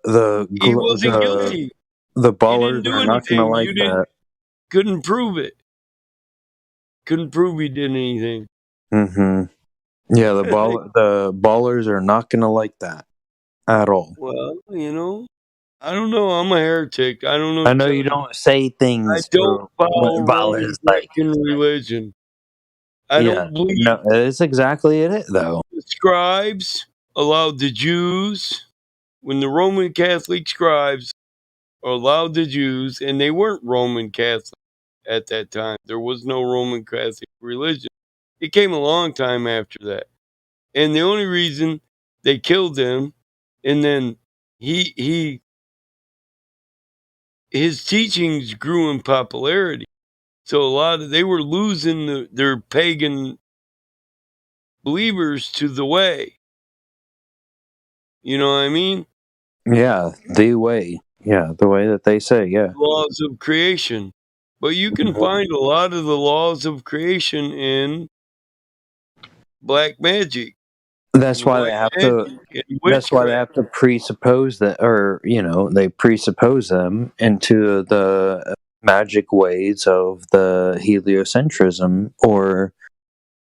he wasn't guilty. the He didn't ballers do are not gonna anything. like You didn't that. couldn't prove it. Couldn't prove he did anything. Yeah, the ballers are not gonna like that at all. Well, I don't know. I'm a heretic. I don't know. I know you don't say I things don't follow what Roman ballers like. Christian religion. I Yeah, don't believe no, it's exactly it though. the scribes allowed the Jews, when the Roman Catholic scribes allowed the Jews, and they weren't Roman Catholic at that time. There was no Roman Catholic religion. It came a long time after that. And the only reason they killed him, and then his teachings grew in popularity. So they were losing their pagan believers to the way. You know what I mean? Yeah, the way. Yeah, the way that they say. Yeah. Laws of creation. But you can find a lot of the laws of creation in black magic. That's why they have to. That's why they have to presuppose that, or they presuppose them into the magic ways of the heliocentrism, or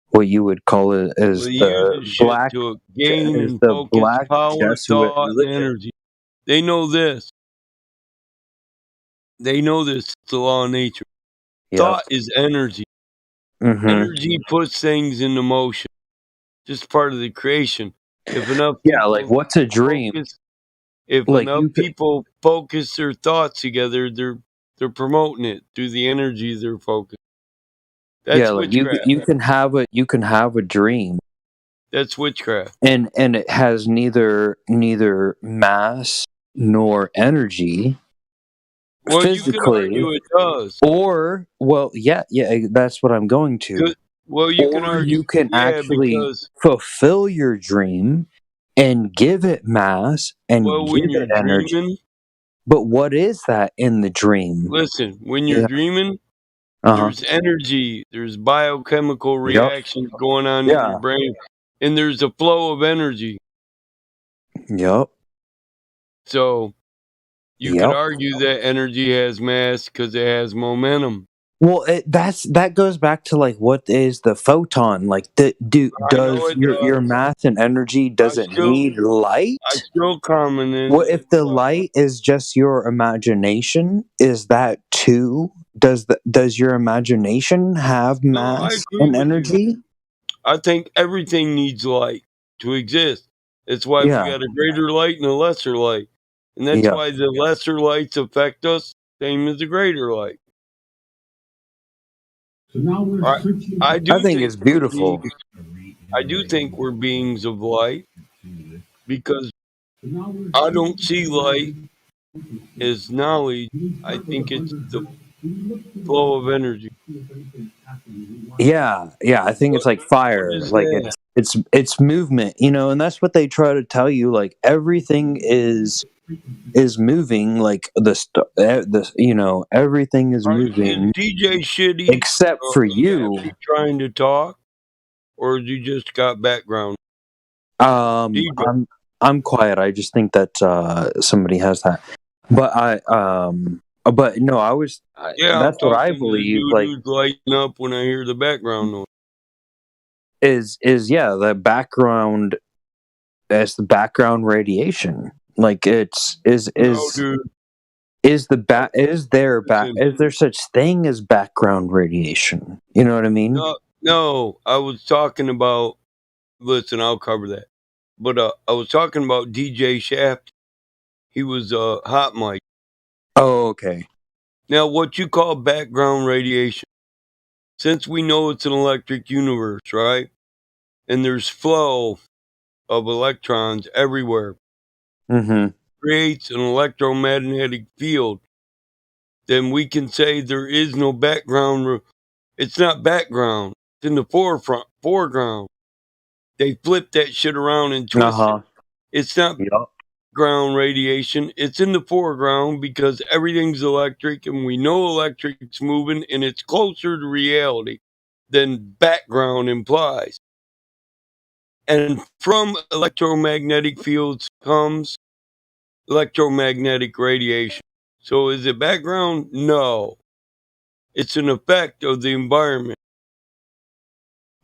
what you would call it as the black, to gain and the focus black power, Jesuit thought, and religion. energy. They know this. They know this. It's the law of nature. Yep. Thought is energy. Energy puts things into motion. Just part of the creation. If enough like what's a dream? If Like, enough people focus their thoughts together, they're promoting it through the energy they're focused. That's like witchcraft. you can have a dream, That's witchcraft. and it has neither mass nor energy. Well, physically, you can argue it does. Or that's what I'm going to. Well, you can argue. You can actually because fulfill your dream and give it mass and when give you're it energy. dreaming, But what is that in the dream? listen, when you're dreaming, Uh-huh. there's energy, there's biochemical reactions going on in your brain, and there's a flow of energy. Yep. So you could argue that energy has mass because it has momentum. Well, that goes back to like what is the photon? Like, does your mass and energy doesn't need light? I still comment. What if the light is just your imagination? Is that too? Does your imagination have mass and energy? I think everything needs light to exist. That's why we got a greater light and a lesser light. And that's why the lesser lights affect us, same as the greater light. So now we're I think it's beautiful. I do think we're beings of light because I don't see light as knowledge. I think it's the flow of energy. Yeah, I think it's like fire. Like it's movement, and that's what they try to tell you. Like everything is moving. Like everything is moving. DJ shitty, except for you. Trying to talk, or you just got background? I'm quiet. I just think that somebody has that. But but no, I was. That's what I believe. Like lighting up when I hear the background noise. Is the background? As the background radiation. Like is there such thing as background radiation? You know what I mean? No, I was talking about. Listen, I'll cover that. But I was talking about DJ Shaft. He was hot mic. Oh, okay. Now, what you call background radiation, since we know it's an electric universe, right? And there's flow of electrons everywhere. Creates an electromagnetic field. Then we can say there is no background. It's not background. It's in the foreground. They flip that shit around and twist it. It's not ground radiation. It's in the foreground because everything's electric and we know electric's moving and it's closer to reality than background implies. And from electromagnetic fields comes electromagnetic radiation. So is it background? No. It's an effect of the environment.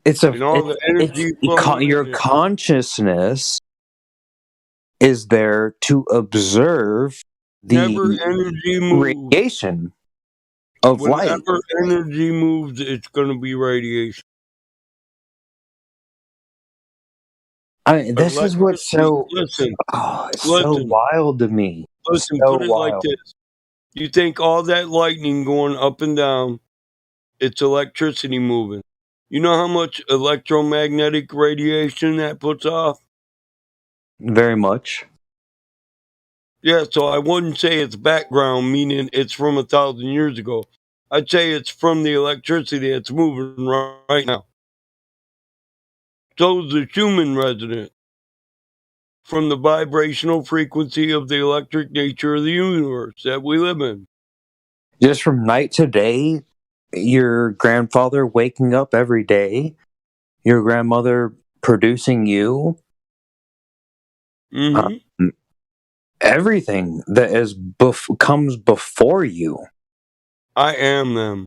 It's and all the energy flowing your in there. consciousness is there to observe Whenever the energy moves, radiation of light. whenever energy moves, it's going to be radiation. I mean, this is what's so Listen, it's so wild to me. Listen, So put it like wild. this. You think all that lightning going up and down, it's electricity moving. You know how much electromagnetic radiation that puts off? Very much. Yeah, so I wouldn't say it's background, meaning it's from 1,000 years ago. I'd say it's from the electricity that's moving right now. So is the Schumann resonance from the vibrational frequency of the electric nature of the universe that we live in. Just from night to day, your grandfather waking up every day, your grandmother producing you, everything that is comes before you. I am them.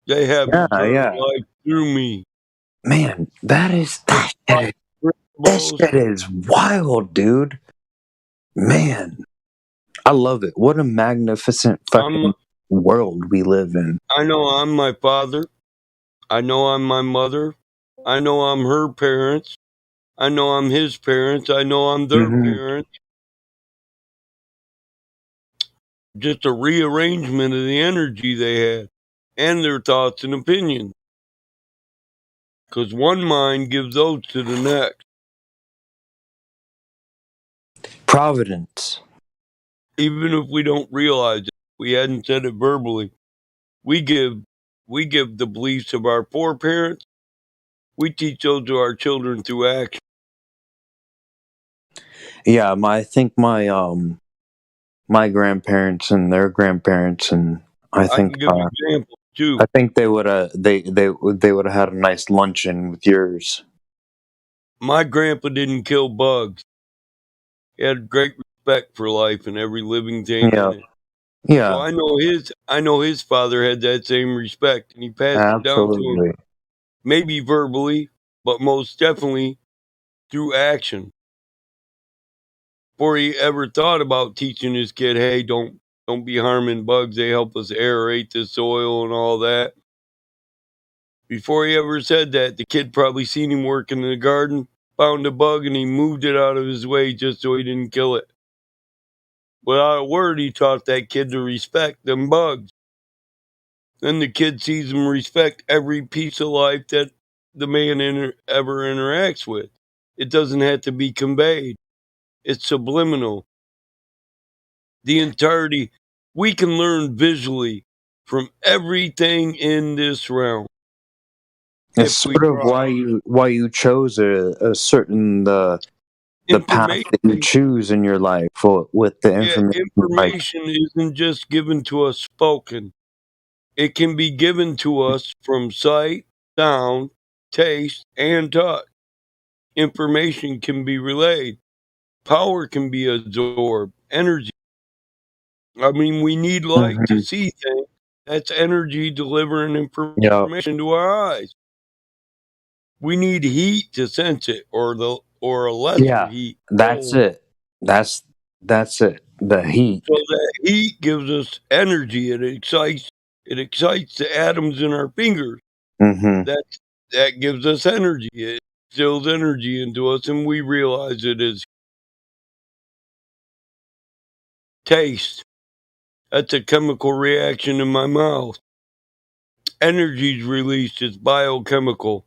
They have observed life through me. Man, that shit is wild, dude. Man, I love it. What a magnificent fucking world we live in. I know I'm my father. I know I'm my mother. I know I'm her parents. I know I'm his parents. I know I'm their parents. Just a rearrangement of the energy they had and their thoughts and opinions. Because one mind gives those to the next. Providence. Even if we don't realize it, we hadn't said it verbally. We give the beliefs of our foreparents. We teach those to our children through action. Yeah, I think my grandparents and their grandparents, and I can think give examples too. I think they would have they would have had a nice luncheon with yours. My grandpa didn't kill bugs. He had great respect for life and every living thing in it. Yeah. So I know his father had that same respect, and he passed it down to him. Maybe verbally, but most definitely through action. Before he ever thought about teaching his kid, hey, don't be harming bugs. They help us aerate the soil and all that. Before he ever said that, the kid probably seen him working in the garden, found a bug, and he moved it out of his way just so he didn't kill it. Without a word, he taught that kid to respect them bugs. Then the kid sees him respect every piece of life that the man ever interacts with. It doesn't have to be conveyed. It's subliminal. The entirety, we can learn visually from everything in this realm. It's sort of why you chose a certain the path that you choose in your life with the information. Information isn't just given to us spoken. It can be given to us from sight, sound, taste, and touch. Information can be relayed. Power can be absorbed. Energy. I mean, we need light to see things. That's energy delivering information to our eyes. We need heat to sense it, or a lesser heat. That's it. That's it. The heat. So that heat gives us energy. It excites the atoms in our fingers. That gives us energy. It instills energy into us, and we realize it is taste. That's a chemical reaction in my mouth. Energy's released. It's biochemical.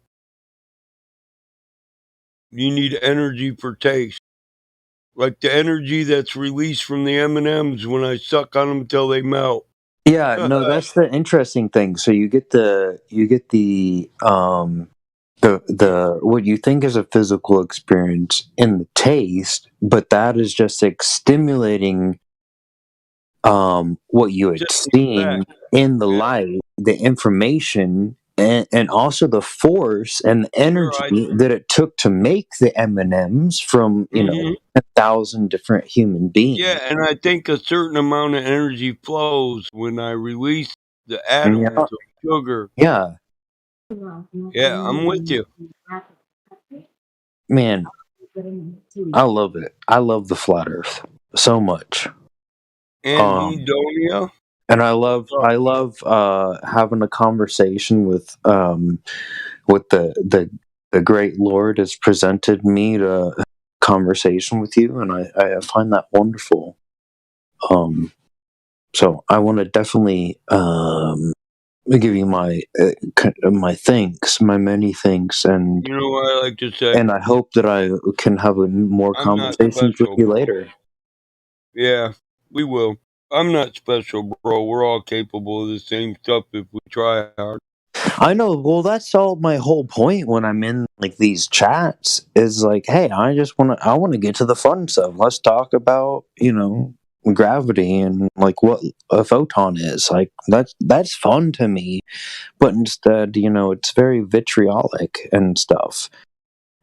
You need energy for taste. Like the energy that's released from the M&Ms when I suck on them until they melt. Yeah, no, that's the interesting thing. So you get the what you think is a physical experience in the taste, but that is just stimulating what you had seen in the light. The information and also the force and the energy that it took to make the M&Ms from 1,000 different human beings. Yeah, and I think a certain amount of energy flows when I release the atoms of sugar. Yeah. Yeah, I'm with you. Man, I love it. I love the flat Earth so much. Anhedonia. And I love having a conversation with the great Lord has presented me to conversation with you, and I find that wonderful. So I want to definitely give you my thanks, my many thanks, and You know what I like to say? and I hope that I can have more I'm not conversations with special, you bro. later. Yeah, we will. I'm not special, bro. We're all capable of the same stuff if we try hard. I know. Well, that's all my whole point when I'm in like these chats is like, hey, I want to get to the fun stuff. Let's talk about gravity and like what a photon is. Like that's fun to me, but instead, it's very vitriolic and stuff.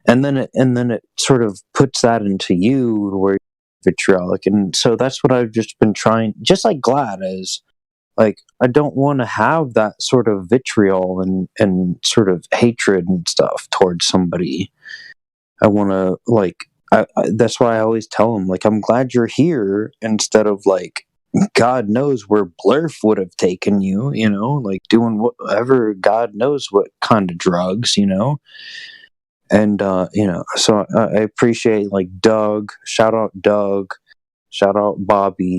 And then it sort of puts that into you where you're vitriolic, and so that's what I've just been trying. Just like Glad is. Like, I don't want to have that sort of vitriol and sort of hatred and stuff towards somebody. I want to, like, that's why I always tell them, like, I'm glad you're here instead of, like, God knows where Blurf would have taken you, like doing whatever, God knows what kind of drugs, And, so I appreciate, like, Doug, shout out Bobby,